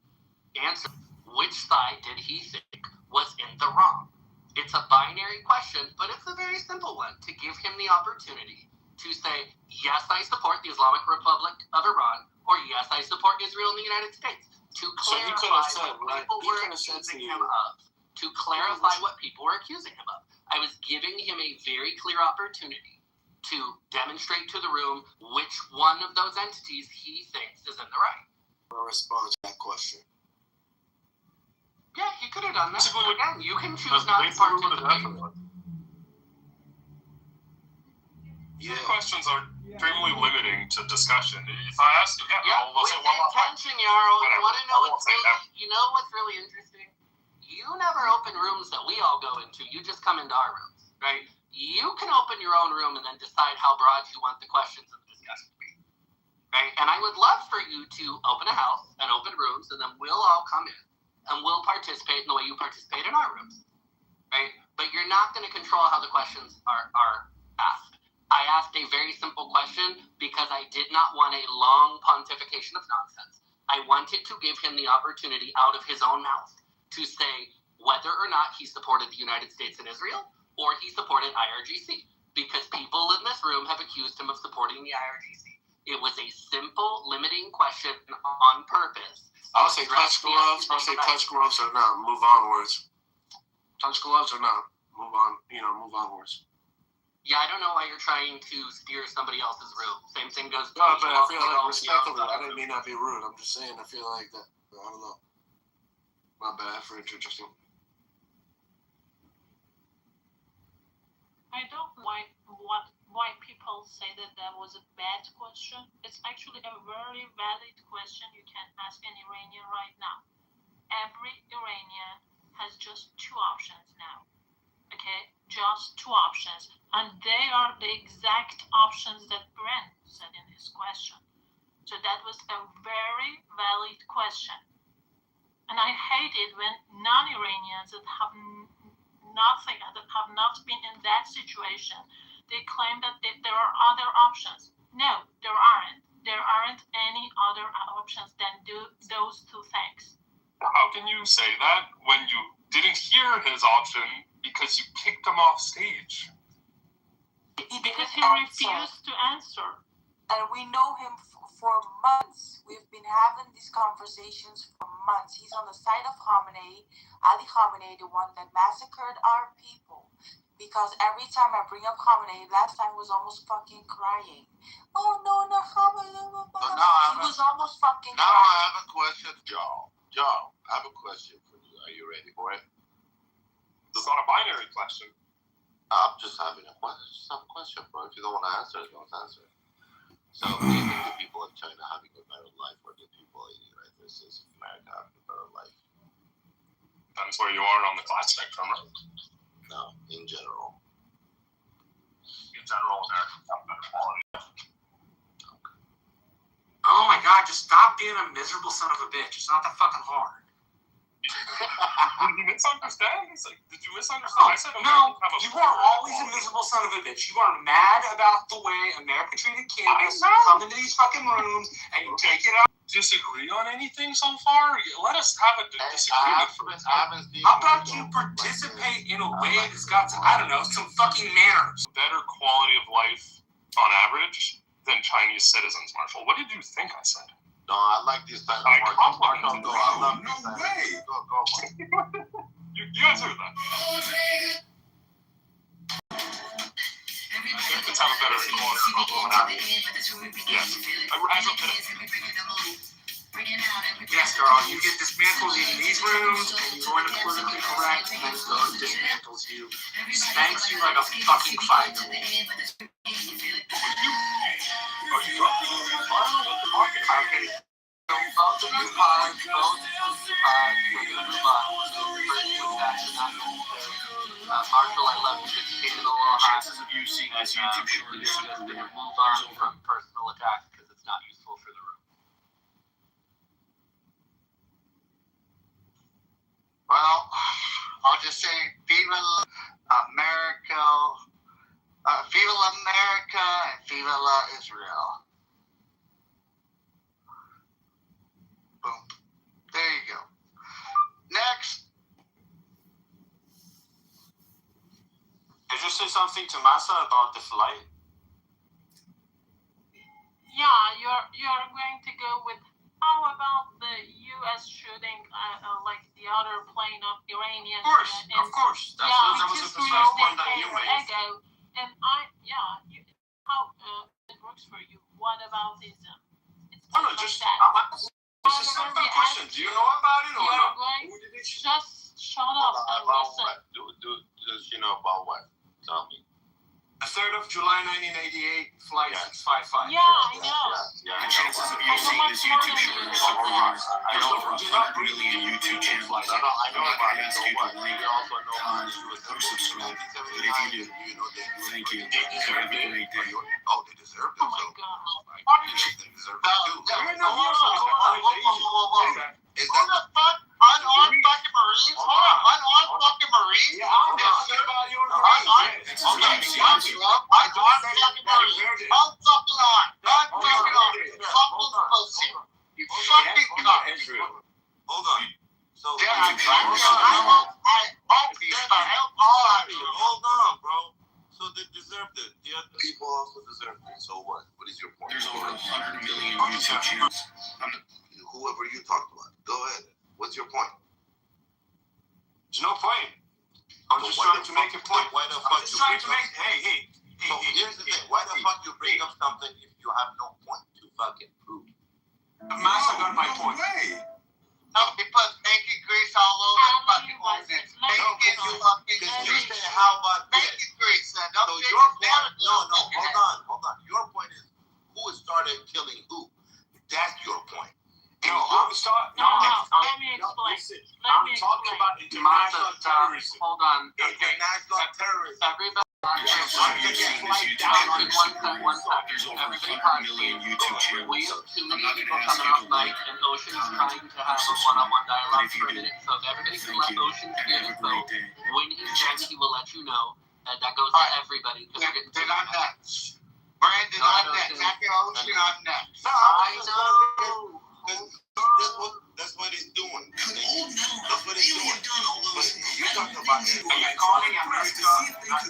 answer which side did he think was in the wrong. It's a binary question, but it's a very simple one to give him the opportunity to say, yes, I support the Islamic Republic of Iran, or yes, I support Israel and the United States. To clarify what people were accusing him of. To clarify what people were accusing him of. I was giving him a very clear opportunity to demonstrate to the room which one of those entities he thinks is in the right. I'll respond to that question. Yeah, he could have done that. Again, you can choose not to participate. Your questions are extremely limiting to discussion. If I ask you, with intention, Jarl, you want to know what's really interesting? You never open rooms that we all go into. You just come into our rooms, right? You can open your own room and then decide how broad you want the questions and the discussion to be, right? And I would love for you to open a house and open rooms, and then we'll all come in. And we'll participate in the way you participate in our rooms, right? But you're not going to control how the questions are asked. I asked a very simple question because I did not want a long pontification of nonsense. I wanted to give him the opportunity out of his own mouth to say whether or not he supported the United States and Israel or he supported IRGC, because people in this room have accused him of supporting the IRGC. It was a simple, limiting question on purpose. I'll say touch gloves. I'll say touch gloves or not. Move onwards. Touch gloves or not. Move on. Move onwards. Yeah, I don't know why you're trying to steer somebody else's room. Same thing goes to No, but I feel like respectfully, I didn't mean not be rude. I'm just saying I feel like that. I don't know. My bad for interrupting. I don't like why people say that was a bad question. It's actually a very valid question you can ask an Iranian right now. Every Iranian has just two options now. Okay? Just two options. And they are the exact options that Brent said in his question. So that was a very valid question. And I hate it when non-Iranians that have nothing, that have not been in that situation, they claim that there are other options. No, there aren't. There aren't any other options than those two things. How can you say that when you didn't hear his option because you kicked him off stage? He Because didn't he refused to answer. And we know him For months, we've been having these conversations for months. He's on the side of Khamenei, Ali Khamenei, the one that massacred our people. Because every time I bring up Khamenei, last time was almost fucking crying. Oh no, no Khamenei. He was almost fucking now crying. I have a question, Joe. Joe, I have a question for you. Are you ready for it? It's not a binary question. I'm just having a question. Just have a question, bro. If you don't want to answer it, don't answer it. So, do you think the people in China having a better life, or the people in the United States of America having a better life? Depends where you are on the class spectrum, right? No, in general. In general, Americans have better quality. Oh my god, just stop being a miserable son of a bitch. It's not that fucking hard. Did you misunderstand? Did you misunderstand? I said No, Americans have a you better are always a quality. miserable son of a bitch. You are mad about the way America treated Canada. So you come into these fucking rooms and you take it out. Disagree on anything so far? Let us have a disagreement. How about you participate in a way that's got, I don't know, some fucking manners? Better quality of life on average than Chinese citizens, Marshall. What did you think I said? No, I like this type of market. complimented No, I love this type way. Go. You answered that. Let's have a better quality on average. Yes. Yes, girl, you get dismantled in these rooms, and you go into politically correct, and then goes and dismantles you, spanks you like a fucking 5-year-old. Okay. So both of you pies, we're gonna move on. Marshall, I love you. It's getting a little hot. Chances of you seeing this YouTube short is We're just gonna move on from personal attacks because it's not useful for the room. Well, I'll just say, Viva America, Viva America, and Viva Israel. Boom. There you go. Next. Did you say something to Massa about the flight? Yeah, you're going to go with how about the U.S. shooting like the other plane of Iranian? Of course. That was the first point that you made. And how it works for you? What about this? It's No, just it's a simple question. Do you know about it or not? Just shut up and listen. Does she know about what? Tell me. The 3rd of July 1988, flight 655. Yeah, I know. The chances of you seeing this YouTube short is super hard. There's over 100 million YouTube channels. I know about it. So what? Go subscribe. But if you do, thank you. Have a great day. Oh, they deserve it. Oh my god. They deserve it too. Is that the unarmed fucking Marines? Hold on, unarmed fucking Marines? Yeah, I'm not sure about your Marines. Unarmed fucking Marines. Unfucking armed. Unfucking armed. Fucking pussy. You fucking cunt. Hold on. So, yeah, I hope you help all of you. Hold on, bro. So they deserved it. The other people also deserved it. So what? What is your point? There's over 100 million YouTube channels. Whoever you talked about. Go ahead. What's your point? There's no point. I'm just trying to make a point. Why the fuck you bring up? Hey. So here's the thing. Why the fuck you bring up something if you have no point to fucking prove? Massa got my point. No, he put bacon grease all over the fucking ordinance. Bacon, you fucking grease. How about bacon grease? So your point, hold on. Your point is who started killing who? That's your point. No, I'm sorry. Let me explain. I'm talking about international terrorism. Hold on. International terrorism. Everybody. Chances of you seeing this YouTube channel is super hard. There's over 100 million YouTube channels. We have too I'm many not going to people ask coming you off to mic, like, and Ocean's trying to have a subscribe. one-on-one But dialogue if you for a do, minute. So if everybody can thank let you. Ocean get Have a info, great day. when he's ready, he will let you know. And that goes to everybody because we're getting Then I'm next. Brandon, I'm next. After Ocean, I'm next. I know. That's what he's doing. That's what he's doing. But you're talking about calling America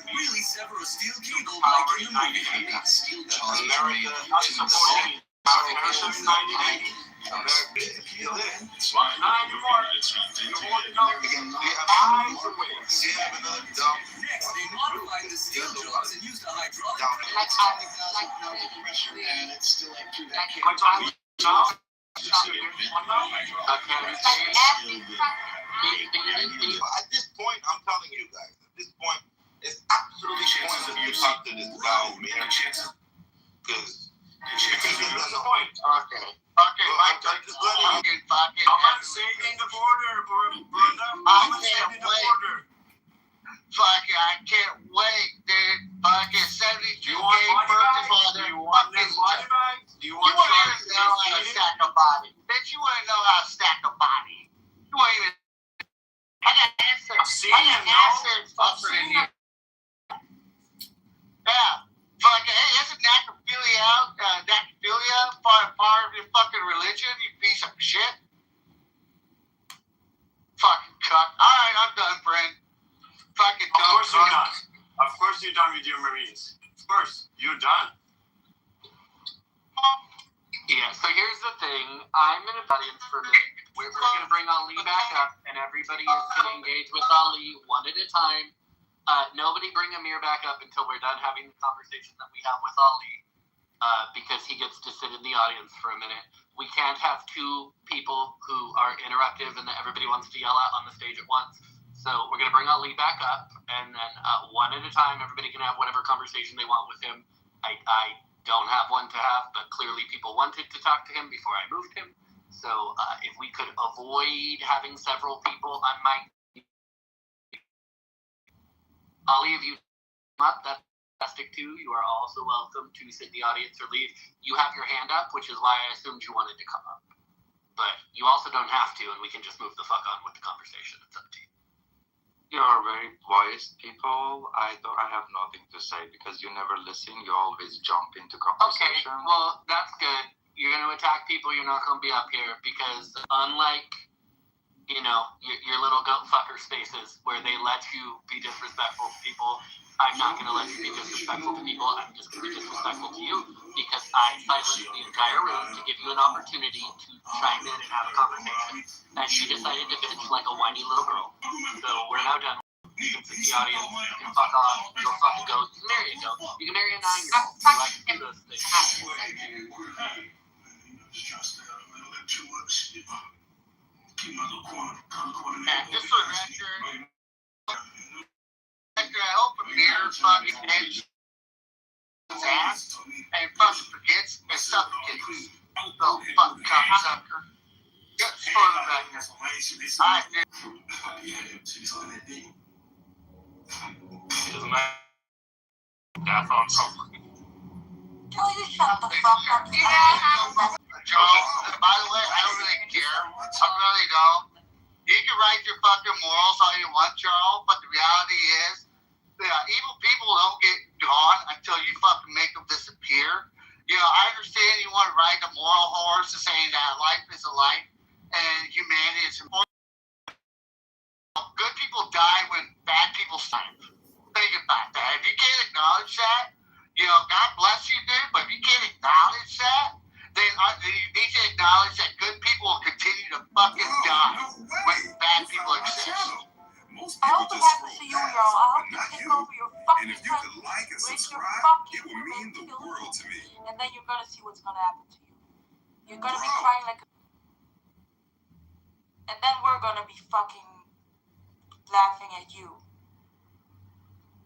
really sever a steel cable like in the movie. Steel jaws. America not supporting America's 1980. America's still in it. What? Not anymore. You're holding up eyes away. See, I have another dumb. They modified the steel jaws and used a hydraulic pressure and it's still up to that Am I talking now? At this point, I'm telling you guys, at this point, it's absolutely pointless to talk to this guy, man. Because that's the point. Okay, Mike, just let it fucking. I'm not saving the border, brother. I'm not saving the border. Fucking, I can't wait, dude. Fucking 72 You want gay body birthday bags? father. Do you want them body bags? Do you want wouldn't Charlie even know how to stack a body. Bitch, you wouldn't know how to stack a body. You wouldn't even. I got answers. Tougher than you. Yeah. Fucking, hey, isn't necrophilia part of your fucking religion, you piece of shit? Fucking cuck. Alright, I'm done, Brent. Fucking Of dumb course you're cuck. done. Of course you're done with your Marines. Of course, you're done. Yeah, so here's the thing. I'm in a audience for a minute. We're going to bring Ali back up, and everybody is going to engage with Ali one at a time. Nobody bring Amir back up until we're done having the conversation that we have with Ali, because he gets to sit in the audience for a minute. We can't have two people who are interruptive and that everybody wants to yell at on the stage at once. So we're going to bring Ali back up, and then one at a time, everybody can have whatever conversation they want with him. I don't have one to have, but clearly people wanted to talk to him before I moved him. So if we could avoid having several people, I might. Ali, if you come up, that's fantastic too. You are also welcome to sit in the audience or leave. You have your hand up, which is why I assumed you wanted to come up. But you also don't have to, and we can just move the fuck on with the conversation. It's up to you. You're very wise people. I have nothing to say because you never listen. You always jump into conversation. Okay, well, that's good. You're going to attack people. You're not going to be up here because unlike, you know, your little goat fucker spaces where they let you be disrespectful to people, I'm not going to let you be disrespectful to people. I'm just going to be disrespectful to you because I silenced the entire room to give you an opportunity to chime in and have a conversation. And you decided to bitch like a whiny little girl. So we're now done. You can sit in the audience. You can fuck off. You'll fucking go. You can marry a goat. You can marry a 9-year-old. You like to do those things. And just for the record, I hope Amir fucking hits his ass and fucking forgets and suffocates. So fucking cocksucker. Just for the record. Alright, dude. Death on something. Will you shut the fuck up? Charles, by the way, I don't really care. I really don't. You can write your fucking morals all you want, Charles, but the reality is, evil people don't get gone until you fucking make them disappear. You know, I understand you want to ride the moral horse to saying that life is a life and humanity is important. Good people die when bad people die. Think about that. If you can't acknowledge that, you know, God bless you, dude, but if you can't acknowledge that, then you need to acknowledge that good people will continue to fucking die when bad people exist. I hope it happens to you, y'all. I hope you take over your fucking country, raise your fucking children, kill them, and then you're gonna see what's gonna happen to you. You're gonna be crying like a... And then we're gonna be fucking laughing at you.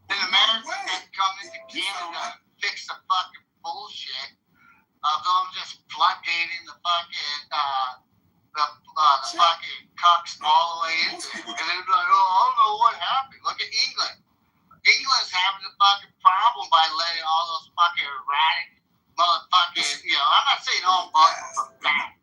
Then Americans can come into Canada and fix the fucking bullshit of them just floodgating the fucking the fucking cucks all the way into it. And they're like, oh, I don't know what happened. Look at England. England's having a fucking problem by letting all those fucking erratic motherfucking, you know, I'm not saying all Muslims are bad.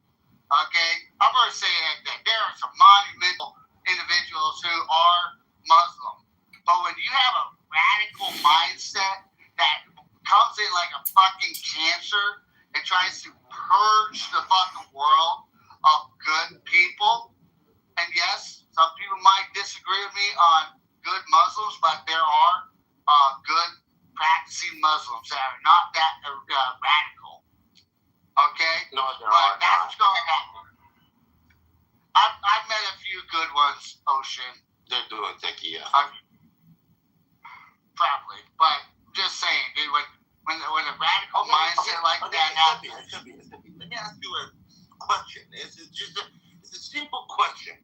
Okay? I'm going to say that there are some monumental individuals who are Muslim. But when you have a radical mindset that comes in like a fucking cancer and tries to purge the fucking world of good people, and yes, some people might disagree with me on good Muslims, but there are good practicing Muslims that are not that radical. Okay? ones, Ocean. They're doing tequila. Probably, but just saying, dude. When a radical mindset like that happens. Let me ask you a question. It's a simple question.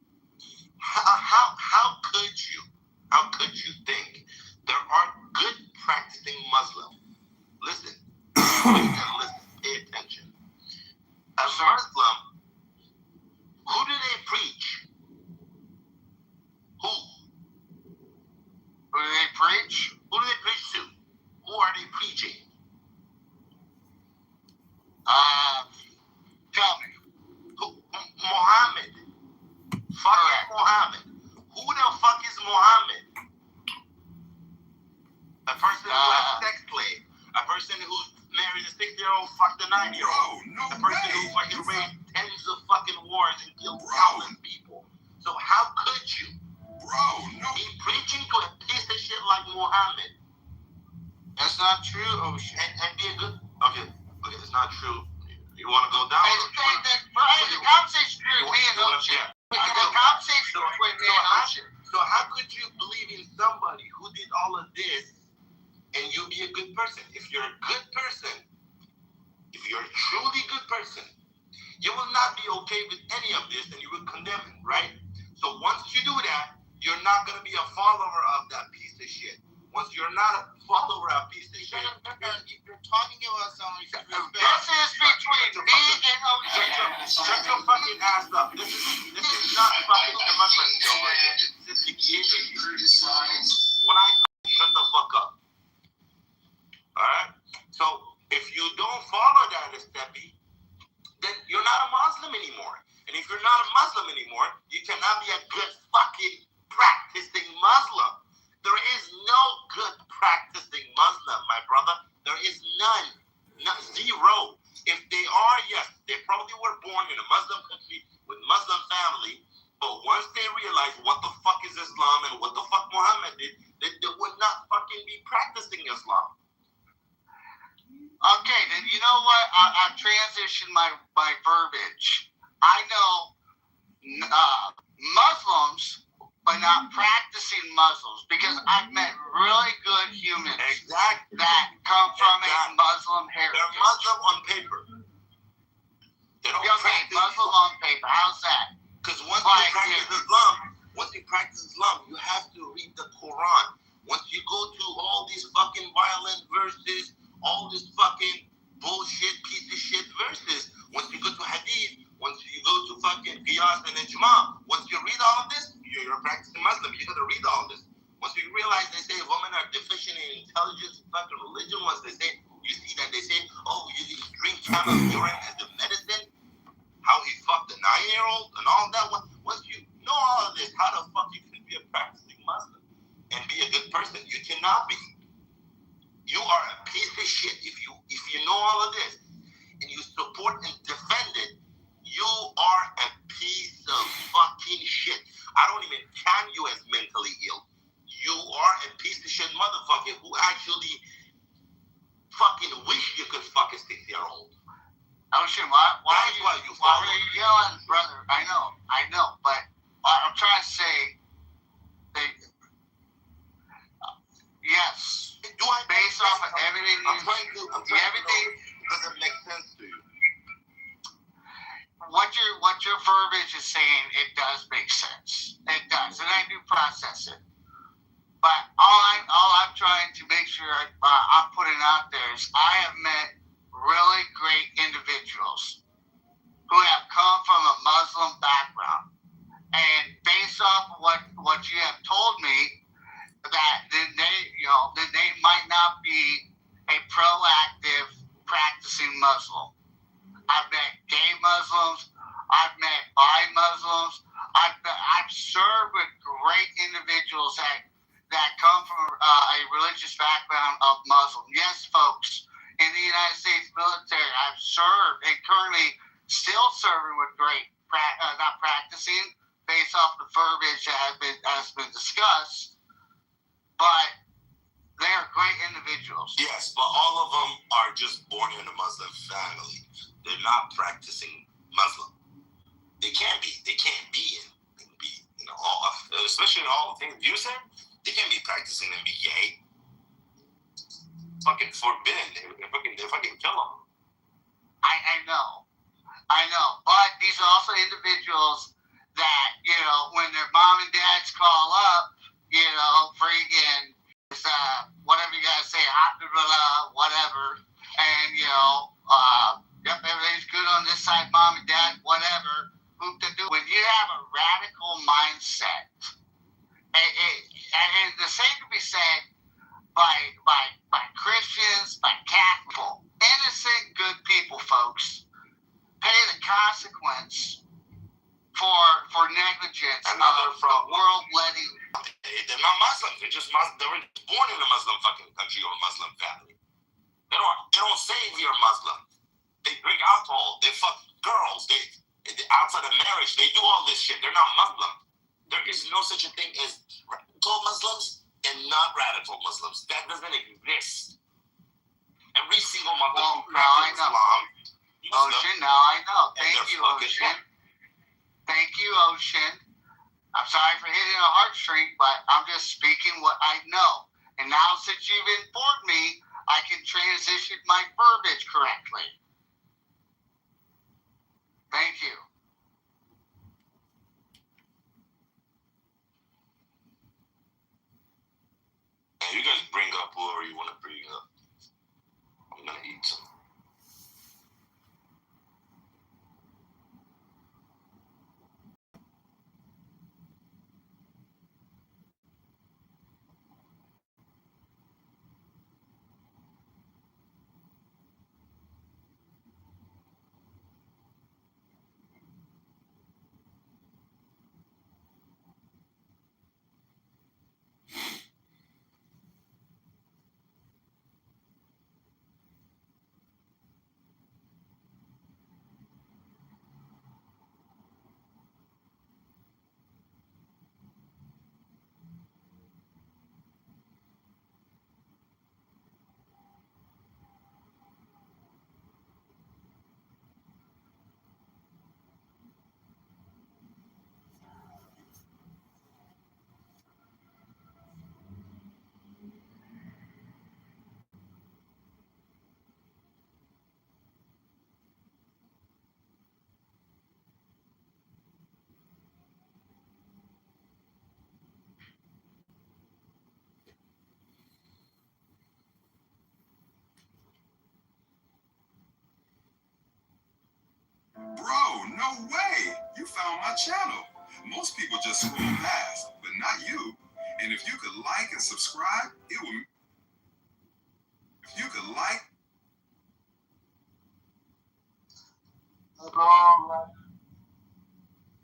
How could you think there are good practicing Muslims? Listen, pay attention. A Muslim, who do they preach? Who? Who do they preach? Who do they preach to? Who are they preaching? Tell me. Muhammad. Fucking Muhammad. Who the fuck is Muhammad? A person who has a sex slave. A person who married a 6-year-old, fucked a 9-year-old. A person who fucking raised tens of fucking wars and killed countless people. So how could you be preaching to a piece of shit like Muhammad? That's not true, Ocean. And be a good... Okay, it's not true. You want to go down? The conversation between me and Ocean. The conversation between me and Ocean. So how could you believe in somebody who did all of this and you be a good person? If you're a good person, if you're a truly good person, you will not be okay with any of this and you will condemn it, right? So once you do that, you're not going to be a follower of that piece of shit. Once you're not a follower of a piece of shit, you're talking about somebody. This is between me and Ocean. Shut your fucking ass up. This is not fucking democracy over here. This is dictatorship. When I shut the fuck up. Alright? So if you don't follow that, Estepi, then you're not a Muslim anymore. And if you're not a Muslim anymore, you cannot be a good fucking practicing Muslim. There is no good practicing Muslim, my brother. There is none. Zero. If they are, yes, they probably were born in a Muslim country with Muslim family. But once they realize what the fuck is Islam and what the fuck Muhammad did, they would not fucking be practicing Islam. Okay, then you know what? I transitioned my verbiage. I know Muslims, but not practicing Muslims, because I've met really good humans that come from a Muslim heritage. They're Muslim on paper. They don't practice Muslim on paper. How's that? Because once you practice Islam, you have to read the Quran. Once you go to all these fucking violent verses, all these fucking bullshit piece of shit verses, once you go to Hadith, once you go to fucking Qiyas and Ijma, once you read all of this, you're a practicing Muslim. You gotta read all of this. Once you realize they say women are deficient in intelligence, fucking religion, once they say, you see that they say, oh, you drink camel urine as a medicine, how he fucked a 9-year-old and all that. Once you know all of this, how the fuck you can be a practicing Muslim and be a good person? You cannot be. You are a piece of shit. If you know all of this and you support and defend it, you are a piece of fucking shit. I don't even count you as mentally ill. You are a piece of shit motherfucker who actually fucking wish you could fuck a 6-year-old. Ocean, why are you yelling, brother? I know, but I'm trying to say that, yes, based off of everything, everything doesn't make sense to you. What your verbiage is saying, it does make sense. It does, and I do process it. But all I'm trying to make sure I'm putting out there is I have met really great individuals who have come from a Muslim background, and based off of what you have told me, that they might not be a proactive practicing Muslim. I've met gay Muslims. I've met bi Muslims. I've served with great individuals that come from a religious background of Muslim. Yes, folks, in the United States military, I've served and currently still serving with great, not practicing, based off the verbiage that has been discussed, but they are great individuals. Yes, but all of them are just born in a Muslim family. They're not practicing Muslim. They can't be and be, all things you said, they can't be practicing and be gay. Fucking forbidden. They fucking kill them. I know. But these are also individuals that, you know, when their mom and dads call up, you know, freaking, whatever you gotta say, whatever, and, you know, yep, everything's good on this side, mom and dad, whatever, hoop to do. When you have a radical mindset, and the same can be said by Christians, by Catholic, innocent, good people, folks, pay the consequence for negligence of world letting. They're not Muslim. They're just Muslim. They were born in a Muslim fucking country or Muslim family. They don't say you're Muslim. They drink alcohol. They fuck girls. They outside of marriage. They do all this shit. They're not Muslim. There is no such a thing as radical Muslims and not radical Muslims. That doesn't exist. Every single Muslim practices Islam. Ocean, now I know. Thank you, Ocean. Thank you, Ocean. I'm sorry for hitting a heartstring, but I'm just speaking what I know. And now since you've informed me, I can transition my verbiage correctly. Thank you. You guys bring up whoever you want to bring up. I'm gonna eat some. Bro, no way! You found my channel. Most people just scroll past, but not you. And if you could like and subscribe, it would. If you could like. Hello,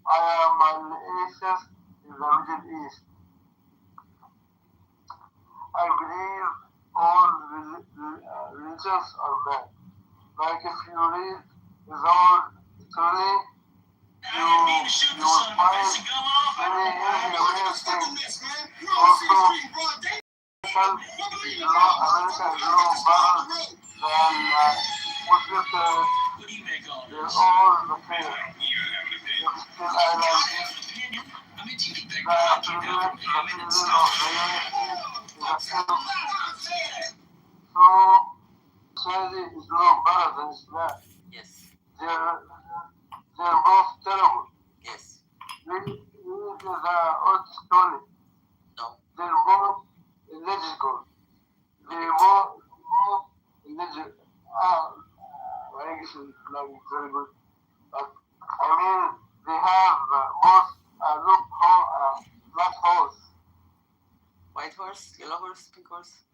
I am an atheist in the Middle East. I believe all religions are bad. Like if you read the whole truly, you will find many inhumane things. Also, America is no better than Muslim terrorists. They're all the same. Still, I like so, Christianity is no better than Islam. Yes. They're both terrible. Yes. This is the old story. No. They're both illegible. They're both illegible. My English is not very good. But, I mean, they have both black horse. White horse, yellow horse, pink horse.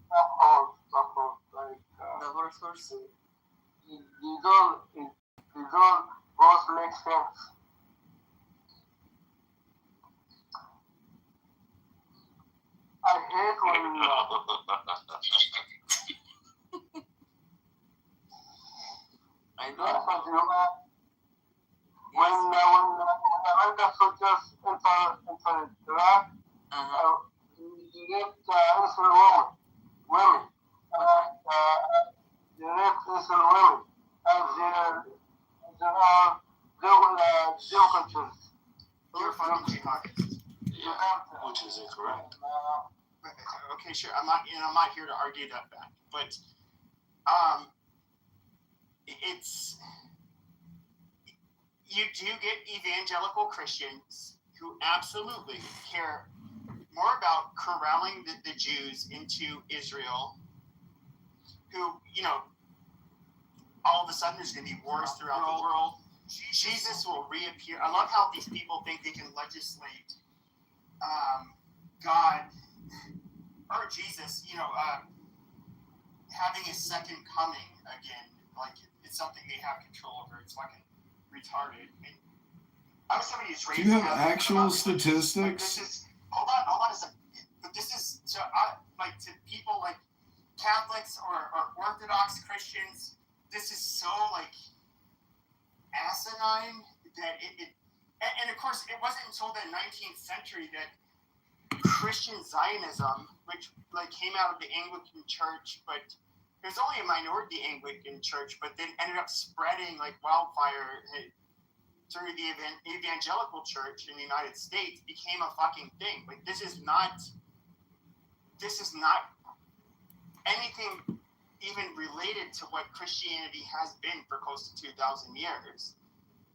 Black horse, like the horse. They don't both make sense. I hate when I know. When American soldiers enter Iraq, they raped innocent women. They raped innocent women, and there are jail cultures. You can't which is incorrect. Okay, sure. I'm not here to argue that fact, but it's you do get evangelical Christians who absolutely care more about corralling the Jews into Israel, who, all of a sudden there's going to be wars throughout the world. Jesus will reappear. I love how these people think they can legislate God or Jesus, having his second coming again. Like, it's something they have control over. It's fucking retarded. I was somebody who's raised. Do you have actual statistics? Hold on a second. But this is to people like Catholics or Orthodox Christians. This is so asinine that and of course it wasn't until the 19th century that Christian Zionism, which came out of the Anglican Church, but there's only a minority Anglican Church, but then ended up spreading like wildfire through the evangelical church in the United States, became a fucking thing. Like, this is not anything even related to what Christianity has been for close to 2,000 years.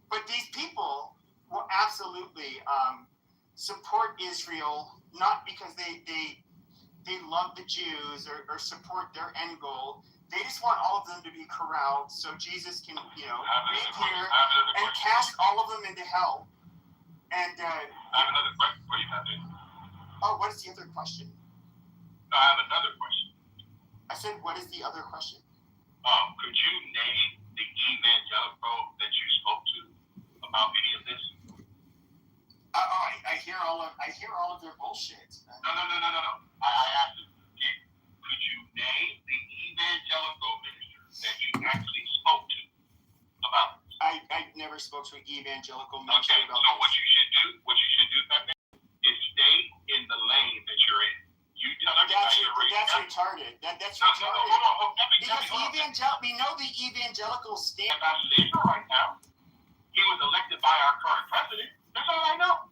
But these people will absolutely support Israel, not because they love the Jews or support their end goal. They just want all of them to be corralled so Jesus can, reappear and cast all of them into hell. And I have another question for you, Patrick. Oh, what is the other question? No, I have another question. I said, what is the other question? Could you name the evangelical that you spoke to about any of this? I hear all of their bullshit. No. I asked you, could you name the evangelical minister that you actually spoke to about this? I never spoke to an evangelical minister about this. So what you should do, Pepe, is stay in the lane that you're in. You tell everybody that's retarded. That's retarded. Hold on. Because we know the evangelical stand. About Israel right now, he was elected by our current president. That's all I know.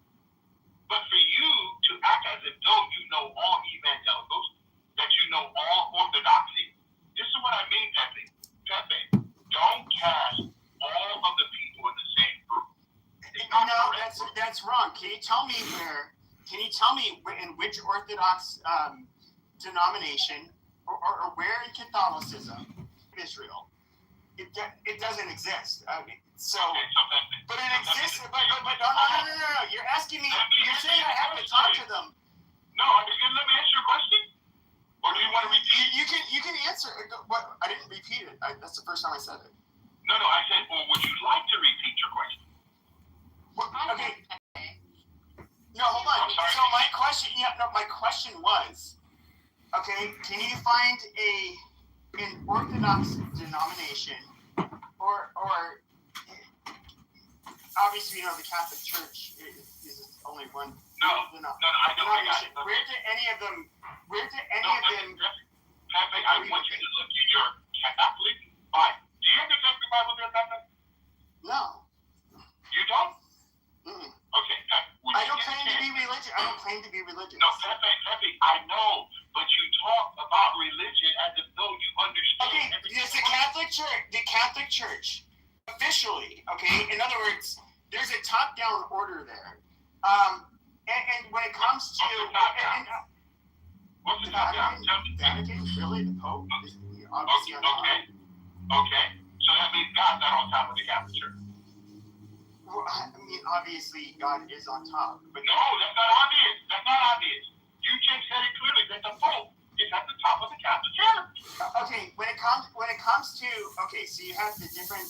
But for you to act as if though you know all evangelicals, that you know all orthodoxy, this is what I mean, Pepe. Don't cast all of the people in the same group. No, that's wrong. Can you tell me in which Orthodox denomination or where in Catholicism, Israel, it doesn't exist? But it exists. But no. You're asking me. You're saying I have to talk to them. No, I'm just gonna let me answer your question. Or do you want to repeat? You can answer. What? I didn't repeat it. That's the first time I said it. No. I said, well, would you like to repeat your question? Okay. No, hold on. So my question was, okay, can you find an Orthodox denomination or obviously, the Catholic Church is only one. No, I don't think I. Where do any of them? Pepe, I want you to look at your Catholic Bible. Do you have the Catholic Bible there, Pepe? No. You don't? Mm-mm. Okay. I don't claim to be religious. No, Pepe, I know, but you talk about religion as if though you understand. Okay, it's the Catholic Church. Officially, okay? In other words, there's a top-down order there. And when it comes to... What's the top-down? Vatican? Really? The Pope? Obviously on top. Okay. So that means God's not on top of the Catholic Church. Well, I mean, obviously, God is on top. But no, that's not obvious. You just said it clearly that the Pope is at the top of the Catholic Church. Okay, when it comes to... Okay, so you have the different...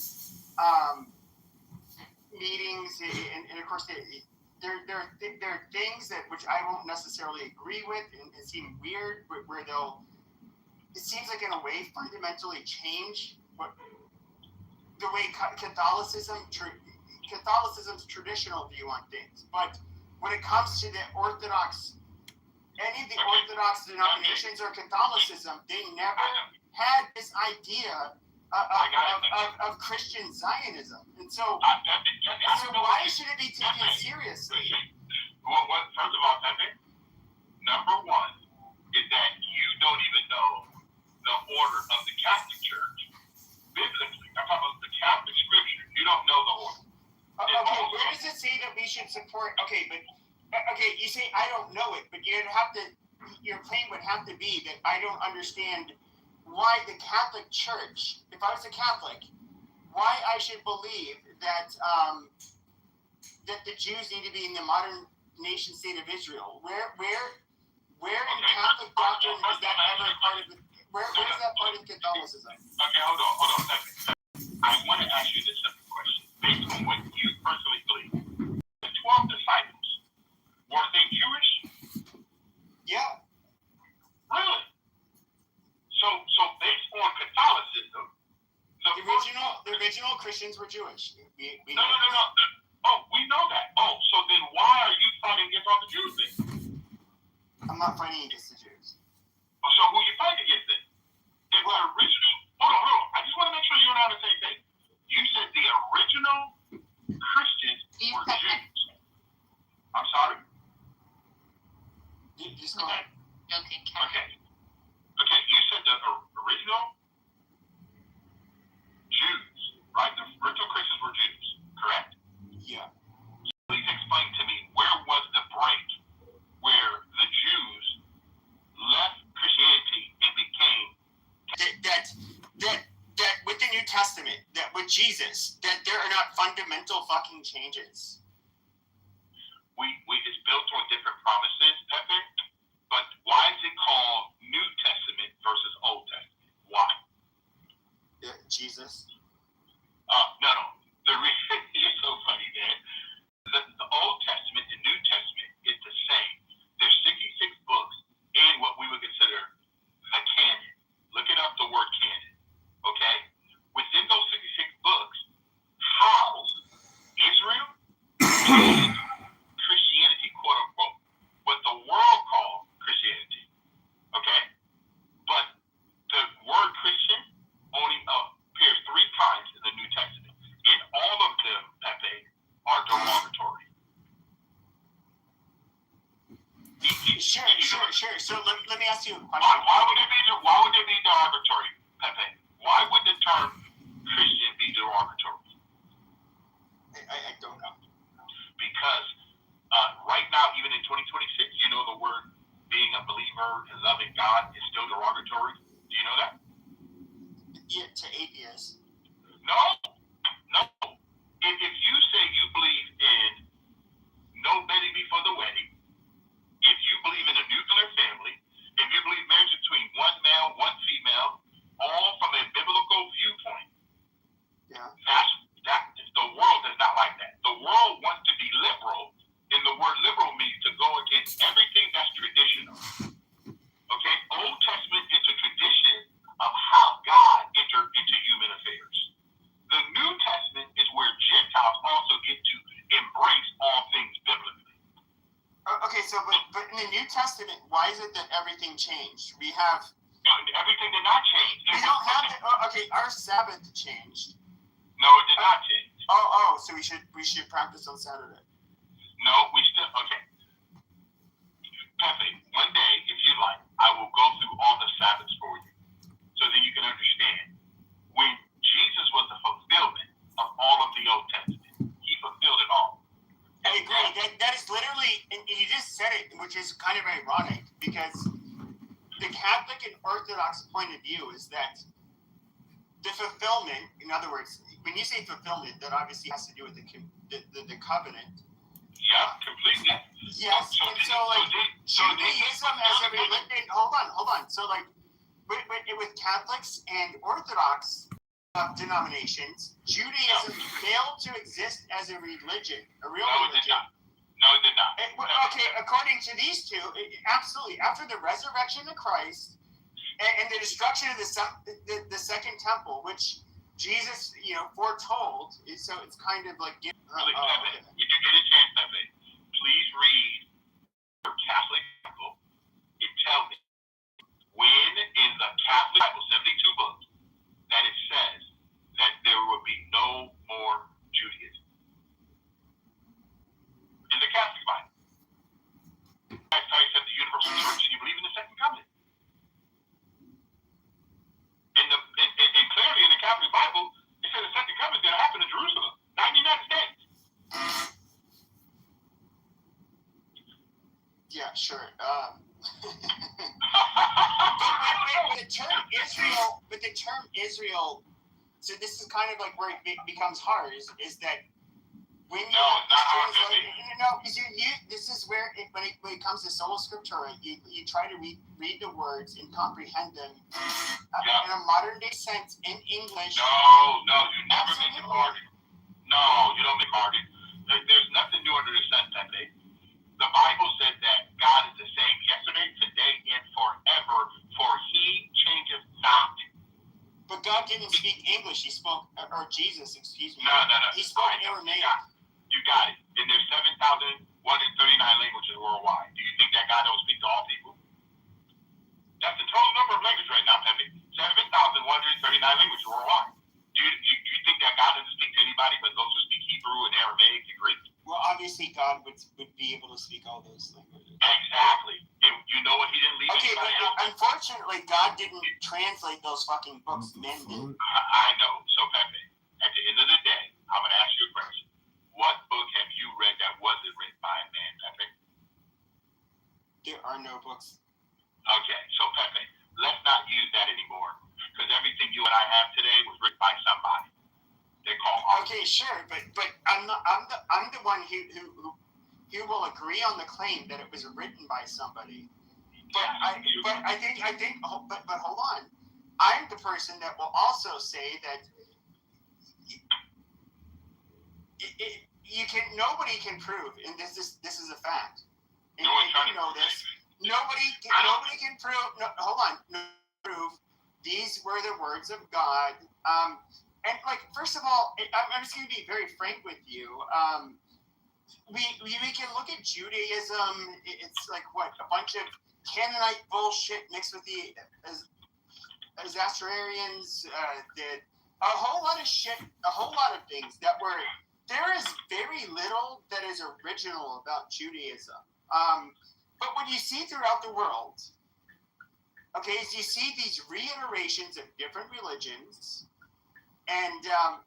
meetings, and of course there are things which I won't necessarily agree with and seem weird, where it seems like in a way fundamentally change the way Catholicism's traditional view on things. But when it comes to any of the Orthodox denominations or Catholicism, they never had this idea of Christian Zionism, and so why should it be taken seriously? First of all, Pepe, should support. Okay, but okay, you say I don't know it, but you'd have to. Your claim would have to be that I don't understand why the Catholic Church, if I was a Catholic, why I should believe that that the Jews need to be in the modern nation state of Israel. Where in Catholic doctrine is that ever part of the? Where's that part of Catholicism? Okay, hold on. I want to ask you this simple question, based on what you personally believe. The 12 disciples, were they Jewish? Yeah. Really? So based on Catholicism, the original Christians were Jewish. No. Oh, we know that. Oh, so then why are you fighting against all the Jews then? I'm not fighting against the Jews. Oh, so who are you fighting against then? If the original, hold on. I just want to make sure you and I are on the same page. You said the original Christians were Jews. I'm sorry? Just go ahead. Okay. You said the original Jews, right? The original Christians were Jews, correct? Yeah. Please explain to me, where was the break where the Jews left Christianity and became that with the New Testament, that with Jesus, that there are not fundamental fucking changes. We it's built on different promises, Pepe, but why is it called New Testament versus Old Testament? Why? Yeah, Jesus. No. You're so funny, man. The Old Testament and New Testament is the same. There's 66 books in what we would consider the canon. Look it up, the word canon. Okay? Within those 66 books, house Israel and Christianity, quote unquote, what the world calls Christianity. Okay? But the word Christian only appears 3 times in the New Testament. And all of them, Pepe, are derogatory. Sure. So let me ask you a question. Why would it be derogatory, Pepe? Why would the term Christian be derogatory? I don't know. Because right now, even in 2026, you know the word being a believer and loving God is still derogatory. Do you know that? Yeah, to atheists. No. If you say you believe in no baby before the wedding, if you believe in a nuclear family, if you believe marriage between one male, one female, all from a biblical viewpoint, that the world is not like that. The world wants to be liberal, and the word liberal means to go against everything that's traditional. Okay? Old Testament is a tradition of how God entered into human affairs. The New Testament is where Gentiles also get to embrace all things biblically. Okay, so but in the New Testament, why is it that everything changed? We have everything did not change. We don't have to. Okay, our Sabbath changed. No, it did not change. So we should practice on Saturday. No, we still okay. Pepe, one day, if you like, I will go through all the Sabbaths for you, so that you can understand. When Jesus was the fulfillment of all of the Old Testament, he fulfilled it all. I agree. That is literally, and you just said it, which is kind of ironic, because the Catholic and Orthodox point of view is that the fulfillment, in other words, when you say fulfillment, that obviously has to do with the covenant. Yeah, completely. Yes, and so like Judaism as a religion. Hold on. So like with Catholics and Orthodox denominations, Judaism failed to exist as a religion, a real religion. No, it did not. Okay, according to these two, absolutely. After the resurrection of Christ and the destruction of the second temple, which Jesus, foretold, so it's kind of like. When you get a chance, Pepe, please read the Catholic Bible and tell me when in the Catholic Bible, 72 books, that it says that there will be no more Judaism. In the Catholic Bible. That's how you said the universal church, and you believe in the second coming. And clearly in the Catholic Bible, it said the second coming is going to happen in Jerusalem, not in the United States. Yeah, sure. But the term Israel, so this is kind of like where it becomes hard, is that when you because this is where when it comes to sola scriptura, you try to read the words and comprehend them in a modern day sense in English. No, you never make it hard. No, you don't make it hard. There's nothing new under the sun, Pepe. The Bible said that God is the same yesterday, today, and forever, for He changeth not. But God didn't speak English. He spoke, or Jesus, excuse me. No. He spoke Aramaic. You got it. And there's 7,139 languages worldwide. Do you think that God don't speak to all people? That's the total number of languages right now, Pepe. 7,139 languages worldwide. Do you think that God doesn't speak to anybody but those who speak Hebrew and Aramaic and Greek? Well, obviously God would be able to speak all those languages. Exactly. You know what? He didn't leave. Okay, but unfortunately, God didn't translate those fucking books. Men did. I know. So, Pepe, at the end of the day, I'm going to ask you a question. What book have you read that wasn't written by a man, Pepe? There are no books. Okay, so Pepe, let's not use that anymore, because everything you and I have today was written by somebody. They call art. Okay, sure, but I'm the one who will agree on the claim that it was written by somebody. But hold on, I'm the person that will also say that nobody can prove, and this is a fact. And you know this. Nobody can prove. No, hold on. No, prove these were the words of God. And like, first of all, I'm just going to be very frank with you. We can look at Judaism. It's like what, a bunch of Canaanite bullshit mixed with the Zoroastrians. A whole lot of shit. A whole lot of things that were. There is very little that is original about Judaism. But what you see throughout the world, okay, is you see these reiterations of different religions, and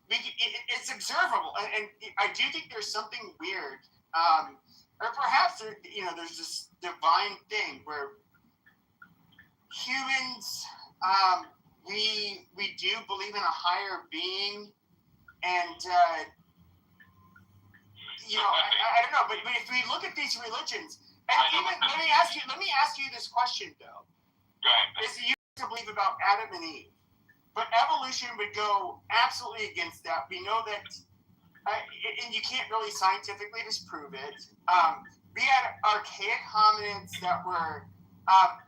it's observable. And I do think there's something weird, or perhaps there's this divine thing where humans, we do believe in a higher being, and I don't know, but if we look at these religions, and even let me ask you this question though: is you to believe about Adam and Eve, but evolution would go absolutely against that. We know that, and you can't really scientifically disprove it. We had archaic hominids that were.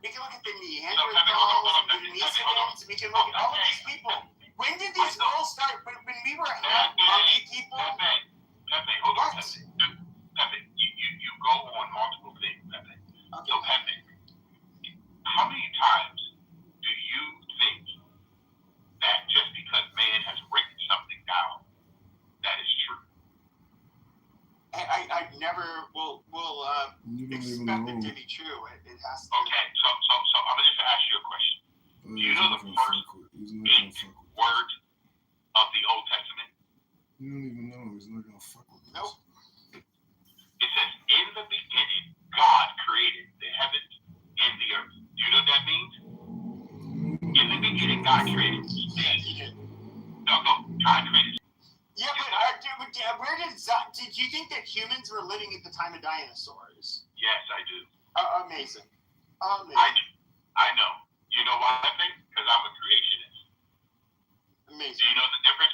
We can look at the Neanderthals, the Denisovans. We can look at all of these people. When did these all start? When we were monkey people. Pepe, hold on, Pepe, you go on multiple things, Pepe. Okay. So, Pepe, how many times do you think that just because man has written something down, that is true? I never will expect it to be true. It has to. Okay, so I'm gonna just ask you a question. Do you know the first word of the Old Testament? You don't even know. He's not gonna fuck with us. Nope. It says, in the beginning, God created the heavens and the earth. Do you know what that means? In the beginning, God created. No, God created. Yeah, but where did you think that humans were living at the time of dinosaurs? Yes, I do. Amazing. I know. You know why I think? Because I'm a creationist. Amazing. Do you know the difference?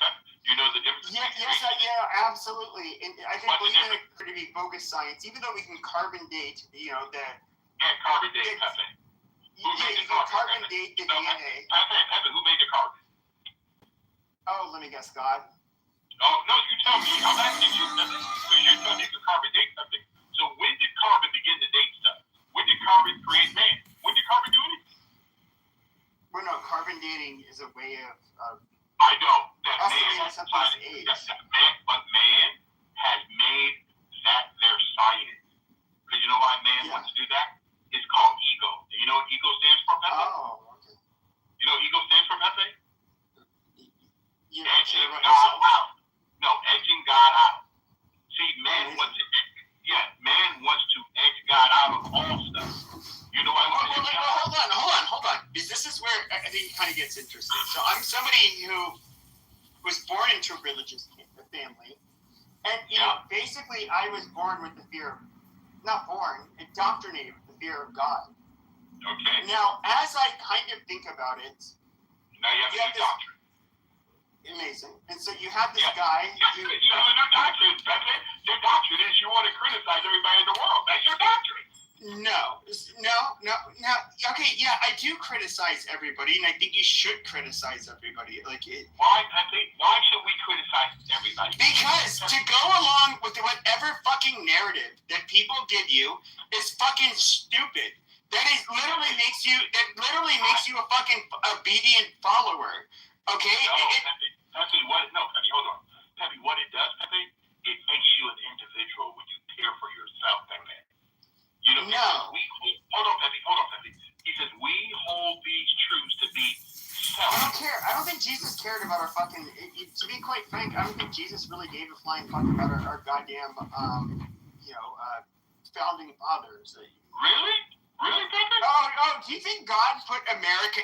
You know the difference? Yeah, absolutely. And I think believing it could be bogus science, even though we can carbon date, carbon date, Pepe. You can carbon date the DNA. Pepe, who made the carbon? Oh, let me guess, God. Oh, no, you tell me. I'm asking you, Pepe. Because you're telling me you can carbon date something. So when did carbon begin to date stuff? When did carbon create man? When did carbon do anything? Well, no, carbon dating is a way of I know that man something's age. But man has made that their science. Because you know why man wants to do that? It's called ego. Do you know what ego stands for, Pepe? Oh, okay. You know what ego stands for, Pepe? Edging God out. No, edging God out. See, man wants to edge God out of all where I think it kind of gets interesting. So I'm somebody who was born into a religious family, and you know, basically, I was born with the fear, not born, indoctrinated with the fear of God. Okay. Now, as I kind of think about it, now you have this doctrine. Amazing. And so you have this guy. You have a new doctrine. That's it. Your doctrine is you want to criticize everybody in the world. That's your doctrine. No. Okay, yeah, I do criticize everybody, and I think you should criticize everybody. Like it. Why should we criticize everybody? Because to go along with whatever fucking narrative that people give you is fucking stupid. That makes you a fucking obedient follower. Okay? Pepe, hold on. Pepe, what it does, Pepe, it makes you an individual when you care for yourself, Pepe. You know, no. Hold on, Pepe. He says we hold these truths to be self. I don't care. I don't think Jesus cared about our fucking. To be quite frank, I don't think Jesus really gave a flying fuck about our goddamn, founding fathers. Really? Really, Pepe? Oh, do you think God put America?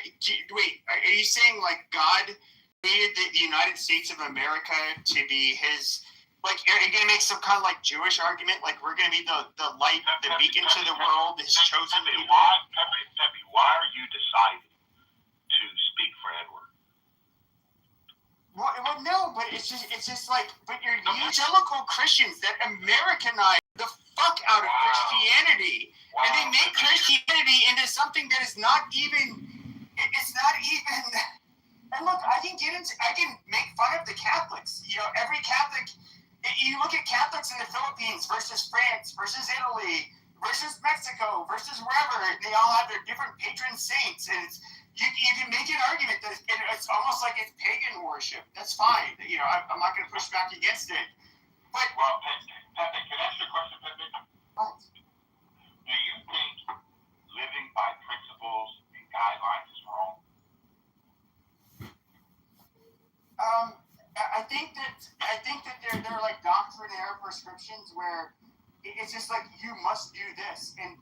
Wait, are you saying like God created the United States of America to be his? Like, are you gonna make some kind of like Jewish argument? Like, we're gonna be the light, the beacon to the world, his chosen people. Pepe, why are you deciding to speak for Edward? Well, no, but it's just like, but you're evangelical Christians that Americanize the fuck out of Christianity, and they make Christianity into something that is not even. It's not even. And look, I can make fun of the Catholics. You know, every Catholic. You look at Catholics in the Philippines versus France versus Italy versus Mexico versus wherever. They all have their different patron saints, and you can make an argument that it's almost like it's pagan worship. That's fine. You know, I'm not going to push back against it. But Pepe, can I ask you a question, Pepe? What? Do you think living by principles and guidelines is wrong? I think that they're like doctrinaire prescriptions where it's just like you must do this, and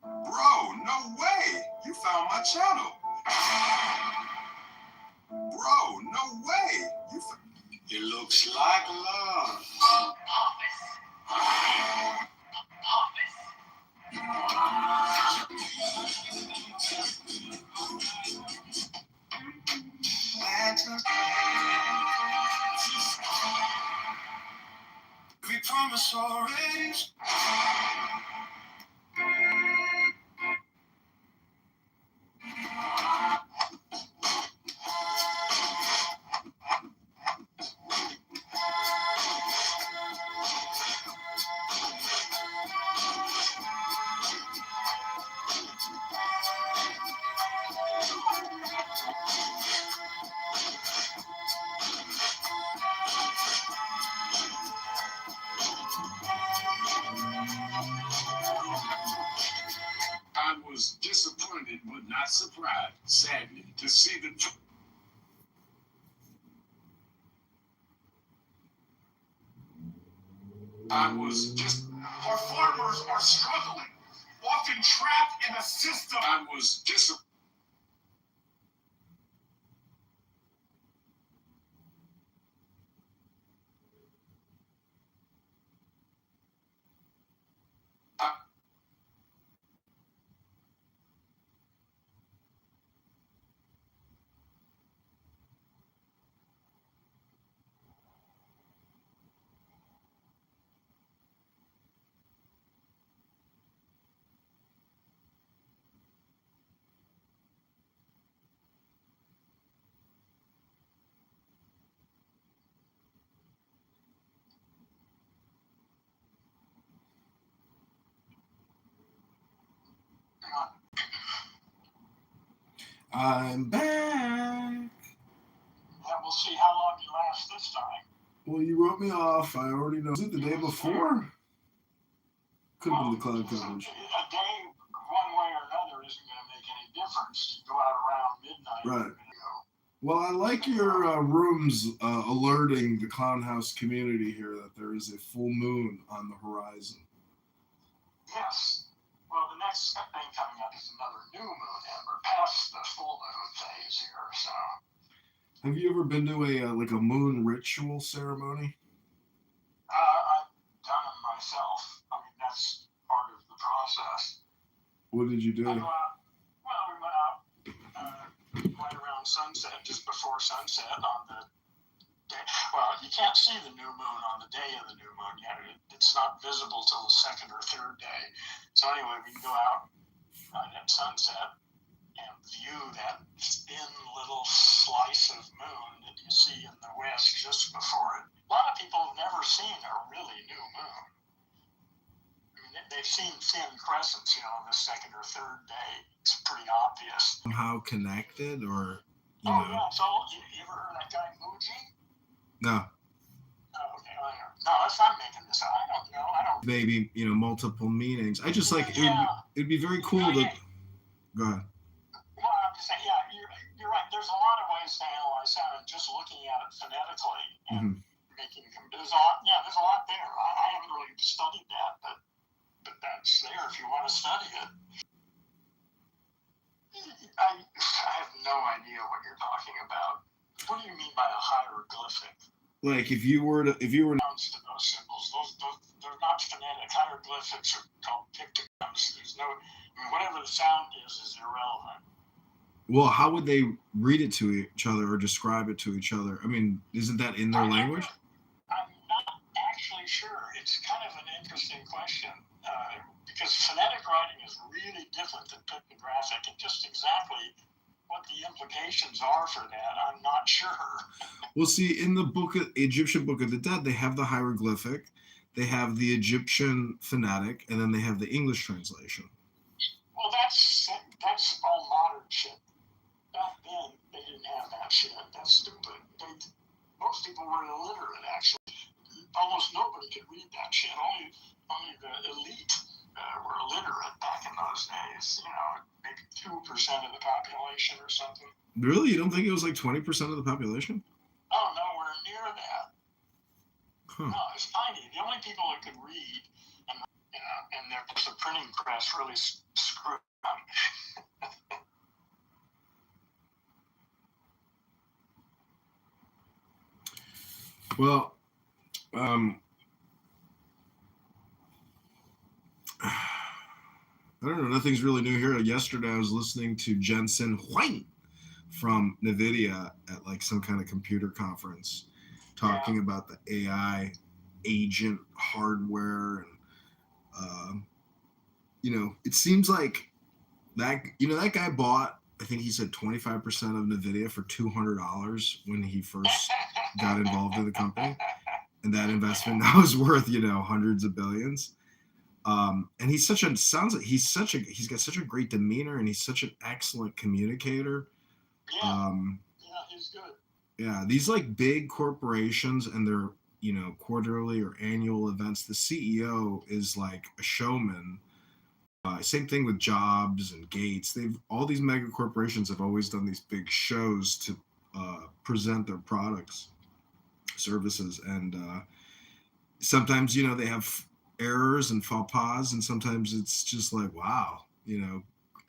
Bro, no way! You found my channel. Bro, no way! It looks like love. We promised already. I was disappointed but not surprised, sadly, to see the Our farmers are struggling, often trapped in a system. I was disappointed. I'm back. Yeah, we'll see how long you last this time. Well, you wrote me off. I already know. Was it the day before? Could have been the cloud coverage. A day, one way or another, isn't going to make any difference. You go out around midnight. Right. Well, I like your rooms alerting the Clown House community here that there is a full moon on the horizon. Yes. Well, the next thing coming up is another new moon, and we're past the full moon phase here, so. Have you ever been to a like a moon ritual ceremony? I've done them myself. I mean, that's part of the process. What did you do? We went out right around sunset, just before sunset on the day. Well, you can't see the new moon on the day of the new moon yet. It's not visible till the second or third day. So anyway, we can go out at sunset and view that thin little slice of moon that you see in the west just before it. A lot of people have never seen a really new moon. I mean, they've seen thin crescents, the second or third day. It's pretty obvious. Somehow connected, or you Oh know? yeah, so you ever heard of that guy Muji? No. Oh, okay, well, no, if I'm making this up, I don't know. I don't. Maybe multiple meanings. I just like it'd be very cool to. Go ahead. Well, I'm just saying, yeah, you're right. There's a lot of ways to analyze sound, and just looking at it phonetically and making there's a lot there. I haven't really studied that, but that's there if you want to study it. I have no idea what you're talking about. What do you mean by a hieroglyphic? Like if you were Sounds to those symbols. They're not phonetic. Hieroglyphics are called pictograms. There's no, whatever the sound is irrelevant. Well, how would they read it to each other or describe it to each other? I mean, isn't that in their language? I'm not actually sure. It's kind of an interesting question because phonetic writing is really different than pictographic, and just exactly what the implications are for that, I'm not sure. Well, see, in the Egyptian Book of the Dead, they have the hieroglyphic, they have the Egyptian phonetic, and then they have the English translation. Well, that's all modern shit. Back then, they didn't have that shit. That's stupid. Most people were illiterate, actually. Almost nobody could read that shit. Only the elite were illiterate back in those days. Maybe 2% of the population or something. Really? You don't think it was like 20% of the population? Oh, nowhere near that. Huh. No, it's tiny. The only people that could read, and the printing press really screwed them. Well, I don't know. Nothing's really new here. Yesterday, I was listening to Jensen Huang from NVIDIA at like some kind of computer conference, talking about the AI agent hardware, and it seems like that guy bought, I think he said 25% of NVIDIA for $200 when he first got involved in the company, and that investment now is worth hundreds of billions. And he's got such a great demeanor, and he's such an excellent communicator. Yeah, he's good. Yeah, these like big corporations and their quarterly or annual events, the CEO is like a showman. Same thing with Jobs and Gates. All these mega corporations have always done these big shows to present their products, services, and sometimes they have errors and faux pas, and sometimes it's just like, wow,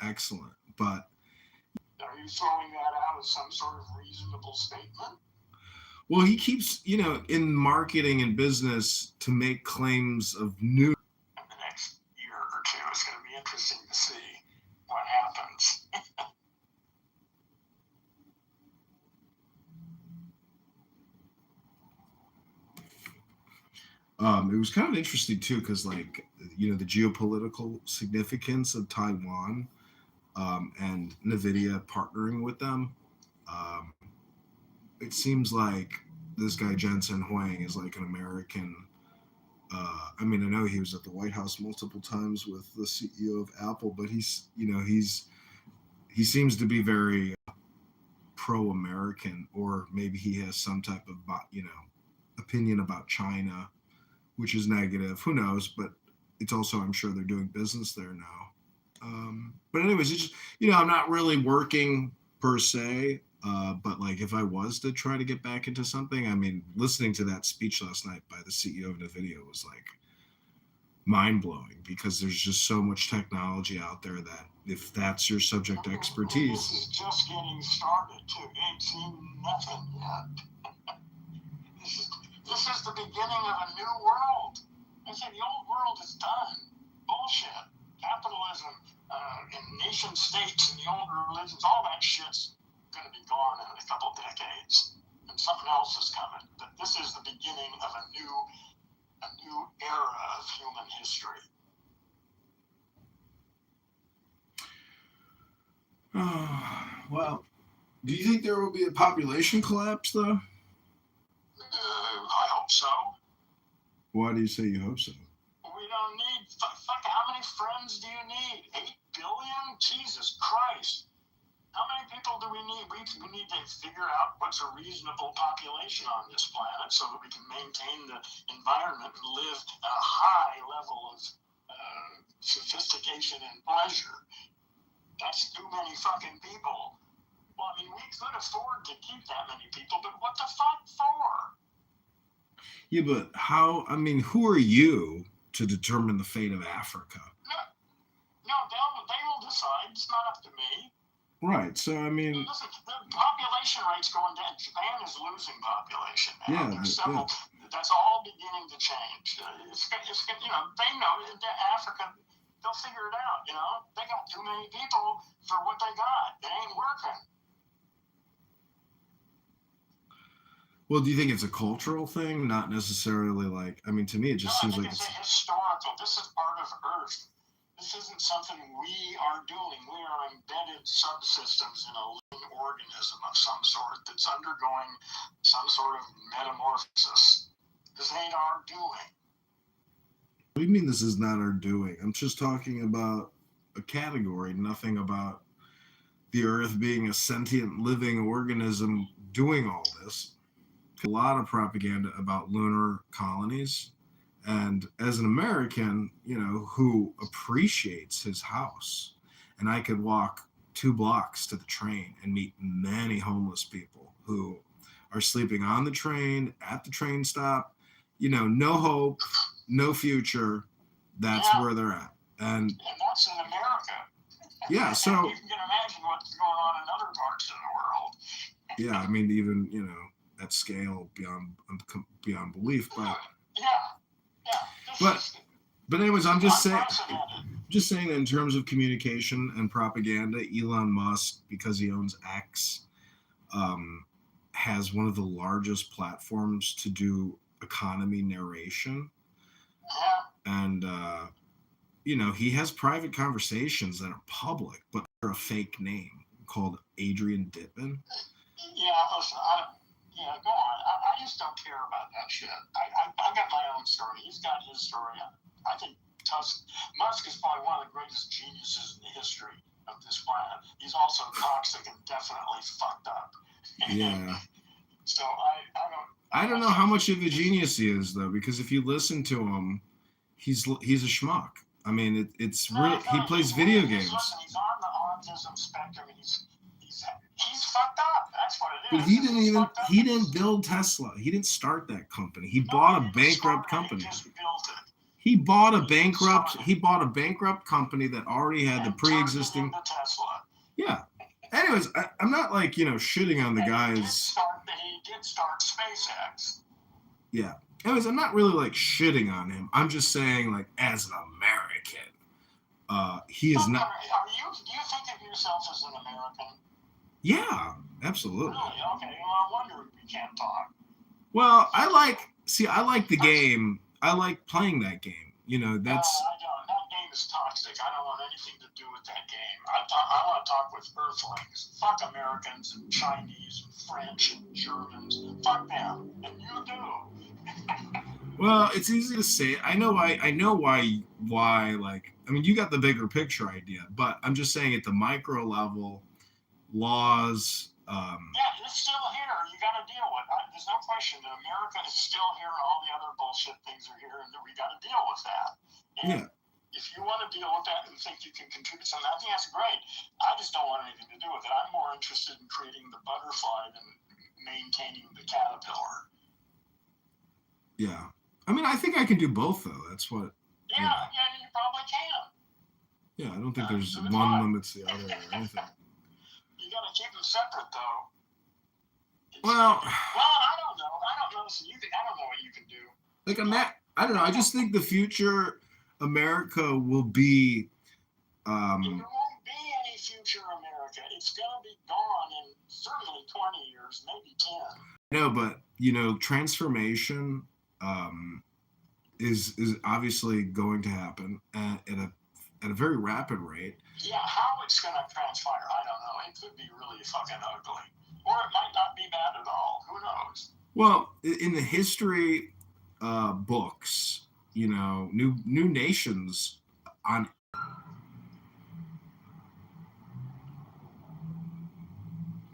excellent. But are you throwing that out as some sort of reasonable statement? Well, he keeps in marketing and business to make claims of new. In the next year or two, it's going to be interesting to see what happens. It was kind of interesting too, because the geopolitical significance of Taiwan, and NVIDIA partnering with them. It seems like this guy Jensen Huang is like an American. I know he was at the White House multiple times with the CEO of Apple, but he seems to be very pro-American, or maybe he has some type of, you know, opinion about China, which is negative. Who knows? But it's also, I'm sure they're doing business there now. But anyways, it's just, you know, I'm not really working per se, but like if I was to try to get back into something, I mean, listening to that speech last night by the CEO of NVIDIA was like mind-blowing, because there's just so much technology out there that if that's your subject expertise. This is just getting started too. You ain't seen nothing yet. This is the beginning of a new world. I said the old world is done. Bullshit. Capitalism, in nation states and the old religions, all that shit's going to be gone in a couple decades, and something else is coming. But this is the beginning of a new era of human history. Well, do you think there will be a population collapse, though? I hope so. Why do you say you hope so? We don't need, fuck, how many friends do you need? 8 billion? Jesus Christ. How many people do we need? We need to figure out what's a reasonable population on this planet so that we can maintain the environment and live at a high level of sophistication and pleasure. That's too many fucking people. Well, I mean, we could afford to keep that many people, but what the fuck for? Yeah, but how, I mean, who are you to determine the fate of Africa? No, they will decide. It's not up to me. Right, so I mean... Listen, the population rate's going down. Japan is losing population now. Yeah, There's several... That's all beginning to change. It's you know, they know that Africa, they'll figure it out, you know? They got too many people for what they got. It ain't working. Well, do you think it's a cultural thing? Not necessarily like... I mean, to me, it just seems like it's historical. This is part of Earth. This isn't something we are doing. We are embedded subsystems in a living organism of some sort that's undergoing some sort of metamorphosis. This ain't our doing. What do you mean this is not our doing? I'm just talking about a category, nothing about the Earth being a sentient living organism doing all this. A lot of propaganda about lunar colonies. And as an American, you know, who appreciates his house, and I could walk 2 blocks to the train and meet many homeless people who are sleeping on the train, at the train stop, you know, no hope, no future. That's where they're at. And that's in America. Yeah, so... You can imagine what's going on in other parts of the world. Yeah, I mean, even, you know, at scale beyond belief, but... But anyways, I'm just saying that in terms of communication and propaganda, Elon Musk, because he owns X, has one of the largest platforms to do economy narration. And, you know, he has private conversations that are public, but are a fake name called Adrian Dittman. Yeah, listen, go on. I just don't care about that shit. I got my own story. He's got his story. I think Musk is probably one of the greatest geniuses in the history of this planet. He's also toxic and definitely fucked up. Yeah. So I don't know how much of a genius he is, though, because if you listen to him, he's a schmuck. I mean, it's real. He plays video games. Listen, he's on the autism spectrum. He's fucked up. That's what it is. But he didn't build Tesla. He didn't start that company. He bought a bankrupt company. He bought a bankrupt company that already had the pre-existing. Yeah. Anyways, I'm not like, you know, shitting on the guys. He did start SpaceX. Yeah. Anyways, I'm not really like shitting on him. I'm just saying, like, as an American, he is not. Do you think of yourself as an American? Yeah, absolutely. Really? Okay. Well, I wonder if we can't talk. Well, I like the game. I like playing that game. You know, that's. I don't. That game is toxic. I don't want anything to do with that game. I want to talk with Earthlings. Fuck Americans and Chinese and French and Germans. Fuck them. And you do. Well, it's easy to say. I know why. Like, I mean, you got the bigger picture idea, but I'm just saying at the micro level, laws, Yeah, it's still here. You got to deal with it. There's no question that America is still here and all the other bullshit things are here, and that we got to deal with that. And Yeah. if you want to deal with that and think you can contribute something, I think that's great. I just don't want anything to do with it. I'm more interested in creating the butterfly than maintaining the caterpillar. Yeah. I mean, I think I can do both, though. That's what. Yeah, you probably can. Yeah, I don't think there's one limits the other or anything. You got to keep them separate, though. Well, I don't know. So I don't know what you can do. Like I don't know. I just think the future America will be. There won't be any future America. It's gonna be gone in certainly 20 years, maybe 10. No, but transformation is obviously going to happen at a very rapid rate. Yeah, how it's gonna transpire, I don't know. It could be really fucking ugly, or it might not be bad at all. Who knows? Well, in the history books, new nations on.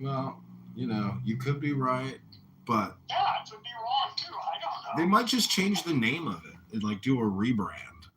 Well, you could be right, but yeah, it could be wrong too. I don't know. They might just change the name of it and do a rebrand.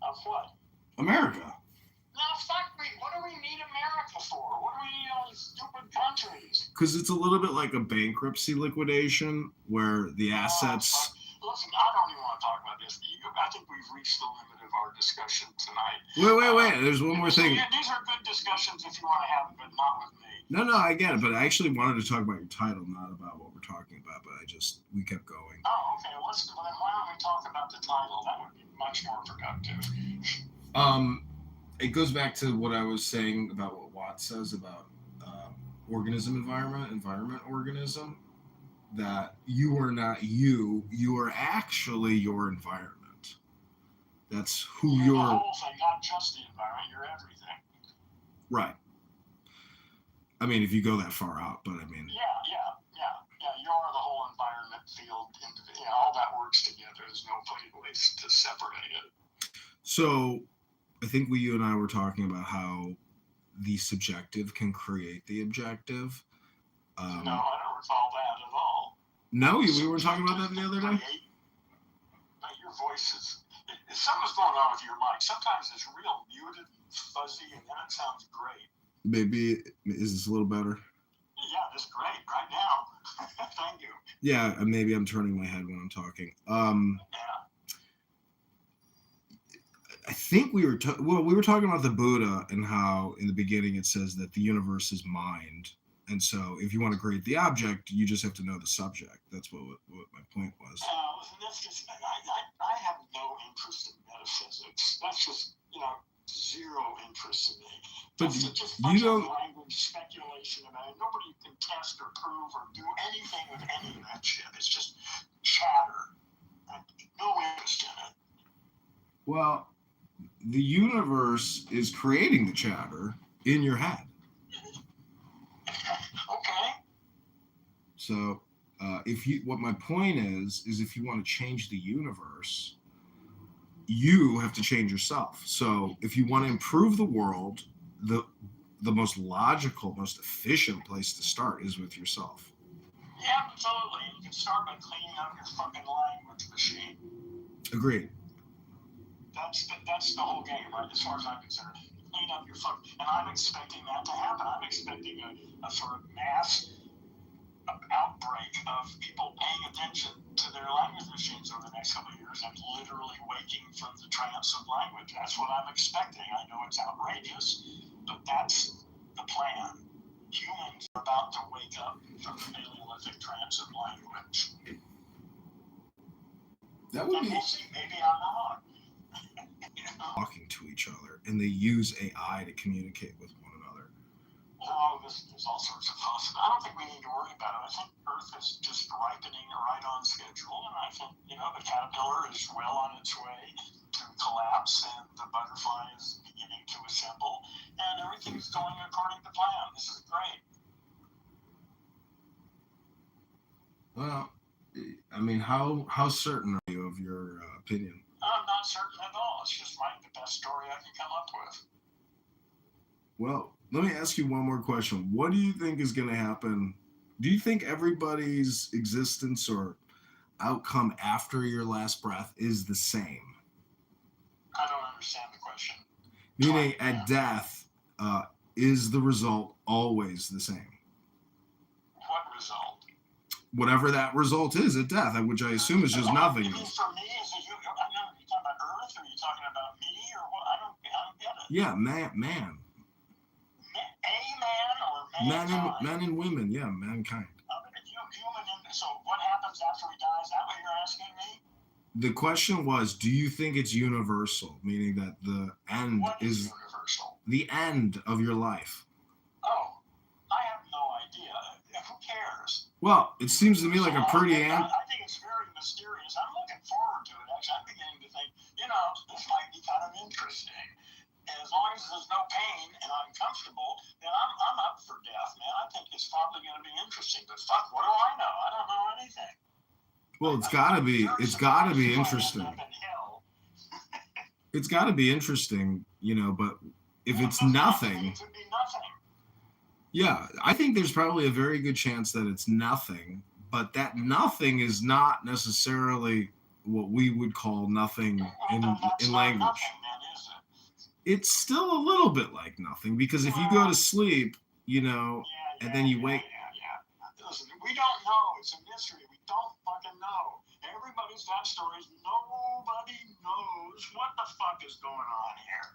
Of what? America. No, fuck me. What do we need America for? What do we need all these stupid countries? Because it's a little bit like a bankruptcy liquidation where the assets. Listen, I don't even want to talk about this. I think we've reached the limit of our discussion tonight. Wait. There's one more thing. Yeah, these are good discussions if you want to have them, but not with me. No, I get it. But I actually wanted to talk about your title, not about what we're talking about. But we kept going. Oh, okay. Well, then why don't we talk about the title? That would be much more productive. It goes back to what I was saying about what Watt says about organism environment organism, that you are not you are actually your environment. That's who you're. The whole thing, not just the environment, you're everything. Right. I mean, if you go that far out, but I mean. Yeah, you're the whole environment field, all that works together. There's no place to separate it. So, I think you and I were talking about how the subjective can create the objective. No, I don't recall that at all. No, we were talking about that the other day? Your voice is... Something's going on with your mic. Sometimes it's real muted and fuzzy, and then it sounds great. Maybe, is this a little better? Yeah, this is great right now. Thank you. Yeah, maybe I'm turning my head when I'm talking. I think we were talking about the Buddha and how in the beginning it says that the universe is mind, and so if you want to create the object, you just have to know the subject. That's what my point was. Listen, that's just I have no interest in metaphysics. That's just zero interest in me. But just you don't. Language speculation about it. Nobody can test or prove or do anything with any of that shit. It's just chatter. I have no interest in it. Well, the universe is creating the chatter in your head. Okay. So, what my point is if you want to change the universe, you have to change yourself. So, if you want to improve the world, the most logical, most efficient place to start is with yourself. Yeah, absolutely. You can start by cleaning out your fucking language machine. Agreed. That's the whole game, right? As far as I'm concerned, clean up your fuck. And I'm expecting that to happen. I'm expecting a sort of mass outbreak of people paying attention to their language machines over the next couple of years and literally waking from the trance of language. That's what I'm expecting. I know it's outrageous, but that's the plan. Humans are about to wake up from the Paleolithic trance of language. That would be. We'll see. Maybe I'm wrong. Talking to each other, and they use AI to communicate with one another. Oh, there's all sorts of possibilities. I don't think we need to worry about it. I think Earth is just ripening right on schedule, and I think, the caterpillar is well on its way to collapse, and the butterfly is beginning to assemble, and everything's going according to plan. This is great. Well, I mean, how certain are you of your opinion? I'm not certain at all. It's just the best story I can come up with. Well, let me ask you one more question. What do you think is going to happen? Do you think everybody's existence or outcome after your last breath is the same? I don't understand the question. Meaning, at death, is the result always the same? What result? Whatever that result is at death, which I assume is just nothingness. You mean for me, is it you? I don't know. Are you talking about Earth, or are you talking about me, or what? I don't get it. Yeah, man. A man or mankind? Men and women, yeah, mankind. So what happens after we die? Is that what you're asking me? The question was, do you think it's universal? Meaning that the end is universal? The end of your life. Oh, I have no idea. Who cares? Well, it seems to me like a pretty I think it's very mysterious. I'm looking forward to it. Actually, I'm beginning to think, this might be kind of interesting. And as long as there's no pain and I'm comfortable, then I'm up for death, man. I think it's probably going to be interesting. But fuck, what do I know? I don't know anything. Well, it's gotta be interesting. It's gotta be interesting, but if it's nothing. It could be nothing. Yeah, I think there's probably a very good chance that it's nothing, but that nothing is not necessarily what we would call nothing in language. Nothing, then, is it? It's still a little bit like nothing, because if you go to sleep, and then you wake. Yeah. Listen, we don't know. It's a mystery. We don't fucking know. Everybody's got stories. Nobody knows what the fuck is going on here.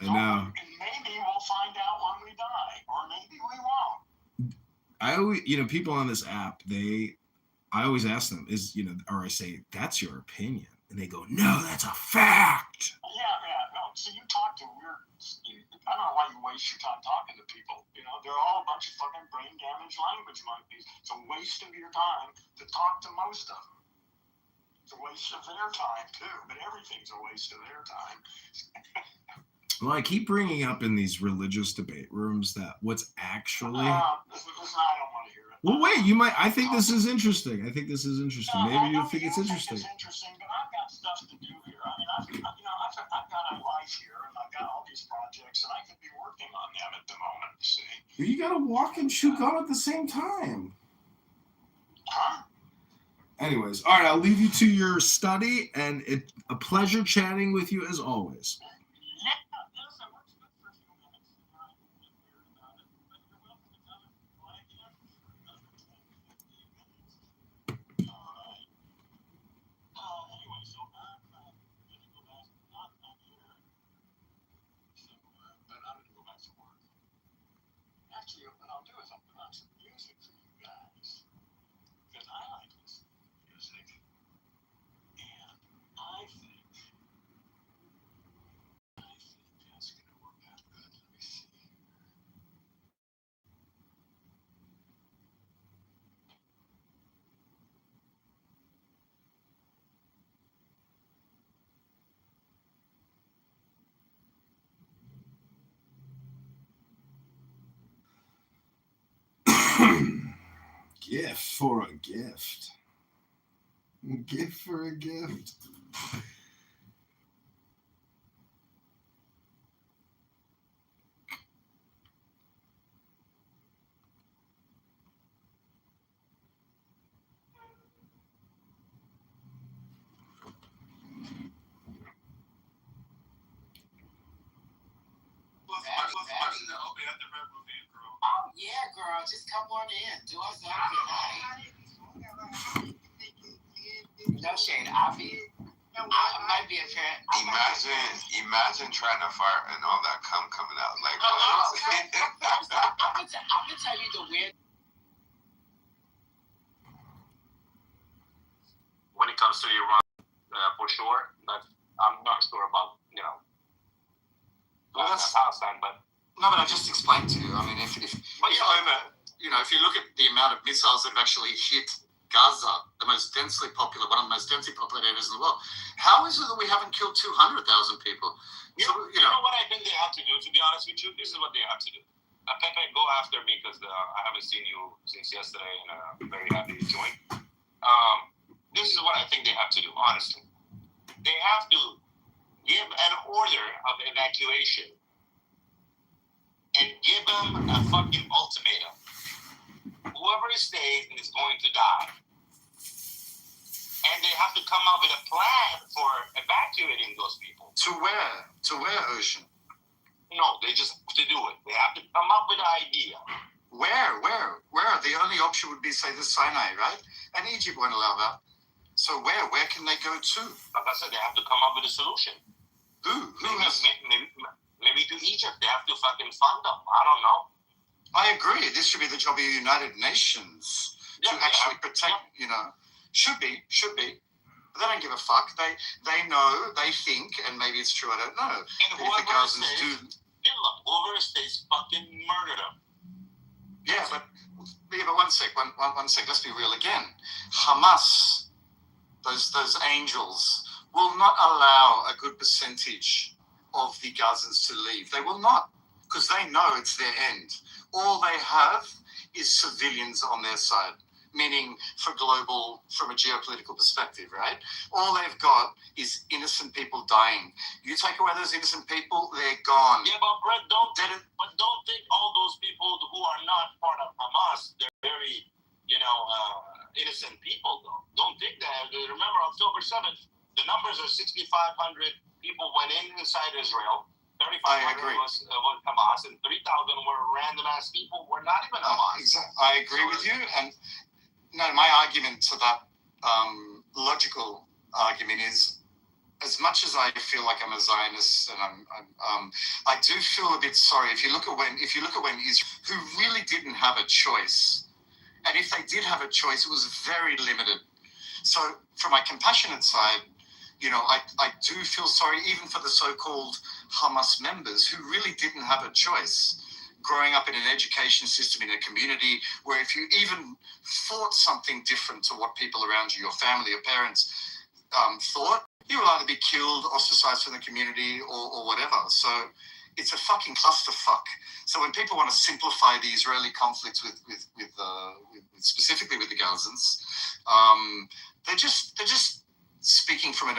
I know. And maybe we'll find out when we die, or maybe we won't. I always, people on this app, I always ask them, or I say, that's your opinion. And they go, no, that's a fact. Yeah. No, so you talk to weird. I don't know why you waste your time talking to people. They're all a bunch of fucking brain damaged language monkeys. It's a waste of your time to talk to most of them. It's a waste of their time too, but everything's a waste of their time. Well, I keep bringing up in these religious debate rooms that what's actually. Listen, I don't want to hear it. Well, wait, I think this is interesting. Maybe you think it's interesting. It's interesting, but I've got stuff to do here. I mean, I've got a life here, and I've got all these projects, and I could be working on them at the moment, you see. Well, you got to walk and chew gum at the same time. Huh? Anyways, all right, I'll leave you to your study, and it's a pleasure chatting with you as always. Actually, what I'll do is I'll put on some music for you guys, because I like listening to music, and I think that's going to work out good. Let me see here. Gift for a gift. Gift for a gift. Oh yeah, girl, just come on in. Do us up tonight. No shade, I might be a parent. Imagine trying to fart and all that cum coming out. Like, I'm gonna tell you the weird. When it comes to Iran, for sure, but I'm not sure about Palestine, but. No, but I just explained to you. I mean, if you look at the amount of missiles that have actually hit Gaza, one of the most densely populated areas in the world, how is it that we haven't killed 200,000 people? You know what I think they have to do, to be honest with you? This is what they have to do. Pepe, go after me, because I haven't seen you since yesterday, and I'm very happy you joined. This is what I think they have to do, honestly. They have to give an order of evacuation and give them a fucking ultimatum. Whoever stays is going to die. And they have to come up with a plan for evacuating those people. To where? To where, Ocean? No, they just have to do it. They have to come up with an idea. Where? The only option would be, say, the Sinai, right? And Egypt won't allow that. So where? Where can they go to? Like I said, they have to come up with a solution. Who has... Maybe to Egypt. They have to fucking fund them. I don't know. I agree. This should be the job of the United Nations to actually protect, you know. Should be. But they don't give a fuck. They know, they think, and maybe it's true, I don't know. And but if the Gazans do... kill them. Whoever stays fucking murder them. Yeah, but one sec. Let's be real again. Hamas, those angels, will not allow a good percentage of the Gazans to leave. They will not, because they know it's their end. All they have is civilians on their side, meaning from a geopolitical perspective, right? All they've got is innocent people dying. You take away those innocent people, they're gone. Yeah, but Brett, don't think all those people who are not part of Hamas, they're very, innocent people, though. Don't think that. Remember, October 7th, the numbers are 6,500 people went inside Israel. 3,500 was Hamas, and 3,000 were random-ass people who were not even Hamas. Exactly. I agree with you, and no, my argument to that logical argument is, as much as I feel like I'm a Zionist, and I do feel a bit sorry. If you look at when Israel, who really didn't have a choice, and if they did have a choice, it was very limited. So, from my compassionate side, I do feel sorry even for the so-called Hamas members who really didn't have a choice. Growing up in an education system in a community where if you even thought something different to what people around you, your family, your parents thought, you will either be killed, ostracized from the community, or whatever. So it's a fucking clusterfuck. So when people want to simplify the Israeli conflict with specifically with the Gazans, they're just speaking from an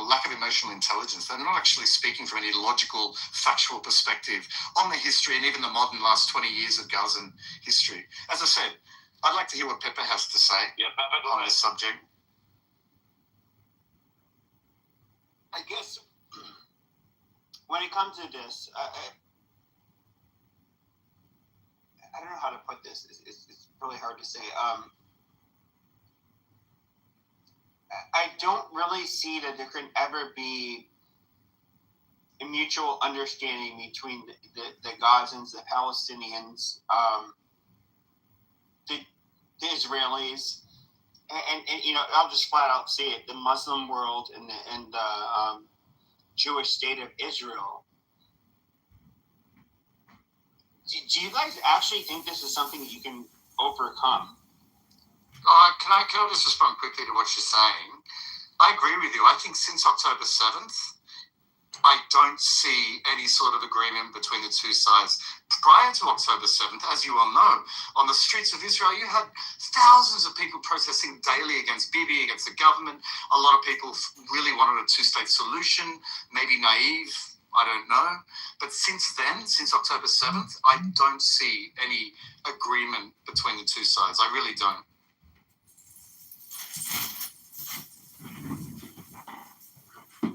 lack of emotional intelligence. They're not actually speaking from any logical, factual perspective on the history and even the modern last 20 years of Gazan history. As I said, I'd like to hear what Pepe has to say on this subject. I guess when it comes to this, I don't know how to put this. It's really hard to say. I don't really see that there can ever be a mutual understanding between the Gazans, the Palestinians, the Israelis, and I'll just flat out say it: the Muslim world and the Jewish state of Israel. Do you guys actually think this is something that you can overcome? Can I just respond quickly to what you're saying? I agree with you. I think since October 7th, I don't see any sort of agreement between the two sides. Prior to October 7th, as you all know, on the streets of Israel, you had thousands of people protesting daily against Bibi, against the government. A lot of people really wanted a two-state solution, maybe naive, I don't know. But since then, since October 7th, I don't see any agreement between the two sides. I really don't.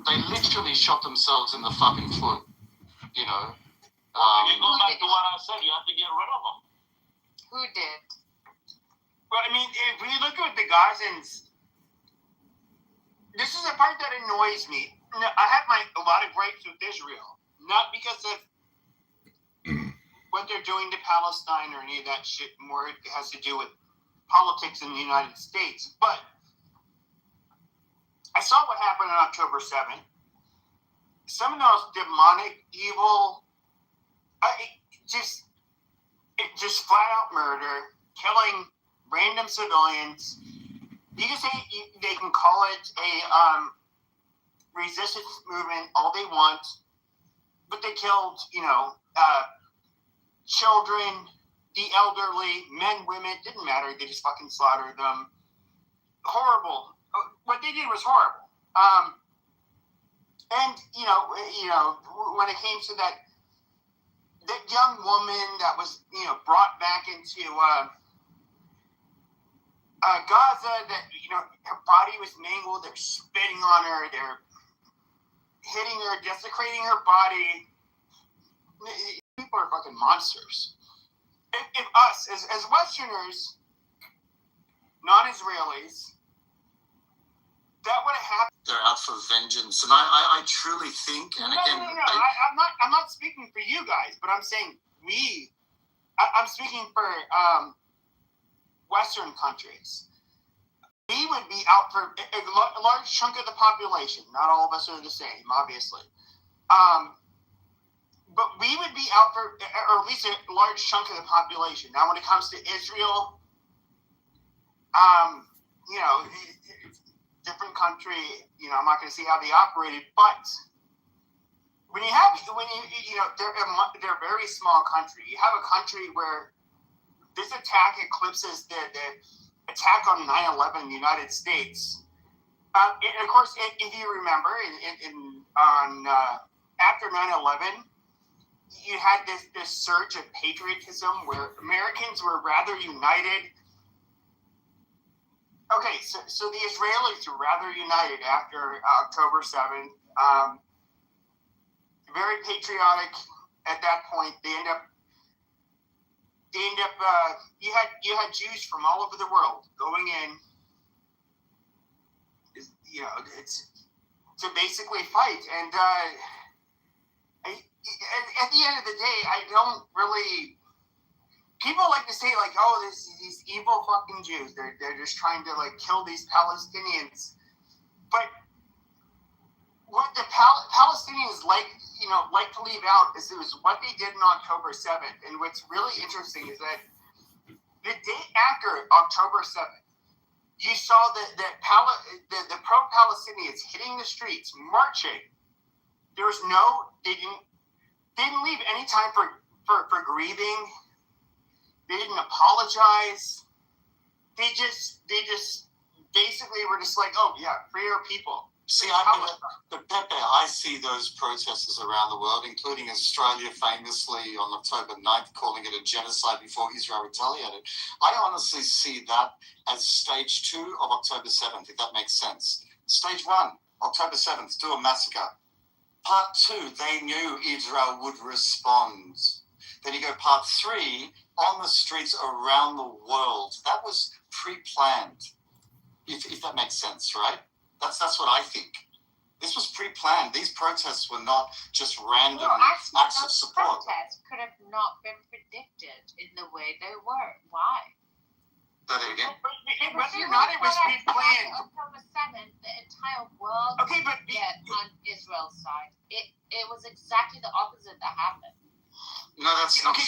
They literally shot themselves in the fucking foot, you go back to what I said, you have to get rid of them. Who did? Well, I mean, if we look at the Gazans, this is the part that annoys me. I have a lot of gripes with Israel, not because of what they're doing to Palestine or any of that shit. More it has to do with politics in the United States, but I saw what happened on October 7th. Some of those demonic, evil, just flat out murder, killing random civilians. You can say they can call it a resistance movement all they want, but they killed, children, the elderly, men, women, didn't matter. They just fucking slaughtered them. Horrible. What they did was horrible. And when it came to that that young woman that was, brought back into Gaza, that, her body was mangled, they're spitting on her, they're hitting her, desecrating her body. People are fucking monsters. If us, as Westerners, non-Israelis, that would have happened. They're out for vengeance, and I truly think, and No, again, I'm not speaking for you guys, but I'm saying I'm speaking for Western countries. We would be out for a large chunk of the population. Not all of us are the same, obviously. But we would be out for, or at least a large chunk of the population. Now, when it comes to Israel, different country, I'm not going to see how they operated, but they're a very small country. You have a country where this attack eclipses the attack on 9/11 in the United States. And of course, if you remember, after 9/11, you had this surge of patriotism where Americans were rather united. Okay, so the Israelis were rather united after October 7th. Very patriotic at that point. They end up. You had Jews from all over the world going in. It's to basically fight, and at the end of the day, I don't really. People like to say, like, oh, these evil fucking Jews. They're just trying to, like, kill these Palestinians. But what the Palestinians like to leave out is it was what they did on October 7th. And what's really interesting is that the day after October 7th, you saw the pro-Palestinians hitting the streets, marching. There was they didn't leave any time for grieving. They didn't apologize. They just basically were just like, oh yeah, free our people. See, but Pepe, I see those protesters around the world, including Australia famously on October 9th, calling it a genocide before Israel retaliated. I honestly see that as stage 2 of October 7th, if that makes sense. Stage 1, October 7th, do a massacre. Part 2, they knew Israel would respond. Then you go part 3, on the streets around the world. That was pre-planned, if that makes sense, right? That's what I think. This was pre-planned. These protests were not just random acts of support. Protests could have not been predicted in the way they were. Why? That again? Whether or not it was pre-planned. October 7th, the entire world get on Israel's side. It was exactly the opposite that happened. No, that's not. No.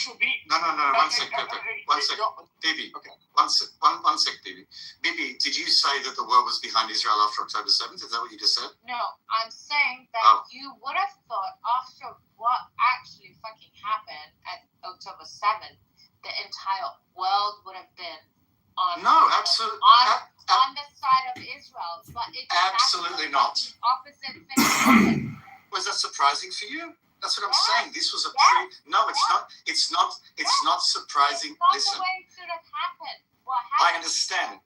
One sec, Pepe. One sec, Bibi. Okay. One sec, Bibi. Bibi, did you say that the world was behind Israel after October 7th? Is that what you just said? No, I'm saying that you would have thought after what actually fucking happened at October 7th, the entire world would have been on the side of Israel, but it absolutely not. Opposite thing. Was that surprising for you? That's what I'm saying. This was a No, it's not. It's not surprising. It's not the way it should have happened. What I happened understand.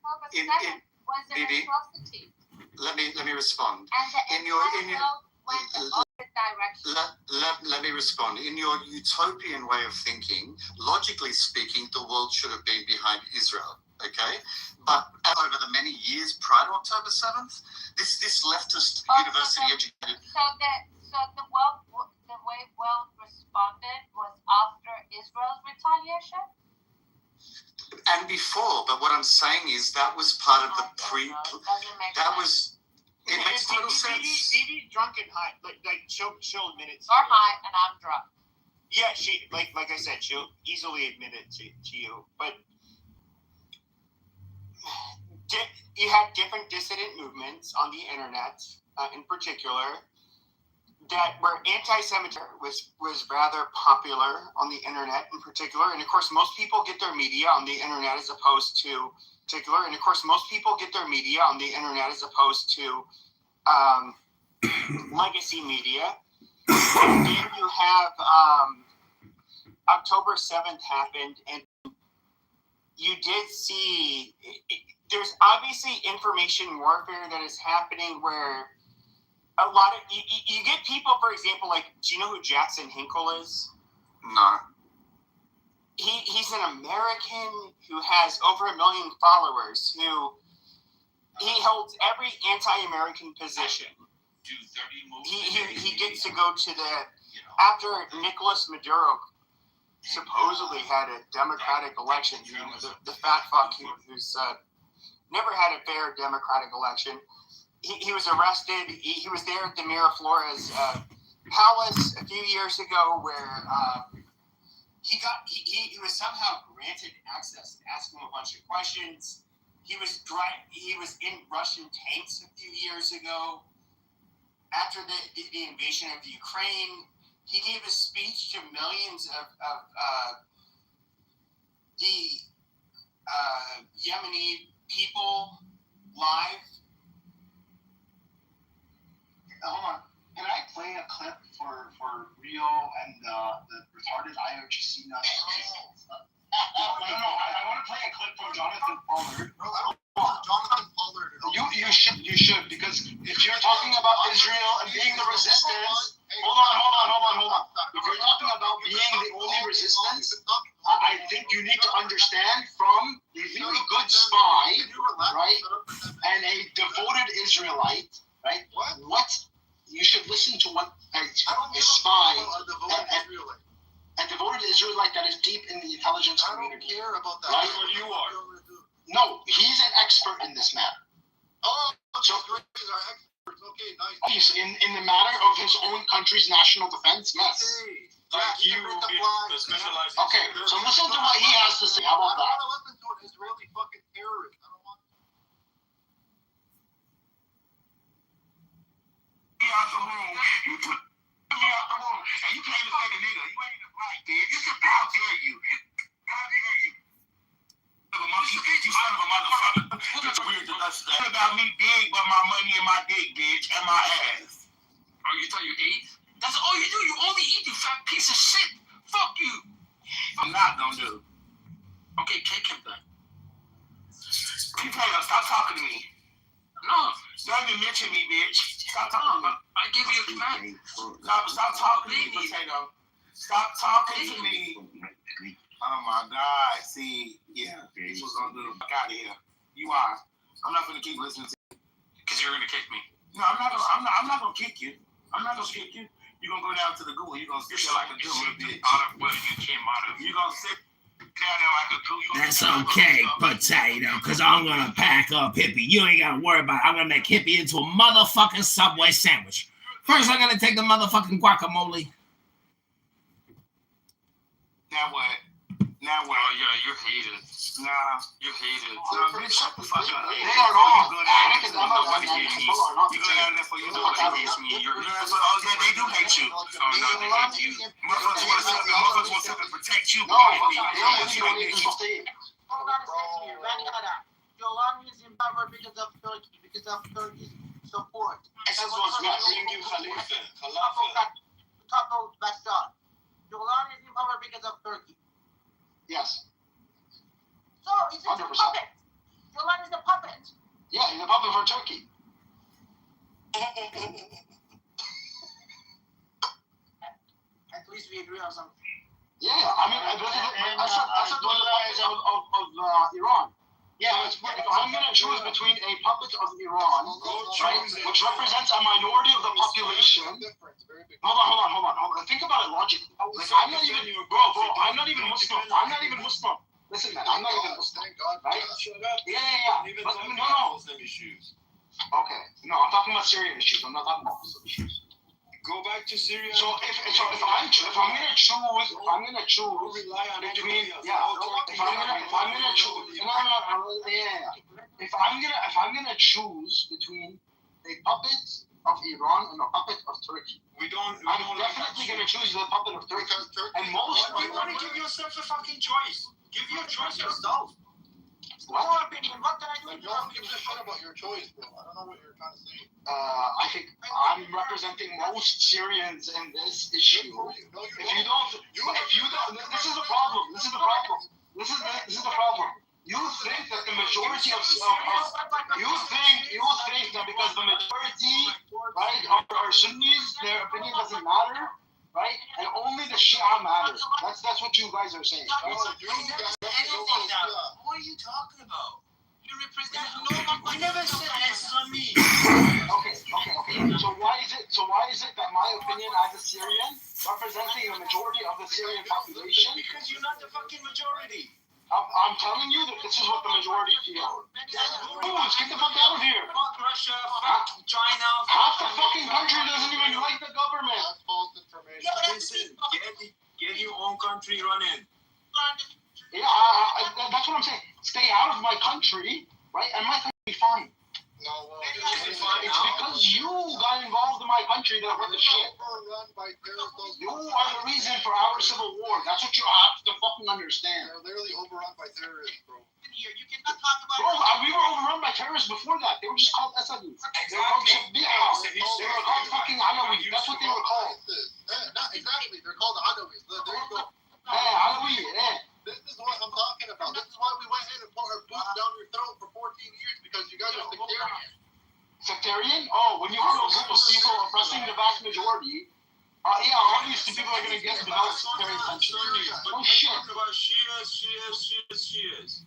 was an atrocity. Let me respond. And the world went the opposite direction. Let me respond. In your utopian way of thinking, logically speaking, the world should have been behind Israel. Okay, but over the many years prior to October 7th, this leftist university educated. So the way world responded was after Israel's retaliation? And before, but what I'm saying is that was part of the it makes total sense. Bibi's drunk and high, like she'll admit it. You're high and I'm drunk. Yeah, she like I said, she'll easily admit it to you, but you had different dissident movements on the internet, in particular, that where anti-Semitism was rather popular on the internet in particular. And of course, most people get their media on the internet as opposed to legacy media. And then you have October 7th happened, and you did see there's obviously information warfare that is happening where a lot of you get people, for example, like, do you know who Jackson Hinkle is? No. He's an American who has over 1 million followers, who he holds every anti-American position. He gets to go to after Nicolas Maduro supposedly had a democratic election, the fat fuck who's never had a fair democratic election. He was arrested. He was there at the Miraflores Palace a few years ago, where he was somehow granted access to ask him a bunch of questions. He was in Russian tanks a few years ago. After the invasion of Ukraine, he gave a speech to millions of the Yemeni people live. Hold on. Can I play a clip for Rio and the retarded IRGC nuts? No. I want to play a clip from Jonathan Pollard. Jonathan Pollard. You should, because if you're talking about Israel and being the resistance, hold on. If you're talking about being the only resistance, I think you need to understand from a really good spy, right, and a devoted Israelite, right? What you should listen to what a spy, a devoted Israelite that is deep in the intelligence community. I don't care about that. Right? Well, you are. No, he's an expert in this matter. Oh, so great. Our experts. Okay, nice. He's in the matter of his own country's national defense, yes. Like you specialize. Okay, so listen to what he has to say. How about that? I want to listen to an Israeli fucking terrorist. I don't want. Me out the room. You put me out the room. And you can't even say the nigga. You ain't even black, dude. You should how dare you? How dare you? You son of a motherfucker. It's weird to us. It's about me big, but my money and my dick, bitch, and my ass. Oh, you thought you ate? That's all you do. You only eat, you fat piece of shit. Fuck you. I'm not gonna do. Okay, kick him then. Potato, stop talking to me. No. Don't even mention me, bitch. Stop talking to me. I gave you a command. Stop talking to me, Potato. Stop talking to me. Oh my God. See, yeah, this was gonna do the fuck out of here. You are. I'm not gonna keep listening to you. Because you're gonna kick me. No, I'm not gonna kick you. I'm not gonna kick you. You're gonna go down to the goo and you're gonna sit there like a goo. Out of where you came out of. You're gonna sit down there like a goo. That's okay, Potato, because I'm gonna pack up Hippie. You ain't gotta worry about it. I'm gonna make Hippie into a motherfucking Subway sandwich. First, I'm gonna take the motherfucking guacamole. Now what? Now what? Oh, yeah, you hate it. Nah. You hate it. Bitch, shut the fuck up. They are wrong. Nobody hates me. You go down there for you. Nobody hates me. You're oh, yeah, they do hate you. Oh, no, they hate you. Motherfuckers want to protect you. No, Hold on a second here. Jolani is in power because of Turkey, because of Turkey's support. This is what's not bringing you Khalifa. Taco Bashar. Jolani is in power because of Turkey. Yes. So it's a puppet. Jolani is a puppet. Yeah, he's a puppet for Turkey. At least we agree on something. Yeah, I mean, I said one of the puppets of Iran. Yeah, if I'm going to choose between a puppet of Iran, right, which represents a minority of the population. Hold on. Think about it logically. Like, I'm not even, bro, I'm not even Muslim. Listen, man, I'm not even Muslim. Right? Yeah. But, no. Okay. No, I'm talking about Syrian issues. I'm not talking about Muslim issues. Go back to Syria. So if I'm gonna choose between if I'm gonna choose between a puppet of Iran and a puppet of Turkey, I'm definitely gonna choose the puppet of Turkey. And most you want to give yourself a fucking choice. Give your choice yourself. Your opinion. What can I do Like, no one gives a shit about your choice, bro. I don't know what you're trying to say. I think I'm representing most Syrians in this issue. If you don't, this is the problem. This is the problem. This is the problem. You think that the majority of you think that because the majority, right, are Sunnis, their opinion doesn't matter, right? And only the Shia matter. That's what you guys are saying. Right? What are you talking about? You represent no one. We never said as Sunni. Okay. So why is it that my opinion as a Syrian, representing the majority of the Syrian population? Because you're not the fucking majority. I'm telling you that this is what the majority feel. Fools, get the fuck out of here. Fuck Russia, fuck China. Half the fucking country doesn't even like the government. That's false information. Listen, get your own country running. Yeah, that's what I'm saying. Stay out of my country, right? And my country be fine. No, well, it's because you got involved in my country that we're the shit. You are the reason for our civil war. That's what you have to fucking understand. They're literally overrun by terrorists, bro. You cannot talk about. Bro, we were overrun by terrorists before that. They were just called Asadis. They were called Shabbiha. They were called fucking Alawi. That's what they were called. Not exactly. They're called the Alawis. There you go. Hey, Alawi, yeah. This is what I'm talking about. This is why we went in and put our boots down your throat for 14 years, because you guys are sectarian. Sectarian? Oh, when you have a group of people oppressing the vast majority, yeah, obviously people are going to get developed sectarian tension. Oh, shit. About Shias.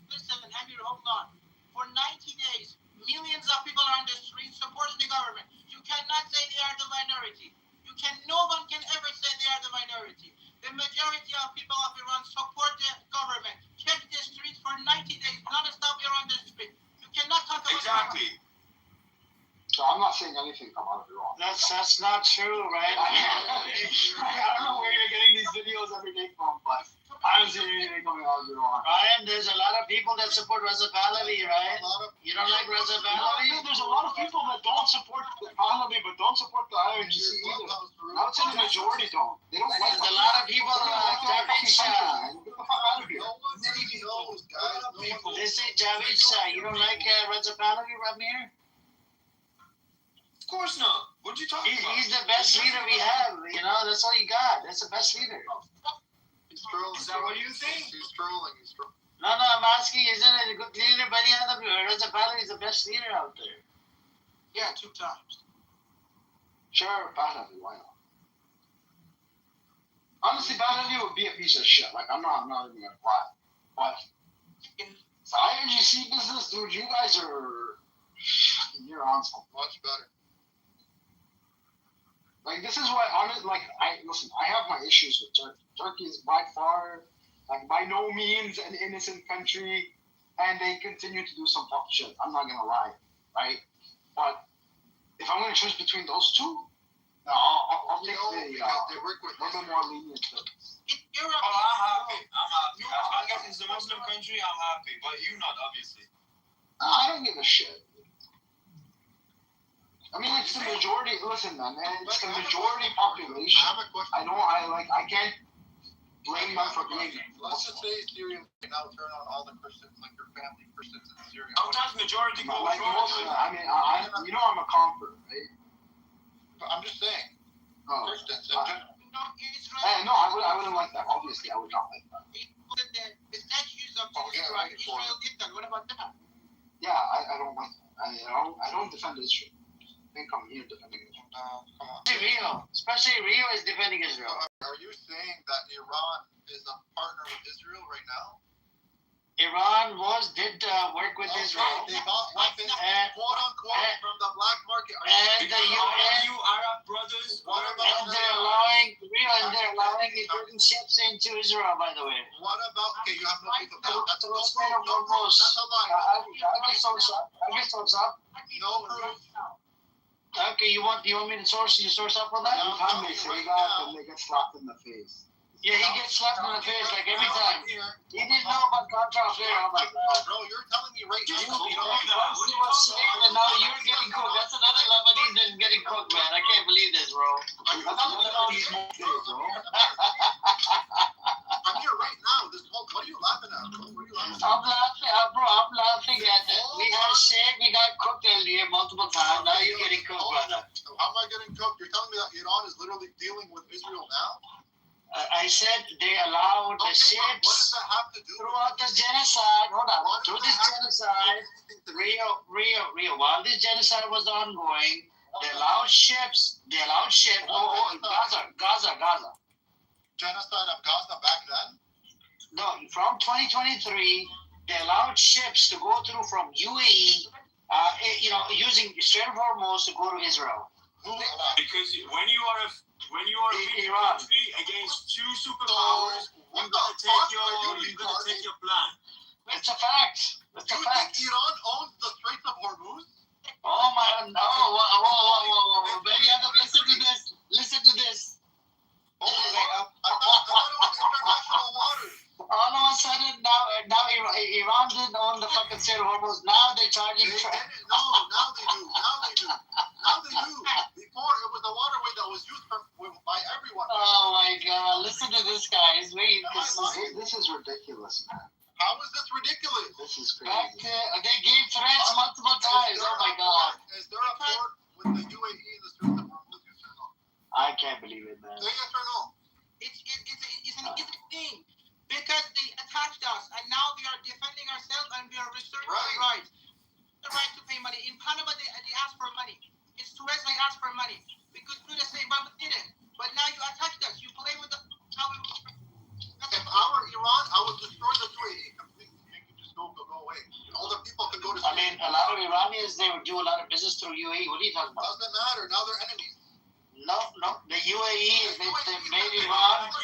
Listen, Amir, hold on. For 90 days, millions of people are on the streets supporting the government. You cannot say they are the minority. No one can ever say they are the minority. The majority of people of Iran support the government. Check the streets for 90 days, non-stop you're on the street. You cannot talk about Exactly. So I'm not saying anything come out of Iran. That's not true, right? I don't know where you're getting these videos every day from, but I don't see anything coming out of Iran. Ryan, there's a lot of people that support Reza Pahlavi, right? You don't like Reza Pahlavi? There's a lot of people that don't support Pahlavi, but don't support the IRGC either. I would say the majority don't. They don't like There's a lot of people Javed Shah. Get the fuck out of here. They say Javed Shah. You don't like Reza Pahlavi, Ramir? Of course not. What are you talking about? He's the best leader we have. You know, that's all you got. That's the best leader. He's trolling. Is that what you think? He's trolling. No, I'm asking, isn't it a good leader? But Reza Pahlavi is the best leader out there. Yeah, 2 times. Sure, Pahlavi, why not? Honestly, Pahlavi would be a piece of shit. Like, I'm not even gonna lie. But the IRGC business, dude, you guys are, you're on something. Much better. Like, this is why, listen, I have my issues with Turkey. Turkey is by far, like, by no means an innocent country, and they continue to do some fuck shit. I'm not gonna lie, right? But if I'm gonna choose between those two, no, I'll take the little bit more lenient ones. I'm happy. As long as it's a Muslim country, I'm happy. But you not, obviously. I don't give a shit. I mean, it's the majority. Listen, man, it's the majority population. I can't blame them for being. Let's just say Syrians right now turn on all the Christians, like your family Christians in Syria. Sometimes majority go like most, you know, I'm a convert, right? But I'm just saying, Christians. No, I wouldn't like that. Obviously, I would not like that. The statues of Israel did that. What about that? Yeah, I don't like that. I don't defend Israel. I think I'm here defending Israel. Come on. Especially Rio is defending Israel. Are you saying that Iran is a partner with Israel right now? Iran did work with Israel. They bought weapons, quote unquote, from the black market. And the UN, you Arab brothers, and they're allowing Egyptian ships into Israel, by the way. What about? Okay, you have no proof of that. That's a That's lie. I guess what's up? No proof. Okay, you want me to source up on that? Every time they say that, then they get slapped in the face. Yeah, he gets slapped in the face like every time. He didn't know about Contra Affair. I'm like, bro, you're telling me right now. He was safe, and now you're getting cooked. That's another Lebanese that's getting cooked, man. I can't believe this, bro. I'm here right now. What are you laughing at, bro? What are you laughing at? I'm laughing, bro. I'm laughing at it. We had shit. We got cooked earlier multiple times. Now you're getting cooked, brother. How am I getting cooked? You're telling me that Iran is literally dealing with Israel now? I said they allowed the ships. What does that have to do? Throughout this genocide, hold on. Through this genocide, Rio. While this genocide was ongoing, they allowed ships. Gaza. Genocide of Gaza back then? No, from 2023, they allowed ships to go through from UAE, using Strait of Hormuz to go to Israel. Because when you are a big Iran country against two superpowers, you gotta take your plan. It's a fact. It's a fact. Think Iran owns the Straits of Hormuz? Oh my! No! Whoa! Listen to this. I thought it was international waters. All of a sudden, now Iran didn't own the fucking Strait of Hormuz. Now they're charging. Now they do. Before it was a waterway that was used by everyone. Oh my God! Listen to this, guys. This is ridiculous, man. How is this ridiculous? This is crazy. They gave threats multiple times. Oh my God! Is there a port with the UAE in the Straits of Hormuz? Yes or no? I can't believe it, man. Say yes or no. It's an easy thing because they attacked us, and now we are defending ourselves and we are restoring our rights. The right to pay money. In Panama, they asked for money. In Suez, they asked for money. We could do the same, but we didn't. But now you attacked us. You play with the. If I were Iran, I would destroy the UAE completely. Make it just go away. All the people could go to. I mean, a lot of Iranians, they would do a lot of business through UAE. What are you talking about? Doesn't matter. Now they're enemies. No. The UAE made Iran.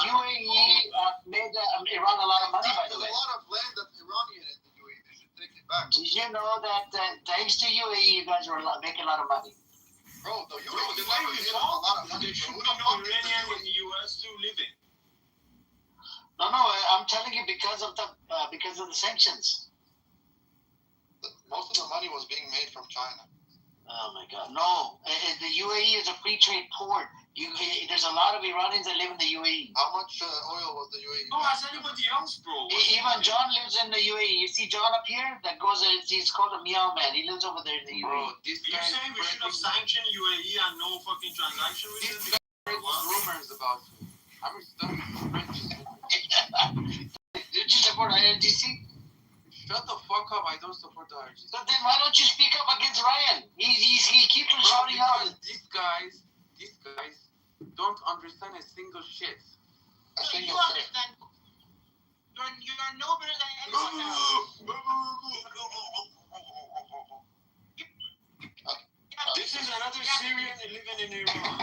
UAE made Iran a lot of money, by the way. There's a lot of land that's Iranian in the UAE. They should take it back. Did you know that thanks to UAE, you guys were making a lot of money? Bro, the UAE made a lot of money. There should be no Iranian in the US still living. No, I'm telling you because of the sanctions. Most of the money was being made from China. Oh my God! No, the UAE is a free trade port. There's a lot of Iranians that live in the UAE. How much oil was the UAE? Oh, as anybody else, bro. Even John lives in the UAE. You see John up here? That goes. He's called a meow man. He lives over there in the UAE. Bro, you saying we should have sanctioned UAE and no fucking transaction with them? Rumors about you. I'm Did you support IRGC? Shut the fuck up! I don't support the IRGC. But then why don't you speak up against Ryan? He keeps on shouting out. These guys don't understand a single shit. You understand? You're no better than anyone else. This is another Syrian living in Iran.